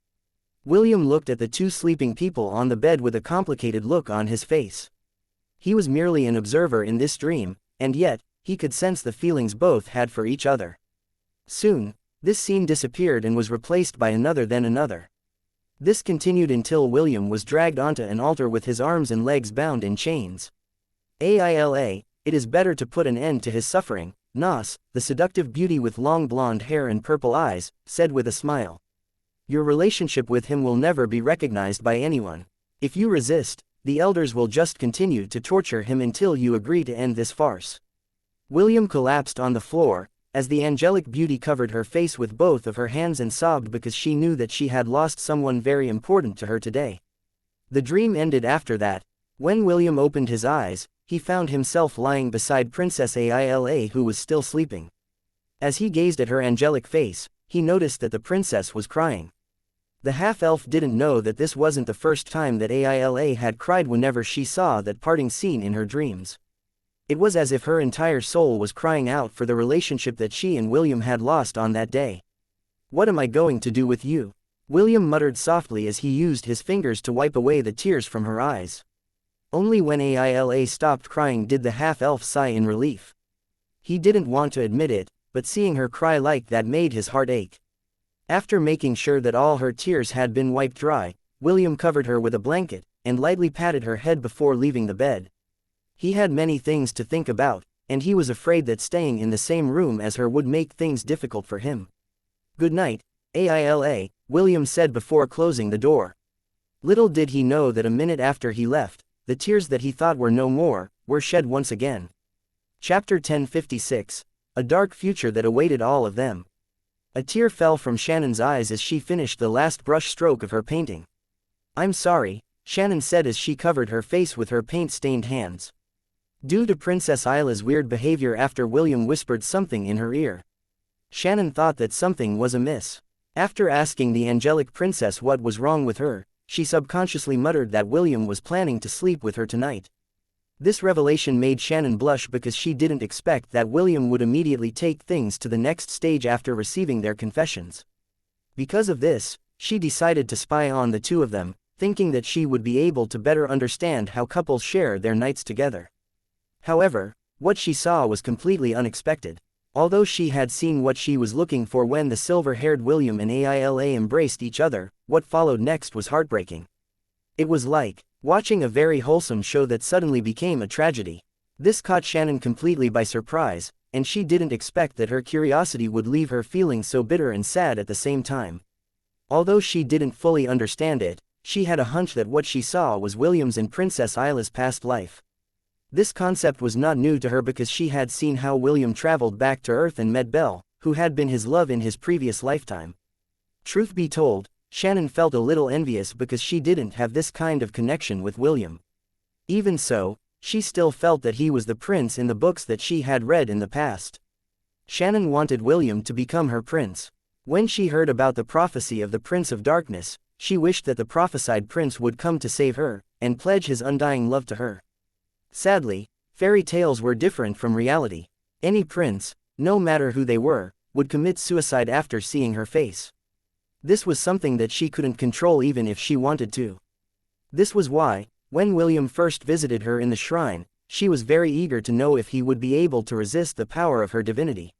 William looked at the two sleeping people on the bed with a complicated look on his face. He was merely an observer in this dream, and yet, he could sense the feelings both had for each other. Soon, This scene disappeared and was replaced by another, then another. This continued until William was dragged onto an altar with his arms and legs bound in chains. Aila, it is better to put an end to his suffering, Nas, the seductive beauty with long blonde hair and purple eyes, said with a smile. Your relationship with him will never be recognized by anyone. If you resist, the elders will just continue to torture him until you agree to end this farce. William collapsed on the floor, as the angelic beauty covered her face with both of her hands and sobbed because she knew that she had lost someone very important to her today. The dream ended after that. When William opened his eyes, he found himself lying beside Princess Aila, who was still sleeping. As he gazed at her angelic face, he noticed that the princess was crying. The half-elf didn't know that this wasn't the first time that Aila had cried whenever she saw that parting scene in her dreams. It was as if her entire soul was crying out for the relationship that she and William had lost on that day. What am I going to do with you? William muttered softly as he used his fingers to wipe away the tears from her eyes. Only when Aila stopped crying did the half-elf sigh in relief. He didn't want to admit it, but seeing her cry like that made his heart ache. After making sure that all her tears had been wiped dry, William covered her with a blanket, and lightly patted her head before leaving the bed. He had many things to think about, and he was afraid that staying in the same room as her would make things difficult for him. Good night, Aila, William said before closing the door. Little did he know that a minute after he left, the tears that he thought were no more, were shed once again. Chapter 1056, A Dark Future That Awaited All of Them. A tear fell from Shannon's eyes as she finished the last brush stroke of her painting. I'm sorry, Shannon said as she covered her face with her paint-stained hands. Due to Princess Aila's weird behavior after William whispered something in her ear. Shannon thought that something was amiss. After asking the angelic princess what was wrong with her, she subconsciously muttered that William was planning to sleep with her tonight. This revelation made Shannon blush because she didn't expect that William would immediately take things to the next stage after receiving their confessions. Because of this, she decided to spy on the two of them, thinking that she would be able to better understand how couples share their nights together. However, what she saw was completely unexpected. Although she had seen what she was looking for when the silver-haired William and Aila embraced each other, what followed next was heartbreaking. It was like watching a very wholesome show that suddenly became a tragedy. This caught Shannon completely by surprise, and she didn't expect that her curiosity would leave her feeling so bitter and sad at the same time. Although she didn't fully understand it, she had a hunch that what she saw was William's and Princess Aila's past life. This concept was not new to her because she had seen how William traveled back to Earth and met Belle, who had been his love in his previous lifetime. Truth be told, Shannon felt a little envious because she didn't have this kind of connection with William. Even so, she still felt that he was the prince in the books that she had read in the past. Shannon wanted William to become her prince. When she heard about the prophecy of the Prince of Darkness, she wished that the prophesied prince would come to save her, and pledge his undying love to her. Sadly, fairy tales were different from reality. Any prince, no matter who they were, would commit suicide after seeing her face. This was something that she couldn't control even if she wanted to. This was why, when William first visited her in the shrine, she was very eager to know if he would be able to resist the power of her divinity.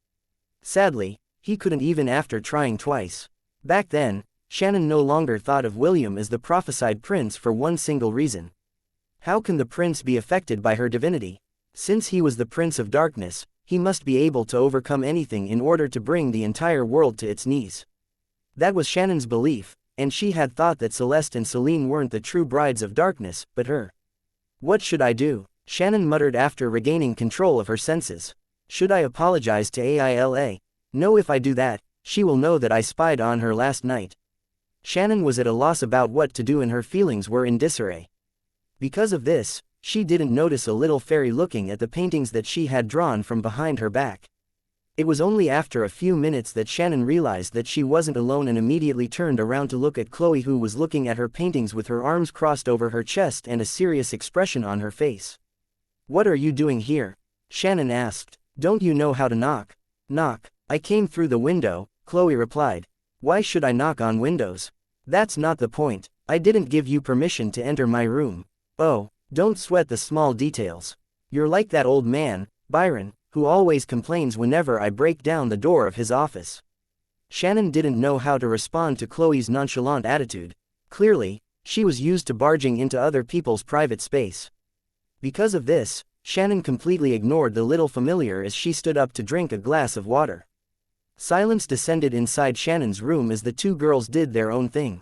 Sadly, he couldn't even after trying twice. Back then, Shannon no longer thought of William as the prophesied prince for one single reason. How can the prince be affected by her divinity? Since he was the Prince of Darkness, he must be able to overcome anything in order to bring the entire world to its knees. That was Shannon's belief, and she had thought that Celeste and Celine weren't the true brides of darkness, but her. What should I do? Shannon muttered after regaining control of her senses. Should I apologize to Aila? No, if I do that, she will know that I spied on her last night. Shannon was at a loss about what to do and her feelings were in disarray. Because of this, she didn't notice a little fairy looking at the paintings that she had drawn from behind her back. It was only after a few minutes that Shannon realized that she wasn't alone and immediately turned around to look at Chloe, who was looking at her paintings with her arms crossed over her chest and a serious expression on her face. What are you doing here? Shannon asked. Don't you know how to knock? Knock. I came through the window, Chloe replied. Why should I knock on windows? That's not the point. I didn't give you permission to enter my room. Oh, don't sweat the small details. You're like that old man, Byron, who always complains whenever I break down the door of his office. Shannon didn't know how to respond to Chloe's nonchalant attitude. Clearly, she was used to barging into other people's private space. Because of this, Shannon completely ignored the little familiar as she stood up to drink a glass of water. Silence descended inside Shannon's room as the two girls did their own thing.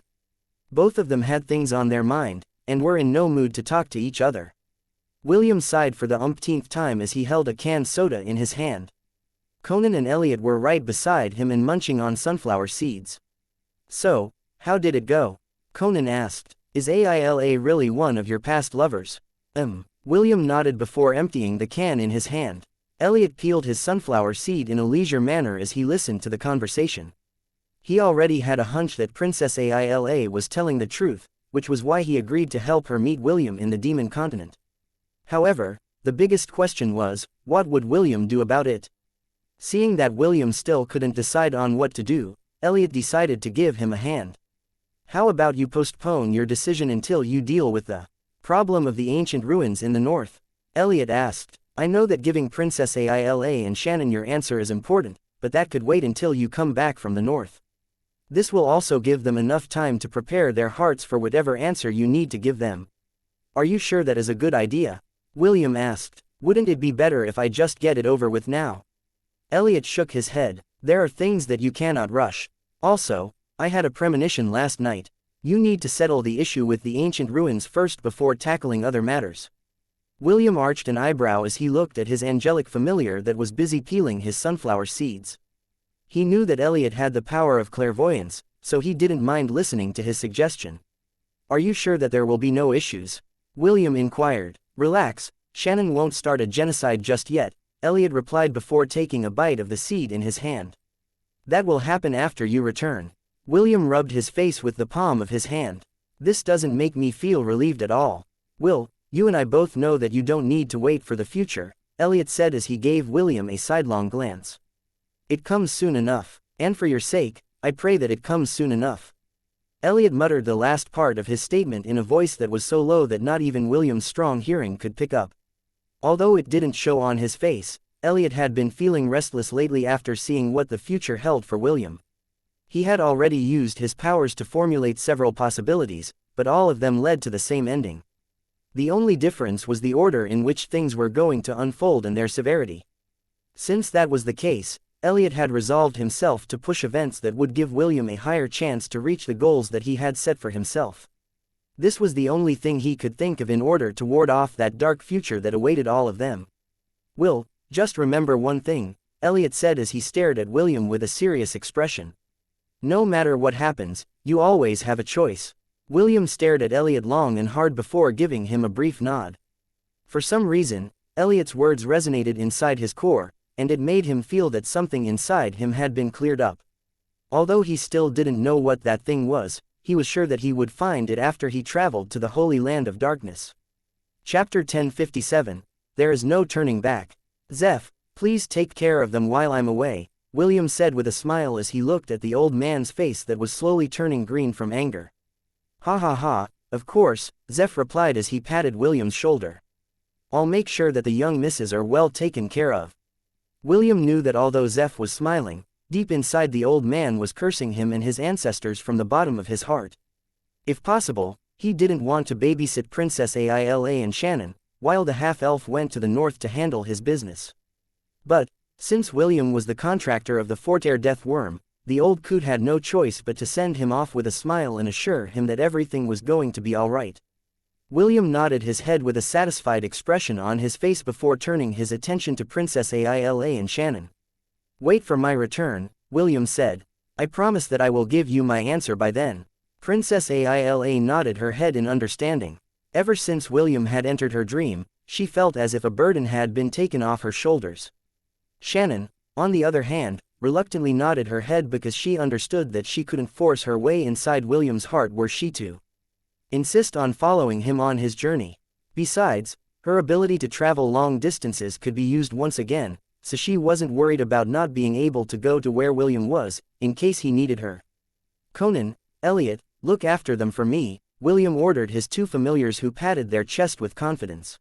Both of them had things on their mind, and were in no mood to talk to each other. William sighed for the umpteenth time as he held a canned soda in his hand. Conan and Elliot were right beside him and munching on sunflower seeds. "So, how did it go?" Conan asked. "Is Aila really one of your past lovers?" William nodded before emptying the can in his hand. Elliot peeled his sunflower seed in a leisure manner as he listened to the conversation. He already had a hunch that Princess Aila was telling the truth, which was why he agreed to help her meet William in the Demon Continent. However, the biggest question was, what would William do about it? Seeing that William still couldn't decide on what to do, Elliot decided to give him a hand. "How about you postpone your decision until you deal with the problem of the ancient ruins in the north?" Elliot asked. "I know that giving Princess Aila and Shannon your answer is important, but that could wait until you come back from the north. This will also give them enough time to prepare their hearts for whatever answer you need to give them." "Are you sure that is a good idea?" William asked. "Wouldn't it be better if I just get it over with now?" Elliot shook his head. "There are things that you cannot rush. Also, I had a premonition last night. You need to settle the issue with the ancient ruins first before tackling other matters." William arched an eyebrow as he looked at his angelic familiar that was busy peeling his sunflower seeds. He knew that Elliot had the power of clairvoyance, so he didn't mind listening to his suggestion. "Are you sure that there will be no issues?" William inquired. "Relax, Shannon won't start a genocide just yet," Elliot replied before taking a bite of the seed in his hand. "That will happen after you return." William rubbed his face with the palm of his hand. "This doesn't make me feel relieved at all." "Will, you and I both know that you don't need to wait for the future," Elliot said as he gave William a sidelong glance. "It comes soon enough. And for your sake, I pray that it comes soon enough." Elliot muttered the last part of his statement in a voice that was so low that not even William's strong hearing could pick up. Although it didn't show on his face, Elliot had been feeling restless lately after seeing what the future held for William. He had already used his powers to formulate several possibilities, but all of them led to the same ending. The only difference was the order in which things were going to unfold and their severity. Since that was the case, Elliot had resolved himself to push events that would give William a higher chance to reach the goals that he had set for himself. This was the only thing he could think of in order to ward off that dark future that awaited all of them. "Will, just remember one thing," Elliot said as he stared at William with a serious expression. "No matter what happens, you always have a choice." William stared at Elliot long and hard before giving him a brief nod. For some reason, Elliot's words resonated inside his core, and it made him feel that something inside him had been cleared up. Although he still didn't know what that thing was, he was sure that he would find it after he traveled to the Holy Land of Darkness. Chapter 1057, There is no turning back. "Zeph, please take care of them while I'm away," William said with a smile as he looked at the old man's face that was slowly turning green from anger. "Ha ha ha, of course," Zeph replied as he patted William's shoulder. "I'll make sure that the young misses are well taken care of." William knew that although Zeph was smiling, deep inside the old man was cursing him and his ancestors from the bottom of his heart. If possible, he didn't want to babysit Princess Aila and Shannon, while the half-elf went to the north to handle his business. But, since William was the contractor of the Fortair Death Worm, the old coot had no choice but to send him off with a smile and assure him that everything was going to be alright. William nodded his head with a satisfied expression on his face before turning his attention to Princess Aila and Shannon. "Wait for my return," William said. "I promise that I will give you my answer by then." Princess Aila nodded her head in understanding. Ever since William had entered her dream, she felt as if a burden had been taken off her shoulders. Shannon, on the other hand, reluctantly nodded her head because she understood that she couldn't force her way inside William's heart were she to insist on following him on his journey. Besides, her ability to travel long distances could be used once again, so she wasn't worried about not being able to go to where William was, in case he needed her. "Conan, Elliot, look after them for me," William ordered his two familiars who patted their chest with confidence.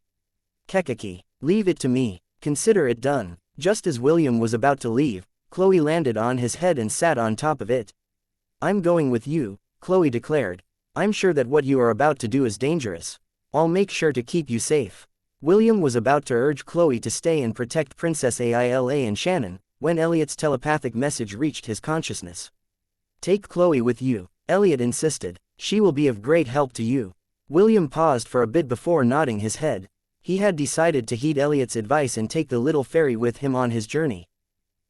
"Kekeki, leave it to me, consider it done." Just as William was about to leave, Chloe landed on his head and sat on top of it. "I'm going with you," Chloe declared. "I'm sure that what you are about to do is dangerous. I'll make sure to keep you safe." William was about to urge Chloe to stay and protect Princess Aila and Shannon, when Elliot's telepathic message reached his consciousness. "Take Chloe with you," Elliot insisted. "She will be of great help to you." William paused for a bit before nodding his head. He had decided to heed Elliot's advice and take the little fairy with him on his journey.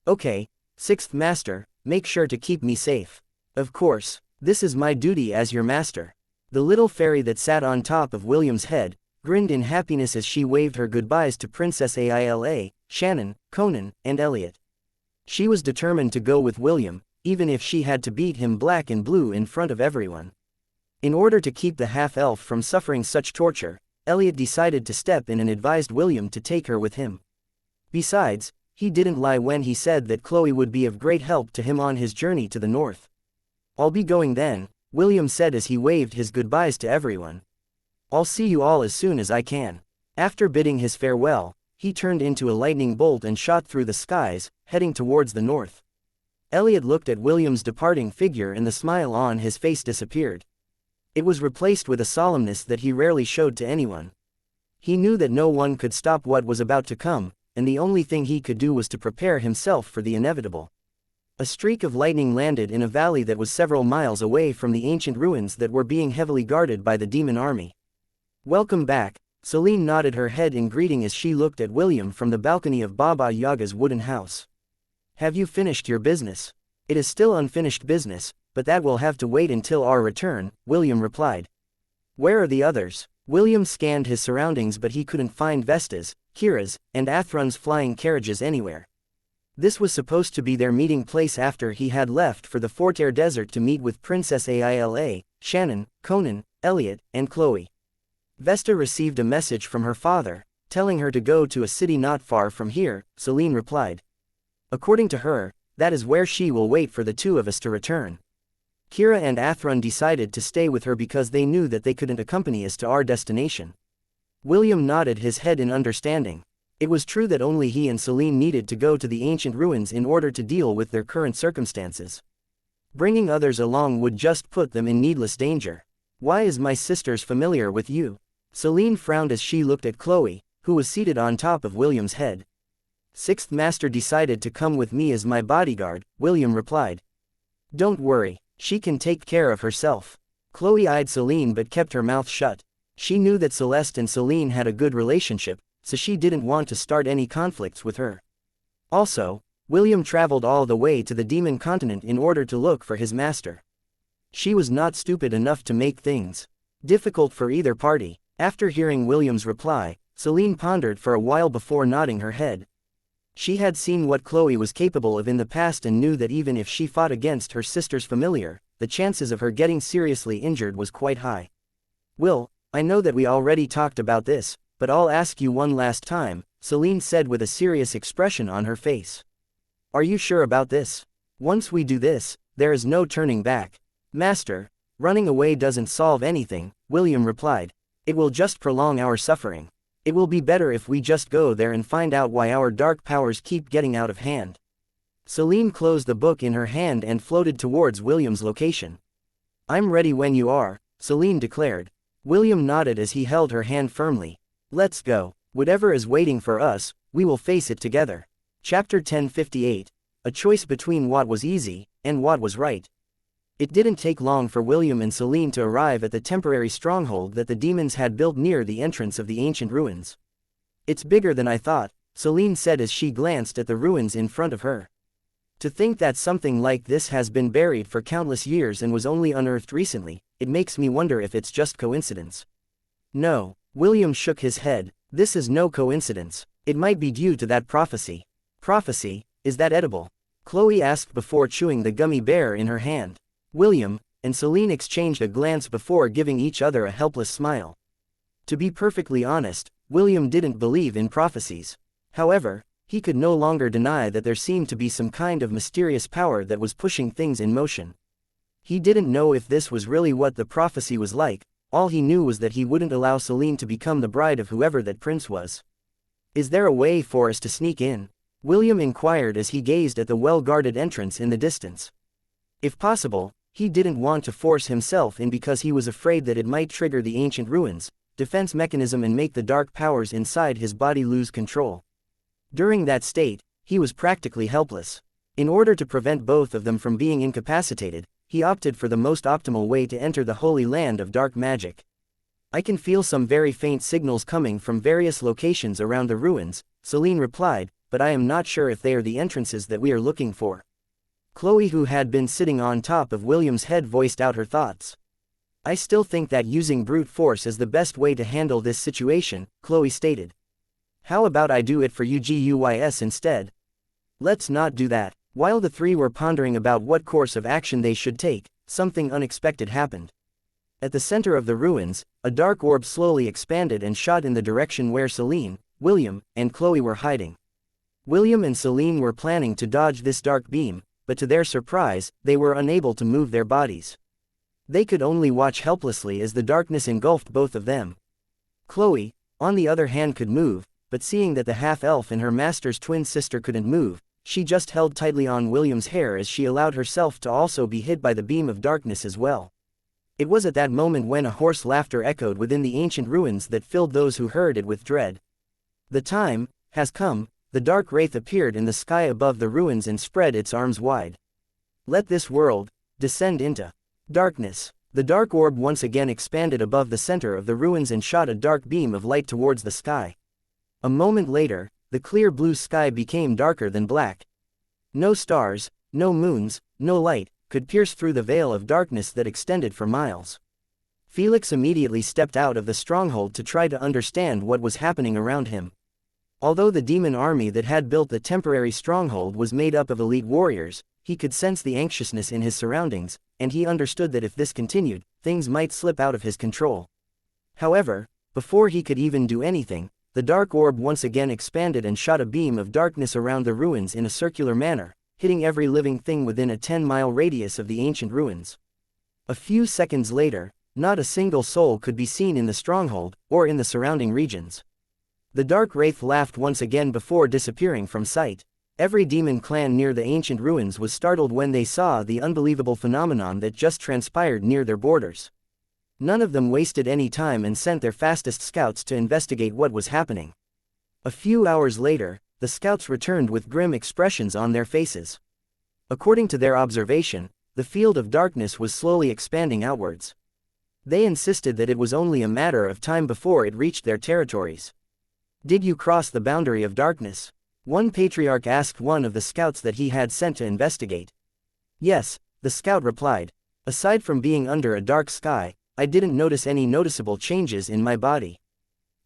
"Okay, Sixth Master, make sure to keep me safe." "Of course, this is my duty as your master." The little fairy that sat on top of William's head grinned in happiness as she waved her goodbyes to Princess Aila, Shannon, Conan, and Elliot. She was determined to go with William, even if she had to beat him black and blue in front of everyone. In order to keep the half-elf from suffering such torture, Elliot decided to step in and advised William to take her with him. Besides, he didn't lie when he said that Chloe would be of great help to him on his journey to the north. "I'll be going then," William said as he waved his goodbyes to everyone. "I'll see you all as soon as I can." After bidding his farewell, he turned into a lightning bolt and shot through the skies, heading towards the north. Elliot looked at William's departing figure and the smile on his face disappeared. It was replaced with a solemnness that he rarely showed to anyone. He knew that no one could stop what was about to come, and the only thing he could do was to prepare himself for the inevitable. A streak of lightning landed in a valley that was several miles away from the ancient ruins that were being heavily guarded by the demon army. "Welcome back," Celine nodded her head in greeting as she looked at William from the balcony of Baba Yaga's wooden house. "Have you finished your business?" "It is still unfinished business, but that will have to wait until our return," William replied. "Where are the others?" William scanned his surroundings but he couldn't find Vesta's, Kira's, and Athrun's flying carriages anywhere. This was supposed to be their meeting place after he had left for the Fortair Desert to meet with Princess Aila, Shannon, Conan, Elliot, and Chloe. Vesta received a message from her father, telling her to go to a city not far from here, Celine replied. "According to her, that is where she will wait for the two of us to return." Kira and Athrun decided to stay with her because they knew that they couldn't accompany us to our destination. William nodded his head in understanding. It was true that only he and Celine needed to go to the ancient ruins in order to deal with their current circumstances. Bringing others along would just put them in needless danger. "Why is my sister's familiar with you?" Celine frowned as she looked at Chloe, who was seated on top of William's head. "Sixth Master decided to come with me as my bodyguard," William replied. "Don't worry, she can take care of herself." Chloe eyed Celine but kept her mouth shut. She knew that Celeste and Celine had a good relationship, so she didn't want to start any conflicts with her. Also, William traveled all the way to the demon continent in order to look for his master. She was not stupid enough to make things difficult for either party. After hearing William's reply, Celine pondered for a while before nodding her head. She had seen what Chloe was capable of in the past and knew that even if she fought against her sister's familiar, the chances of her getting seriously injured was quite high. "Will, I know that we already talked about this, but I'll ask you one last time," Celine said with a serious expression on her face. "Are you sure about this? Once we do this, there is no turning back." "Master, running away doesn't solve anything," William replied. "It will just prolong our suffering. It will be better if we just go there and find out why our dark powers keep getting out of hand." Celine closed the book in her hand and floated towards William's location. "I'm ready when you are," Celine declared. William nodded as he held her hand firmly. "Let's go. Whatever is waiting for us, we will face it together." Chapter 1058. A choice between what was easy and what was right. It didn't take long for William and Celine to arrive at the temporary stronghold that the demons had built near the entrance of the ancient ruins. "It's bigger than I thought," Celine said as she glanced at the ruins in front of her. "To think that something like this has been buried for countless years and was only unearthed recently, it makes me wonder if it's just coincidence." "No," William shook his head, "this is no coincidence. It might be due to that prophecy." "Prophecy? Is that edible?" Chloe asked before chewing the gummy bear in her hand. William and Celine exchanged a glance before giving each other a helpless smile. To be perfectly honest, William didn't believe in prophecies. However, he could no longer deny that there seemed to be some kind of mysterious power that was pushing things in motion. He didn't know if this was really what the prophecy was like. All he knew was that he wouldn't allow Celine to become the bride of whoever that prince was. "Is there a way for us to sneak in?" William inquired as he gazed at the well-guarded entrance in the distance. If possible, he didn't want to force himself in because he was afraid that it might trigger the ancient ruins' defense mechanism and make the dark powers inside his body lose control. During that state, he was practically helpless. In order to prevent both of them from being incapacitated, he opted for the most optimal way to enter the holy land of dark magic. I can feel some very faint signals coming from various locations around the ruins, Celine replied, but I am not sure if they are the entrances that we are looking for. Chloe, who had been sitting on top of William's head, voiced out her thoughts. I still think that using brute force is the best way to handle this situation, Chloe stated. How about I do it for you guys instead? Let's not do that. While the three were pondering about what course of action they should take, something unexpected happened. At the center of the ruins, a dark orb slowly expanded and shot in the direction where Celine, William, and Chloe were hiding. William and Celine were planning to dodge this dark beam, but to their surprise, they were unable to move their bodies. They could only watch helplessly as the darkness engulfed both of them. Chloe, on the other hand, could move, but seeing that the half-elf and her master's twin sister couldn't move, she just held tightly on William's hair as she allowed herself to also be hit by the beam of darkness as well. It was at that moment when a hoarse laughter echoed within the ancient ruins that filled those who heard it with dread. The time has come. The dark wraith appeared in the sky above the ruins and spread its arms wide. Let this world descend into darkness. The dark orb once again expanded above the center of the ruins and shot a dark beam of light towards the sky. A moment later, the clear blue sky became darker than black. No stars, no moons, no light, could pierce through the veil of darkness that extended for miles. Felix immediately stepped out of the stronghold to try to understand what was happening around him. Although the demon army that had built the temporary stronghold was made up of elite warriors, he could sense the anxiousness in his surroundings, and he understood that if this continued, things might slip out of his control. However, before he could even do anything, the dark orb once again expanded and shot a beam of darkness around the ruins in a circular manner, hitting every living thing within a 10-mile radius of the ancient ruins. A few seconds later, not a single soul could be seen in the stronghold, or in the surrounding regions. The dark wraith laughed once again before disappearing from sight. Every demon clan near the ancient ruins was startled when they saw the unbelievable phenomenon that just transpired near their borders. None of them wasted any time and sent their fastest scouts to investigate what was happening. A few hours later, the scouts returned with grim expressions on their faces. According to their observation, the field of darkness was slowly expanding outwards. They insisted that it was only a matter of time before it reached their territories. Did you cross the boundary of darkness? One patriarch asked one of the scouts that he had sent to investigate. Yes, the scout replied. Aside from being under a dark sky, I didn't notice any noticeable changes in my body.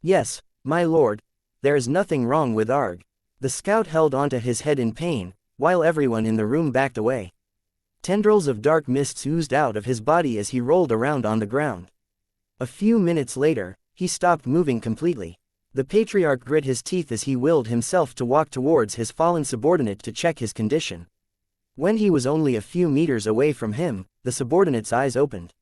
Yes, my lord, there is nothing wrong with Arg. The scout held onto his head in pain, while everyone in the room backed away. Tendrils of dark mists oozed out of his body as he rolled around on the ground. A few minutes later, he stopped moving completely. The patriarch grit his teeth as he willed himself to walk towards his fallen subordinate to check his condition. When he was only a few meters away from him, the subordinate's eyes opened.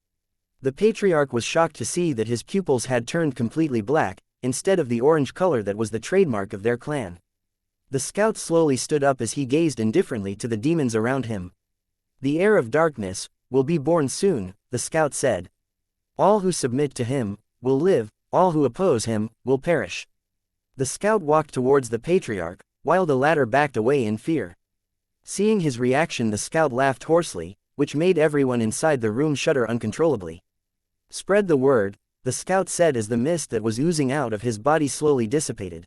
The patriarch was shocked to see that his pupils had turned completely black, instead of the orange color that was the trademark of their clan. The scout slowly stood up as he gazed indifferently to the demons around him. The heir of darkness will be born soon, the scout said. All who submit to him will live, all who oppose him will perish. The scout walked towards the patriarch, while the latter backed away in fear. Seeing his reaction, the scout laughed hoarsely, which made everyone inside the room shudder uncontrollably. Spread the word, the scout said as the mist that was oozing out of his body slowly dissipated.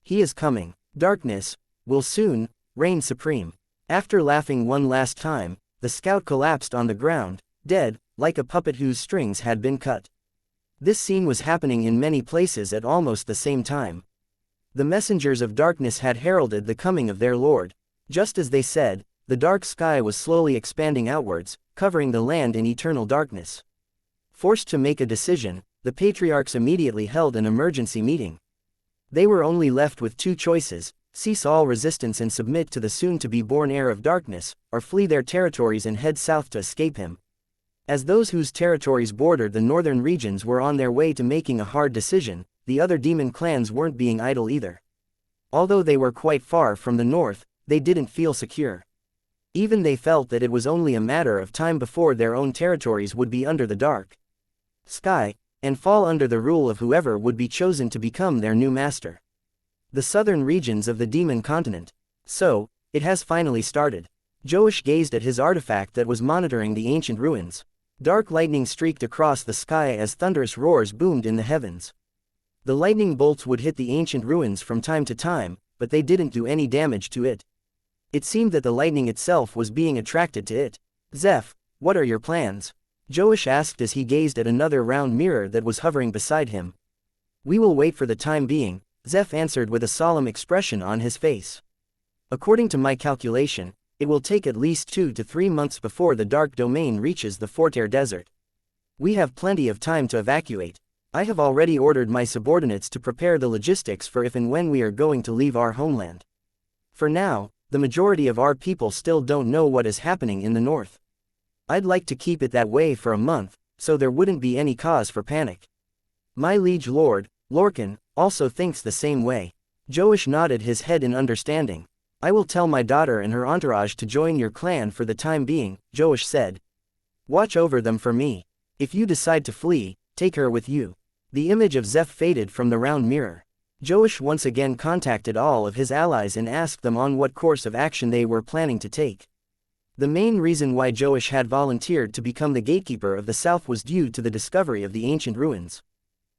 He is coming. Darkness will soon reign supreme. After laughing one last time, the scout collapsed on the ground, dead, like a puppet whose strings had been cut. This scene was happening in many places at almost the same time. The messengers of darkness had heralded the coming of their lord. Just as they said, the dark sky was slowly expanding outwards, covering the land in eternal darkness. Forced to make a decision, the patriarchs immediately held an emergency meeting. They were only left with two choices: cease all resistance and submit to the soon-to-be-born heir of darkness, or flee their territories and head south to escape him. As those whose territories bordered the northern regions were on their way to making a hard decision, the other demon clans weren't being idle either. Although they were quite far from the north, they didn't feel secure. Even they felt that it was only a matter of time before their own territories would be under the dark sky, and fall under the rule of whoever would be chosen to become their new master. The southern regions of the demon continent. So, it has finally started. Joash gazed at his artifact that was monitoring the ancient ruins. Dark lightning streaked across the sky as thunderous roars boomed in the heavens. The lightning bolts would hit the ancient ruins from time to time, but they didn't do any damage to it. It seemed that the lightning itself was being attracted to it. Zeph, what are your plans? Joash asked as he gazed at another round mirror that was hovering beside him. We will wait for the time being, Zeph answered with a solemn expression on his face. According to my calculation, it will take at least 2 to 3 months before the dark domain reaches the Forterre Desert. We have plenty of time to evacuate. I have already ordered my subordinates to prepare the logistics for if and when we are going to leave our homeland. For now, the majority of our people still don't know what is happening in the north. I'd like to keep it that way for a month, so there wouldn't be any cause for panic. My liege lord, Lorcan, also thinks the same way. Joash nodded his head in understanding. I will tell my daughter and her entourage to join your clan for the time being, Joash said. Watch over them for me. If you decide to flee, take her with you. The image of Zeph faded from the round mirror. Joash once again contacted all of his allies and asked them on what course of action they were planning to take. The main reason why Joash had volunteered to become the gatekeeper of the south was due to the discovery of the ancient ruins.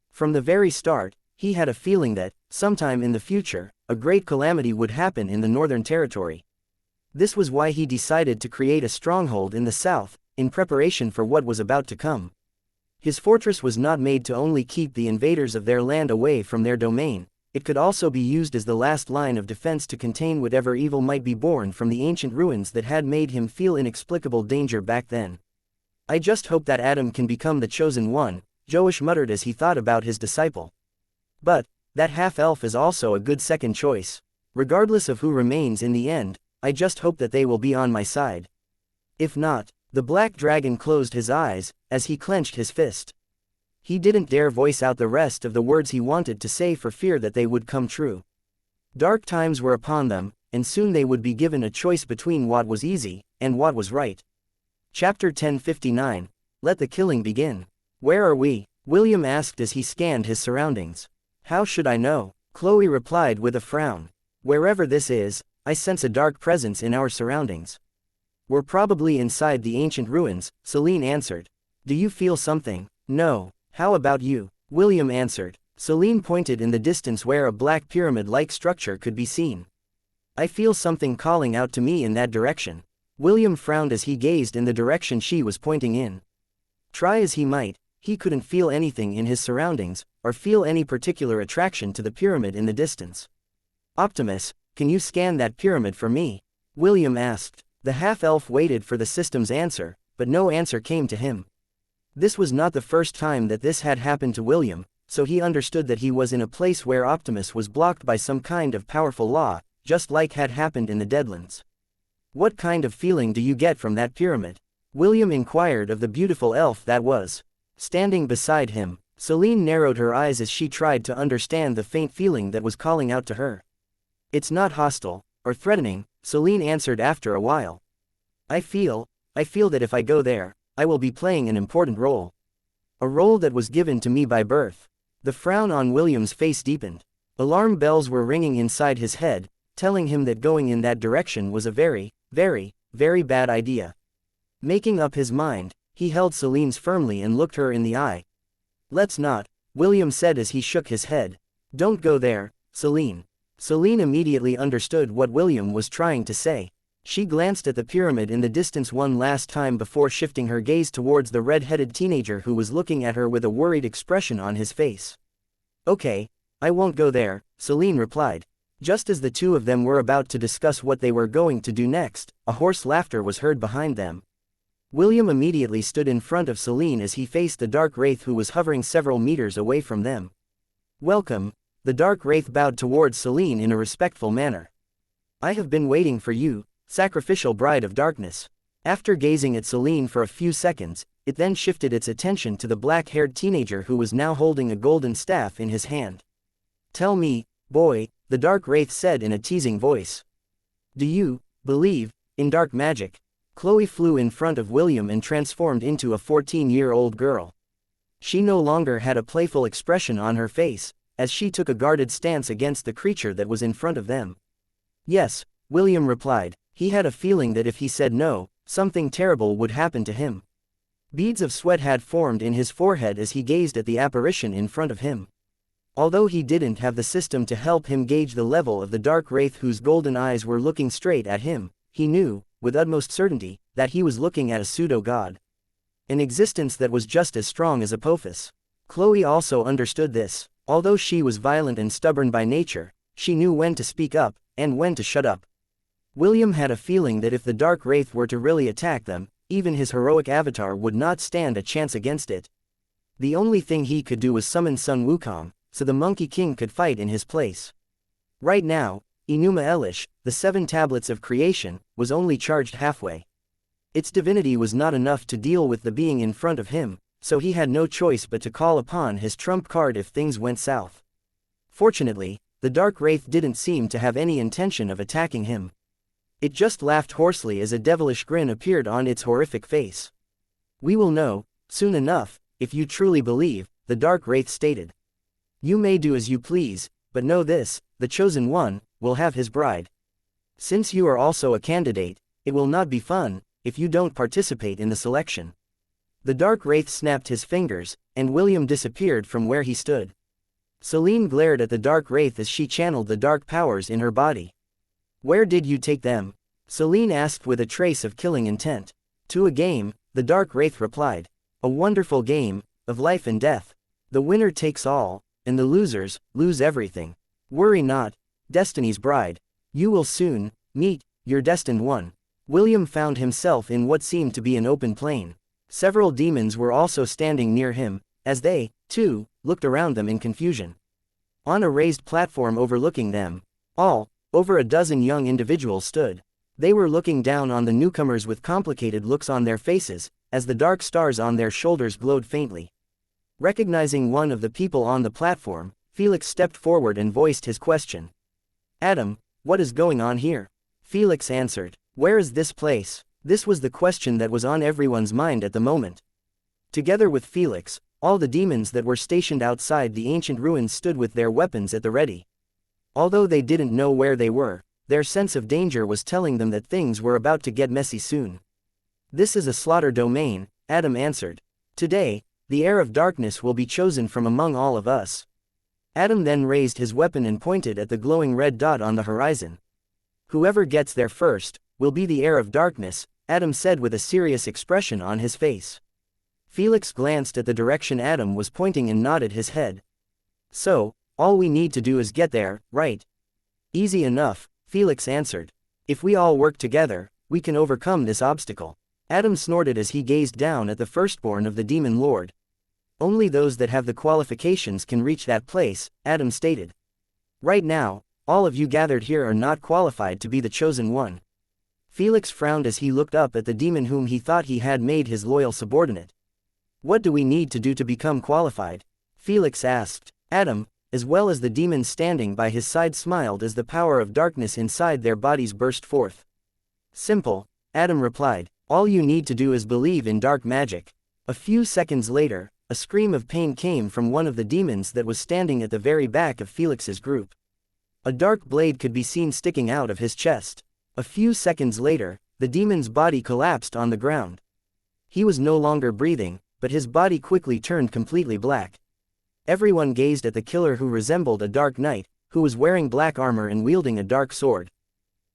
From the very start, he had a feeling that, sometime in the future, a great calamity would happen in the Northern Territory. This was why he decided to create a stronghold in the south, in preparation for what was about to come. His fortress was not made to only keep the invaders of their land away from their domain, it could also be used as the last line of defense to contain whatever evil might be born from the ancient ruins that had made him feel inexplicable danger back then. I just hope that Adam can become the chosen one, Joash muttered as he thought about his disciple. But, that half-elf is also a good second choice. Regardless of who remains in the end, I just hope that they will be on my side. If not, the black dragon closed his eyes, as he clenched his fist. He didn't dare voice out the rest of the words he wanted to say for fear that they would come true. Dark times were upon them, and soon they would be given a choice between what was easy, and what was right. Chapter 1059, Let the Killing Begin. Where are we? William asked as he scanned his surroundings. How should I know? Chloe replied with a frown. Wherever this is, I sense a dark presence in our surroundings. We're probably inside the ancient ruins, Celine answered. Do you feel something? No. How about you? William answered. Celine pointed in the distance where a black pyramid-like structure could be seen. I feel something calling out to me in that direction. William frowned as he gazed in the direction she was pointing in. Try as he might, he couldn't feel anything in his surroundings, or feel any particular attraction to the pyramid in the distance. Optimus, can you scan that pyramid for me? William asked. The half-elf waited for the system's answer, but no answer came to him. This was not the first time that this had happened to William, so he understood that he was in a place where Optimus was blocked by some kind of powerful law, just like had happened in the Deadlands. What kind of feeling do you get from that pyramid? William inquired of the beautiful elf that was standing beside him. Celine narrowed her eyes as she tried to understand the faint feeling that was calling out to her. It's not hostile, or threatening, Celine answered after a while. I feel that if I go there, I will be playing an important role. A role that was given to me by birth. The frown on William's face deepened. Alarm bells were ringing inside his head, telling him that going in that direction was a very, very, very bad idea. Making up his mind, he held Celine's firmly and looked her in the eye. Let's not, William said as he shook his head. Don't go there, Celine. Celine immediately understood what William was trying to say. She glanced at the pyramid in the distance one last time before shifting her gaze towards the red-headed teenager who was looking at her with a worried expression on his face. Okay, I won't go there, Celine replied. Just as the two of them were about to discuss what they were going to do next, a hoarse laughter was heard behind them. William immediately stood in front of Celine as he faced the dark wraith who was hovering several meters away from them. Welcome, the dark wraith bowed towards Celine in a respectful manner. I have been waiting for you, sacrificial bride of darkness. After gazing at Celine for a few seconds, it then shifted its attention to the black-haired teenager who was now holding a golden staff in his hand. Tell me, boy, the Dark Wraith said in a teasing voice. Do you believe in dark magic? Chloe flew in front of William and transformed into a 14-year-old girl. She no longer had a playful expression on her face, as she took a guarded stance against the creature that was in front of them. Yes, William replied. He had a feeling that if he said no, something terrible would happen to him. Beads of sweat had formed in his forehead as he gazed at the apparition in front of him. Although he didn't have the system to help him gauge the level of the Dark Wraith whose golden eyes were looking straight at him, he knew, with utmost certainty, that he was looking at a pseudo-god. An existence that was just as strong as Apophis. Chloe also understood this. Although she was violent and stubborn by nature, she knew when to speak up, and when to shut up. William had a feeling that if the Dark Wraith were to really attack them, even his heroic avatar would not stand a chance against it. The only thing he could do was summon Sun Wukong, so the Monkey King could fight in his place. Right now, Enuma Elish, the 7 tablets of creation, was only charged halfway. Its divinity was not enough to deal with the being in front of him, so he had no choice but to call upon his trump card if things went south. Fortunately, the Dark Wraith didn't seem to have any intention of attacking him. It just laughed hoarsely as a devilish grin appeared on its horrific face. We will know, soon enough, if you truly believe, the Dark Wraith stated. You may do as you please, but know this, the Chosen One will have his bride. Since you are also a candidate, it will not be fun if you don't participate in the selection. The Dark Wraith snapped his fingers, and William disappeared from where he stood. Celine glared at the Dark Wraith as she channeled the dark powers in her body. Where did you take them? Celine asked with a trace of killing intent. To a game, the Dark Wraith replied. A wonderful game, of life and death. The winner takes all, and the losers lose everything. Worry not, Destiny's bride. You will soon meet your destined one. William found himself in what seemed to be an open plain. Several demons were also standing near him, as they, too, looked around them in confusion. On a raised platform overlooking them, all, over a dozen young individuals stood. They were looking down on the newcomers with complicated looks on their faces, as the dark stars on their shoulders glowed faintly. Recognizing one of the people on the platform, Felix stepped forward and voiced his question. Adam, what is going on here? Felix answered. Where is this place? This was the question that was on everyone's mind at the moment. Together with Felix, all the demons that were stationed outside the ancient ruins stood with their weapons at the ready. Although they didn't know where they were, their sense of danger was telling them that things were about to get messy soon. This is a slaughter domain, Adam answered. Today, the heir of darkness will be chosen from among all of us. Adam then raised his weapon and pointed at the glowing red dot on the horizon. Whoever gets there first will be the heir of darkness, Adam said with a serious expression on his face. Felix glanced at the direction Adam was pointing and nodded his head. So, all we need to do is get there, right? Easy enough, Felix answered. If we all work together, we can overcome this obstacle. Adam snorted as he gazed down at the firstborn of the demon lord. Only those that have the qualifications can reach that place, Adam stated. Right now, all of you gathered here are not qualified to be the chosen one. Felix frowned as he looked up at the demon whom he thought he had made his loyal subordinate. What do we need to do to become qualified? Felix asked. Adam, as well as the demons standing by his side, smiled as the power of darkness inside their bodies burst forth. Simple, Adam replied. All you need to do is believe in dark magic. A few seconds later, a scream of pain came from one of the demons that was standing at the very back of Felix's group. A dark blade could be seen sticking out of his chest. A few seconds later, the demon's body collapsed on the ground. He was no longer breathing, but his body quickly turned completely black. Everyone gazed at the killer who resembled a dark knight, who was wearing black armor and wielding a dark sword.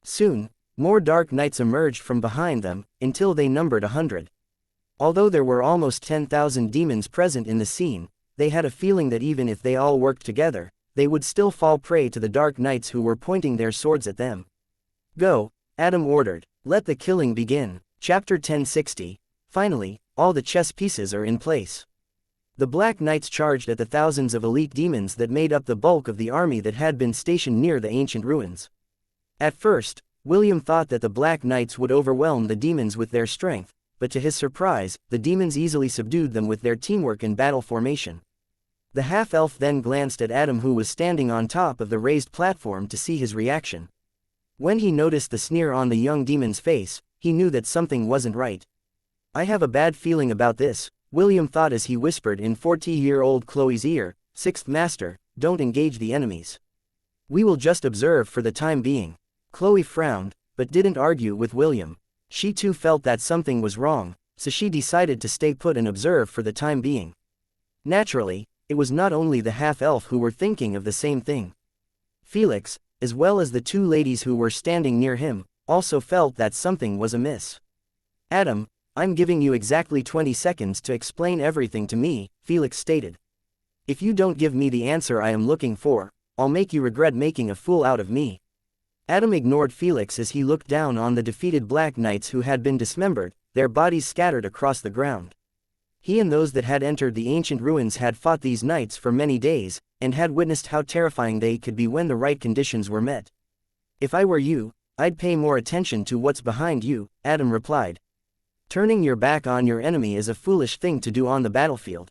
Soon, more dark knights emerged from behind them, until they numbered 100. Although there were almost 10,000 demons present in the scene, they had a feeling that even if they all worked together, they would still fall prey to the dark knights who were pointing their swords at them. Go, Adam ordered. Let the killing begin. Chapter 1060. Finally, all the chess pieces are in place. The Black Knights charged at the thousands of elite demons that made up the bulk of the army that had been stationed near the ancient ruins. At first, William thought that the Black Knights would overwhelm the demons with their strength, but to his surprise, the demons easily subdued them with their teamwork and battle formation. The half-elf then glanced at Adam, who was standing on top of the raised platform, to see his reaction. When he noticed the sneer on the young demon's face, he knew that something wasn't right. "I have a bad feeling about this," William thought as he whispered in 40-year-old Chloe's ear, "Sixth Master, don't engage the enemies. We will just observe for the time being." Chloe frowned, but didn't argue with William. She too felt that something was wrong, so she decided to stay put and observe for the time being. Naturally, it was not only the half-elf who were thinking of the same thing. Felix, as well as the two ladies who were standing near him, also felt that something was amiss. "Adam, I'm giving you exactly 20 seconds to explain everything to me," Felix stated. "If you don't give me the answer I am looking for, I'll make you regret making a fool out of me." Adam ignored Felix as he looked down on the defeated Black Knights who had been dismembered, their bodies scattered across the ground. He and those that had entered the ancient ruins had fought these knights for many days, and had witnessed how terrifying they could be when the right conditions were met. "If I were you, I'd pay more attention to what's behind you," Adam replied. "Turning your back on your enemy is a foolish thing to do on the battlefield."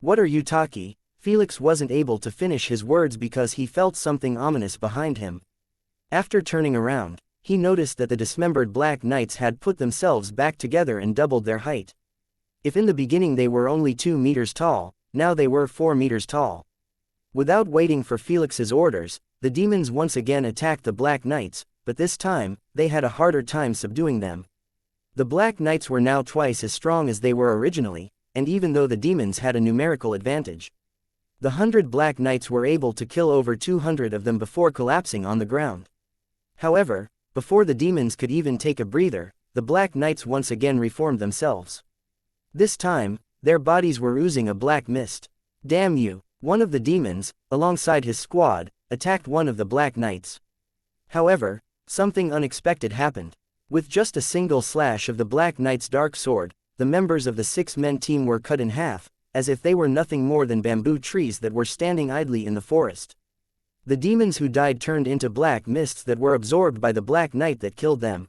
"What are you talking?" Felix wasn't able to finish his words because he felt something ominous behind him. After turning around, he noticed that the dismembered Black Knights had put themselves back together and doubled their height. If in the beginning they were only 2 meters tall, now they were 4 meters tall. Without waiting for Felix's orders, the demons once again attacked the Black Knights, but this time, they had a harder time subduing them. The Black Knights were now twice as strong as they were originally, and even though the demons had a numerical advantage, the 100 Black Knights were able to kill over 200 of them before collapsing on the ground. However, before the demons could even take a breather, the Black Knights once again reformed themselves. This time, their bodies were oozing a black mist. "Damn you!" One of the demons, alongside his squad, attacked one of the Black Knights. However, something unexpected happened. With just a single slash of the Black Knight's dark sword, the members of the 6-man team were cut in half, as if they were nothing more than bamboo trees that were standing idly in the forest. The demons who died turned into black mists that were absorbed by the Black Knight that killed them.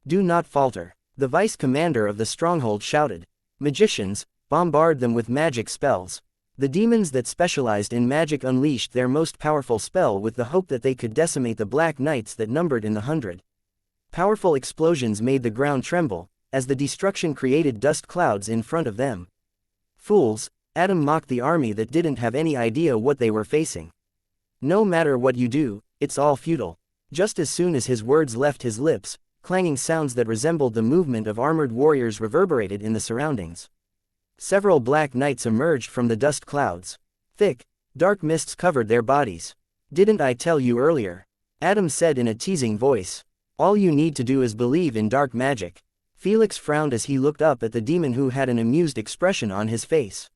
"Do not falter," the vice commander of the stronghold shouted. "Magicians, bombard them with magic spells." The demons that specialized in magic unleashed their most powerful spell with the hope that they could decimate the Black Knights that numbered in the 100. Powerful explosions made the ground tremble, as the destruction created dust clouds in front of them. "Fools," Adam mocked the army that didn't have any idea what they were facing. "No matter what you do, it's all futile." Just as soon as his words left his lips, clanging sounds that resembled the movement of armored warriors reverberated in the surroundings. Several Black Knights emerged from the dust clouds. Thick, dark mists covered their bodies. "Didn't I tell you earlier?" Adam said in a teasing voice. "All you need to do is believe in dark magic." Felix frowned as he looked up at the demon who had an amused expression on his face.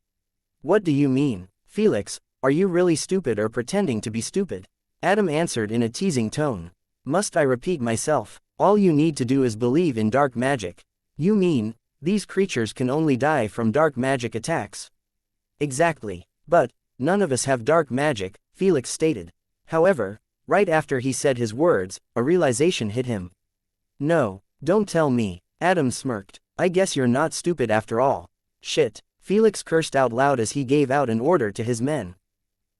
"What do you mean, Felix? Are you really stupid or pretending to be stupid?" Adam answered in a teasing tone. "Must I repeat myself? All you need to do is believe in dark magic." "You mean, these creatures can only die from dark magic attacks?" "Exactly. But, none of us have dark magic," Felix stated. However, right after he said his words, a realization hit him. "No, don't tell me," Adam smirked. "I guess you're not stupid after all." "Shit," Felix cursed out loud as he gave out an order to his men.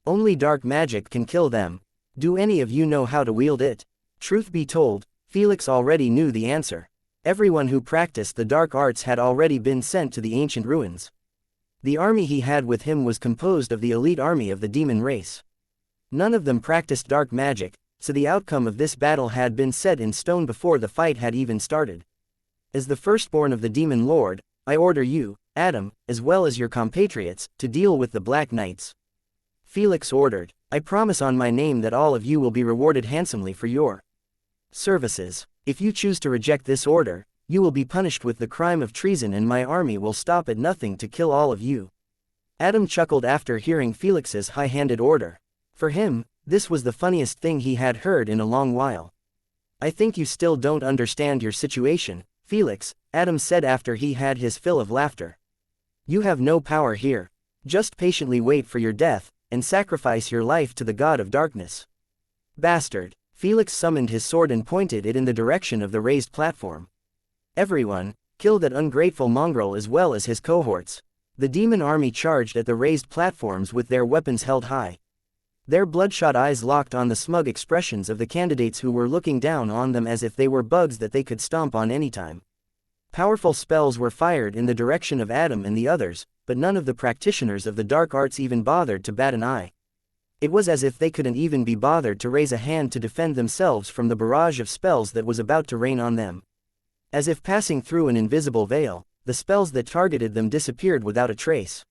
"Only dark magic can kill them. Do any of you know how to wield it?" Truth be told, Felix already knew the answer. Everyone who practiced the dark arts had already been sent to the ancient ruins. The army he had with him was composed of the elite army of the demon race. None of them practiced dark magic, so the outcome of this battle had been set in stone before the fight had even started. "As the firstborn of the demon lord, I order you, Adam, as well as your compatriots, to deal with the Black Knights," Felix ordered. "I promise on my name that all of you will be rewarded handsomely for your services. If you choose to reject this order, you will be punished with the crime of treason and my army will stop at nothing to kill all of you." Adam chuckled after hearing Felix's high-handed order. For him, this was the funniest thing he had heard in a long while. "I think you still don't understand your situation, Felix," Adam said after he had his fill of laughter. "You have no power here. Just patiently wait for your death, and sacrifice your life to the god of darkness." "Bastard." Felix summoned his sword and pointed it in the direction of the raised platform. "Everyone, kill that ungrateful mongrel as well as his cohorts." The demon army charged at the raised platforms with their weapons held high. Their bloodshot eyes locked on the smug expressions of the candidates who were looking down on them as if they were bugs that they could stomp on anytime. Powerful spells were fired in the direction of Adam and the others, but none of the practitioners of the dark arts even bothered to bat an eye. It was as if they couldn't even be bothered to raise a hand to defend themselves from the barrage of spells that was about to rain on them. As if passing through an invisible veil, the spells that targeted them disappeared without a trace.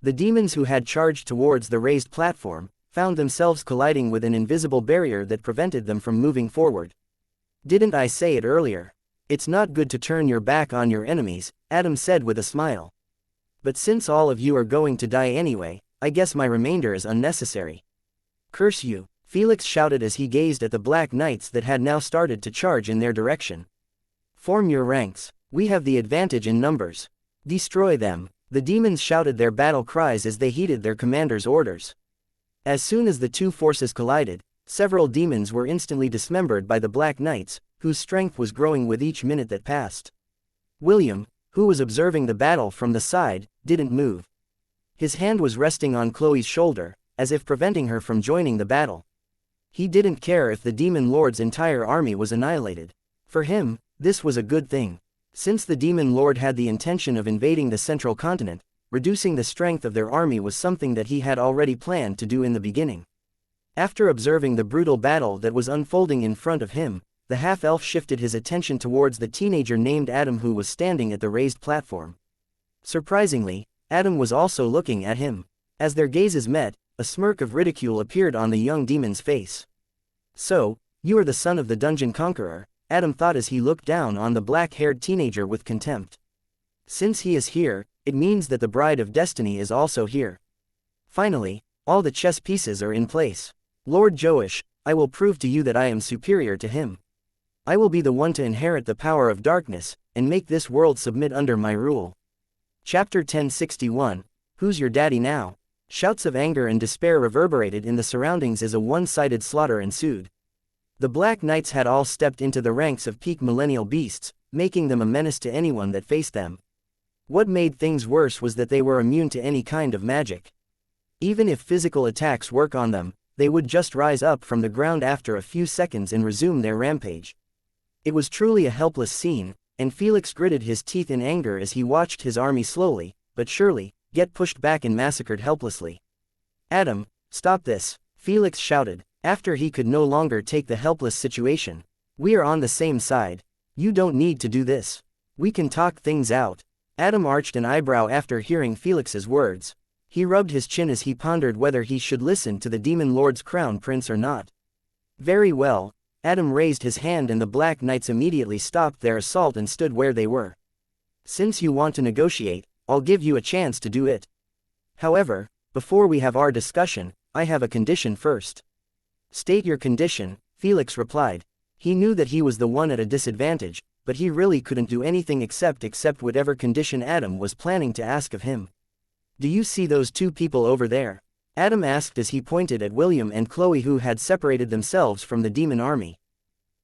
The demons who had charged towards the raised platform found themselves colliding with an invisible barrier that prevented them from moving forward. "Didn't I say it earlier? It's not good to turn your back on your enemies," Adam said with a smile. "But since all of you are going to die anyway, I guess my remainder is unnecessary." "Curse you," Felix shouted as he gazed at the Black Knights that had now started to charge in their direction. "Form your ranks. We have the advantage in numbers. Destroy them." The demons shouted their battle cries as they heeded their commander's orders. As soon as the two forces collided, several demons were instantly dismembered by the Black Knights, whose strength was growing with each minute that passed. William, who was observing the battle from the side, didn't move. His hand was resting on Chloe's shoulder, as if preventing her from joining the battle. He didn't care if the demon lord's entire army was annihilated. For him, this was a good thing. Since the demon lord had the intention of invading the central continent, reducing the strength of their army was something that he had already planned to do in the beginning. After observing the brutal battle that was unfolding in front of him, the half-elf shifted his attention towards the teenager named Adam who was standing at the raised platform. Surprisingly, Adam was also looking at him. As their gazes met, a smirk of ridicule appeared on the young demon's face. "So, you are the son of the Dungeon Conqueror," Adam thought as he looked down on the black-haired teenager with contempt. "Since he is here, it means that the Bride of Destiny is also here. Finally, all the chess pieces are in place. Lord Joash, I will prove to you that I am superior to him. I will be the one to inherit the power of darkness, and make this world submit under my rule." Chapter 1061, Who's Your Daddy Now? Shouts of anger and despair reverberated in the surroundings as a one-sided slaughter ensued. The Black Knights had all stepped into the ranks of peak millennial beasts, making them a menace to anyone that faced them. What made things worse was that they were immune to any kind of magic. Even if physical attacks work on them, they would just rise up from the ground after a few seconds and resume their rampage. It was truly a helpless scene, and Felix gritted his teeth in anger as he watched his army slowly, but surely, get pushed back and massacred helplessly. "Adam, stop this," Felix shouted, after he could no longer take the helpless situation. "We are on the same side. You don't need to do this. We can talk things out." Adam arched an eyebrow after hearing Felix's words. He rubbed his chin as he pondered whether he should listen to the demon lord's crown prince or not. "Very well." Adam raised his hand and the Black Knights immediately stopped their assault and stood where they were. "Since you want to negotiate, I'll give you a chance to do it. However, before we have our discussion, I have a condition first." "State your condition," Felix replied. He knew that he was the one at a disadvantage, but he really couldn't do anything except whatever condition Adam was planning to ask of him. "Do you see those two people over there?" Adam asked as he pointed at William and Chloe who had separated themselves from the demon army.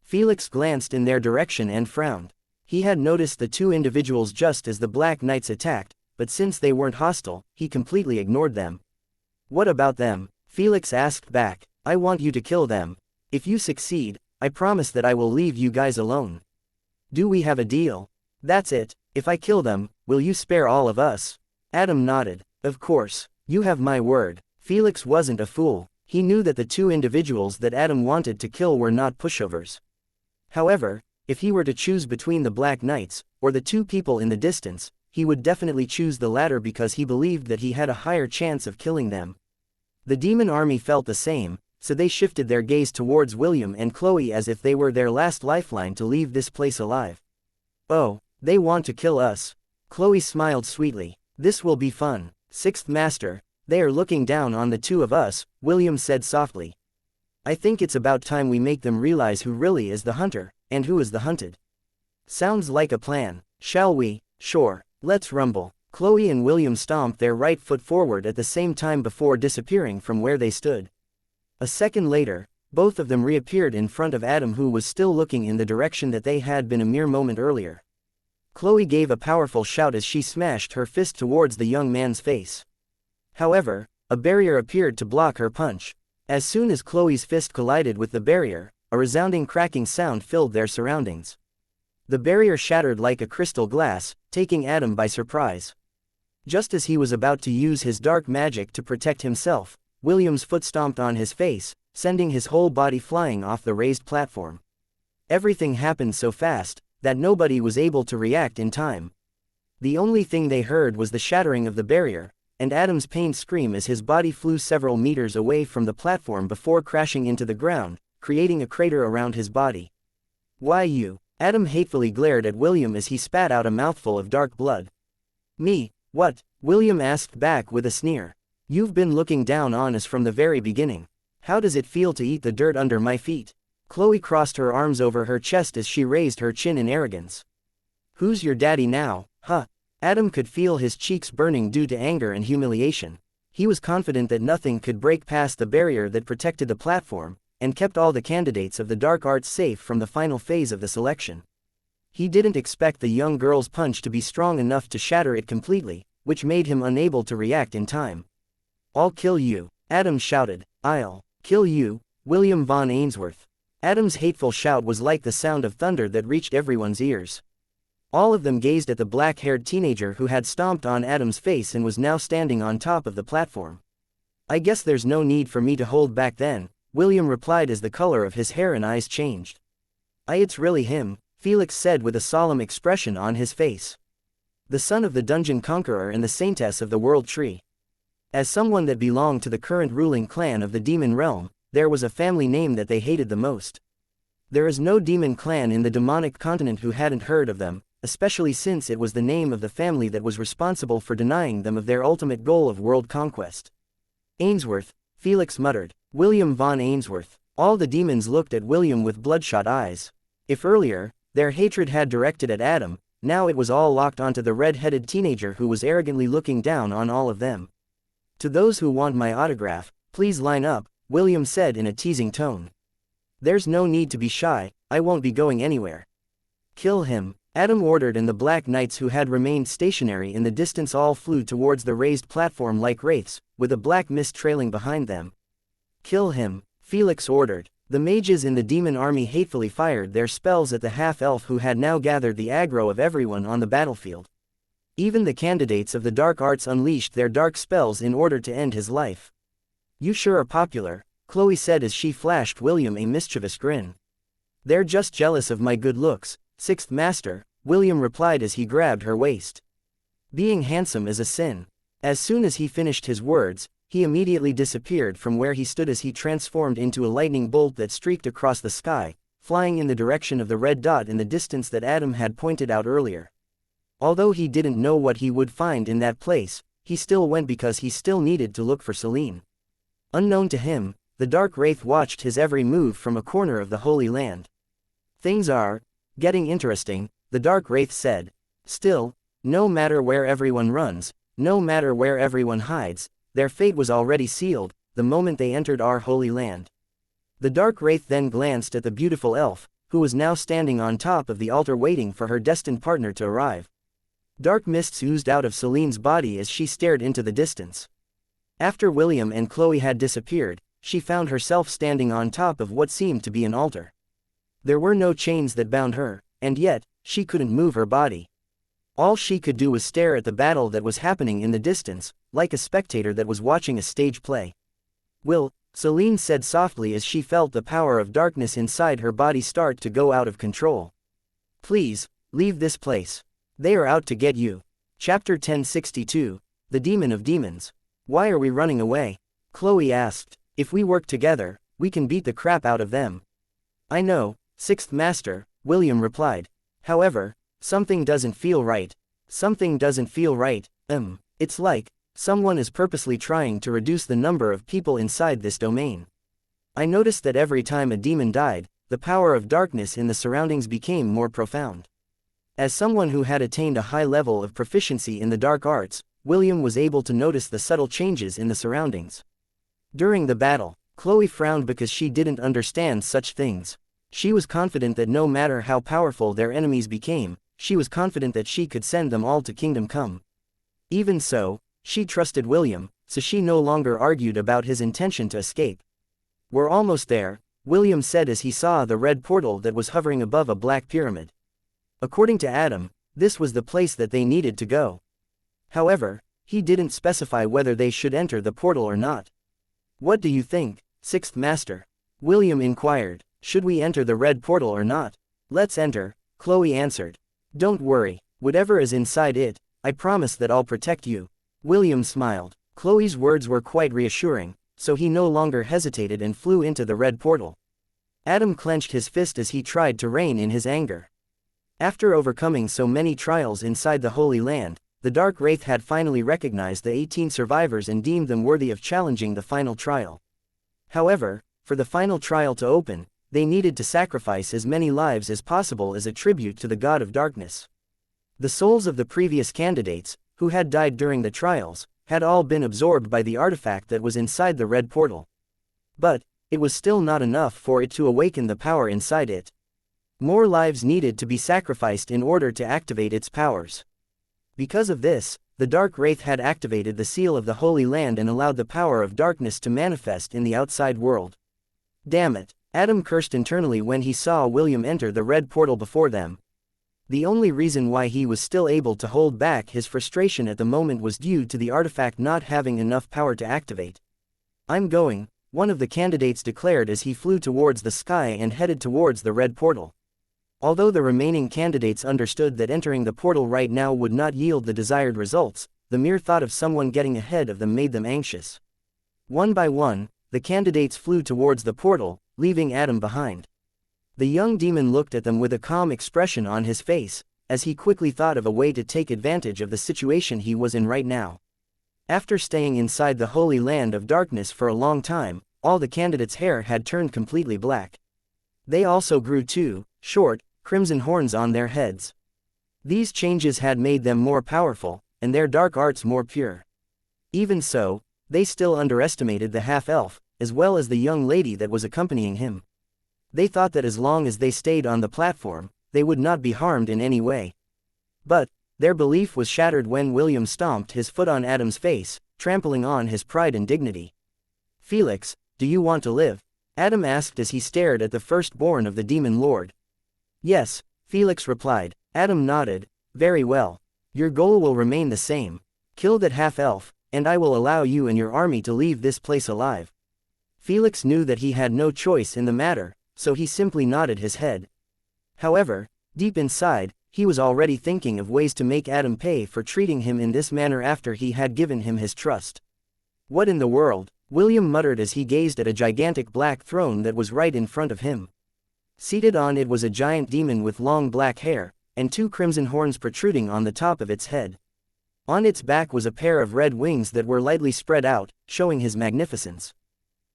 Felix glanced in their direction and frowned. He had noticed the two individuals just as the Black Knights attacked, but since they weren't hostile, he completely ignored them. "What about them?" Felix asked back. "I want you to kill them. If you succeed, I promise that I will leave you guys alone. Do we have a deal?" "That's it. If I kill them, will you spare all of us?" Adam nodded. "Of course. You have my word." Felix wasn't a fool. He knew that the two individuals that Adam wanted to kill were not pushovers. However, if he were to choose between the Black Knights, or the two people in the distance, he would definitely choose the latter because he believed that he had a higher chance of killing them. The demon army felt the same, so they shifted their gaze towards William and Chloe as if they were their last lifeline to leave this place alive. "Oh, they want to kill us." Chloe smiled sweetly. "This will be fun." "Sixth Master, they are looking down on the two of us," William said softly. "I think it's about time we make them realize who really is the hunter, and who is the hunted." "Sounds like a plan. Shall we?" "Sure, let's rumble." Chloe and William stomped their right foot forward at the same time before disappearing from where they stood. A second later, both of them reappeared in front of Adam who was still looking in the direction that they had been a mere moment earlier. Chloe gave a powerful shout as she smashed her fist towards the young man's face. However, a barrier appeared to block her punch. As soon as Chloe's fist collided with the barrier, a resounding cracking sound filled their surroundings. The barrier shattered like a crystal glass, taking Adam by surprise. Just as he was about to use his dark magic to protect himself, William's foot stomped on his face, sending his whole body flying off the raised platform. Everything happened so fast that nobody was able to react in time. The only thing they heard was the shattering of the barrier, and Adam's pained scream as his body flew several meters away from the platform before crashing into the ground, creating a crater around his body. "Why you?" Adam hatefully glared at William as he spat out a mouthful of dark blood. "Me, what?" William asked back with a sneer. "You've been looking down on us from the very beginning. How does it feel to eat the dirt under my feet?" Chloe crossed her arms over her chest as she raised her chin in arrogance. "Who's your daddy now, huh?" Adam could feel his cheeks burning due to anger and humiliation. He was confident that nothing could break past the barrier that protected the platform, and kept all the candidates of the dark arts safe from the final phase of the selection. He didn't expect the young girl's punch to be strong enough to shatter it completely, which made him unable to react in time. "I'll kill you," Adam shouted. "I'll kill you, William Von Ainsworth." Adam's hateful shout was like the sound of thunder that reached everyone's ears. All of them gazed at the black-haired teenager who had stomped on Adam's face and was now standing on top of the platform. "I guess there's no need for me to hold back then," William replied as the color of his hair and eyes changed. It's really him," Felix said with a solemn expression on his face. "The son of the Dungeon Conqueror and the Saintess of the World Tree." As someone that belonged to the current ruling clan of the demon realm, there was a family name that they hated the most. There is no demon clan in the demonic continent who hadn't heard of them, especially since it was the name of the family that was responsible for denying them of their ultimate goal of world conquest. "Ainsworth," Felix muttered. "William Von Ainsworth." All the demons looked at William with bloodshot eyes. If earlier, their hatred had directed at Adam, now it was all locked onto the red-headed teenager who was arrogantly looking down on all of them. "To those who want my autograph, please line up," William said in a teasing tone. "There's no need to be shy, I won't be going anywhere." "Kill him," Adam ordered, and the Black Knights who had remained stationary in the distance all flew towards the raised platform like wraiths, with a black mist trailing behind them. "Kill him," Felix ordered. The mages in the demon army hatefully fired their spells at the half-elf who had now gathered the aggro of everyone on the battlefield. Even the candidates of the dark arts unleashed their dark spells in order to end his life. "You sure are popular," Chloe said as she flashed William a mischievous grin. "They're just jealous of my good looks, Sixth Master," William replied as he grabbed her waist. "Being handsome is a sin." As soon as he finished his words, he immediately disappeared from where he stood as he transformed into a lightning bolt that streaked across the sky, flying in the direction of the red dot in the distance that Adam had pointed out earlier. Although he didn't know what he would find in that place, he still went because he still needed to look for Celine. Unknown to him, the Dark Wraith watched his every move from a corner of the Holy Land. "Things are getting interesting," the Dark Wraith said. "Still, no matter where everyone runs, no matter where everyone hides, their fate was already sealed the moment they entered our Holy Land." The Dark Wraith then glanced at the beautiful elf, who was now standing on top of the altar waiting for her destined partner to arrive. Dark mists oozed out of Celine's body as she stared into the distance. After William and Chloe had disappeared, she found herself standing on top of what seemed to be an altar. There were no chains that bound her, and yet, she couldn't move her body. All she could do was stare at the battle that was happening in the distance, like a spectator that was watching a stage play. "Will," Celine said softly as she felt the power of darkness inside her body start to go out of control. "Please, leave this place. They are out to get you." Chapter 1062, The Demon of Demons. "Why are we running away?" Chloe asked. "If we work together, we can beat the crap out of them." "I know, Sixth Master," William replied. "However, something doesn't feel right." "Something doesn't feel right, it's like someone is purposely trying to reduce the number of people inside this domain. I noticed that every time a demon died, the power of darkness in the surroundings became more profound." As someone who had attained a high level of proficiency in the dark arts, William was able to notice the subtle changes in the surroundings. During the battle, Chloe frowned because she didn't understand such things. She was confident that no matter how powerful their enemies became, she was confident that she could send them all to Kingdom Come. Even so, she trusted William, so she no longer argued about his intention to escape. "We're almost there," William said as he saw the red portal that was hovering above a black pyramid. According to Adam, this was the place that they needed to go. However, he didn't specify whether they should enter the portal or not. "What do you think, Sixth Master?" William inquired. "Should we enter the red portal or not?" "Let's enter," Chloe answered. "Don't worry, whatever is inside it, I promise that I'll protect you." William smiled. Chloe's words were quite reassuring, so he no longer hesitated and flew into the red portal. Adam clenched his fist as he tried to rein in his anger. After overcoming so many trials inside the Holy Land, the Dark Wraith had finally recognized the 18 survivors and deemed them worthy of challenging the final trial. However, for the final trial to open, they needed to sacrifice as many lives as possible as a tribute to the God of Darkness. The souls of the previous candidates, who had died during the trials, had all been absorbed by the artifact that was inside the red portal. But it was still not enough for it to awaken the power inside it. More lives needed to be sacrificed in order to activate its powers. Because of this, the Dark Wraith had activated the seal of the Holy Land and allowed the power of darkness to manifest in the outside world. Damn it, Adam cursed internally when he saw William enter the red portal before them. The only reason why he was still able to hold back his frustration at the moment was due to the artifact not having enough power to activate. "I'm going," one of the candidates declared as he flew towards the sky and headed towards the red portal. Although the remaining candidates understood that entering the portal right now would not yield the desired results, the mere thought of someone getting ahead of them made them anxious. One by one, the candidates flew towards the portal, leaving Adam behind. The young demon looked at them with a calm expression on his face, as he quickly thought of a way to take advantage of the situation he was in right now. After staying inside the Holy Land of Darkness for a long time, all the candidates' hair had turned completely black. They also grew two short, crimson horns on their heads. These changes had made them more powerful, and their dark arts more pure. Even so, they still underestimated the half-elf, as well as the young lady that was accompanying him. They thought that as long as they stayed on the platform, they would not be harmed in any way. But their belief was shattered when William stomped his foot on Adam's face, trampling on his pride and dignity. "Felix, do you want to live?" Adam asked as he stared at the firstborn of the demon lord. "Yes," Felix replied. Adam nodded. "Very well. Your goal will remain the same. Kill that half-elf, and I will allow you and your army to leave this place alive." Felix knew that he had no choice in the matter, so he simply nodded his head. However, deep inside, he was already thinking of ways to make Adam pay for treating him in this manner after he had given him his trust. "What in the world?" William muttered as he gazed at a gigantic black throne that was right in front of him. Seated on it was a giant demon with long black hair, and two crimson horns protruding on the top of its head. On its back was a pair of red wings that were lightly spread out, showing his magnificence.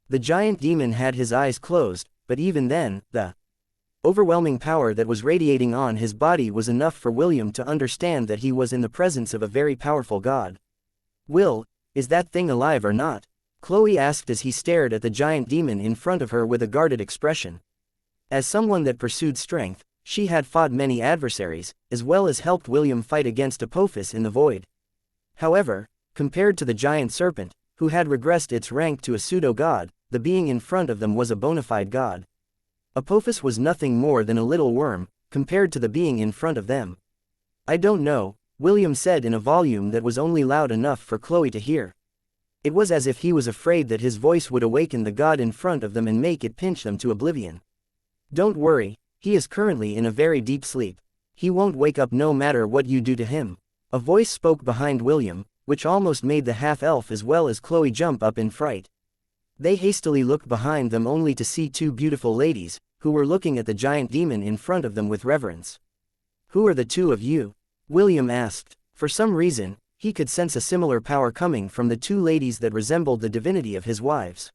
The giant demon had his eyes closed, but even then, the overwhelming power that was radiating on his body was enough for William to understand that he was in the presence of a very powerful god. "Will, is that thing alive or not?" Chloe asked as he stared at the giant demon in front of her with a guarded expression. As someone that pursued strength, she had fought many adversaries, as well as helped William fight against Apophis in the void. However, compared to the giant serpent, who had regressed its rank to a pseudo-god, the being in front of them was a bona fide god. Apophis was nothing more than a little worm, compared to the being in front of them. "I don't know," William said in a volume that was only loud enough for Chloe to hear. It was as if he was afraid that his voice would awaken the god in front of them and make it pinch them to oblivion. "Don't worry, he is currently in a very deep sleep. He won't wake up no matter what you do to him." A voice spoke behind William, which almost made the half-elf as well as Chloe jump up in fright. They hastily looked behind them only to see two beautiful ladies, who were looking at the giant demon in front of them with reverence. "Who are the two of you?" William asked. For some reason, he could sense a similar power coming from the two ladies that resembled the divinity of his wives.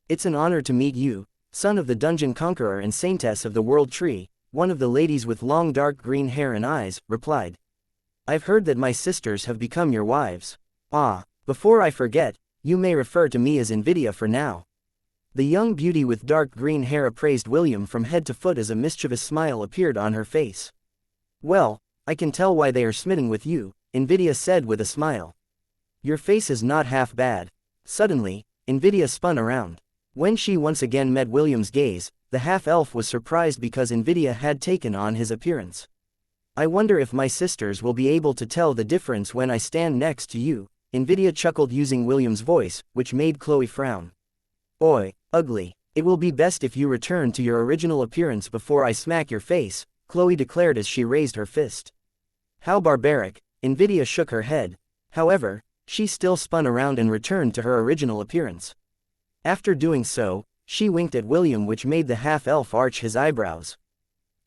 "It's an honor to meet you, son of the Dungeon Conqueror and Saintess of the World Tree," one of the ladies with long dark green hair and eyes, replied. "I've heard that my sisters have become your wives. Ah, before I forget, you may refer to me as Invidia for now." The young beauty with dark green hair appraised William from head to foot as a mischievous smile appeared on her face. "Well, I can tell why they are smitten with you, Invidia said with a smile. Your face is not half bad. Suddenly, Invidia spun around. When she once again met William's gaze, the half-elf was surprised because Invidia had taken on his appearance. I wonder if my sisters will be able to tell the difference when I stand next to you, Invidia chuckled using William's voice, which made Chloe frown. Oi, ugly. It will be best if you return to your original appearance before I smack your face, Chloe declared as she raised her fist. How barbaric, Invidia shook her head. However, she still spun around and returned to her original appearance. After doing so, she winked at William, which made the half-elf arch his eyebrows.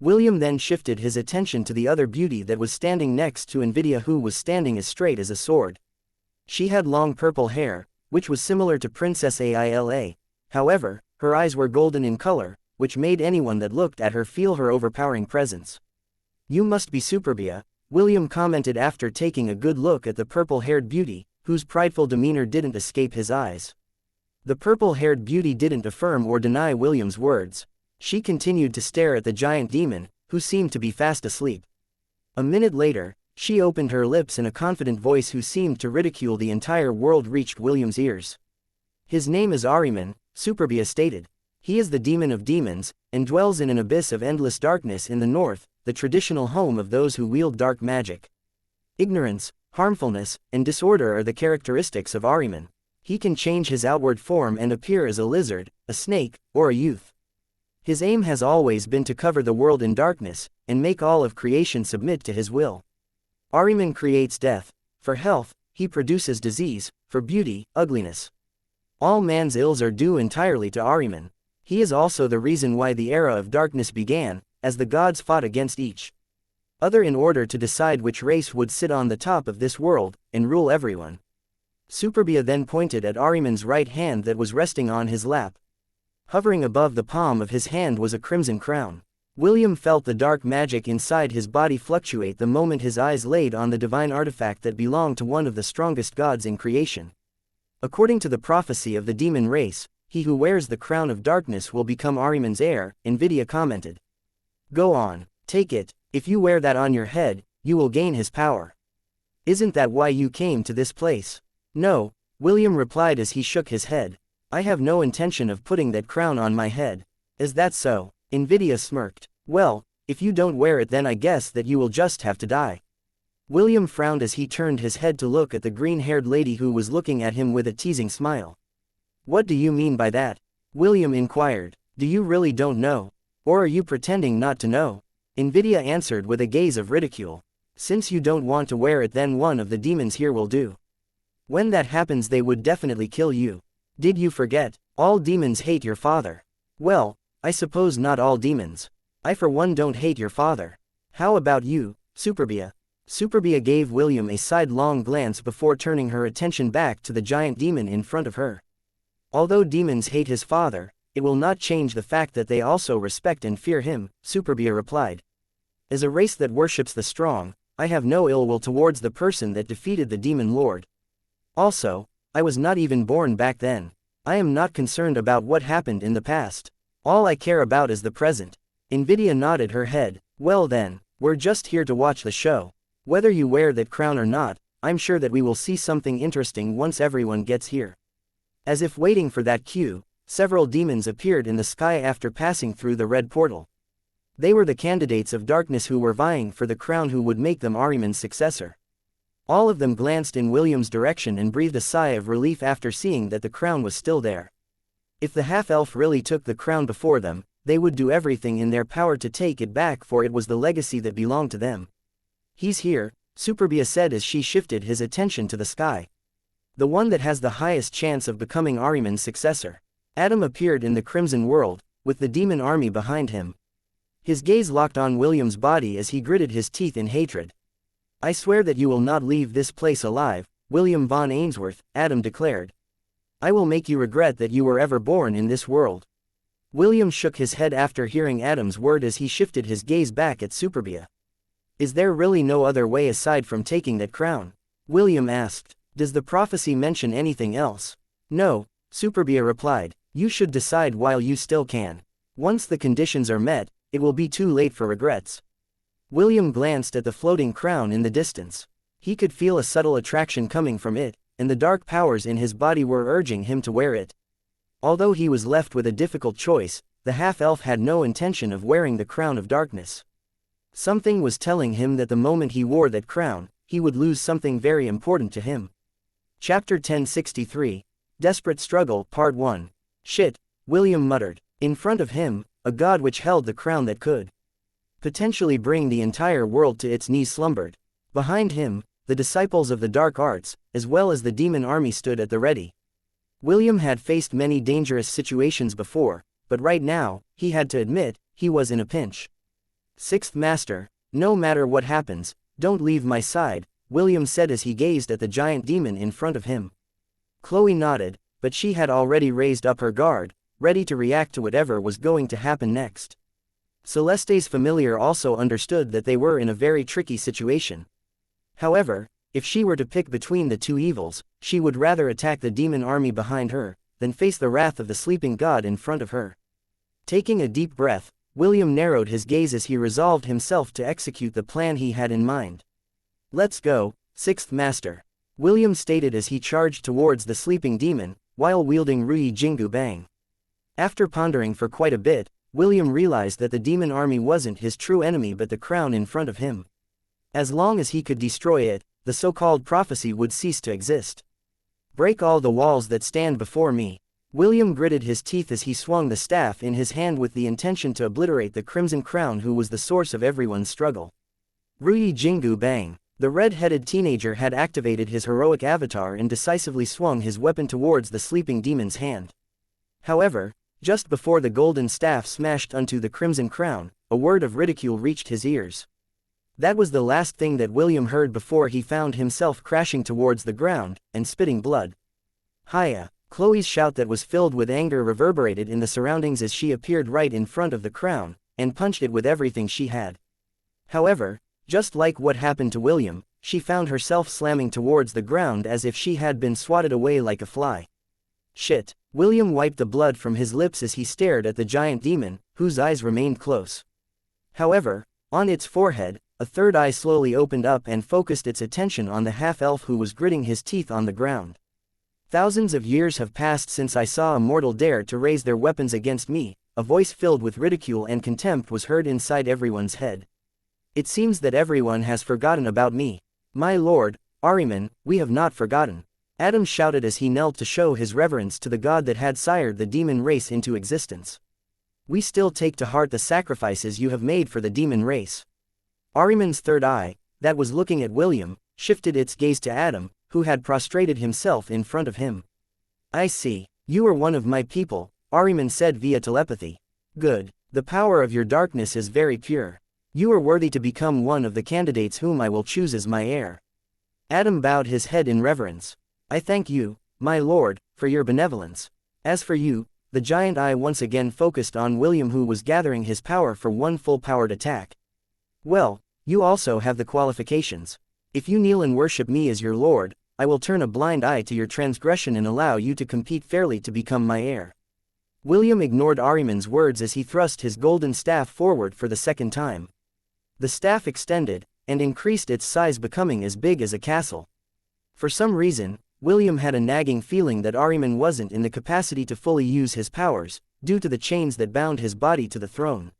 William then shifted his attention to the other beauty that was standing next to Invidia, who was standing as straight as a sword. She had long purple hair, which was similar to Princess Aila. However, her eyes were golden in color, which made anyone that looked at her feel her overpowering presence. You must be Superbia, William commented after taking a good look at the purple-haired beauty, whose prideful demeanor didn't escape his eyes. The purple-haired beauty didn't affirm or deny William's words. She continued to stare at the giant demon, who seemed to be fast asleep. A minute later, she opened her lips and a confident voice who seemed to ridicule the entire world reached William's ears. His name is Ahriman, Superbia stated. He is the demon of demons, and dwells in an abyss of endless darkness in the north, the traditional home of those who wield dark magic. Ignorance, harmfulness, and disorder are the characteristics of Ahriman. He can change his outward form and appear as a lizard, a snake, or a youth. His aim has always been to cover the world in darkness, and make all of creation submit to his will. Ahriman creates death. For health, he produces disease. For beauty, ugliness. All man's ills are due entirely to Ahriman. He is also the reason why the era of darkness began, as the gods fought against each other in order to decide which race would sit on the top of this world, and rule everyone. Superbia then pointed at Ahriman's right hand that was resting on his lap. Hovering above the palm of his hand was a crimson crown. William felt the dark magic inside his body fluctuate the moment his eyes laid on the divine artifact that belonged to one of the strongest gods in creation. According to the prophecy of the demon race, he who wears the crown of darkness will become Ahriman's heir, Invidia commented. Go on, take it. If you wear that on your head, you will gain his power. Isn't that why you came to this place? No, William replied as he shook his head. I have no intention of putting that crown on my head. Is that so? Invidia smirked. Well, if you don't wear it, then I guess that you will just have to die. William frowned as he turned his head to look at the green-haired lady who was looking at him with a teasing smile. What do you mean by that? William inquired. Do you really don't know? Or are you pretending not to know? Invidia answered with a gaze of ridicule. Since you don't want to wear it, then one of the demons here will do. When that happens, they would definitely kill you. Did you forget? All demons hate your father. Well, I suppose not all demons. I for one don't hate your father. How about you, Superbia? Superbia gave William a sidelong glance before turning her attention back to the giant demon in front of her. Although demons hate his father, it will not change the fact that they also respect and fear him, Superbia replied. As a race that worships the strong, I have no ill will towards the person that defeated the demon lord. Also, I was not even born back then. I am not concerned about what happened in the past. All I care about is the present. Invidia nodded her head. Well then, we're just here to watch the show. Whether you wear that crown or not, I'm sure that we will see something interesting once everyone gets here. As if waiting for that cue, several demons appeared in the sky after passing through the red portal. They were the candidates of darkness who were vying for the crown who would make them Ahriman's successor. All of them glanced in William's direction and breathed a sigh of relief after seeing that the crown was still there. If the half-elf really took the crown before them, they would do everything in their power to take it back, for it was the legacy that belonged to them. He's here, Superbia said as she shifted his attention to the sky. The one that has the highest chance of becoming Ahriman's successor. Adam appeared in the Crimson World, with the demon army behind him. His gaze locked on William's body as he gritted his teeth in hatred. I swear that you will not leave this place alive, William Von Ainsworth, Adam declared. I will make you regret that you were ever born in this world. William shook his head after hearing Adam's word as he shifted his gaze back at Superbia. Is there really no other way aside from taking that crown? William asked. Does the prophecy mention anything else? No, Superbia replied. You should decide while you still can. Once the conditions are met, it will be too late for regrets. William glanced at the floating crown in the distance. He could feel a subtle attraction coming from it, and the dark powers in his body were urging him to wear it. Although he was left with a difficult choice, the half-elf had no intention of wearing the crown of darkness. Something was telling him that the moment he wore that crown, he would lose something very important to him. Chapter 1063, Desperate Struggle, Part 1. Shit, William muttered. In front of him, a god which held the crown that could potentially bring the entire world to its knees slumbered. Behind him, the disciples of the dark arts, as well as the demon army stood at the ready. William had faced many dangerous situations before, but right now, he had to admit, he was in a pinch. Sixth Master, no matter what happens, don't leave my side, William said as he gazed at the giant demon in front of him. Chloe nodded, but she had already raised up her guard, ready to react to whatever was going to happen next. Celeste's familiar also understood that they were in a very tricky situation. However, if she were to pick between the two evils, she would rather attack the demon army behind her, than face the wrath of the sleeping god in front of her. Taking a deep breath, William narrowed his gaze as he resolved himself to execute the plan he had in mind. Let's go, Sixth Master, William stated as he charged towards the sleeping demon, while wielding Rui Jingu Bang. After pondering for quite a bit, William realized that the demon army wasn't his true enemy but the crown in front of him. As long as he could destroy it, the so-called prophecy would cease to exist. Break all the walls that stand before me. William gritted his teeth as he swung the staff in his hand with the intention to obliterate the Crimson Crown who was the source of everyone's struggle. Rui Jingu Bang. The red-headed teenager had activated his heroic avatar and decisively swung his weapon towards the sleeping demon's hand. However, just before the golden staff smashed onto the Crimson Crown, a word of ridicule reached his ears. That was the last thing that William heard before he found himself crashing towards the ground, and spitting blood. Hiya! Chloe's shout that was filled with anger reverberated in the surroundings as she appeared right in front of the crown, and punched it with everything she had. However, just like what happened to William, she found herself slamming towards the ground as if she had been swatted away like a fly. Shit! William wiped the blood from his lips as he stared at the giant demon, whose eyes remained close. However, on its forehead, a third eye slowly opened up and focused its attention on the half-elf who was gritting his teeth on the ground. Thousands of years have passed since I saw a mortal dare to raise their weapons against me, a voice filled with ridicule and contempt was heard inside everyone's head. It seems that everyone has forgotten about me. My lord, Ahriman, we have not forgotten. Adam shouted as he knelt to show his reverence to the god that had sired the demon race into existence. We still take to heart the sacrifices you have made for the demon race. Ahriman's third eye, that was looking at William, shifted its gaze to Adam, who had prostrated himself in front of him. I see. You are one of my people, Ahriman said via telepathy. Good. The power of your darkness is very pure. You are worthy to become one of the candidates whom I will choose as my heir. Adam bowed his head in reverence. I thank you, my lord, for your benevolence. As for you, the giant eye once again focused on William who was gathering his power for one full-powered attack. Well, you also have the qualifications. If you kneel and worship me as your lord, I will turn a blind eye to your transgression and allow you to compete fairly to become my heir. William ignored Ahriman's words as he thrust his golden staff forward for the second time. The staff extended, and increased its size becoming as big as a castle. For some reason, William had a nagging feeling that Ahriman wasn't in the capacity to fully use his powers, due to the chains that bound his body to the throne.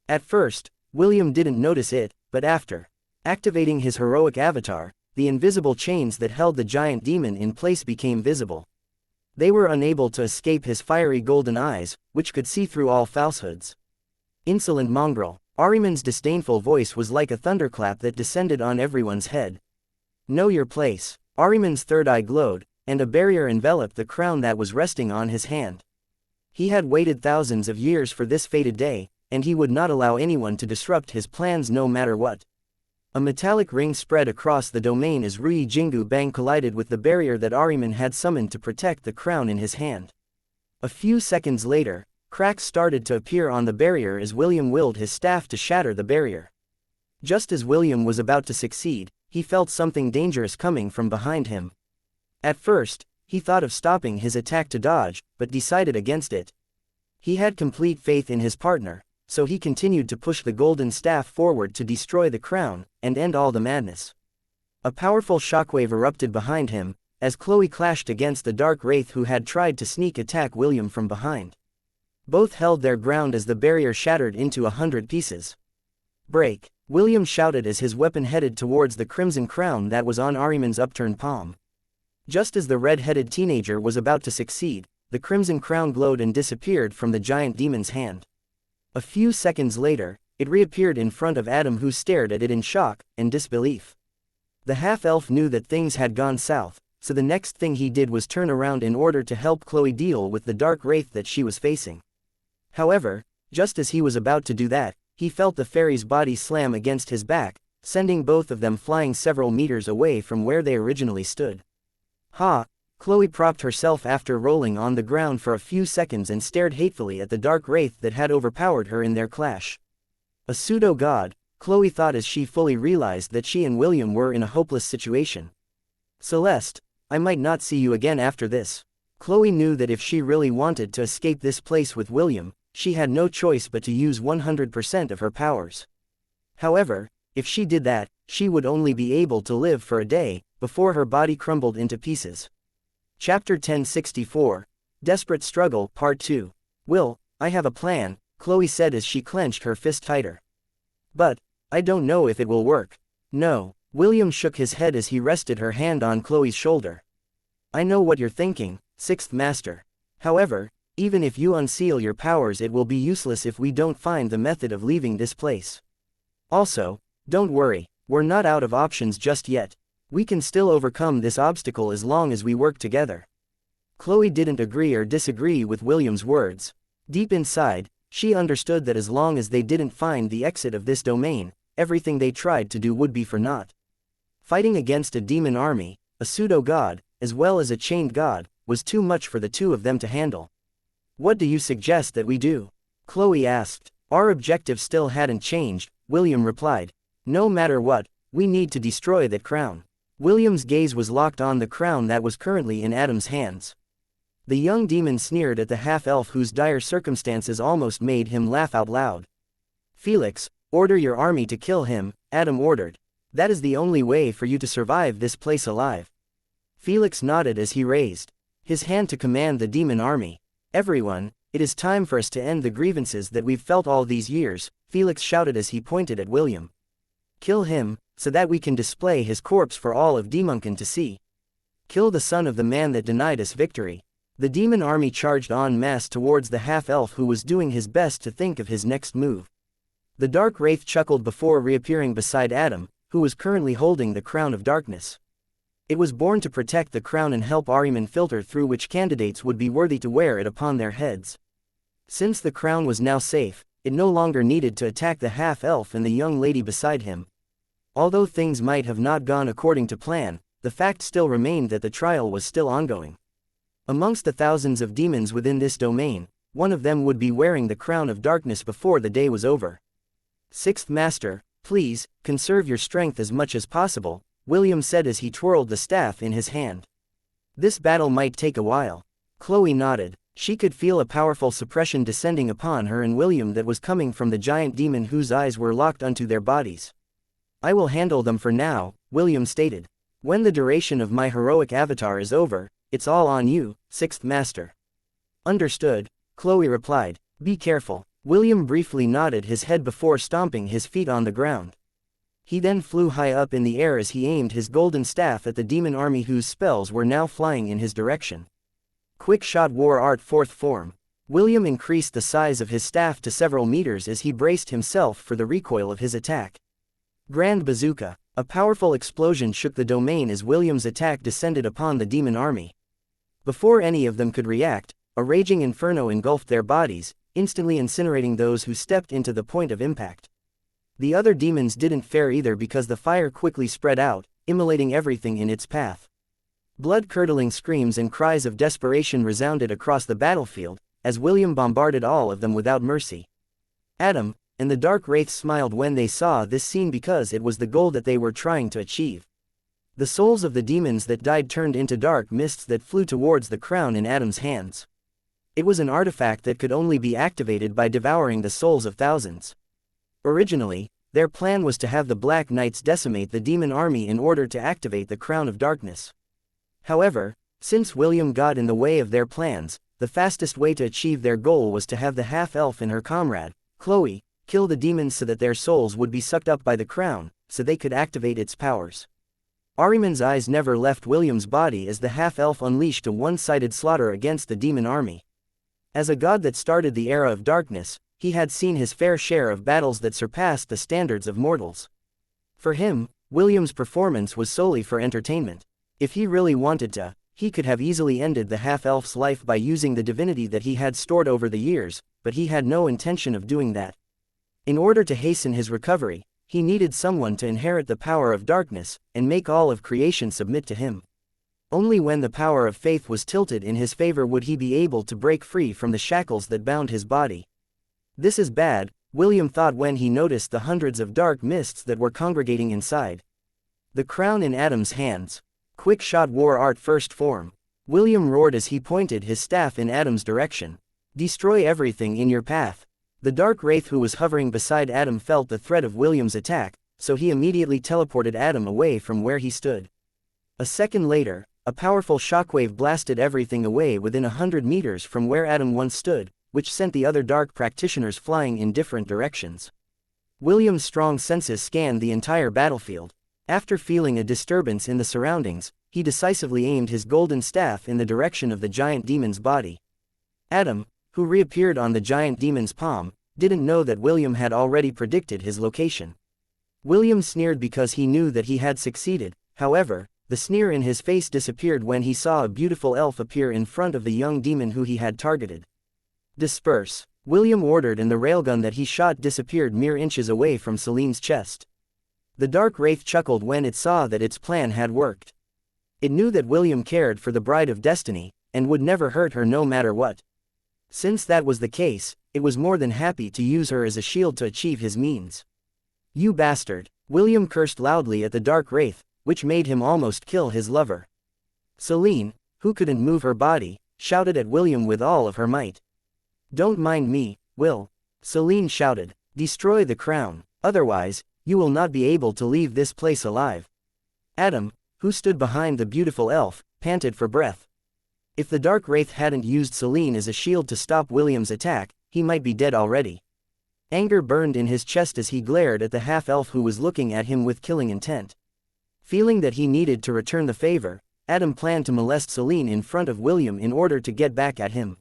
At first, William didn't notice it, but after activating his heroic avatar, the invisible chains that held the giant demon in place became visible. They were unable to escape his fiery golden eyes, which could see through all falsehoods. Insolent mongrel, Ahriman's disdainful voice was like a thunderclap that descended on everyone's head. Know your place. Ahriman's third eye glowed, and a barrier enveloped the crown that was resting on his hand. He had waited thousands of years for this fated day, and he would not allow anyone to disrupt his plans no matter what. A metallic ring spread across the domain as Rui Jingu Bang collided with the barrier that Ahriman had summoned to protect the crown in his hand. A few seconds later, cracks started to appear on the barrier as William willed his staff to shatter the barrier. Just as William was about to succeed, he felt something dangerous coming from behind him. At first, he thought of stopping his attack to dodge, but decided against it. He had complete faith in his partner, so he continued to push the golden staff forward to destroy the crown, and end all the madness. A powerful shockwave erupted behind him, as Chloe clashed against the dark wraith who had tried to sneak attack William from behind. Both held their ground as the barrier shattered into 100 pieces. "Break!" William shouted as his weapon headed towards the crimson crown that was on Ahriman's upturned palm. Just as the red-headed teenager was about to succeed, the crimson crown glowed and disappeared from the giant demon's hand. A few seconds later, it reappeared in front of Adam, who stared at it in shock and disbelief. The half-elf knew that things had gone south, so the next thing he did was turn around in order to help Chloe deal with the dark wraith that she was facing. However, just as he was about to do that, he felt the fairy's body slam against his back, sending both of them flying several meters away from where they originally stood. "Ha!" Chloe propped herself after rolling on the ground for a few seconds and stared hatefully at the dark wraith that had overpowered her in their clash. A pseudo-god, Chloe thought as she fully realized that she and William were in a hopeless situation. "Celeste, I might not see you again after this." Chloe knew that if she really wanted to escape this place with William, she had no choice but to use 100% of her powers. However, if she did that, she would only be able to live for a day, before her body crumbled into pieces. Chapter 1064, Desperate Struggle, Part 2. "Will, I have a plan," Chloe said as she clenched her fist tighter. "But, I don't know if it will work." "No." William shook his head as he rested her hand on Chloe's shoulder. "I know what you're thinking, Sixth Master. However, even if you unseal your powers, it will be useless if we don't find the method of leaving this place. Also, don't worry, we're not out of options just yet. We can still overcome this obstacle as long as we work together." Chloe didn't agree or disagree with William's words. Deep inside, she understood that as long as they didn't find the exit of this domain, everything they tried to do would be for naught. Fighting against a demon army, a pseudo-god, as well as a chained god, was too much for the two of them to handle. "What do you suggest that we do?" Chloe asked. "Our objective still hadn't changed," William replied. "No matter what, we need to destroy that crown." William's gaze was locked on the crown that was currently in Adam's hands. The young demon sneered at the half-elf whose dire circumstances almost made him laugh out loud. "Felix, order your army to kill him," Adam ordered. "That is the only way for you to survive this place alive." Felix nodded as he raised his hand to command the demon army. "Everyone, it is time for us to end the grievances that we've felt all these years," Felix shouted as he pointed at William. "Kill him, so that we can display his corpse for all of Demunkin to see. Kill the son of the man that denied us victory." The demon army charged en masse towards the half-elf who was doing his best to think of his next move. The dark wraith chuckled before reappearing beside Adam, who was currently holding the crown of darkness. It was born to protect the crown and help Ahriman filter through which candidates would be worthy to wear it upon their heads. Since the crown was now safe, it no longer needed to attack the half-elf and the young lady beside him. Although things might have not gone according to plan, the fact still remained that the trial was still ongoing. Amongst the thousands of demons within this domain, one of them would be wearing the crown of darkness before the day was over. "Sixth Master, please, conserve your strength as much as possible," William said as he twirled the staff in his hand. "This battle might take a while." Chloe nodded. She could feel a powerful suppression descending upon her and William that was coming from the giant demon whose eyes were locked onto their bodies. "I will handle them for now," William stated. "When the duration of my heroic avatar is over, it's all on you, Sixth Master." "Understood," Chloe replied. "Be careful." William briefly nodded his head before stomping his feet on the ground. He then flew high up in the air as he aimed his golden staff at the demon army whose spells were now flying in his direction. Quick shot war art fourth form. William increased the size of his staff to several meters as he braced himself for the recoil of his attack. Grand Bazooka. A powerful explosion shook the domain as William's attack descended upon the demon army. Before any of them could react, a raging inferno engulfed their bodies, instantly incinerating those who stepped into the point of impact. The other demons didn't fare either because the fire quickly spread out, immolating everything in its path. Blood-curdling screams and cries of desperation resounded across the battlefield, as William bombarded all of them without mercy. Adam and the dark wraiths smiled when they saw this scene because it was the goal that they were trying to achieve. The souls of the demons that died turned into dark mists that flew towards the crown in Adam's hands. It was an artifact that could only be activated by devouring the souls of thousands. Originally, their plan was to have the Black Knights decimate the demon army in order to activate the Crown of Darkness. However, since William got in the way of their plans, the fastest way to achieve their goal was to have the half-elf and her comrade, Chloe, kill the demons so that their souls would be sucked up by the crown, so they could activate its powers. Ahriman's eyes never left William's body as the half-elf unleashed a one-sided slaughter against the demon army. As a god that started the era of darkness, he had seen his fair share of battles that surpassed the standards of mortals. For him, William's performance was solely for entertainment. If he really wanted to, he could have easily ended the half-elf's life by using the divinity that he had stored over the years, but he had no intention of doing that. In order to hasten his recovery, he needed someone to inherit the power of darkness, and make all of creation submit to him. Only when the power of faith was tilted in his favor would he be able to break free from the shackles that bound his body. This is bad, William thought when he noticed the hundreds of dark mists that were congregating inside. The crown in Adam's hands. Quick shot war art first form. William roared as he pointed his staff in Adam's direction. Destroy everything in your path. The dark wraith who was hovering beside Adam felt the threat of William's attack, so he immediately teleported Adam away from where he stood. A second later, a powerful shockwave blasted everything away within 100 meters from where Adam once stood, which sent the other dark practitioners flying in different directions. William's strong senses scanned the entire battlefield. After feeling a disturbance in the surroundings, he decisively aimed his golden staff in the direction of the giant demon's body. Adam, who reappeared on the giant demon's palm, didn't know that William had already predicted his location. William sneered because he knew that he had succeeded. However, the sneer in his face disappeared when he saw a beautiful elf appear in front of the young demon who he had targeted. Disperse, William ordered, and the railgun that he shot disappeared mere inches away from Celine's chest. The dark wraith chuckled when it saw that its plan had worked. It knew that William cared for the Bride of Destiny, and would never hurt her no matter what. Since that was the case, it was more than happy to use her as a shield to achieve his means. You bastard! William cursed loudly at the dark wraith, which made him almost kill his lover. Celine, who couldn't move her body, shouted at William with all of her might. Don't mind me, Will. Celine shouted. Destroy the crown, otherwise, you will not be able to leave this place alive. Adam, who stood behind the beautiful elf, panted for breath. If the dark wraith hadn't used Celine as a shield to stop William's attack, he might be dead already. Anger burned in his chest as he glared at the half-elf who was looking at him with killing intent. Feeling that he needed to return the favor, Adam planned to molest Celine in front of William in order to get back at him.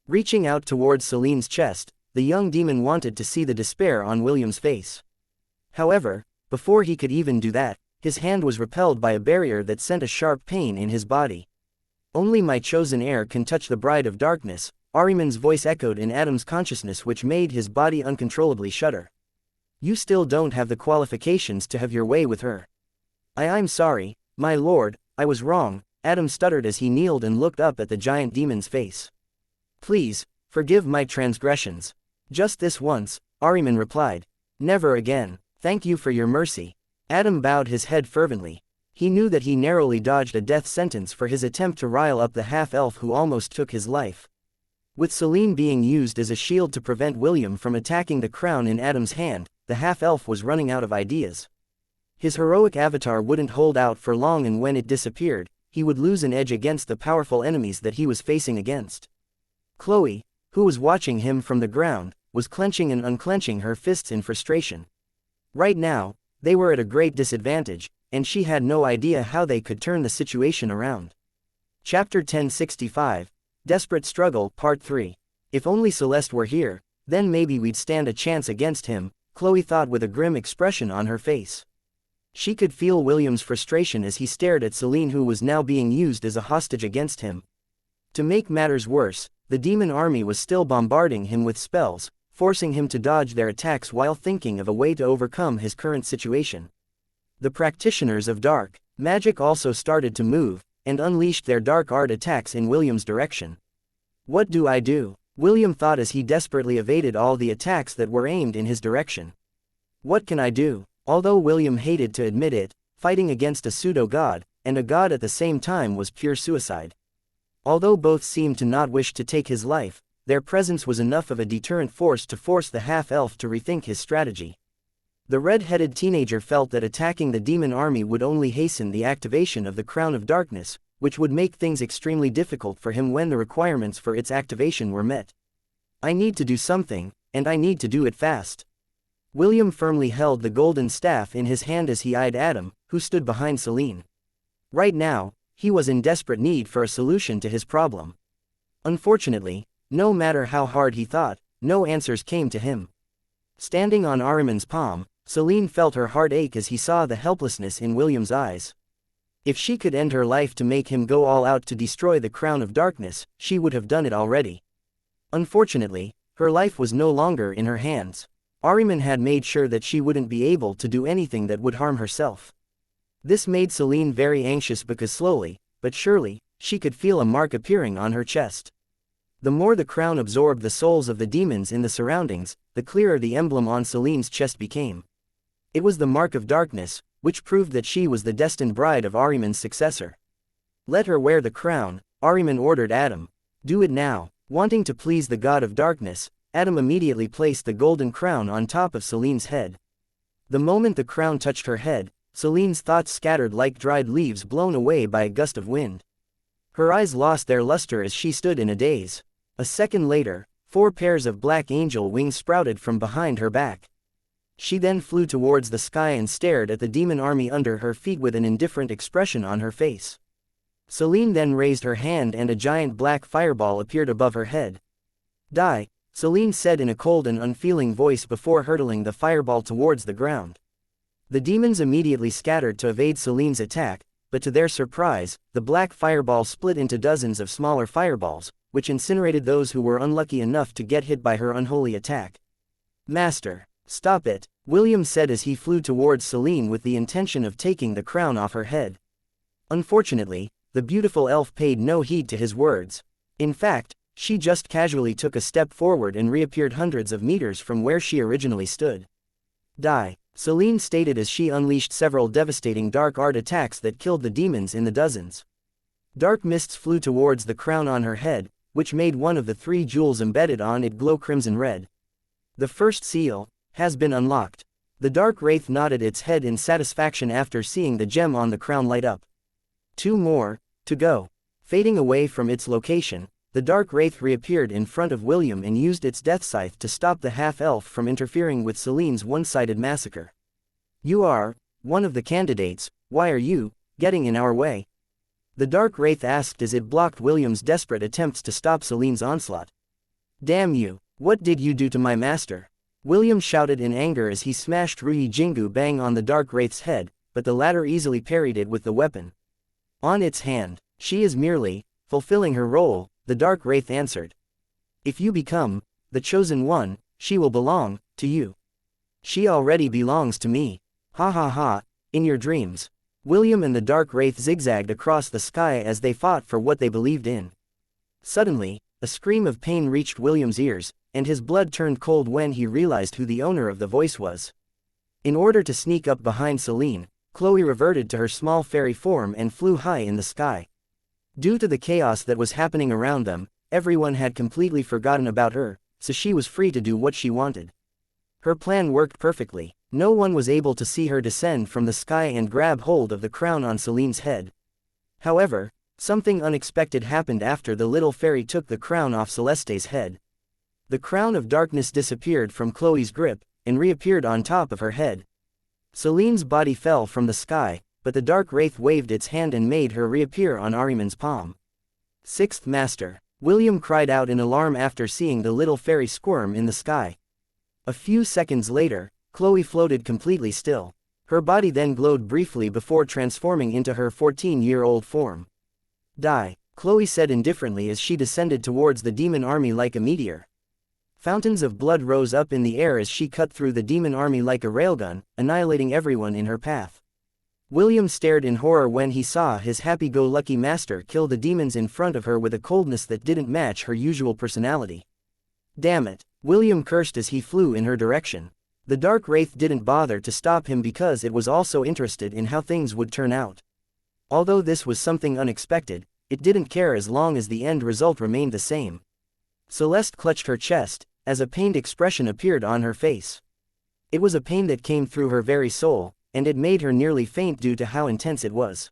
Reaching out towards Celine's chest, the young demon wanted to see the despair on William's face. However, before he could even do that, his hand was repelled by a barrier that sent a sharp pain in his body. Only my chosen heir can touch the Bride of Darkness, Ahriman's voice echoed in Adam's consciousness, which made his body uncontrollably shudder. You still don't have the qualifications to have your way with her. I'm sorry, my lord, I was wrong, Adam stuttered as he kneeled and looked up at the giant demon's face. Please, forgive my transgressions. Just this once, Ahriman replied. Never again. Thank you for your mercy. Adam bowed his head fervently. He knew that he narrowly dodged a death sentence for his attempt to rile up the half-elf who almost took his life. With Celine being used as a shield to prevent William from attacking the crown in Adam's hand, the half-elf was running out of ideas. His heroic avatar wouldn't hold out for long, and when it disappeared, he would lose an edge against the powerful enemies that he was facing against. Chloe, who was watching him from the ground, was clenching and unclenching her fists in frustration. Right now, they were at a great disadvantage, and she had no idea how they could turn the situation around. Chapter 1065, Desperate Struggle, Part 3. If only Celeste were here, then maybe we'd stand a chance against him, Chloe thought with a grim expression on her face. She could feel William's frustration as he stared at Celine, who was now being used as a hostage against him. To make matters worse, the demon army was still bombarding him with spells, forcing him to dodge their attacks while thinking of a way to overcome his current situation. The practitioners of dark magic also started to move, and unleashed their dark art attacks in William's direction. What do I do? William thought as he desperately evaded all the attacks that were aimed in his direction. What can I do? Although William hated to admit it, fighting against a pseudo-god, and a god at the same time, was pure suicide. Although both seemed to not wish to take his life, their presence was enough of a deterrent force to force the half-elf to rethink his strategy. The red-headed teenager felt that attacking the demon army would only hasten the activation of the Crown of Darkness, which would make things extremely difficult for him when the requirements for its activation were met. I need to do something, and I need to do it fast. William firmly held the golden staff in his hand as he eyed Adam, who stood behind Celine. Right now, he was in desperate need for a solution to his problem. Unfortunately, no matter how hard he thought, no answers came to him. Standing on Ahriman's palm, Celine felt her heart ache as he saw the helplessness in William's eyes. If she could end her life to make him go all out to destroy the Crown of Darkness, she would have done it already. Unfortunately, her life was no longer in her hands. Ahriman had made sure that she wouldn't be able to do anything that would harm herself. This made Celine very anxious because slowly, but surely, she could feel a mark appearing on her chest. The more the crown absorbed the souls of the demons in the surroundings, the clearer the emblem on Celine's chest became. It was the mark of darkness, which proved that she was the destined bride of Ahriman's successor. Let her wear the crown, Ahriman ordered Adam. Do it now. Wanting to please the god of darkness, Adam immediately placed the golden crown on top of Celine's head. The moment the crown touched her head, Celine's thoughts scattered like dried leaves blown away by a gust of wind. Her eyes lost their luster as she stood in a daze. A second later, 4 pairs of black angel wings sprouted from behind her back. She then flew towards the sky and stared at the demon army under her feet with an indifferent expression on her face. Celine then raised her hand and a giant black fireball appeared above her head. Die, Celine said in a cold and unfeeling voice before hurtling the fireball towards the ground. The demons immediately scattered to evade Celine's attack, but to their surprise, the black fireball split into dozens of smaller fireballs, which incinerated those who were unlucky enough to get hit by her unholy attack. Master, stop it, William said as he flew towards Celine with the intention of taking the crown off her head. Unfortunately, the beautiful elf paid no heed to his words. In fact, she just casually took a step forward and reappeared hundreds of meters from where she originally stood. Die, Celine stated as she unleashed several devastating dark art attacks that killed the demons in the dozens. Dark mists flew towards the crown on her head, which made one of the 3 jewels embedded on it glow crimson red. The first seal has been unlocked. The dark wraith nodded its head in satisfaction after seeing the gem on the crown light up. 2 more to go. Fading away from its location, the dark wraith reappeared in front of William and used its death scythe to stop the half-elf from interfering with Celine's one-sided massacre. You are one of the candidates, why are you getting in our way? The dark wraith asked as it blocked William's desperate attempts to stop Celine's onslaught. Damn you, what did you do to my master? William shouted in anger as he smashed Ruyi Jingu bang on the dark wraith's head, but the latter easily parried it with the weapon. On its hand, she is merely fulfilling her role, the dark wraith answered. If you become the chosen one, she will belong to you. She already belongs to me. Ha ha ha, in your dreams. William and the dark wraith zigzagged across the sky as they fought for what they believed in. Suddenly, a scream of pain reached William's ears, and his blood turned cold when he realized who the owner of the voice was. In order to sneak up behind Celine, Chloe reverted to her small fairy form and flew high in the sky. Due to the chaos that was happening around them, everyone had completely forgotten about her, so she was free to do what she wanted. Her plan worked perfectly. No one was able to see her descend from the sky and grab hold of the crown on Celine's head. However, something unexpected happened after the little fairy took the crown off Celeste's head. The crown of darkness disappeared from Chloe's grip, and reappeared on top of her head. Celine's body fell from the sky, but the dark wraith waved its hand and made her reappear on Ahriman's palm. 6th Master, William cried out in alarm after seeing the little fairy squirm in the sky. A few seconds later, Chloe floated completely still. Her body then glowed briefly before transforming into her 14-year-old form. Die, Chloe said indifferently as she descended towards the demon army like a meteor. Fountains of blood rose up in the air as she cut through the demon army like a railgun, annihilating everyone in her path. William stared in horror when he saw his happy-go-lucky master kill the demons in front of her with a coldness that didn't match her usual personality. Damn it, William cursed as he flew in her direction. The dark wraith didn't bother to stop him because it was also interested in how things would turn out. Although this was something unexpected, it didn't care as long as the end result remained the same. Celeste clutched her chest, as a pained expression appeared on her face. It was a pain that came through her very soul, and it made her nearly faint due to how intense it was.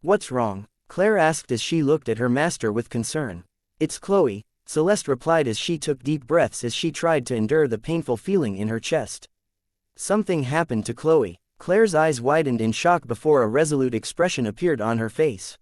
"What's wrong?" Claire asked as she looked at her master with concern. "It's Chloe," Celeste replied as she took deep breaths as she tried to endure the painful feeling in her chest. Something happened to Chloe. Claire's eyes widened in shock before a resolute expression appeared on her face.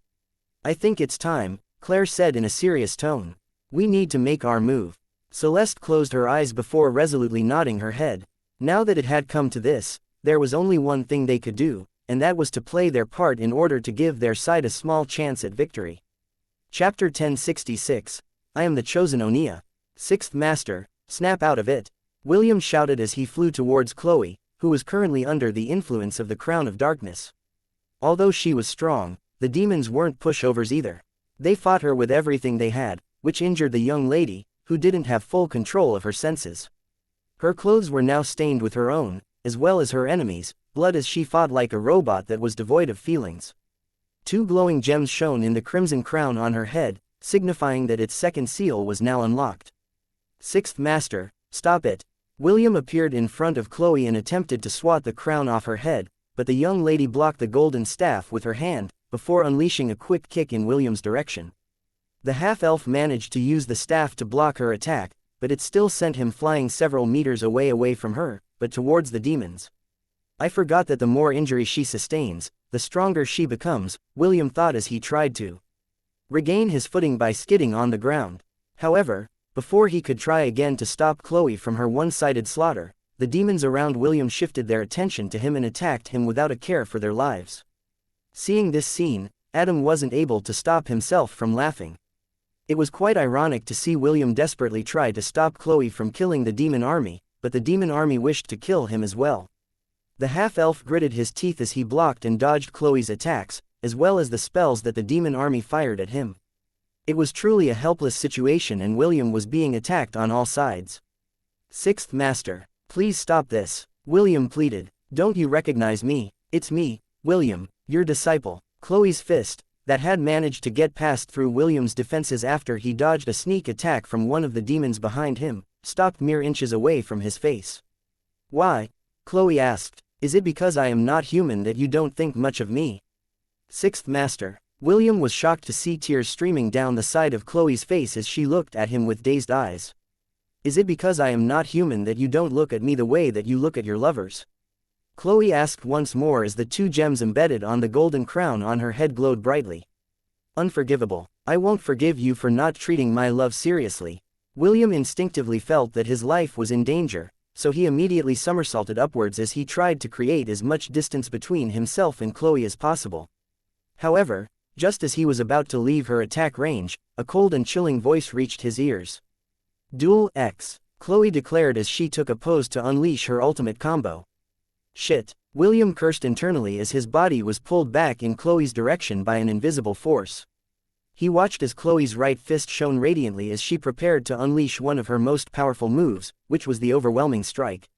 "I think it's time," Claire said in a serious tone. "We need to make our move." Celeste closed her eyes before resolutely nodding her head. Now that it had come to this, there was only one thing they could do, and that was to play their part in order to give their side a small chance at victory. Chapter 1066. I am the chosen Onia. Sixth Master, snap out of it. William shouted as he flew towards Chloe, who was currently under the influence of the Crown of Darkness. Although she was strong, the demons weren't pushovers either. They fought her with everything they had, which injured the young lady, who didn't have full control of her senses. Her clothes were now stained with her own, as well as her enemies' blood as she fought like a robot that was devoid of feelings. Two glowing gems shone in the crimson crown on her head, signifying that its second seal was now unlocked. Sixth Master, stop it. William appeared in front of Chloe and attempted to swat the crown off her head, but the young lady blocked the golden staff with her hand, before unleashing a quick kick in William's direction. The half-elf managed to use the staff to block her attack, but it still sent him flying several meters away from her, but towards the demons. "I forgot that the more injury she sustains, the stronger she becomes," William thought as he tried to regain his footing by skidding on the ground. However, before he could try again to stop Chloe from her one-sided slaughter, the demons around William shifted their attention to him and attacked him without a care for their lives. Seeing this scene, Adam wasn't able to stop himself from laughing. It was quite ironic to see William desperately try to stop Chloe from killing the demon army, but the demon army wished to kill him as well. The half-elf gritted his teeth as he blocked and dodged Chloe's attacks, as well as the spells that the demon army fired at him. It was truly a helpless situation and William was being attacked on all sides. "Sixth Master, please stop this," William pleaded. "Don't you recognize me? It's me, William, your disciple." Chloe's fist, that had managed to get past through William's defenses after he dodged a sneak attack from one of the demons behind him, stopped mere inches away from his face. "Why?" Chloe asked. "Is it because I am not human that you don't think much of me?" "Sixth Master." William was shocked to see tears streaming down the side of Chloe's face as she looked at him with dazed eyes. "Is it because I am not human that you don't look at me the way that you look at your lovers?" Chloe asked once more as the two gems embedded on the golden crown on her head glowed brightly. "Unforgivable. I won't forgive you for not treating my love seriously." William instinctively felt that his life was in danger, so he immediately somersaulted upwards as he tried to create as much distance between himself and Chloe as possible. However, just as he was about to leave her attack range, a cold and chilling voice reached his ears. "Duel X," Chloe declared as she took a pose to unleash her ultimate combo. "Shit," William cursed internally as his body was pulled back in Chloe's direction by an invisible force. He watched as Chloe's right fist shone radiantly as she prepared to unleash one of her most powerful moves, which was the overwhelming strike.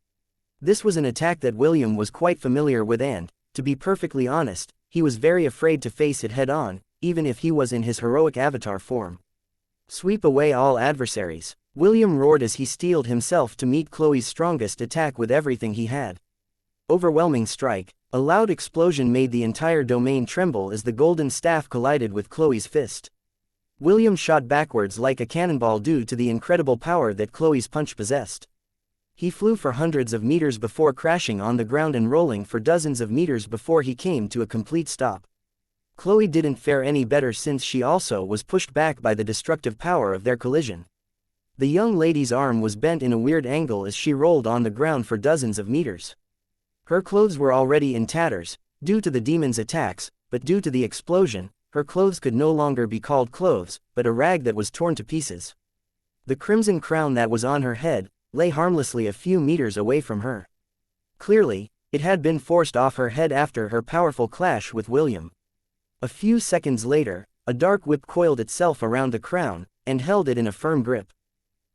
This was an attack that William was quite familiar with and, to be perfectly honest, he was very afraid to face it head-on, even if he was in his heroic avatar form. "Sweep away all adversaries," William roared as he steeled himself to meet Chloe's strongest attack with everything he had. Overwhelming strike. A loud explosion made the entire domain tremble as the golden staff collided with Chloe's fist. William shot backwards like a cannonball due to the incredible power that Chloe's punch possessed. He flew for hundreds of meters before crashing on the ground and rolling for dozens of meters before he came to a complete stop. Chloe didn't fare any better since she also was pushed back by the destructive power of their collision. The young lady's arm was bent in a weird angle as she rolled on the ground for dozens of meters. Her clothes were already in tatters, due to the demon's attacks, but due to the explosion, her clothes could no longer be called clothes, but a rag that was torn to pieces. The crimson crown that was on her head lay harmlessly a few meters away from her. Clearly, it had been forced off her head after her powerful clash with William. A few seconds later, a dark whip coiled itself around the crown, and held it in a firm grip.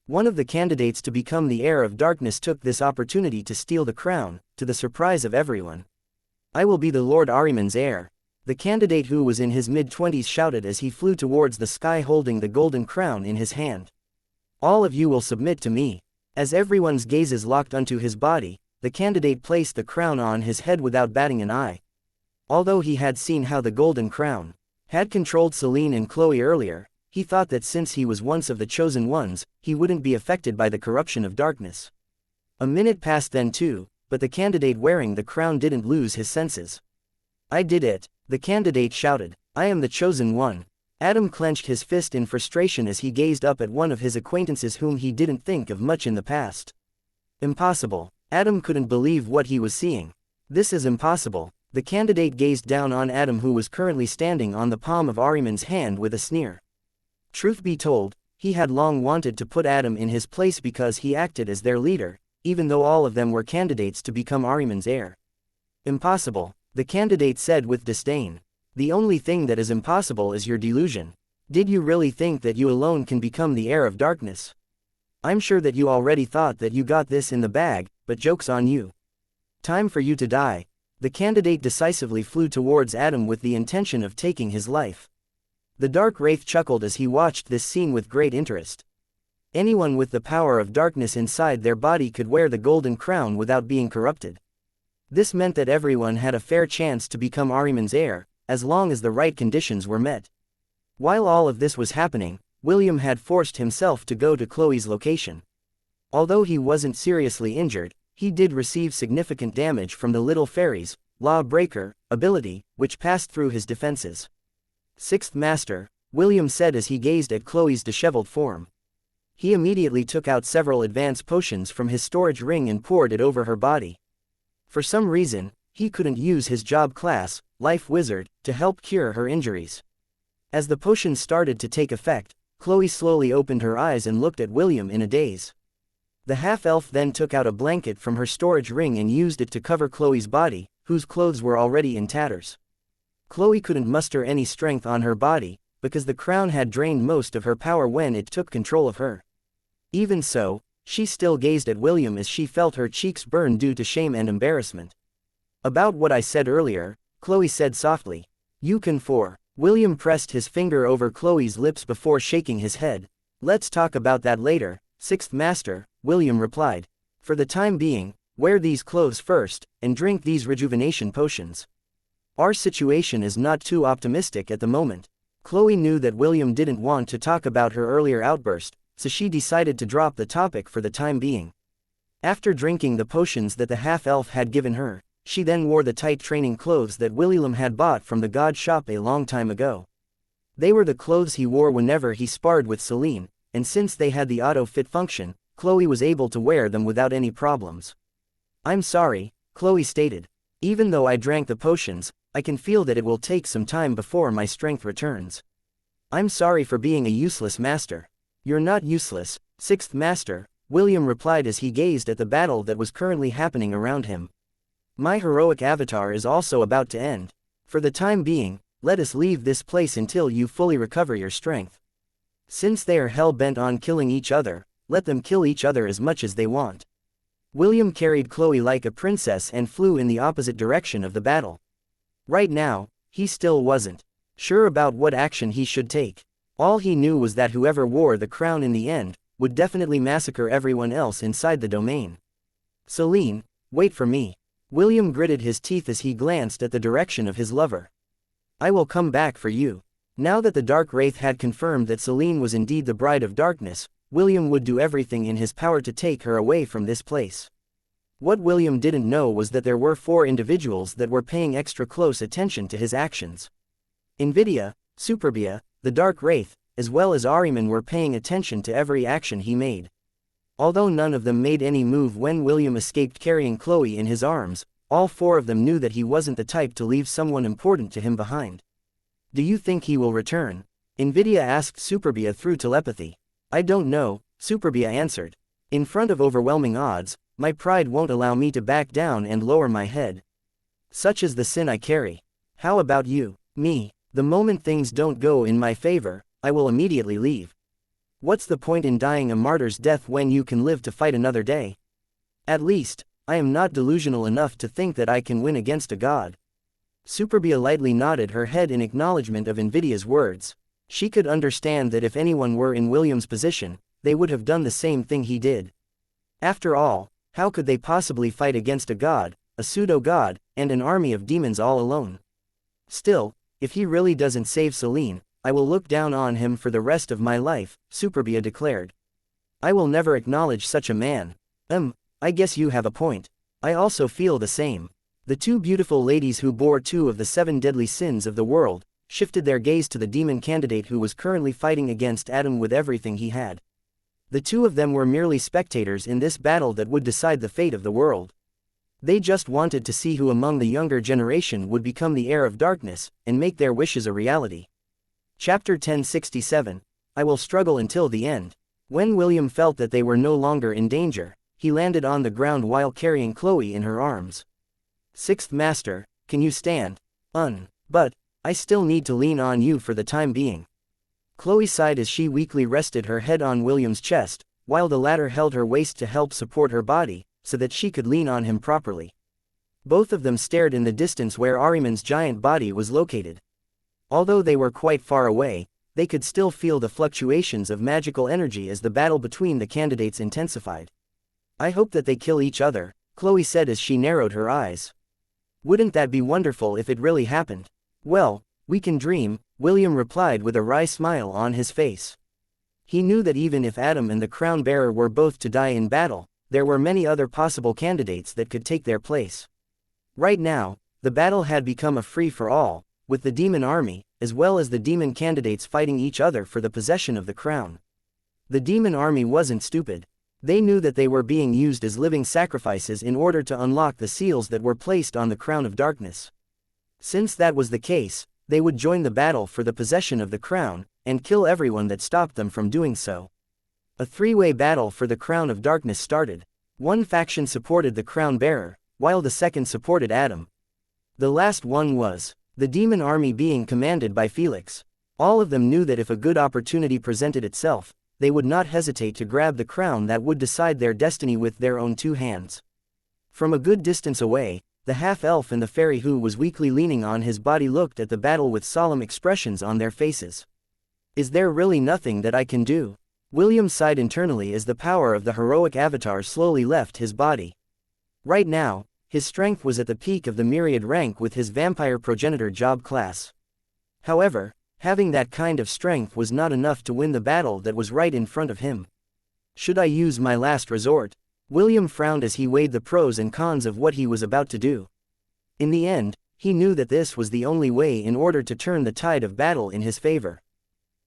One of the candidates to become the heir of darkness took this opportunity to steal the crown, to the surprise of everyone. "I will be the Lord Ahriman's heir." The candidate who was in his mid-20s shouted as he flew towards the sky holding the golden crown in his hand. All of you will submit to me. As everyone's gazes locked onto his body, the candidate placed the crown on his head without batting an eye. Although he had seen how the golden crown had controlled Selene and Chloe earlier, he thought that since he was once of the chosen ones, he wouldn't be affected by the corruption of darkness. A minute passed then too, but the candidate wearing the crown didn't lose his senses. I did it, the candidate shouted. I am the chosen one. Adam clenched his fist in frustration as he gazed up at one of his acquaintances whom he didn't think of much in the past. Impossible. Adam couldn't believe what he was seeing. This is impossible. The candidate gazed down on Adam, who was currently standing on the palm of Ahriman's hand, with a sneer. Truth be told, he had long wanted to put Adam in his place because he acted as their leader, even though all of them were candidates to become Ahriman's heir. Impossible, the candidate said with disdain. The only thing that is impossible is your delusion. Did you really think that you alone can become the heir of darkness? I'm sure that you already thought that you got this in the bag, but joke's on you. Time for you to die. The candidate decisively flew towards Adam with the intention of taking his life. The dark wraith chuckled as he watched this scene with great interest. Anyone with the power of darkness inside their body could wear the golden crown without being corrupted. This meant that everyone had a fair chance to become Ahriman's heir, as long as the right conditions were met. While all of this was happening, William had forced himself to go to Chloe's location. Although he wasn't seriously injured, he did receive significant damage from the Little Fairy's Law-Breaker ability, which passed through his defenses. Sixth Master, William said as he gazed at Chloe's disheveled form. He immediately took out several advanced potions from his storage ring and poured it over her body. For some reason, he couldn't use his job class, Life Wizard, to help cure her injuries. As the potions started to take effect, Chloe slowly opened her eyes and looked at William in a daze. The half-elf then took out a blanket from her storage ring and used it to cover Chloe's body, whose clothes were already in tatters. Chloe couldn't muster any strength on her body, because the crown had drained most of her power when it took control of her. Even so, she still gazed at William as she felt her cheeks burn due to shame and embarrassment. About what I said earlier, Chloe said softly. You can for. William pressed his finger over Chloe's lips before shaking his head. Let's talk about that later, Sixth Master, William replied. For the time being, wear these clothes first, and drink these rejuvenation potions. Our situation is not too optimistic at the moment. Chloe knew that William didn't want to talk about her earlier outburst, so she decided to drop the topic for the time being. After drinking the potions that the half-elf had given her, she then wore the tight training clothes that William had bought from the god shop a long time ago. They were the clothes he wore whenever he sparred with Selene, and since they had the auto-fit function, Chloe was able to wear them without any problems. I'm sorry, Chloe stated. Even though I drank the potions, I can feel that it will take some time before my strength returns. I'm sorry for being a useless master. You're not useless, Sixth Master, William replied as he gazed at the battle that was currently happening around him. My heroic avatar is also about to end. For the time being, let us leave this place until you fully recover your strength. Since they are hell-bent on killing each other, let them kill each other as much as they want. William carried Chloe like a princess and flew in the opposite direction of the battle. Right now, he still wasn't sure about what action he should take. All he knew was that whoever wore the crown in the end would definitely massacre everyone else inside the domain. Selene, wait for me. William gritted his teeth as he glanced at the direction of his lover. I will come back for you. Now that the Dark Wraith had confirmed that Selene was indeed the Bride of Darkness, William would do everything in his power to take her away from this place. What William didn't know was that there were 4 individuals that were paying extra close attention to his actions. Invidia, Superbia, the Dark Wraith, as well as Ahriman were paying attention to every action he made. Although none of them made any move when William escaped carrying Chloe in his arms, all 4 of them knew that he wasn't the type to leave someone important to him behind. Do you think he will return? Invidia asked Superbia through telepathy. I don't know, Superbia answered. In front of overwhelming odds, my pride won't allow me to back down and lower my head. Such is the sin I carry. How about you? Me. The moment things don't go in my favor, I will immediately leave. What's the point in dying a martyr's death when you can live to fight another day? At least, I am not delusional enough to think that I can win against a god. Superbia lightly nodded her head in acknowledgement of Invidia's words. She could understand that if anyone were in William's position, they would have done the same thing he did. After all, how could they possibly fight against a god, a pseudo-god, and an army of demons all alone? Still, if he really doesn't save Selene, I will look down on him for the rest of my life, Superbia declared. I will never acknowledge such a man. I guess you have a point. I also feel the same. The two beautiful ladies who bore 2 of the 7 deadly sins of the world, shifted their gaze to the demon candidate who was currently fighting against Adam with everything he had. The 2 of them were merely spectators in this battle that would decide the fate of the world. They just wanted to see who among the younger generation would become the heir of darkness, and make their wishes a reality. Chapter 1067. I will struggle until the end. When William felt that they were no longer in danger, he landed on the ground while carrying Chloe in her arms. Sixth Master, can you stand? But, I still need to lean on you for the time being. Chloe sighed as she weakly rested her head on William's chest, while the latter held her waist to help support her body, so that she could lean on him properly. Both of them stared in the distance where Ahriman's giant body was located. Although they were quite far away, they could still feel the fluctuations of magical energy as the battle between the candidates intensified. I hope that they kill each other, Chloe said as she narrowed her eyes. Wouldn't that be wonderful if it really happened? Well, we can dream, William replied with a wry smile on his face. He knew that even if Adam and the crown bearer were both to die in battle, there were many other possible candidates that could take their place. Right now, the battle had become a free-for-all, with the demon army, as well as the demon candidates fighting each other for the possession of the crown. The demon army wasn't stupid. They knew that they were being used as living sacrifices in order to unlock the seals that were placed on the crown of darkness. Since that was the case, they would join the battle for the possession of the crown, and kill everyone that stopped them from doing so. A 3-way battle for the crown of darkness started. One faction supported the crown bearer, while the second supported Adam. The last one was the demon army being commanded by Felix. All of them knew that if a good opportunity presented itself, they would not hesitate to grab the crown that would decide their destiny with their own 2 hands. From a good distance away, the half-elf and the fairy who was weakly leaning on his body looked at the battle with solemn expressions on their faces. Is there really nothing that I can do? William sighed internally as the power of the heroic avatar slowly left his body. Right now, his strength was at the peak of the myriad rank with his vampire progenitor job class. However, having that kind of strength was not enough to win the battle that was right in front of him. Should I use my last resort? William frowned as he weighed the pros and cons of what he was about to do. In the end, he knew that this was the only way in order to turn the tide of battle in his favor.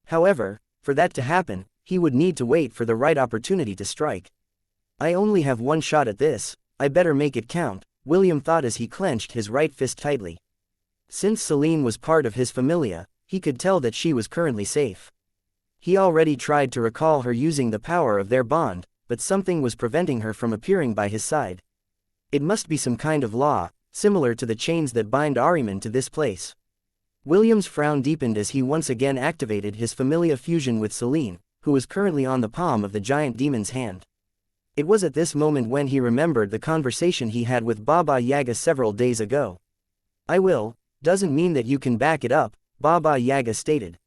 However, for that to happen, he would need to wait for the right opportunity to strike. I only have one shot at this, I better make it count, William thought as he clenched his right fist tightly. Since Selene was part of his familia, he could tell that she was currently safe. He already tried to recall her using the power of their bond, but something was preventing her from appearing by his side. It must be some kind of law, similar to the chains that bind Ahriman to this place. William's frown deepened as he once again activated his familia fusion with Selene, who was currently on the palm of the giant demon's hand. It was at this moment when he remembered the conversation he had with Baba Yaga several days ago. I will, doesn't mean that you can back it up, Baba Yaga stated.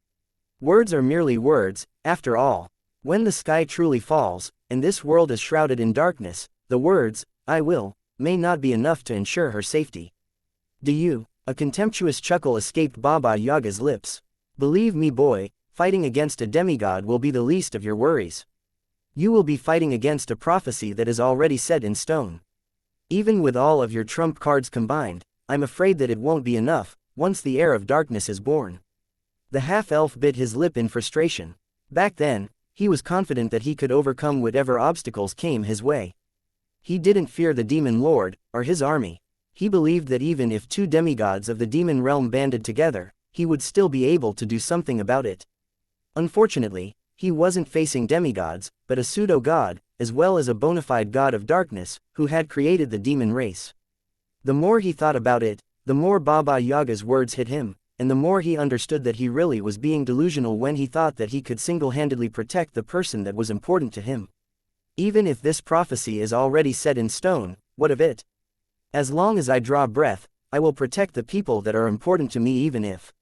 Words are merely words, after all. When the sky truly falls, and this world is shrouded in darkness, the words, I will, may not be enough to ensure her safety. Do you? A contemptuous chuckle escaped Baba Yaga's lips. Believe me boy, fighting against a demigod will be the least of your worries. You will be fighting against a prophecy that is already set in stone. Even with all of your trump cards combined, I'm afraid that it won't be enough, once the heir of darkness is born. The half-elf bit his lip in frustration. Back then, he was confident that he could overcome whatever obstacles came his way. He didn't fear the demon lord, or his army. He believed that even if 2 demigods of the demon realm banded together, he would still be able to do something about it. Unfortunately, he wasn't facing demigods, but a pseudo-god, as well as a bona fide god of darkness, who had created the demon race. The more he thought about it, the more Baba Yaga's words hit him, and the more he understood that he really was being delusional when he thought that he could single-handedly protect the person that was important to him. Even if this prophecy is already set in stone, what of it? As long as I draw breath, I will protect the people that are important to me even if.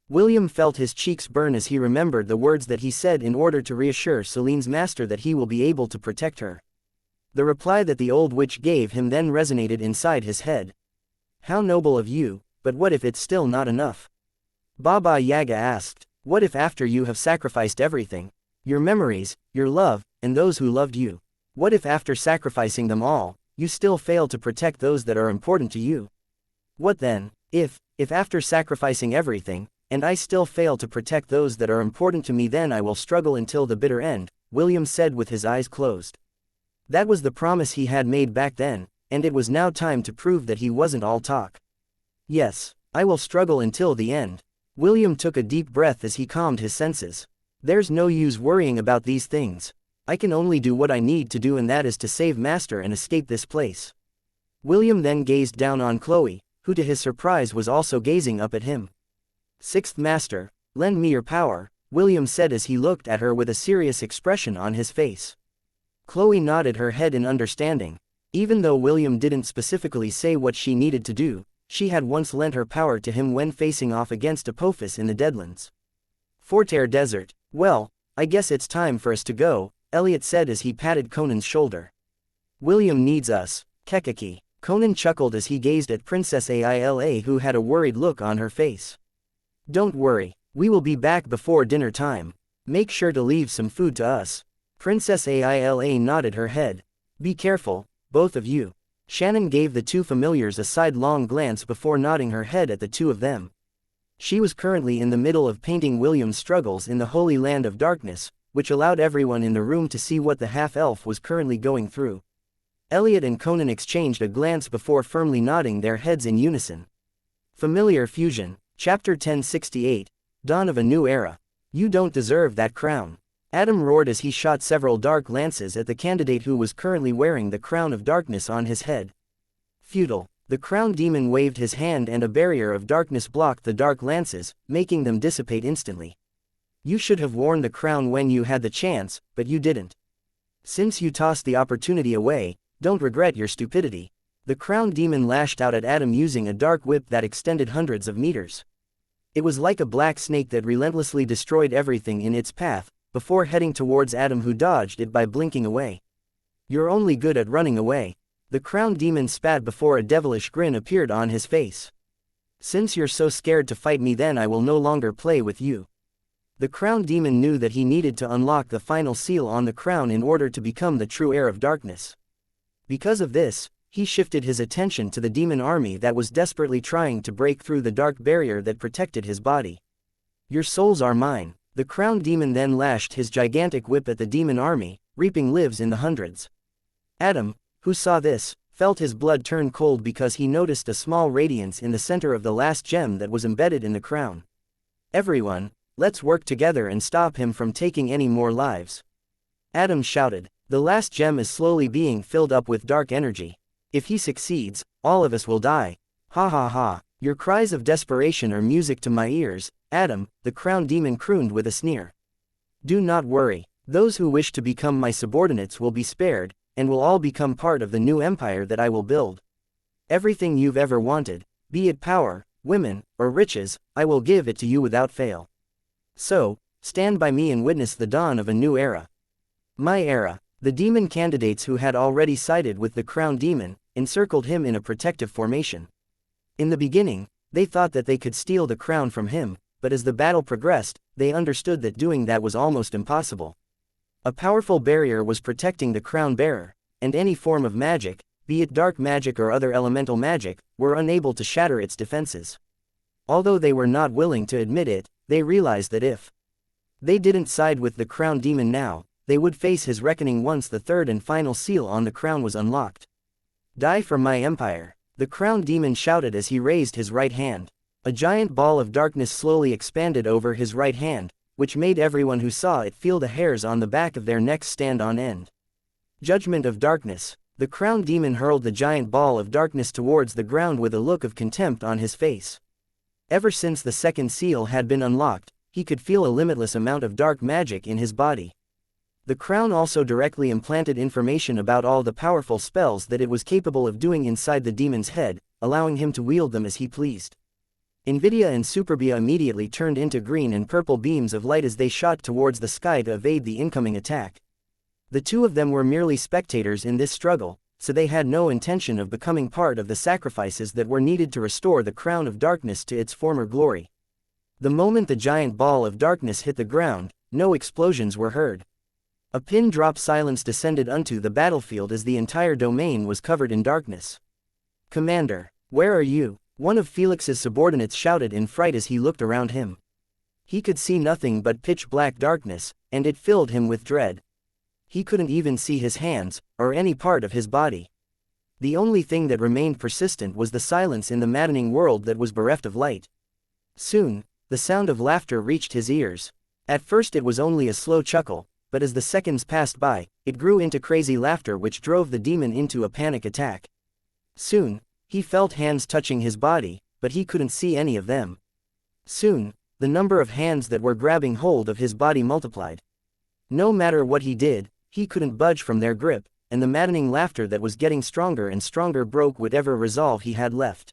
William felt his cheeks burn as he remembered the words that he said in order to reassure Celine's master that he will be able to protect her. The reply that the old witch gave him then resonated inside his head. How noble of you, but what if it's still not enough? Baba Yaga asked, what if after you have sacrificed everything, your memories, your love, and those who loved you, what if after sacrificing them all, you still fail to protect those that are important to you? What then, if after sacrificing everything, and I still fail to protect those that are important to me, then I will struggle until the bitter end, William said with his eyes closed. That was the promise he had made back then, and it was now time to prove that he wasn't all talk. Yes, I will struggle until the end. William took a deep breath as he calmed his senses. There's no use worrying about these things. I can only do what I need to do, and that is to save Master and escape this place. William then gazed down on Chloe, who to his surprise was also gazing up at him. Sixth Master, lend me your power, William said as he looked at her with a serious expression on his face. Chloe nodded her head in understanding. Even though William didn't specifically say what she needed to do, she had once lent her power to him when facing off against Apophis in the Deadlands. Fortair Desert, well, I guess it's time for us to go, Elliot said as he patted Conan's shoulder. William needs us, Kekaki. Conan chuckled as he gazed at Princess Aila, who had a worried look on her face. Don't worry, we will be back before dinner time. Make sure to leave some food to us. Princess Aila nodded her head. Be careful, both of you. Shannon gave the two familiars a sidelong glance before nodding her head at the two of them. She was currently in the middle of painting William's struggles in the Holy Land of Darkness, which allowed everyone in the room to see what the half-elf was currently going through. Elliot and Conan exchanged a glance before firmly nodding their heads in unison. Familiar Fusion, Chapter 1068, Dawn of a New Era. You don't deserve that crown. Adam roared as he shot several dark lances at the candidate who was currently wearing the crown of darkness on his head. Futile. The crown demon waved his hand and a barrier of darkness blocked the dark lances, making them dissipate instantly. You should have worn the crown when you had the chance, but you didn't. Since you tossed the opportunity away, don't regret your stupidity. The crown demon lashed out at Adam using a dark whip that extended hundreds of meters. It was like a black snake that relentlessly destroyed everything in its path, before heading towards Adam, who dodged it by blinking away. You're only good at running away. The crown demon spat before a devilish grin appeared on his face. Since you're so scared to fight me, then I will no longer play with you. The crown demon knew that he needed to unlock the final seal on the crown in order to become the true heir of darkness. Because of this, he shifted his attention to the demon army that was desperately trying to break through the dark barrier that protected his body. Your souls are mine. The crown demon then lashed his gigantic whip at the demon army, reaping lives in the hundreds. Adam, who saw this, felt his blood turn cold because he noticed a small radiance in the center of the last gem that was embedded in the crown. Everyone, let's work together and stop him from taking any more lives. Adam shouted. The last gem is slowly being filled up with dark energy. If he succeeds, all of us will die. Ha ha ha, your cries of desperation are music to my ears, Adam, the crown demon crooned with a sneer. Do not worry, those who wish to become my subordinates will be spared, and will all become part of the new empire that I will build. Everything you've ever wanted, be it power, women, or riches, I will give it to you without fail. So, stand by me and witness the dawn of a new era. My era. The demon candidates who had already sided with the crown demon, encircled him in a protective formation. In the beginning, they thought that they could steal the crown from him, but as the battle progressed, they understood that doing that was almost impossible. A powerful barrier was protecting the crown bearer, and any form of magic, be it dark magic or other elemental magic, were unable to shatter its defenses. Although they were not willing to admit it, they realized that if they didn't side with the crown demon now, they would face his reckoning once the third and final seal on the crown was unlocked. Die for my empire, the crown demon shouted as he raised his right hand. A giant ball of darkness slowly expanded over his right hand, which made everyone who saw it feel the hairs on the back of their necks stand on end. Judgment of darkness. The crown demon hurled the giant ball of darkness towards the ground with a look of contempt on his face. Ever since the second seal had been unlocked, he could feel a limitless amount of dark magic in his body. The crown also directly implanted information about all the powerful spells that it was capable of doing inside the demon's head, allowing him to wield them as he pleased. Invidia and Superbia immediately turned into green and purple beams of light as they shot towards the sky to evade the incoming attack. The two of them were merely spectators in this struggle, so they had no intention of becoming part of the sacrifices that were needed to restore the crown of darkness to its former glory. The moment the giant ball of darkness hit the ground, no explosions were heard. A pin-drop silence descended onto the battlefield as the entire domain was covered in darkness. "Commander, where are you?" one of Felix's subordinates shouted in fright as he looked around him. He could see nothing but pitch-black darkness, and it filled him with dread. He couldn't even see his hands, or any part of his body. The only thing that remained persistent was the silence in the maddening world that was bereft of light. Soon, the sound of laughter reached his ears. At first it was only a slow chuckle, but as the seconds passed by, it grew into crazy laughter which drove the demon into a panic attack. Soon, he felt hands touching his body, but he couldn't see any of them. Soon, the number of hands that were grabbing hold of his body multiplied. No matter what he did, he couldn't budge from their grip, and the maddening laughter that was getting stronger and stronger broke whatever resolve he had left.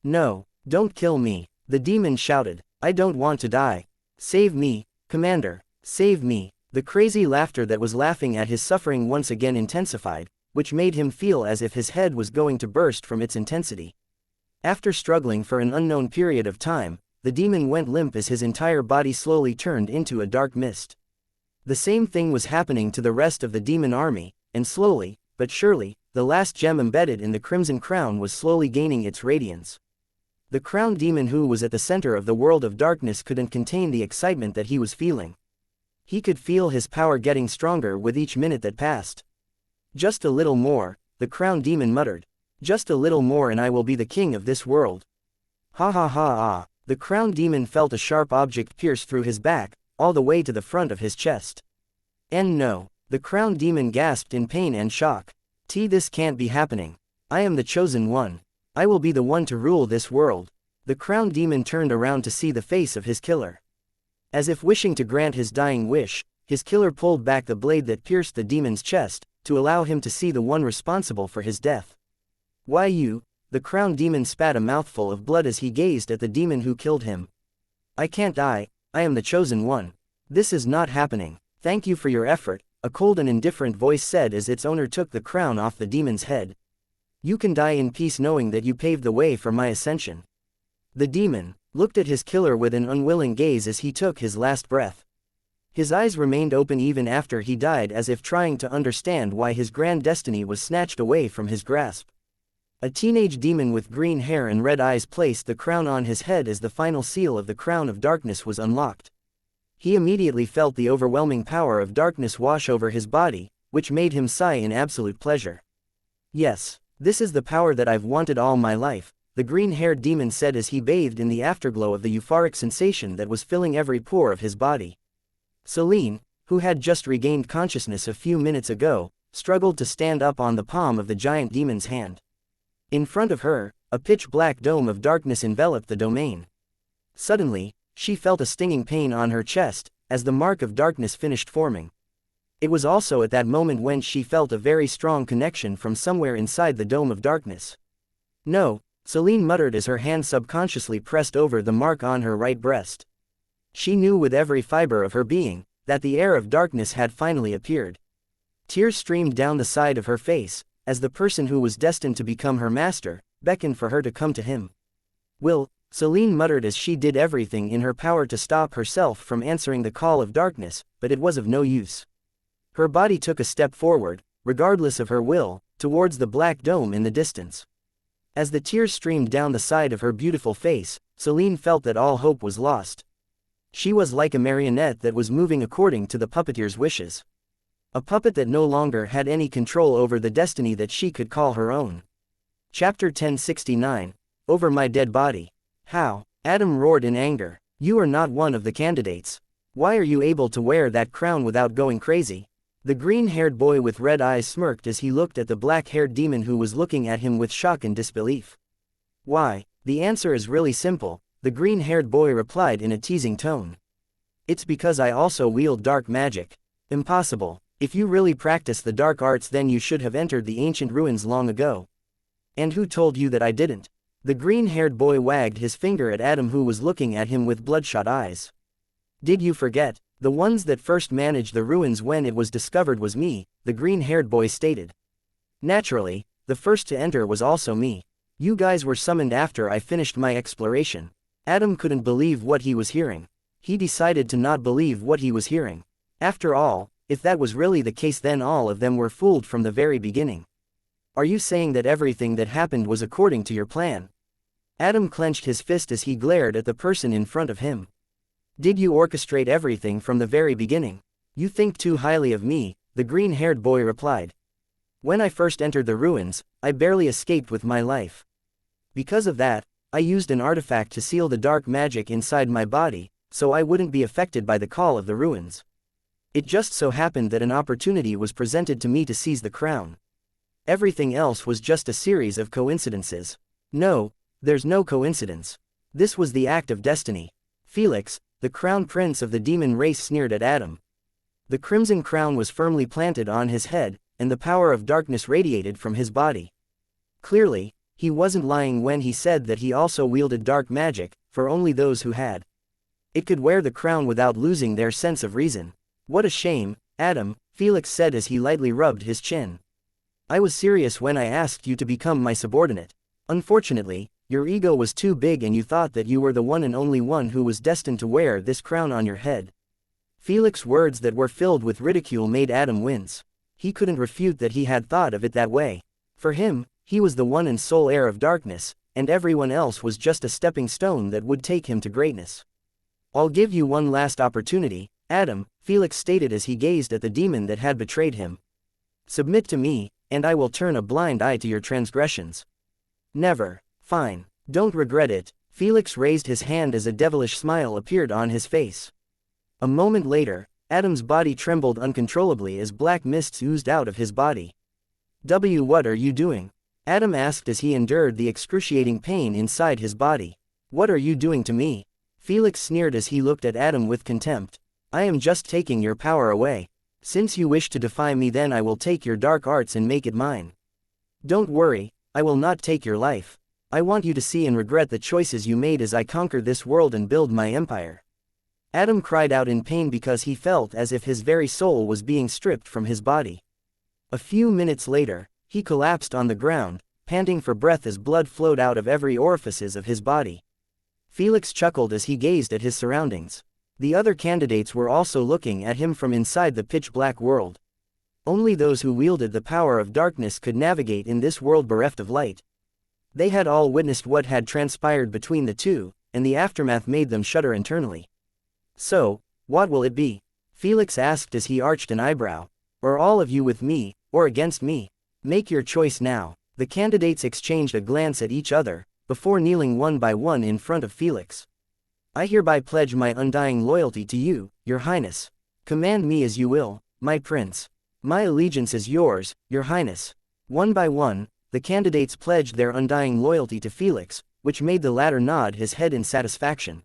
"No, don't kill me," the demon shouted. "I don't want to die. Save me, Commander, save me." The crazy laughter that was laughing at his suffering once again intensified, which made him feel as if his head was going to burst from its intensity. After struggling for an unknown period of time, the demon went limp as his entire body slowly turned into a dark mist. The same thing was happening to the rest of the demon army, and slowly, but surely, the last gem embedded in the crimson crown was slowly gaining its radiance. The crown demon who was at the center of the world of darkness couldn't contain the excitement that he was feeling. He could feel his power getting stronger with each minute that passed. "Just a little more," the crown demon muttered. "Just a little more and I will be the king of this world." Ha ha ha ha. The crown demon felt a sharp object pierce through his back, all the way to the front of his chest. "And no," the crown demon gasped in pain and shock. This can't be happening. I am the chosen one. I will be the one to rule this world." The crown demon turned around to see the face of his killer. As if wishing to grant his dying wish, his killer pulled back the blade that pierced the demon's chest, to allow him to see the one responsible for his death. "Why you?" The crown demon spat a mouthful of blood as he gazed at the demon who killed him. "I can't die, I am the chosen one. This is not happening." "Thank you for your effort," a cold and indifferent voice said as its owner took the crown off the demon's head. "You can die in peace knowing that you paved the way for my ascension." The demon looked at his killer with an unwilling gaze as he took his last breath. His eyes remained open even after he died, as if trying to understand why his grand destiny was snatched away from his grasp. A teenage demon with green hair and red eyes placed the crown on his head as the final seal of the crown of darkness was unlocked. He immediately felt the overwhelming power of darkness wash over his body, which made him sigh in absolute pleasure. "Yes, this is the power that I've wanted all my life," the green-haired demon said as he bathed in the afterglow of the euphoric sensation that was filling every pore of his body. Celine, who had just regained consciousness a few minutes ago, struggled to stand up on the palm of the giant demon's hand. In front of her, a pitch-black dome of darkness enveloped the domain. Suddenly, she felt a stinging pain on her chest, as the mark of darkness finished forming. It was also at that moment when she felt a very strong connection from somewhere inside the dome of darkness. "No," Celine muttered as her hand subconsciously pressed over the mark on her right breast. She knew with every fiber of her being, that the heir of darkness had finally appeared. Tears streamed down the side of her face, as the person who was destined to become her master, beckoned for her to come to him. "Will," Celine muttered as she did everything in her power to stop herself from answering the call of darkness, but it was of no use. Her body took a step forward, regardless of her will, towards the black dome in the distance. As the tears streamed down the side of her beautiful face, Celine felt that all hope was lost. She was like a marionette that was moving according to the puppeteer's wishes. A puppet that no longer had any control over the destiny that she could call her own. Chapter 1069, Over My Dead Body. "How?" Adam roared in anger. "You are not one of the candidates. Why are you able to wear that crown without going crazy?" The green-haired boy with red eyes smirked as he looked at the black-haired demon who was looking at him with shock and disbelief. "Why, the answer is really simple," the green-haired boy replied in a teasing tone. "It's because I also wield dark magic. Impossible. If you really practice the dark arts, then you should have entered the ancient ruins long ago. And who told you that I didn't? The green-haired boy wagged his finger at Adam, who was looking at him with bloodshot eyes. Did you forget? The ones that first managed the ruins when it was discovered was me, the green-haired boy stated. Naturally, the first to enter was also me. You guys were summoned after I finished my exploration. Adam couldn't believe what he was hearing. He decided to not believe what he was hearing. After all, if that was really the case, then all of them were fooled from the very beginning. Are you saying that everything that happened was according to your plan? Adam clenched his fist as he glared at the person in front of him. Did you orchestrate everything from the very beginning? You think too highly of me, the green-haired boy replied. When I first entered the ruins, I barely escaped with my life. Because of that, I used an artifact to seal the dark magic inside my body, so I wouldn't be affected by the call of the ruins. It just so happened that an opportunity was presented to me to seize the crown. Everything else was just a series of coincidences. No, there's no coincidence. This was the act of destiny. Felix, the crown prince of the demon race, sneered at Adam. The crimson crown was firmly planted on his head, and the power of darkness radiated from his body. Clearly, he wasn't lying when he said that he also wielded dark magic, for only those who had it could wear the crown without losing their sense of reason. What a shame, Adam, Felix said as he lightly rubbed his chin. I was serious when I asked you to become my subordinate. Unfortunately, your ego was too big and you thought that you were the one and only one who was destined to wear this crown on your head. Felix's words that were filled with ridicule made Adam wince. He couldn't refute that he had thought of it that way. For him, he was the one and sole heir of darkness, and everyone else was just a stepping stone that would take him to greatness. I'll give you one last opportunity, Adam, Felix stated as he gazed at the demon that had betrayed him. Submit to me, and I will turn a blind eye to your transgressions. Never. Fine. Don't regret it. Felix raised his hand as a devilish smile appeared on his face. A moment later, Adam's body trembled uncontrollably as black mists oozed out of his body. What are you doing? Adam asked as he endured the excruciating pain inside his body. What are you doing to me? Felix sneered as he looked at Adam with contempt. I am just taking your power away. Since you wish to defy me, then I will take your dark arts and make it mine. Don't worry, I will not take your life. I want you to see and regret the choices you made as I conquer this world and build my empire. Adam cried out in pain because he felt as if his very soul was being stripped from his body. A few minutes later, he collapsed on the ground, panting for breath as blood flowed out of every orifice of his body. Felix chuckled as he gazed at his surroundings. The other candidates were also looking at him from inside the pitch-black world. Only those who wielded the power of darkness could navigate in this world bereft of light. They had all witnessed what had transpired between the two, and the aftermath made them shudder internally. So, what will it be? Felix asked as he arched an eyebrow. Are all of you with me, or against me? Make your choice now. The candidates exchanged a glance at each other, before kneeling one by one in front of Felix. I hereby pledge my undying loyalty to you, your highness. Command me as you will, my prince. My allegiance is yours, your highness. One by one, the candidates pledged their undying loyalty to Felix, which made the latter nod his head in satisfaction.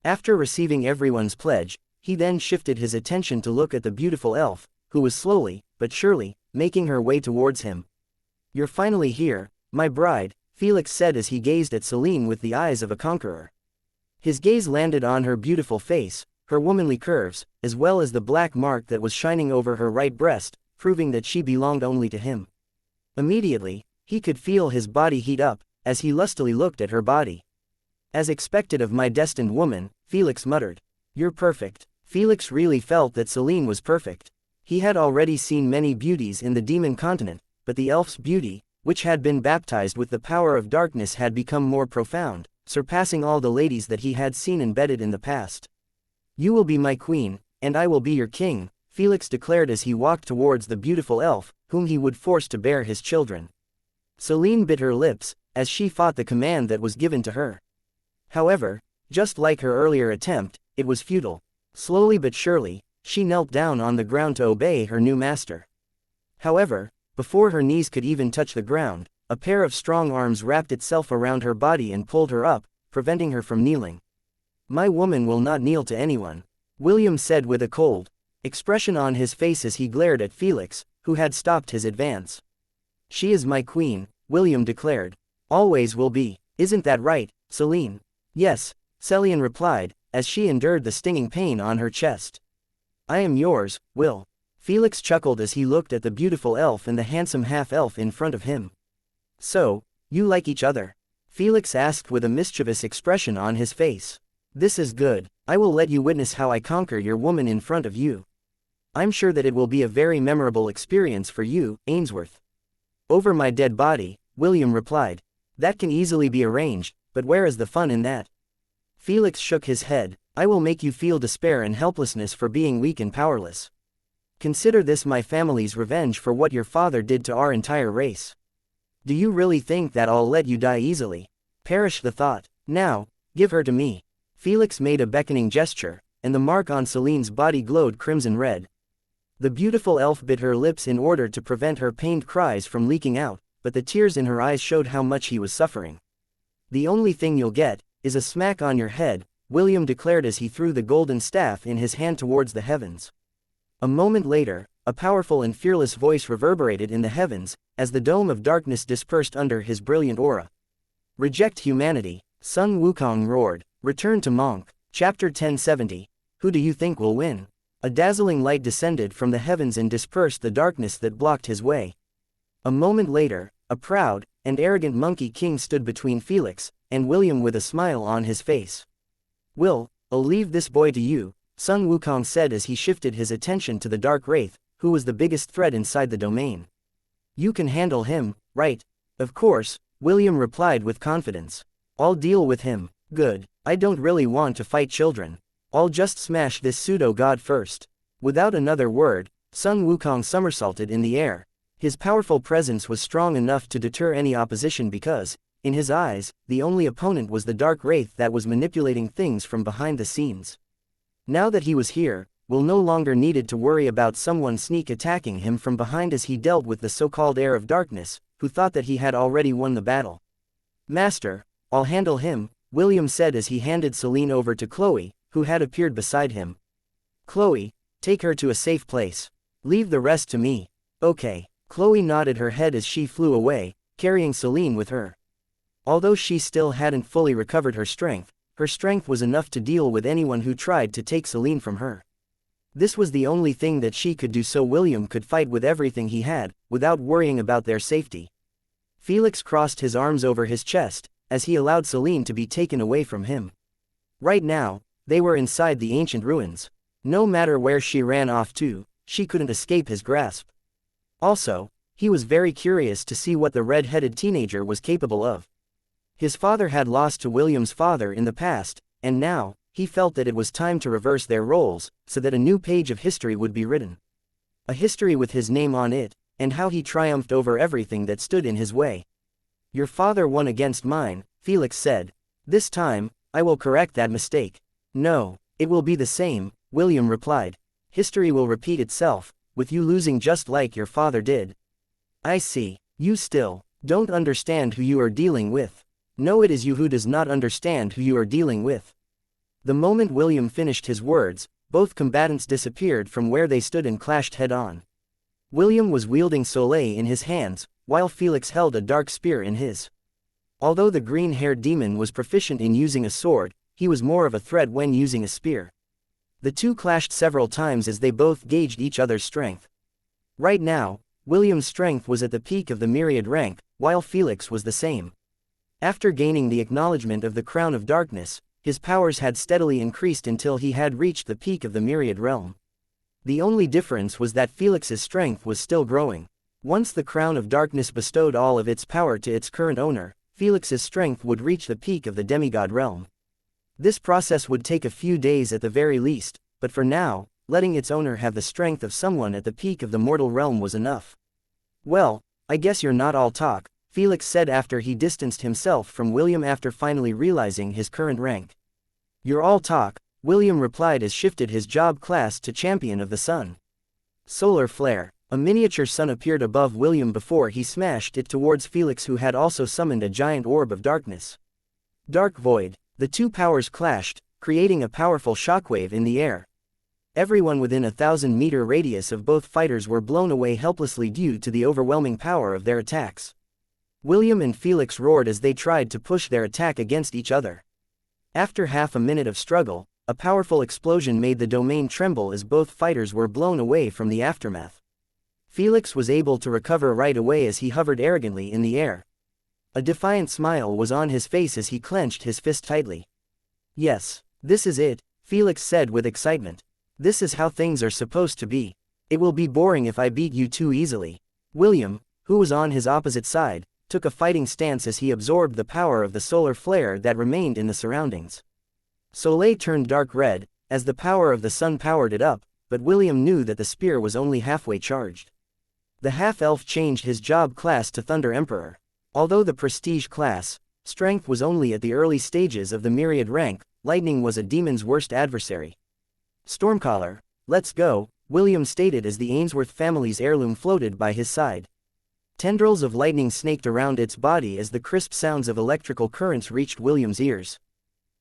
After receiving everyone's pledge, he then shifted his attention to look at the beautiful elf, who was slowly, but surely, making her way towards him. You're finally here, my bride, Felix said as he gazed at Celine with the eyes of a conqueror. His gaze landed on her beautiful face, her womanly curves, as well as the black mark that was shining over her right breast, proving that she belonged only to him. Immediately, he could feel his body heat up, as he lustily looked at her body. As expected of my destined woman, Felix muttered. You're perfect. Felix really felt that Celine was perfect. He had already seen many beauties in the demon continent, but the elf's beauty, which had been baptized with the power of darkness, had become more profound, surpassing all the ladies that he had seen embedded in the past. You will be my queen, and I will be your king, Felix declared as he walked towards the beautiful elf, whom he would force to bear his children. Celine bit her lips, as she fought the command that was given to her. However, just like her earlier attempt, it was futile. Slowly but surely, she knelt down on the ground to obey her new master. However, before her knees could even touch the ground, a pair of strong arms wrapped itself around her body and pulled her up, preventing her from kneeling. My woman will not kneel to anyone, William said with a cold, expression on his face as he glared at Felix, who had stopped his advance. "She is my queen," William declared. "Always will be. Isn't that right, Celine?" "Yes," Celine replied, as she endured the stinging pain on her chest. "I am yours, Will." Felix chuckled as he looked at the beautiful elf and the handsome half-elf in front of him. "So, you like each other?" Felix asked with a mischievous expression on his face. "This is good. I will let you witness how I conquer your woman in front of you. I'm sure that it will be a very memorable experience for you, Ainsworth." "Over my dead body," William replied. "That can easily be arranged, but where is the fun in that?" Felix shook his head. "I will make you feel despair and helplessness for being weak and powerless. Consider this my family's revenge for what your father did to our entire race. Do you really think that I'll let you die easily? Perish the thought. Now, give her to me." Felix made a beckoning gesture, and the mark on Celine's body glowed crimson red. The beautiful elf bit her lips in order to prevent her pained cries from leaking out, but the tears in her eyes showed how much he was suffering. "The only thing you'll get is a smack on your head," William declared as he threw the golden staff in his hand towards the heavens. A moment later, a powerful and fearless voice reverberated in the heavens, as the dome of darkness dispersed under his brilliant aura. "Reject humanity," Sun Wukong roared. Return to Monk. Chapter 1070. Who do you think will win? A dazzling light descended from the heavens and dispersed the darkness that blocked his way. A moment later, a proud and arrogant monkey king stood between Felix and William with a smile on his face. "I'll leave this boy to you," Sun Wukong said as he shifted his attention to the dark wraith, who was the biggest threat inside the domain. "You can handle him, right?" "Of course," William replied with confidence. "I'll deal with him." "Good. I don't really want to fight children. I'll just smash this pseudo-god first." Without another word, Sun Wukong somersaulted in the air. His powerful presence was strong enough to deter any opposition because, in his eyes, the only opponent was the dark wraith that was manipulating things from behind the scenes. Now that he was here, Will no longer needed to worry about someone sneak attacking him from behind as he dealt with the so-called heir of darkness, who thought that he had already won the battle. "Master, I'll handle him," William said as he handed Celine over to Chloe, who had appeared beside him. "Chloe, take her to a safe place. Leave the rest to me." "Okay." Chloe nodded her head as she flew away, carrying Celine with her. Although she still hadn't fully recovered her strength was enough to deal with anyone who tried to take Celine from her. This was the only thing that she could do, so William could fight with everything he had, without worrying about their safety. Felix crossed his arms over his chest, as he allowed Celine to be taken away from him. Right now, they were inside the ancient ruins. No matter where she ran off to, she couldn't escape his grasp. Also, he was very curious to see what the red-headed teenager was capable of. His father had lost to William's father in the past, and now, he felt that it was time to reverse their roles, so that a new page of history would be written. A history with his name on it, and how he triumphed over everything that stood in his way. "Your father won against mine," Felix said. "This time, I will correct that mistake." "No, it will be the same," William replied. "History will repeat itself, with you losing just like your father did." "I see. You still don't understand who you are dealing with." "No, it is you who does not understand who you are dealing with." The moment William finished his words, both combatants disappeared from where they stood and clashed head-on. William was wielding Soleil in his hands, while Felix held a dark spear in his. Although the green-haired demon was proficient in using a sword, he was more of a threat when using a spear. The two clashed several times as they both gauged each other's strength. Right now, William's strength was at the peak of the myriad rank, while Felix was the same. After gaining the acknowledgement of the Crown of Darkness, his powers had steadily increased until he had reached the peak of the myriad realm. The only difference was that Felix's strength was still growing. Once the Crown of Darkness bestowed all of its power to its current owner, Felix's strength would reach the peak of the demigod realm. This process would take a few days at the very least, but for now, letting its owner have the strength of someone at the peak of the mortal realm was enough. "Well, I guess you're not all talk," Felix said after he distanced himself from William after finally realizing his current rank. "You're all talk," William replied as shifted his job class to Champion of the Sun. Solar Flare. A miniature sun appeared above William before he smashed it towards Felix, who had also summoned a giant orb of darkness. Dark Void. The two powers clashed, creating a powerful shockwave in the air. Everyone within a 1,000-meter radius of both fighters were blown away helplessly due to the overwhelming power of their attacks. William and Felix roared as they tried to push their attack against each other. After half a minute of struggle, a powerful explosion made the domain tremble as both fighters were blown away from the aftermath. Felix was able to recover right away as he hovered arrogantly in the air. A defiant smile was on his face as he clenched his fist tightly. "Yes, this is it," Felix said with excitement. "This is how things are supposed to be. It will be boring if I beat you too easily." William, who was on his opposite side, took a fighting stance as he absorbed the power of the solar flare that remained in the surroundings. Soleil turned dark red, as the power of the sun powered it up, but William knew that the spear was only halfway charged. The half-elf changed his job class to Thunder Emperor. Although the prestige class, strength was only at the early stages of the myriad rank, lightning was a demon's worst adversary. "Stormcaller, let's go," William stated as the Ainsworth family's heirloom floated by his side. Tendrils of lightning snaked around its body as the crisp sounds of electrical currents reached William's ears.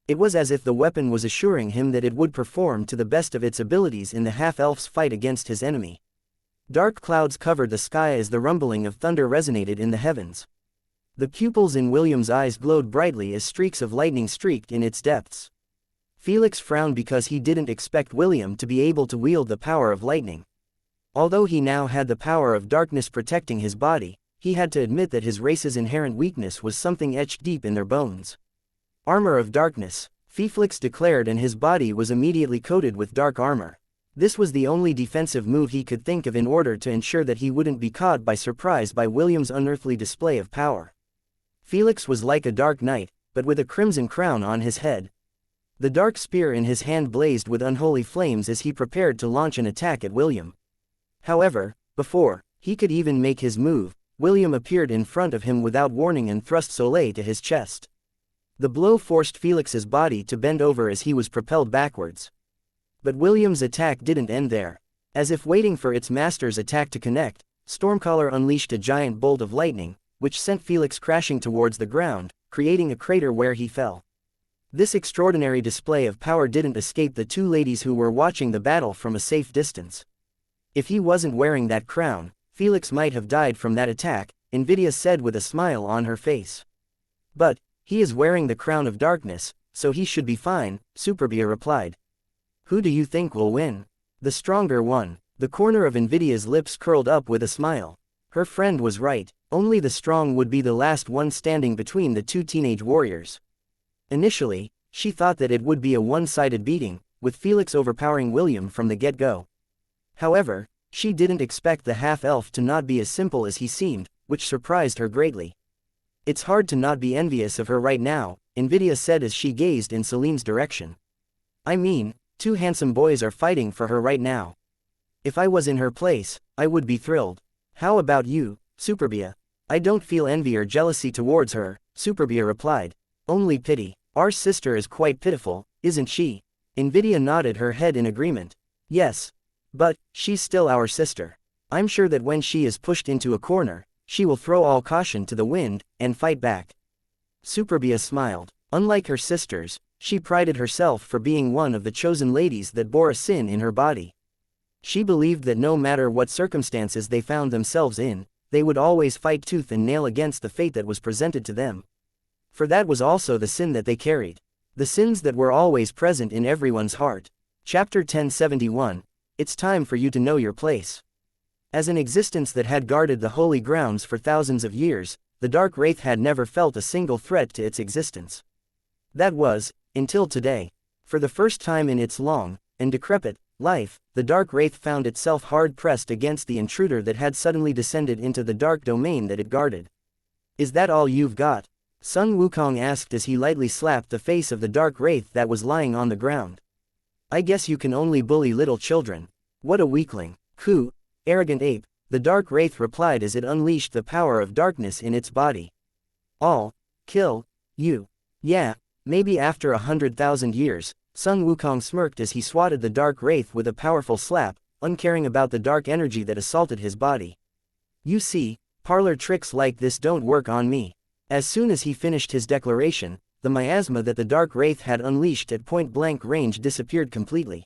It was as if the weapon was assuring him that it would perform to the best of its abilities in the half-elf's fight against his enemy. Dark clouds covered the sky as the rumbling of thunder resonated in the heavens. The pupils in William's eyes glowed brightly as streaks of lightning streaked in its depths. Felix frowned because he didn't expect William to be able to wield the power of lightning. Although he now had the power of darkness protecting his body, he had to admit that his race's inherent weakness was something etched deep in their bones. "Armor of darkness," Felix declared, and his body was immediately coated with dark armor. This was the only defensive move he could think of in order to ensure that he wouldn't be caught by surprise by William's unearthly display of power. Felix was like a dark knight, but with a crimson crown on his head. The dark spear in his hand blazed with unholy flames as he prepared to launch an attack at William. However, before he could even make his move, William appeared in front of him without warning and thrust Soleil to his chest. The blow forced Felix's body to bend over as he was propelled backwards. But William's attack didn't end there. As if waiting for its master's attack to connect, Stormcaller unleashed a giant bolt of lightning, which sent Felix crashing towards the ground, creating a crater where he fell. This extraordinary display of power didn't escape the two ladies who were watching the battle from a safe distance. "If he wasn't wearing that crown, Felix might have died from that attack," Invidia said with a smile on her face. "But he is wearing the crown of darkness, so he should be fine," Superbia replied. "Who do you think will win?" "The stronger one." The corner of Invidia's lips curled up with a smile. Her friend was right, only the strong would be the last one standing between the two teenage warriors. Initially, she thought that it would be a one-sided beating, with Felix overpowering William from the get-go. However, she didn't expect the half-elf to not be as simple as he seemed, which surprised her greatly. "It's hard to not be envious of her right now," Invidia said as she gazed in Selim's direction. "I mean, two handsome boys are fighting for her right now. If I was in her place, I would be thrilled." "How about you, Superbia?" "I don't feel envy or jealousy towards her," Superbia replied. "Only pity. Our sister is quite pitiful, isn't she?" Invidia nodded her head in agreement. "Yes. But she's still our sister. I'm sure that when she is pushed into a corner, she will throw all caution to the wind and fight back." Superbia smiled. Unlike her sisters, she prided herself for being one of the chosen ladies that bore a sin in her body. She believed that no matter what circumstances they found themselves in, they would always fight tooth and nail against the fate that was presented to them. For that was also the sin that they carried. The sins that were always present in everyone's heart. Chapter 1071. It's time for you to know your place. As an existence that had guarded the holy grounds for thousands of years, the Dark Wraith had never felt a single threat to its existence. That was, until today. For the first time in its long, and decrepit, life, the Dark Wraith found itself hard-pressed against the intruder that had suddenly descended into the dark domain that it guarded. "Is that all you've got?" Sun Wukong asked as he lightly slapped the face of the Dark Wraith that was lying on the ground. "I guess you can only bully little children. What a weakling. Ku, arrogant ape," the Dark Wraith replied as it unleashed the power of darkness in its body. "I'll kill you. Yeah, maybe after 100,000 years," Sun Wukong smirked as he swatted the Dark Wraith with a powerful slap, uncaring about the dark energy that assaulted his body. "You see, parlor tricks like this don't work on me." As soon as he finished his declaration, the miasma that the Dark Wraith had unleashed at point-blank range disappeared completely.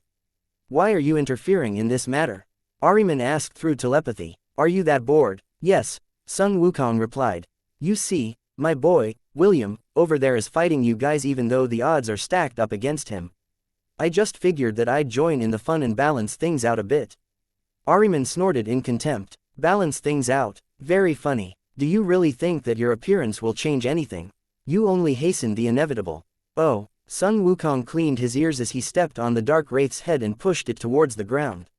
Why are you interfering in this matter? Ahriman asked through telepathy. Are you that bored? Yes, Sun Wukong replied. You see, my boy, William, over there is fighting you guys even though the odds are stacked up against him. I just figured that I'd join in the fun and balance things out a bit. Ahriman snorted in contempt. Balance things out? Very funny. Do you really think that your appearance will change anything? You only hasten the inevitable. Oh, Sun Wukong cleaned his ears as he stepped on the Dark Wraith's head and pushed it towards the ground.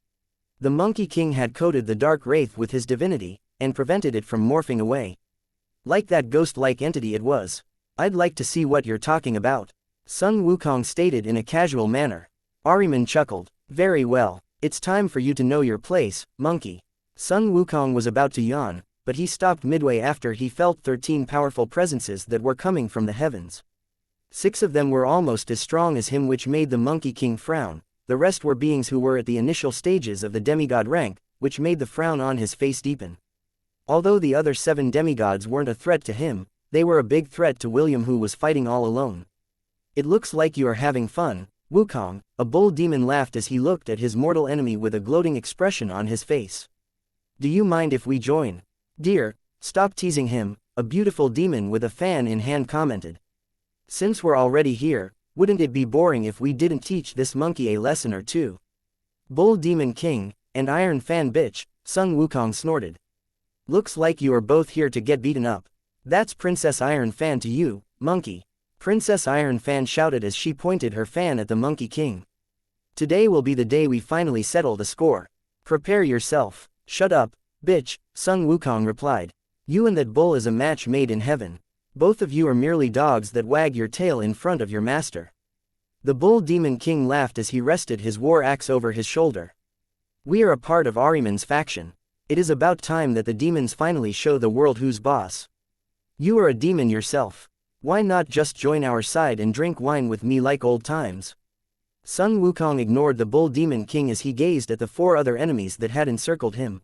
The Monkey King had coated the Dark Wraith with his divinity, and prevented it from morphing away. Like that ghost-like entity it was. I'd like to see what you're talking about, Sun Wukong stated in a casual manner. Ahriman chuckled. Very well, it's time for you to know your place, monkey. Sun Wukong was about to yawn, but he stopped midway after he felt 13 powerful presences that were coming from the heavens. 6 of them were almost as strong as him, which made the Monkey King frown. The rest were beings who were at the initial stages of the demigod rank, which made the frown on his face deepen. Although the other 7 demigods weren't a threat to him, they were a big threat to William, who was fighting all alone. It looks like you are having fun, Wukong, a bull demon laughed as he looked at his mortal enemy with a gloating expression on his face. Do you mind if we join? Dear, stop teasing him, a beautiful demon with a fan in hand commented. Since we're already here, wouldn't it be boring if we didn't teach this monkey a lesson or two? Bull Demon King, and Iron Fan bitch, Sun Wukong snorted. Looks like you are both here to get beaten up. That's Princess Iron Fan to you, monkey. Princess Iron Fan shouted as she pointed her fan at the Monkey King. Today will be the day we finally settle the score. Prepare yourself. Shut up, bitch, Sun Wukong replied. You and that bull is a match made in heaven. Both of you are merely dogs that wag your tail in front of your master. The Bull Demon King laughed as he rested his war axe over his shoulder. We are a part of Ahriman's faction. It is about time that the demons finally show the world who's boss. You are a demon yourself. Why not just join our side and drink wine with me like old times? Sun Wukong ignored the Bull Demon King as he gazed at the 4 other enemies that had encircled him.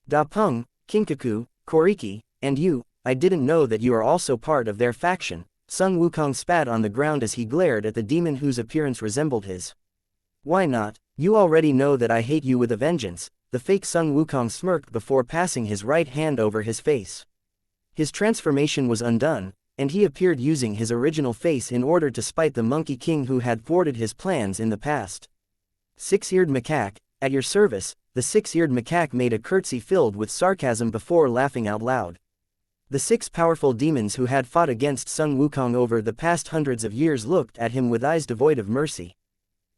Da Peng, Kinkaku, Koriki, and you. I didn't know that you are also part of their faction. Sun Wukong spat on the ground as he glared at the demon whose appearance resembled his. Why not? You already know that I hate you with a vengeance, the fake Sun Wukong smirked before passing his right hand over his face. His transformation was undone, and he appeared using his original face in order to spite the Monkey King who had thwarted his plans in the past. 6-eared macaque, at your service. The 6-eared macaque made a curtsy filled with sarcasm before laughing out loud. The 6 powerful demons who had fought against Sun Wukong over the past hundreds of years looked at him with eyes devoid of mercy.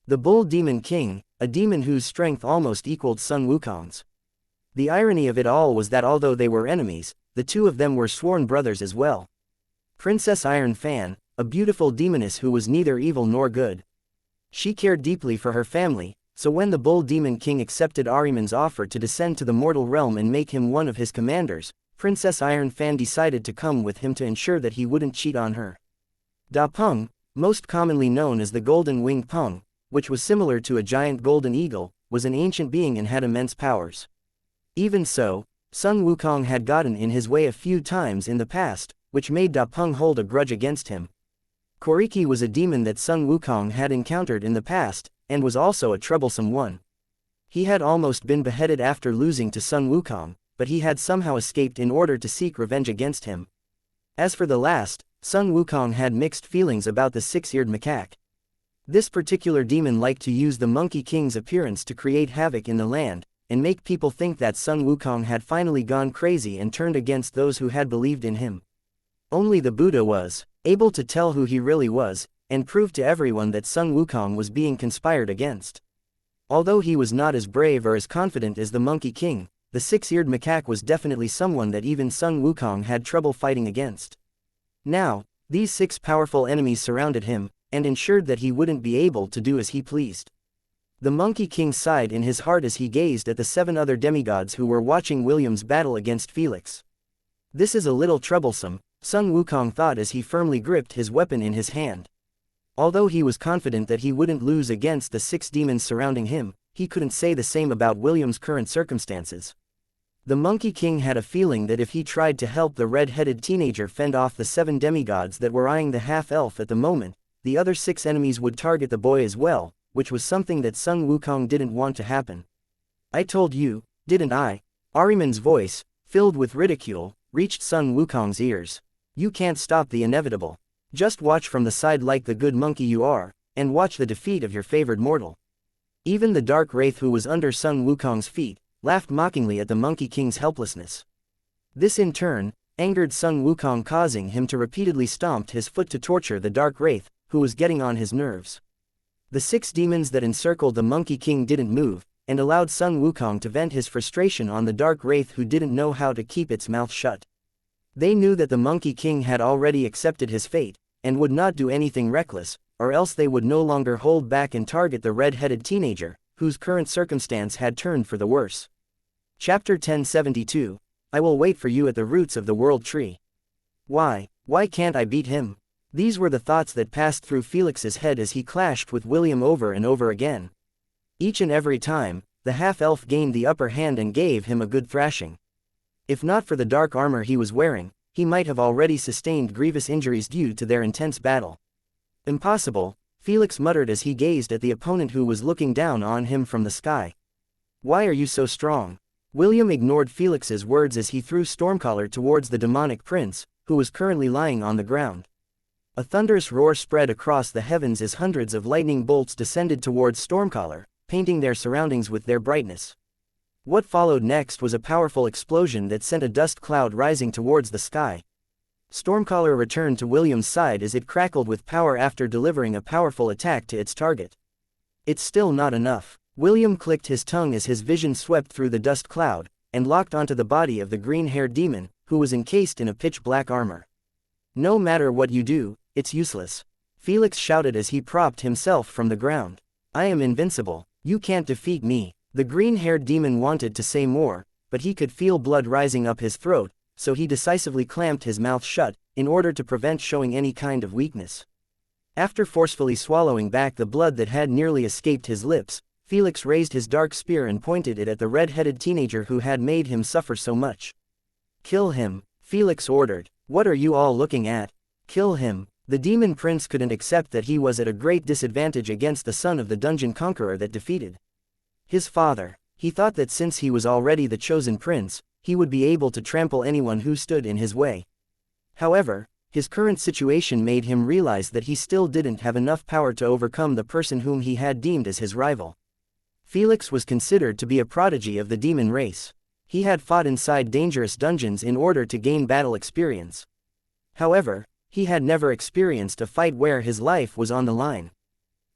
The Bull Demon King, a demon whose strength almost equaled Sun Wukong's. The irony of it all was that although they were enemies, the 2 of them were sworn brothers as well. Princess Iron Fan, a beautiful demoness who was neither evil nor good. She cared deeply for her family, so when the Bull Demon King accepted Ahriman's offer to descend to the mortal realm and make him one of his commanders, Princess Iron Fan decided to come with him to ensure that he wouldn't cheat on her. Da Peng, most commonly known as the Golden Winged Peng, which was similar to a giant golden eagle, was an ancient being and had immense powers. Even so, Sun Wukong had gotten in his way a few times in the past, which made Da Peng hold a grudge against him. Koriki was a demon that Sun Wukong had encountered in the past, and was also a troublesome one. He had almost been beheaded after losing to Sun Wukong, but he had somehow escaped in order to seek revenge against him. As for the last, Sun Wukong had mixed feelings about the 6-eared macaque. This particular demon liked to use the Monkey King's appearance to create havoc in the land, and make people think that Sun Wukong had finally gone crazy and turned against those who had believed in him. Only the Buddha was able to tell who he really was, and prove to everyone that Sun Wukong was being conspired against. Although he was not as brave or as confident as the Monkey King, the 6-eared macaque was definitely someone that even Sun Wukong had trouble fighting against. Now, these 6 powerful enemies surrounded him, and ensured that he wouldn't be able to do as he pleased. The Monkey King sighed in his heart as he gazed at the 7 other demigods who were watching William's battle against Felix. This is a little troublesome, Sun Wukong thought as he firmly gripped his weapon in his hand. Although he was confident that he wouldn't lose against the 6 demons surrounding him, he couldn't say the same about William's current circumstances. The Monkey King had a feeling that if he tried to help the red-headed teenager fend off the 7 demigods that were eyeing the half-elf at the moment, the other 6 enemies would target the boy as well, which was something that Sun Wukong didn't want to happen. I told you, didn't I? Ahriman's voice, filled with ridicule, reached Sun Wukong's ears. You can't stop the inevitable. Just watch from the side like the good monkey you are, and watch the defeat of your favored mortal. Even the dark wraith who was under Sun Wukong's feet, laughed mockingly at the Monkey King's helplessness. This in turn, angered Sun Wukong, causing him to repeatedly stomp his foot to torture the dark wraith, who was getting on his nerves. The 6 demons that encircled the Monkey King didn't move, and allowed Sun Wukong to vent his frustration on the dark wraith who didn't know how to keep its mouth shut. They knew that the Monkey King had already accepted his fate, and would not do anything reckless, or else they would no longer hold back and target the red-headed teenager, whose current circumstance had turned for the worse. Chapter 1072, I will wait for you at the roots of the world tree. Why can't I beat him? These were the thoughts that passed through Felix's head as he clashed with William over and over again. Each and every time, the half-elf gained the upper hand and gave him a good thrashing. If not for the dark armor he was wearing, he might have already sustained grievous injuries due to their intense battle. Impossible, Felix muttered as he gazed at the opponent who was looking down on him from the sky. Why are you so strong? William ignored Felix's words as he threw Stormcaller towards the demonic prince, who was currently lying on the ground. A thunderous roar spread across the heavens as hundreds of lightning bolts descended towards Stormcaller, painting their surroundings with their brightness. What followed next was a powerful explosion that sent a dust cloud rising towards the sky. Stormcaller returned to William's side as it crackled with power after delivering a powerful attack to its target. It's still not enough. William clicked his tongue as his vision swept through the dust cloud, and locked onto the body of the green-haired demon, who was encased in a pitch-black armor. No matter what you do, it's useless. Felix shouted as he propped himself from the ground. I am invincible. You can't defeat me. The green-haired demon wanted to say more, but he could feel blood rising up his throat, so he decisively clamped his mouth shut, in order to prevent showing any kind of weakness. After forcefully swallowing back the blood that had nearly escaped his lips, Felix raised his dark spear and pointed it at the red-headed teenager who had made him suffer so much. Kill him, Felix ordered. What are you all looking at? Kill him. The demon prince couldn't accept that he was at a great disadvantage against the son of the Dungeon Conqueror that defeated his father. He thought that since he was already the chosen prince, he would be able to trample anyone who stood in his way. However, his current situation made him realize that he still didn't have enough power to overcome the person whom he had deemed as his rival. Felix was considered to be a prodigy of the demon race. He had fought inside dangerous dungeons in order to gain battle experience. However, he had never experienced a fight where his life was on the line.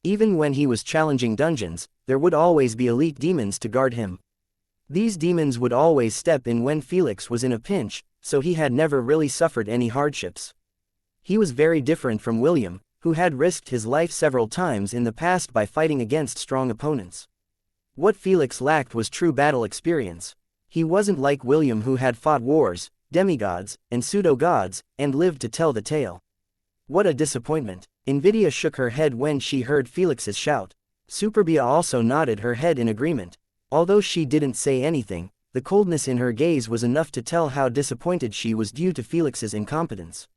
Even when he was challenging dungeons, there would always be elite demons to guard him. These demons would always step in when Felix was in a pinch, so he had never really suffered any hardships. He was very different from William, who had risked his life several times in the past by fighting against strong opponents. What Felix lacked was true battle experience. He wasn't like William, who had fought wars, demigods, and pseudo-gods, and lived to tell the tale. What a disappointment. Invidia shook her head when she heard Felix's shout. Superbia also nodded her head in agreement. Although she didn't say anything, the coldness in her gaze was enough to tell how disappointed she was due to Felix's incompetence.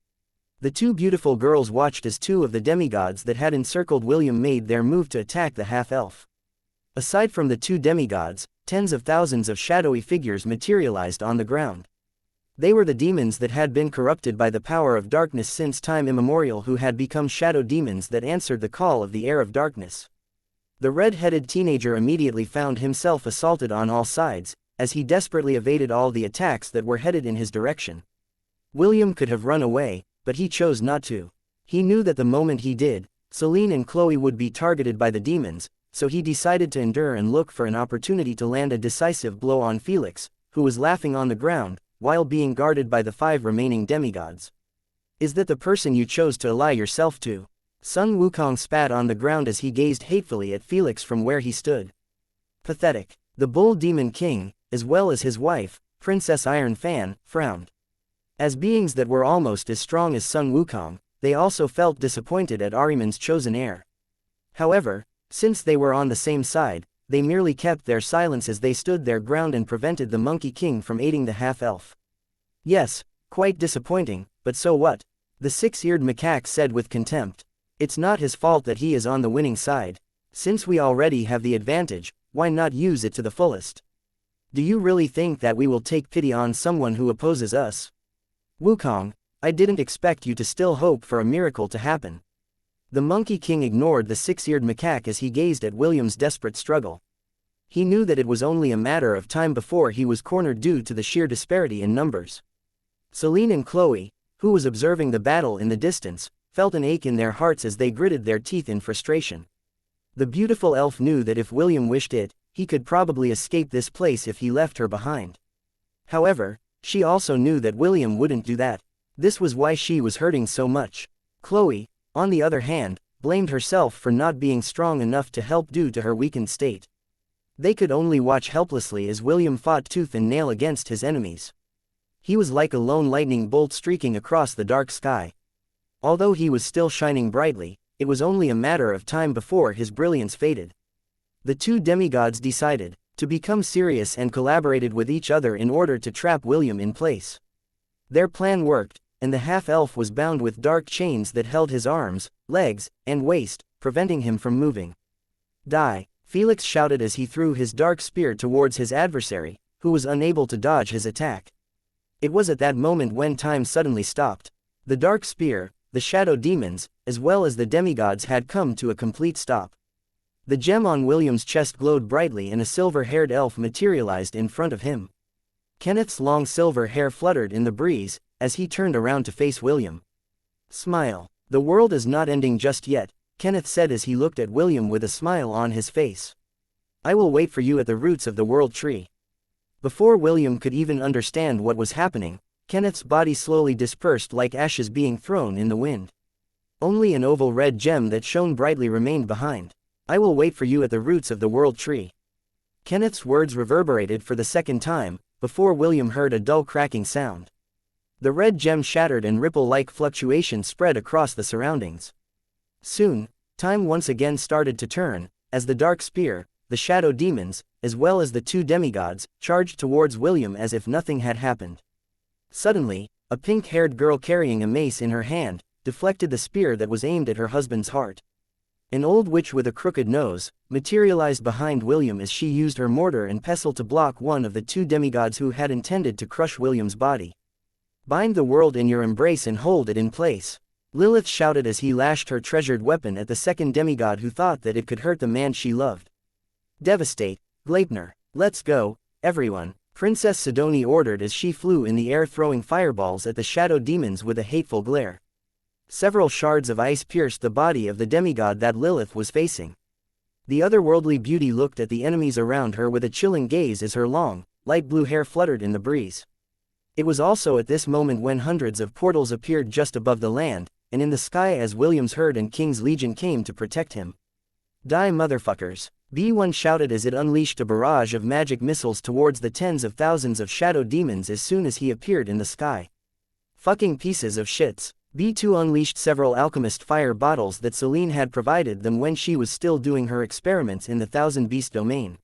The 2 beautiful girls watched as 2 of the demigods that had encircled William made their move to attack the half-elf. Aside from the 2 demigods, tens of thousands of shadowy figures materialized on the ground. They were the demons that had been corrupted by the power of darkness since time immemorial, who had become shadow demons that answered the call of the heir of darkness. The red-headed teenager immediately found himself assaulted on all sides, as he desperately evaded all the attacks that were headed in his direction. William could have run away, but he chose not to. He knew that the moment he did, Celine and Chloe would be targeted by the demons, so he decided to endure and look for an opportunity to land a decisive blow on Felix, who was laughing on the ground, while being guarded by the 5 remaining demigods. Is that the person you chose to ally yourself to? Sun Wukong spat on the ground as he gazed hatefully at Felix from where he stood. Pathetic. The Bull Demon King, as well as his wife, Princess Iron Fan, frowned. As beings that were almost as strong as Sun Wukong, they also felt disappointed at Ahriman's chosen heir. However, since they were on the same side, they merely kept their silence as they stood their ground and prevented the Monkey King from aiding the half-elf. Yes, quite disappointing, but so what? The 6-eared macaque said with contempt. It's not his fault that he is on the winning side. Since we already have the advantage, why not use it to the fullest? Do you really think that we will take pity on someone who opposes us? Wukong, I didn't expect you to still hope for a miracle to happen. The Monkey King ignored the six-eared macaque as he gazed at William's desperate struggle. He knew that it was only a matter of time before he was cornered due to the sheer disparity in numbers. Celine and Chloe, who was observing the battle in the distance, felt an ache in their hearts as they gritted their teeth in frustration. The beautiful elf knew that if William wished it, he could probably escape this place if he left her behind. However, she also knew that William wouldn't do that. This was why she was hurting so much. Chloe, on the other hand, blamed herself for not being strong enough to help due to her weakened state. They could only watch helplessly as William fought tooth and nail against his enemies. He was like a lone lightning bolt streaking across the dark sky. Although he was still shining brightly, it was only a matter of time before his brilliance faded. The two demigods decided to become serious and collaborated with each other in order to trap William in place. Their plan worked, and the half-elf was bound with dark chains that held his arms, legs, and waist, preventing him from moving. Die, Felix shouted as he threw his dark spear towards his adversary, who was unable to dodge his attack. It was at that moment when time suddenly stopped. The dark spear, the shadow demons, as well as the demigods had come to a complete stop. The gem on William's chest glowed brightly and a silver-haired elf materialized in front of him. Kenneth's long silver hair fluttered in the breeze, as he turned around to face William. Smile. The world is not ending just yet, Kenneth said as he looked at William with a smile on his face. I will wait for you at the roots of the world tree. Before William could even understand what was happening, Kenneth's body slowly dispersed like ashes being thrown in the wind. Only an oval red gem that shone brightly remained behind. I will wait for you at the roots of the world tree. Kenneth's words reverberated for the second time, before William heard a dull cracking sound. The red gem shattered and ripple-like fluctuation spread across the surroundings. Soon, time once again started to turn, as the dark spear, the shadow demons, as well as the two demigods, charged towards William as if nothing had happened. Suddenly, a pink-haired girl carrying a mace in her hand, deflected the spear that was aimed at her husband's heart. An old witch with a crooked nose materialized behind William as she used her mortar and pestle to block one of the two demigods who had intended to crush William's body. Bind the world in your embrace and hold it in place, Lilith shouted as he lashed her treasured weapon at the second demigod who thought that it could hurt the man she loved. Devastate, Gleipnir, let's go, everyone, Princess Sidoni ordered as she flew in the air throwing fireballs at the shadow demons with a hateful glare. Several shards of ice pierced the body of the demigod that Lilith was facing. The otherworldly beauty looked at the enemies around her with a chilling gaze as her long, light blue hair fluttered in the breeze. It was also at this moment when hundreds of portals appeared just above the land, and in the sky as William's herd and King's Legion came to protect him. Die motherfuckers, B1 shouted as it unleashed a barrage of magic missiles towards the tens of thousands of shadow demons as soon as he appeared in the sky. Fucking pieces of shits. B2 unleashed several alchemist fire bottles that Celine had provided them when she was still doing her experiments in the Thousand Beast domain.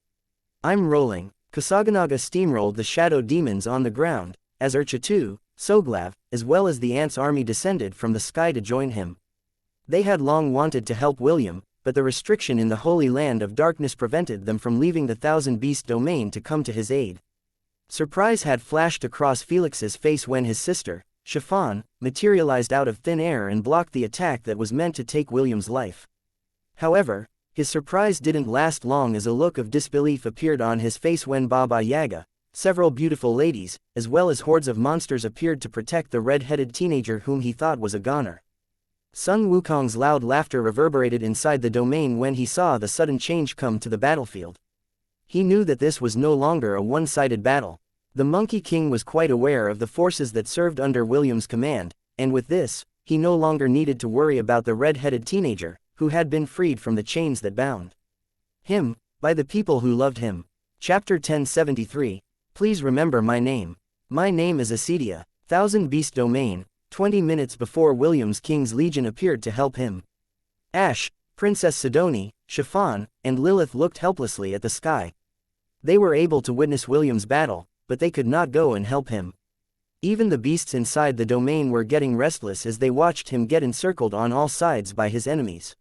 I'm rolling. Kusaganaga steamrolled the shadow demons on the ground, as Urcha-2, Soglav, as well as the ants' army descended from the sky to join him. They had long wanted to help William, but the restriction in the Holy Land of Darkness prevented them from leaving the Thousand Beast domain to come to his aid. Surprise had flashed across Felix's face when his sister, Chiffon, materialized out of thin air and blocked the attack that was meant to take William's life. However, his surprise didn't last long as a look of disbelief appeared on his face when Baba Yaga, several beautiful ladies, as well as hordes of monsters appeared to protect the red-headed teenager whom he thought was a goner. Sun Wukong's loud laughter reverberated inside the domain when he saw the sudden change come to the battlefield. He knew that this was no longer a one-sided battle. The Monkey King was quite aware of the forces that served under William's command, and with this, he no longer needed to worry about the red-headed teenager, who had been freed from the chains that bound him, by the people who loved him. Chapter 1073, Please remember my name. My name is Acedia, Thousand Beast Domain. 20 minutes before William's King's Legion appeared to help him. Ash, Princess Sidoni, Chiffon, and Lilith looked helplessly at the sky. They were able to witness William's battle, but they could not go and help him. Even the beasts inside the domain were getting restless as they watched him get encircled on all sides by his enemies.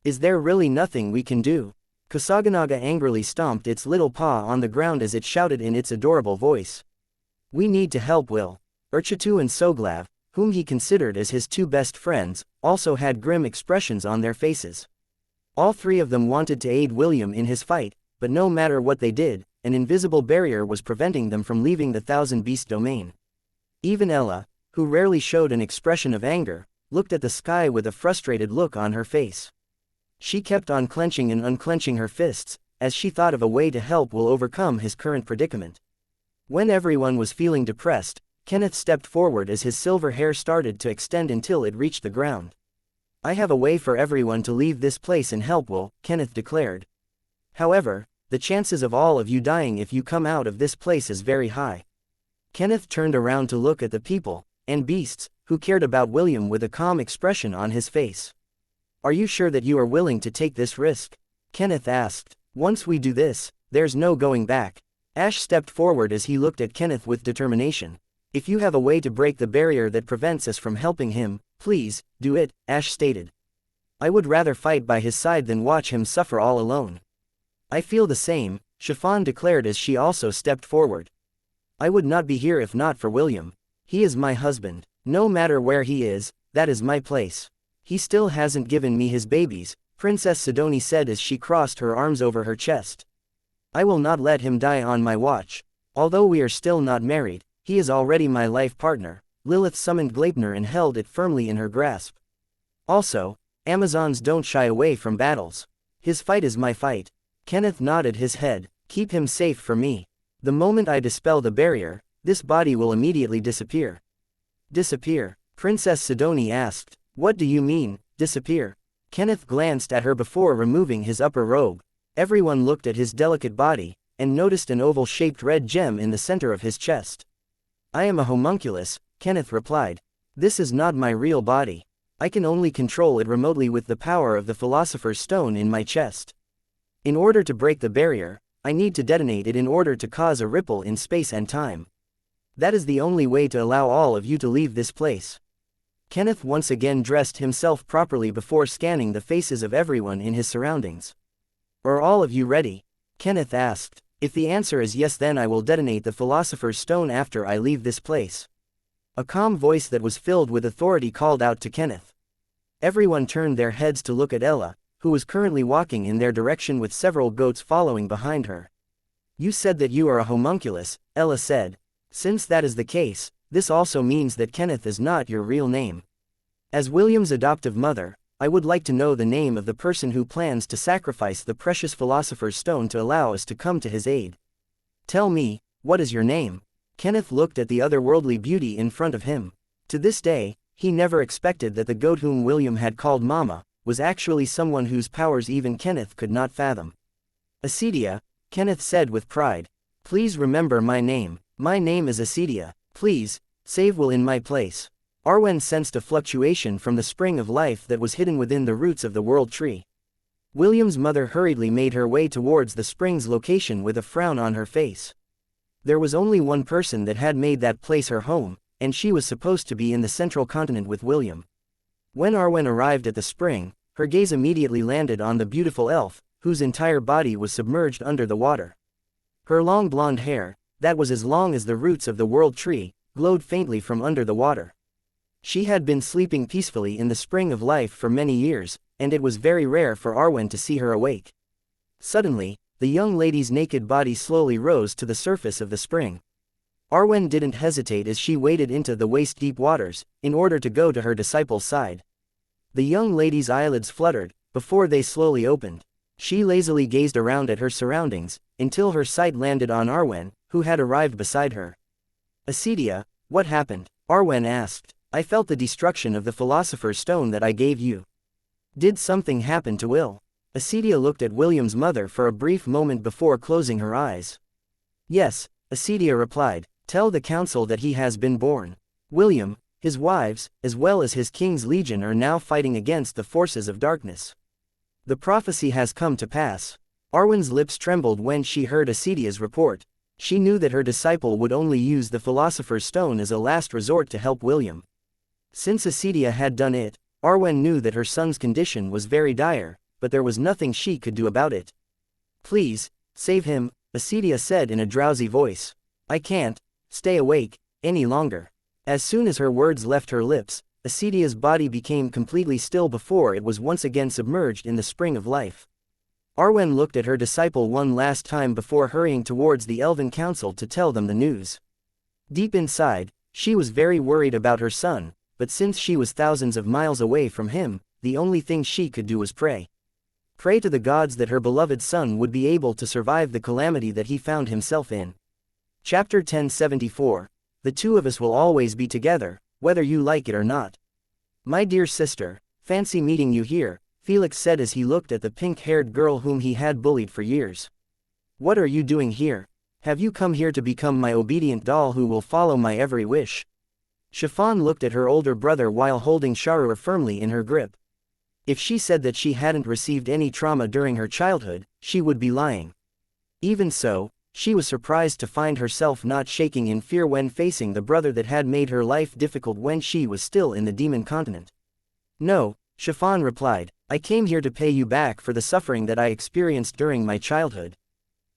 Is there really nothing we can do? Kusaganaga angrily stomped its little paw on the ground as it shouted in its adorable voice. We need to help Will. Urchitu and Soglav, whom he considered as his two best friends, also had grim expressions on their faces. All three of them wanted to aid William in his fight, but no matter what they did, an invisible barrier was preventing them from leaving the Thousand Beast domain. Even Ella, who rarely showed an expression of anger, looked at the sky with a frustrated look on her face. She kept on clenching and unclenching her fists, as she thought of a way to help Will overcome his current predicament. When everyone was feeling depressed, Kenneth stepped forward as his silver hair started to extend until it reached the ground. I have a way for everyone to leave this place and help Will, Kenneth declared. However, the chances of all of you dying if you come out of this place is very high. Kenneth turned around to look at the people, and beasts, who cared about William with a calm expression on his face. Are you sure that you are willing to take this risk? Kenneth asked. Once we do this, there's no going back. Ash stepped forward as he looked at Kenneth with determination. If you have a way to break the barrier that prevents us from helping him, please, do it, Ash stated. I would rather fight by his side than watch him suffer all alone. I feel the same, Chiffon declared as she also stepped forward. I would not be here if not for William. He is my husband. No matter where he is, that is my place. He still hasn't given me his babies, Princess Sidoni said as she crossed her arms over her chest. I will not let him die on my watch. Although we are still not married, he is already my life partner. Lilith summoned Gleipnir and held it firmly in her grasp. Also, Amazons don't shy away from battles. His fight is my fight. Kenneth nodded his head. Keep him safe for me. The moment I dispel the barrier, this body will immediately disappear. Disappear? Princess Sidoni asked. What do you mean, disappear? Kenneth glanced at her before removing his upper robe. Everyone looked at his delicate body, and noticed an oval-shaped red gem in the center of his chest. I am a homunculus, Kenneth replied. This is not my real body. I can only control it remotely with the power of the Philosopher's Stone in my chest. In order to break the barrier, I need to detonate it in order to cause a ripple in space and time. That is the only way to allow all of you to leave this place. Kenneth once again dressed himself properly before scanning the faces of everyone in his surroundings. Are all of you ready? Kenneth asked. If the answer is yes, then I will detonate the Philosopher's Stone after I leave this place. A calm voice that was filled with authority called out to Kenneth. Everyone turned their heads to look at Ella, who was currently walking in their direction with several goats following behind her. You said that you are a homunculus, Ella said. Since that is the case, this also means that Kenneth is not your real name. As William's adoptive mother, I would like to know the name of the person who plans to sacrifice the precious Philosopher's Stone to allow us to come to his aid. Tell me, what is your name? Kenneth looked at the otherworldly beauty in front of him. To this day, he never expected that the goat whom William had called Mama, was actually someone whose powers even Kenneth could not fathom. Acedia, Kenneth said with pride. Please remember my name. My name is Acedia. Please, save Will in my place. Arwen sensed a fluctuation from the spring of life that was hidden within the roots of the world tree. William's mother hurriedly made her way towards the spring's location with a frown on her face. There was only one person that had made that place her home, and she was supposed to be in the central continent with William. When Arwen arrived at the spring, her gaze immediately landed on the beautiful elf, whose entire body was submerged under the water. Her long blonde hair, that was as long as the roots of the world tree, glowed faintly from under the water. She had been sleeping peacefully in the spring of life for many years, and it was very rare for Arwen to see her awake. Suddenly, the young lady's naked body slowly rose to the surface of the spring. Arwen didn't hesitate as she waded into the waist-deep waters, in order to go to her disciple's side. The young lady's eyelids fluttered, before they slowly opened. She lazily gazed around at her surroundings, until her sight landed on Arwen, who had arrived beside her. Acedia, what happened? Arwen asked. I felt the destruction of the Philosopher's Stone that I gave you. Did something happen to Will? Acedia looked at William's mother for a brief moment before closing her eyes. Yes, Acedia replied. Tell the council that he has been born. William, his wives, as well as his king's legion are now fighting against the forces of darkness. The prophecy has come to pass. Arwen's lips trembled when she heard Acedia's report. She knew that her disciple would only use the Philosopher's Stone as a last resort to help William. Since Acedia had done it, Arwen knew that her son's condition was very dire, but there was nothing she could do about it. "Please, save him," Acedia said in a drowsy voice. "I can't stay awake any longer." As soon as her words left her lips, Acedia's body became completely still before it was once again submerged in the spring of life. Arwen looked at her disciple one last time before hurrying towards the Elven Council to tell them the news. Deep inside, she was very worried about her son, but since she was thousands of miles away from him, the only thing she could do was pray. Pray to the gods that her beloved son would be able to survive the calamity that he found himself in. Chapter 1074. The two of us will always be together, whether you like it or not. "My dear sister, fancy meeting you here," Felix said as he looked at the pink-haired girl whom he had bullied for years. "What are you doing here? Have you come here to become my obedient doll who will follow my every wish?" Chiffon looked at her older brother while holding Charur firmly in her grip. If she said that she hadn't received any trauma during her childhood, she would be lying. Even so, she was surprised to find herself not shaking in fear when facing the brother that had made her life difficult when she was still in the demon continent. "No," Chiffon replied, "I came here to pay you back for the suffering that I experienced during my childhood."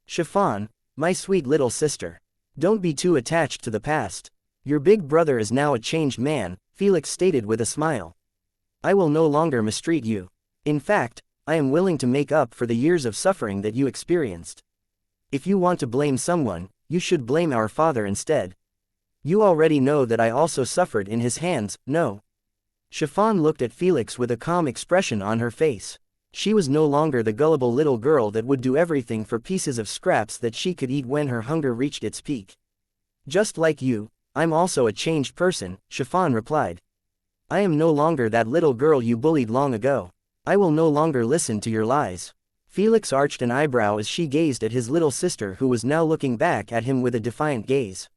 "Chiffon, my sweet little sister. Don't be too attached to the past. Your big brother is now a changed man," Felix stated with a smile. "I will no longer mistreat you. In fact, I am willing to make up for the years of suffering that you experienced. If you want to blame someone, you should blame our father instead. You already know that I also suffered in his hands, no?" Chiffon looked at Felix with a calm expression on her face. She was no longer the gullible little girl that would do everything for pieces of scraps that she could eat when her hunger reached its peak. "Just like you, I'm also a changed person," Chiffon replied. "I am no longer that little girl you bullied long ago. I will no longer listen to your lies." Felix arched an eyebrow as she gazed at his little sister who was now looking back at him with a defiant gaze.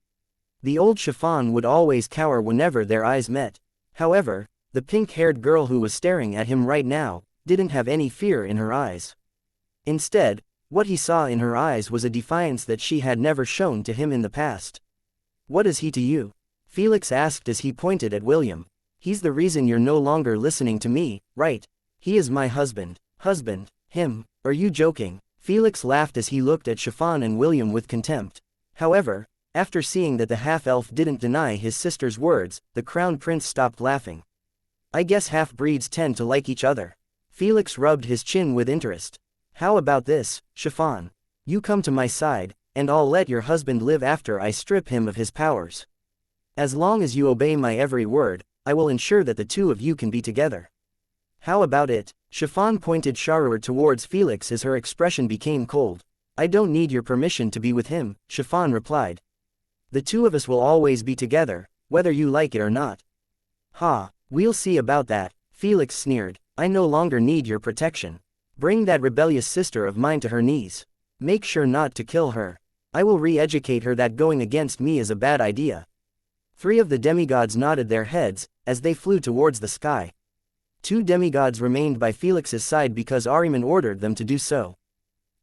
The old Chiffon would always cower whenever their eyes met. However, the pink-haired girl who was staring at him right now didn't have any fear in her eyes. Instead, what he saw in her eyes was a defiance that she had never shown to him in the past. "What is he to you?" Felix asked as he pointed at William. "He's the reason you're no longer listening to me, right? He is my husband." "Husband? Him? Are you joking?" Felix laughed as he looked at Chiffon and William with contempt. However, after seeing that the half-elf didn't deny his sister's words, the crown prince stopped laughing. "I guess half-breeds tend to like each other." Felix rubbed his chin with interest. "How about this, Chiffon? You come to my side, and I'll let your husband live after I strip him of his powers. As long as you obey my every word, I will ensure that the two of you can be together." "How about it?" Chiffon pointed Charur towards Felix as her expression became cold. "I don't need your permission to be with him," Chiffon replied. "The two of us will always be together, whether you like it or not." "Ha, we'll see about that," Felix sneered. "I no longer need your protection. Bring that rebellious sister of mine to her knees. Make sure not to kill her. I will re-educate her that going against me is a bad idea." Three of the demigods nodded their heads as they flew towards the sky. Two demigods remained by Felix's side because Ahriman ordered them to do so.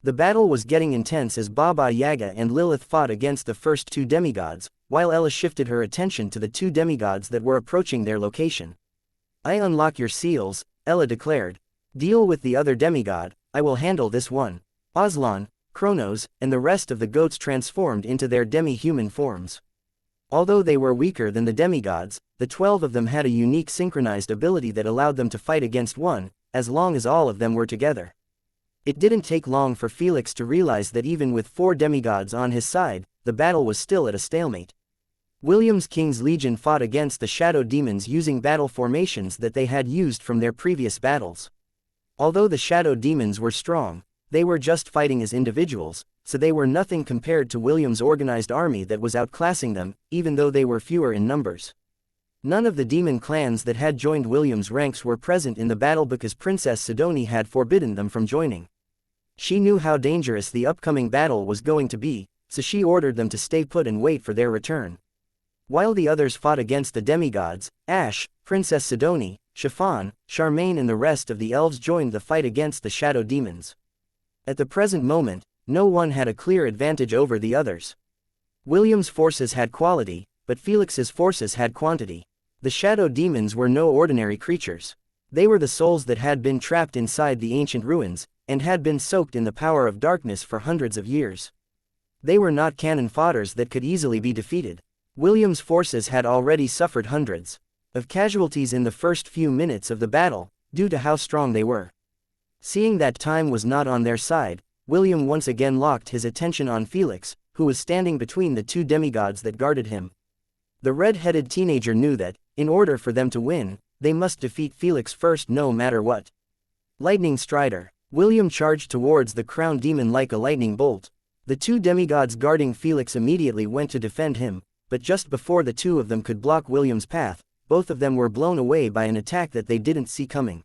The battle was getting intense as Baba Yaga and Lilith fought against the first two demigods, while Ella shifted her attention to the two demigods that were approaching their location. "I unlock your seals," Ella declared. "Deal with the other demigod, I will handle this one." Aslan, Kronos, and the rest of the goats transformed into their demi-human forms. Although they were weaker than the demigods, the 12 of them had a unique synchronized ability that allowed them to fight against one, as long as all of them were together. It didn't take long for Felix to realize that even with 4 demigods on his side, the battle was still at a stalemate. William's King's Legion fought against the shadow demons using battle formations that they had used from their previous battles. Although the shadow demons were strong, they were just fighting as individuals, so they were nothing compared to William's organized army that was outclassing them, even though they were fewer in numbers. None of the demon clans that had joined William's ranks were present in the battle because Princess Sidoni had forbidden them from joining. She knew how dangerous the upcoming battle was going to be, so she ordered them to stay put and wait for their return. While the others fought against the demigods, Ash, Princess Sidoni, Chiffon, Charmaine and the rest of the elves joined the fight against the shadow demons. At the present moment, no one had a clear advantage over the others. William's forces had quality, but Felix's forces had quantity. The shadow demons were no ordinary creatures. They were the souls that had been trapped inside the ancient ruins, and had been soaked in the power of darkness for hundreds of years. They were not cannon fodders that could easily be defeated. William's forces had already suffered hundreds of casualties in the first few minutes of the battle, due to how strong they were. Seeing that time was not on their side, William once again locked his attention on Felix, who was standing between the two demigods that guarded him. The red-headed teenager knew that, in order for them to win, they must defeat Felix first no matter what. Lightning Strider. William charged towards the crowned demon like a lightning bolt. The two demigods guarding Felix immediately went to defend him, but just before the two of them could block William's path, both of them were blown away by an attack that they didn't see coming.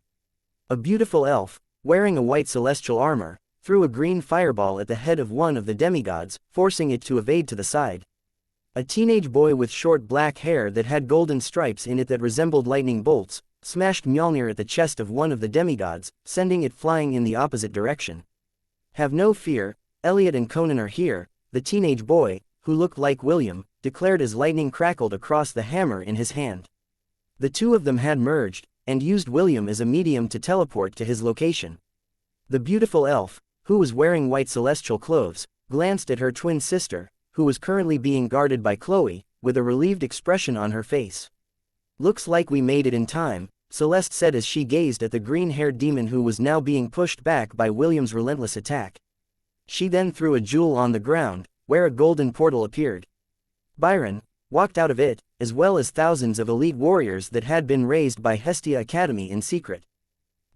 A beautiful elf, wearing a white celestial armor, threw a green fireball at the head of one of the demigods, forcing it to evade to the side. A teenage boy with short black hair that had golden stripes in it that resembled lightning bolts, smashed Mjolnir at the chest of one of the demigods, sending it flying in the opposite direction. "Have no fear, Elliot and Conan are here," the teenage boy, who looked like William, declared as lightning crackled across the hammer in his hand. The two of them had merged, and used William as a medium to teleport to his location. The beautiful elf, who was wearing white celestial clothes, glanced at her twin sister, who was currently being guarded by Chloe, with a relieved expression on her face. "Looks like we made it in time," Celeste said as she gazed at the green-haired demon who was now being pushed back by William's relentless attack. She then threw a jewel on the ground, where a golden portal appeared. Byron walked out of it, as well as thousands of elite warriors that had been raised by Hestia Academy in secret.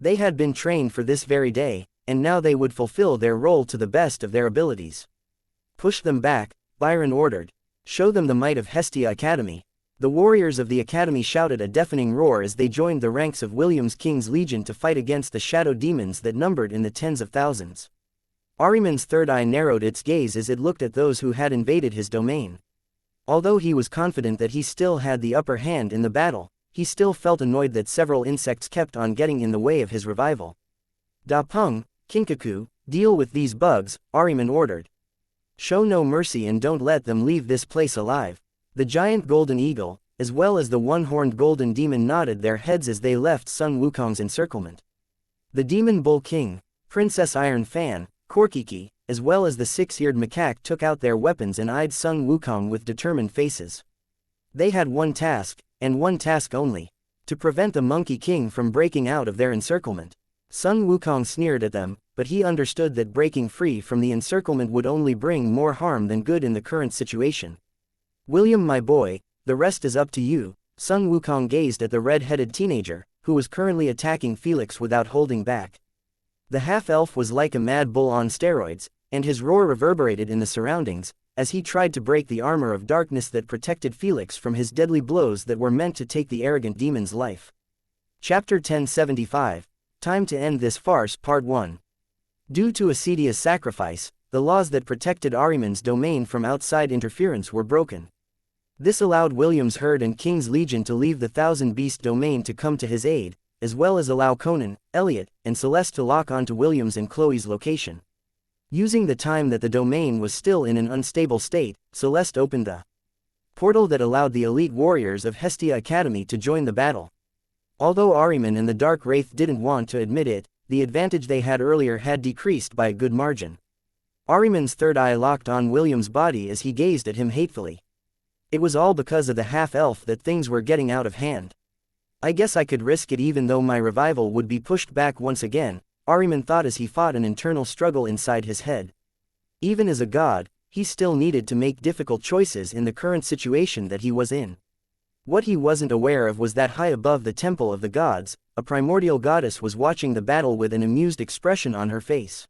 They had been trained for this very day, and now they would fulfill their role to the best of their abilities. "Push them back," Byron ordered. "Show them the might of Hestia Academy." The warriors of the academy shouted a deafening roar as they joined the ranks of William's King's Legion to fight against the shadow demons that numbered in the tens of thousands. Ahriman's third eye narrowed its gaze as it looked at those who had invaded his domain. Although he was confident that he still had the upper hand in the battle, he still felt annoyed that several insects kept on getting in the way of his revival. "Da Pung, Kinkaku, deal with these bugs," Ahriman ordered. "Show no mercy and don't let them leave this place alive." The giant golden eagle, as well as the one-horned golden demon nodded their heads as they left Sun Wukong's encirclement. The demon bull king, Princess Iron Fan, Korkiki, as well as the six-eared macaque took out their weapons and eyed Sun Wukong with determined faces. They had one task, and one task only: to prevent the Monkey King from breaking out of their encirclement. Sun Wukong sneered at them, but he understood that breaking free from the encirclement would only bring more harm than good in the current situation. "William, my boy, the rest is up to you." Sun Wukong gazed at the red-headed teenager, who was currently attacking Felix without holding back. The half-elf was like a mad bull on steroids, and his roar reverberated in the surroundings, as he tried to break the armor of darkness that protected Felix from his deadly blows that were meant to take the arrogant demon's life. Chapter 1075. Time to End This Farce Part 1. Due to Acedia's sacrifice, the laws that protected Ahriman's domain from outside interference were broken. This allowed William's herd and King's Legion to leave the Thousand Beast domain to come to his aid, as well as allow Conan, Elliot, and Celeste to lock onto William's and Chloe's location. Using the time that the domain was still in an unstable state, Celeste opened the portal that allowed the elite warriors of Hestia Academy to join the battle. Although Ahriman and the Dark Wraith didn't want to admit it, the advantage they had earlier had decreased by a good margin. Ahriman's third eye locked on William's body as he gazed at him hatefully. It was all because of the half-elf that things were getting out of hand. "I guess I could risk it even though my revival would be pushed back once again," Ahriman thought as he fought an internal struggle inside his head. Even as a god, he still needed to make difficult choices in the current situation that he was in. What he wasn't aware of was that high above the temple of the gods, a primordial goddess was watching the battle with an amused expression on her face.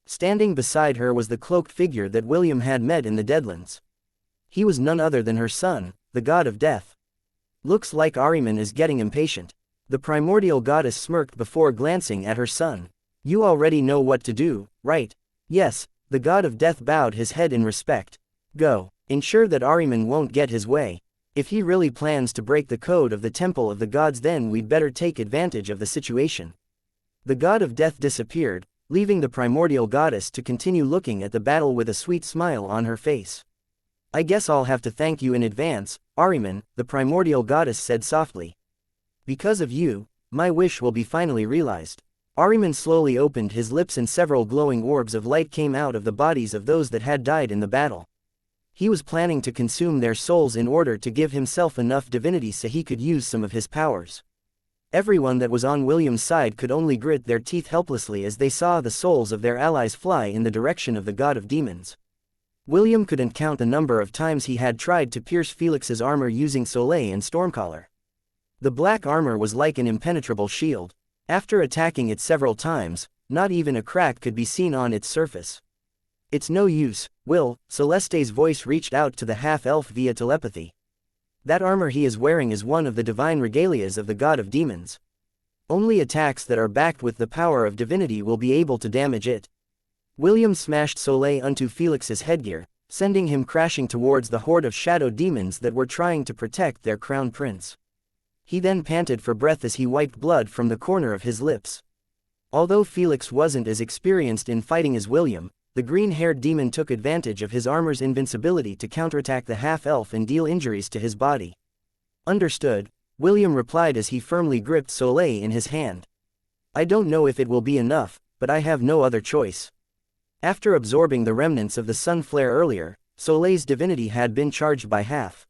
Standing beside her was the cloaked figure that William had met in the Deadlands. He was none other than her son, the god of death. "Looks like Ahriman is getting impatient." The primordial goddess smirked before glancing at her son. "You already know what to do, right?" "Yes," the god of death bowed his head in respect. "Go. Ensure that Ahriman won't get his way. If he really plans to break the code of the Temple of the Gods, then we'd better take advantage of the situation." The god of death disappeared, leaving the primordial goddess to continue looking at the battle with a sweet smile on her face. "I guess I'll have to thank you in advance, Ahriman," the primordial goddess said softly. "Because of you, my wish will be finally realized. Ahriman slowly opened his lips and several glowing orbs of light came out of the bodies of those that had died in the battle. He was planning to consume their souls in order to give himself enough divinity so he could use some of his powers. Everyone that was on William's side could only grit their teeth helplessly as they saw the souls of their allies fly in the direction of the god of demons. William couldn't count the number of times he had tried to pierce Felix's armor using Soleil and Stormcaller. The black armor was like an impenetrable shield. After attacking it several times, not even a crack could be seen on its surface. It's no use, Will, Celeste's voice reached out to the half-elf via telepathy. That armor he is wearing is one of the divine regalias of the god of demons. Only attacks that are backed with the power of divinity will be able to damage it. William smashed Soleil onto Felix's headgear, sending him crashing towards the horde of shadow demons that were trying to protect their crown prince. He then panted for breath as he wiped blood from the corner of his lips. Although Felix wasn't as experienced in fighting as William, the green-haired demon took advantage of his armor's invincibility to counterattack the half-elf and deal injuries to his body. Understood, William replied as he firmly gripped Soleil in his hand. I don't know if it will be enough, but I have no other choice. After absorbing the remnants of the sun flare earlier, Soleil's divinity had been charged by half.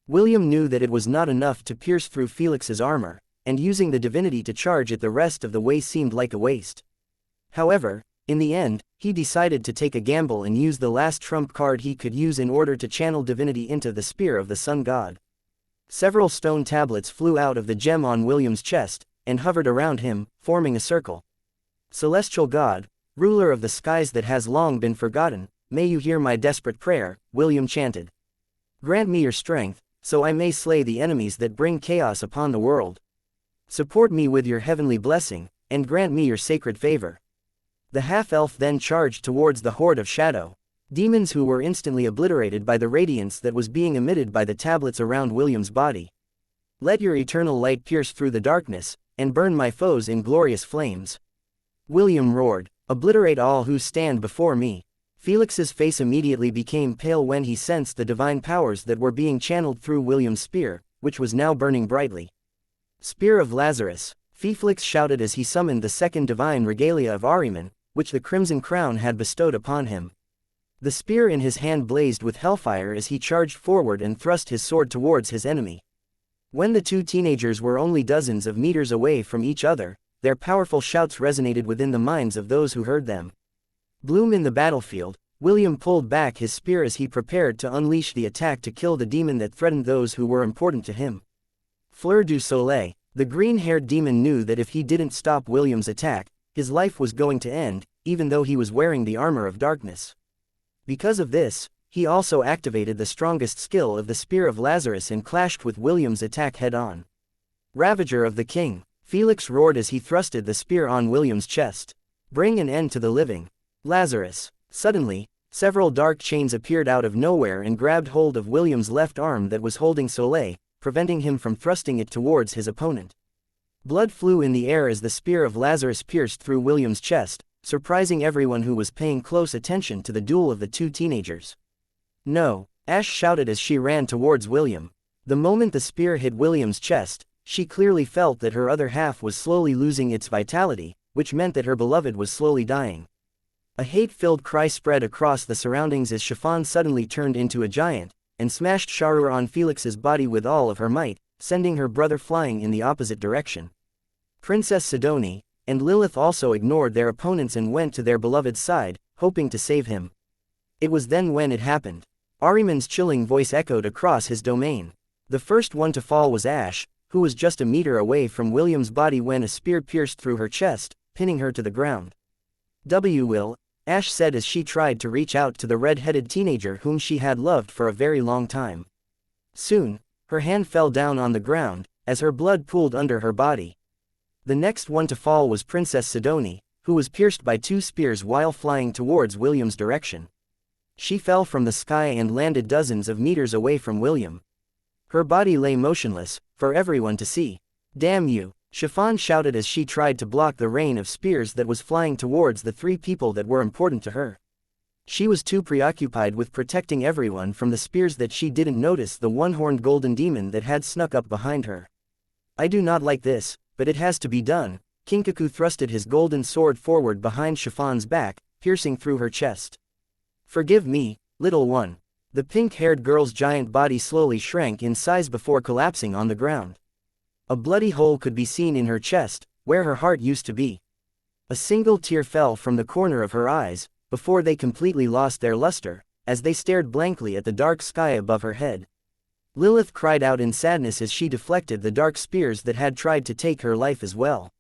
William knew that it was not enough to pierce through Felix's armor, and using the divinity to charge it the rest of the way seemed like a waste. However, in the end, he decided to take a gamble and use the last trump card he could use in order to channel divinity into the spear of the sun god. Several stone tablets flew out of the gem on William's chest, and hovered around him, forming a circle. Celestial God, ruler of the skies that has long been forgotten, may you hear my desperate prayer, William chanted. Grant me your strength, so I may slay the enemies that bring chaos upon the world. Support me with your heavenly blessing, and grant me your sacred favor. The half-elf then charged towards the horde of shadow demons who were instantly obliterated by the radiance that was being emitted by the tablets around William's body. Let your eternal light pierce through the darkness, and burn my foes in glorious flames. William roared, obliterate all who stand before me. Felix's face immediately became pale when he sensed the divine powers that were being channeled through William's spear, which was now burning brightly. Spear of Lazarus, Felix shouted as he summoned the second divine regalia of Ahriman, which the Crimson Crown had bestowed upon him. The spear in his hand blazed with hellfire as he charged forward and thrust his sword towards his enemy. When the two teenagers were only dozens of meters away from each other, their powerful shouts resonated within the minds of those who heard them. Bloom in the battlefield, William pulled back his spear as he prepared to unleash the attack to kill the demon that threatened those who were important to him. Fleur du Soleil, the green-haired demon knew that if he didn't stop William's attack, his life was going to end, even though he was wearing the armor of darkness. Because of this, he also activated the strongest skill of the Spear of Lazarus and clashed with William's attack head-on. Ravager of the King, Felix roared as he thrusted the spear on William's chest. Bring an end to the living. Lazarus. Suddenly, several dark chains appeared out of nowhere and grabbed hold of William's left arm that was holding Soleil, preventing him from thrusting it towards his opponent. Blood flew in the air as the Spear of Lazarus pierced through William's chest, surprising everyone who was paying close attention to the duel of the two teenagers. No, Ash shouted as she ran towards William. The moment the spear hit William's chest, she clearly felt that her other half was slowly losing its vitality, which meant that her beloved was slowly dying. A hate-filled cry spread across the surroundings as Chiffon suddenly turned into a giant, and smashed Sharur on Felix's body with all of her might, sending her brother flying in the opposite direction. Princess Sidoni and Lilith also ignored their opponents and went to their beloved's side, hoping to save him. It was then when it happened. Ahriman's chilling voice echoed across his domain. The first one to fall was Ash, who was just a meter away from William's body when a spear pierced through her chest, pinning her to the ground. Will, Ash said as she tried to reach out to the red-headed teenager whom she had loved for a very long time. Soon, her hand fell down on the ground, as her blood pooled under her body. The next one to fall was Princess Sidoni, who was pierced by two spears while flying towards William's direction. She fell from the sky and landed dozens of meters away from William. Her body lay motionless, for everyone to see. Damn you, Chiffon shouted as she tried to block the rain of spears that was flying towards the three people that were important to her. She was too preoccupied with protecting everyone from the spears that she didn't notice the one-horned golden demon that had snuck up behind her. I do not like this, but it has to be done. Kinkaku thrusted his golden sword forward behind Chiffon's back, piercing through her chest. Forgive me, little one. The pink-haired girl's giant body slowly shrank in size before collapsing on the ground. A bloody hole could be seen in her chest, where her heart used to be. A single tear fell from the corner of her eyes, before they completely lost their luster, as they stared blankly at the dark sky above her head. Lilith cried out in sadness as she deflected the dark spears that had tried to take her life as well.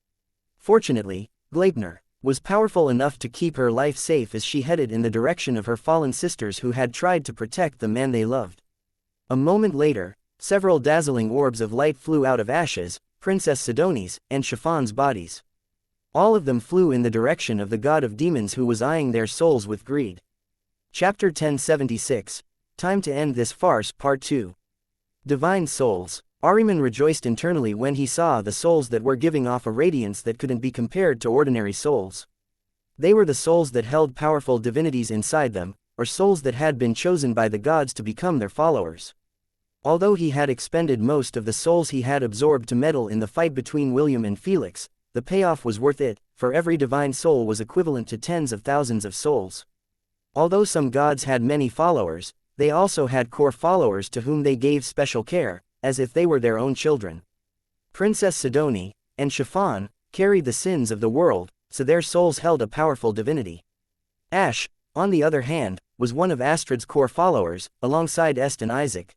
Fortunately, Gleipnir was powerful enough to keep her life safe as she headed in the direction of her fallen sisters who had tried to protect the man they loved. A moment later, several dazzling orbs of light flew out of Ashes, Princess Sidoni's, and Chiffon's bodies. All of them flew in the direction of the god of demons who was eyeing their souls with greed. Chapter 1076, Time to End This Farce Part 2. Divine Souls. Ahriman rejoiced internally when he saw the souls that were giving off a radiance that couldn't be compared to ordinary souls. They were the souls that held powerful divinities inside them, or souls that had been chosen by the gods to become their followers. Although he had expended most of the souls he had absorbed to meddle in the fight between William and Felix, the payoff was worth it, for every divine soul was equivalent to tens of thousands of souls. Although some gods had many followers, they also had core followers to whom they gave special care, as if they were their own children. Princess Sidoni and Chiffon carried the sins of the world, so their souls held a powerful divinity. Ash, on the other hand, was one of Astrid's core followers, alongside Est and Isaac.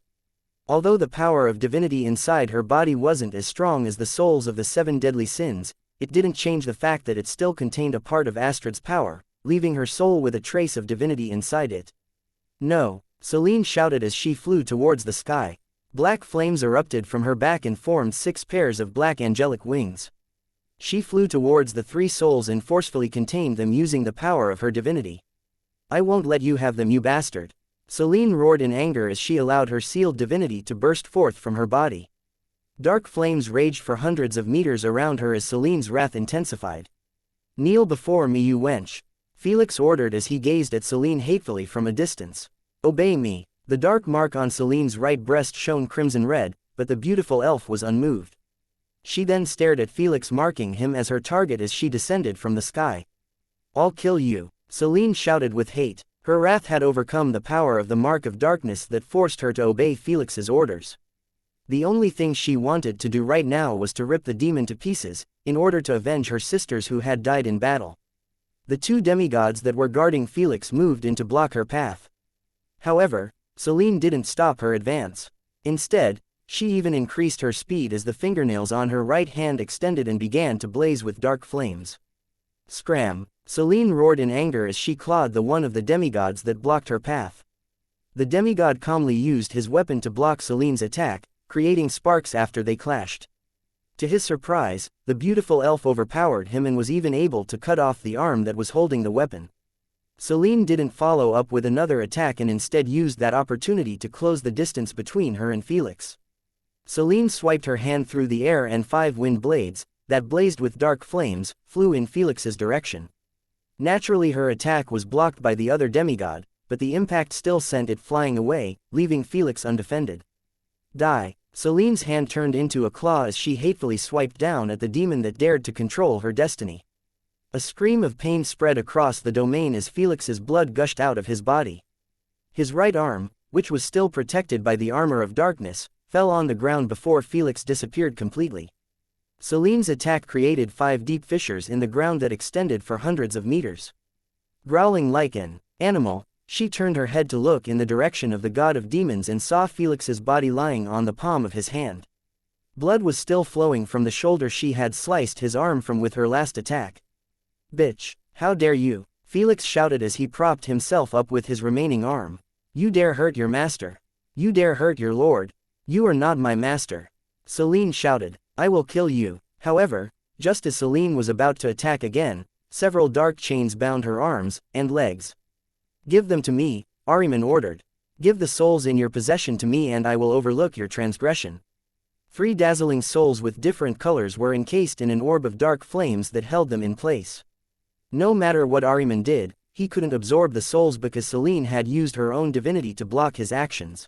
Although the power of divinity inside her body wasn't as strong as the souls of the 7 deadly sins, it didn't change the fact that it still contained a part of Astrid's power, leaving her soul with a trace of divinity inside it. No, Celine shouted as she flew towards the sky. Black flames erupted from her back and formed 6 pairs of black angelic wings. She flew towards the 3 souls and forcefully contained them using the power of her divinity. I won't let you have them, you bastard. Celine roared in anger as she allowed her sealed divinity to burst forth from her body. Dark flames raged for hundreds of meters around her as Celine's wrath intensified. Kneel before me, you wench. Felix ordered as he gazed at Celine hatefully from a distance. Obey me. The dark mark on Celine's right breast shone crimson red, but the beautiful elf was unmoved. She then stared at Felix, marking him as her target as she descended from the sky. I'll kill you, Celine shouted with hate. Her wrath had overcome the power of the mark of darkness that forced her to obey Felix's orders. The only thing she wanted to do right now was to rip the demon to pieces, in order to avenge her sisters who had died in battle. The 2 demigods that were guarding Felix moved in to block her path. However, Celine didn't stop her advance. Instead, she even increased her speed as the fingernails on her right hand extended and began to blaze with dark flames. Scram! Celine roared in anger as she clawed the one of the demigods that blocked her path. The demigod calmly used his weapon to block Celine's attack, creating sparks after they clashed. To his surprise, the beautiful elf overpowered him and was even able to cut off the arm that was holding the weapon. Celine didn't follow up with another attack and instead used that opportunity to close the distance between her and Felix. Celine swiped her hand through the air and 5 wind blades, that blazed with dark flames, flew in Felix's direction. Naturally, her attack was blocked by the other demigod, but the impact still sent it flying away, leaving Felix undefended. Die! Celine's hand turned into a claw as she hatefully swiped down at the demon that dared to control her destiny. A scream of pain spread across the domain as Felix's blood gushed out of his body. His right arm, which was still protected by the armor of darkness, fell on the ground before Felix disappeared completely. Celine's attack created 5 deep fissures in the ground that extended for hundreds of meters. Growling like an animal, she turned her head to look in the direction of the god of demons and saw Felix's body lying on the palm of his hand. Blood was still flowing from the shoulder she had sliced his arm from with her last attack. Bitch, how dare you? Felix shouted as he propped himself up with his remaining arm. You dare hurt your master. You dare hurt your lord. You are not my master. Celine shouted. I will kill you. However, just as Celine was about to attack again, several dark chains bound her arms and legs. Give them to me, Ahriman ordered. Give the souls in your possession to me and I will overlook your transgression. 3 dazzling souls with different colors were encased in an orb of dark flames that held them in place. No matter what Ahriman did, he couldn't absorb the souls because Celine had used her own divinity to block his actions.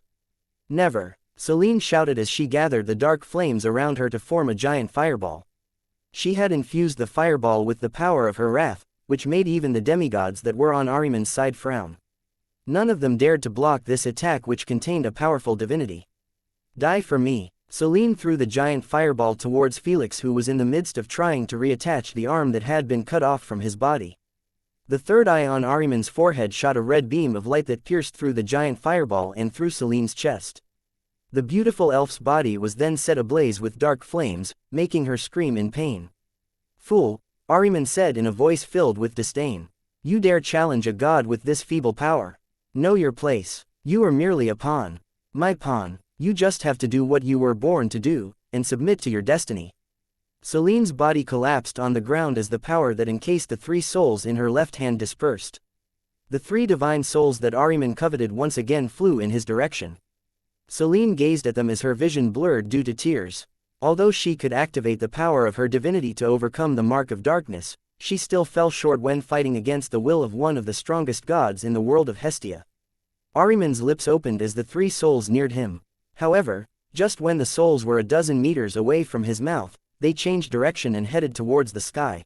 Never! Celine shouted as she gathered the dark flames around her to form a giant fireball. She had infused the fireball with the power of her wrath, which made even the demigods that were on Ahriman's side frown. None of them dared to block this attack which contained a powerful divinity. Die for me. Selene threw the giant fireball towards Felix, who was in the midst of trying to reattach the arm that had been cut off from his body. The third eye on Ahriman's forehead shot a red beam of light that pierced through the giant fireball and through Selene's chest. The beautiful elf's body was then set ablaze with dark flames, making her scream in pain. "Fool," Ahriman said in a voice filled with disdain. "You dare challenge a god with this feeble power? Know your place. You are merely a pawn. My pawn. You just have to do what you were born to do, and submit to your destiny." Selene's body collapsed on the ground as the power that encased the three souls in her left hand dispersed. The three divine souls that Ahriman coveted once again flew in his direction. Selene gazed at them as her vision blurred due to tears. Although she could activate the power of her divinity to overcome the mark of darkness, she still fell short when fighting against the will of one of the strongest gods in the world of Hestia. Ahriman's lips opened as the three souls neared him. However, just when the souls were a dozen meters away from his mouth, they changed direction and headed towards the sky.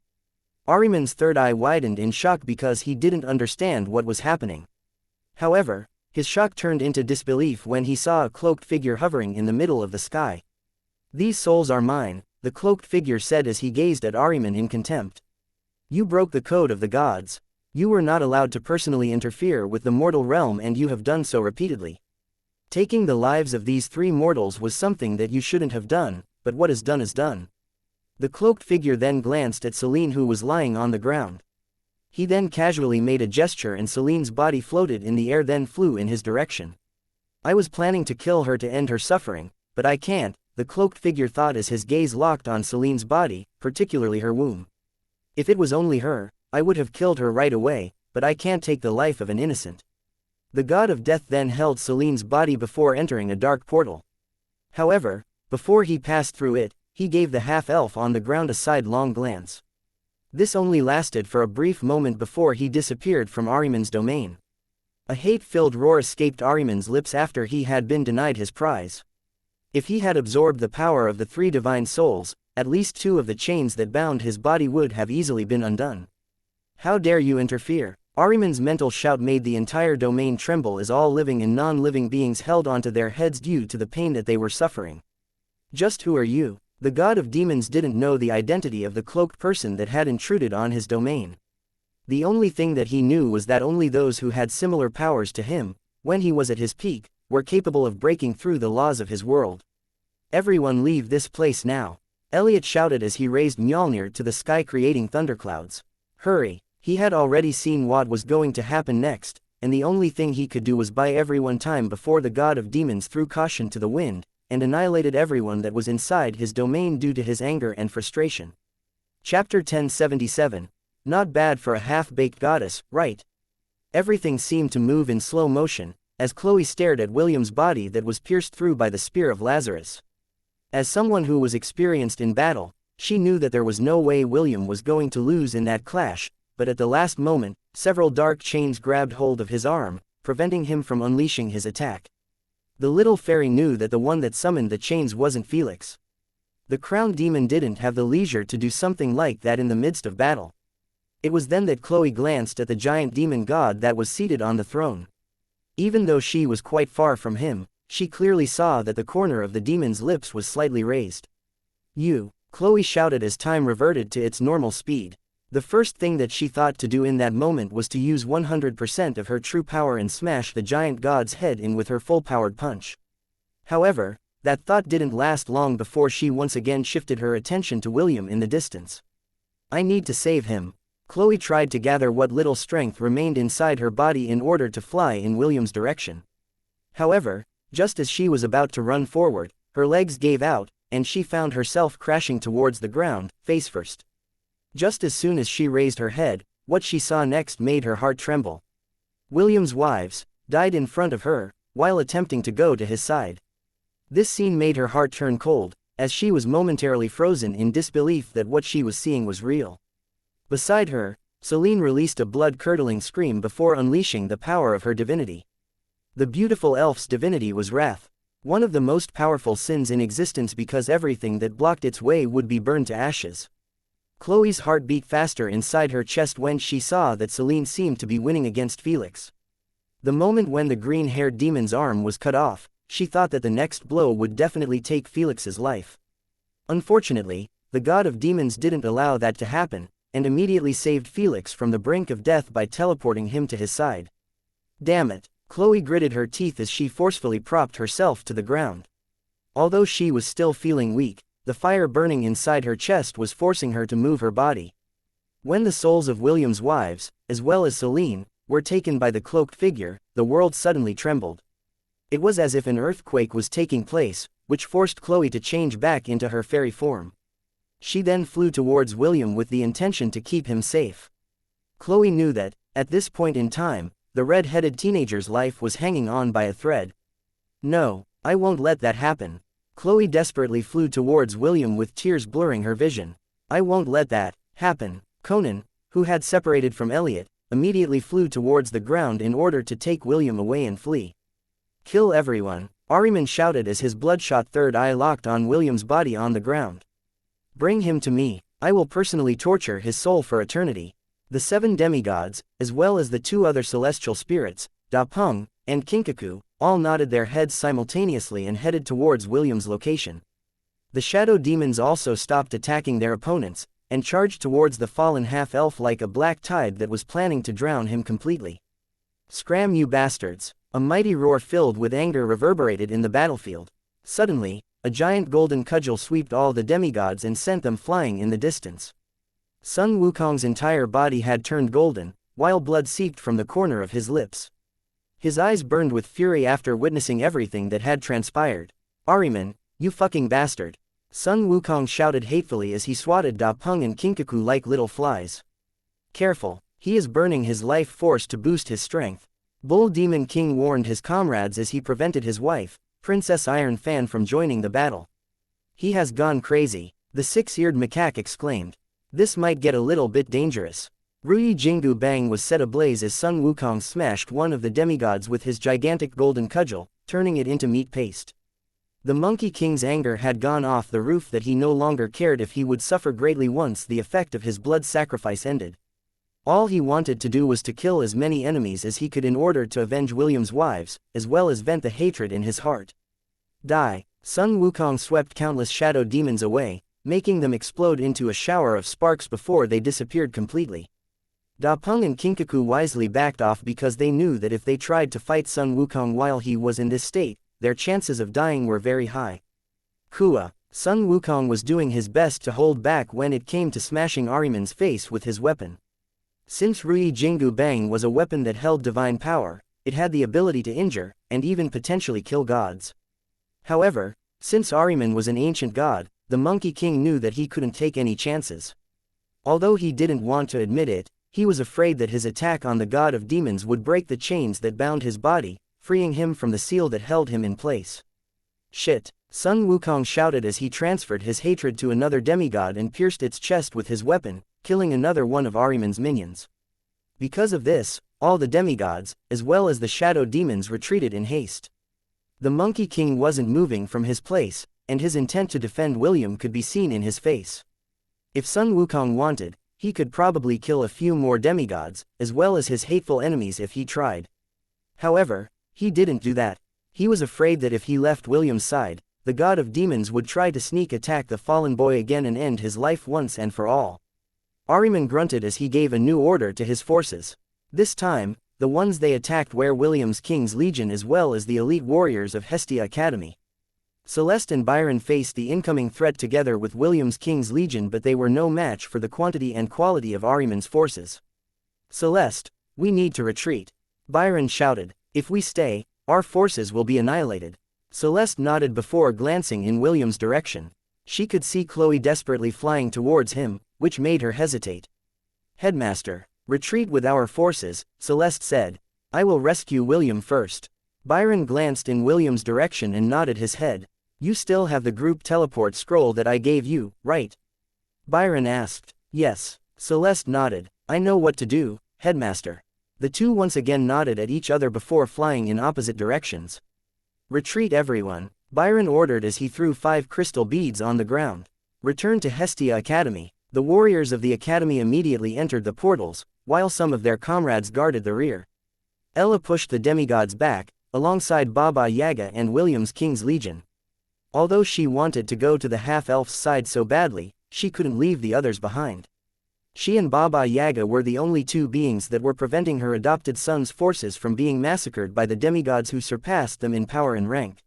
Ahriman's third eye widened in shock because he didn't understand what was happening. However, his shock turned into disbelief when he saw a cloaked figure hovering in the middle of the sky. "These souls are mine," the cloaked figure said as he gazed at Ahriman in contempt. "You broke the code of the gods. You were not allowed to personally interfere with the mortal realm, and you have done so repeatedly. Taking the lives of these three mortals was something that you shouldn't have done, but what is done is done." The cloaked figure then glanced at Selene, who was lying on the ground. He then casually made a gesture and Selene's body floated in the air, then flew in his direction. "I was planning to kill her to end her suffering, but I can't," the cloaked figure thought as his gaze locked on Selene's body, particularly her womb. "If it was only her, I would have killed her right away, but I can't take the life of an innocent." The god of death then held Selene's body before entering a dark portal. However, before he passed through it, he gave the half-elf on the ground a sidelong glance. This only lasted for a brief moment before he disappeared from Ahriman's domain. A hate-filled roar escaped Ahriman's lips after he had been denied his prize. If he had absorbed the power of the three divine souls, at least two of the chains that bound his body would have easily been undone. "How dare you interfere?" Ahriman's mental shout made the entire domain tremble as all living and non-living beings held onto their heads due to the pain that they were suffering. "Just who are you?" The god of demons didn't know the identity of the cloaked person that had intruded on his domain. The only thing that he knew was that only those who had similar powers to him, when he was at his peak, were capable of breaking through the laws of his world. "Everyone leave this place now," Elliot shouted as he raised Mjolnir to the sky, creating thunderclouds. "Hurry." He had already seen what was going to happen next, and the only thing he could do was buy everyone time before the god of demons threw caution to the wind, and annihilated everyone that was inside his domain due to his anger and frustration. Chapter 1077. Not bad for a half-baked goddess, right? Everything seemed to move in slow motion, as Chloe stared at William's body that was pierced through by the spear of Lazarus. As someone who was experienced in battle, she knew that there was no way William was going to lose in that clash, but at the last moment, several dark chains grabbed hold of his arm, preventing him from unleashing his attack. The little fairy knew that the one that summoned the chains wasn't Felix. The crowned demon didn't have the leisure to do something like that in the midst of battle. It was then that Chloe glanced at the giant demon god that was seated on the throne. Even though she was quite far from him, she clearly saw that the corner of the demon's lips was slightly raised. "You," Chloe shouted as time reverted to its normal speed. The first thing that she thought to do in that moment was to use 100% of her true power and smash the giant god's head in with her full-powered punch. However, that thought didn't last long before she once again shifted her attention to William in the distance. "I need to save him." Chloe tried to gather what little strength remained inside her body in order to fly in William's direction. However, just as she was about to run forward, her legs gave out, and she found herself crashing towards the ground, face first. Just as soon as she raised her head, what she saw next made her heart tremble. William's wives died in front of her, while attempting to go to his side. This scene made her heart turn cold, as she was momentarily frozen in disbelief that what she was seeing was real. Beside her, Selene released a blood-curdling scream before unleashing the power of her divinity. The beautiful elf's divinity was wrath, one of the most powerful sins in existence because everything that blocked its way would be burned to ashes. Chloe's heart beat faster inside her chest when she saw that Celine seemed to be winning against Felix. The moment when the green-haired demon's arm was cut off, she thought that the next blow would definitely take Felix's life. Unfortunately, the god of demons didn't allow that to happen, and immediately saved Felix from the brink of death by teleporting him to his side. Damn it, Chloe gritted her teeth as she forcefully propped herself to the ground. Although she was still feeling weak, the fire burning inside her chest was forcing her to move her body. When the souls of William's wives, as well as Celine, were taken by the cloaked figure, the world suddenly trembled. It was as if an earthquake was taking place, which forced Chloe to change back into her fairy form. She then flew towards William with the intention to keep him safe. Chloe knew that, at this point in time, the red-headed teenager's life was hanging on by a thread. No, I won't let that happen. Chloe desperately flew towards William with tears blurring her vision. I won't let that happen. Conan, who had separated from Elliot, immediately flew towards the ground in order to take William away and flee. Kill everyone, Ahriman shouted as his bloodshot third eye locked on William's body on the ground. Bring him to me, I will personally torture his soul for eternity. The 7 demigods, as well as the 2 other celestial spirits, Da Peng and Kinkaku, all nodded their heads simultaneously and headed towards William's location. The shadow demons also stopped attacking their opponents, and charged towards the fallen half-elf like a black tide that was planning to drown him completely. Scram, you bastards! A mighty roar filled with anger reverberated in the battlefield. Suddenly, a giant golden cudgel swept all the demigods and sent them flying in the distance. Sun Wukong's entire body had turned golden, while blood seeped from the corner of his lips. His eyes burned with fury after witnessing everything that had transpired. Ahriman, you fucking bastard! Sun Wukong shouted hatefully as he swatted Da Peng and Kinkaku like little flies. Careful, he is burning his life force to boost his strength. Bull Demon King warned his comrades as he prevented his wife, Princess Iron Fan, from joining the battle. He has gone crazy, the 6-eared macaque exclaimed. This might get a little bit dangerous. Ruyi Jingu Bang was set ablaze as Sun Wukong smashed one of the demigods with his gigantic golden cudgel, turning it into meat paste. The Monkey King's anger had gone off the roof that he no longer cared if he would suffer greatly once the effect of his blood sacrifice ended. All he wanted to do was to kill as many enemies as he could in order to avenge William's wives, as well as vent the hatred in his heart. Die! Sun Wukong swept countless shadow demons away, making them explode into a shower of sparks before they disappeared completely. Da Peng and Kinkaku wisely backed off because they knew that if they tried to fight Sun Wukong while he was in this state, their chances of dying were very high. Kua, Sun Wukong was doing his best to hold back when it came to smashing Ahriman's face with his weapon. Since Ruyi Jingu Bang was a weapon that held divine power, it had the ability to injure, and even potentially kill gods. However, since Ahriman was an ancient god, the Monkey King knew that he couldn't take any chances. Although he didn't want to admit it, he was afraid that his attack on the god of demons would break the chains that bound his body, freeing him from the seal that held him in place. Shit! Sun Wukong shouted as he transferred his hatred to another demigod and pierced its chest with his weapon, killing another one of Ahriman's minions. Because of this, all the demigods, as well as the shadow demons, retreated in haste. The Monkey King wasn't moving from his place, and his intent to defend William could be seen in his face. If Sun Wukong wanted, he could probably kill a few more demigods, as well as his hateful enemies if he tried. However, he didn't do that. He was afraid that if he left William's side, the god of demons would try to sneak attack the fallen boy again and end his life once and for all. Ahriman grunted as he gave a new order to his forces. This time, the ones they attacked were William's King's Legion as well as the elite warriors of Hestia Academy. Celeste and Byron faced the incoming threat together with William's King's Legion, but they were no match for the quantity and quality of Ahriman's forces. Celeste, we need to retreat. Byron shouted. If we stay, our forces will be annihilated. Celeste nodded before glancing in William's direction. She could see Chloe desperately flying towards him, which made her hesitate. Headmaster, retreat with our forces, Celeste said. I will rescue William first. Byron glanced in William's direction and nodded his head. You still have the group teleport scroll that I gave you, right? Byron asked. Yes. Celeste nodded. I know what to do, Headmaster. The two once again nodded at each other before flying in opposite directions. Retreat everyone, Byron ordered as he threw 5 crystal beads on the ground. Return to Hestia Academy. The warriors of the academy immediately entered the portals, while some of their comrades guarded the rear. Ella pushed the demigods back, alongside Baba Yaga and William's King's Legion. Although she wanted to go to the half-elf's side so badly, she couldn't leave the others behind. She and Baba Yaga were the only two beings that were preventing her adopted son's forces from being massacred by the demigods who surpassed them in power and rank.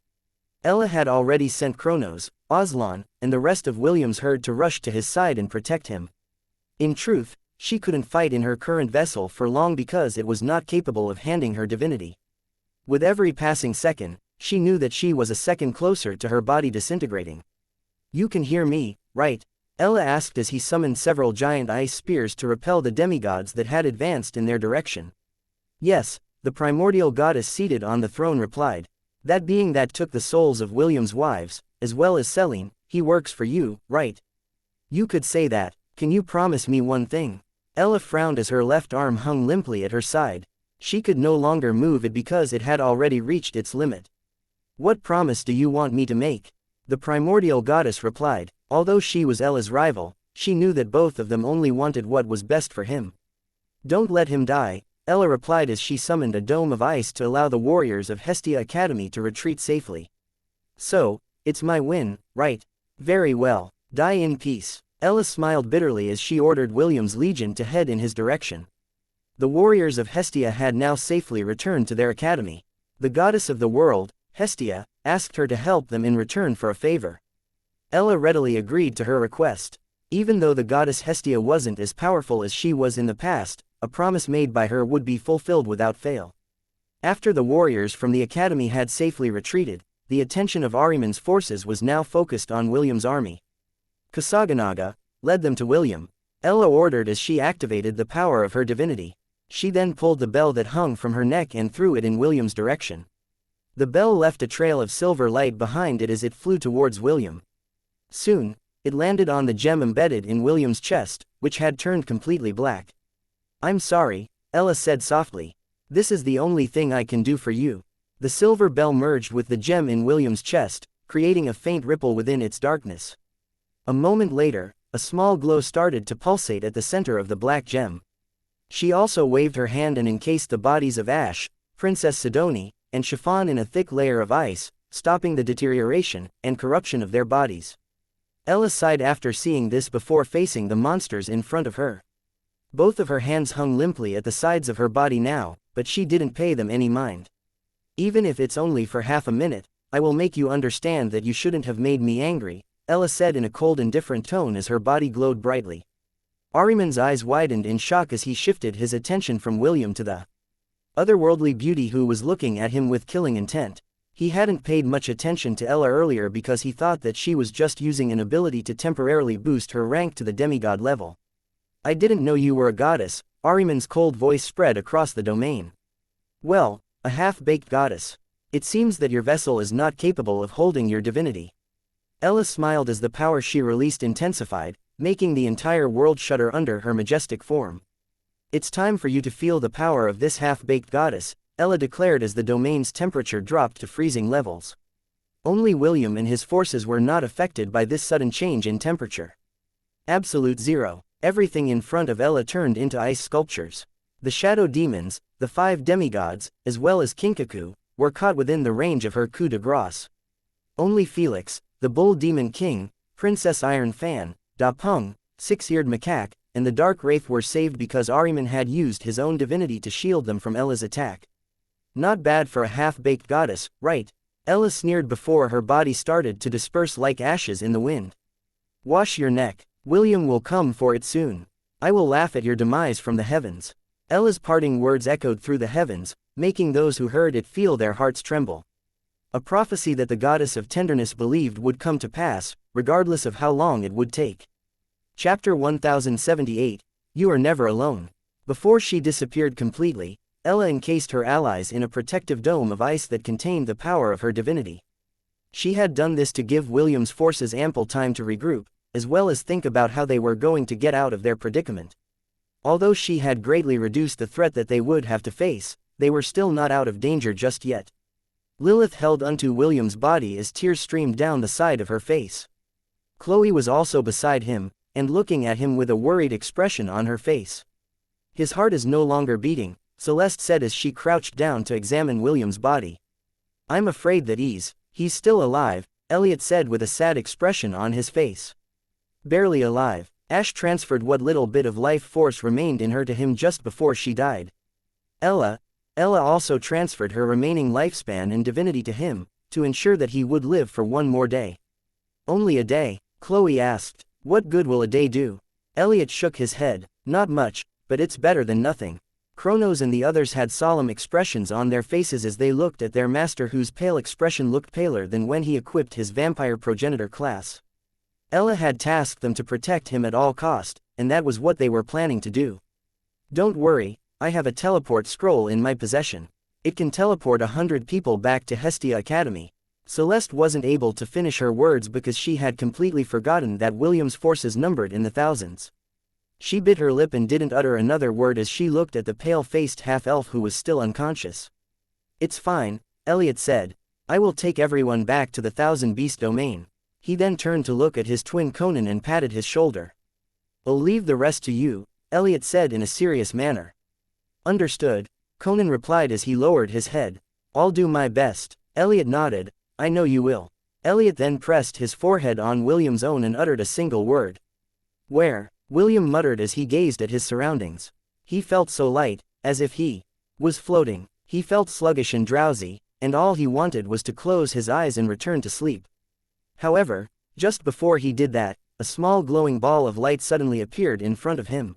Ella had already sent Kronos, Aslan, and the rest of William's herd to rush to his side and protect him. In truth, she couldn't fight in her current vessel for long because it was not capable of handling her divinity. With every passing second, she knew that she was a second closer to her body disintegrating. "You can hear me, right?" Ella asked as he summoned several giant ice spears to repel the demigods that had advanced in their direction. "Yes," the primordial goddess seated on the throne replied. "That being that took the souls of William's wives, as well as Selene, he works for you, right?" "You could say that. Can you promise me one thing?" Ella frowned as her left arm hung limply at her side. She could no longer move it because it had already reached its limit. "What promise do you want me to make?" The primordial goddess replied. Although she was Ella's rival, she knew that both of them only wanted what was best for him. "Don't let him die," Ella replied as she summoned a dome of ice to allow the warriors of Hestia Academy to retreat safely. "So, it's my win, right? Very well. Die in peace." Ella smiled bitterly as she ordered William's legion to head in his direction. The warriors of Hestia had now safely returned to their academy. The goddess of the world, Hestia, asked her to help them in return for a favor. Ella readily agreed to her request. Even though the goddess Hestia wasn't as powerful as she was in the past, a promise made by her would be fulfilled without fail. After the warriors from the academy had safely retreated, the attention of Ahriman's forces was now focused on William's army. Kasaganaga led them to William. Ella ordered as she activated the power of her divinity. She then pulled the bell that hung from her neck and threw it in William's direction. The bell left a trail of silver light behind it as it flew towards William. Soon, it landed on the gem embedded in William's chest, which had turned completely black. "I'm sorry," Ella said softly. "This is the only thing I can do for you." The silver bell merged with the gem in William's chest, creating a faint ripple within its darkness. A moment later, a small glow started to pulsate at the center of the black gem. She also waved her hand and encased the bodies of Ash, Princess Sidoni, and Chiffon in a thick layer of ice, stopping the deterioration and corruption of their bodies. Ella sighed after seeing this before facing the monsters in front of her. Both of her hands hung limply at the sides of her body now, but she didn't pay them any mind. "Even if it's only for half a minute, I will make you understand that you shouldn't have made me angry," Ella said in a cold indifferent tone as her body glowed brightly. Ahriman's eyes widened in shock as he shifted his attention from William to the otherworldly beauty who was looking at him with killing intent. He hadn't paid much attention to Ella earlier because he thought that she was just using an ability to temporarily boost her rank to the demigod level. "I didn't know you were a goddess," Ahriman's cold voice spread across the domain. "Well, a half-baked goddess. It seems that your vessel is not capable of holding your divinity." Ella smiled as the power she released intensified, making the entire world shudder under her majestic form. "It's time for you to feel the power of this half-baked goddess," Ella declared as the domain's temperature dropped to freezing levels. Only William and his forces were not affected by this sudden change in temperature. Absolute zero. Everything in front of Ella turned into ice sculptures. The shadow demons, the 5 demigods, as well as Kinkaku, were caught within the range of her coup de grace. Only Felix, the bull demon king, Princess Iron Fan, Da Pung, 6-eared macaque, and the dark wraith were saved because Ahriman had used his own divinity to shield them from Ella's attack. "Not bad for a half-baked goddess, right?" Ella sneered before her body started to disperse like ashes in the wind. "Wash your neck. William will come for it soon. I will laugh at your demise from the heavens." Ella's parting words echoed through the heavens, making those who heard it feel their hearts tremble. A prophecy that the goddess of tenderness believed would come to pass, regardless of how long it would take. Chapter 1078, You Are Never Alone. Before she disappeared completely, Ella encased her allies in a protective dome of ice that contained the power of her divinity. She had done this to give William's forces ample time to regroup, as well as think about how they were going to get out of their predicament. Although she had greatly reduced the threat that they would have to face, they were still not out of danger just yet. Lilith held onto William's body as tears streamed down the side of her face. Chloe was also beside him, and looking at him with a worried expression on her face. His heart is no longer beating, Celeste said as she crouched down to examine William's body. I'm afraid that he's still alive, Elliot said with a sad expression on his face. Barely alive. Ash transferred what little bit of life force remained in her to him just before she died. Ella also transferred her remaining lifespan and divinity to him, to ensure that he would live for one more day. Only a day? Chloe asked. What good will a day do? Elliot shook his head. Not much, but it's better than nothing. Kronos and the others had solemn expressions on their faces as they looked at their master, whose pale expression looked paler than when he equipped his vampire progenitor class. Ella had tasked them to protect him at all cost, and that was what they were planning to do. Don't worry, I have a teleport scroll in my possession. It can teleport 100 people back to Hestia Academy. Celeste wasn't able to finish her words because she had completely forgotten that William's forces numbered in the thousands. She bit her lip and didn't utter another word as she looked at the pale-faced half-elf who was still unconscious. It's fine, Elliot said. I will take everyone back to the Thousand Beast domain. He then turned to look at his twin Conan and patted his shoulder. I'll leave the rest to you, Elliot said in a serious manner. Understood, Conan replied as he lowered his head. I'll do my best. Elliot nodded. I know you will. Elliot then pressed his forehead on William's own and uttered a single word. Where? William muttered as he gazed at his surroundings. He felt so light, as if he was floating. He felt sluggish and drowsy, and all he wanted was to close his eyes and return to sleep. However, just before he did that, a small glowing ball of light suddenly appeared in front of him.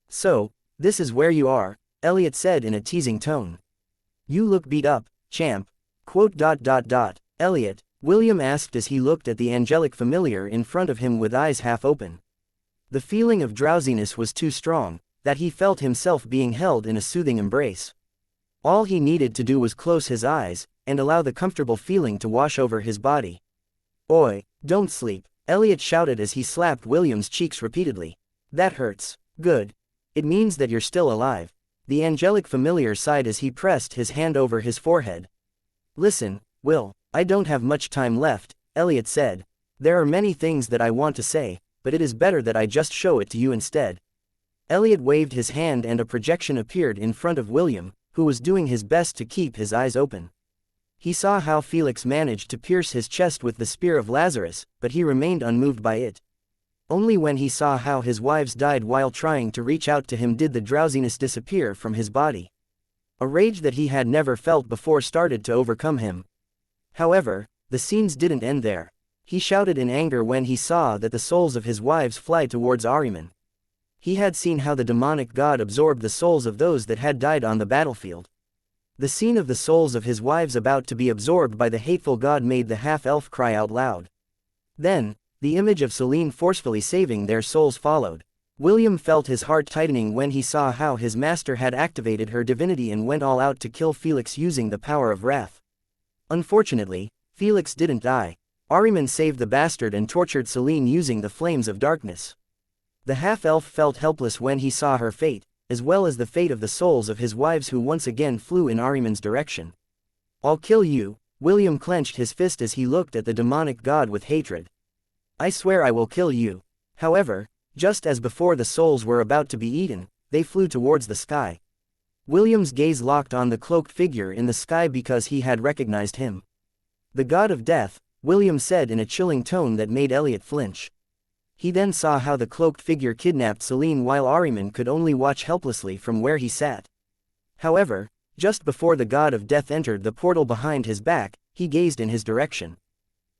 So, this is where you are, Elliot said in a teasing tone. You look beat up, champ. Elliot, William asked as he looked at the angelic familiar in front of him with eyes half open. The feeling of drowsiness was too strong, that he felt himself being held in a soothing embrace. All he needed to do was close his eyes, and allow the comfortable feeling to wash over his body. Oi, don't sleep, Elliot shouted as he slapped William's cheeks repeatedly. That hurts. Good. It means that you're still alive. The angelic familiar sighed as he pressed his hand over his forehead. Listen, Will, I don't have much time left, Elliot said. There are many things that I want to say, but it is better that I just show it to you instead. Elliot waved his hand and a projection appeared in front of William, who was doing his best to keep his eyes open. He saw how Felix managed to pierce his chest with the spear of Lazarus, but he remained unmoved by it. Only when he saw how his wives died while trying to reach out to him did the drowsiness disappear from his body. A rage that he had never felt before started to overcome him. However, the scenes didn't end there. He shouted in anger when he saw that the souls of his wives fly towards Ahriman. He had seen how the demonic god absorbed the souls of those that had died on the battlefield. The scene of the souls of his wives about to be absorbed by the hateful god made the half-elf cry out loud. Then, the image of Selene forcefully saving their souls followed. William felt his heart tightening when he saw how his master had activated her divinity and went all out to kill Felix using the power of wrath. Unfortunately, Felix didn't die. Ahriman saved the bastard and tortured Selene using the flames of darkness. The half-elf felt helpless when he saw her fate, as well as the fate of the souls of his wives who once again flew in Ahriman's direction. I'll kill you, William clenched his fist as he looked at the demonic god with hatred. I swear I will kill you. However, just as before the souls were about to be eaten, they flew towards the sky. William's gaze locked on the cloaked figure in the sky because he had recognized him. The god of death, William said in a chilling tone that made Elliot flinch. He then saw how the cloaked figure kidnapped Selene while Ahriman could only watch helplessly from where he sat. However, just before the god of death entered the portal behind his back, he gazed in his direction.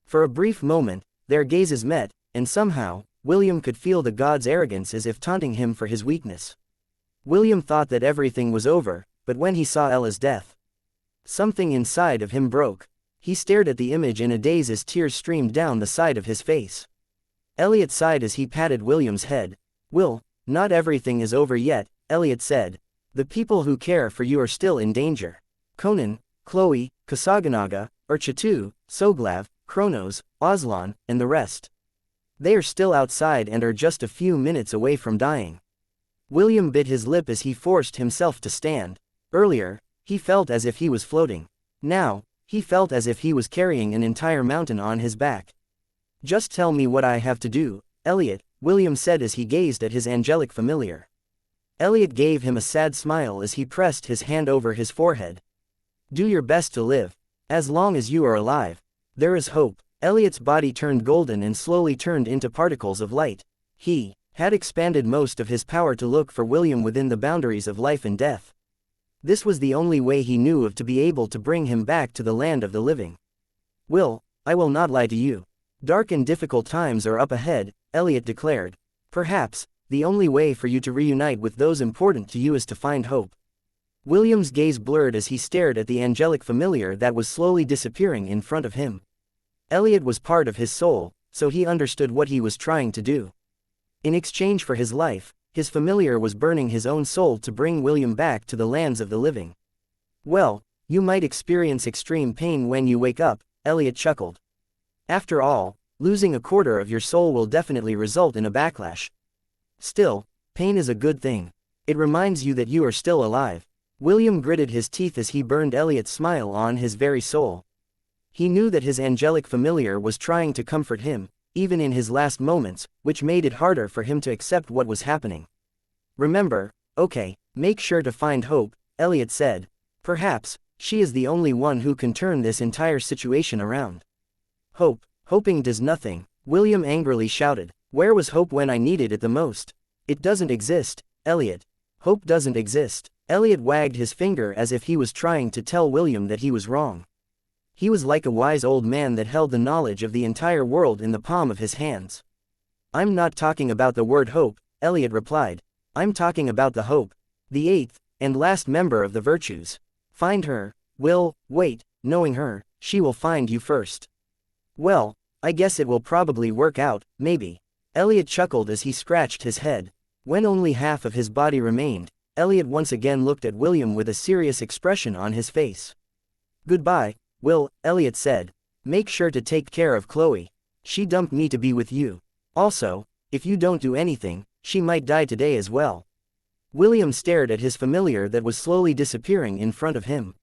For a brief moment, their gazes met, and somehow, William could feel the god's arrogance as if taunting him for his weakness. William thought that everything was over, but when he saw Ella's death, something inside of him broke. He stared at the image in a daze as tears streamed down the side of his face. Elliot sighed as he patted William's head. Will, not everything is over yet, Elliot said. The people who care for you are still in danger. Conan, Chloe, Kasaganaga, Urchatu, Soglav, Kronos, Aslan, and the rest. They are still outside and are just a few minutes away from dying. William bit his lip as he forced himself to stand. Earlier, he felt as if he was floating. Now, he felt as if he was carrying an entire mountain on his back. Just tell me what I have to do, Elliot, William said as he gazed at his angelic familiar. Elliot gave him a sad smile as he pressed his hand over his forehead. Do your best to live. As long as you are alive, there is hope. Elliot's body turned golden and slowly turned into particles of light. He had expanded most of his power to look for William within the boundaries of life and death. This was the only way he knew of to be able to bring him back to the land of the living. Will, I will not lie to you. Dark and difficult times are up ahead, Elliot declared. Perhaps, the only way for you to reunite with those important to you is to find hope. William's gaze blurred as he stared at the angelic familiar that was slowly disappearing in front of him. Elliot was part of his soul, so he understood what he was trying to do. In exchange for his life, his familiar was burning his own soul to bring William back to the lands of the living. Well, you might experience extreme pain when you wake up, Elliot chuckled. After all, losing a quarter of your soul will definitely result in a backlash. Still, pain is a good thing. It reminds you that you are still alive. William gritted his teeth as he burned Elliot's smile on his very soul. He knew that his angelic familiar was trying to comfort him, even in his last moments, which made it harder for him to accept what was happening. Remember, okay, make sure to find hope, Elliot said. Perhaps, she is the only one who can turn this entire situation around. Hope, hoping does nothing, William angrily shouted. Where was hope when I needed it the most? It doesn't exist, Elliot. Hope doesn't exist. Elliot wagged his finger as if he was trying to tell William that he was wrong. He was like a wise old man that held the knowledge of the entire world in the palm of his hands. I'm not talking about the word hope, Elliot replied. I'm talking about the hope, the eighth and last member of the virtues. Find her, Will, wait, knowing her, she will find you first. Well, I guess it will probably work out, maybe. Elliot chuckled as he scratched his head. When only half of his body remained, Elliot once again looked at William with a serious expression on his face. Goodbye, Will, Elliot said. Make sure to take care of Chloe. She dumped me to be with you. Also, if you don't do anything, she might die today as well. William stared at his familiar that was slowly disappearing in front of him.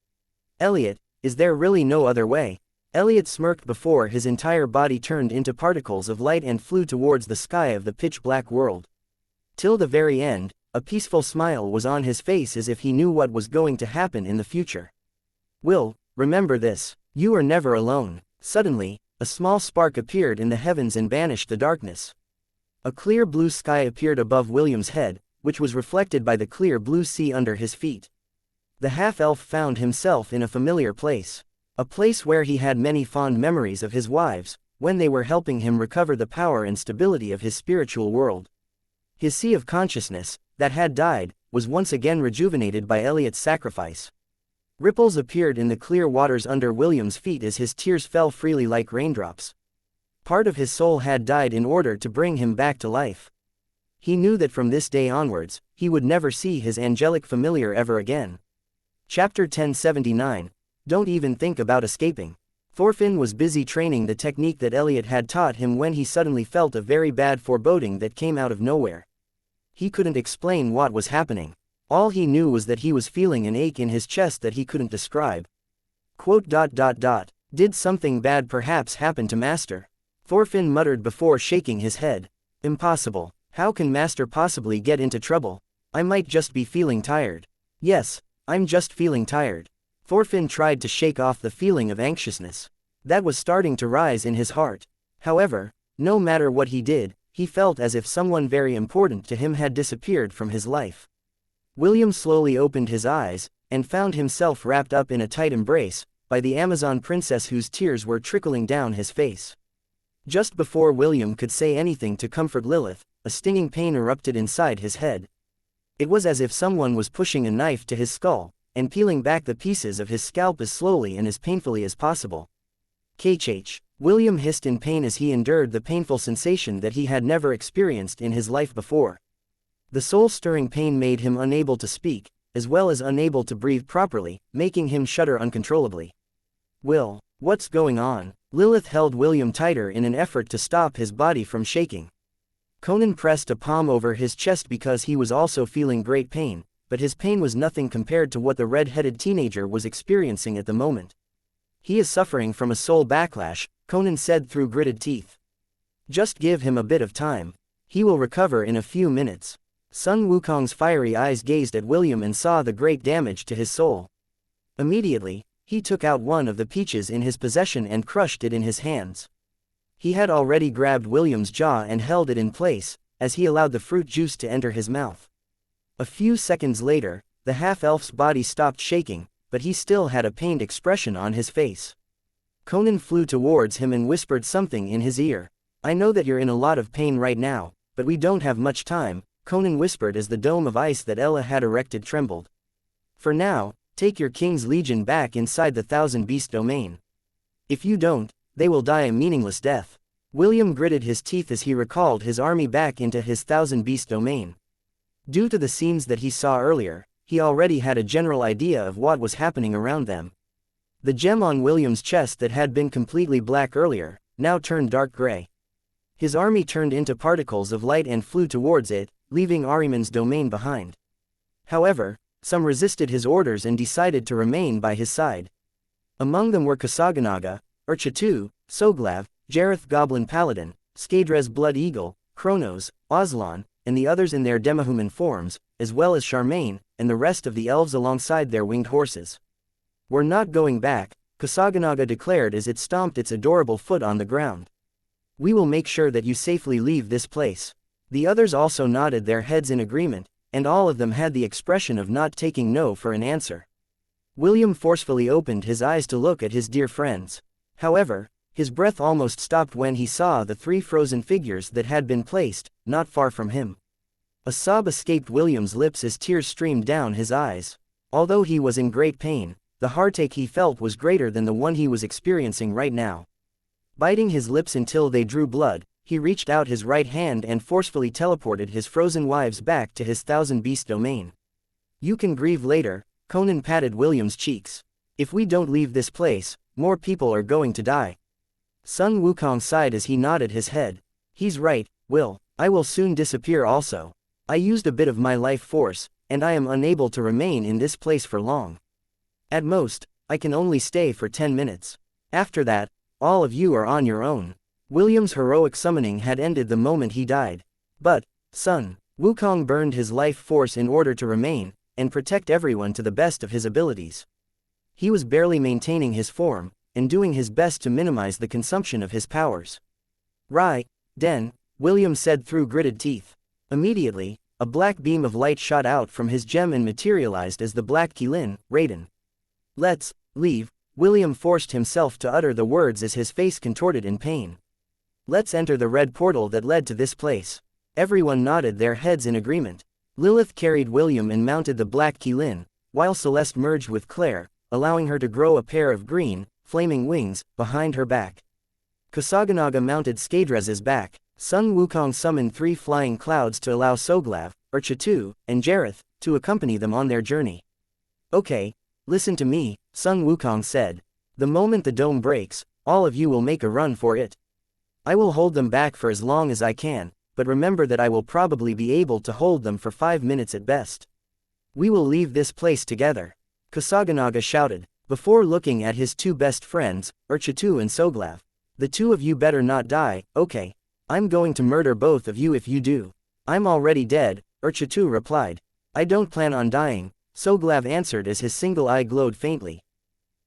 Elliot, is there really no other way? Elliot smirked before his entire body turned into particles of light and flew towards the sky of the pitch-black world. Till the very end, a peaceful smile was on his face as if he knew what was going to happen in the future. Will, remember this, you are never alone. Suddenly, a small spark appeared in the heavens and banished the darkness. A clear blue sky appeared above William's head, which was reflected by the clear blue sea under his feet. The half-elf found himself in a familiar place. A place where he had many fond memories of his wives, when they were helping him recover the power and stability of his spiritual world. His sea of consciousness, that had died, was once again rejuvenated by Elliot's sacrifice. Ripples appeared in the clear waters under William's feet as his tears fell freely like raindrops. Part of his soul had died in order to bring him back to life. He knew that from this day onwards, he would never see his angelic familiar ever again. Chapter 1079. Don't even think about escaping. Thorfinn was busy training the technique that Elliot had taught him when he suddenly felt a very bad foreboding that came out of nowhere. He couldn't explain what was happening. All he knew was that he was feeling an ache in his chest that he couldn't describe. Did something bad perhaps happen to Master? Thorfinn muttered before shaking his head. Impossible. How can Master possibly get into trouble? I might just be feeling tired. Yes, I'm just feeling tired. Thorfinn tried to shake off the feeling of anxiousness that was starting to rise in his heart. However, no matter what he did, he felt as if someone very important to him had disappeared from his life. William slowly opened his eyes, and found himself wrapped up in a tight embrace, by the Amazon princess whose tears were trickling down his face. Just before William could say anything to comfort Lilith, a stinging pain erupted inside his head. It was as if someone was pushing a knife to his skull, and peeling back the pieces of his scalp as slowly and as painfully as possible. KH. William hissed in pain as he endured the painful sensation that he had never experienced in his life before. The soul-stirring pain made him unable to speak, as well as unable to breathe properly, making him shudder uncontrollably. Will, what's going on? Lilith held William tighter in an effort to stop his body from shaking. Conan pressed a palm over his chest because he was also feeling great pain, but his pain was nothing compared to what the red-headed teenager was experiencing at the moment. He is suffering from a soul backlash, Conan said through gritted teeth. Just give him a bit of time. He will recover in a few minutes. Sun Wukong's fiery eyes gazed at William and saw the great damage to his soul. Immediately, he took out one of the peaches in his possession and crushed it in his hands. He had already grabbed William's jaw and held it in place, as he allowed the fruit juice to enter his mouth. A few seconds later, the half-elf's body stopped shaking, but he still had a pained expression on his face. Conan flew towards him and whispered something in his ear. "I know that you're in a lot of pain right now, but we don't have much time," Conan whispered as the dome of ice that Ella had erected trembled. "For now, take your king's legion back inside the Thousand Beast domain. If you don't, they will die a meaningless death." William gritted his teeth as he recalled his army back into his Thousand Beast domain. Due to the scenes that he saw earlier, he already had a general idea of what was happening around them. The gem on William's chest that had been completely black earlier, now turned dark gray. His army turned into particles of light and flew towards it, leaving Ahriman's domain behind. However, some resisted his orders and decided to remain by his side. Among them were Kasaganaga, Urchatu, Soglav, Jareth Goblin Paladin, Skadrez Blood Eagle, Kronos, Oslan, and the others in their demihuman forms, as well as Charmaine, and the rest of the elves alongside their winged horses. "We're not going back," Kasaganaga declared as it stomped its adorable foot on the ground. "We will make sure that you safely leave this place." The others also nodded their heads in agreement, and all of them had the expression of not taking no for an answer. William forcefully opened his eyes to look at his dear friends. However, his breath almost stopped when he saw the three frozen figures that had been placed, not far from him. A sob escaped William's lips as tears streamed down his eyes. Although he was in great pain, the heartache he felt was greater than the one he was experiencing right now. Biting his lips until they drew blood, he reached out his right hand and forcefully teleported his frozen wives back to his Thousand Beast domain. "You can grieve later," Conan patted William's cheeks. "If we don't leave this place, more people are going to die." Sun Wukong sighed as he nodded his head. "He's right, Will. I will soon disappear also. I used a bit of my life force, and I am unable to remain in this place for long. At most, I can only stay for 10 minutes. After that, all of you are on your own." William's heroic summoning had ended the moment he died. But, Sun Wukong burned his life force in order to remain, and protect everyone to the best of his abilities. He was barely maintaining his form, and doing his best to minimize the consumption of his powers. "Right, Den," William said through gritted teeth. Immediately, a black beam of light shot out from his gem and materialized as the Black Qilin, Raiden. "Let's leave," William forced himself to utter the words as his face contorted in pain. "Let's enter the red portal that led to this place." Everyone nodded their heads in agreement. Lilith carried William and mounted the Black Qilin, while Celeste merged with Claire, allowing her to grow a pair of green, flaming wings, behind her back. Kasaganaga mounted Skadrez's back. Sun Wukong summoned 3 flying clouds to allow Soglav, Urchatu, and Jareth to accompany them on their journey. "Okay, listen to me," Sun Wukong said. "The moment the dome breaks, all of you will make a run for it. I will hold them back for as long as I can, but remember that I will probably be able to hold them for 5 minutes at best. We will leave this place together." Kasaganaga shouted, before looking at his 2 best friends, Urchatu and Soglav. "The 2 of you better not die, okay? I'm going to murder both of you if you do." "I'm already dead," Urchatu replied. "I don't plan on dying," Soglav answered as his single eye glowed faintly.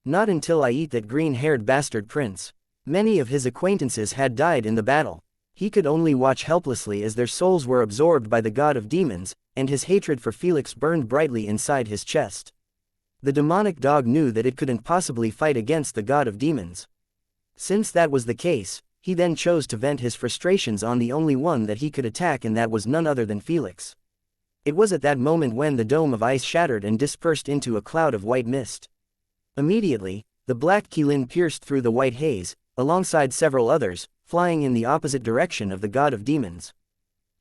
"Not until I eat that green-haired bastard prince." Many of his acquaintances had died in the battle. He could only watch helplessly as their souls were absorbed by the god of demons, and his hatred for Felix burned brightly inside his chest. The demonic dog knew that it couldn't possibly fight against the god of demons. Since that was the case, he then chose to vent his frustrations on the only one that he could attack, and that was none other than Felix. It was at that moment when the dome of ice shattered and dispersed into a cloud of white mist. Immediately, the Black Qilin pierced through the white haze, alongside several others, flying in the opposite direction of the god of demons.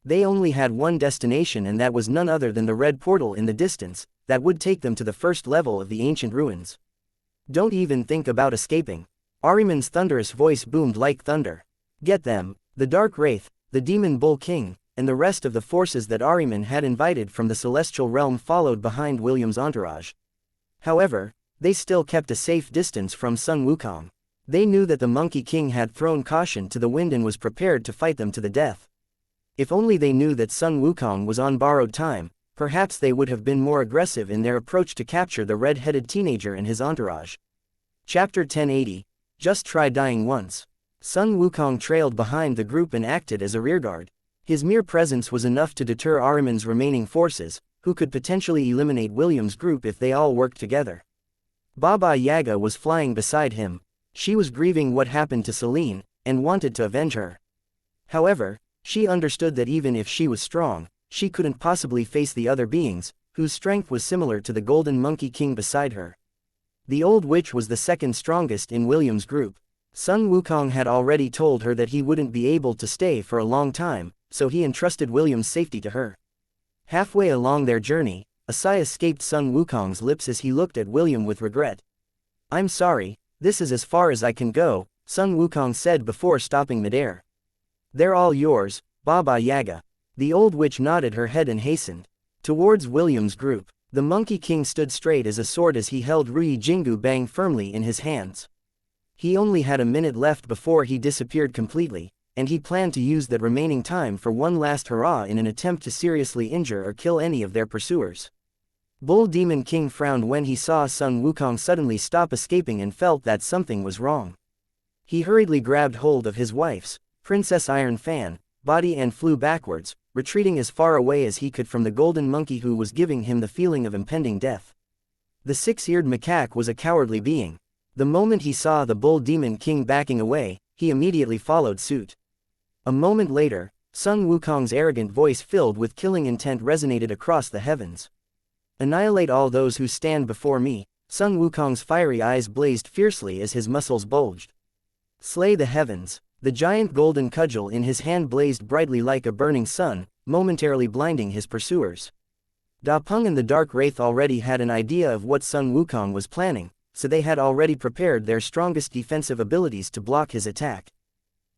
They only had one destination, and that was none other than the red portal in the distance, that would take them to the first level of the ancient ruins. "Don't even think about escaping." Ahriman's thunderous voice boomed like thunder. "Get them." The Dark Wraith, the Demon Bull King, and the rest of the forces that Ahriman had invited from the celestial realm followed behind William's entourage. However, they still kept a safe distance from Sun Wukong. They knew that the Monkey King had thrown caution to the wind and was prepared to fight them to the death. If only they knew that Sun Wukong was on borrowed time, perhaps they would have been more aggressive in their approach to capture the red-headed teenager and his entourage. Chapter 1080. Just try dying once. Sun Wukong trailed behind the group and acted as a rearguard. His mere presence was enough to deter Ahriman's remaining forces, who could potentially eliminate William's group if they all worked together. Baba Yaga was flying beside him. She was grieving what happened to Celine, and wanted to avenge her. However, she understood that even if she was strong, she couldn't possibly face the other beings, whose strength was similar to the Golden Monkey King beside her. The old witch was the second strongest in William's group. Sun Wukong had already told her that he wouldn't be able to stay for a long time, so he entrusted William's safety to her. Halfway along their journey, a sigh escaped Sun Wukong's lips as he looked at William with regret. "I'm sorry, this is as far as I can go," Sun Wukong said before stopping midair. "They're all yours, Baba Yaga." The old witch nodded her head and hastened towards William's group. The Monkey King stood straight as a sword as he held Rui Jingu Bang firmly in his hands. He only had a minute left before he disappeared completely, and he planned to use that remaining time for one last hurrah in an attempt to seriously injure or kill any of their pursuers. Bull Demon King frowned when he saw Sun Wukong suddenly stop escaping and felt that something was wrong. He hurriedly grabbed hold of his wife's, Princess Iron Fan, body and flew backwards, retreating as far away as he could from the golden monkey who was giving him the feeling of impending death. The six-eared macaque was a cowardly being. The moment he saw the Bull Demon King backing away, he immediately followed suit. A moment later, Sun Wukong's arrogant voice filled with killing intent resonated across the heavens. "Annihilate all those who stand before me." Sun Wukong's fiery eyes blazed fiercely as his muscles bulged. "Slay the heavens." The giant golden cudgel in his hand blazed brightly like a burning sun, momentarily blinding his pursuers. Da Peng and the Dark Wraith already had an idea of what Sun Wukong was planning, so they had already prepared their strongest defensive abilities to block his attack.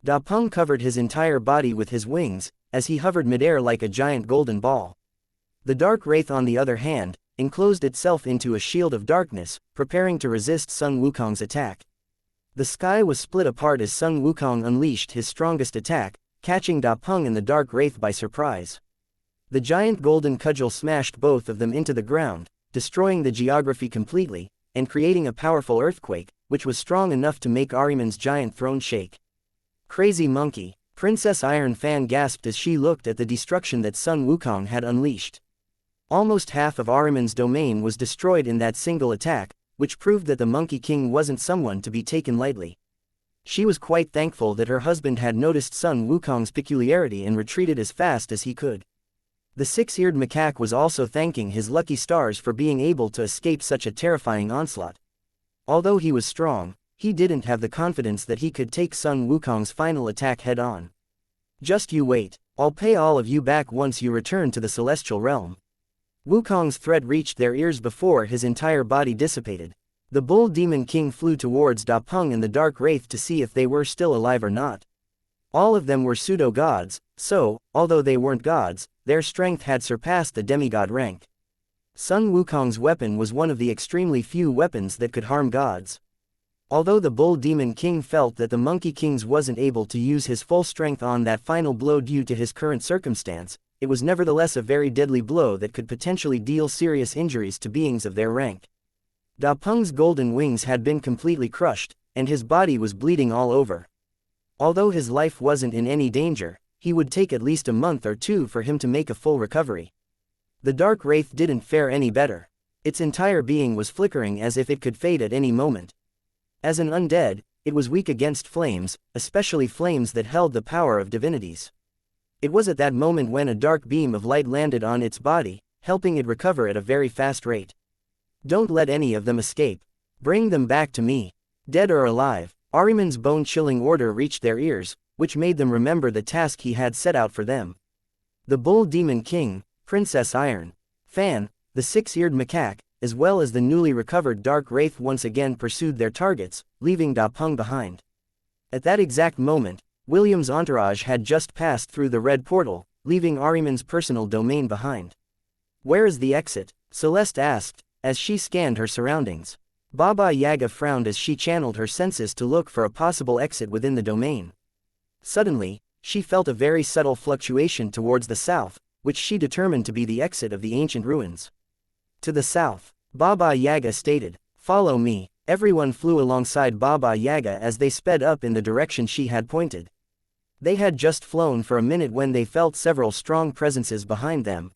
Da Peng covered his entire body with his wings, as he hovered midair like a giant golden ball. The Dark Wraith on the other hand, enclosed itself into a shield of darkness, preparing to resist Sun Wukong's attack. The sky was split apart as Sun Wukong unleashed his strongest attack, catching Da Peng and the Dark Wraith by surprise. The giant golden cudgel smashed both of them into the ground, destroying the geography completely, and creating a powerful earthquake, which was strong enough to make Ahriman's giant throne shake. "Crazy monkey!" Princess Iron Fan gasped as she looked at the destruction that Sun Wukong had unleashed. Almost half of Ahriman's domain was destroyed in that single attack, which proved that the Monkey King wasn't someone to be taken lightly. She was quite thankful that her husband had noticed Sun Wukong's peculiarity and retreated as fast as he could. The six-eared macaque was also thanking his lucky stars for being able to escape such a terrifying onslaught. Although he was strong, he didn't have the confidence that he could take Sun Wukong's final attack head-on. "Just you wait, I'll pay all of you back once you return to the celestial realm." Wukong's threat reached their ears before his entire body dissipated. The Bull Demon King flew towards Da Peng and the Dark Wraith to see if they were still alive or not. All of them were pseudo-gods, so, although they weren't gods, their strength had surpassed the demigod rank. Sun Wukong's weapon was one of the extremely few weapons that could harm gods. Although the Bull Demon King felt that the Monkey King wasn't able to use his full strength on that final blow due to his current circumstance, it was nevertheless a very deadly blow that could potentially deal serious injuries to beings of their rank. Da Peng's golden wings had been completely crushed, and his body was bleeding all over. Although his life wasn't in any danger, he would take at least a month or two for him to make a full recovery. The Dark Wraith didn't fare any better. Its entire being was flickering as if it could fade at any moment. As an undead, it was weak against flames, especially flames that held the power of divinities. It was at that moment when a dark beam of light landed on its body, helping it recover at a very fast rate. "Don't let any of them escape. Bring them back to me. Dead or alive." Ahriman's bone-chilling order reached their ears, which made them remember the task he had set out for them. The Bull Demon King, Princess Iron Fan, the six-eared macaque, as well as the newly recovered Dark Wraith once again pursued their targets, leaving Da Peng behind. At that exact moment, William's entourage had just passed through the red portal, leaving Ahriman's personal domain behind. "Where is the exit?" Celeste asked, as she scanned her surroundings. Baba Yaga frowned as she channeled her senses to look for a possible exit within the domain. Suddenly, she felt a very subtle fluctuation towards the south, which she determined to be the exit of the ancient ruins. To the south, Baba Yaga stated, "Follow me." Everyone flew alongside Baba Yaga as they sped up in the direction she had pointed. They had just flown for a minute when they felt several strong presences behind them.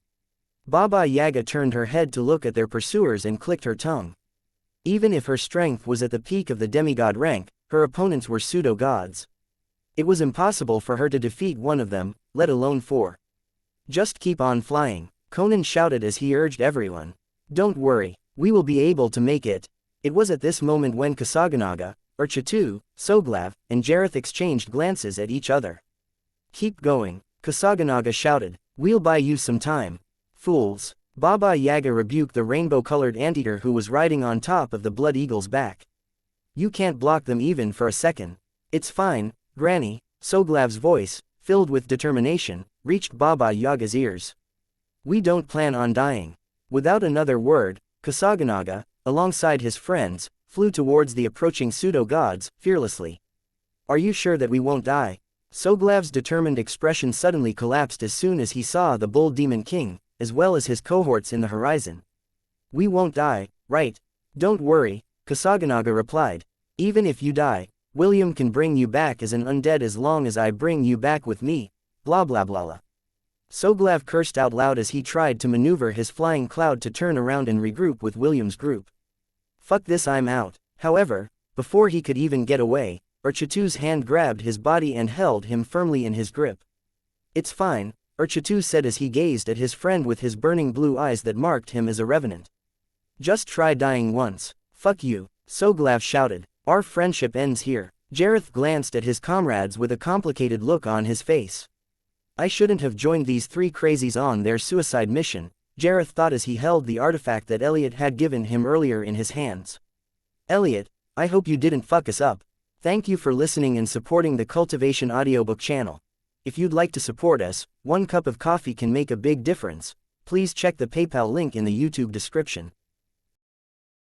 Baba Yaga turned her head to look at their pursuers and clicked her tongue. Even if her strength was at the peak of the demigod rank, her opponents were pseudo-gods. It was impossible for her to defeat one of them, let alone four. "Just keep on flying," Conan shouted as he urged everyone. "Don't worry, we will be able to make it." It was at this moment when Kasaganaga, Urchatu, Soglav, and Jareth exchanged glances at each other. "Keep going," Kasaganaga shouted, "we'll buy you some time." "Fools." Baba Yaga rebuked the rainbow-colored anteater who was riding on top of the blood eagle's back. "You can't block them even for a second." "It's fine, Granny." Soglav's voice, filled with determination, reached Baba Yaga's ears. "We don't plan on dying." Without another word, Kasaganaga, alongside his friends, flew towards the approaching pseudo-gods, fearlessly. "Are you sure that we won't die?" Soglav's determined expression suddenly collapsed as soon as he saw the Bull Demon King, as well as his cohorts in the horizon. "We won't die, right?" "Don't worry," Kasaganaga replied. "Even if you die, William can bring you back as an undead as long as I bring you back with me, blah blah blah. Soglav cursed out loud as he tried to maneuver his flying cloud to turn around and regroup with William's group. "Fuck this, I'm out." However, before he could even get away, Urchatu's hand grabbed his body and held him firmly in his grip. "It's fine," Urchatu said as he gazed at his friend with his burning blue eyes that marked him as a revenant. "Just try dying once." "Fuck you," Soglav shouted. "Our friendship ends here." Jareth glanced at his comrades with a complicated look on his face. "I shouldn't have joined these three crazies on their suicide mission," Jareth thought as he held the artifact that Elliot had given him earlier in his hands. "Elliot, I hope you didn't fuck us up." Thank you for listening and supporting the Cultivation audiobook channel. If you'd like to support us, 1 cup of coffee can make a big difference. Please check the PayPal link in the YouTube description.